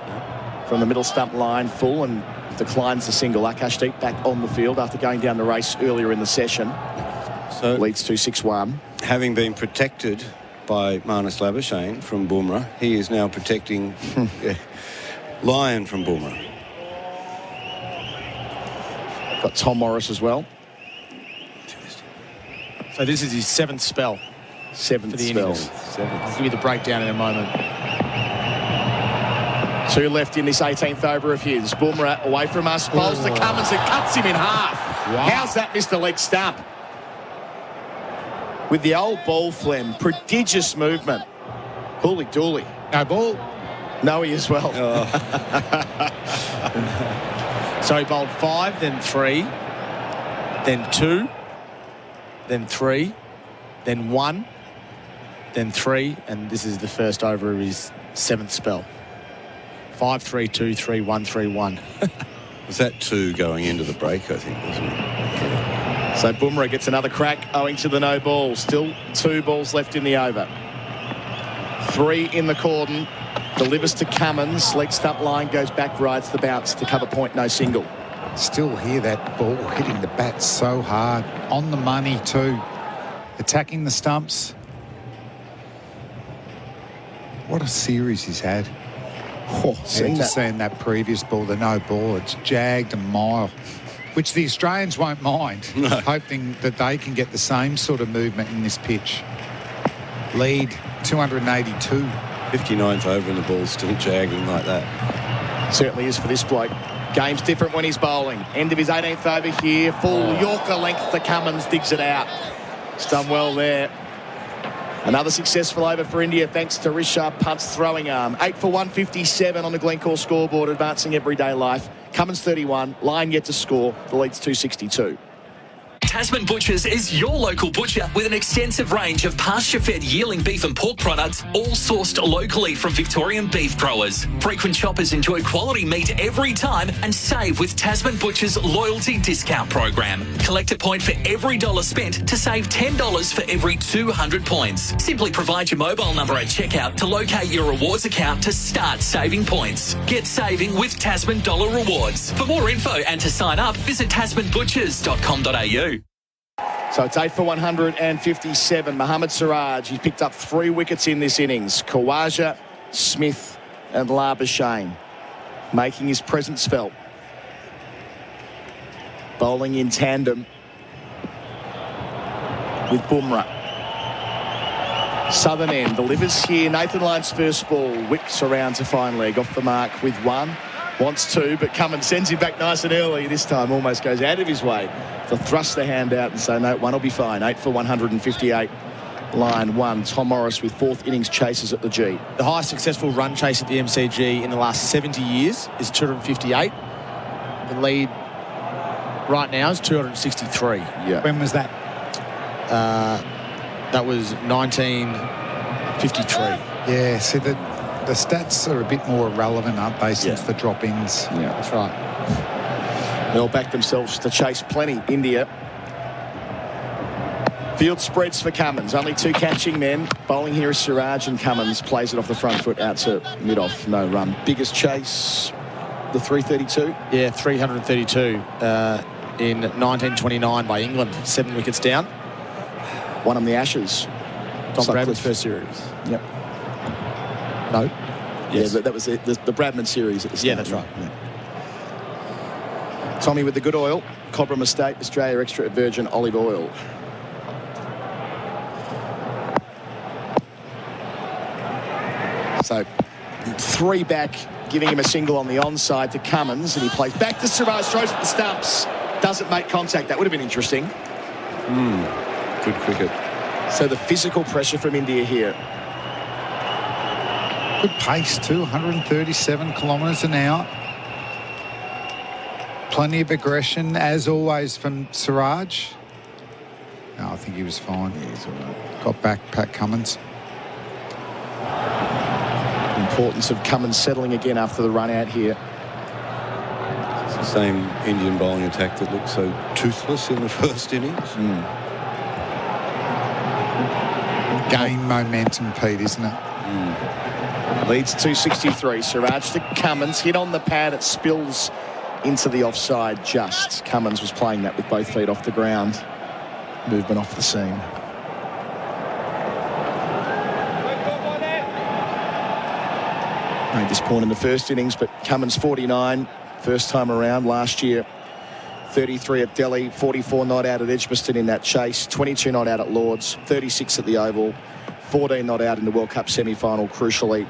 from the middle stump line full and declines the single. Akashdeep back on the field after going down the race earlier in the session. So leads to 6-1. Having been protected by Marnus Labuschagne from Bumrah, he is now protecting Lyon from Bumrah. Got Tom Morris as well. So this is his 7th spell. 7th for the spell. innings. I'll give you the breakdown in a moment. 2 left in this 18th over of his. Bumrah away from us, bowls to Cummins and cuts him in half. Wow. How's that, Mr. Leg Stump? With the old ball, Flem, prodigious movement. Holy dooly. No ball. No, he as well. So he bowled 5, then 3, then 2, then 3, then 1, then 3, and this is the first over of his 7th spell. 5, 3, 2, 3, 1, 3, 1. Was that 2 going into the break, I think, wasn't it? So Bumrah gets another crack owing to the no ball. Still 2 balls left in the over. 3 in the cordon. Delivers to Cummins. Leg stump line goes back, rides the bounce to cover point, no single. Still hear that ball hitting the bat so hard. On the money too. Attacking the stumps. What a series he's had. Seeing that previous ball, the no ball, it's jagged a mile, which the Australians won't mind, hoping that they can get the same sort of movement in this pitch. Lead 282. 59th over and the ball's still jagging like that. Certainly is for this bloke. Game's different when he's bowling. End of his 18th over here. Full Yorker length to Cummins, digs it out. He's done well there. Another successful over for India thanks to Rishabh Pant's throwing arm. 8 for 157 on the Glencore scoreboard, advancing everyday life. Cummins 31, line yet to score. The lead's 262. Tasman Butchers is your local butcher with an extensive range of pasture-fed yearling beef and pork products, all sourced locally from Victorian beef growers. Frequent shoppers enjoy quality meat every time and save with Tasman Butchers' loyalty discount program. Collect a point for every $1 spent to save $10 for every 200 points. Simply provide your mobile number at checkout to locate your rewards account to start saving points. Get saving with Tasman Dollar Rewards. For more info and to sign up, visit tasmanbutchers.com.au. So it's 8 for 157. Mohammad Siraj, he's picked up 3 wickets in this innings. Khawaja, Smith and Labuschagne making his presence felt. Bowling in tandem with Bumrah. Southern end delivers here. Nathan Lyon's first ball. Whips around to fine leg. Off the mark with 1. Wants 2, but Cummins sends him back nice and early. This time almost goes out of his way to thrust the hand out and say, no, 1 will be fine. 8 for 158. Line 1. Tom Morris with 4th innings chases at the G. The highest successful run chase at the MCG in the last 70 years is 258. The lead right now is 263. Yeah. When was that? That was 1953. Yeah, see, the stats are a bit more irrelevant, aren't they, since the drop-ins? Yeah, that's right. They'll back themselves to chase plenty. India. Field spreads for Cummins. Only 2 catching men. Bowling here is Siraj, and Cummins plays it off the front foot out to mid-off. No run. Biggest chase, the 332? Yeah, 332 in 1929 by England. 7 wickets down. Won on the Ashes. Don Bradman's first series. Yep. No. Yes. Yeah, that was the Bradman series at the start. Yeah, that's right. Yeah. Tommy with the good oil. Cobram Estate, Australia Extra Virgin Olive Oil. So 3 back, giving him a single on the onside to Cummins, and he plays back to Siraj, throws at the stumps, doesn't make contact. That would have been interesting. Good cricket. So the physical pressure from India here. Good pace too, 137 kilometres an hour. Plenty of aggression, as always, from Siraj. No, I think he was fine. Yeah, he's all right. Got back Pat Cummins. Importance of Cummins settling again after the run out here. It's the same Indian bowling attack that looked so toothless in the first innings. Gain momentum, Pete, isn't it? Leads 263. Siraj to Cummins. Hit on the pad. It spills into the offside just. Cummins was playing that with both feet off the ground. Movement off the seam. Made this point in the first innings, but Cummins 49 first time around last year. 33 at Delhi, 44 not out at Edgbaston in that chase, 22 not out at Lords, 36 at the Oval, 14 not out in the World Cup semi-final, crucially.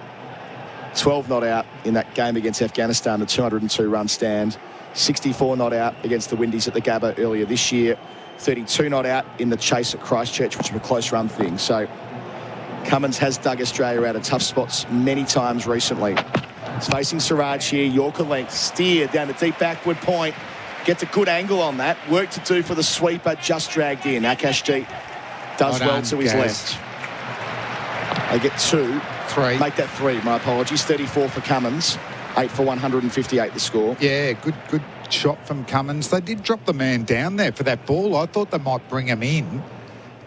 12 not out in that game against Afghanistan, the 202-run stand. 64 not out against the Windies at the Gabba earlier this year. 32 not out in the chase at Christchurch, which was a close run thing. So Cummins has dug Australia out of tough spots many times recently. It's facing Siraj here, Yorker length, steer down the deep backward point. Gets a good angle on that. Work to do for the sweeper, just dragged in. Akashdeep does well to his left. They get 2. 3. Make that 3, my apologies. 34 for Cummins. 8 for 158 the score. Yeah, good shot from Cummins. They did drop the man down there for that ball. I thought they might bring him in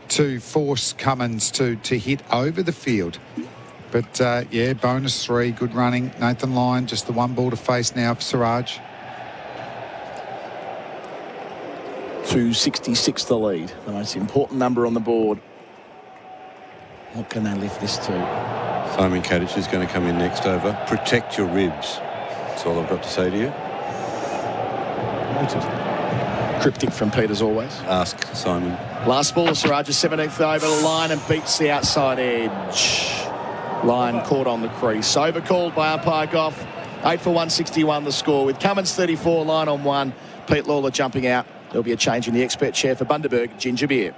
to force Cummins to hit over the field. But, yeah, bonus 3, good running. Nathan Lyon, just the 1 ball to face now for Siraj. 266 the lead. The most important number on the board. What can they lift this to? Simon Katich is going to come in next over. Protect your ribs. That's all I've got to say to you. Cryptic from Pete as always. Ask Simon. Last ball of Siraj's 17th over the line and beats the outside edge. Line caught on the crease. Overcalled by umpire Goff. 8 for 161 the score with Cummins 34, line on 1. Pete Lawler jumping out. There'll be a change in the expert chair for Bundaberg Ginger Beer.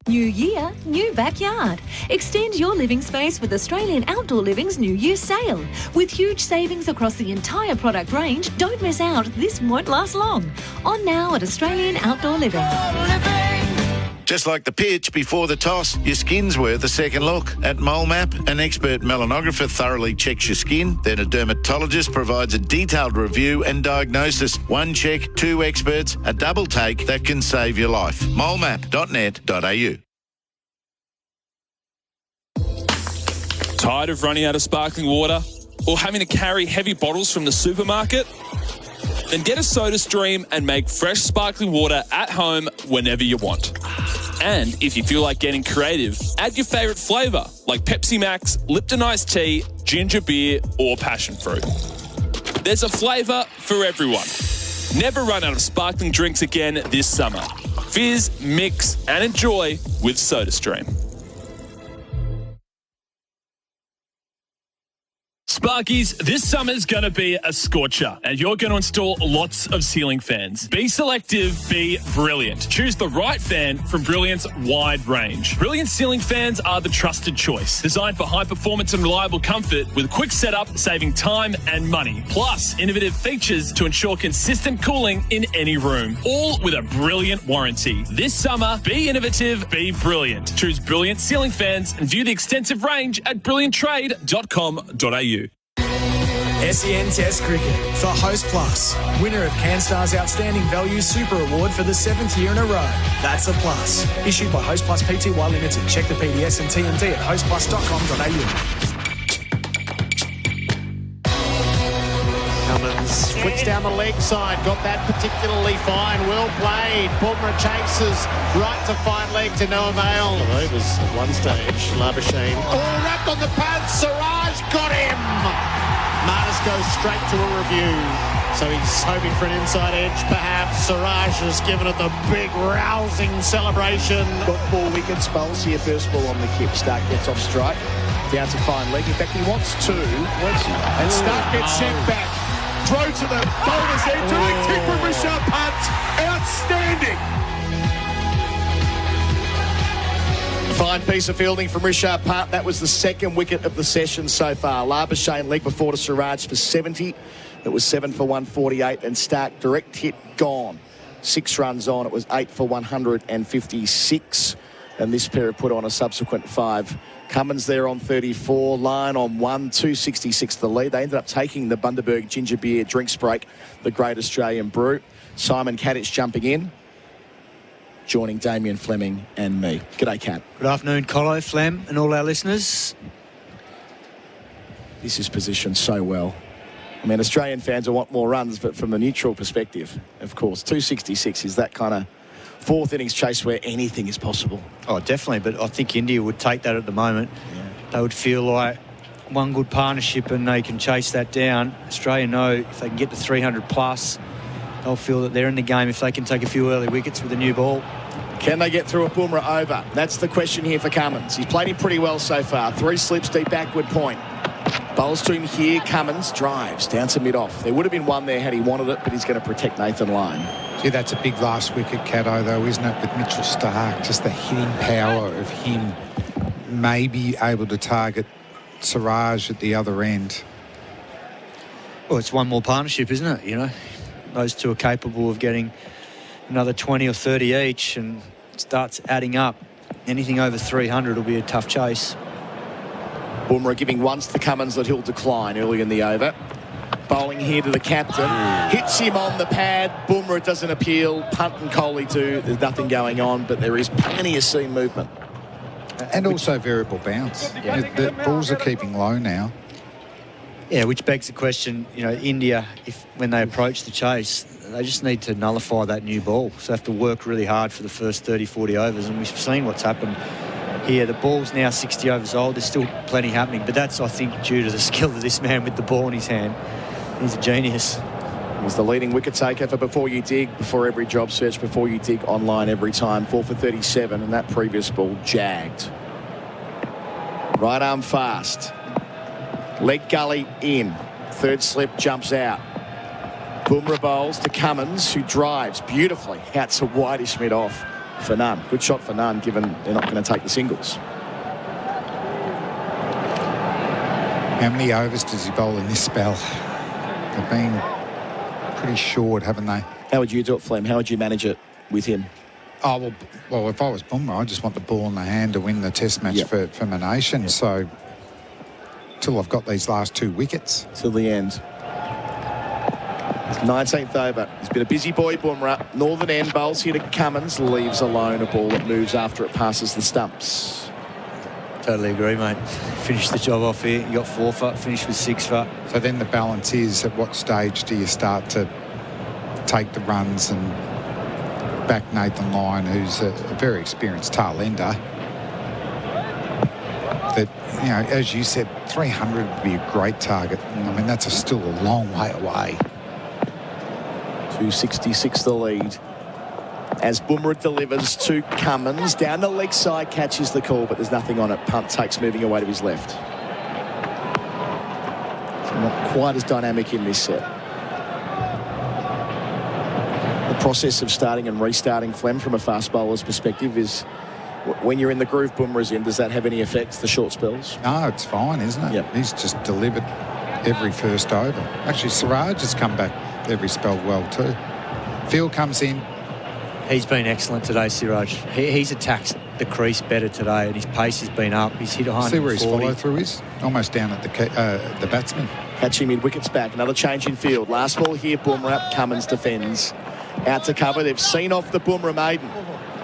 New year, new backyard. Extend your living space with Australian Outdoor Living's New Year sale. With huge savings across the entire product range, don't miss out. This won't last long. On now at Australian Outdoor Living. Just like the pitch before the toss, your skin's worth a second look. At Mole Map, an expert melanographer thoroughly checks your skin, then a dermatologist provides a detailed review and diagnosis. One check, two experts, a double take that can save your life. molemap.net.au. Tired of running out of sparkling water or having to carry heavy bottles from the supermarket? Then get a SodaStream and make fresh sparkling water at home whenever you want. And if you feel like getting creative, add your favourite flavour like Pepsi Max, Lipton Iced Tea, ginger beer or passion fruit. There's a flavour for everyone. Never run out of sparkling drinks again this summer. Fizz, mix and enjoy with SodaStream. Sparkies, this summer's going to be a scorcher, and you're going to install lots of ceiling fans. Be selective, be brilliant. Choose the right fan from Brilliant's wide range. Brilliant ceiling fans are the trusted choice, designed for high performance and reliable comfort with quick setup, saving time and money. Plus, innovative features to ensure consistent cooling in any room, all with a brilliant warranty. This summer, be innovative, be brilliant. Choose Brilliant ceiling fans and view the extensive range at brillianttrade.com.au. SEN Test Cricket for Host Plus. Winner of CanStar's Outstanding Value Super Award for the 7th year in a row. That's a plus. Issued by Host Plus Pty Limited. Check the PDS and TMD at hostplus.com.au. Cummins flicks down the leg side, got that particularly fine, well played. Bumrah chases right to fine leg to no avail. Overs at one stage, Labuschagne. Oh, wrapped on the pad, Siraj got him! Martis goes straight to a review. So he's hoping for an inside edge, perhaps. Siraj has given it the big rousing celebration. Got 4 wickets, bowls here, first ball on the kick. Stark gets off strike, down to fine leg. In fact, he wants two. And Stark gets sent back. Throw to the bowler's edge. Direct kick from Richard Punt. Outstanding. Fine piece of fielding from Richard Punt. That was the second wicket of the session so far. Labuschagne leg before to Siraj for 70. It was 7 for 148 and Stark direct hit gone. 6 runs on. It was 8 for 156. And this pair have put on a subsequent 5. Cummins there on 34, Lyon on 1, 266 the lead. They ended up taking the Bundaberg Ginger Beer Drinks Break, the Great Australian Brew. Simon Katich jumping in, joining Damien, Fleming and me. G'day, Kat. Good afternoon, Colo, Flem and all our listeners. This is positioned so well. I mean, Australian fans will want more runs, but from a neutral perspective, of course, 266 is that kind of fourth innings chase where anything is possible. Oh, definitely, but I think India would take that at the moment. Yeah. They would feel like one good partnership and they can chase that down. Australia know if they can get to 300 plus, they'll feel that they're in the game if they can take a few early wickets with a new ball. Can they get through a Bumrah over? That's the question here for Cummins. He's played him pretty well so far. 3 slips deep backward point. Bowls to him here. Cummins drives down to mid-off. There would have been one there had he wanted it, but he's going to protect Nathan Lyon. Gee, that's a big last wicket, Cato, though, isn't it, with Mitchell Stark? Just the hitting power of him may be able to target Siraj at the other end. Well, it's one more partnership, isn't it? You know, those two are capable of getting another 20 or 30 each, and it starts adding up. Anything over 300 will be a tough chase. Bumrah giving once to Cummins that he'll decline early in the over. Bowling here to the captain. Hits him on the pad. Bumrah doesn't appeal. Punt and Kohli too. There's nothing going on, but there is plenty of seam movement. And also variable bounce. Yeah. The balls are keeping low now. Yeah, which begs the question, you know, India, when they approach the chase, they just need to nullify that new ball. So they have to work really hard for the first 30, 40 overs. And we've seen what's happened here. The ball's now 60 overs old. There's still plenty happening. But that's, I think, due to the skill of this man with the ball in his hand. He's a genius. He's the leading wicket taker for Before You Dig, before every job search, Before You Dig online every time. 4 for 37, and that previous ball jagged. Right arm fast. Leg gully in. Third slip jumps out. Bumrah bowls to Cummins, who drives beautifully out to wideish mid-off. for none. Good shot for none, given they're not going to take the singles. How many overs does he bowl in this spell? They've been pretty short, haven't they? How would you do it, Flem? How would you manage it with him? Oh, well, if I was Bumrah, I just want the ball in the hand to win the test match for my nation. So, till I've got these last 2 wickets. Till the end. 19th over. He's been a busy boy, Bumrah. Northern end bowls here to Cummins. Leaves alone a ball that moves after it passes the stumps. Totally agree, mate. Finish the job off here. You got 4 for, finish with 6 for. So then the balance is, at what stage do you start to take the runs and back Nathan Lyon, who's a very experienced tail ender? That, you know, as you said, 300 would be a great target. I mean, that's still a long way away. 266 the lead. As Bumrah delivers to Cummins, down the leg side, catches the call, but there's nothing on it. Punt takes moving away to his left. So not quite as dynamic in this set. The process of starting and restarting, Flem, from a fast bowler's perspective, is when you're in the groove Bumrah's in, does that have any effect, the short spells? No, it's fine, isn't it? Yep. He's just delivered every first over. Actually, Siraj has come back every spell well too. Phil comes in. He's been excellent today, Siraj. He's attacked the crease better today, and his pace has been up. He's hit 140. See where his follow-through is? Almost down at the batsman. Catching mid-wickets back. Another change in field. Last ball here, Bumrah. Cummins defends. Out to cover. They've seen off the Bumrah maiden.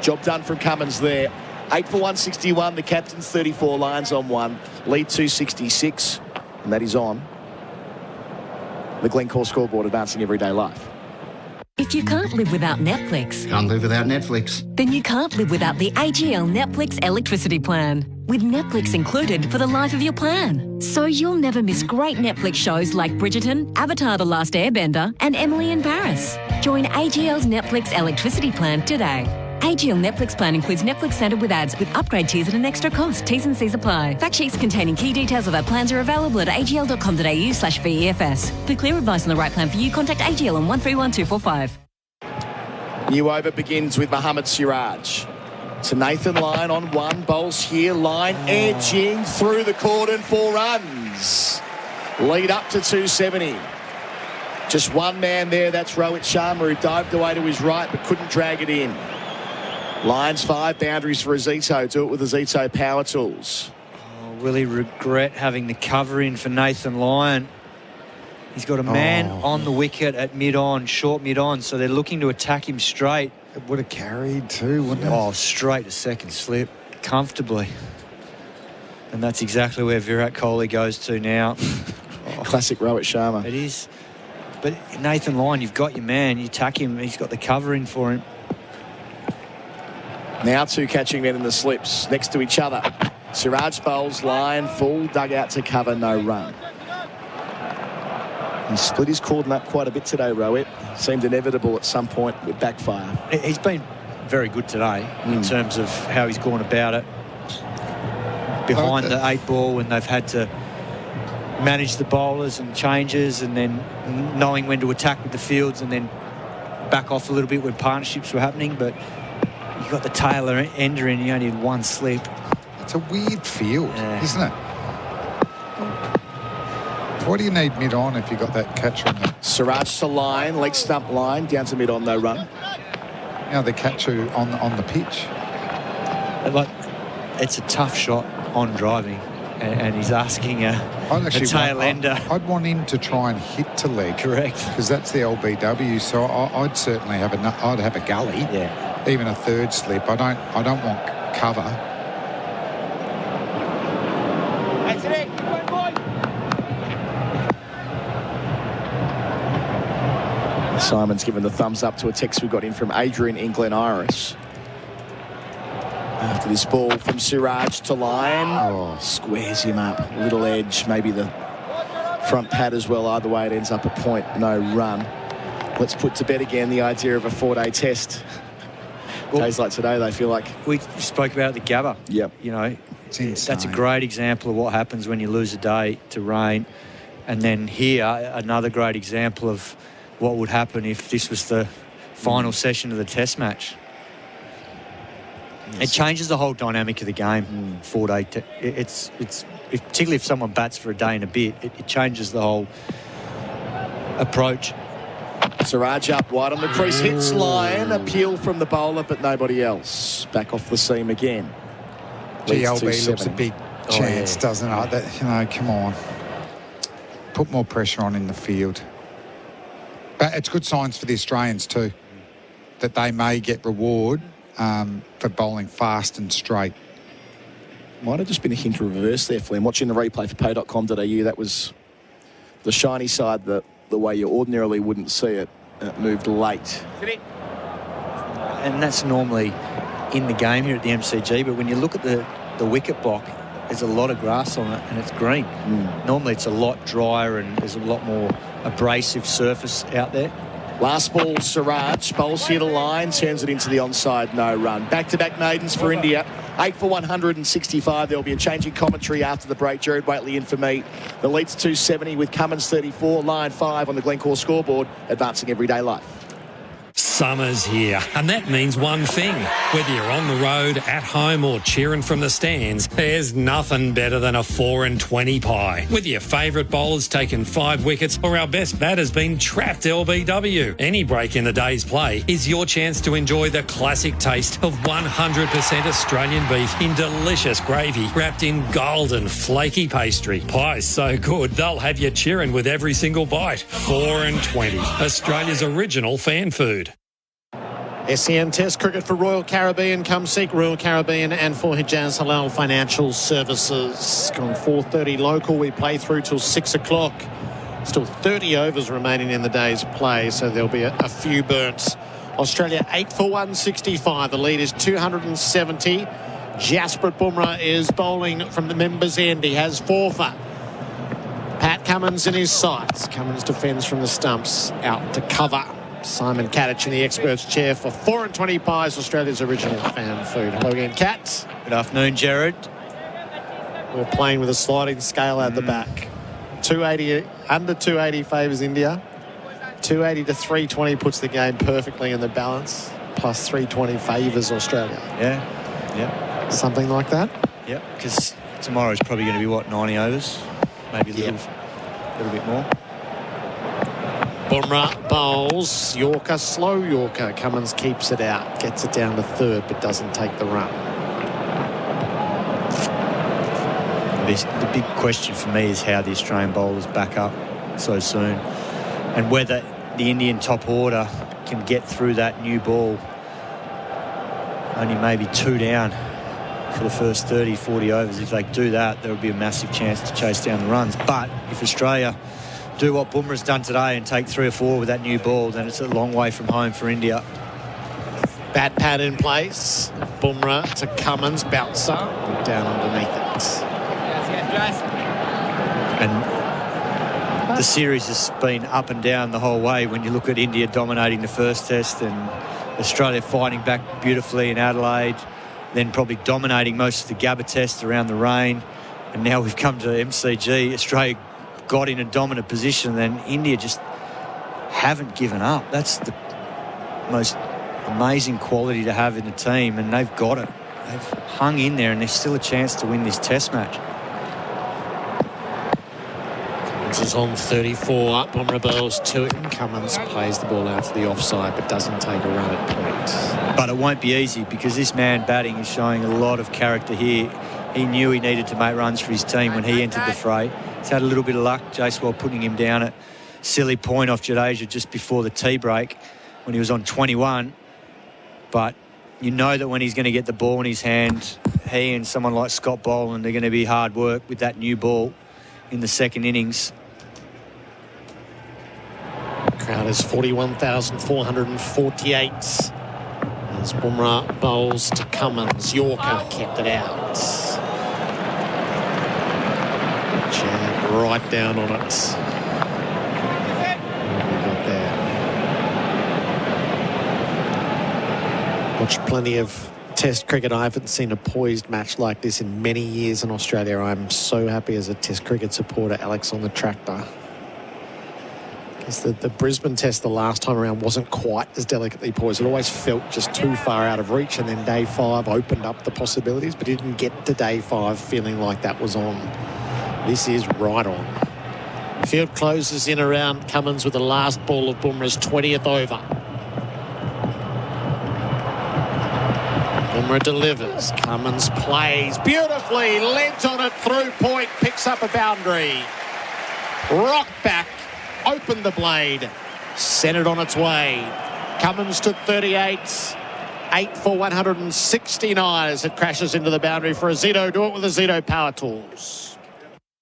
Job done from Cummins there. 8 for 161. The captain's 34 lines on 1. Lead 266. And that is on the Glencore scoreboard, advancing everyday life. If you can't live without Netflix, Can't live without Netflix. then you can't live without the AGL Netflix electricity plan. With Netflix included for the life of your plan. So you'll never miss great Netflix shows like Bridgerton, Avatar: The Last Airbender, and Emily in Paris. Join AGL's Netflix electricity plan today. AGL Netflix plan includes Netflix Centre with ads with upgrade tiers at an extra cost. T's and C's apply. Fact sheets containing key details of our plans are available at agl.com.au/VEFS. For clear advice on the right plan for you, contact AGL on 131245. New over begins with Mohammad Siraj. To Nathan Lyon on 1. Bowls here. Lyon edging through the cordon, 4 runs. Lead up to 270. Just one man there. That's Rohit Sharma, who dived away to his right but couldn't drag it in. Lyons 5 boundaries for Azito. Do it with Azito power tools. Oh, will he regret having the cover in for Nathan Lyon? He's got a man on the wicket at mid-on, short mid-on, so they're looking to attack him straight. It would have carried too, wouldn't it? Oh, straight to second slip, comfortably. And that's exactly where Virat Kohli goes to now. Classic Rohit Sharma. It is. But Nathan Lyon, you've got your man, you attack him, he's got the cover in for him. Now 2 catching men in the slips next to each other. Siraj bowls, Lyon full, dug out to cover, no run. He split his cordon up quite a bit today, Rohit. Seemed inevitable at some point with backfire. He's been very good today in terms of how he's gone about it. Behind the 8 ball, when they've had to manage the bowlers and changes, and then knowing when to attack with the fields and then back off a little bit when partnerships were happening. But you got the tail ender in, you only had 1 slip. It's a weird field, isn't it? What do you need mid-on if you got that catcher on the... Siraj to line, leg stump line, down to mid-on, no run. Now the catcher on the pitch. Like, it's a tough shot on driving, and he's asking a tail ender. I'd want him to try and hit to leg. Correct. Because that's the LBW, so I'd certainly have a gully. Yeah. Even a 3rd slip. I don't want cover. Simon's given the thumbs up to a text we got in from Adrian in Glen Iris. After this ball from Siraj to Lyon. Squares him up. Little edge, maybe the front pad as well. Either way, it ends up a point, no run. Let's put to bed again the idea of a 4-day test. Well, days like today, they feel like... We spoke about the Gabba. Yep. You know, that's a great example of what happens when you lose a day to rain. And then here, another great example of what would happen if this was the final session of the test match. It changes the whole dynamic of the game. 4-day. Particularly if someone bats for a day and a bit, it changes the whole approach. Siraj up wide on the crease, hits line, appeal from the bowler, but nobody else. Back off the seam again. GLB looks a big chance, doesn't it? That, come on. Put more pressure on in the field. But it's good signs for the Australians too, that they may get reward for bowling fast and straight. Might have just been a hint of reverse there, Flem. Watching the replay for pay.com.au, that was the shiny side, the way you ordinarily wouldn't see it. It moved late. And that's normally in the game here at the MCG, but when you look at the wicket block, there's a lot of grass on it and it's green. Normally it's a lot drier and there's a lot more abrasive surface out there. Last ball, Siraj bowls here to line, turns it into the onside, no run. Back-to-back maidens for India. 8 for 165. There'll be a change in commentary after the break. Gerard Whateley in for me. The lead's 270 with Cummins 34, line 5 on the Glencore scoreboard, advancing everyday life. Summer's here, and that means one thing. Whether you're on the road, at home or cheering from the stands, there's nothing better than a 4 and 20 pie. Whether your favourite bowler's taken 5 wickets or our best batter's been trapped LBW, any break in the day's play is your chance to enjoy the classic taste of 100% Australian beef in delicious gravy wrapped in golden flaky pastry. Pie's so good, they'll have you cheering with every single bite. 4 and 20, Australia's original fan food. SEN Test Cricket for Royal Caribbean. Come seek Royal Caribbean and for Hijaz Halal Financial Services. Gone 4:30 local. We play through till 6 o'clock. Still 30 overs remaining in the day's play, so there'll be a few burns. Australia 8 for 165. The lead is 270. Jasprit Bumrah is bowling from the members' end. He has 4 for. Pat Cummins in his sights. Cummins defends from the stumps. Out to cover. Simon Katich in the expert's chair for 4 and 20 pies, Australia's original fan food. Hello again, Kat. Good afternoon, Gerard. We're playing with a sliding scale at the back. 280, under 280 favours India. 280 to 320 puts the game perfectly in the balance. Plus 320 favours Australia. Yeah. Something like that? Yeah, because tomorrow's probably going to be, 90 overs? Maybe a little bit more. Bumrah bowls. Yorker, slow Yorker. Cummins keeps it out. Gets it down to third, but doesn't take the run. The big question for me is how the Australian bowlers back up so soon, and whether the Indian top order can get through that new ball. Only maybe 2 down for the first 30, 40 overs. If they do that, there will be a massive chance to chase down the runs. But if Australia do what Bumrah's done today and take 3 or 4 with that new ball, then it's a long way from home for India. Bat pad in place. Bumrah to Cummins. Bouncer down underneath it. And the series has been up and down the whole way. When you look at India dominating the first test and Australia fighting back beautifully in Adelaide, then probably dominating most of the Gabba test around the rain, and now we've come to MCG. Australia got in a dominant position, then India just haven't given up. That's the most amazing quality to have in the team, and they've got it. They've hung in there, and there's still a chance to win this test match. Cummins is on 34 up. Bumrah bowls to it, and Cummins plays the ball out to the offside, but doesn't take a run at point. But it won't be easy, because this man batting is showing a lot of character here. He knew he needed to make runs for his team when he entered the fray. He's had a little bit of luck. Jaiswal putting him down at silly point off Jadeja just before the tea break when he was on 21. But you know that when he's going to get the ball in his hand, he and someone like Scott Boland, they're going to be hard work with that new ball in the second innings. Crowd is 41,448. As Bumrah bowls to Cummins. Yorker kept it out. Jab right down on it. What have we got there? Watched plenty of Test cricket. I haven't seen a poised match like this in many years in Australia. I'm so happy as a Test cricket supporter. Alex on the tractor. The Brisbane test the last time around wasn't quite as delicately poised. It always felt just too far out of reach, and then day 5 opened up the possibilities, but it didn't get to day 5 feeling like that was on. This is right on. Field closes in around Cummins with the last ball of Bumrah's 20th over. Bumrah delivers. Cummins plays beautifully. Lent on it through point. Picks up a boundary. Rock back. Opened the blade. Sent it on its way. Cummins to 38. 8 for 169 as it crashes into the boundary for a Zito. Do it with the Zito Power Tools.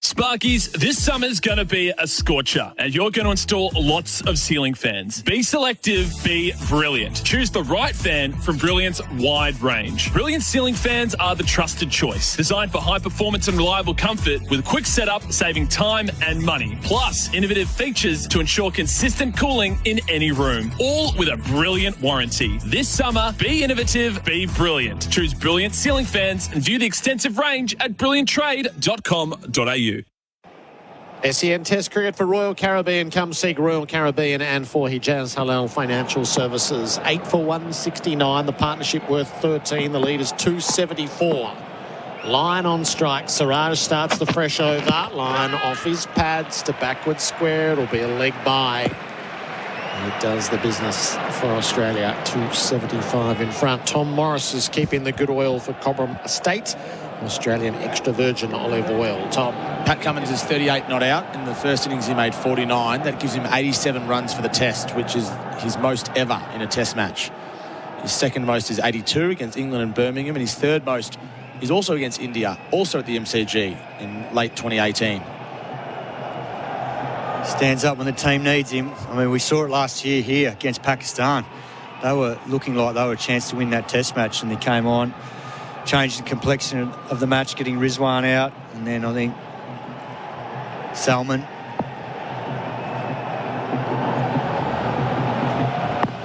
Sparkies, this summer's going to be a scorcher, and you're going to install lots of ceiling fans. Be selective, be brilliant. Choose the right fan from Brilliant's wide range. Brilliant ceiling fans are the trusted choice. Designed for high performance and reliable comfort with quick setup, saving time and money. Plus, innovative features to ensure consistent cooling in any room. All with a brilliant warranty. This summer, be innovative, be brilliant. Choose Brilliant ceiling fans and view the extensive range at brillianttrade.com.au. SEN Test Cricket for Royal Caribbean. Come seek Royal Caribbean and for Hijaz Halal Financial Services. 8 for 169. The partnership worth 13. The lead is 274. Line on strike. Siraj starts the fresh over. Line off his pads to backward square. It'll be a leg by. It does the business for Australia. 275 in front. Tom Morris is keeping the good oil for Cobram Estate. Australian extra virgin olive oil. Tom. Pat Cummins is 38 not out. In the first innings, he made 49. That gives him 87 runs for the test, which is his most ever in a test match. His second most is 82 against England and Birmingham, and his third most is also against India, also at the MCG in late 2018. Stands up when the team needs him. I mean, we saw it last year here against Pakistan. They were looking like they were a chance to win that test match, and they came on, changed the complexion of the match, getting Rizwan out, and then I think Salman.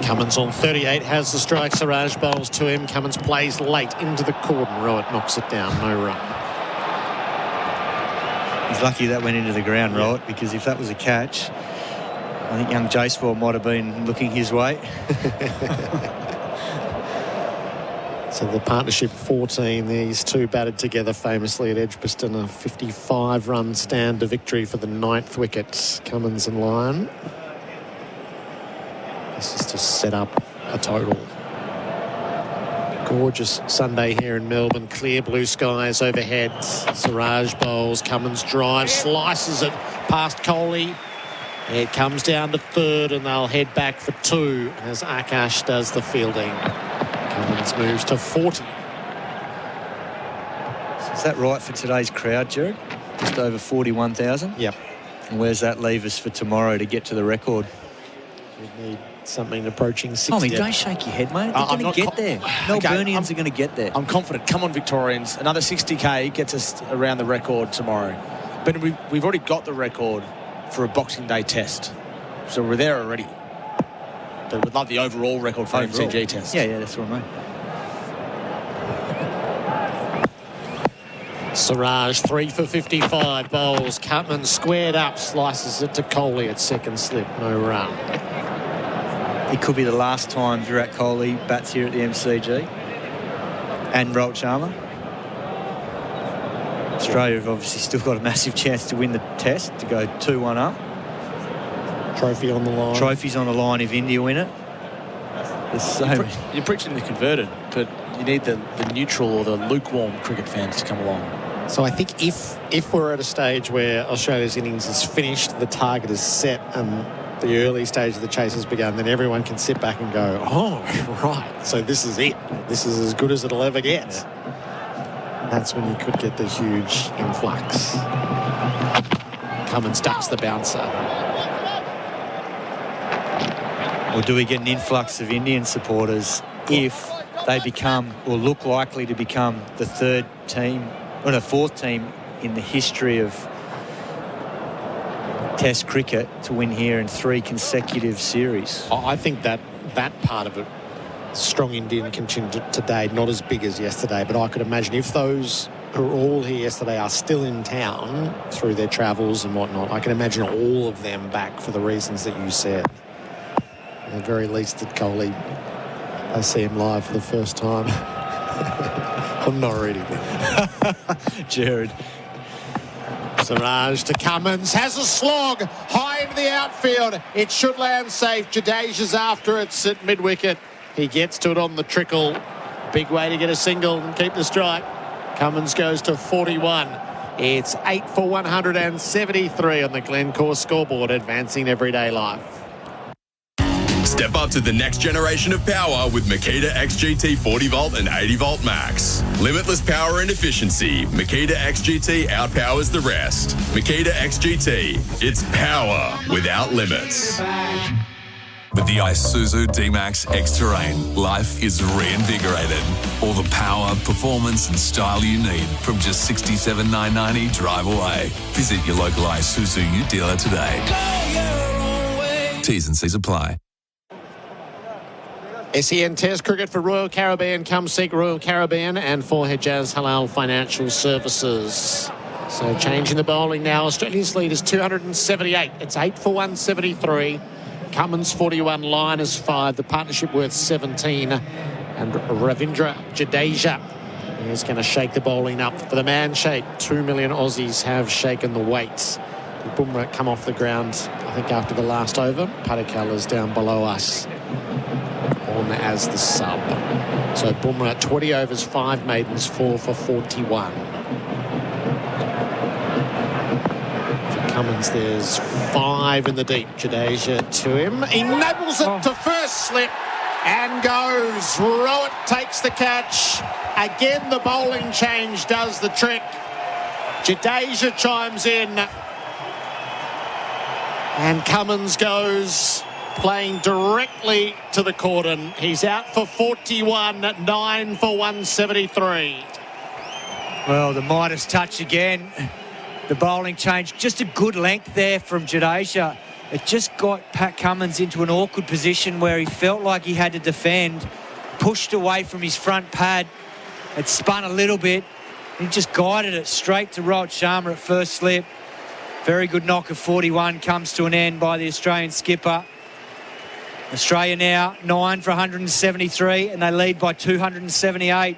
Cummins on 38 has the strike. Siraj bowls to him. Cummins plays late into the cordon. Rowett knocks it down. No run. He's lucky that went into the ground, Rowett, because if that was a catch, I think young Jaspal might have been looking his way. So the partnership 14, these two batted together famously at Edgbaston, a 55-run stand to victory for the 9th wicket. Cummins and Lyon. This is to set up a total. Gorgeous Sunday here in Melbourne. Clear blue skies overhead. Siraj bowls. Cummins drives, slices it past Kohli. It comes down to third, and they'll head back for 2 as Akash does the fielding. Cummins moves to 40. Is that right for today's crowd, Gerard? Just over 41,000? Yep. And where's that leave us for tomorrow to get to the record? We need something approaching 60. Tommy, don't shake your head, mate. They're going to get there. Melburnians are going to get there. I'm confident. Come on, Victorians. Another 60K gets us around the record tomorrow. But we've already got the record for a Boxing Day test. So we're there already. But we'd love the overall record for MCG test. Yeah, that's what I mean. Siraj 3 for 55 bowls. Cummins squared up, slices it to Kohli at second slip. No run. It could be the last time Virat Kohli bats here at the MCG. And Rohit Sharma. Australia have obviously still got a massive chance to win the test, to go 2-1 up. Trophy on the line. Trophy's on the line if India win it. You're preaching the converted, but you need the neutral or the lukewarm cricket fans to come along. So I think if we're at a stage where Australia's innings is finished, the target is set, and the early stage of the chase has begun, then everyone can sit back and go, oh, right, so this is it. This is as good as it'll ever get. That's when you could get the huge influx. Cummins ducks the bouncer. Or do we get an influx of Indian supporters if they become, or look likely to become, the third team, or the fourth team in the history of Test cricket to win here in 3 consecutive series? I think that part of it, strong Indian contingent today, not as big as yesterday, but I could imagine if those who were all here yesterday are still in town through their travels and whatnot. I can imagine all of them back for the reasons that you said. At the very least that Coley, I see him live for the first time. I'm not ready. Jared. Siraj to Cummins, has a slog high into the outfield. It should land safe. Jadeja's after it at mid-wicket. He gets to it on the trickle. Big way to get a single and keep the strike. Cummins goes to 41. It's 8 for 173 on the Glencore scoreboard, advancing everyday life. Step up to the next generation of power with Makita XGT 40 volt and 80 volt max. Limitless power and efficiency. Makita XGT outpowers the rest. Makita XGT. It's power without limits. With the Isuzu D-Max X-Terrain, life is reinvigorated. All the power, performance and style you need from just $67,990 drive away. Visit your local Isuzu dealer today. T's and C's apply. SEN Test Cricket for Royal Caribbean. Come seek Royal Caribbean and for Hejaz Halal Financial Services. So changing the bowling now. Australia's lead is 278. It's 8 for 173. Cummins 41, Linus 5. The partnership worth 17. And Ravindra Jadeja is going to shake the bowling up for the man shake. 2 million Aussies have shaken the weights. Bumrah come off the ground, I think, after the last over. Patekal is down below us on as the sub. So Bumrah 20 overs, 5 maidens, 4 for 41. For Cummins, there's 5 in the deep. Jadeja to him. He nabbles it to first slip and goes. Rowett takes the catch. Again, the bowling change does the trick. Jadeja chimes in. And Cummins goes, playing directly to the cordon. He's out for 41, 9 for 173. Well, the Midas touch again. The bowling change, just a good length there from Jadeja. It just got Pat Cummins into an awkward position where he felt like he had to defend, pushed away from his front pad. It spun a little bit. He just guided it straight to Rohit Sharma at first slip. Very good knock of 41 comes to an end by the Australian skipper. Australia now 9 for 173 and they lead by 278.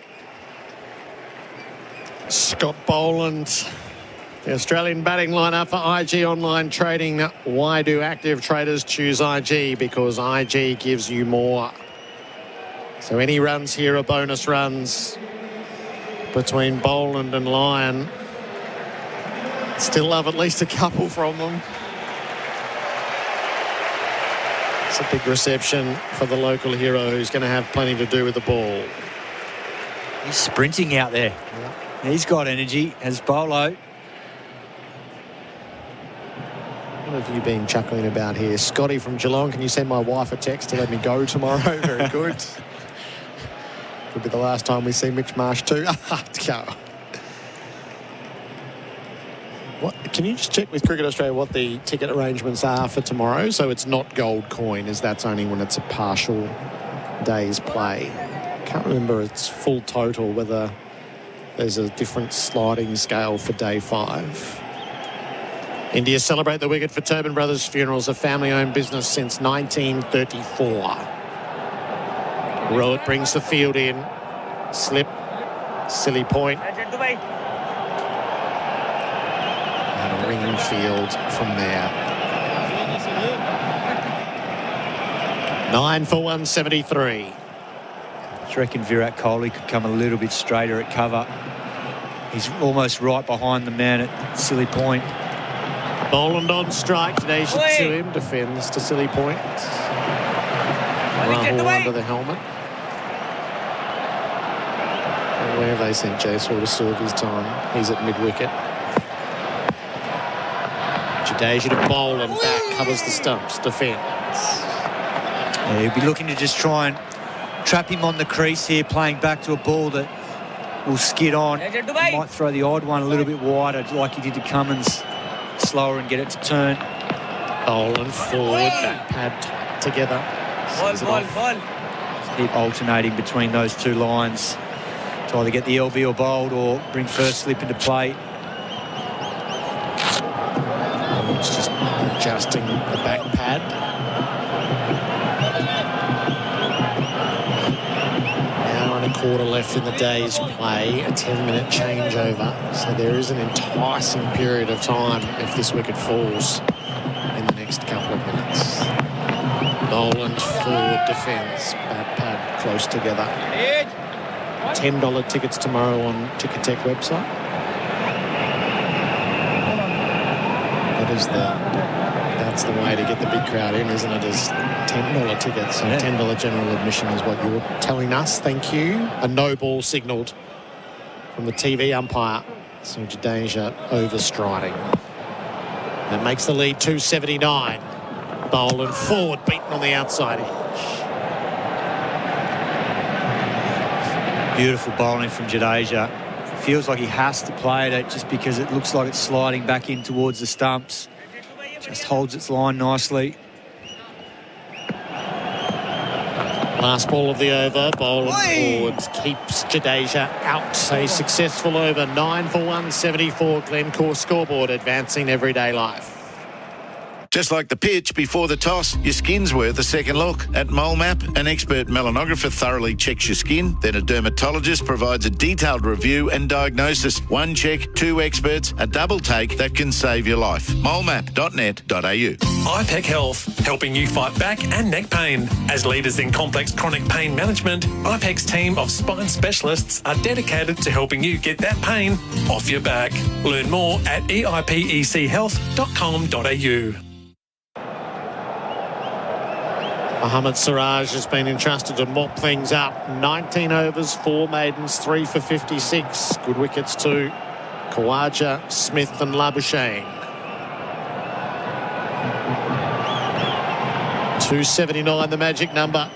Scott Boland, the Australian batting lineup for IG Online Trading. Why do active traders choose IG? Because IG gives you more. So any runs here are bonus runs between Boland and Lyon. Still love at least a couple from them. It's a big reception for the local hero who's going to have plenty to do with the ball. He's sprinting out there. Yeah. He's got energy as Bolo. What have you been chuckling about here? Scotty from Geelong, can you send my wife a text to let me go tomorrow? Very good. Could be the last time we see Mitch Marsh too. Go. What, can you just check with Cricket Australia what the ticket arrangements are for tomorrow? So it's not gold coin, as that's only when it's a partial day's play. Can't remember its full total, whether there's a different sliding scale for day 5. India celebrate the wicket for Tobin Brothers Funerals, a family-owned business since 1934. Rowett brings the field in. Slip. Silly point. And a ring field from there. 9 for 173. I reckon Virat Kohli could come a little bit straighter at cover. He's almost right behind the man at Silly Point. Boland on strike. Today to him. Defends to Silly Point. Rahul under the helmet. Where have they sent Jaiswal to serve his time? He's at mid-wicket. Jadeja to bowl and back. Covers the stumps. Defence. Yeah, he'll be looking to just try and trap him on the crease here, playing back to a ball that will skid on. He might throw the odd one a little bit wider, like he did to Cummins. Slower and get it to turn. Boland forward, back pad tight together. Keep alternating between those two lines. To either get the LV or bowled or bring first slip into play. It's just adjusting the back pad. Hour and a quarter left in the day's play, a 10-minute changeover. So there is an enticing period of time if this wicket falls in the next couple of minutes. Noland forward defence, back pad close together. $10 tickets tomorrow on Ticketek website. That's the way to get the big crowd in, isn't it? Is $10 tickets. So $10 general admission is what you're telling us. Thank you. A no ball signalled from the TV umpire. So Jadeja overstriding. That makes the lead 279. Boland forward, beaten on the outside edge. Beautiful bowling from Jadeja. Feels like he has to play it just because it looks like it's sliding back in towards the stumps. Just holds its line nicely. Last ball of the over. Boland forwards keeps Jadeja out. A successful over. 9 for 174. Glencore scoreboard advancing everyday life. Just like the pitch before the toss, your skin's worth a second look. At Mole Map, an expert melanographer thoroughly checks your skin, then a dermatologist provides a detailed review and diagnosis. One check, 2 experts, a double take that can save your life. molemap.net.au. IPEC Health, helping you fight back and neck pain. As leaders in complex chronic pain management, IPEC's team of spine specialists are dedicated to helping you get that pain off your back. Learn more at eipecehealth.com.au. Mohammad Siraj has been entrusted to mop things up. 19 overs, 4 maidens, 3 for 56. Good wickets to Khawaja, Smith and Labuschagne. 279 the magic number.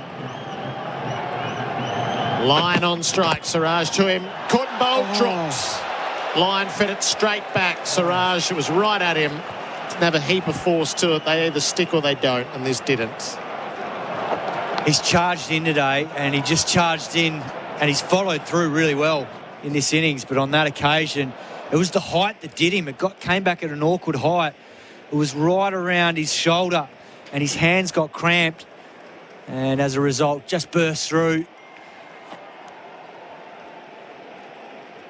Line on strike. Siraj to him. Couldn't bowl, drops. Line fed it straight back. Siraj, it was right at him. Didn't have a heap of force to it. They either stick or they don't, and this didn't. He's charged in today, and he just charged in, and he's followed through really well in this innings. But on that occasion, it was the height that did him. It came back at an awkward height. It was right around his shoulder, and his hands got cramped, and as a result, just burst through.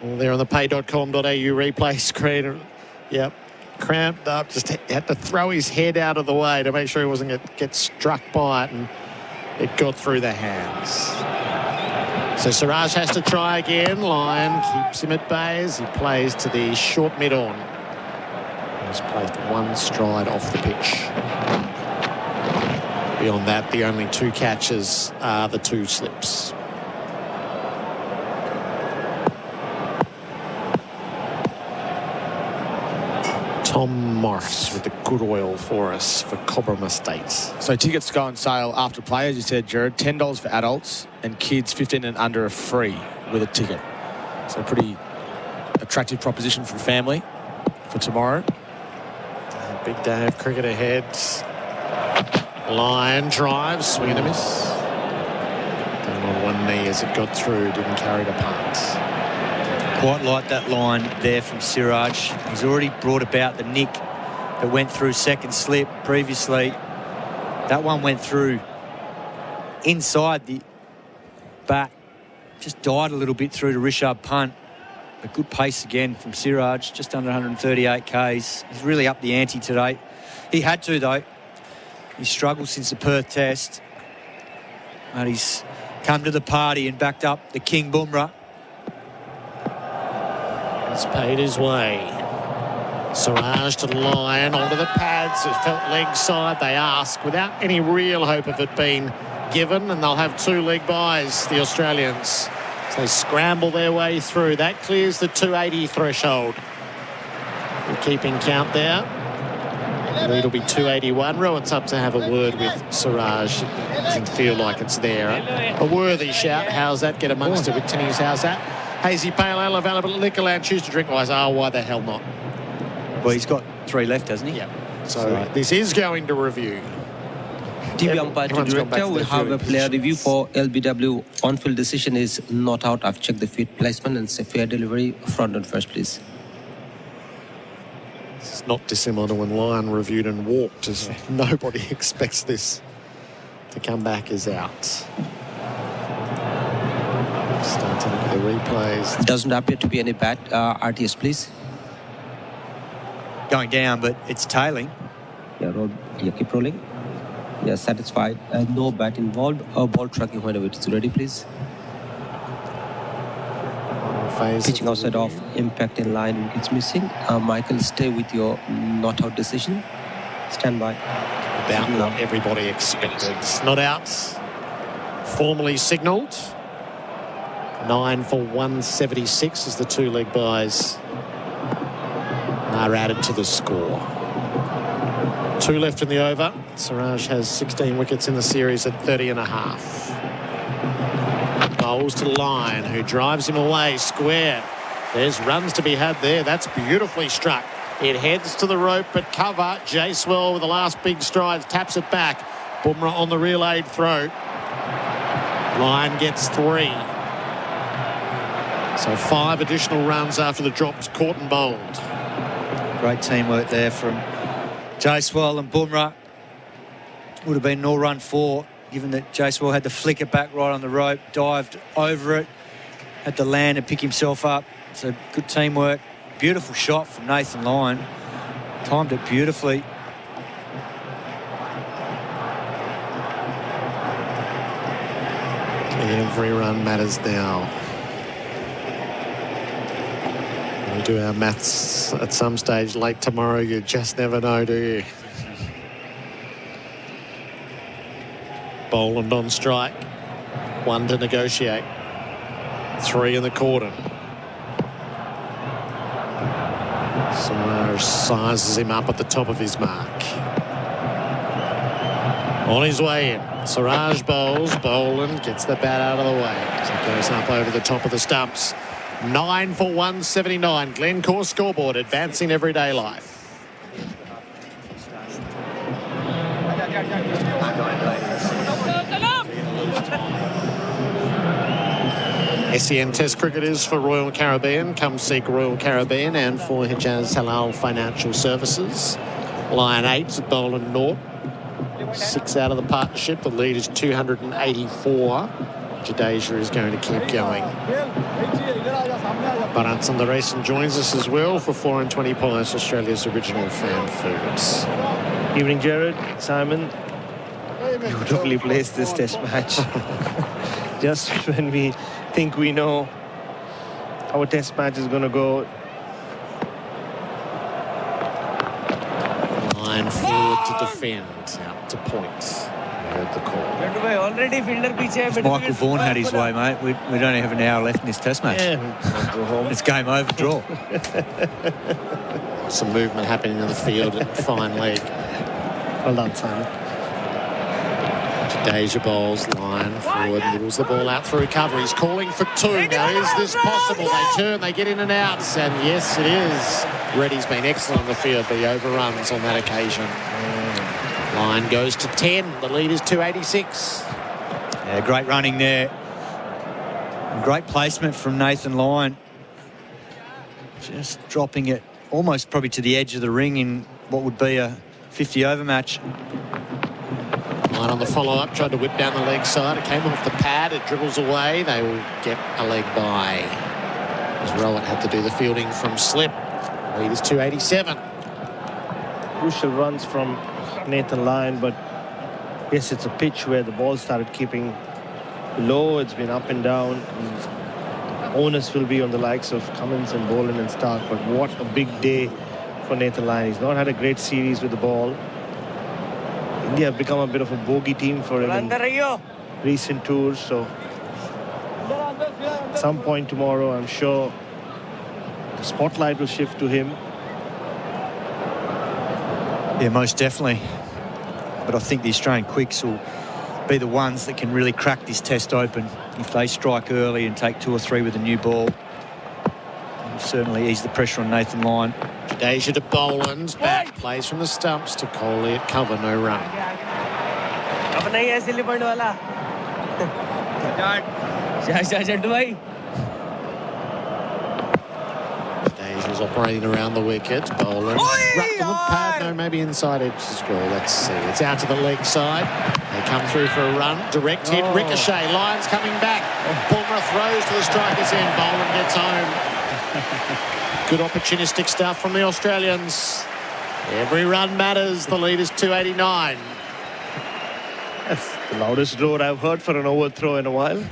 Well, there on the pay.com.au replay screen. Yep, cramped up. Just had to throw his head out of the way to make sure he wasn't going to get struck by it, and it got through the hands. So Siraj has to try again. Line keeps him at bay as he plays to the short mid-on. He's placed 1 stride off the pitch. Beyond that, the only 2 catches are the 2 slips. Tom Morris with the good oil for us for Cobram Estates. So tickets go on sale after play, as you said, Gerard. $10 for adults, and kids 15 and under are free with a ticket. So a pretty attractive proposition for family for tomorrow. A big day of cricket ahead. Line drive, swing and a miss. Down on one knee as it got through, didn't carry it apart. Quite like that line there from Siraj. He's already brought about the nick that went through second slip previously. That one went through inside the bat. Just died a little bit through to Rishabh Pant. A good pace again from Siraj, just under 138 Ks. He's really up the ante today. He had to, though. He's struggled since the Perth Test. And he's come to the party and backed up the King Bumrah. He's paid his way. Siraj to the line, onto the pads. It felt leg side. They ask without any real hope of it being given, and they'll have 2 leg byes, the Australians. So they scramble their way through. That clears the 280 threshold. We're keeping count there. It'll be 281. Rowan's up to have a word with Siraj. It doesn't feel like it's there. A worthy shout. How's that? Get amongst it with Tinnies. How's that? Hazy Pale Ale available at Liquorland. Choose to drink wise. Oh, why the hell not? Well, he's got 3 left, hasn't he? Yeah. So this is going to review. TV umpire to director, we have a player review for LBW. On-field decision is not out. I've checked the feet placement and it's a fair delivery. Front and first, please. It's not dissimilar to when Lyon reviewed and walked, as nobody expects this to come back as out. Start to look at the replays. Doesn't appear to be any bat. RTS, please. Going down, but it's tailing. Yeah, keep rolling. Yeah, satisfied. No bat involved. Ball tracking whenever it's ready, please. Pitching outside off, impact in line, wickets missing. Michael, stay with your not out decision. Stand by. About what everybody expected. Not out. Formally signalled. 9 for 176 as the two leg buys are added to the score. 2 left in the over. Siraj has 16 wickets in the series at 30.5. Bowls to Line, who drives him away square. There's runs to be had there. That's beautifully struck. It heads to the rope, but cover. Jaiswal with the last big strides taps it back. Bumrah on the relayed throw. Line gets 3. So 5 additional runs after the drop's caught and bowled. Great teamwork there from Jaiswal and Bumrah. Would have been an all-run 4, given that Jaiswal had to flick it back right on the rope, dived over it, had to land and pick himself up. So good teamwork. Beautiful shot from Nathan Lyon. Timed it beautifully. Every run matters now. We do our maths at some stage late tomorrow. You just never know, do you? Boland on strike. 1 to negotiate. 3 in the cordon. Siraj sizes him up at the top of his mark. On his way in. Siraj bowls. Boland gets the bat out of the way. So it goes up over the top of the stumps. 9 for 179. Glencore scoreboard advancing everyday life. SEN Test cricketers for Royal Caribbean. Come seek Royal Caribbean and for Hijaz Halal Financial Services. Line 8, Boland North. 6 out of the partnership. The lead is 284. Jadeja is going to keep going. Bharat Sundaresan joins us as well for 4 and 20 Pies, Australia's original fan foods. Evening, Gerard, Simon. Beautifully placed this test match. Just when we think we know how a test match is going to go. Line forward to defend, out to points. Heard the call. If Michael Vaughan had his way, mate, we don't have an hour left in this test match. Yeah. It's game over, draw. Some movement happening in the field at fine leg. Well done, Simon. Jadeja bowls, Line forward, middles the ball out through cover. He's calling for 2. Now, is this possible? They turn, they get in and out, and yes, it is. Reddy's been excellent in the field, but he overruns on that occasion. Line goes to 10. The lead is 286. Yeah, great running there. And great placement from Nathan Lyon. Just dropping it almost probably to the edge of the ring in what would be a 50-over match. Line on the follow-up, tried to whip down the leg side. It came off the pad, it dribbles away. They will get a leg by. As Rowett had to do the fielding from slip. Lead is 287. Crucial runs from Nathan Lyon, but yes, it's a pitch where the ball started keeping low. It's been up and down. And onus will be on the likes of Cummins and Boland and Stark, but what a big day for Nathan Lyon. He's not had a great series with the ball. India have become a bit of a bogey team for him in recent tours, so at some point tomorrow I'm sure the spotlight will shift to him. Yeah, most definitely. But I think the Australian quicks will be the ones that can really crack this test open. If they strike early and take 2 or 3 with a new ball, it'll certainly ease the pressure on Nathan Lyon. Jadeja to Boland, back plays from the stumps to Coley at cover, no run. अब नहीं है silly point वाला जड्डू भाई He's operating around the wicket. Bowler wrapped on the pad. No, maybe inside edge as well. Let's see. It's out to the leg side. They come through for a run. Direct hit. Ricochet. Lions coming back. Bumrah throws to the striker's end. Bowler gets home. Good opportunistic stuff from the Australians. Every run matters. The lead is 289. That's the loudest roar I've heard for an overthrow in a while.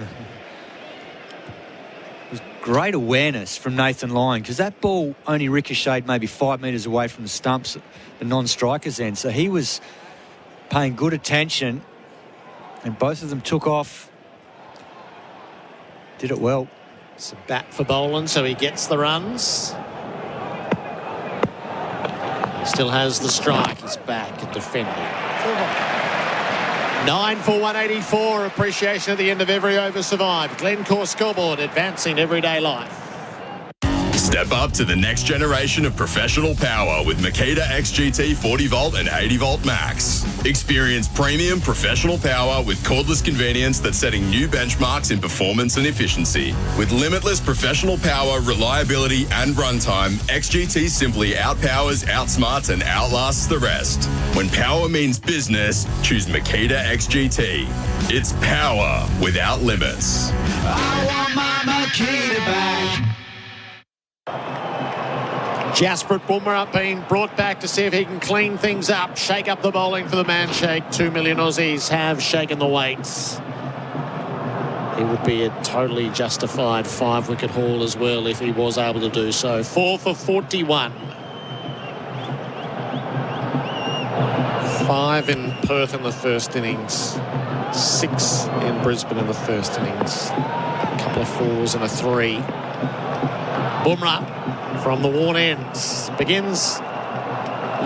Great awareness from Nathan Lyon, because that ball only ricocheted maybe 5 metres away from the stumps at the non-striker's end. So he was paying good attention, and both of them took off. Did it well. It's a bat for Boland, so he gets the runs. He still has the strike. He's back at defending. 9 for 184. Appreciation at the end of every over survived. Glencore scoreboard, advancing everyday life. Step up to the next generation of professional power with Makita XGT 40 volt and 80 volt max. Experience premium professional power with cordless convenience that's setting new benchmarks in performance and efficiency. With limitless professional power, reliability and runtime, XGT simply outpowers, outsmarts and outlasts the rest. When power means business, choose Makita XGT. It's power without limits. I want my Makita back. Jasper Bumrah being brought back to see if he can clean things up, shake up the bowling for the man shake. 2 million Aussies have shaken the weights. It would be a totally justified 5-wicket haul as well if he was able to do so. 4 for 41. 5 in Perth in the first innings. 6 in Brisbane in the first innings. A couple of 4s and a 3. Bumrah from the worn ends begins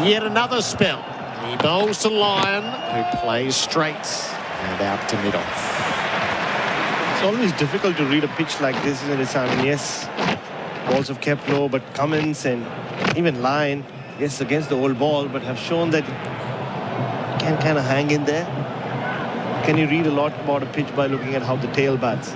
yet another spell. He bowls to Lyon, who plays straight and out to mid-off. It's always difficult to read a pitch like this, isn't it, Simon? Yes, balls have kept low, but Cummins and even Lyon, yes, against the old ball, but have shown that can kind of hang in there. Can you read a lot about a pitch by looking at how the tail bats?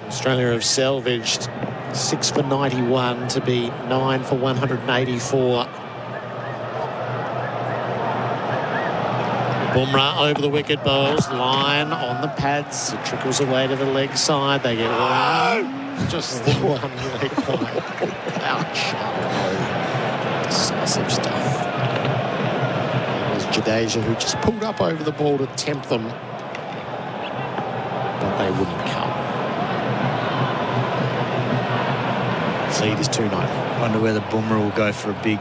Australia have salvaged 6 for 91 to be 9 for 184. Bumrah over the wicket, bowls. Lyon on the pads. It trickles away to the leg side. They get one. Just the one leg point. Ouch. Decisive stuff. It was Jadeja who just pulled up over the ball to tempt them, but they wouldn't come. Lead is 290. Wonder whether Bumrah will go for a big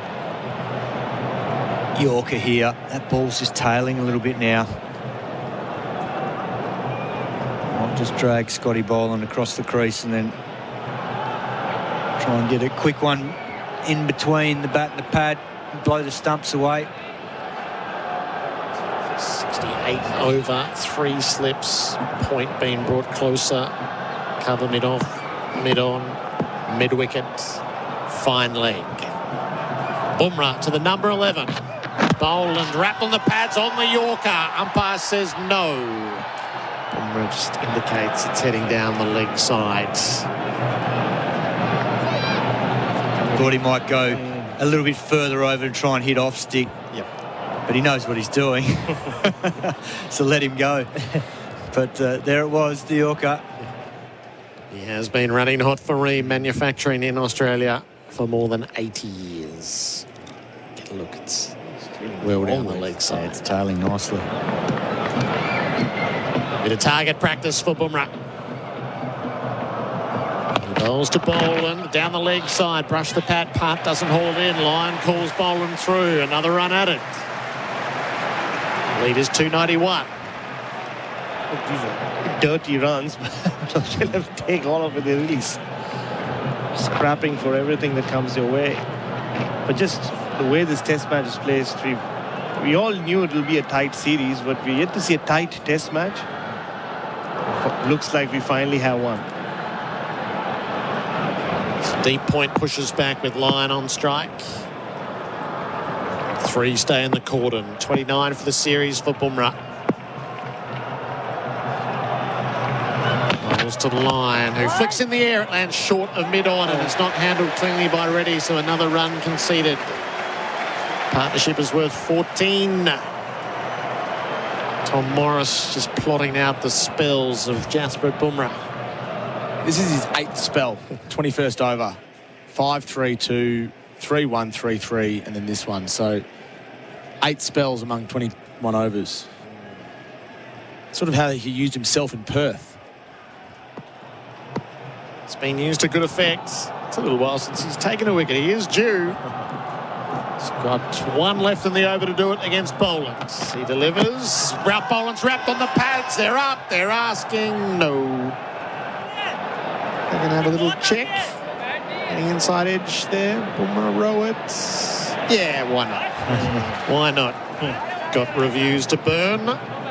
Yorker here. That ball's just tailing a little bit now. Might just drag Scotty Boland across the crease and then try and get a quick one in between the bat and the pad and blow the stumps away. 68 over, 3 slips. Point being brought closer. Cover mid-off, mid-on. Mid-wicket, fine leg. Bumrah to the number 11. Boland wrapped on the pads on the Yorker. Umpire says no. Bumrah just indicates it's heading down the leg sides. Thought he might go a little bit further over and try and hit off stick. Yep. But he knows what he's doing. So let him go. But there it was, the Yorker. He has been running hot for Ream Manufacturing in Australia for more than 80 years. Get a look, it's well down the leg side. It's tailing nicely. Bit of target practice for Bumrah. He bowls to Boland, down the leg side, brush the pad, part doesn't hold in. Lyon calls Boland through, another run at it. Lead is 291. These are dirty runs, but they'll have to take all of it. They're really scrapping for everything that comes your way. But just the way this test match is played, we all knew it will be a tight series, but we yet to see a tight test match. Looks like we finally have one. Deep point pushes back with Lyon on strike. 3 stay in the cordon. 29 for the series for Bumrah. Balls to the line, who flicks in the air. It lands short of mid-on, and it's not handled cleanly by Reddy, so another run conceded. Partnership is worth 14. Tom Morris just plotting out the spells of Jasprit Bumrah. This is his 8th spell, 21st over. 5-3-2, 3-1, 3-3, and then this one. So 8 spells among 21 overs. Sort of how he used himself in Perth. It's been used to good effect. It's a little while since he's taken a wicket. He is due. He's got 1 left in the over to do it against Boland. He delivers. Ralph Boland's wrapped on the pads. They're up. They're asking no. They're going to have a little check. Any inside edge there. Bumrah row it. Yeah, why not? Why not? Got reviews to burn.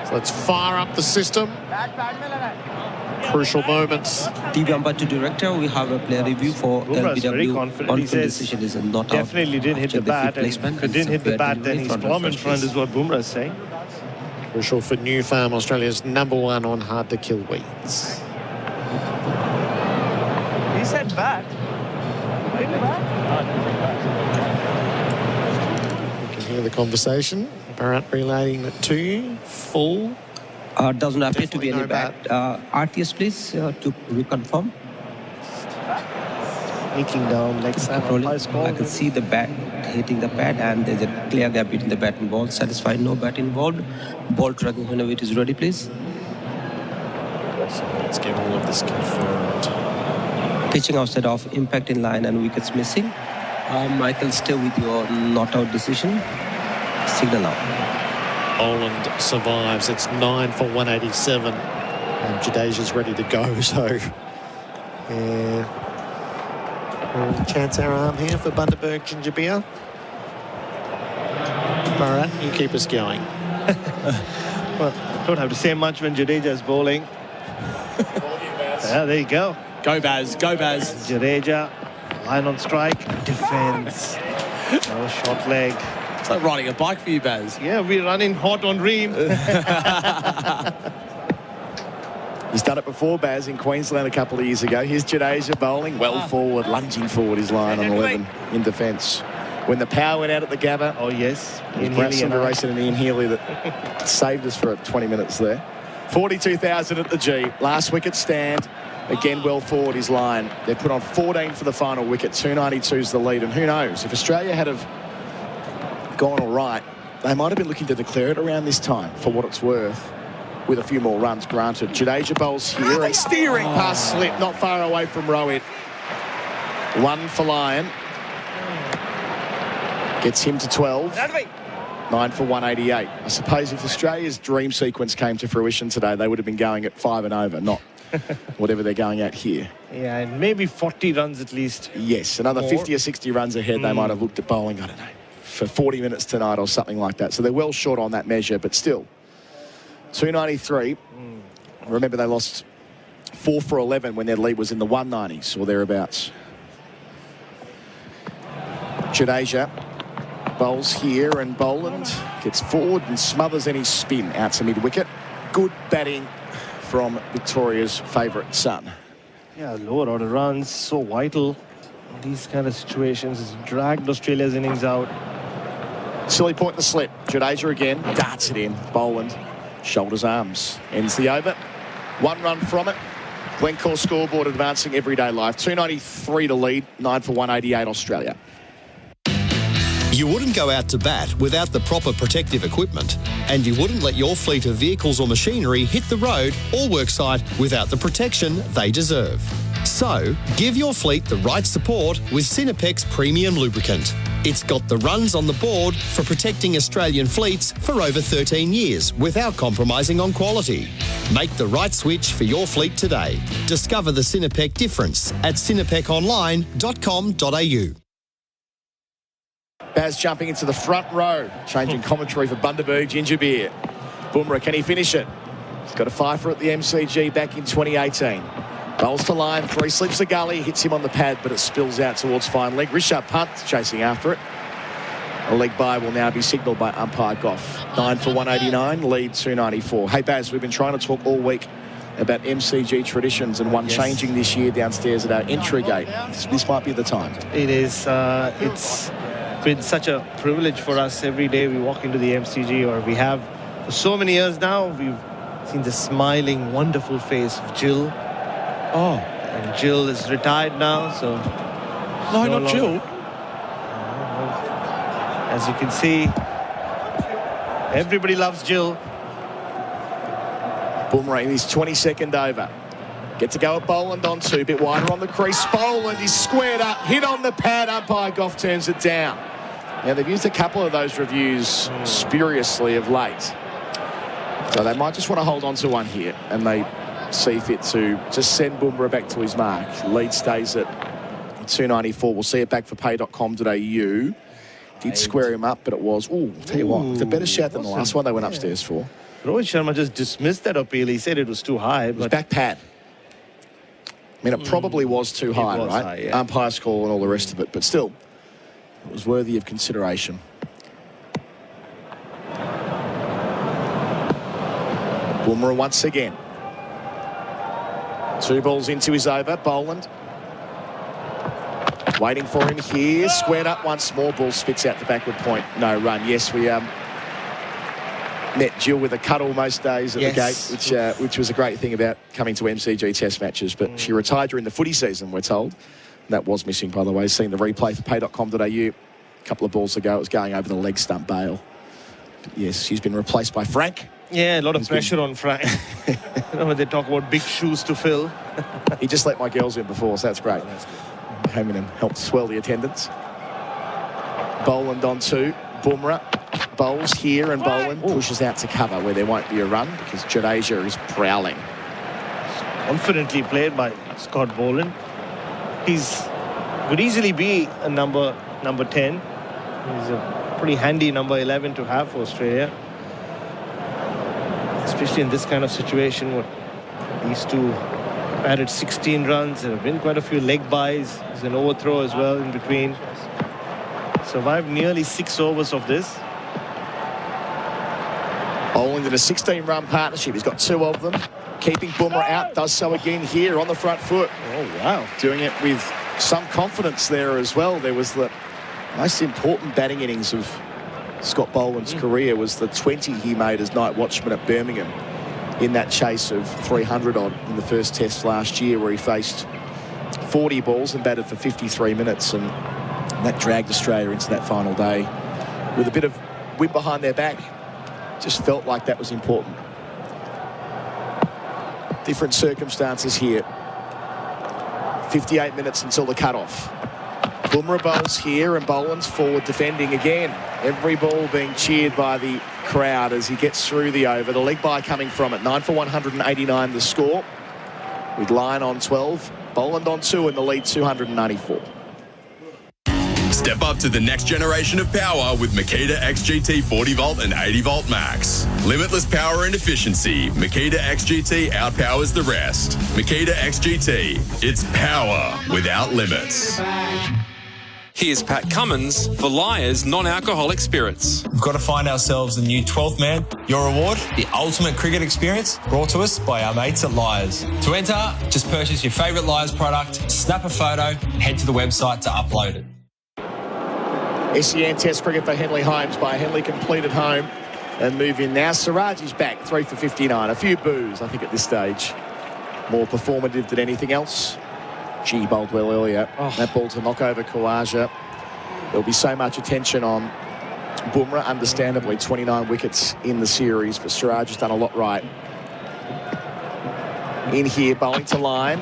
So let's fire up the system. Crucial moments. TV umpire to director, we have a player review for LBW. On-field decision is not out. Definitely didn't hit the bat. If he didn't hit the bat, then he's plumb in front is what Bumrah is saying. Crucial for New Farm, Australia's #1 on hard-to-kill weeds. He said bat. You can hear the conversation. Bharat relaying it to you. Full. Doesn't appear to be any bat. RTS, please, to reconfirm. Sneaking down leg side. I can see the bat hitting the pad, and there's a clear gap between the bat and ball. Satisfied, no bat involved. Ball tracking whenever it is ready, please. So let's get all of this confirmed. Pitching outside of impact in line and wickets missing. Michael, stay with your not out decision. Signal out. Boland survives. It's 9 for 187. And Jadeja's ready to go. So, yeah. Chance our arm here for Bundaberg Ginger Beer. Bharat, you keep us going. Well, don't have to say much when Jadeja is bowling. Yeah, there you go. Go Baz, go Baz. Jadeja, line on strike, defense. No short leg. It's like riding a bike for you, Baz. Yeah, we're running hot on Ream. He's done it before, Baz, in Queensland a couple of years ago. Here's Jadeja bowling, well forward, lunging forward his line on 11 in defence. When the power went out at the Gabba. Oh, yes. It was Brad Sundaresan and Ian Healy that saved us for 20 minutes there. 42,000 at the G. Last wicket stand. Again, well forward his line. They put on 14 for the final wicket. 292's the lead. And who knows, if Australia had have gone all right, they might have been looking to declare it around this time, for what it's worth, with a few more runs granted. Jadeja bowls here and steering past slip, not far away from Rohit. 1 for Lyon. Gets him to 12. 9 for 188. I suppose if Australia's dream sequence came to fruition today, they would have been going at 5 and over, not whatever they're going at here. Yeah, and maybe 40 runs at least. Yes, another 50 or 60 runs ahead. They might have looked at bowling, I don't know, for 40 minutes tonight or something like that. So they're well short on that measure, but still. 293. Remember, they lost 4 for 11 when their lead was in the 190s or thereabouts. Jadeja bowls here, and Boland gets forward and smothers any spin out to mid-wicket. Good batting from Victoria's favourite son. Yeah, lower order runs, so vital in these kind of situations. It's dragged Australia's innings out. Silly point in the slip. Jadeja again, darts it in. Boland, shoulders, arms. Ends the over. 1 run from it. Glencore scoreboard advancing everyday life. 293 to lead, 9 for 188 Australia. You wouldn't go out to bat without the proper protective equipment, and you wouldn't let your fleet of vehicles or machinery hit the road or worksite without the protection they deserve. So, give your fleet the right support with Cinepex Premium Lubricant. It's got the runs on the board for protecting Australian fleets for over 13 years without compromising on quality. Make the right switch for your fleet today. Discover the Cinepec difference at cinepeconline.com.au. Baz jumping into the front row, changing commentary for Bundaberg Ginger Beer. Bumrah, can he finish it? He's got a fifer at the MCG back in 2018. Bowls to line, 3 slips the gully, hits him on the pad, but it spills out towards fine leg. Rishabh Pant chasing after it. A leg bye will now be signalled by umpire Goff. 9 for 189, lead 294. Hey, Baz, we've been trying to talk all week about MCG traditions and one changing this year downstairs at our entry gate. This might be the time. It is. It's been such a privilege for us. Every day we walk into the MCG, or we have for so many years now, we've seen the smiling, wonderful face of Jill. Oh, and Jill is retired now, so... No, not Jill. As you can see, everybody loves Jill. Bumrah in his 22nd over. Get to go at Boland on 2, bit wider on the crease. Boland is squared up, hit on the pad. Umpire Goff turns it down. Now, they've used a couple of those reviews spuriously of late. So they might just want to hold on to one here, and they see fit to just send Bumrah back to his mark. Lead stays at 294. We'll see it back for pay.com.au. Did square him up, but it was, I'll tell you what, it's a better shot than the last one they went upstairs for. Rohit Sharma just dismissed that appeal. He said it was too high. It was back pad. I mean, it probably was too high, right? High, yeah. Umpire's call and all the rest of it, but still, it was worthy of consideration. Bumrah once again. 2 balls into his over. Boland waiting for him here. Squared up once more. Ball spits out the backward point. No run. Yes, we met Jill with a cuddle most days at the gate, which was a great thing about coming to MCG test matches. But she retired during the footy season, we're told. And that was missing, by the way. Seeing the replay for pay.com.au a couple of balls ago, it was going over the leg stump bail. But yes, she's been replaced by Frank. Yeah, a lot of pressure on Frank. You know, when they talk about big shoes to fill. He just let my girls in before, so that's great. Came in and helped swell the attendance. Boland on 2. Bumrah bowls here, and Boland pushes out to cover where there won't be a run because Jadeja is prowling. Confidently played by Scott Boland. He's would easily be a number 10. He's a pretty handy number 11 to have for Australia, especially in this kind of situation. What these two added 16 runs. There have been quite a few leg buys. There's an overthrow as well in between. Survived nearly 6 overs of this. Boland in a 16-run partnership. He's got 2 of them. Keeping Bumrah out. Does so again here on the front foot. Oh, wow. Doing it with some confidence there as well. There was the most important batting innings of Scott Boland's career was the 20 he made as night watchman at Birmingham in that chase of 300 odd in the first test last year, where he faced 40 balls and batted for 53 minutes, and that dragged Australia into that final day with a bit of wind behind their back. Just felt like that was important. Different circumstances here. 58 minutes until the cut-off. Bumrah bowls here, and Boland's forward defending again. Every ball being cheered by the crowd as he gets through the over. The leg bye coming from it. 9 for 189 the score. With Lyon on 12, Boland on 2, and the lead 294. Step up to the next generation of power with Makita XGT 40 volt and 80 volt max. Limitless power and efficiency. Makita XGT outpowers the rest. Makita XGT. It's power without limits. Here's Pat Cummins for Liars Non-Alcoholic Spirits. We've got to find ourselves a new 12th man. Your reward, the ultimate cricket experience, brought to us by our mates at Liars. To enter, just purchase your favourite Liars product, snap a photo, head to the website to upload it. SEN Test cricket for Henley Holmes by Henley complete at home and move in now. Siraj is back, 3 for 59. A few boos, I think, at this stage. More performative than anything else. G bowled well earlier. That ball to knock over Khawaja. There'll be so much attention on Bumrah, understandably. 29 wickets in the series, but Siraj has done a lot right. In here, bowling to Lyon.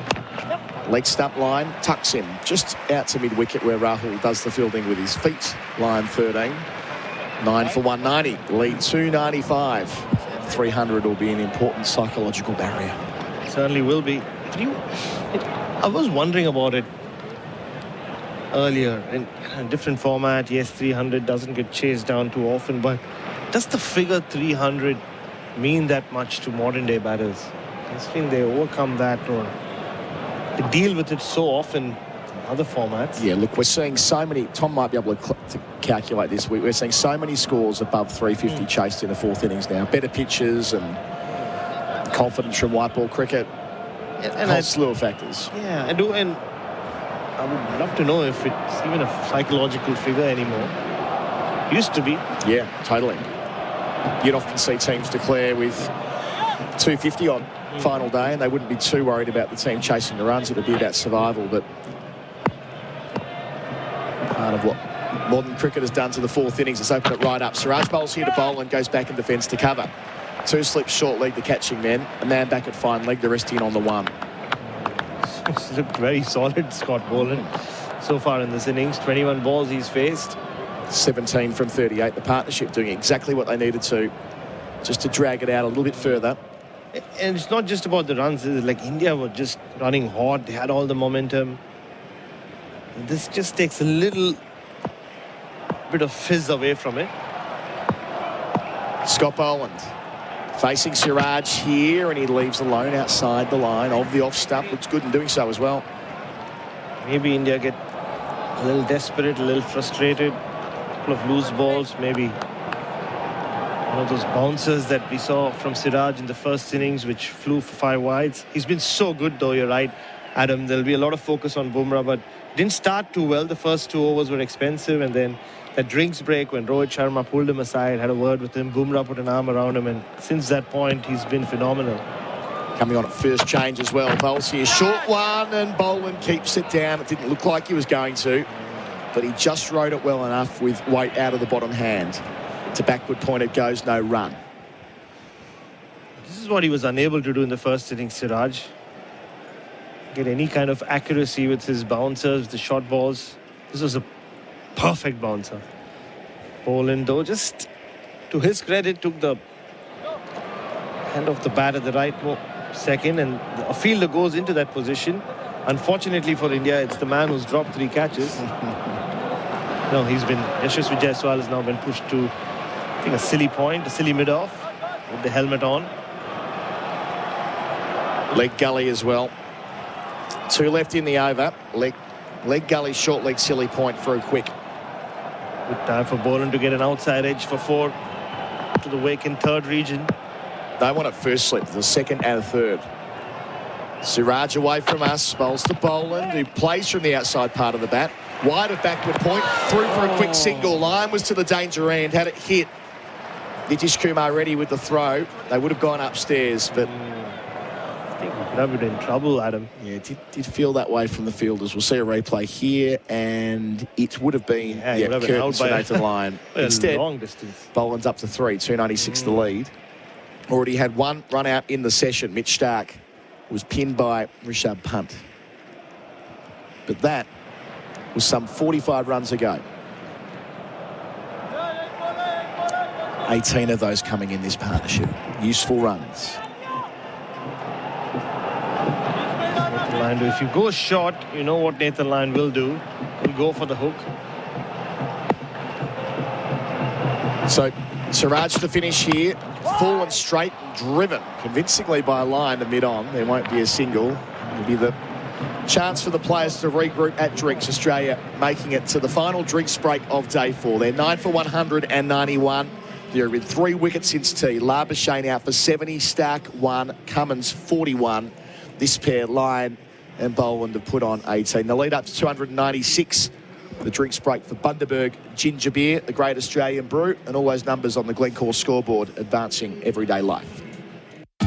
Leg stump line, tucks him just out to mid-wicket where Rahul does the fielding with his feet. Line 13. 9 for 190. Lead 295. 300 will be an important psychological barrier. Certainly will be. I was wondering about it earlier in a different format. Yes, 300 doesn't get chased down too often, but does the figure 300 mean that much to modern day batters? I think they overcome that, or they deal with it so often other formats. Yeah, look, we're seeing so many. Tom might be able to calculate this. We're seeing so many scores above 350 chased in the fourth innings now. Better pitches and confidence from white ball cricket. And a whole slew of factors. Yeah, I do. And I would love to know if it's even a psychological figure anymore. Used to be. Yeah, totally. You'd often see teams declare with 250 on final day, and they wouldn't be too worried about the team chasing the runs. It would be about survival, but part of what modern cricket has done to the fourth innings is open it right up. Siraj bowls here to bowl and goes back in defence to cover. 2 slips, short leg, the catching men. A man back at fine leg, the rest in on the 1. It's looked very solid, Scott Boland, so far in this innings. 21 balls he's faced. 17 from 38. The partnership doing exactly what they needed to, just to drag it out a little bit further. And it's not just about the runs. It's like India were just running hot. They had all the momentum. This just takes a little bit of fizz away from it. Scott Boland facing Siraj here, and he leaves alone outside the line of the off stump. Looks good in doing so as well. Maybe India get a little desperate, a little frustrated. A couple of loose balls, maybe one of those bouncers that we saw from Siraj in the first innings, which flew for 5 wides. He's been so good, though. You're right, Adam. There'll be a lot of focus on Bumrah, but didn't start too well. The first 2 overs were expensive, and then that drinks break when Rohit Sharma pulled him aside, had a word with him. Bumrah put an arm around him, and since that point, he's been phenomenal. Coming on at first change as well. Bowls here, short one, and Boland keeps it down. It didn't look like he was going to, but he just rode it well enough with weight out of the bottom hand. To backward point it goes, no run. This is what he was unable to do in the first innings, Siraj. Get any kind of accuracy with his bouncers, the short balls. This was a perfect bouncer. Boland, though, just to his credit, took the hand off the bat at the right second, and a fielder goes into that position. Unfortunately for India, it's the man who's dropped 3 catches. No, Yashasvi Jaiswal has now been pushed to, I think, a silly point, a silly mid-off with the helmet on. Leg gully as well. 2 left in the over. Leg gully, short leg, silly point through quick. Good time for Boland to get an outside edge for 4 to the vacant third region. They want it first slip, the second and a third. Siraj away from us, bowls to Boland, who plays from the outside part of the bat. Wide of backward point, through for a quick single. Line was to the danger end, had it hit. Nitish Kumar ready with the throw. They would have gone upstairs, but I think we could have been in trouble, Adam. Yeah, it did feel that way from the fielders. We'll see a replay here, and it would have been curtains for Nathan Lyon. Instead, long distance. Boland's up to 3, 296 the lead. Already had 1 run out in the session. Mitch Stark was pinned by Rishabh Pant. But that was some 45 runs ago. 18 of those coming in this partnership. Useful runs. Nathan Lyon, if you go short, you know what Nathan Lyon will do. He'll go for the hook. So Siraj to finish here. Full and straight and driven convincingly by Lyon to mid-on. There won't be a single. It'll be the chance for the players to regroup at drinks. Australia making it to the final drinks break of day 4. They're 9 for 191. There have been 3 wickets since tea. Labuschagne out for 70, Stark 1, Cummins 41. This pair, Lyon and Boland, have put on 18. The lead up to 296. The drinks break for Bundaberg Ginger Beer, the great Australian brew, and all those numbers on the Glencore scoreboard, advancing everyday life.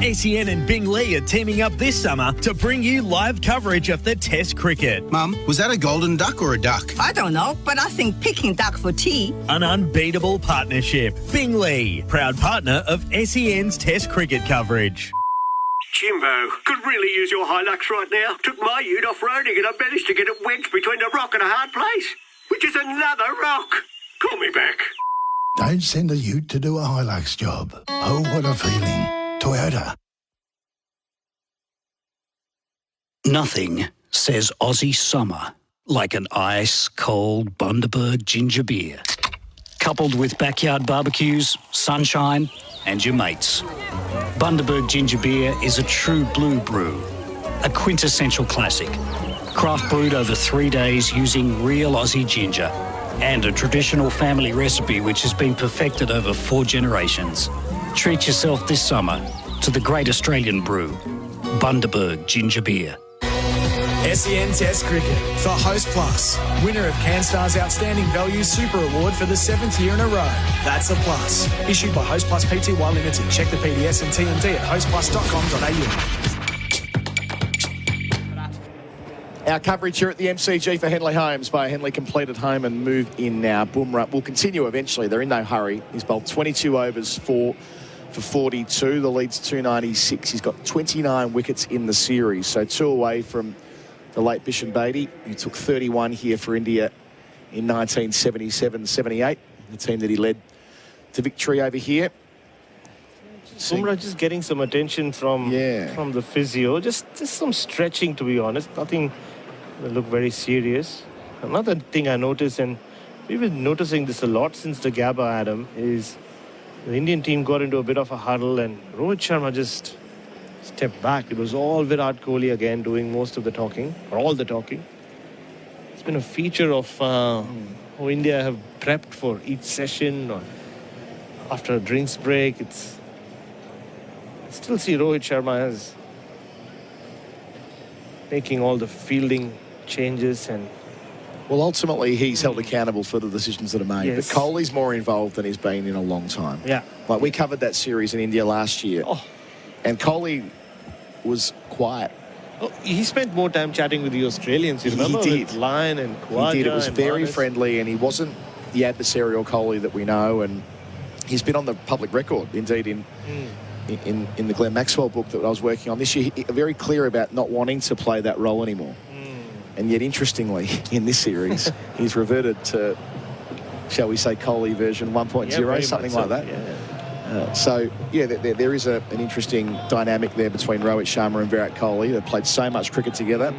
SEN and Bing Lee are teaming up this summer to bring you live coverage of the Test cricket. Mum, was that a golden duck or a duck? I don't know, but I think picking duck for tea. An unbeatable partnership. Bing Lee, proud partner of SEN's Test cricket coverage. Jimbo, could really use your Hilux right now. Took my ute off-roading and I managed to get it wedged between a rock and a hard place, which is another rock. Call me back. Don't send a ute to do a Hilux job. Oh, what a feeling. Toyota. Nothing says Aussie summer like an ice-cold Bundaberg ginger beer. Coupled with backyard barbecues, sunshine, and your mates. Bundaberg ginger beer is a true blue brew, a quintessential classic. Craft brewed over 3 days using real Aussie ginger. And a traditional family recipe which has been perfected over 4 generations. Treat yourself this summer to the great Australian brew, Bundaberg Ginger Beer. SEN Test Cricket for Host Plus. Winner of CanStar's Outstanding Value Super Award for the 7th year in a row. That's a plus. Issued by Host Plus Pty Limited. Check the PDS and TMD at hostplus.com.au. Our coverage here at the MCG for Henley Homes by Henley completed home and move in now. Bumrah will continue eventually. They're in no hurry. He's bowled 22 overs for 42. The lead's 296. He's got 29 wickets in the series. So 2 away from the late Bishan Beatty, who took 31 here for India in 1977-78. The team that he led to victory over here. Bumrah just getting some attention from the physio. Just some stretching, to be honest. Nothing that look very serious. Another thing I noticed, and we've been noticing this a lot since the Gabba, Adam, is the Indian team got into a bit of a huddle and Rohit Sharma just stepped back. It was all Virat Kohli again doing most of the talking, or all the talking. It's been a feature of how India have prepped for each session or after a drinks break. I still see Rohit Sharma as making all the fielding changes and... Well, ultimately, he's held accountable for the decisions that are made. Yes. But Kohli's more involved than he's been in a long time. Yeah. Like, we covered that series in India last year. And Kohli was quiet. Oh, he spent more time chatting with the Australians, you remember? He did. With Lyon and Khawaja. He did. It was very Marnus. friendly, and he wasn't the adversarial Kohli that we know. And he's been on the public record, indeed, in the Glenn Maxwell book that I was working on this year, very clear about not wanting to play that role anymore. And yet, interestingly, in this series, he's reverted to, shall we say, Kohli version 1.0, something like that. There is an interesting dynamic there between Rohit Sharma and Virat Kohli. They've played so much cricket together.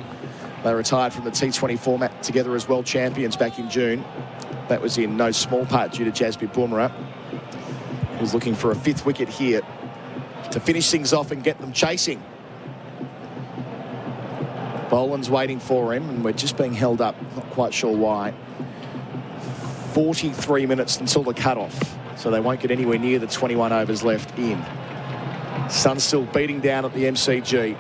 They retired from the T20 format together as world champions back in June. That was in no small part due to Jasprit Bumrah, who's looking for a 5th wicket here to finish things off and get them chasing. Boland's waiting for him, and we're just being held up, not quite sure why. 43 minutes until the cut-off, so they won't get anywhere near the 21 overs left in. Sun's still beating down at the MCG.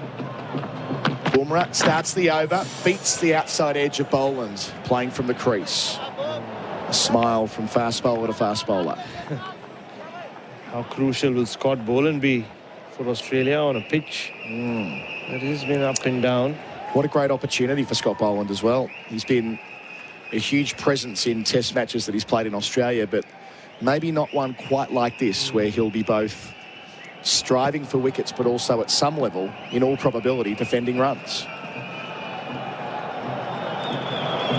Bumrah starts the over, beats the outside edge of Boland, playing from the crease. A smile from fast bowler to fast bowler. How crucial will Scott Boland be for Australia on a pitch that has been up and down? What a great opportunity for Scott Boland as well. He's been a huge presence in test matches that he's played in Australia, but maybe not one quite like this, where he'll be both striving for wickets but also at some level, in all probability, defending runs.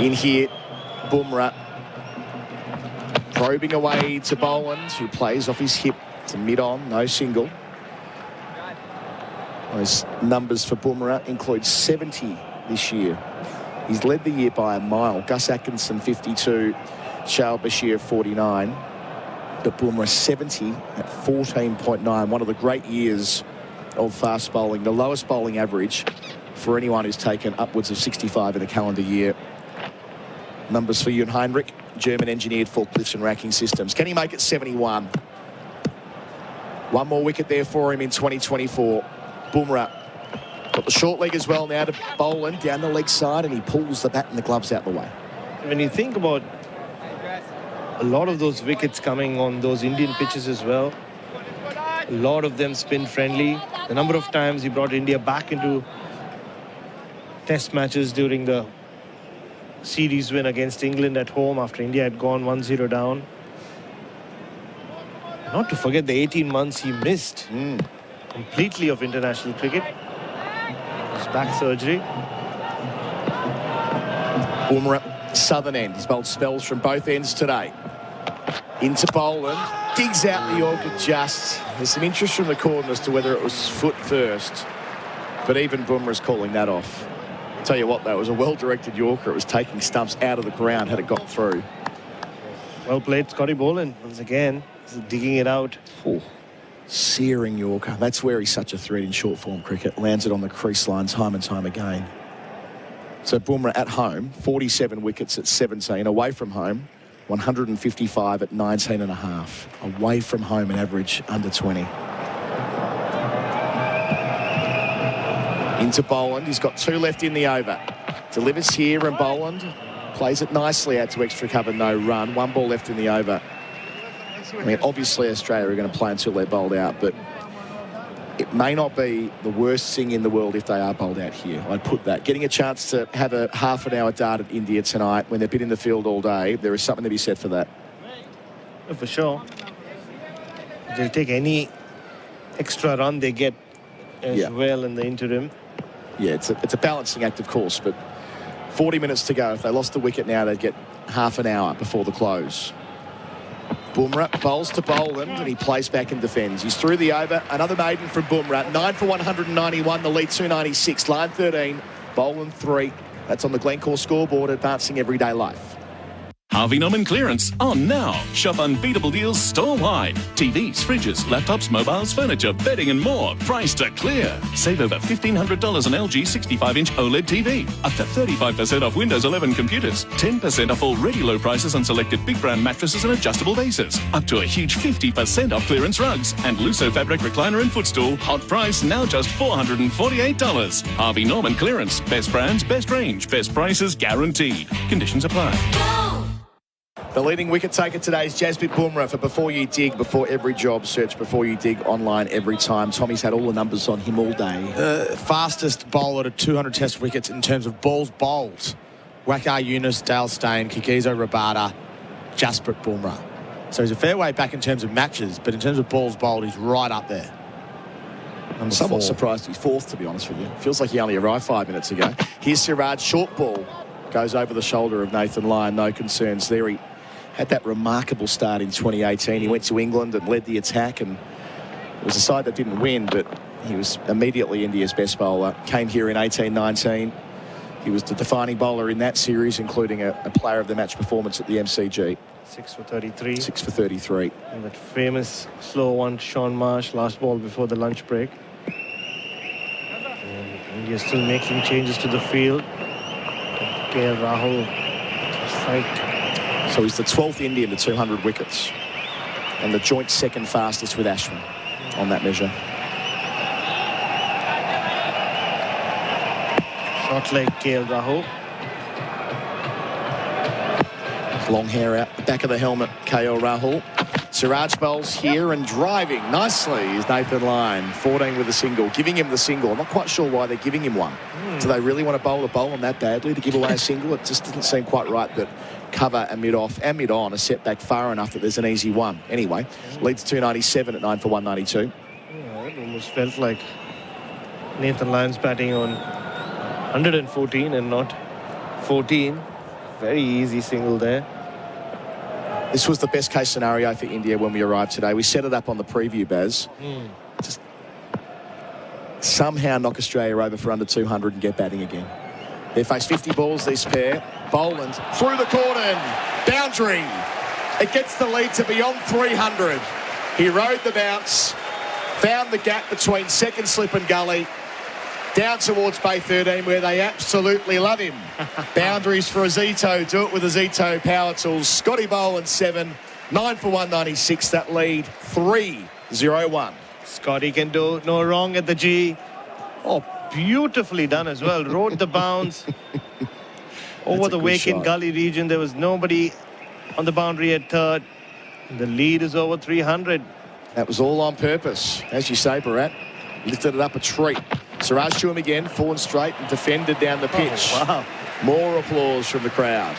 In here, Bumrah probing away to Boland, who plays off his hip to mid-on, no single. Those numbers for Bumrah include 70 this year. He's led the year by a mile. Gus Atkinson, 52. Shoaib Bashir, 49. But Bumrah, 70 at 14.9. One of the great years of fast bowling. The lowest bowling average for anyone who's taken upwards of 65 in a calendar year. Numbers for Ewan Heinrich, German-engineered forklifts and racking systems. Can he make it 71? One more wicket there for him in 2024. Bumrah got the short leg as well now to Boland down the leg side, and he pulls the bat and the gloves out the way. When you think about a lot of those wickets coming on those Indian pitches as well, a lot of them spin friendly. The number of times he brought India back into test matches during the series win against England at home after India had gone 1-0 down. Not to forget the 18 months he missed completely of international cricket. His back surgery. Bumrah, southern end. He's bowled spells from both ends today. Into Boland. Digs out the Yorker just. There's some interest from the corner as to whether it was foot first. But even Bumrah's calling that off. Tell you what, though, it was a well-directed Yorker. It was taking stumps out of the ground had it got through. Well played, Scotty Boland. Once again, he's digging it out. Searing Yorker. That's where he's such a threat in short form cricket. Lands it on the crease line time and time again. So Bumrah at home, 47 wickets at 17. Away from home, 155 at 19.5. Away from home, an average under 20. Into Boland. He's got 2 left in the over. Delivers here, and Boland plays it nicely out to extra cover, no run. 1 ball left in the over. I mean, obviously Australia are going to play until they're bowled out, but it may not be the worst thing in the world if they are bowled out here. I'd put that. Getting a chance to have a half an hour dart at India tonight when they've been in the field all day, there is something to be said for that. For sure. They'll take any extra run they get as well in the interim. Yeah, it's a balancing act, of course, but 40 minutes to go. If they lost the wicket now, they'd get half an hour before the close. Bumrah bowls to Boland, and he plays back and defends. He's through the over. Another maiden from Bumrah. 9 for 191. The lead 296. Line 13. Boland 3. That's on the Glencore scoreboard, advancing everyday life. Harvey Norman clearance on now. Shop unbeatable deals store-wide. TVs, fridges, laptops, mobiles, furniture, bedding and more. Priced to clear. Save over $1,500 on LG 65-inch OLED TV. Up to 35% off Windows 11 computers. 10% off already low prices on selected big brand mattresses and adjustable bases. Up to a huge 50% off clearance rugs. And Lusso fabric recliner and footstool. Hot price now just $448. Harvey Norman clearance. Best brands, best range, best prices guaranteed. Conditions apply. The leading wicket taker today is Jasprit Bumrah for Before You Dig, before every job. Search Before You Dig online every time. Tommy's had all the numbers on him all day. Fastest bowler to 200 Test wickets in terms of balls bowled. Waqar Younis, Dale Steyn, Kikizo Rabada, Jasprit Bumrah. So he's a fair way back in terms of matches, but in terms of balls bowled, he's right up there. I'm somewhat surprised he's 4th, to be honest with you. Feels like he only arrived 5 minutes ago. Here's Siraj, short ball. Goes over the shoulder of Nathan Lyon. No concerns there. He had that remarkable start in 2018. He went to England and led the attack, and it was a side that didn't win, but he was immediately India's best bowler. Came here in 18-19. He was the defining bowler in that series, including a player of the match performance at the MCG. 6 for 33. 6 for 33. And that famous slow one, Sean Marsh, last ball before the lunch break. And India still making changes to the field. KL Rahul strike. So he's the 12th Indian to 200 wickets, and the joint second fastest with Ashwin on that measure. Short leg, KL Rahul. Long hair out the back of the helmet, KL Rahul. Siraj bowls here and driving nicely is Nathan Lyon. 14 with a single, giving him the single. I'm not quite sure why they're giving him one. Do they really want to bowl a bowl on that badly to give away a single? It just doesn't seem quite right that cover and mid-off and mid-on are set back far enough that there's an easy one. Anyway, leads 297 at 9 for 192. Yeah, it almost felt like Nathan Lyon's batting on 114 and not 14. Very easy single there. This was the best case scenario for India when we arrived today. We set it up on the preview, Baz. Just somehow knock Australia over for under 200 and get batting again. They face 50 balls, this pair. Boland through the cordon. Boundary. It gets the lead to beyond 300. He rode the bounce, found the gap between second slip and gully, down towards Bay 13 where they absolutely love him. Boundaries for Azito. Do it with Azito Power Tools. Scotty Boland 7, 9 for 196. That lead 3-0-1. Scotty can do no wrong at the G. Oh, beautifully done as well. Rode the bounce over the vacant gully region. There was nobody on the boundary at third. The lead is over 300. That was all on purpose. As you say, Bharat, lifted it up a treat. Siraj to him again, fallen straight and defended down the pitch. Oh, wow. More applause from the crowd.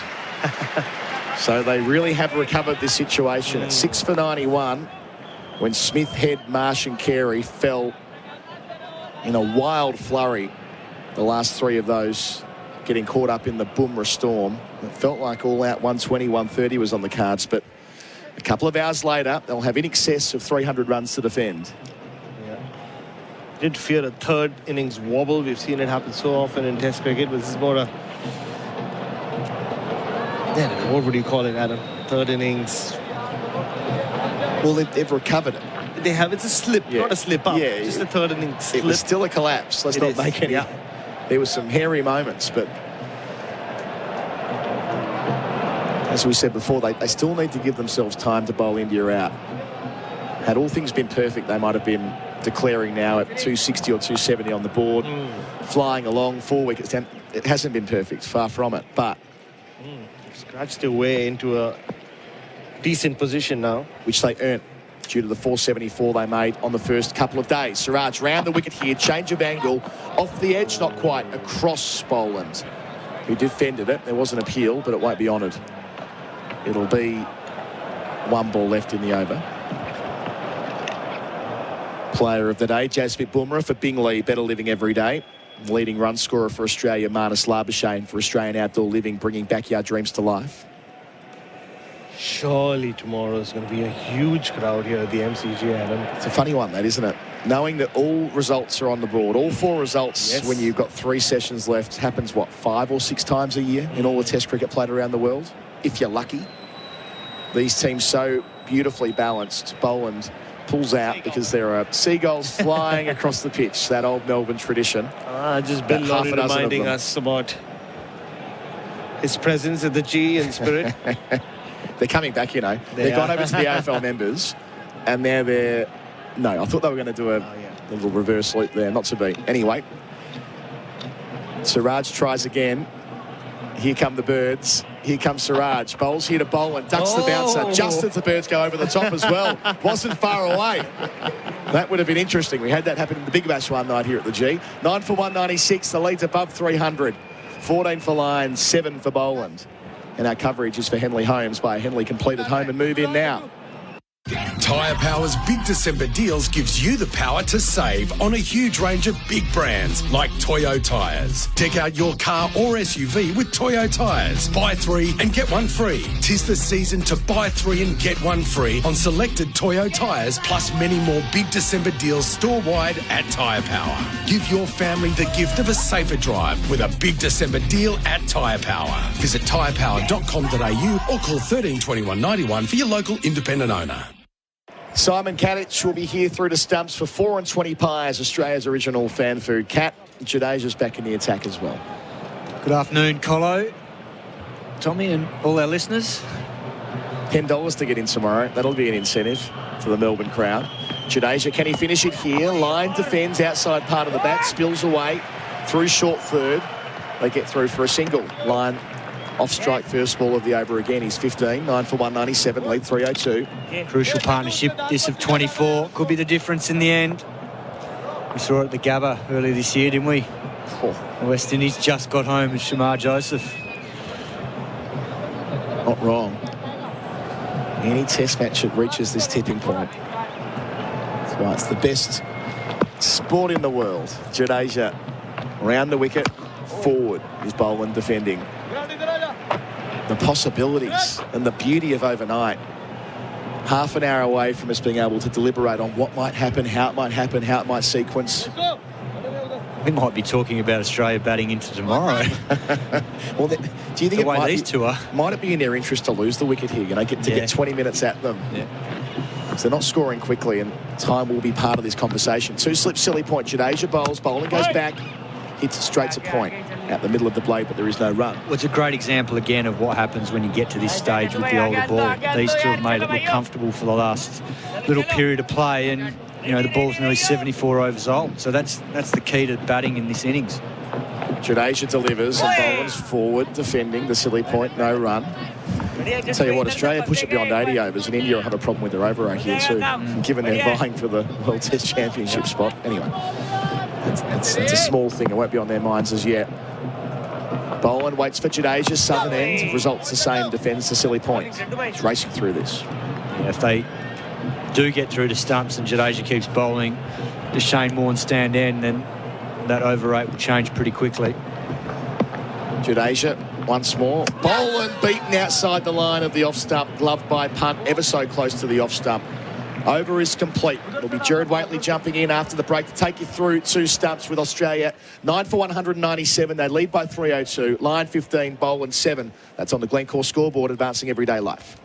So they really have recovered this situation. At 6 for 91, when Smith, Head, Marsh and Carey fell in a wild flurry, the last 3 of those getting caught up in the Bumrah storm. It felt like all out 120, 130 was on the cards, but a couple of hours later, they'll have in excess of 300 runs to defend. Did fear a third innings wobble. We've seen it happen so often in Test cricket, but this is more a... what would you call it, Adam? Third innings. Well, they've recovered it. They have. It's a slip, not a slip up. Yeah, just a third innings slip. It was still a collapse. Let's not make any... There were some hairy moments, but As we said before, they still need to give themselves time to bowl India out. Had all things been perfect, they might have been declaring now at 260 or 270 on the board, flying along 4 wickets down. It hasn't been perfect, far from it, but scratched their way into a decent position now, which they earned due to the 474 they made on the first couple of days. Siraj round the wicket here, change of angle, off the edge, not quite, across Boland, who defended it. There was an appeal, but it won't be honoured. It'll be 1 ball left in the over. Player of the day, Jasprit Bumrah for Bingley, better living every day. Leading run scorer for Australia, Marnus Labuschagne for Australian Outdoor Living, bringing backyard dreams to life. Surely tomorrow is going to be a huge crowd here at the MCG, Adam. It's a funny one, that, isn't it? Knowing that all results are on the board, all 4 results when you've got 3 sessions left, happens, what, 5 or 6 times a year in all the Test cricket played around the world, if you're lucky. These teams so beautifully balanced. Boland pulls out because there are seagulls flying across the pitch, that old Melbourne tradition. Just Bill Lawry reminding us about his presence at the G in spirit. They're coming back, you know. They've gone over to the AFL members, and they're no, I thought they were going to do a little reverse loop there, not to be. Anyway, Siraj tries again. Here come the birds. Here comes Siraj. Bowls here to Boland, ducks the bouncer, just as the birds go over the top as well. Wasn't far away. That would have been interesting. We had that happen in the Big Bash one night here at the G. 9 for 196. The lead's above 300. 14 for Lyons, 7 for Boland. And our coverage is for Henley Homes by Henley Completed Home and Move In now. Tyre Power's Big December deals gives you the power to save on a huge range of big brands like Toyo Tyres. Deck out your car or SUV with Toyo Tyres. Buy 3 and get 1 free. 'Tis the season to buy 3 and get 1 free on selected Toyo Tyres, plus many more Big December deals store-wide at Tyre Power. Give your family the gift of a safer drive with a Big December deal at Tyre Power. Visit tyrepower.com.au or call 13 21 91 for your local independent owner. Simon Katich will be here through to stumps for 4 and 20 pies, Australia's original fan food. Kat, Jadesia's back in the attack as well. Good afternoon, Colo, Tommy and all our listeners. $10 to get in tomorrow. That'll be an incentive to the Melbourne crowd. Jadeja, can he finish it here? Line defends outside part of the bat, spills away through short third. They get through for a single. Line off strike first ball of the over again. He's 15, 9 for 197, lead 302. Crucial partnership, this of 24. Could be the difference in the end. We saw it at the Gabba earlier this year, didn't we? The West Indies just got home with Shamar Joseph. Not wrong. Any test match that reaches this tipping point. That's right, it's the best sport in the world. Jadeja round the wicket, forward is Boland defending. The possibilities and the beauty of overnight. Half an hour away from us being able to deliberate on what might happen, how it might sequence. We might be talking about Australia batting into tomorrow. Well, do you think might it be in their interest to lose the wicket here? You know, get 20 minutes at them. Yeah. Because they're not scoring quickly, and time will be part of this conversation. 2 slip, silly point. Jadeja bowls, Boland goes back, hits it straight to point out the middle of the blade, but there is no run. Well, it's a great example again of what happens when you get to this stage with the older ball. These two have made it look comfortable for the last little period of play, and you know the ball's nearly 74 overs old. So that's the key to batting in this innings. Jadeja delivers, and Boland's forward defending the silly point, no run. I'll tell you what, Australia push it beyond 80 overs, and India will have a problem with their over rate here too, given they're vying for the World Test Championship spot. Anyway, that's a small thing. It won't be on their minds as yet. Boland waits for Jadeja's southern end. Results the same, defends the silly point. He's racing through this. Yeah, if they do get through to stumps and Jadeja keeps bowling to Shane Warne's stand end, then that over rate will change pretty quickly. Jadeja once more. Boland beaten outside the line of the off stump, gloved by punt, ever so close to the off stump. Over is complete. It'll be Gerard Whateley jumping in after the break to take you through 2 stumps with Australia. 9 for 197. They lead by 302. Line 15, Boland 7. That's on the Glencore scoreboard, advancing everyday life.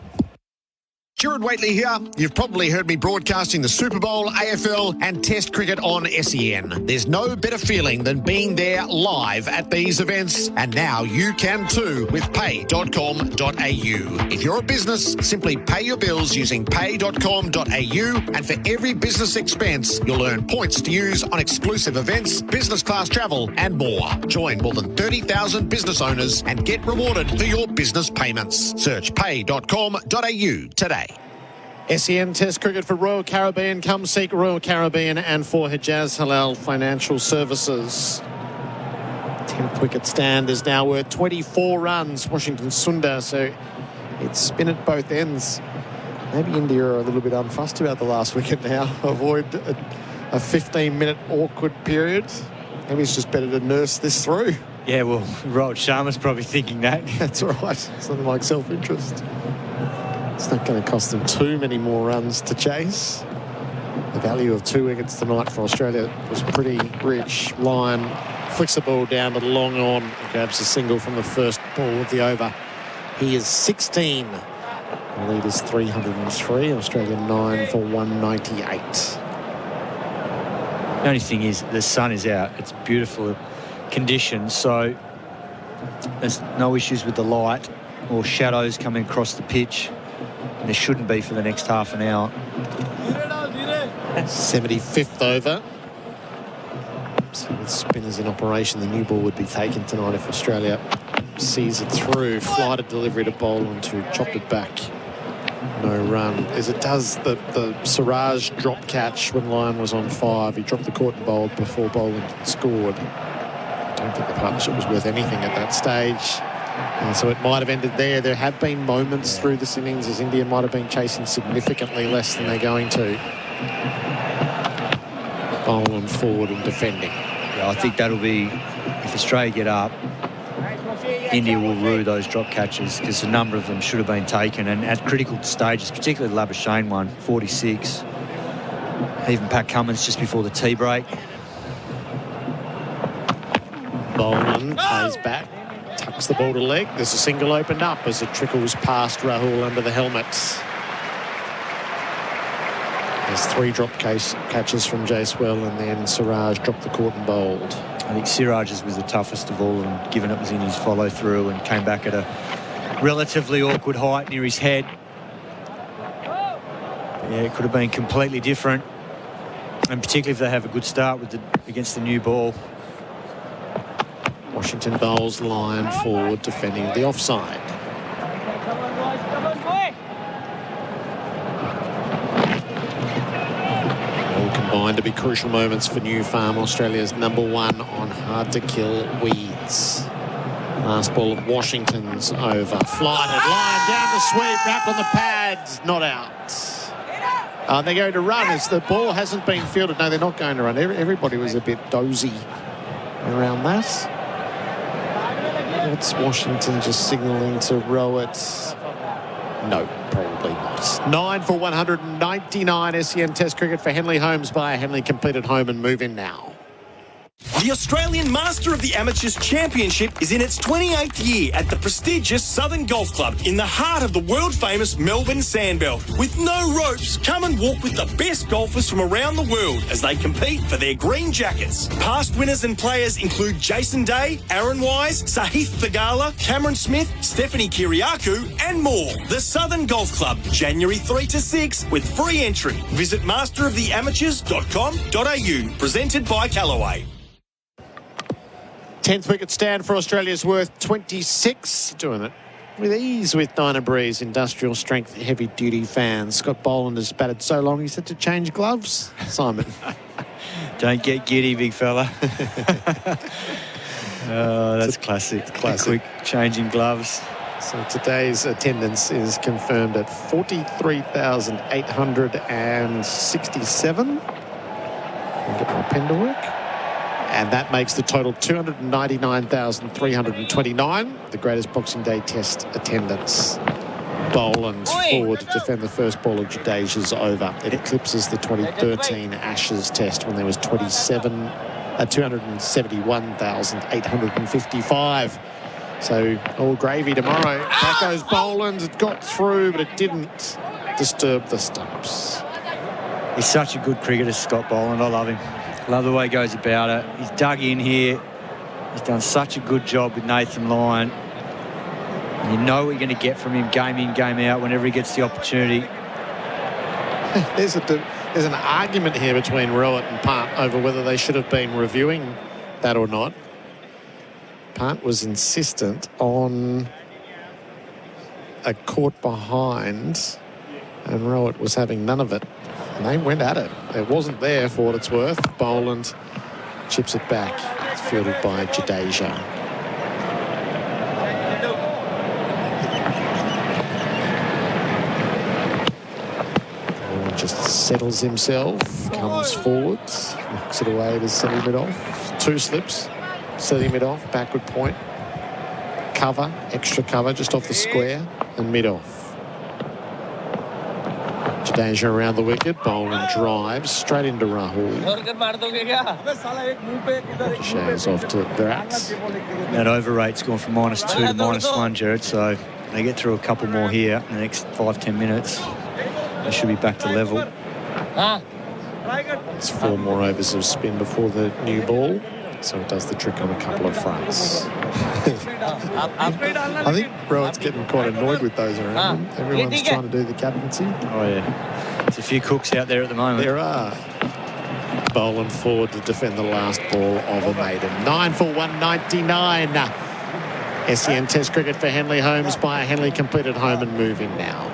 Gerard Whateley here. You've probably heard me broadcasting the Super Bowl, AFL and Test cricket on SEN. There's no better feeling than being there live at these events, and now you can too with pay.com.au. If you're a business, simply pay your bills using pay.com.au, and for every business expense, you'll earn points to use on exclusive events, business class travel and more. Join more than 30,000 business owners and get rewarded for your business payments. Search pay.com.au today. SEN Test cricket for Royal Caribbean. Come seek Royal Caribbean and for Hijaz Halal Financial Services. 10th wicket stand is now worth 24 runs. Washington Sundar, so it's been at both ends. Maybe India are a little bit unfussed about the last wicket now. Avoid a 15-minute awkward period. Maybe it's just better to nurse this through. Yeah, well, Rohit Sharma's probably thinking that. That's right. Something like self-interest. It's not going to cost them too many more runs to chase. The value of 2 wickets tonight for Australia was pretty rich. Lyon flicks the ball down to the long on, grabs a single from the first ball of the over. He is 16. The lead is 303. Australia 9 for 198. The only thing is the sun is out. It's beautiful conditions, so there's no issues with the light or shadows coming across the pitch. And there shouldn't be for the next half an hour. 75th over. So with spinners in operation, the new ball would be taken tonight if Australia sees it through. Flighted delivery to Boland, who chopped it back. No run. As it does the Siraj drop catch when Lyon was on 5. He dropped the court and bowled before Boland scored. I don't think the partnership was worth anything at that stage. So it might have ended there. There have been moments through this innings as India might have been chasing significantly less than they're going to. Bowling forward and defending. Yeah, I think that'll be, if Australia get up, India will rue those drop catches because a number of them should have been taken, and at critical stages, particularly the Labuschagne one, 46. Even Pat Cummins just before the tea break. Boland plays back. Tucks the ball to leg. There's a single opened up as it trickles past Rahul under the helmet. There's 3 drop catches from Jaiswal, and then Siraj dropped the court and bowled. I think Siraj's was the toughest of all, and given it was in his follow-through and came back at a relatively awkward height near his head. Yeah, it could have been completely different, and particularly if they have a good start with against the new ball. Washington bowls Lyon forward, defending the offside. All combined to be crucial moments for New Farm, Australia's #1 on hard-to-kill weeds. Last ball of Washington's over. Flighted, Lyon down the sweep, wrapped on the pads, not out. They're going to run as the ball hasn't been fielded. No, they're not going to run. Everybody was a bit dozy around that. It's Washington just signalling to Rowett. No, probably not. 9 for 199 SEN Test cricket for Henley Holmes by Henley. Completed home and move in now. The Australian Master of the Amateurs Championship is in its 28th year at the prestigious Southern Golf Club in the heart of the world-famous Melbourne Sandbelt. With no ropes, come and walk with the best golfers from around the world as they compete for their green jackets. Past winners and players include Jason Day, Aaron Wise, Sahith Thagala, Cameron Smith, Stephanie Kiriakou and more. The Southern Golf Club, January 3 to 6 with free entry. Visit masteroftheamateurs.com.au. Presented by Callaway. 10th wicket stand for Australia's worth 26. Doing it with ease with Dyna Breeze industrial strength heavy duty fans. Scott Boland has batted so long he's had to change gloves. Simon. Don't get giddy, big fella. Oh, that's classic. Classic. Quick changing gloves. So today's attendance is confirmed at 43,867. I'll get my pen to work. And that makes the total 299,329, the greatest Boxing Day Test attendance. Boland forward to defend the first ball of Jadeja's over. It eclipses the 2013 Ashes Test when there was 271,855. So all gravy tomorrow. Back goes Boland. It got through, but it didn't. disturb the stumps. He's such a good cricketer, Scott Boland. I love him. Love the way he goes about it. He's dug in here. He's done such a good job with Nathan Lyon. You know what you're going to get from him game in, game out, whenever he gets the opportunity. There's an argument here between Rowett and Punt over whether they should have been reviewing that or not. Punt was insistent on a caught behind, and Rowett was having none of it. And they went at it. It wasn't there for what it's worth. Boland chips it back. It's fielded by Jadeja. Boland just settles himself, comes forwards, knocks it away to set him it off. 2 slips, set him it off, backward point. Cover, extra cover just off the square and mid-off. Jadeja around the wicket, Boland drives straight into Rahul. Shares off to Bharat. That overrate's gone from -2 to -1, Gerard, so they get through a couple more here in the next 5-10 minutes. They should be back to level. There's 4 more overs of spin before the new ball, so it does the trick on a couple of fronts. I think Rowett's getting quite annoyed with those around him. Everyone's trying to do the captaincy. Oh, yeah. There's a few cooks out there at the moment. There are. Boland forward to defend the last ball of a maiden. 9 for 199. SEN Test cricket for Henley Holmes by Henley completed home and moving now.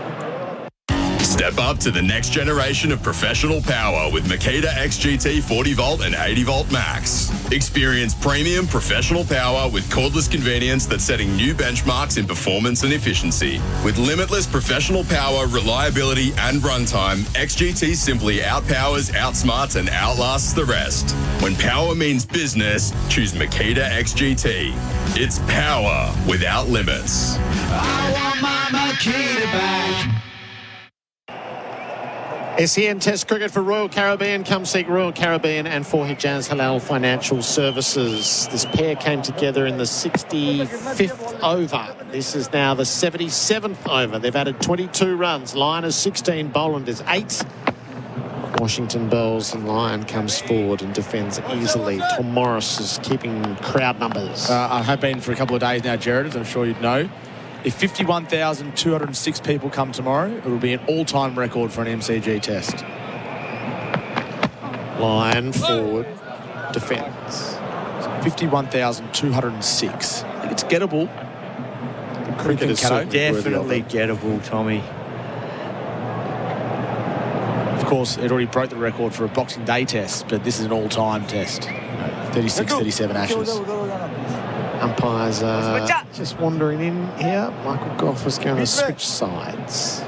Step up to the next generation of professional power with Makita XGT 40 volt and 80 volt max. Experience premium professional power with cordless convenience that's setting new benchmarks in performance and efficiency. With limitless professional power, reliability and runtime, XGT simply outpowers, outsmarts and outlasts the rest. When power means business, choose Makita XGT. It's power without limits. I want my Makita back. SEN Test cricket for Royal Caribbean. Come seek Royal Caribbean and for Hijaz Halal Financial Services. This pair came together in the 65th over. This is now the 77th over. They've added 22 runs. Lyon is 16, Boland is 8. Washington bowls and Lyon comes forward and defends easily. Tom Morris is keeping crowd numbers. I have been for a couple of days now, Gerard, as I'm sure you'd know. If 51,206 people come tomorrow, it will be an all-time record for an MCG test. Lyon forward, defence. 51,206. I think it's gettable. The cricket is definitely gettable, Tommy. Of course, it already broke the record for a Boxing Day test, but this is an all-time test. 36, 37 Ashes. Umpires are just wandering in here. Michael Goff is going to switch sides.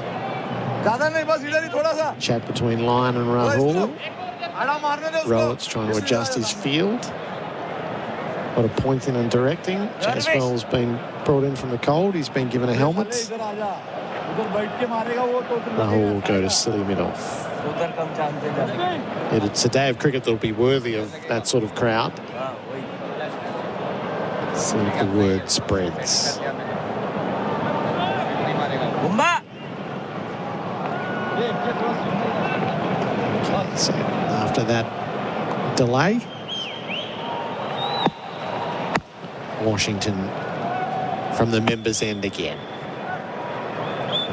Chat between Lyon and Rahul. Rowett's trying to adjust his field. A lot of pointing and directing. Jaswell's been brought in from the cold. He's been given a helmet. Rahul will go to silly mid-off. It's a day of cricket that will be worthy of that sort of crowd. See if the word spreads. Okay, so after that delay, Washington from the members' end again.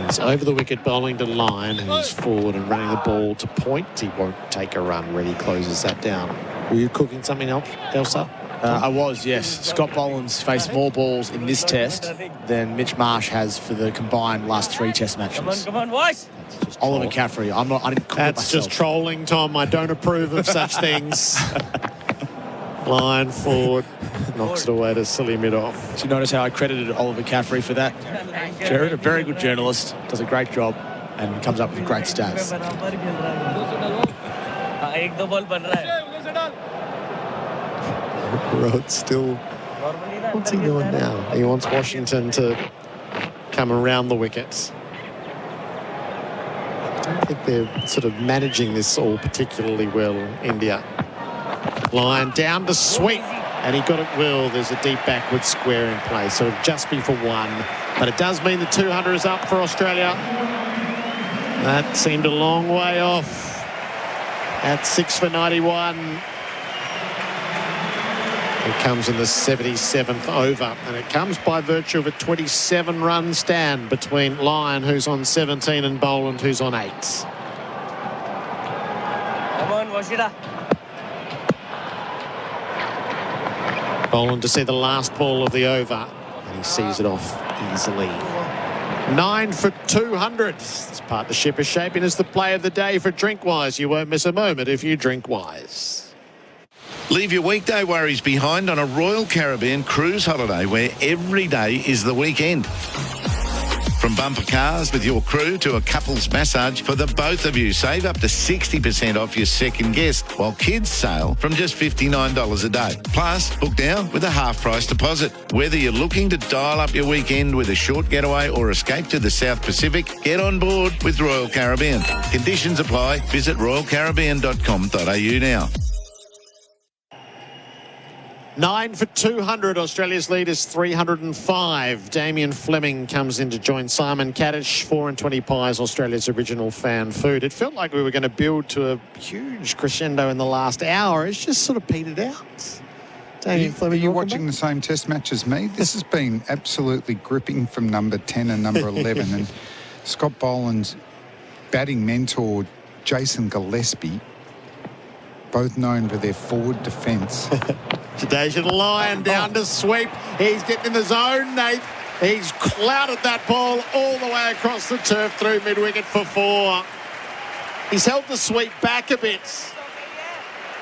He's over the wicket bowling to Lyon, who's forward and running the ball to point. He won't take a run. Reddy closes that down. Were you cooking something else up? I was, yes. Scott Boland's faced more balls in this test than Mitch Marsh has for the combined last 3 test matches. Come on, boys. Oliver Caffrey. I didn't call it That's just trolling, Tom. I don't approve of such things. Lyon forward, knocks it away to silly mid-off. Did you notice how I credited Oliver Caffrey for that? Gerard, a very good journalist, does a great job and comes up with great stats. Rowett's still... What's he doing now? He wants Washington to come around the wickets. I don't think they're sort of managing this all particularly well, India. Lyon down to sweep, and he got it well. There's a deep backward square in play, so it'll just be for 1. But it does mean the 200 is up for Australia. That seemed a long way off at 6 for 91. It comes in the 77th over, and it comes by virtue of a 27-run stand between Lyon, who's on 17, and Boland, who's on 8. Come on, Washida. Boland to see the last ball of the over, and he sees it off easily. 9 for 200. This partnership is shaping as the play of the day for Drinkwise. You won't miss a moment if you drink Wise. Leave your weekday worries behind on a Royal Caribbean cruise holiday where every day is the weekend. From bumper cars with your crew to a couple's massage for the both of you. Save up to 60% off your second guest, while kids sail from just $59 a day. Plus, book now with a half-price deposit. Whether you're looking to dial up your weekend with a short getaway or escape to the South Pacific, get on board with Royal Caribbean. Conditions apply. Visit royalcaribbean.com.au now. 9 for 200. Australia's lead is 305. Damien Fleming comes in to join Simon Katich. 4 and 20 pies, Australia's original fan food. It felt like we were going to build to a huge crescendo in the last hour. It's just sort of petered out. Damien Fleming, are you watching the same test match as me? This has been absolutely gripping from number 10 and number 11. And Scott Boland's batting mentor, Jason Gillespie, both known for their forward defence. Today's the Lion down to sweep. He's getting in the zone, Nate. He's clouded that ball all the way across the turf through mid-wicket for 4. He's held the sweep back a bit,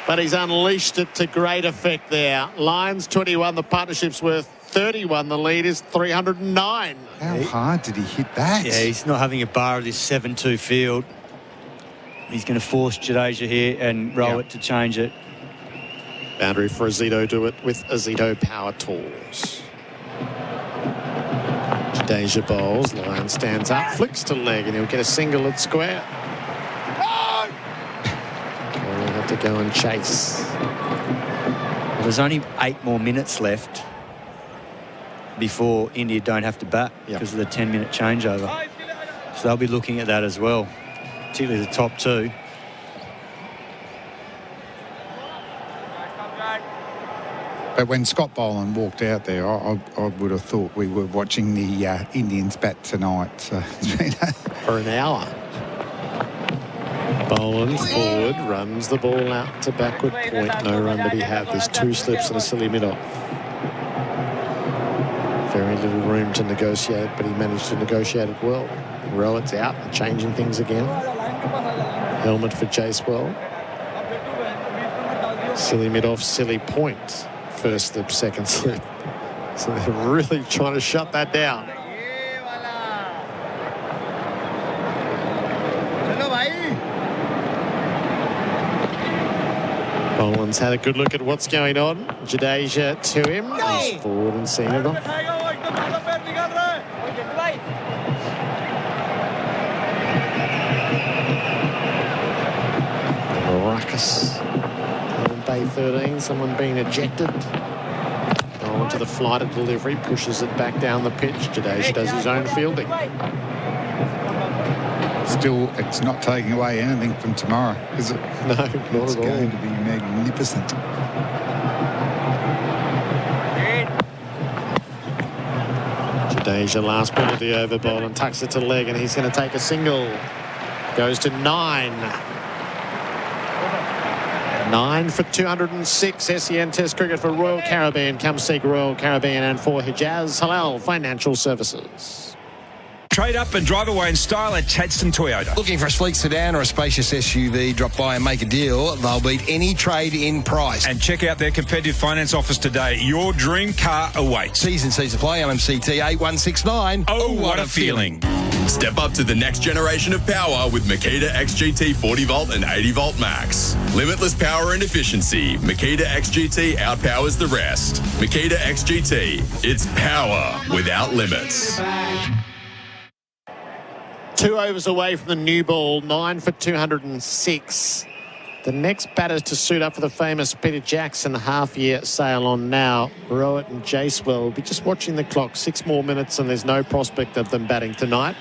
but he's unleashed it to great effect there. Lions 21, the partnership's worth 31. The lead is 309. How hard did he hit that? Yeah, he's not having a bar of this 7-2 field. He's going to force Jadeja here and roll it to change it. Boundary for Azito, do it with Azito Power Tools. Jadeja bowls, Lion stands up, flicks to leg, and he'll get a single at square. Oh! We'll have to go and chase. Well, there's only 8 more minutes left before India don't have to bat because of the 10-minute changeover. So they'll be looking at that as well, particularly the top 2. But when Scott Boland walked out there, I would have thought we were watching the Indians bat tonight. So for an hour. Boland forward, runs the ball out to backward point. No run to be had. There's 2 slips and a silly mid-off. Very little room to negotiate, but he managed to negotiate it well. Rowett's out and changing things again. Helmet for Jacewell. Silly mid-off, silly point. First slip, second slip. So they're really trying to shut that down. Boland's had a good look at what's going on. Jadeja to him. He's forward and seen it off. Ruckus. Bay 13, someone being ejected. On to the flight of delivery, pushes it back down the pitch. Jadeja does his own fielding. Still, it's not taking away anything from tomorrow, is it? No, not at all. It's going to be magnificent. Jadeja, last ball of the over ball, and tucks it to leg, and he's going to take a single. Goes to 9. 9 for 206. SEN Test Cricket for Royal Caribbean. Come seek Royal Caribbean, and for Hijaz Halal Financial Services. Trade up and drive away in style at Chadstone Toyota. Looking for a sleek sedan or a spacious SUV? Drop by and make a deal. They'll beat any trade in price. And check out their competitive finance offers today. Your dream car awaits. T's and C's apply. LMCT 8169. Oh, what a feeling. Step up to the next generation of power with Makita XGT 40 volt and 80 volt max. Limitless power and efficiency. Makita XGT outpowers the rest. Makita XGT. It's power without limits. 2 overs away from the new ball. 9 for 206. The next batters to suit up for the famous Peter Jackson half-year sail on now. Rowett and Jacewell will be just watching the clock. 6 more minutes and there's no prospect of them batting tonight.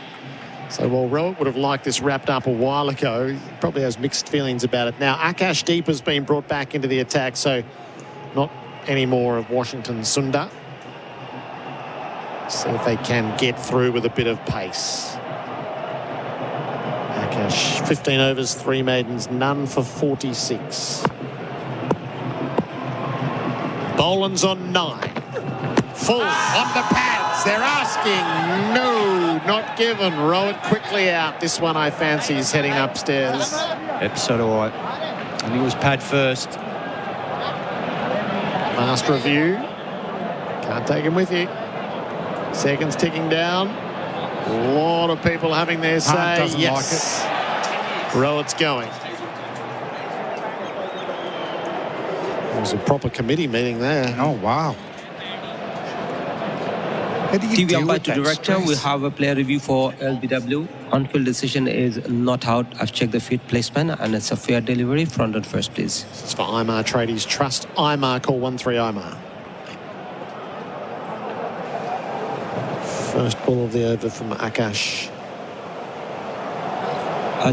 So while Rowett would have liked this wrapped up a while ago, he probably has mixed feelings about it now. Akash Deep has been brought back into the attack, so not any more of Washington Sundar. See if they can get through with a bit of pace. Akash, 15 overs, 3 maidens, none for 46. Boland's on 9. Full on the pads. They're asking. No, not given. Rowett quickly out. This one I fancy is heading upstairs. Yep, so do I. I think it was pad first. Last review. Can't take him with you. Seconds ticking down. A lot of people having their say. Doesn't Yes. Like it. Rowett's going. It was a proper committee meeting there. Oh, wow. How do you TV deal umpire with to that director, stress? we have a player review for LBW. On-field decision is not out. I've checked the feet placement and it's a fair delivery. Front and first, please. This is for IMAR Tradies Trust. IMAR, call 13 IMAR. First ball of the over from Akash.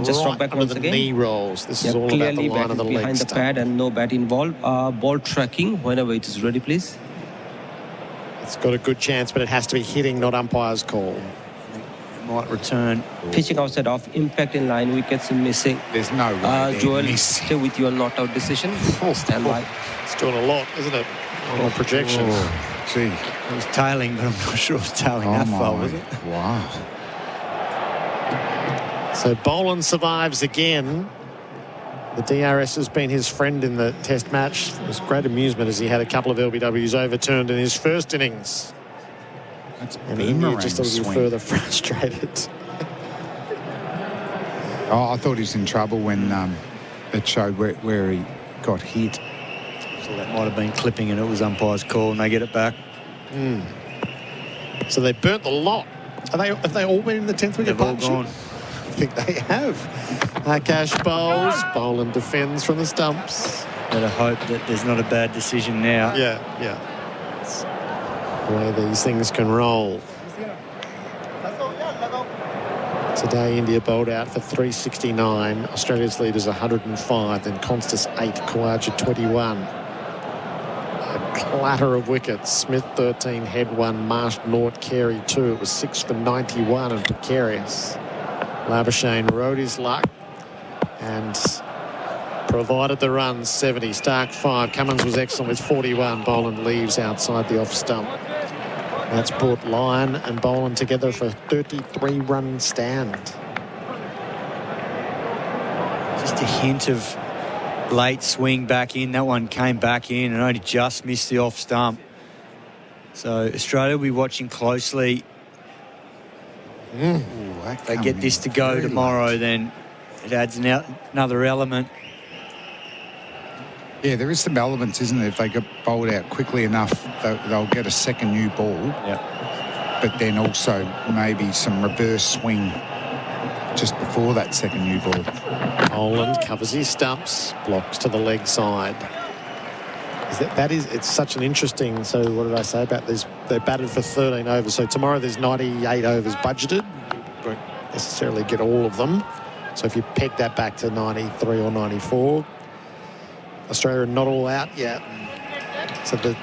Just right drop back under once the again. knee rolls. This is Yeah, all about the clearly line bat of the is leg behind the stump. pad and no bat involved. Ball tracking whenever it is ready, please. It's got a good chance, but it has to be hitting, not umpire's call. Might return. Pitching outside off, impact in line, wickets missing. There's no way Joel, stay with your not out decision. Stand by. It's doing a lot, isn't it? On the projection. Oh, gee. It was tailing, but I'm not sure it was tailing that far, was it? Wow. So Boland survives again. The DRS has been his friend in the test match. It was great amusement as he had a couple of LBWs overturned in his first innings. And India just a little further frustrated. Oh, I thought he was in trouble when it showed where he got hit. So that might have been clipping and it was umpire's call and they get it back. So they burnt the lot. Have they all been in the 10th wicket They've all partnership? gone. I think they have. Akash bowls. Boland defends from the stumps. Better hope that there's not a bad decision now. Yeah. It's the way these things can roll. Today, India bowled out for 369. Australia's lead is 105. Then Constas 8, Khawaja 21. A clatter of wickets. Smith 13, Head 1, Marsh, Nort, Carey 2. It was 6 for 91 and precarious. Labuschagne rode his luck and provided the runs. 70, Stark 5. Cummins was excellent with 41. Boland leaves outside the off stump. That's brought Lyon and Boland together for a 33-run stand. Just a hint of late swing back in. That one came back in and only just missed the off stump. So Australia will be watching closely. If they get this to go tomorrow, then it adds another element. Yeah, there is some elements, isn't there? If they get bowled out quickly enough, they'll get a second new ball. Yep. But then also maybe some reverse swing just before that second new ball. Boland covers his stumps, blocks to the leg side. It's such an interesting, so what did I say about this? They batted for 13 overs. So tomorrow there's 98 overs budgeted. Won't necessarily get all of them. So if you peg that back to 93 or 94, Australia are not all out yet. So the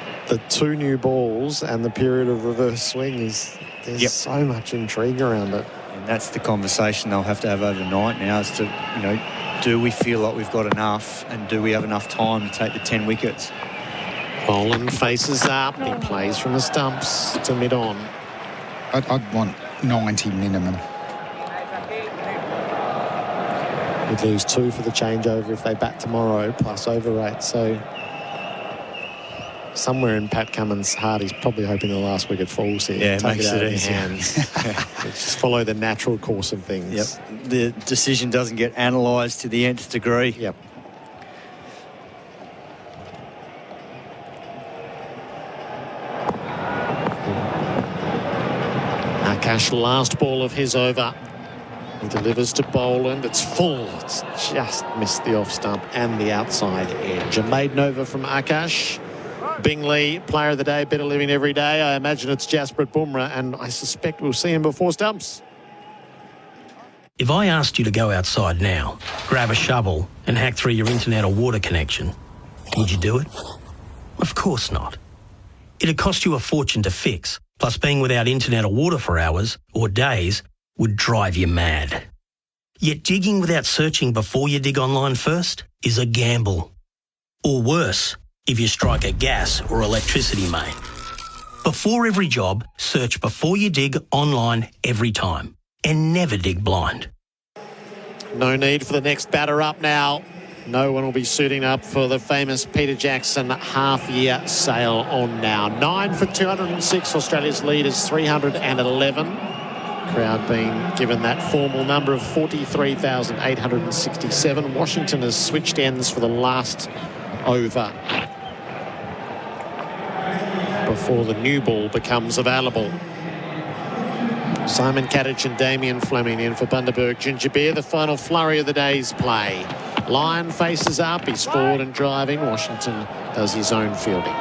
2 new balls and the period of reverse swing there's so much intrigue around it. And that's the conversation they'll have to have overnight now as to, do we feel like we've got enough and do we have enough time to take the 10 wickets? Boland faces up. He plays from the stumps to mid-on. I'd want 90 minimum. He'd lose 2 for the changeover if they bat tomorrow, plus over rate. So somewhere in Pat Cummins' heart, he's probably hoping the last wicket falls here. Yeah, Take makes it out it of his easier. hands. Just follow the natural course of things. Yep. The decision doesn't get analysed to the nth degree. Yep. Akash, last ball of his over. He delivers to Boland. It's full. It's just missed the off stump and the outside edge. A maiden over from Akash. Bingley, player of the day, better living every day. I imagine it's Jasprit Bumrah, and I suspect we'll see him before stumps. If I asked you to go outside now, grab a shovel and hack through your internet or water connection, would you do it? Of course not. It'd cost you a fortune to fix, plus being without internet or water for hours or days would drive you mad. Yet digging without searching before you dig online first is a gamble. Or worse, if you strike a gas or electricity main. Before every job, search before you dig online every time. And never dig blind. No need for the next batter up now. No one will be suiting up for the famous Peter Jackson half-year sale on now. 9 for 206. Australia's lead is 311. Crowd being given that formal number of 43,867. Washington has switched ends for the last over before the new ball becomes available. Simon Katich and Damien Fleming in for Bundaberg Gingerbeer. The final flurry of the day's play. Lyon faces up. He's forward and driving. Washington does his own fielding.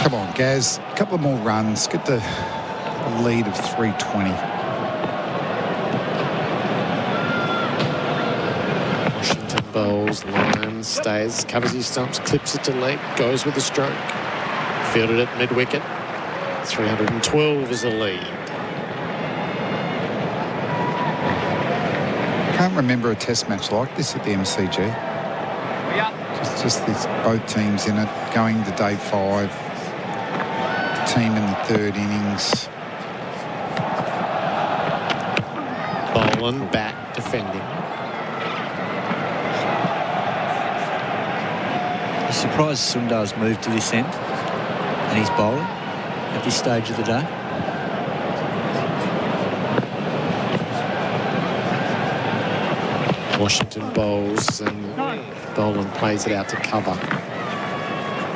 Come on, Gaz. A couple of more runs. Get the lead of 320. Washington bowls. Lyon stays. Covers his stumps. Clips it to leg. Goes with the stroke. Fielded at mid-wicket. 312 is the lead. Can't remember a test match like this at the MCG. Just these both teams in it, going to day 5. Team in the third innings. Boland back defending. I'm surprised Sundar's moved to this end. And he's bowling at this stage of the day. Washington bowls and Boland plays it out to cover.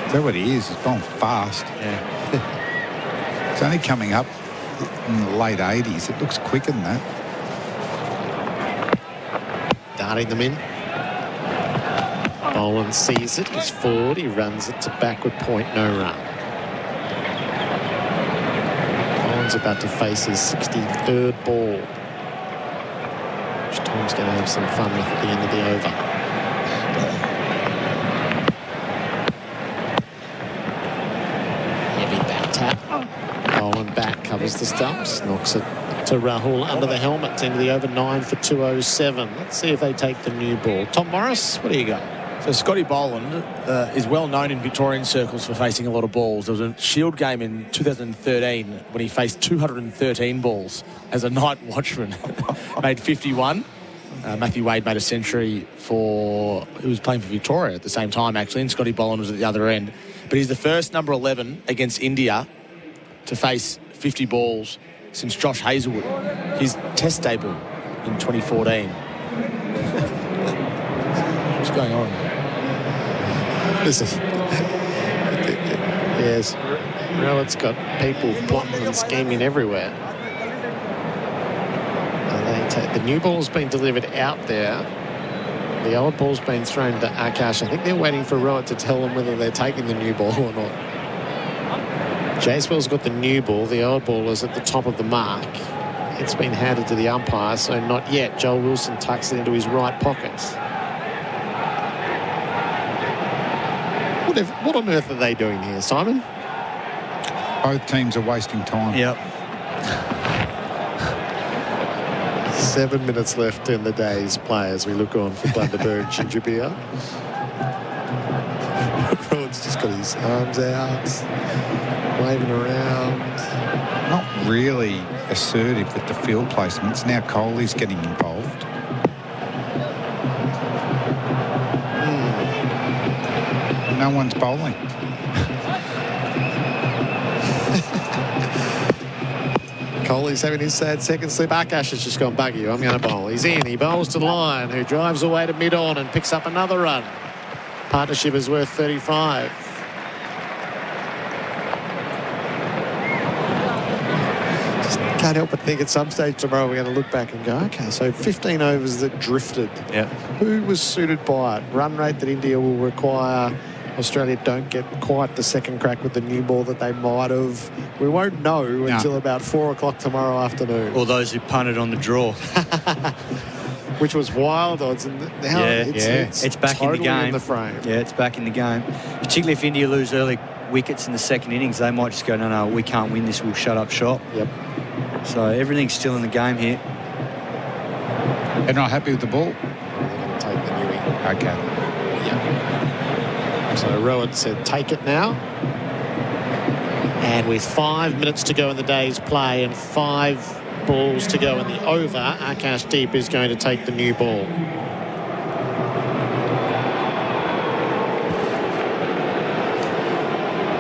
Is that what he is? He's bowling fast. Yeah. It's only coming up in the late 80s. It looks quicker than that. Darting them in. Boland sees it. He's forward. He runs it to backward point. No run. About to face his 63rd ball, which Tom's going to have some fun with at the end of the over. Heavy back tap. Boland back, covers the stumps, knocks it to Rahul under the helmet. Into the over. 9 for 207. Let's see if they take the new ball. Tom Morris, what do you got? So Scotty Boland is well known in Victorian circles for facing a lot of balls. There was a Shield game in 2013 when he faced 213 balls as a night watchman. Made 51. Matthew Wade made a century for... Who was playing for Victoria at the same time, actually, and Scotty Boland was at the other end. But he's the first number 11 against India to face 50 balls since Josh Hazlewood, his test debut in 2014. What's going on? Listen. Yes, Rowett's got people plotting and scheming everywhere. The new ball's been delivered out there. The old ball's been thrown to Akash. I think they're waiting for Rowett to tell them whether they're taking the new ball or not. Jacewell's got the new ball. The old ball is at the top of the mark. It's been handed to the umpire, so not yet. Joel Wilson tucks it into his right pocket. What on earth are they doing here, Simon? Both teams are wasting time. Yep. 7 minutes left in the day's play as we look on for Bundaberg Gingerbeer. Rowan's just got his arms out, waving around. Not really assertive with the field placements. Now Coley's getting involved. No one's bowling. Coley's having his sad second slip. Akash has just gone, bugger you, I'm going to bowl. He's in, he bowls to Lyon, who drives away to mid-on and picks up another run. Partnership is worth 35. Just can't help but think at some stage tomorrow we're going to look back and go, okay, so 15 overs that drifted. Yeah. Who was suited by it? Run rate that India will require, Australia don't get quite the second crack with the new ball that they might have. We won't know until about 4 o'clock tomorrow afternoon. Or those who punted on the draw. Which was wild odds. And now it's back totally in the game. In the frame. Yeah, it's back in the game. Particularly if India lose early wickets in the second innings, they might just go, no, we can't win this, we'll shut up shop. Yep. So everything's still in the game here. They're not happy with the ball? They're going to take the newie. Okay. Yeah. So Rowan said, take it now. And with 5 minutes to go in the day's play and 5 balls to go in the over, Akash Deep is going to take the new ball.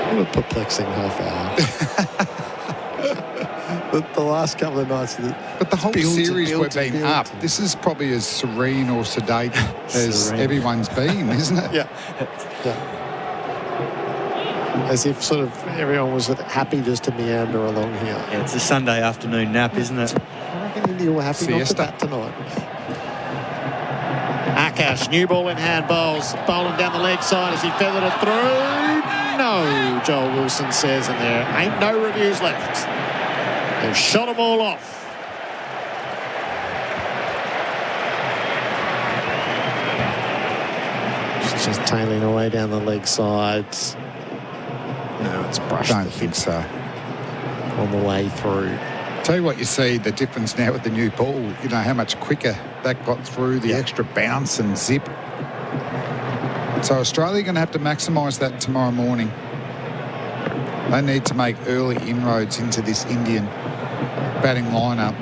What a perplexing half hour. the last couple of nights. But the whole series we've been up. This is probably as serene or sedate as everyone's been, isn't it? Yeah. As if sort of everyone was happy just to meander along here. Yeah, it's a Sunday afternoon nap, isn't it? I reckon India were happy not to bat tonight. Akash, new ball in hand, bowls. Bowling down the leg side as he feathered it through. No, Joel Wilson says, and there ain't no reviews left. They've shot them all off. It's just tailing away down the leg sides. No, it's brushed. Don't think so. On the way through. Tell you what, you see the difference now with the new ball. You know how much quicker that got through, the extra bounce and zip. So Australia are going to have to maximise that tomorrow morning. They need to make early inroads into this Indian batting lineup.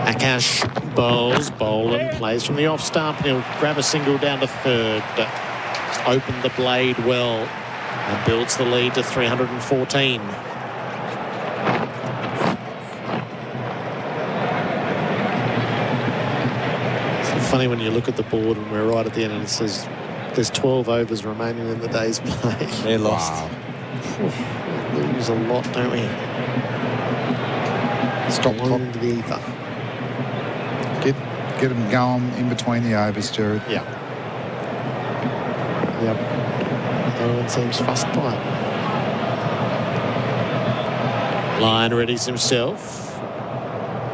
Akash bowls, Boland plays from the off stump. He'll grab a single down to third. Opened the blade well and builds the lead to 314. It's funny when you look at the board and we're right at the end and it says there's 12 overs remaining in the day's play. They're lost. Wow. We lose a lot, don't we? Stop clock into the ether. Get them going in between the overs, Gerard. Yeah. Yep. No one seems fussed by it. Lyon readies himself.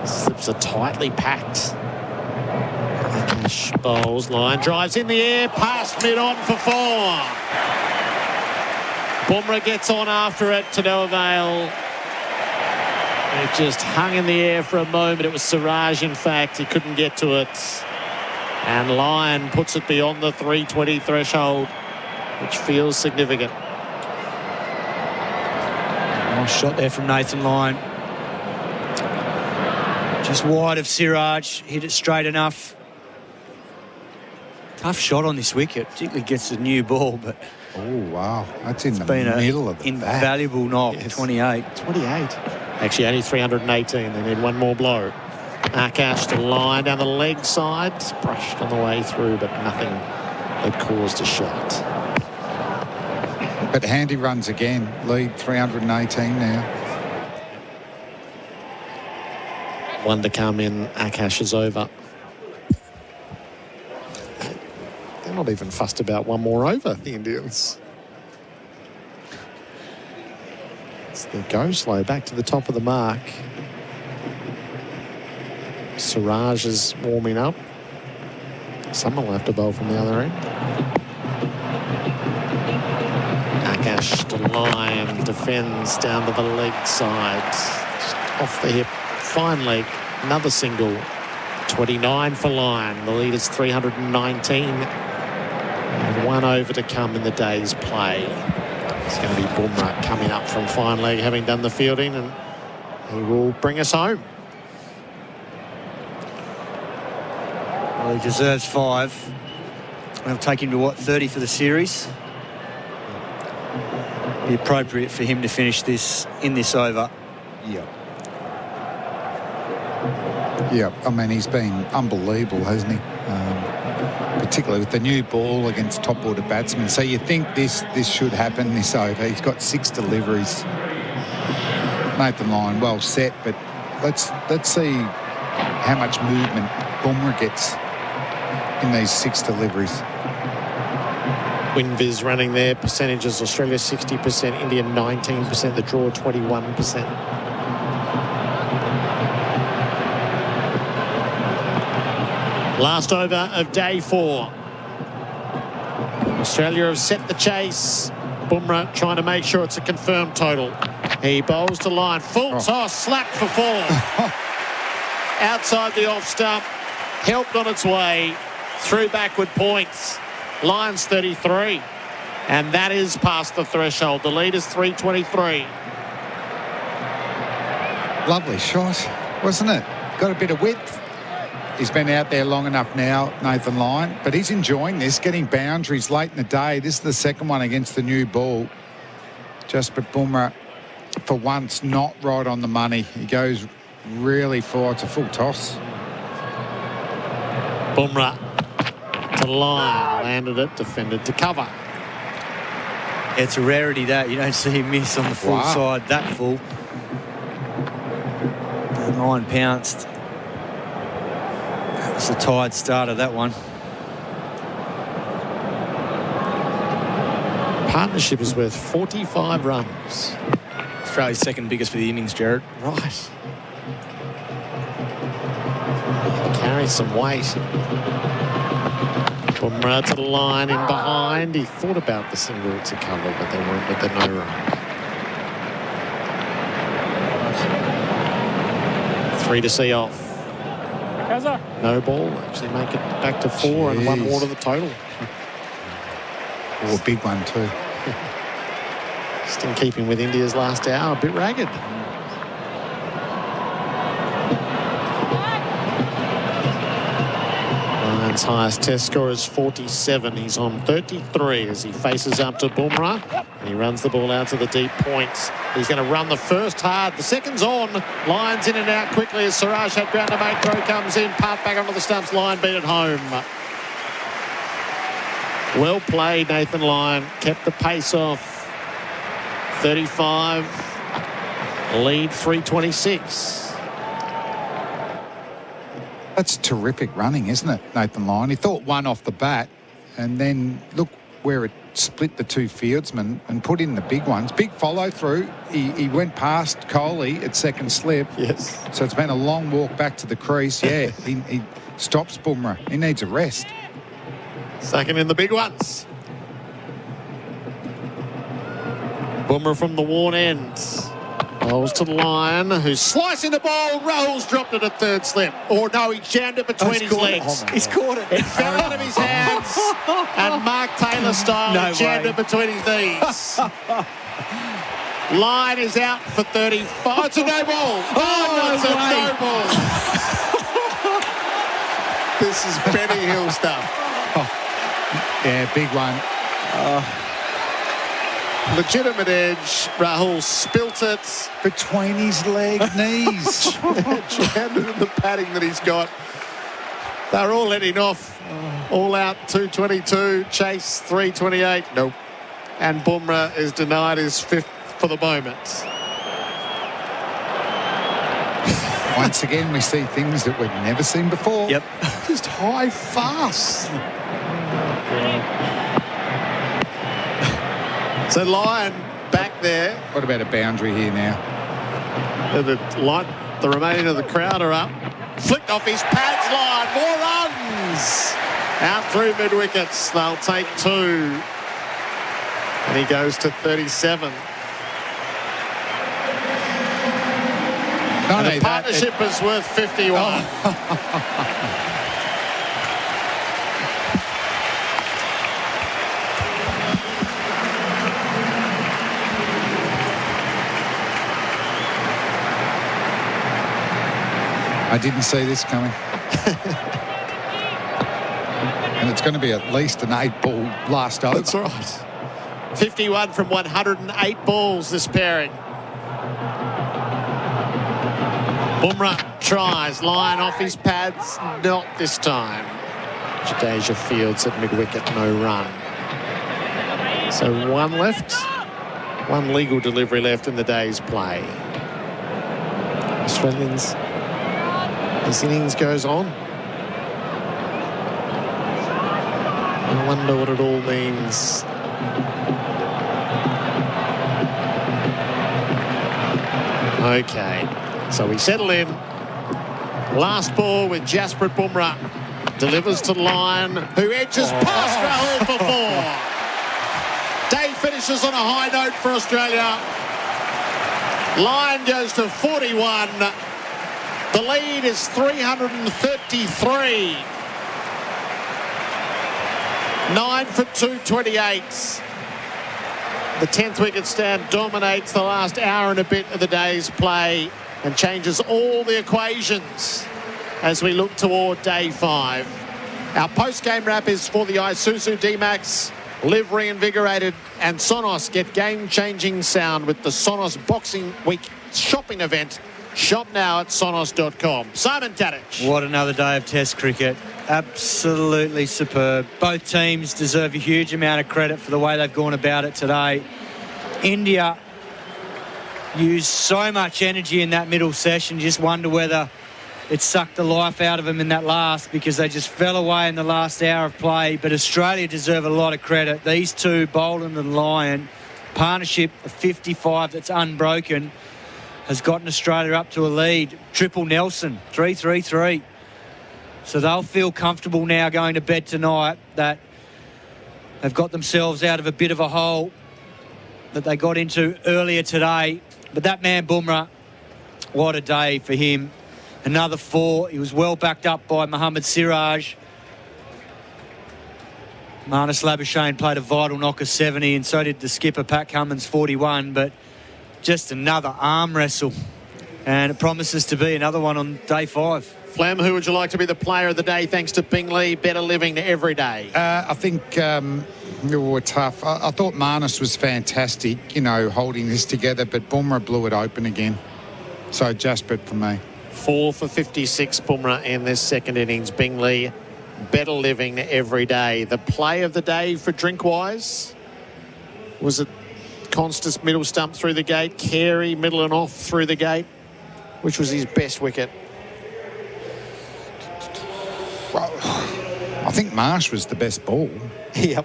Slips are tightly packed. Akash bowls. Lyon drives in the air. Past mid-on for 4. Bumrah gets on after it to no avail. It just hung in the air for a moment. It was Siraj, in fact. He couldn't get to it. And Lyon puts it beyond the 320 threshold, which feels significant. Nice shot there from Nathan Lyon. Just wide of Siraj. Hit it straight enough. Tough shot on this wicket. Particularly gets the new ball, but... Oh, wow. That's in the middle of the bat. Invaluable knock, yes. 28. 28. Actually, only 318. They need one more blow. Akash to Lyon down the leg side. Brushed on the way through, but nothing that caused a shot. But handy runs again. Lead 318 now. One to come in. Akash is over. They're not even fussed about one more over, the Indians. They go slow back to the top of the mark. Siraj is warming up. Someone will have to bowl from the other end. Akash to Lyon, defends down to the leg side. Just off the hip, fine leg, another single. 29 for Lyon. The lead is 319. And one over to come in the day's play. It's going to be Bumrah coming up from fine leg, having done the fielding, and he will bring us home. Well, he deserves 5. We'll take him to, 30 for the series? Be appropriate for him to finish this in this over. Yeah. Yeah, I mean, he's been unbelievable, hasn't he? Particularly with the new ball against top-order batsmen. So you think this should happen this over. He's got 6 deliveries. Nathan Lyon, well set, but let's see how much movement Bumrah gets in these 6 deliveries. WinViz running their percentages. Australia 60%, India 19%, the draw 21%. Last over of day 4. Australia have set the chase. Bumrah trying to make sure it's a confirmed total. He bowls to line. Full toss, slap for 4. Outside the off stump. Helped on its way. Through backward points. Lions 33. And that is past the threshold. The lead is 323. Lovely shot, wasn't it? Got a bit of width. He's been out there long enough now, Nathan Lyon, but he's enjoying this, getting boundaries late in the day. This is the second one against the new ball. Just but Bumrah, for once, not right on the money. He goes really far. It's a full toss. Bumrah to line, landed it, defended to cover. It's a rarity that you don't see him miss on the full side, that full. The line pounced. That was a tired start of that one. Partnership is worth 45 runs. Australia's second biggest for the innings, Gerard. Right. Carries some weight. Bumrah to the line in behind. He thought about the single to cover, but they went with the no run. 3 to see off. No ball. Actually make it back to 4 and 1 more to the total. Oh, a big one too. Just in keeping with India's last hour, a bit ragged. Lions' highest test score is 47. He's on 33 as he faces up to Bumrah. And he runs the ball out to the deep points. He's going to run the first hard. The second's on. Lions in and out quickly as Siraj had ground to make. Throw comes in. Part back onto the stumps. Line beat it home. Well played, Nathan Lyon. Kept the pace off. 35. Lead 326. That's terrific running, isn't it, Nathan Lyon? He thought one off the bat, and then look where it split the two fieldsmen and put in the big ones. Big follow through. He went past Kohli at second slip. Yes. So it's been a long walk back to the crease. Yeah, he stops Bumrah. He needs a rest. Second in the big ones. Bumrah from the worn end. Bowls to the line, who's slicing the ball. Rahul's dropped it at third slip. Or no, he jammed it between his legs. He's caught it. It fell out of his hands. And Mark Taylor style, he jammed it between his knees. Line is out for 35. It's a no ball. Oh, it's a no ball. This is Benny Hill stuff. Yeah, big one. Legitimate edge. Rahul spilt it. Between his leg knees. Jammed it in the padding that he's got. They're all heading off. All out 222. Chase 328. Nope. And Bumrah is denied his 5th for the moment. Once again, we see things that we've never seen before. Yep. Just high fast. So Lyon back there. What about a boundary here now? The remaining of the crowd are up. Flicked off his pads, Lyon. More runs. Out through mid-wickets. They'll take 2. And he goes to 37. And the partnership is worth 51. I didn't see this coming. And it's going to be at least an 8-ball last over. That's right. 51 from 108 balls, this pairing. Bumrah tries. Lyon off his pads. Not this time. Jadeja Fields at mid-wicket, no run. So 1 left. 1 legal delivery left in the day's play. Australians, this innings goes on. I wonder what it all means. Okay, so we settle in. Last ball with Jasprit Bumrah. Delivers to the line, who edges past Rahul for 4. Day finishes on a high note for Australia. Line goes to 41. The lead is 333. 9 for 228. The 10th wicket stand dominates the last hour and a bit of the day's play and changes all the equations as we look toward day 5. Our post-game wrap is for the Isuzu D-Max. Live reinvigorated, and Sonos get game-changing sound with the Sonos Boxing Week shopping event. Shop now at sonos.com. Simon Katich. What another day of Test cricket. Absolutely superb. Both teams deserve a huge amount of credit for the way they've gone about it today. India used so much energy in that middle session. Just wonder whether it sucked the life out of them in that last, because they just fell away in the last hour of play. But Australia deserve a lot of credit. These two, Boland and Lyon, partnership of 55 that's unbroken, has gotten Australia up to a lead. Triple Nelson, 3-3-3. So they'll feel comfortable now going to bed tonight that they've got themselves out of a bit of a hole that they got into earlier today. But that man Bumrah, what a day for him. Another 4. He was well backed up by Mohammad Siraj. Marnus Labuschagne played a vital knock of 70, and so did the skipper Pat Cummins, 41. But just another arm wrestle, and it promises to be another one on day 5. Flem, who would you like to be the player of the day thanks to Bingley? Better living every day. I think we were tough. I thought Marnus was fantastic, holding this together, but Bumrah blew it open again. So Jasprit for me. 4 for 56 Bumrah in this second innings. Bingley, better living every day. The play of the day for Drinkwise? Was it Constance middle stump through the gate, Carey middle and off through the gate, which was his best wicket? Well, I think Marsh was the best ball. Yep.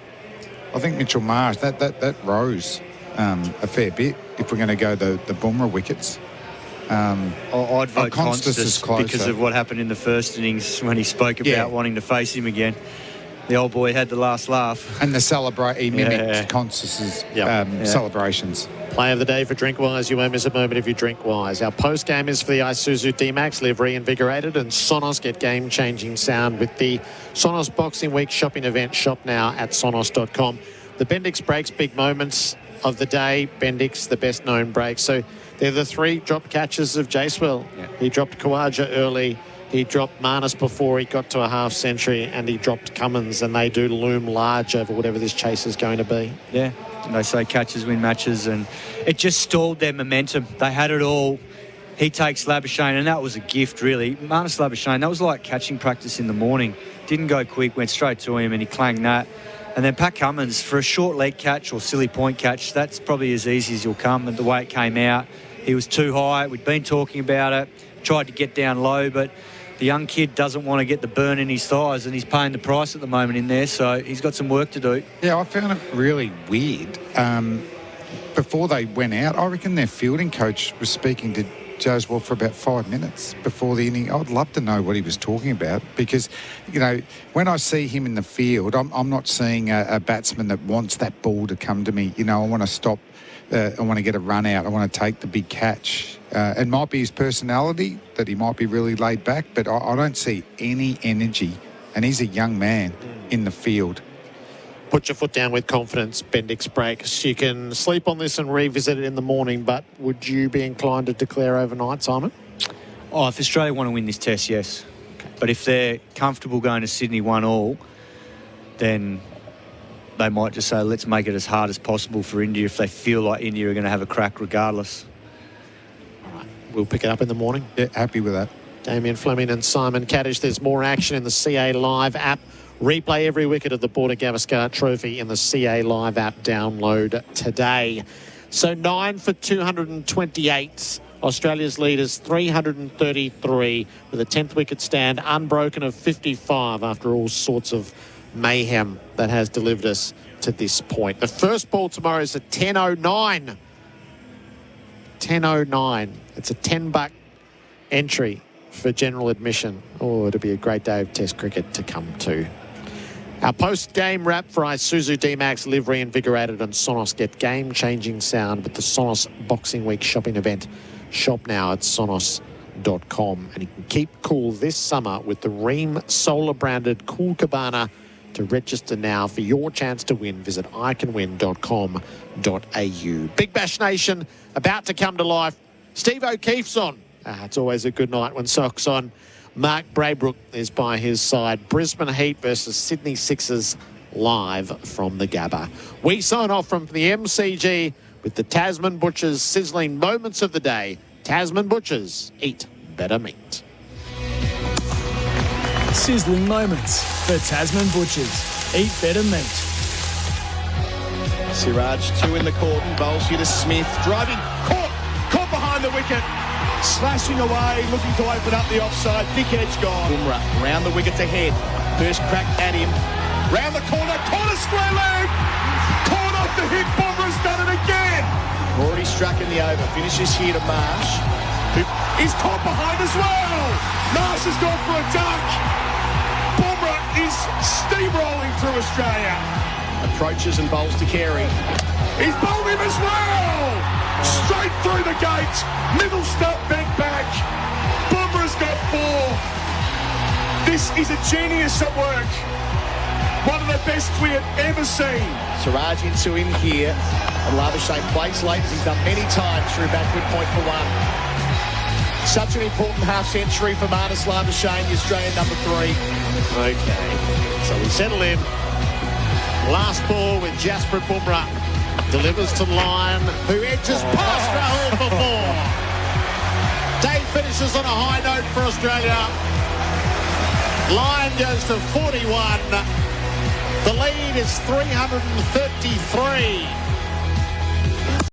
I think Mitchell Marsh, that rose a fair bit if we're going to go the Bumrah wickets. I'd vote Constance because of what happened in the first innings when he spoke about wanting to face him again. The old boy had the last laugh. And he mimicked Constance's celebrations. Play of the day for Drinkwise. You won't miss a moment if you drink wise. Our post game is for the Isuzu D-Max. Live reinvigorated, and Sonos get game-changing sound with the Sonos Boxing Week shopping event. Shop now at sonos.com. The Bendix breaks, big moments of the day. Bendix, the best known break. So they're the 3 drop catches of Jacewell. Yeah. He dropped Khawaja early. He dropped Marnus before he got to a half century, and he dropped Cummins, and they do loom large over whatever this chase is going to be. Yeah, they say catches win matches, and it just stalled their momentum. They had it all. He takes Labuschagne, and that was a gift, really. Marnus Labuschagne, that was like catching practice in the morning. Didn't go quick, went straight to him, and he clanged that. And then Pat Cummins, for a short leg catch or silly point catch, that's probably as easy as you'll come. And the way it came out, he was too high. We'd been talking about it, tried to get down low, but the young kid doesn't want to get the burn in his thighs, and he's paying the price at the moment in there, so he's got some work to do. Yeah, I found it really weird. Before they went out, I reckon their fielding coach was speaking to Joswell for about 5 minutes before the inning. I'd love to know what he was talking about, because, when I see him in the field, I'm not seeing a batsman that wants that ball to come to me. I want to stop. I want to get a run out. I want to take the big catch. It might be his personality that he might be really laid back, but I don't see any energy, and he's a young man in the field. Put your foot down with confidence, Bendix breaks. You can sleep on this and revisit it in the morning, but would you be inclined to declare overnight, Simon? Oh, if Australia want to win this test, yes. Okay. But if they're comfortable going to Sydney 1-1, then they might just say, let's make it as hard as possible for India if they feel like India are going to have a crack regardless. All right, we'll pick it up in the morning. Yeah, happy with that. Damien Fleming and Simon Katich. There's more action in the CA Live app. Replay every wicket of the Border Gavaskar Trophy in the CA Live app. Download today. So 9 for 228. Australia's lead is 333 with a 10th wicket stand unbroken of 55 after all sorts of mayhem that has delivered us to this point. The first ball tomorrow is at 10:09. 10:09. It's a $10 entry for general admission. Oh, it'll be a great day of Test cricket to come to. Our post-game wrap for Isuzu D-Max livery invigorated on Sonos. Get game-changing sound with the Sonos Boxing Week shopping event. Shop now at sonos.com. And you can keep cool this summer with the Rheem solar-branded Cool Cabana. To register now for your chance to win, visit iCanWin.com.au. Big Bash Nation about to come to life. Steve O'Keefe's on. It's always a good night when Sock's on. Mark Braybrook is by his side. Brisbane Heat versus Sydney Sixers live from the Gabba. We sign off from the MCG with the Tasman Butchers sizzling moments of the day. Tasman Butchers, eat better meat. Sizzling moments for Tasman Butchers. Eat better meat. Siraj, 2 in the cordon. Bowls here to Smith. Driving. Caught behind the wicket. Slashing away, looking to open up the offside. Thick edge gone. Bumrah round the wicket to head. First crack at him. Round the corner. Corner square leg. Caught off the hip. Bumrah's done it again. Already struck in the over. Finishes here to Marsh. Who is caught behind as well. Marsh has gone for a duck. Bumrah is steamrolling through Australia. Approaches and bowls to Carey. He's bowled him as well. Straight through the gate. Middle stump bent back. Bumrah's got 4. This is a genius at work. One of the best we have ever seen. Siraj into him here. And Labuschagne plays late as he's done many times through backward point for 1. Such an important half-century for Marnus Labuschagne, the Australian number 3. Okay, so we settle in. Last ball with Jasprit Bumrah. Delivers to Lyon, who edges past Rahul for 4. Day finishes on a high note for Australia. Lyon goes to 41. The lead is 333.